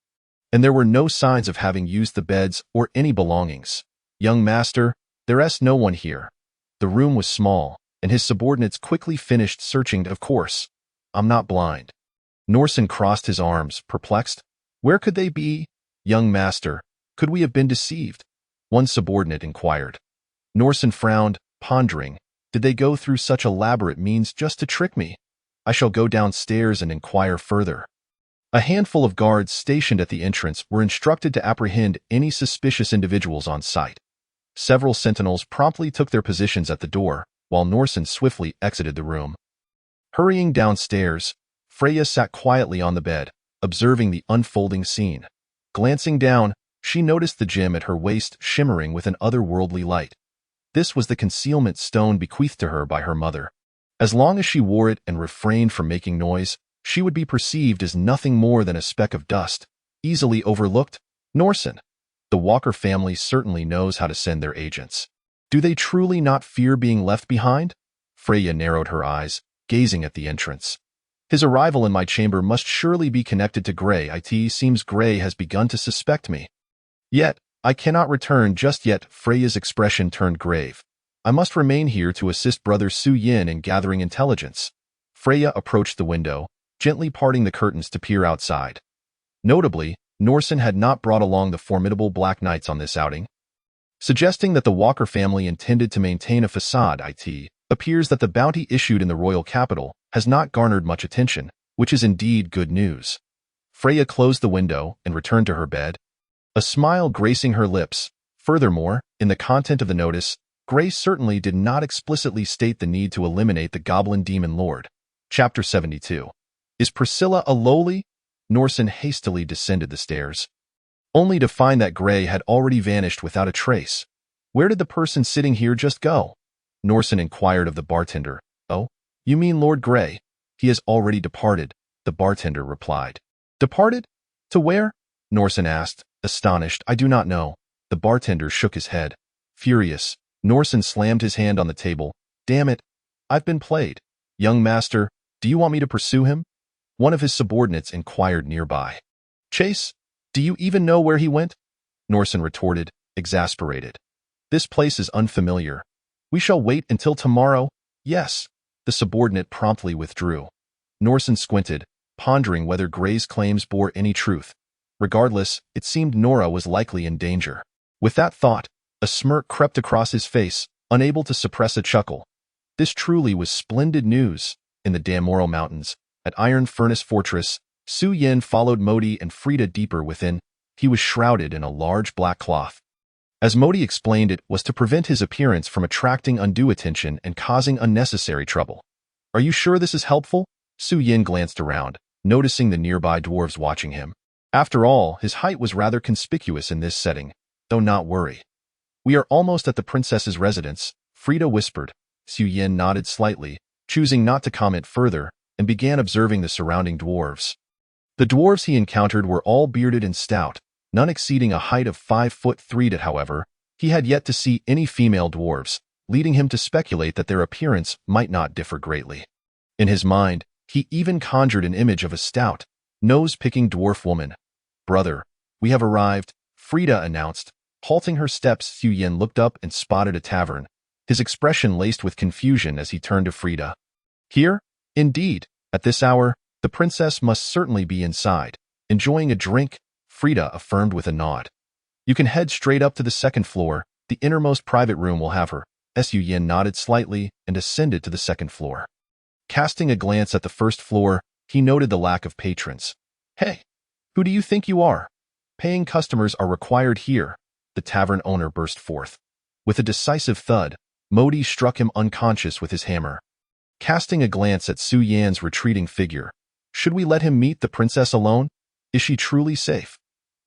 and there were no signs of having used the beds or any belongings. Young master, there's no one here. The room was small, and his subordinates quickly finished searching. Of course, I'm not blind. Norsen crossed his arms, perplexed. Where could they be? Young master, could we have been deceived? One subordinate inquired. Norsen frowned, pondering. Did they go through such elaborate means just to trick me? I shall go downstairs and inquire further. A handful of guards stationed at the entrance were instructed to apprehend any suspicious individuals on sight. Several sentinels promptly took their positions at the door, while Norsen swiftly exited the room. Hurrying downstairs, Freya sat quietly on the bed, observing the unfolding scene. Glancing down, she noticed the gem at her waist shimmering with an otherworldly light. This was the concealment stone bequeathed to her by her mother. As long as she wore it and refrained from making noise, she would be perceived as nothing more than a speck of dust, easily overlooked. Norsen. The Walker family certainly knows how to send their agents. Do they truly not fear being left behind? Freya narrowed her eyes, gazing at the entrance. His arrival in my chamber must surely be connected to Gray. It seems Gray has begun to suspect me. Yet, I cannot return just yet. Freya's expression turned grave. I must remain here to assist Brother Su Yin in gathering intelligence. Freya approached the window, gently parting the curtains to peer outside. Notably, Norsen had not brought along the formidable Black Knights on this outing, suggesting that the Walker family intended to maintain a facade. It appears that the bounty issued in the royal capital has not garnered much attention, which is indeed good news. Freya closed the window and returned to her bed, a smile gracing her lips. Furthermore, in the content of the notice, Gray certainly did not explicitly state the need to eliminate the Goblin Demon Lord. Chapter 72. Is Priscilla a lowly? Norsen hastily descended the stairs, only to find that Gray had already vanished without a trace. Where did the person sitting here just go? Norsen inquired of the bartender. Oh, you mean Lord Gray? He has already departed, the bartender replied. Departed? To where? Norsen asked, astonished. I do not know. The bartender shook his head. Furious, Norsen slammed his hand on the table. Damn it, I've been played. Young master, do you want me to pursue him? One of his subordinates inquired nearby. Chase, do you even know where he went? Norsen retorted, exasperated. This place is unfamiliar. We shall wait until tomorrow. Yes. The subordinate promptly withdrew. Norsen squinted, pondering whether Gray's claims bore any truth. Regardless, it seemed Nora was likely in danger. With that thought, a smirk crept across his face, unable to suppress a chuckle. This truly was splendid news. In the Damoro Mountains, at Iron Furnace Fortress, Su Yin followed Modi and Frida deeper within. He was shrouded in a large black cloth. As Modi explained, it was to prevent his appearance from attracting undue attention and causing unnecessary trouble. Are you sure this is helpful? Su Yin glanced around, noticing the nearby dwarves watching him. After all, his height was rather conspicuous in this setting, though not worry. We are almost at the princess's residence, Frida whispered. Su Yin nodded slightly, choosing not to comment further, and began observing the surrounding dwarves. The dwarves he encountered were all bearded and stout, none exceeding a height of 5'3". However, he had yet to see any female dwarves, leading him to speculate that their appearance might not differ greatly. In his mind, he even conjured an image of a stout, nose-picking dwarf woman. Brother, we have arrived, Frida announced. Halting her steps, Su Yin looked up and spotted a tavern, his expression laced with confusion as he turned to Frida. Here? Indeed, at this hour, the princess must certainly be inside, enjoying a drink, Frida affirmed with a nod. You can head straight up to the second floor, the innermost private room will have her. Su Yin nodded slightly and ascended to the second floor. Casting a glance at the first floor, he noted the lack of patrons. Hey, who do you think you are? Paying customers are required here, the tavern owner burst forth. With a decisive thud, Modi struck him unconscious with his hammer. Casting a glance at Su Yan's retreating figure, should we let him meet the princess alone? Is she truly safe?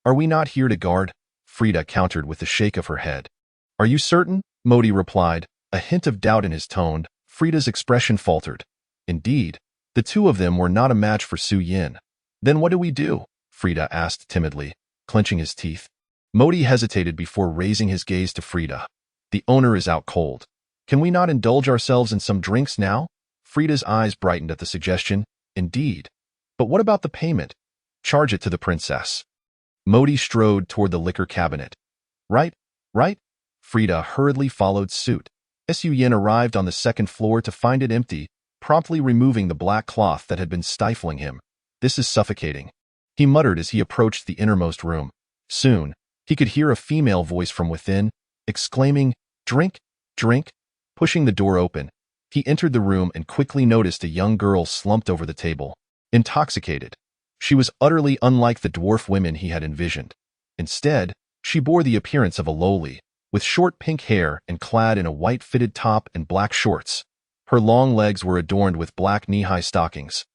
Are we not here to guard? Frida countered with a shake of her head. Are you certain? Modi replied, a hint of doubt in his tone. Frida's expression faltered. Indeed, the two of them were not a match for Su Yin. Then what do we do? Frida asked timidly, clenching his teeth. Modi hesitated before raising his gaze to Frida. The owner is out cold. Can we not indulge ourselves in some drinks now? Frida's eyes brightened at the suggestion. Indeed. But what about the payment? Charge it to the princess. Modi strode toward the liquor cabinet. Right, right? Frida hurriedly followed suit. Su Yin arrived on the second floor to find it empty, promptly removing the black cloth that had been stifling him. This is suffocating, he muttered as he approached the innermost room. Soon, he could hear a female voice from within, exclaiming, "Drink, drink." Pushing the door open, he entered the room and quickly noticed a young girl slumped over the table, intoxicated. She was utterly unlike the dwarf women he had envisioned. Instead, she bore the appearance of a lowly, with short pink hair and clad in a white fitted top and black shorts. Her long legs were adorned with black knee-high stockings,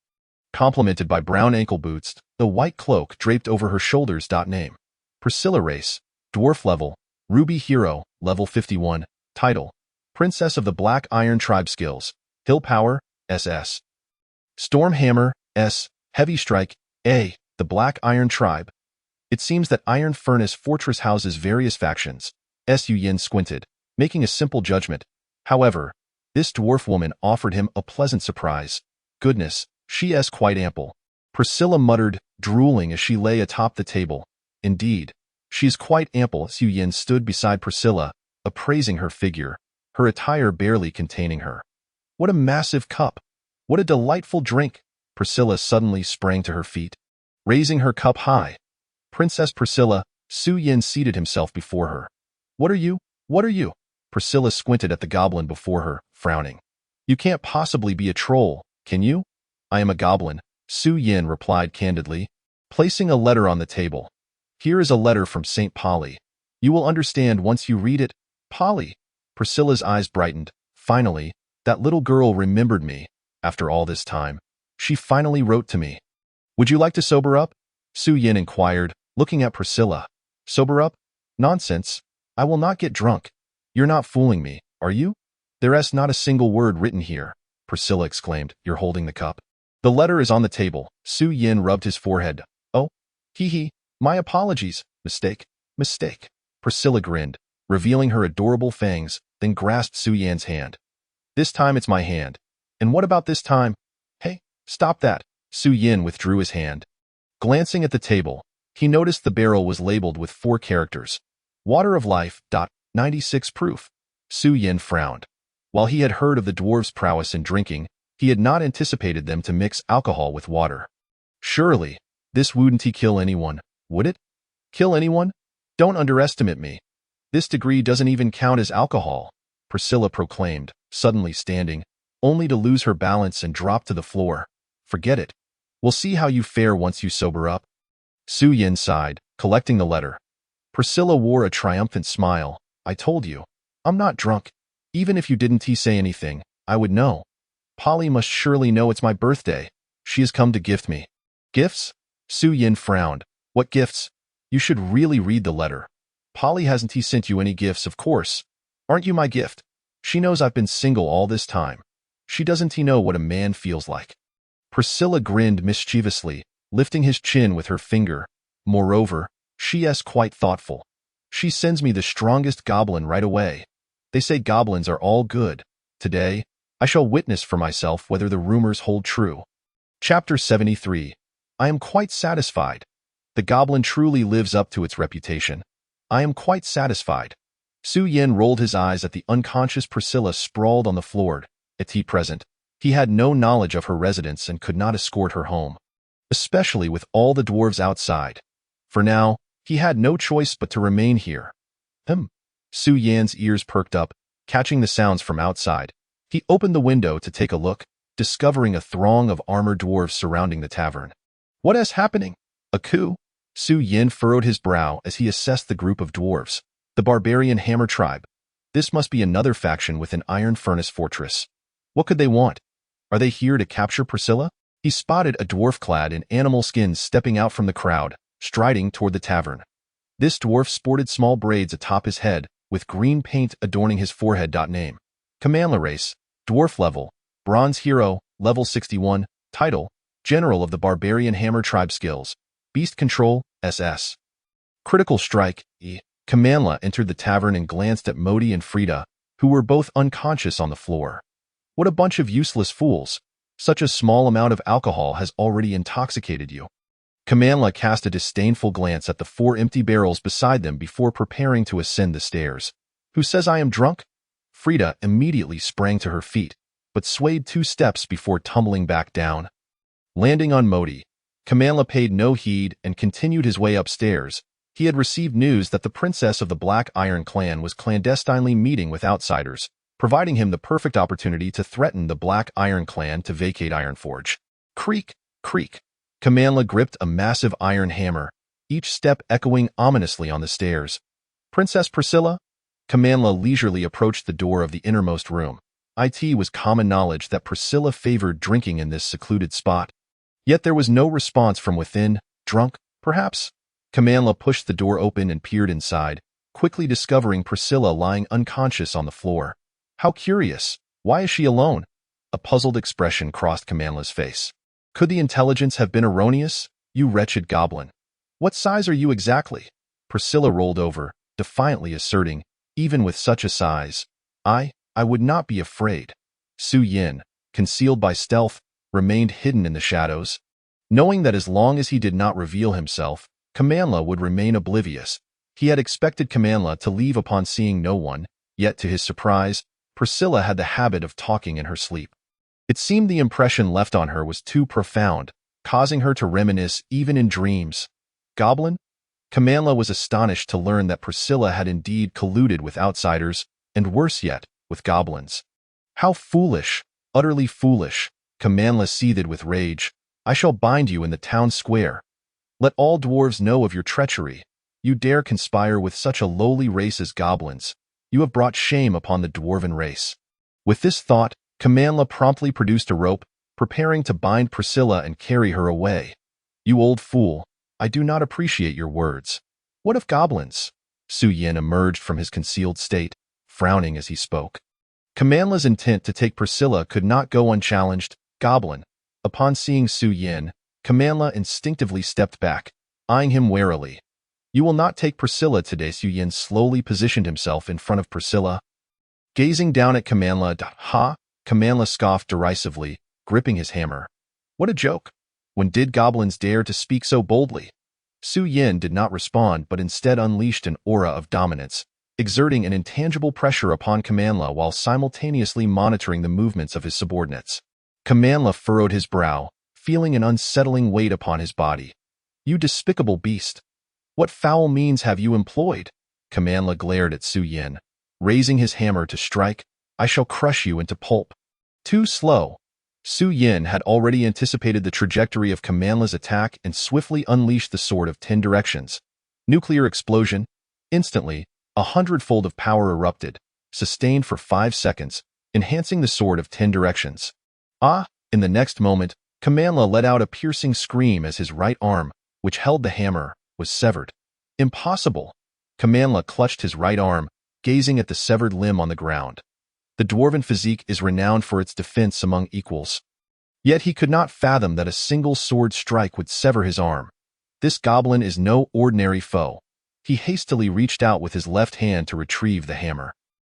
complemented by brown ankle boots, the white cloak draped over her shoulders. Name: Priscilla. Race: Dwarf. Level: Ruby Hero, Level 51. Title: Princess of the Black Iron Tribe. Skills: Hill Power, SS. Storm Hammer, S. Heavy Strike, A. The Black Iron Tribe. It seems that Iron Furnace Fortress houses various factions. Su Yin squinted, making a simple judgment. However, this dwarf woman offered him a pleasant surprise. Goodness, she is quite ample. Priscilla muttered, drooling as she lay atop the table. Indeed, she is quite ample. Su Yin stood beside Priscilla, appraising her figure, her attire barely containing her. What a massive cup! What a delightful drink! Priscilla suddenly sprang to her feet, raising her cup high. Princess Priscilla. Su Yin seated himself before her. What are you? What are you? Priscilla squinted at the goblin before her, frowning. You can't possibly be a troll, can you? I am a goblin, Su Yin replied candidly, placing a letter on the table. Here is a letter from Saint Polly. You will understand once you read it. Polly. Priscilla's eyes brightened. Finally, that little girl remembered me. After all this time, she finally wrote to me. Would you like to sober up? Su Yin inquired, looking at Priscilla. Sober up? Nonsense. I will not get drunk. You're not fooling me, are you? There is not a single word written here, Priscilla exclaimed. You're holding the cup. The letter is on the table. Su Yin rubbed his forehead. Oh, hee. My apologies. Mistake. Priscilla grinned, revealing her adorable fangs, then grasped Su Yin's hand. This time it's my hand. And what about this time? Hey, stop that. Su Yin withdrew his hand. Glancing at the table, he noticed the barrel was labeled with 4 characters. Water of Life. 96 proof. Su Yin frowned. While he had heard of the dwarves' prowess in drinking, he had not anticipated them to mix alcohol with water. Surely, this wouldn't kill anyone, would it? Kill anyone? Don't underestimate me. This degree doesn't even count as alcohol, Priscilla proclaimed, suddenly standing, only to lose her balance and drop to the floor. Forget it. We'll see how you fare once you sober up. Su Yin sighed, collecting the letter. Priscilla wore a triumphant smile. I told you. I'm not drunk. Even if you didn't say anything, I would know. Polly must surely know it's my birthday. She has come to gift me. Gifts? Su Yin frowned. What gifts? You should really read the letter. Polly hasn't sent you any gifts, of course. Aren't you my gift? She knows I've been single all this time. She doesn't know what a man feels like. Priscilla grinned mischievously, lifting his chin with her finger. Moreover, she is quite thoughtful. She sends me the strongest goblin right away. They say goblins are all good. Today, I shall witness for myself whether the rumors hold true. Chapter 73. I am quite satisfied. The goblin truly lives up to its reputation. I am quite satisfied. Su Yin rolled his eyes at the unconscious Priscilla sprawled on the floor. At present, he had no knowledge of her residence and could not escort her home, especially with all the dwarves outside. For now, he had no choice but to remain here. Su Yin's ears perked up, catching the sounds from outside. He opened the window to take a look, discovering a throng of armored dwarves surrounding the tavern. What is happening? A coup? Su Yin furrowed his brow as he assessed the group of dwarves. The barbarian Hammer Tribe. This must be another faction within Iron Furnace Fortress. What could they want? Are they here to capture Priscilla? He spotted a dwarf clad in animal skins stepping out from the crowd, striding toward the tavern. This dwarf sported small braids atop his head, with green paint adorning his forehead. Name: Commandla. Race: Dwarf level, Bronze Hero, level 61, title, General of the Barbarian Hammer Tribe skills, Beast Control, SS. Critical Strike, E. Kamanla entered the tavern and glanced at Modi and Frida, who were both unconscious on the floor. What a bunch of useless fools. Such a small amount of alcohol has already intoxicated you. Kamanla cast a disdainful glance at the 4 empty barrels beside them before preparing to ascend the stairs. Who says I am drunk? Frida immediately sprang to her feet, but swayed 2 steps before tumbling back down. Landing on Modi, Kamanla paid no heed and continued his way upstairs. He had received news that the princess of the Black Iron clan was clandestinely meeting with outsiders, providing him the perfect opportunity to threaten the Black Iron clan to vacate Ironforge. Creak, creak. Kamanla gripped a massive iron hammer, each step echoing ominously on the stairs. Princess Priscilla? Kamanla leisurely approached the door of the innermost room. It was common knowledge that Priscilla favored drinking in this secluded spot. Yet there was no response from within. Drunk, perhaps? Kamanla pushed the door open and peered inside, quickly discovering Priscilla lying unconscious on the floor. How curious. Why is she alone? A puzzled expression crossed Kamanla's face. Could the intelligence have been erroneous? You wretched goblin. What size are you exactly? Priscilla rolled over, defiantly asserting, even with such a size, I would not be afraid. Su Yin, concealed by stealth, remained hidden in the shadows. Knowing that as long as he did not reveal himself, Kamanla would remain oblivious, he had expected Kamanla to leave upon seeing no one, yet to his surprise, Priscilla had the habit of talking in her sleep. It seemed the impression left on her was too profound, causing her to reminisce even in dreams. Goblin? Kamanla was astonished to learn that Priscilla had indeed colluded with outsiders, and worse yet, with goblins. How foolish, utterly foolish. Kamanla seethed with rage. I shall bind you in the town square. Let all dwarves know of your treachery. You dare conspire with such a lowly race as goblins. You have brought shame upon the dwarven race. With this thought, Kamanla promptly produced a rope, preparing to bind Priscilla and carry her away. You old fool, I do not appreciate your words. What of goblins? Su Yin emerged from his concealed state, frowning as he spoke. Kamanla's intent to take Priscilla could not go unchallenged. Goblin. Upon seeing Su Yin, Kamanla instinctively stepped back, eyeing him warily. You will not take Priscilla today. Su Yin slowly positioned himself in front of Priscilla. Gazing down at Kamanla, ha! Kamanla scoffed derisively, gripping his hammer. What a joke! When did goblins dare to speak so boldly? Su Yin did not respond but instead unleashed an aura of dominance, exerting an intangible pressure upon Kamanla while simultaneously monitoring the movements of his subordinates. Kamanla furrowed his brow, feeling an unsettling weight upon his body. You despicable beast! What foul means have you employed? Kamanla glared at Su Yin, raising his hammer to strike. I shall crush you into pulp. Too slow. Su Yin had already anticipated the trajectory of Kamanla's attack and swiftly unleashed the sword of 10 directions. Nuclear explosion. Instantly, 100-fold of power erupted, sustained for 5 seconds, enhancing the sword of 10 directions. Ah! In the next moment, Kamanla let out a piercing scream as his right arm, which held the hammer, was severed. Impossible! Kamanla clutched his right arm, gazing at the severed limb on the ground. The dwarven physique is renowned for its defense among equals. Yet he could not fathom that a single sword strike would sever his arm. This goblin is no ordinary foe. He hastily reached out with his left hand to retrieve the hammer.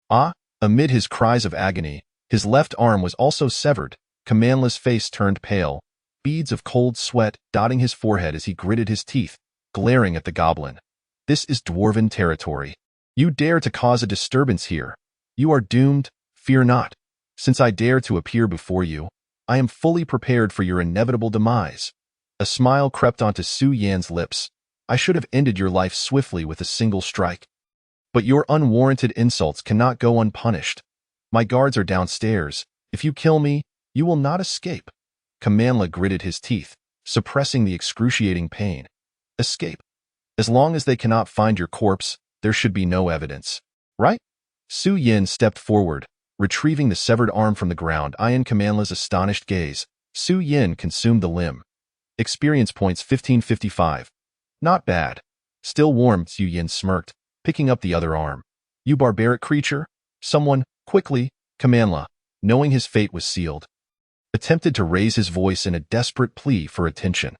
Ah! Amid his cries of agony, his left arm was also severed. Kamanla's face turned pale, beads of cold sweat dotting his forehead as he gritted his teeth, glaring at the goblin. This is dwarven territory. You dare to cause a disturbance here. You are doomed. Fear not. Since I dare to appear before you, I am fully prepared for your inevitable demise. A smile crept onto Su Yan's lips. I should have ended your life swiftly with a single strike. But your unwarranted insults cannot go unpunished. My guards are downstairs. If you kill me, you will not escape. Kamanla gritted his teeth, suppressing the excruciating pain. Escape. As long as they cannot find your corpse, there should be no evidence. Right? Su Yin stepped forward, retrieving the severed arm from the ground. Eyeing Kamanla's astonished gaze, Su Yin consumed the limb. Experience points 1555. Not bad. Still warm, Su Yin smirked, picking up the other arm. You barbaric creature? Someone, quickly, Kamanla. knowing his fate was sealed, attempted to raise his voice in a desperate plea for attention.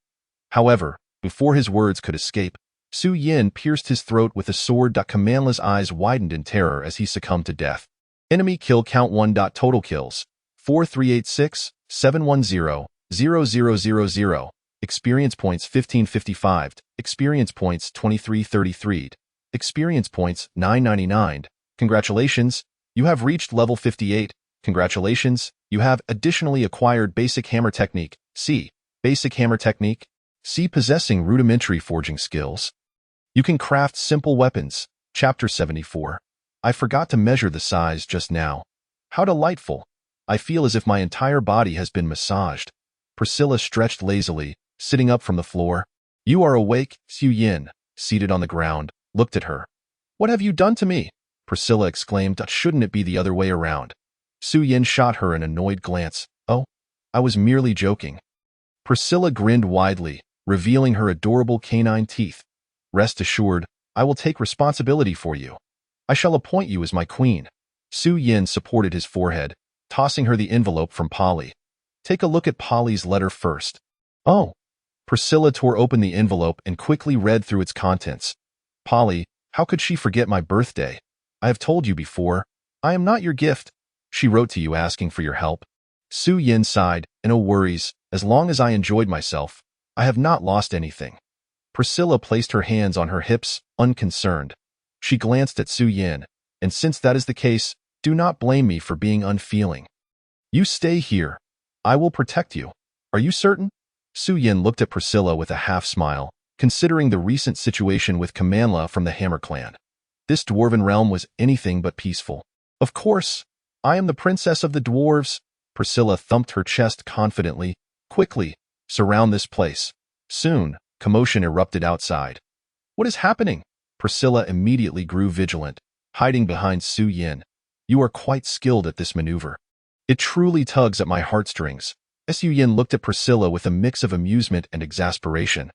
However, before his words could escape, Su Yin pierced his throat with a sword. Kamanla's eyes widened in terror as he succumbed to death. Enemy kill count 1. Total kills 4386 710 0000. Experience points 1555. Experience points 2333. Experience points 999. Congratulations, you have reached level 58. Congratulations, you have additionally acquired Basic Hammer Technique. C. Basic Hammer Technique. C. Possessing rudimentary forging skills. You can craft simple weapons. Chapter 74. I forgot to measure the size just now. How delightful. I feel as if my entire body has been massaged. Priscilla stretched lazily, sitting up from the floor. You are awake, Su Yin, seated on the ground, looked at her. What have you done to me? Priscilla exclaimed. Shouldn't it be the other way around? Su Yin shot her an annoyed glance. Oh, I was merely joking. Priscilla grinned widely, revealing her adorable canine teeth. Rest assured, I will take responsibility for you. I shall appoint you as my queen. Su Yin supported his forehead, tossing her the envelope from Polly. Take a look at Polly's letter first. Oh. Priscilla tore open the envelope and quickly read through its contents. Polly, how could she forget my birthday? I have told you before, I am not your gift. She wrote to you asking for your help. Su Yin sighed. No worries, as long as I enjoyed myself. I have not lost anything. Priscilla placed her hands on her hips, unconcerned. She glanced at Su Yin, and since that is the case, do not blame me for being unfeeling. You stay here. I will protect you. Are you certain? Su Yin looked at Priscilla with a half-smile, considering the recent situation with Kamanla from the Hammer clan. This dwarven realm was anything but peaceful. Of course, I am the princess of the dwarves. Priscilla thumped her chest confidently. Quickly, surround this place. Soon, commotion erupted outside. What is happening? Priscilla immediately grew vigilant, hiding behind Su Yin. You are quite skilled at this maneuver. It truly tugs at my heartstrings. Su Yin looked at Priscilla with a mix of amusement and exasperation.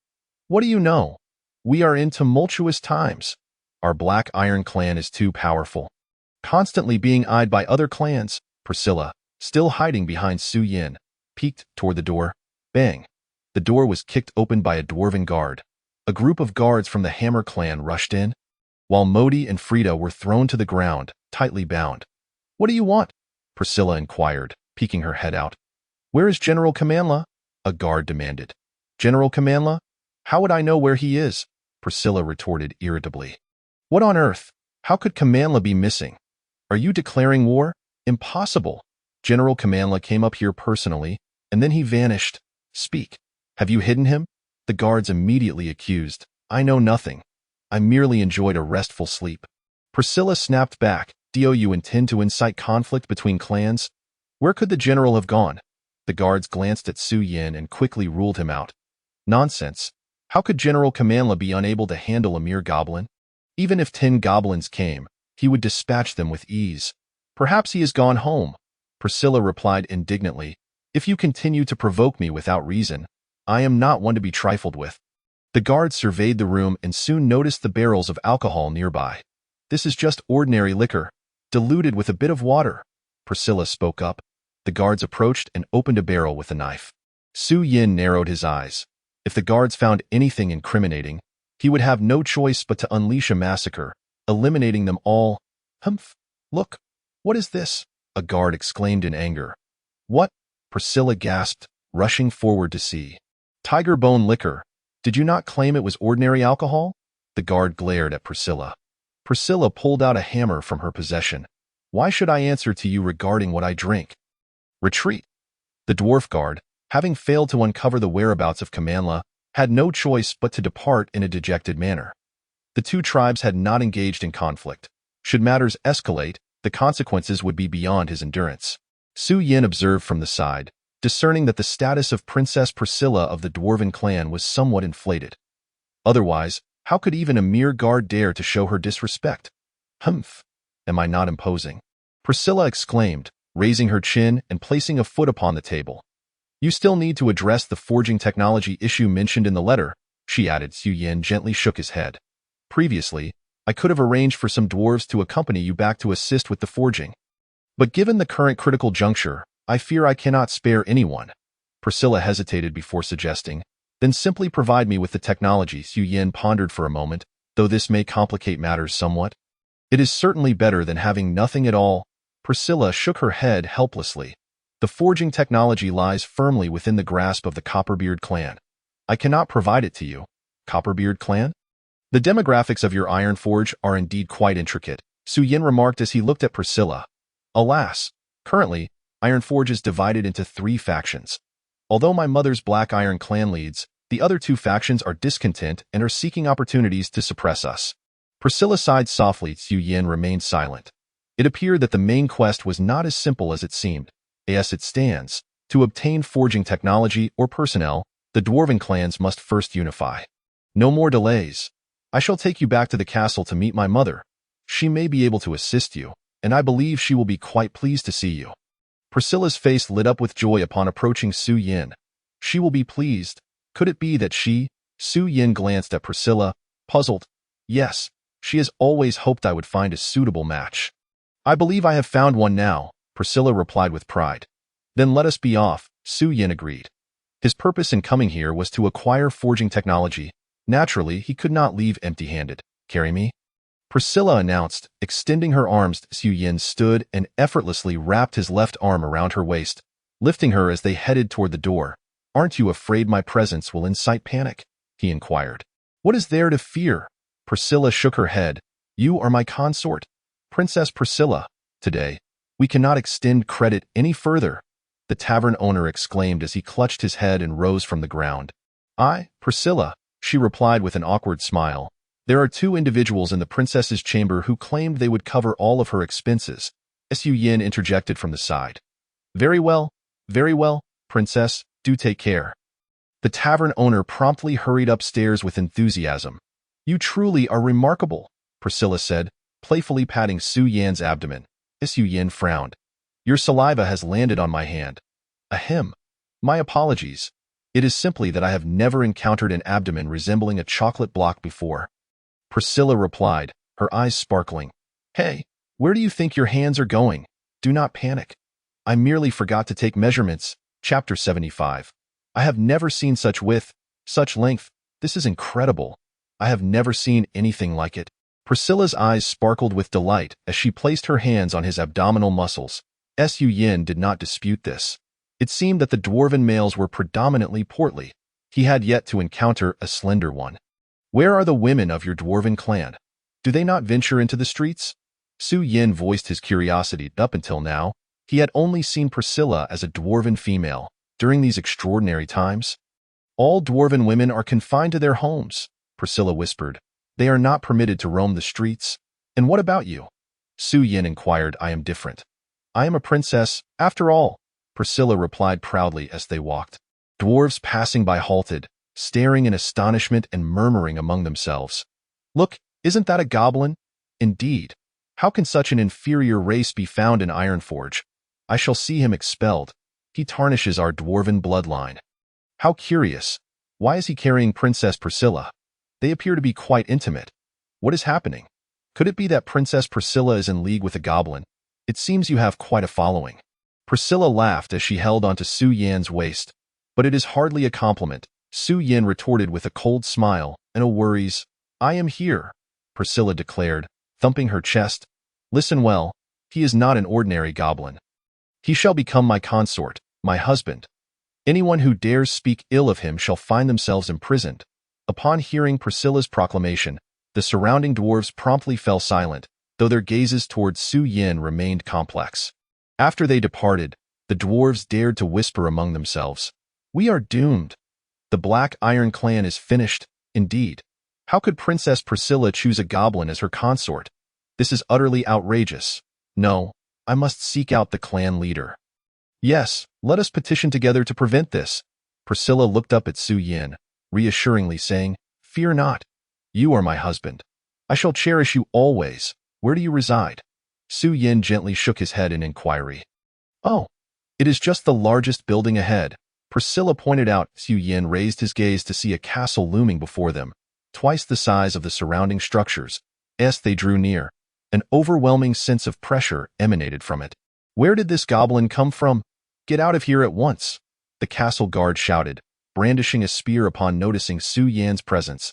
What do you know? We are in tumultuous times. Our Black Iron clan is too powerful. Constantly being eyed by other clans, Priscilla, still hiding behind Su Yin, peeked toward the door. Bang! The door was kicked open by a dwarven guard. A group of guards from the Hammer clan rushed in, while Modi and Frida were thrown to the ground, tightly bound. What do you want? Priscilla inquired, peeking her head out. Where is General Kamanla? A guard demanded. General Kamanla? How would I know where he is? Priscilla retorted irritably. What on earth? How could Kamanla be missing? Are you declaring war? Impossible. General Kamanla came up here personally, and then he vanished. Speak. Have you hidden him? The guards immediately accused. I know nothing. I merely enjoyed a restful sleep. Priscilla snapped back. Do you intend to incite conflict between clans? Where could the general have gone? The guards glanced at Su Yin and quickly ruled him out. Nonsense. How could General Kamanla be unable to handle a mere goblin? Even if 10 goblins came, he would dispatch them with ease. Perhaps he has gone home. Priscilla replied indignantly. If you continue to provoke me without reason, I am not one to be trifled with. The guards surveyed the room and soon noticed the barrels of alcohol nearby. This is just ordinary liquor, diluted with a bit of water. Priscilla spoke up. The guards approached and opened a barrel with a knife. Su Yin narrowed his eyes. If the guards found anything incriminating, he would have no choice but to unleash a massacre, eliminating them all. Humph! Look! What is this? A guard exclaimed in anger. What? Priscilla gasped, rushing forward to see. Tiger bone liquor. Did you not claim it was ordinary alcohol? The guard glared at Priscilla. Priscilla pulled out a hammer from her possession. Why should I answer to you regarding what I drink? Retreat. The dwarf guard, having failed to uncover the whereabouts of Kamanla, had no choice but to depart in a dejected manner. The two tribes had not engaged in conflict. Should matters escalate, the consequences would be beyond his endurance. Su Yin observed from the side, discerning that the status of Princess Priscilla of the dwarven clan was somewhat inflated. Otherwise, how could even a mere guard dare to show her disrespect? Humph! Am I not imposing? Priscilla exclaimed, raising her chin and placing a foot upon the table. You still need to address the forging technology issue mentioned in the letter, she added. Su Yin gently shook his head. Previously, I could have arranged for some dwarves to accompany you back to assist with the forging. But given the current critical juncture, I fear I cannot spare anyone. Priscilla hesitated before suggesting, then simply provide me with the technology. Xu Yin pondered for a moment, though this may complicate matters somewhat. It is certainly better than having nothing at all. Priscilla shook her head helplessly. The forging technology lies firmly within the grasp of the Copperbeard clan. I cannot provide it to you. Copperbeard clan? The demographics of your iron forge are indeed quite intricate, Xu Yin remarked as he looked at Priscilla. Alas, currently, Iron Forge is divided into 3 factions. Although my mother's Black Iron clan leads, the other 2 factions are discontent and are seeking opportunities to suppress us. Priscilla sighed softly. Xu Yin remained silent. It appeared that the main quest was not as simple as it seemed. As it stands, to obtain forging technology or personnel, the dwarven clans must first unify. No more delays. I shall take you back to the castle to meet my mother. She may be able to assist you, and I believe she will be quite pleased to see you. Priscilla's face lit up with joy upon approaching Xu Yin. She will be pleased. Could it be that she? Xu Yin glanced at Priscilla, puzzled. Yes, she has always hoped I would find a suitable match. I believe I have found one now, Priscilla replied with pride. Then let us be off, Xu Yin agreed. His purpose in coming here was to acquire forging technology. Naturally, he could not leave empty-handed. Carry me? Priscilla announced, extending her arms. Xu Yin stood and effortlessly wrapped his left arm around her waist, lifting her as they headed toward the door. Aren't you afraid my presence will incite panic? He inquired. What is there to fear? Priscilla shook her head. You are my consort, Princess Priscilla. Today, we cannot extend credit any further, the tavern owner exclaimed as he clutched his head and rose from the ground. Priscilla, she replied with an awkward smile. There are 2 individuals in the princess's chamber who claimed they would cover all of her expenses. Xu Yin interjected from the side. Very well, princess, do take care. The tavern owner promptly hurried upstairs with enthusiasm. You truly are remarkable, Priscilla said, playfully patting Xu Yin's abdomen. Xu Yin frowned. Your saliva has landed on my hand. Ahem. My apologies. It is simply that I have never encountered an abdomen resembling a chocolate block before. Priscilla replied, her eyes sparkling. Hey, where do you think your hands are going? Do not panic. I merely forgot to take measurements. Chapter 75. I have never seen such width, such length. This is incredible. I have never seen anything like it. Priscilla's eyes sparkled with delight as she placed her hands on his abdominal muscles. Xu Yin did not dispute this. It seemed that the dwarven males were predominantly portly. He had yet to encounter a slender one. Where are the women of your dwarven clan? Do they not venture into the streets? Xu Yin voiced his curiosity. Up until now, he had only seen Priscilla as a dwarven female. During these extraordinary times, all dwarven women are confined to their homes, Priscilla whispered. They are not permitted to roam the streets. And what about you? Xu Yin inquired. I am different. I am a princess, after all, Priscilla replied proudly as they walked. Dwarves passing by halted, staring in astonishment and murmuring among themselves. Look, isn't that a goblin? Indeed. How can such an inferior race be found in Ironforge? I shall see him expelled. He tarnishes our dwarven bloodline. How curious. Why is he carrying Princess Priscilla? They appear to be quite intimate. What is happening? Could it be that Princess Priscilla is in league with a goblin? It seems you have quite a following. Priscilla laughed as she held onto Xu Yin's waist. But it is hardly a compliment, Xu Yin retorted with a cold smile. No worries. I am here, Priscilla declared, thumping her chest. Listen well, he is not an ordinary goblin. He shall become my consort, my husband. Anyone who dares speak ill of him shall find themselves imprisoned. Upon hearing Priscilla's proclamation, the surrounding dwarves promptly fell silent, though their gazes toward Xu Yin remained complex. After they departed, the dwarves dared to whisper among themselves. We are doomed. The Black Iron clan is finished, indeed. How could Princess Priscilla choose a goblin as her consort? This is utterly outrageous. No, I must seek out the clan leader. Yes, let us petition together to prevent this. Priscilla looked up at Xu Yin, reassuringly saying, Fear not. You are my husband. I shall cherish you always. Where do you reside? Xu Yin gently shook his head in inquiry. Oh, it is just the largest building ahead, Priscilla pointed out. Xu Yin raised his gaze to see a castle looming before them, twice the size of the surrounding structures. As they drew near, an overwhelming sense of pressure emanated from it. Where did this goblin come from? Get out of here at once, the castle guard shouted, brandishing a spear upon noticing Su Yan's presence.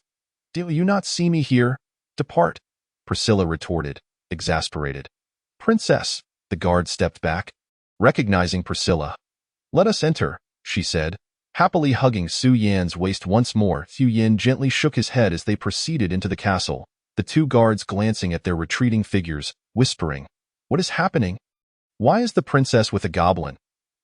Do you not see me here? Depart, Priscilla retorted, exasperated. Princess, the guard stepped back, recognizing Priscilla. Let us enter, she said, happily hugging Su Yan's waist once more. Su Yan gently shook his head as they proceeded into the castle, the two guards glancing at their retreating figures, whispering, What is happening? Why is the princess with a goblin?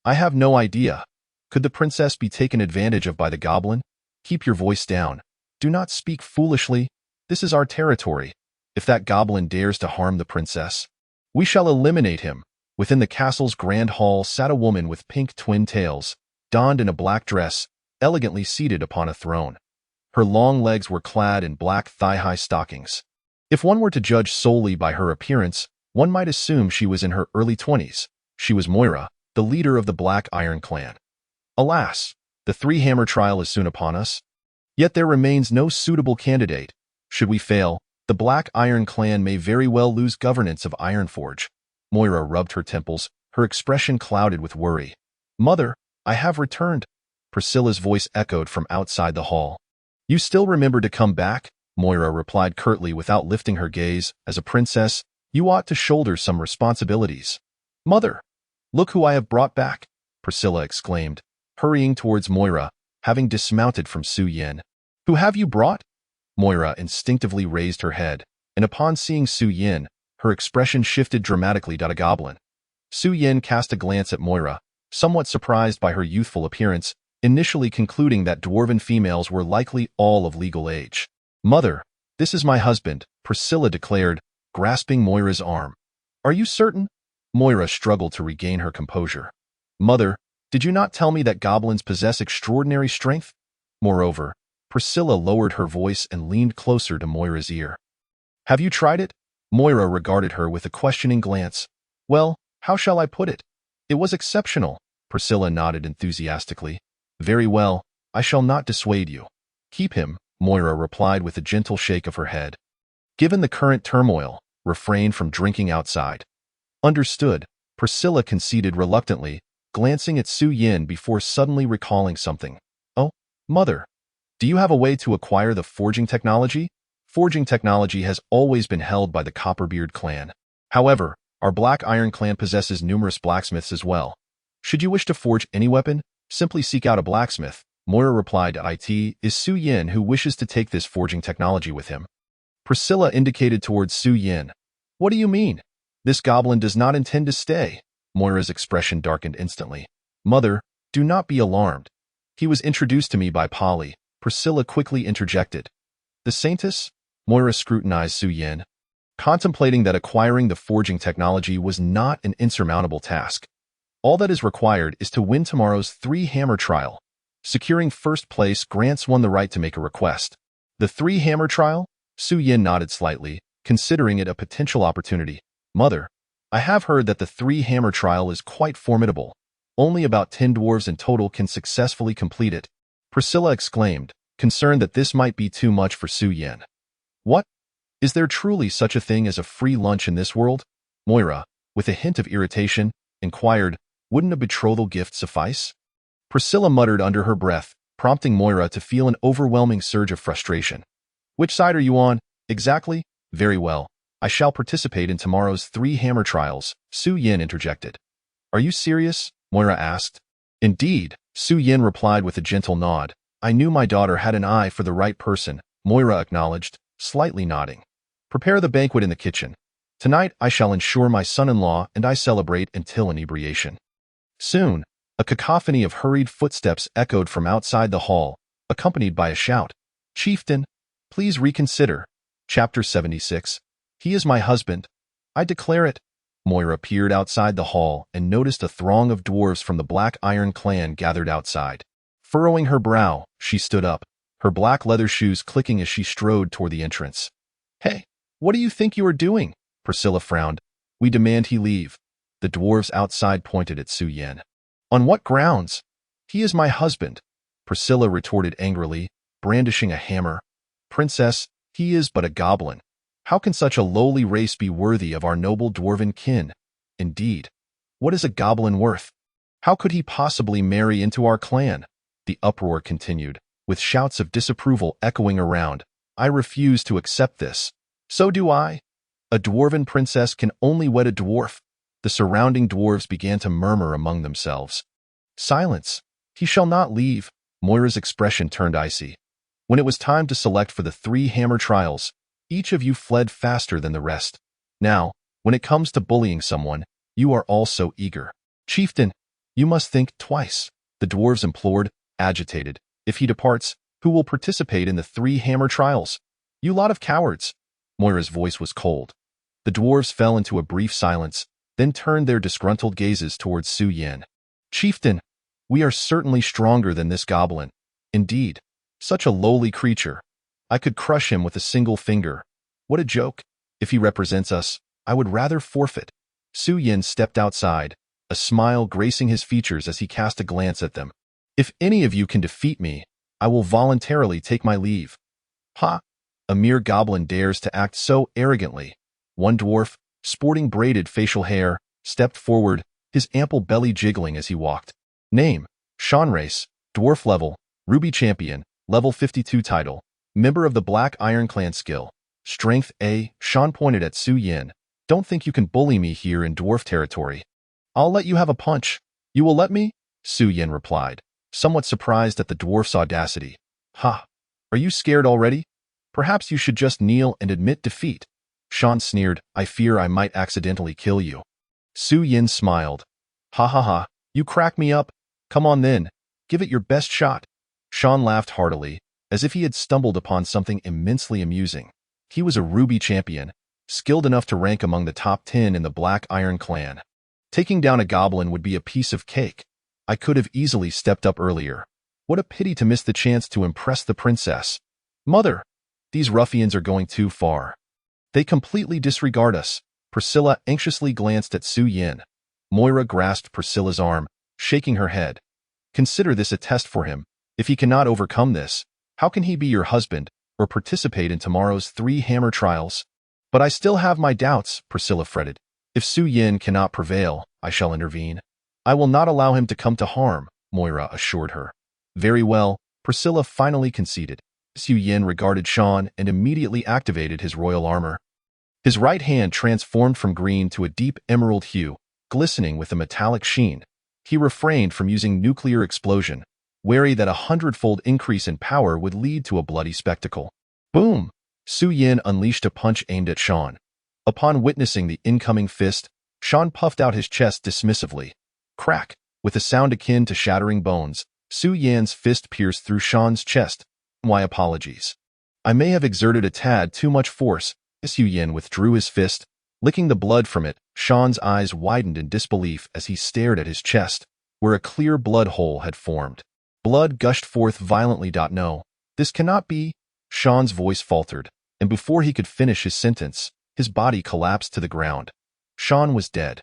I have no idea. Could the princess be taken advantage of by the goblin? Keep your voice down. Do not speak foolishly. This is our territory. If that goblin dares to harm the princess, we shall eliminate him. Within the castle's grand hall sat a woman with pink twin tails, donned in a black dress, elegantly seated upon a throne. Her long legs were clad in black thigh-high stockings. If one were to judge solely by her appearance, one might assume she was in her early 20s. She was Moira, the leader of the Black Iron clan. Alas, the three-hammer trial is soon upon us. Yet there remains no suitable candidate. Should we fail, the Black Iron clan may very well lose governance of Ironforge. Moira rubbed her temples, her expression clouded with worry. Mother, I have returned. Priscilla's voice echoed from outside the hall. You still remember to come back? Moira replied curtly without lifting her gaze. As a princess, you ought to shoulder some responsibilities. Mother, look who I have brought back, Priscilla exclaimed, hurrying towards Moira, having dismounted from Su Yan. Who have you brought? Moira instinctively raised her head, and upon seeing Su Yan, her expression shifted dramatically to a goblin. Su Yan cast a glance at Moira, somewhat surprised by her youthful appearance, initially concluding that dwarven females were likely all of legal age. Mother, this is my husband, Priscilla declared, grasping Moira's arm. Are you certain? Moira struggled to regain her composure. Mother, did you not tell me that goblins possess extraordinary strength? Moreover, Priscilla lowered her voice and leaned closer to Moira's ear. Have you tried it? Moira regarded her with a questioning glance. Well, how shall I put it? It was exceptional, Priscilla nodded enthusiastically. Very well, I shall not dissuade you. Keep him, Moira replied with a gentle shake of her head. Given the current turmoil, refrain from drinking outside. Understood, Priscilla conceded reluctantly, glancing at Su Yan before suddenly recalling something. Oh, Mother, do you have a way to acquire the forging technology? Forging technology has always been held by the Copperbeard clan. However, our Black Iron clan possesses numerous blacksmiths as well. Should you wish to forge any weapon, simply seek out a blacksmith. Moira replied, It is Su Yan who wishes to take this forging technology with him. Priscilla indicated towards Su Yan. What do you mean? This goblin does not intend to stay. Moira's expression darkened instantly. Mother, do not be alarmed. He was introduced to me by Polly. Priscilla quickly interjected. The saintess? Moira scrutinized Su Yan, contemplating that acquiring the forging technology was not an insurmountable task. All that is required is to win tomorrow's three-hammer trial. Securing first place grants one the right to make a request. The three-hammer trial? Su Yan nodded slightly, considering it a potential opportunity. Mother, I have heard that the three-hammer trial is quite formidable. Only about 10 dwarves in total can successfully complete it. Priscilla exclaimed, concerned that this might be too much for Su Yan. What? Is there truly such a thing as a free lunch in this world? Moira, with a hint of irritation, inquired, wouldn't a betrothal gift suffice? Priscilla muttered under her breath, prompting Moira to feel an overwhelming surge of frustration. Which side are you on, exactly? Very well. I shall participate in tomorrow's three-hammer trials, Su Yan interjected. Are you serious? Moira asked. Indeed, Su Yan replied with a gentle nod. I knew my daughter had an eye for the right person, Moira acknowledged, slightly nodding. Prepare the banquet in the kitchen. Tonight I shall ensure my son-in-law and I celebrate until inebriation. Soon, a cacophony of hurried footsteps echoed from outside the hall, accompanied by a shout. Chieftain, please reconsider. Chapter 76. He is my husband. I declare it. Moira peered outside the hall and noticed a throng of dwarves from the Black Iron clan gathered outside. Furrowing her brow, she stood up, her black leather shoes clicking as she strode toward the entrance. Hey, what do you think you are doing? Priscilla frowned. We demand he leave. The dwarves outside pointed at Su Yan. On what grounds? He is my husband, Priscilla retorted angrily, brandishing a hammer. Princess, he is but a goblin. How can such a lowly race be worthy of our noble dwarven kin? Indeed. What is a goblin worth? How could he possibly marry into our clan? The uproar continued, with shouts of disapproval echoing around. I refuse to accept this. So do I. A dwarven princess can only wed a dwarf. The surrounding dwarves began to murmur among themselves. Silence. He shall not leave. Moira's expression turned icy. When it was time to select for the 3 hammer trials, each of you fled faster than the rest. Now, when it comes to bullying someone, you are all so eager. Chieftain, you must think twice, the dwarves implored, agitated. If he departs, who will participate in the 3 hammer trials? You lot of cowards. Moira's voice was cold. The dwarves fell into a brief silence, then turned their disgruntled gazes towards Su Yin. Chieftain, we are certainly stronger than this goblin. Indeed, such a lowly creature. I could crush him with a single finger. What a joke. If he represents us, I would rather forfeit. Su Yin stepped outside, a smile gracing his features as he cast a glance at them. If any of you can defeat me, I will voluntarily take my leave. Ha! A mere goblin dares to act so arrogantly. One dwarf, sporting braided facial hair, stepped forward, his ample belly jiggling as he walked. Name, Sean Race, dwarf level, ruby champion, level 52 title, member of the Black Iron Clan skill. Strength A. Sean pointed at Su Yin. Don't think you can bully me here in dwarf territory. I'll let you have a punch. You will let me? Su Yin replied, somewhat surprised at the dwarf's audacity. Ha! Are you scared already? Perhaps you should just kneel and admit defeat. Sean sneered, I fear I might accidentally kill you. Su Yin smiled. Ha ha ha, you crack me up. Come on then, give it your best shot. Sean laughed heartily, as if he had stumbled upon something immensely amusing. He was a ruby champion, skilled enough to rank among the top 10 in the Black Iron Clan. Taking down a goblin would be a piece of cake. I could have easily stepped up earlier. What a pity to miss the chance to impress the princess. Mother, these ruffians are going too far. They completely disregard us. Priscilla anxiously glanced at Su Yin. Moira grasped Priscilla's arm, shaking her head. Consider this a test for him. If he cannot overcome this, how can he be your husband or participate in tomorrow's 3 hammer trials? But I still have my doubts, Priscilla fretted. If Su Yin cannot prevail, I shall intervene. I will not allow him to come to harm, Moira assured her. Very well, Priscilla finally conceded. Su Yin regarded Sean and immediately activated his royal armor. His right hand transformed from green to a deep emerald hue, glistening with a metallic sheen. He refrained from using nuclear explosion, wary that a 100-fold increase in power would lead to a bloody spectacle. Boom! Su Yin unleashed a punch aimed at Sean. Upon witnessing the incoming fist, Sean puffed out his chest dismissively. Crack! With a sound akin to shattering bones, Su Yin's fist pierced through Sean's chest. My apologies. I may have exerted a tad too much force. Su Yin withdrew his fist. Licking the blood from it, Sean's eyes widened in disbelief as he stared at his chest, where a clear blood hole had formed. Blood gushed forth violently. No, this cannot be. Sean's voice faltered, and before he could finish his sentence, his body collapsed to the ground. Sean was dead.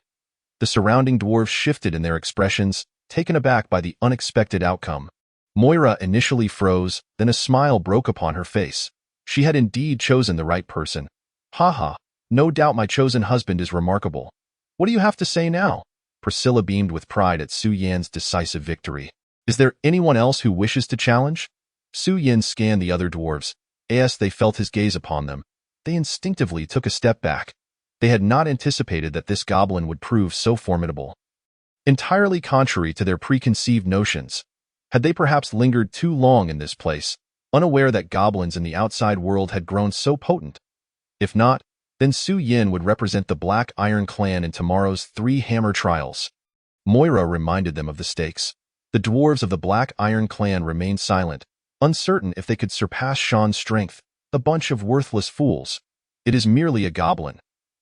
The surrounding dwarves shifted in their expressions, taken aback by the unexpected outcome. Moira initially froze, then a smile broke upon her face. She had indeed chosen the right person. Ha ha, no doubt my chosen husband is remarkable. What do you have to say now? Priscilla beamed with pride at Su Yin's decisive victory. Is there anyone else who wishes to challenge? Su Yin scanned the other dwarves. As they felt his gaze upon them, they instinctively took a step back. They had not anticipated that this goblin would prove so formidable. Entirely contrary to their preconceived notions, had they perhaps lingered too long in this place, unaware that goblins in the outside world had grown so potent? If not, then Su Yin would represent the Black Iron Clan in tomorrow's 3 hammer trials. Moira reminded them of the stakes. The dwarves of the Black Iron Clan remained silent, uncertain if they could surpass Sean's strength. A bunch of worthless fools. It is merely a goblin.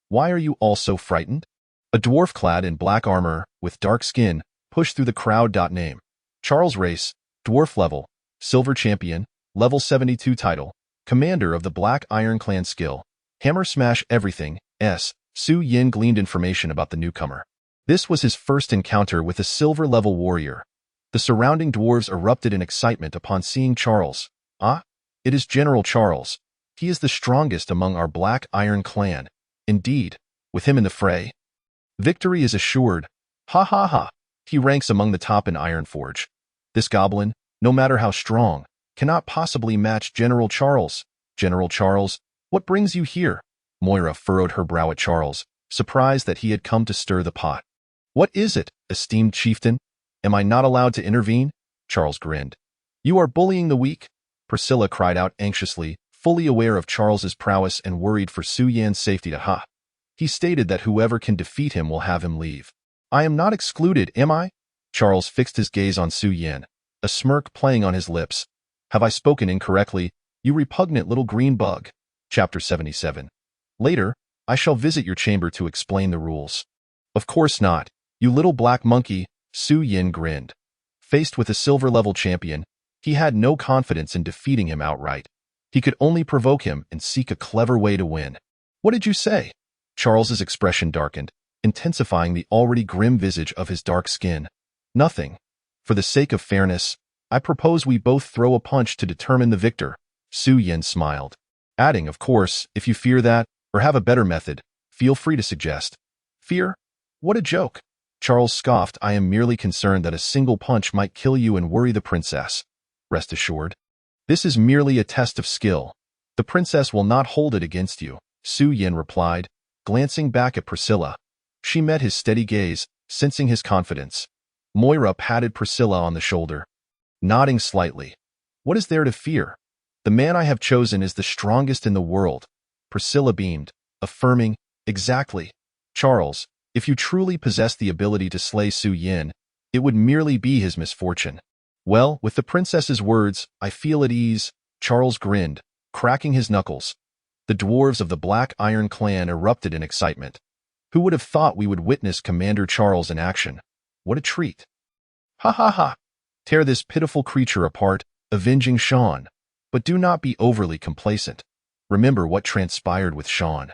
Why are you all so frightened? A dwarf clad in black armor, with dark skin, pushed through the crowd. Name, Charles Race, dwarf level, silver champion, level 72 title, commander of the Black Iron Clan skill, hammer smash everything. Su Yin gleaned information about the newcomer. This was his first encounter with a silver-level warrior. The surrounding dwarves erupted in excitement upon seeing Charles. Ah, it is General Charles. He is the strongest among our Black Iron Clan. Indeed, with him in the fray, victory is assured. Ha ha ha. He ranks among the top in Ironforge. This goblin, no matter how strong, cannot possibly match General Charles. General Charles, what brings you here? Moira furrowed her brow at Charles, surprised that he had come to stir the pot. What is it, esteemed chieftain? Am I not allowed to intervene? Charles grinned. You are bullying the weak? Priscilla cried out anxiously, fully aware of Charles's prowess and worried for Su Yan's safety. Ha! He stated that whoever can defeat him will have him leave. I am not excluded, am I? Charles fixed his gaze on Su Yan, a smirk playing on his lips. Have I spoken incorrectly, you repugnant little green bug? Chapter 77. Later, I shall visit your chamber to explain the rules. Of course not, you little black monkey, Su Yan grinned. Faced with a silver-level champion, he had no confidence in defeating him outright. He could only provoke him and seek a clever way to win. What did you say? Charles's expression darkened, intensifying the already grim visage of his dark skin. Nothing. For the sake of fairness, I propose we both throw a punch to determine the victor. Su Yan smiled, adding, of course, if you fear that, or have a better method, feel free to suggest. Fear? What a joke. Charles scoffed. I am merely concerned that a single punch might kill you and worry the princess. Rest assured. This is merely a test of skill. The princess will not hold it against you, Su Yan replied, glancing back at Priscilla. She met his steady gaze, sensing his confidence. Moira patted Priscilla on the shoulder, nodding slightly. What is there to fear? The man I have chosen is the strongest in the world. Priscilla beamed, affirming, exactly. Charles, if you truly possess the ability to slay Su Yan, it would merely be his misfortune. Well, with the princess's words, I feel at ease. Charles grinned, cracking his knuckles. The dwarves of the Black Iron clan erupted in excitement. Who would have thought we would witness Commander Charles in action? What a treat. Ha ha ha. Tear this pitiful creature apart, avenging Sean. But do not be overly complacent. Remember what transpired with Sean.